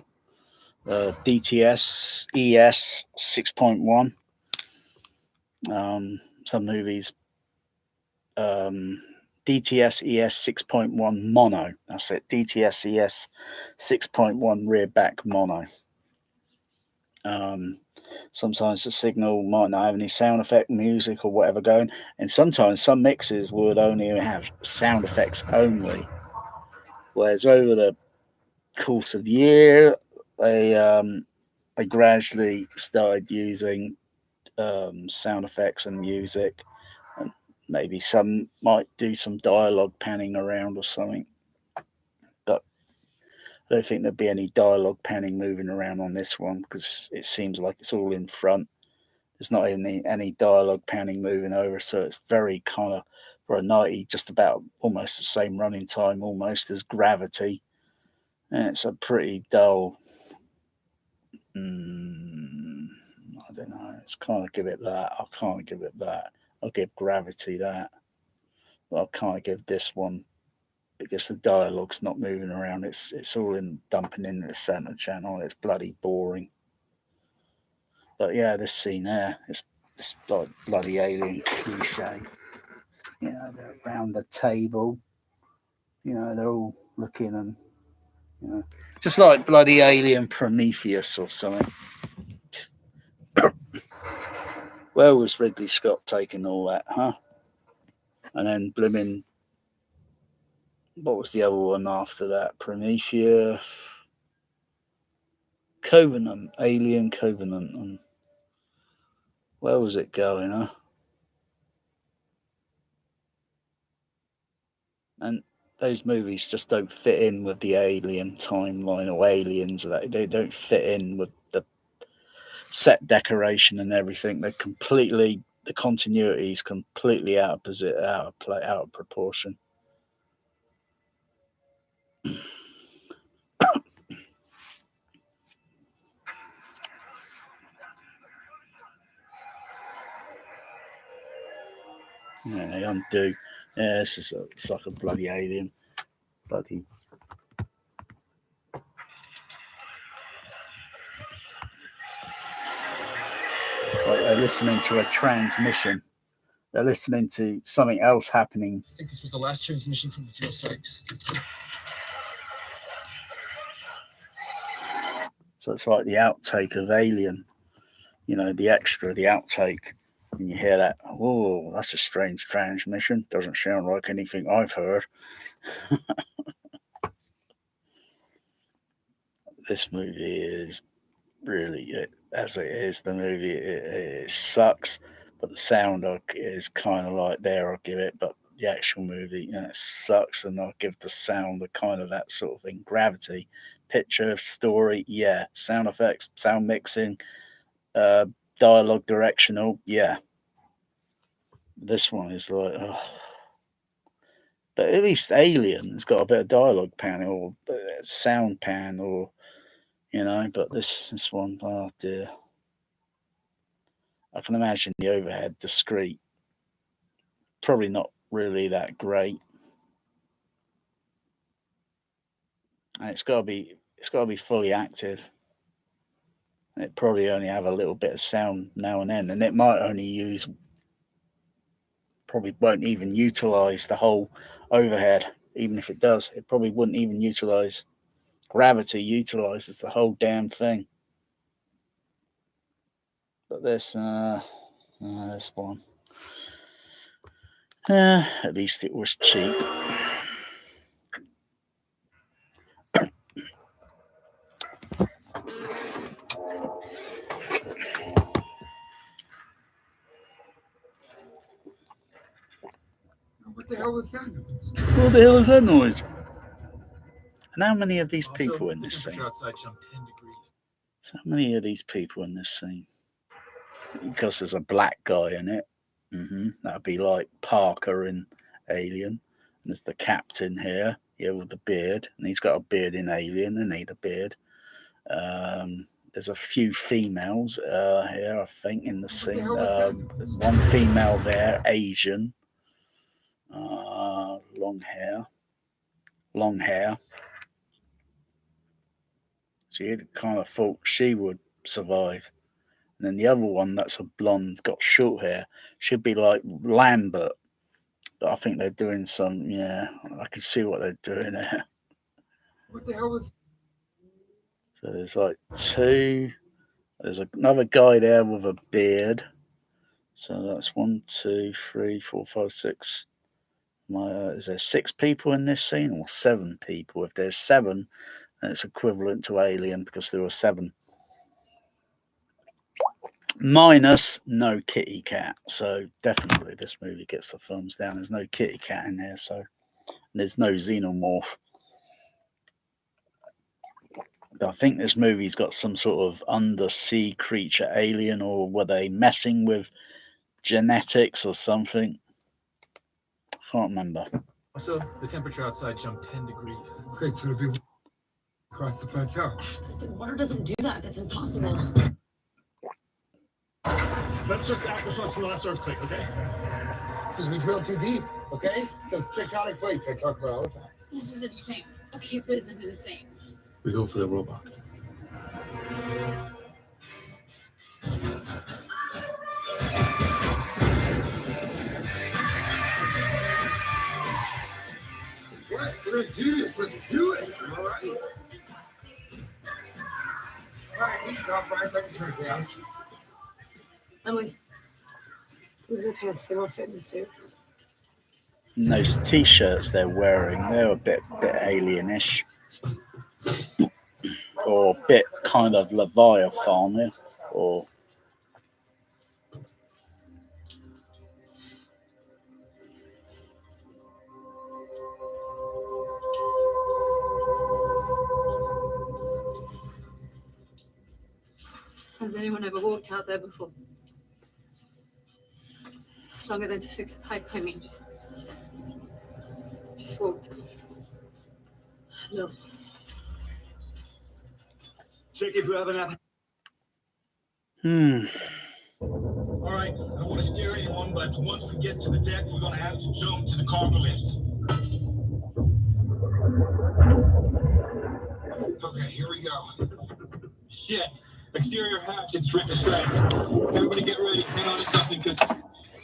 DTS ES 6.1. Some movies, DTS ES 6.1 mono. That's it. DTS ES 6.1 rear back mono. Sometimes the signal might not have any sound effect, music, or whatever going, and sometimes some mixes would only have sound effects only. Whereas over the course of year, they gradually started using sound effects and music, and maybe some might do some dialogue panning around or something. But I don't think there'd be any dialogue panning moving around on this one because it seems like it's all in front. There's not even any dialogue panning moving over, so it's very kind of, for a 90, just about almost the same running time almost as Gravity. And it's a pretty dull, I don't know, it's kind of give it that. I can't give it that. I'll give Gravity that. But I can't give this one because the dialogue's not moving around. It's all dumping into the center channel. It's bloody boring. But yeah, this scene there, it's like bloody alien cliche. You know, they're around the table. You know, they're all looking and, you know, just like bloody alien Prometheus or something. Where was Ridley Scott taking all that, huh? And then blooming, what was the other one after that? Prometheus, Covenant, Alien Covenant. And where was it going, huh? And those movies just don't fit in with the alien timeline or aliens. They don't fit in with the set decoration and everything. They're completely, the continuity is completely out of proportion. Yeah, they undo. Yeah, it's like a bloody alien. Bloody. Like they're listening to a transmission. They're listening to something else happening. I think this was the last transmission from the drill site. So it's like the outtake of Alien. You know, the extra, the outtake. And you hear that, oh, that's a strange transmission. Doesn't sound like anything I've heard. This movie is really, as it is, the movie, it sucks. But the sound is kind of like there, I'll give it. But the actual movie, you know, it sucks. And I'll give the sound a kind of that sort of thing. Gravity, picture, story, yeah. Sound effects, sound mixing, dialogue directional, yeah. This one is like, oh. But at least Alien has got a bit of dialogue pan or sound pan, or, you know. But this one, oh dear. I can imagine the overhead, discreet, probably not really that great. And it's got to be fully active. It probably only have a little bit of sound now and then, and it might only probably won't even utilize the whole overhead. Even if it does, it probably wouldn't even utilize. Gravity utilizes the whole damn thing. But this one, at least it was cheap. What the hell was that noise? What the hell is that noise? And how many of these people in this scene? Outside jumped 10 degrees. So many of these people in this scene. Because there's a black guy in it. That'd be like Parker in Alien. And there's the captain here, with the beard. And he's got a beard in Alien. They need a beard. there's a few females here, I think, in the scene. hell was that? One female there, Asian, long hair. So you kind of thought she would survive. And then the other one, that's a blonde, got short hair, should be like Lambert. But I think they're doing some, I can see what they're doing there. What the hell was? So there's like two. There's another guy there with a beard. So that's 1, 2, 3, 4, 5, 6. Is there 6 people in this scene or 7 people? If there's 7, then it's equivalent to Alien because there were 7. Minus no kitty cat. So definitely this movie gets the thumbs down. There's no kitty cat in there. So there's no xenomorph. I think this movie's got some sort of undersea creature alien, or were they messing with genetics or something? I can't remember. Also, the temperature outside jumped 10 degrees. Great, so it'll be across the plateau. The water doesn't do that. That's impossible. Let's just aftershocks from the last earthquake, okay? It's because we drilled too deep, okay? It's those tectonic plates I talk about all the time. This is insane. Okay, this is insane. We go for the robot. What? We're gonna do this. Let's do it. All right. All right, we can talk 5 seconds right now. Emily, those are pants. They won't fit in the suit. And those t-shirts they're wearing, they're a bit alienish. Or a bit kind of Leviathan, or Has anyone ever walked out there before? Longer than to fix a pipe, I mean, just walked. No. Check if you have enough. All right, I don't want to scare anyone, but once we get to the deck, we're going to have to jump to the cargo lift. Okay, here we go. Shit. Exterior hatch, it's Rick stress. Everybody get ready. Hang on to something, because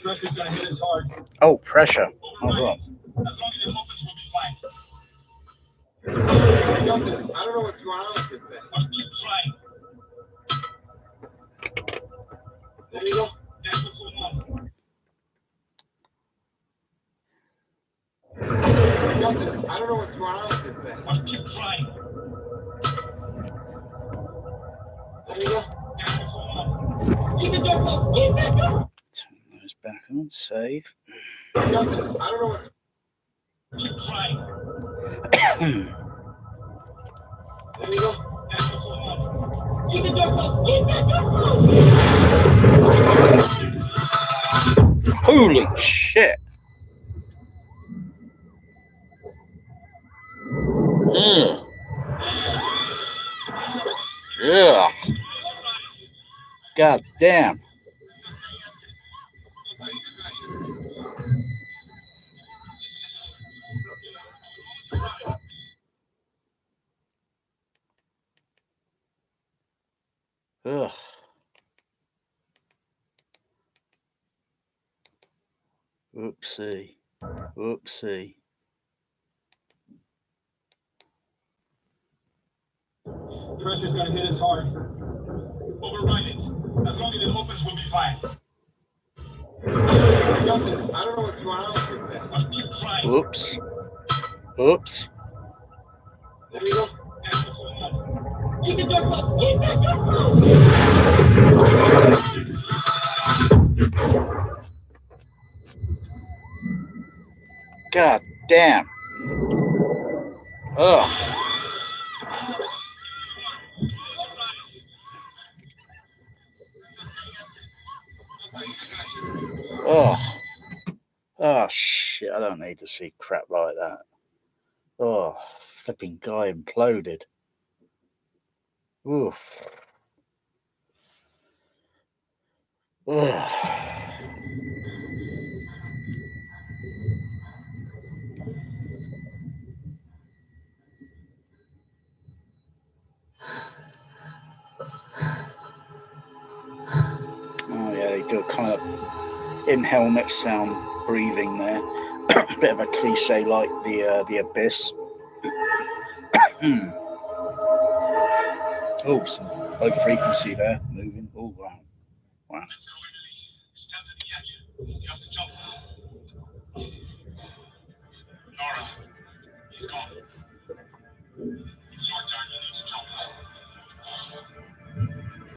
pressure's going to hit us hard. oh, pressure. Oh, God. As long as it opens, we'll be fine. Milton, I don't know what's going on with this thing. I'll keep trying. There you go. That's what's going on. Milton, I don't know what's going on with this thing. I'll keep trying. There you go. That's what's going on. Keep the door closed. Keep that door. Turn those back on, save. Milton, I don't know what's. Keep trying. There you go. That's what's going on. Keep the door closed. Keep that door closed. Holy shit. Yeah. God damn. Ugh. Oopsie. Oopsie. Pressure's going to hit us hard. Override it. As long as it opens, we'll be fine. Milton, I don't know what's going on with this thing. I'll keep trying. Oops. Oops. There you go. That's what's going on. Keep the door closed. Keep that door closed. God damn. Ugh. Oh. Oh, shit. I don't need to see crap like that. Oh, flipping guy imploded. Oof. Oh yeah, they do a kind of in-helmet sound breathing there. Bit of a cliche like the Abyss. Oh, some low frequency there moving. Oh wow, wow. Laura, he's gone.